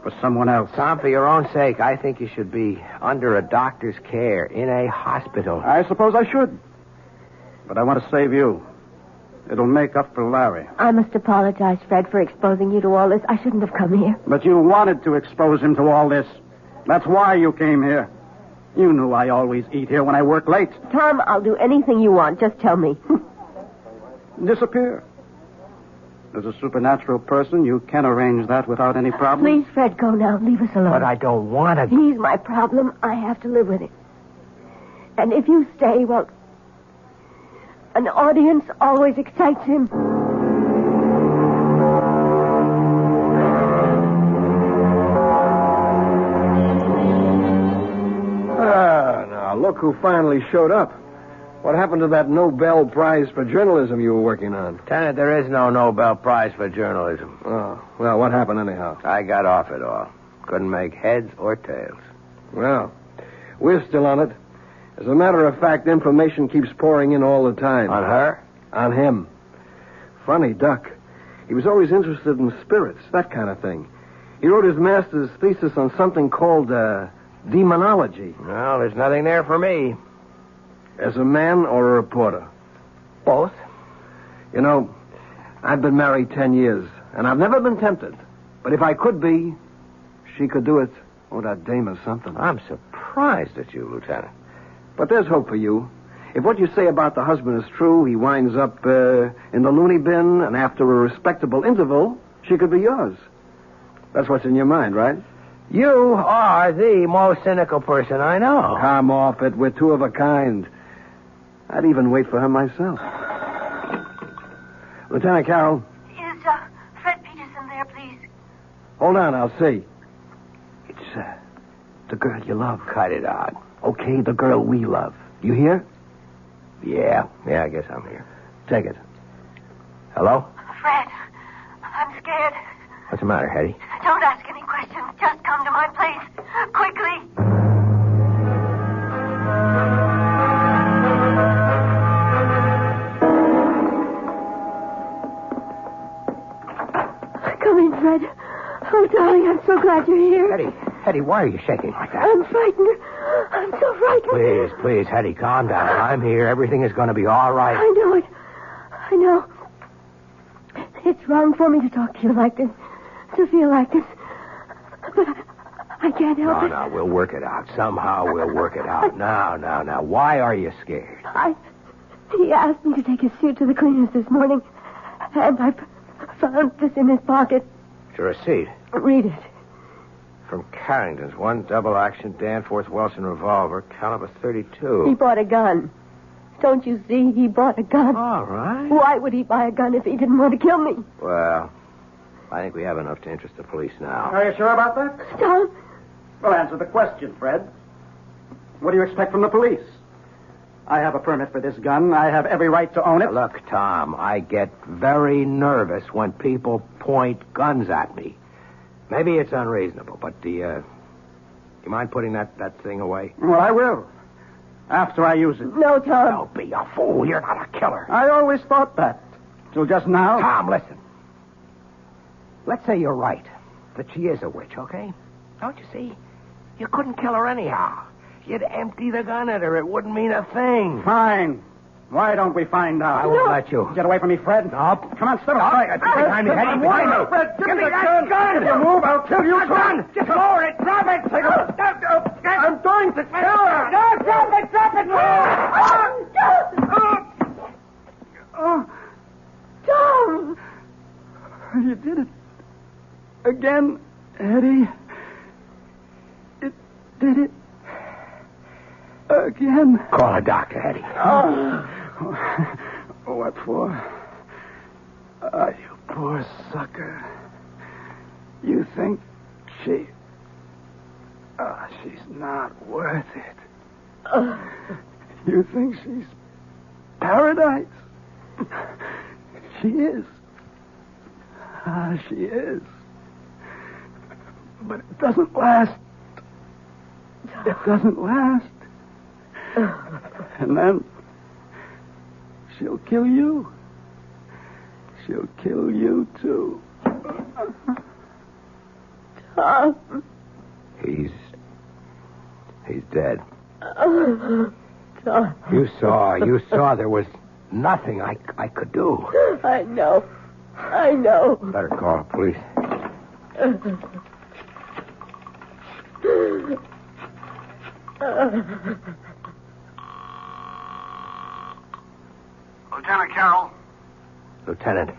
for someone else. Tom, for your own sake, I think you should be under a doctor's care in a hospital. I suppose I should. But I want to save you. It'll make up for Larry. I must apologize, Fred, for exposing you to all this. I shouldn't have come here. But you wanted to expose him to all this. That's why you came here. You knew I always eat here when I work late. Tom, I'll do anything you want. Just tell me. Disappear. As a supernatural person, you can arrange that without any problem. Please, Fred, go now. Leave us alone. But I don't want to... He's my problem. I have to live with it. And if you stay, well, an audience always excites him. Now, look who finally showed up. What happened to that Nobel Prize for Journalism you were working on? Lieutenant, there is no Nobel Prize for journalism. Oh, well, what happened anyhow? I got off it all. Couldn't make heads or tails. Well, we're still on it. As a matter of fact, information keeps pouring in all the time. On her? On him. Funny duck. He was always interested in spirits, that kind of thing. He wrote his master's thesis on something called demonology. Well, there's nothing there for me. As a man or a reporter? Both. You know, I've been married 10 years, and I've never been tempted. But if I could be, she could do it. Oh, that dame is something. I'm surprised at you, Lieutenant. But there's hope for you. If what you say about the husband is true, he winds up in the loony bin, and after a respectable interval, she could be yours. That's what's in your mind, right? You are the most cynical person I know. Come off it. We're two of a kind. I'd even wait for her myself. Lieutenant Carroll. Is Fred Peterson there, please? Hold on, I'll see. It's the girl you love. Cut it out. Okay, the girl we love. You hear? Yeah, I guess I'm here. Take it. Hello? Fred, I'm scared. What's the matter, Hetty? Don't ask any questions. Just come to my place. Quickly. Come in, Fred. Oh, darling, I'm so glad you're here. Hetty, why are you shaking like that? I'm frightened. I'm so frightened. Please, Hetty, calm down. I'm here. Everything is going to be all right. I know it. I know. It's wrong for me to talk to you like this, to feel like this. But I can't help it. No, we'll work it out. Somehow we'll work it out. Now. Why are you scared? He asked me to take his suit to the cleaners this morning, and I found this in his pocket. It's a receipt. Read it. From Carrington's, 1 double-action Danforth Wilson revolver, caliber 32. He bought a gun. Don't you see? He bought a gun. All right. Why would he buy a gun if he didn't want to kill me? Well, I think we have enough to interest the police now. Are you sure about that? Tom? Well, answer the question, Fred. What do you expect from the police? I have a permit for this gun. I have every right to own it. Look, Tom, I get very nervous when people point guns at me. Maybe it's unreasonable, but do you mind putting that thing away? Well, I will. After I use it. No, Tom. Don't be a fool. You're not a killer. I always thought that. Till just now. Tom, listen. Let's say you're right. That she is a witch, okay? Don't you see? You couldn't kill her anyhow. You'd empty the gun at her. It wouldn't mean a thing. Fine. Why don't we find out? I won't let you. Get away from me, Fred. No. Come on, step aside. Behind me, Eddie. Behind me. Fred, give me that gun. If you move, I'll kill you. Gun. Just lower it. Drop it. I'm going to kill her. No, drop it. Tom! You did it. Again, Eddie. It did it. Again. Call a doctor, Eddie. What for? You poor sucker. You think she's not worth it. You think she's paradise? She is. She is. But it doesn't last. It doesn't last. And then she'll kill you. She'll kill you, too. Tom. He's dead. Tom. You saw there was nothing I could do. I know. Better call the police. Lieutenant Carroll. Lieutenant,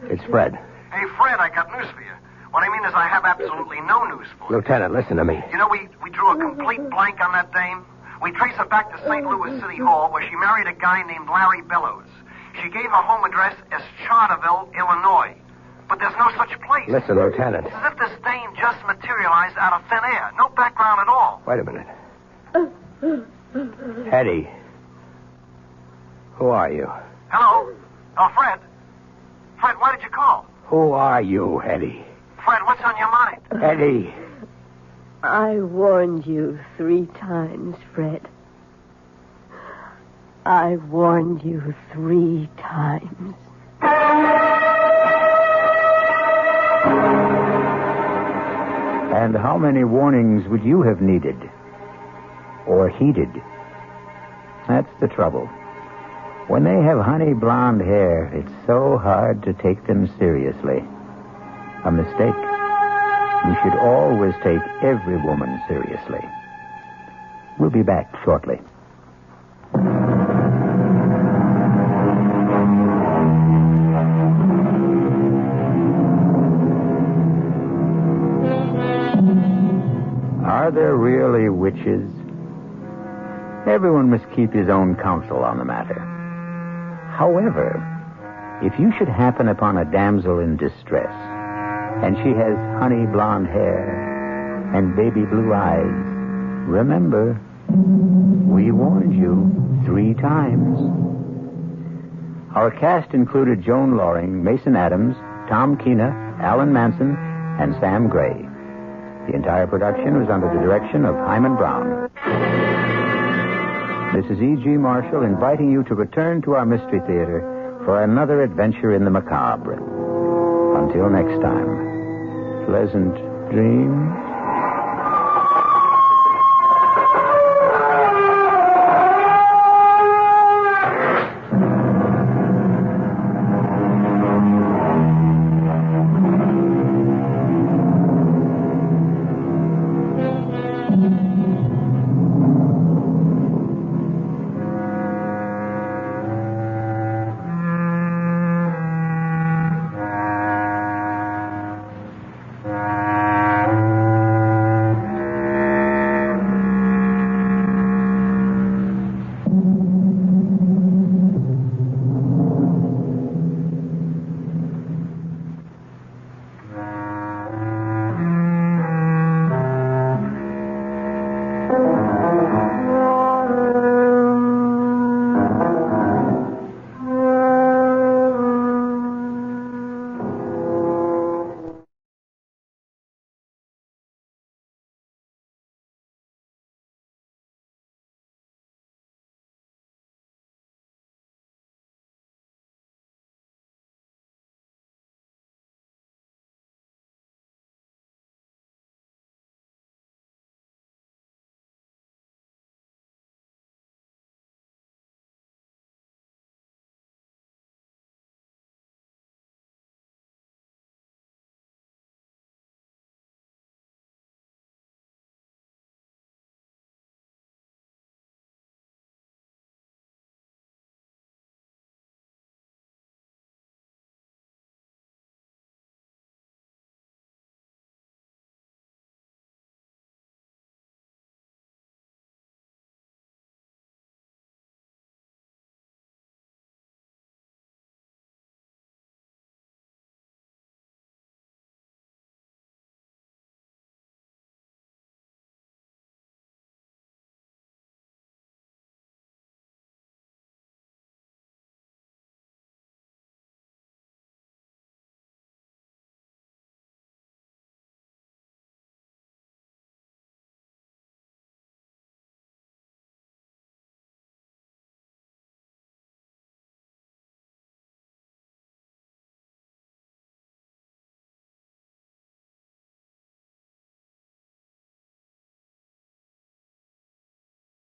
it's Fred. Hey, Fred, I got news for you. What I mean is I have absolutely no news for you. Lieutenant, listen to me. You know, we drew a complete blank on that dame. We traced her back to St. Louis City Hall, where she married a guy named Larry Bellows. She gave her home address as Charterville, Illinois. But there's no such place. Listen, Lieutenant. It's as if this dame just materialized out of thin air. No background at all. Wait a minute. Eddie. Who are you? Hello? Oh, Fred. Fred, why did you call? Who are you, Eddie? Fred, what's on your mind? Eddie. I warned you 3 times, Fred. I warned you 3 times. And how many warnings would you have needed? Or heeded? That's the trouble. When they have honey blonde hair, it's so hard to take them seriously. A mistake. You should always take every woman seriously. We'll be back shortly. Are there really witches? Everyone must keep his own counsel on the matter. However, if you should happen upon a damsel in distress, and she has honey blonde hair and baby blue eyes, remember, we warned you 3 times. Our cast included Joan Loring, Mason Adams, Tom Keena, Alan Manson, and Sam Gray. The entire production was under the direction of Hyman Brown. This is E.G. Marshall inviting you to return to our Mystery Theater for another adventure in the macabre. Until next time, pleasant dreams.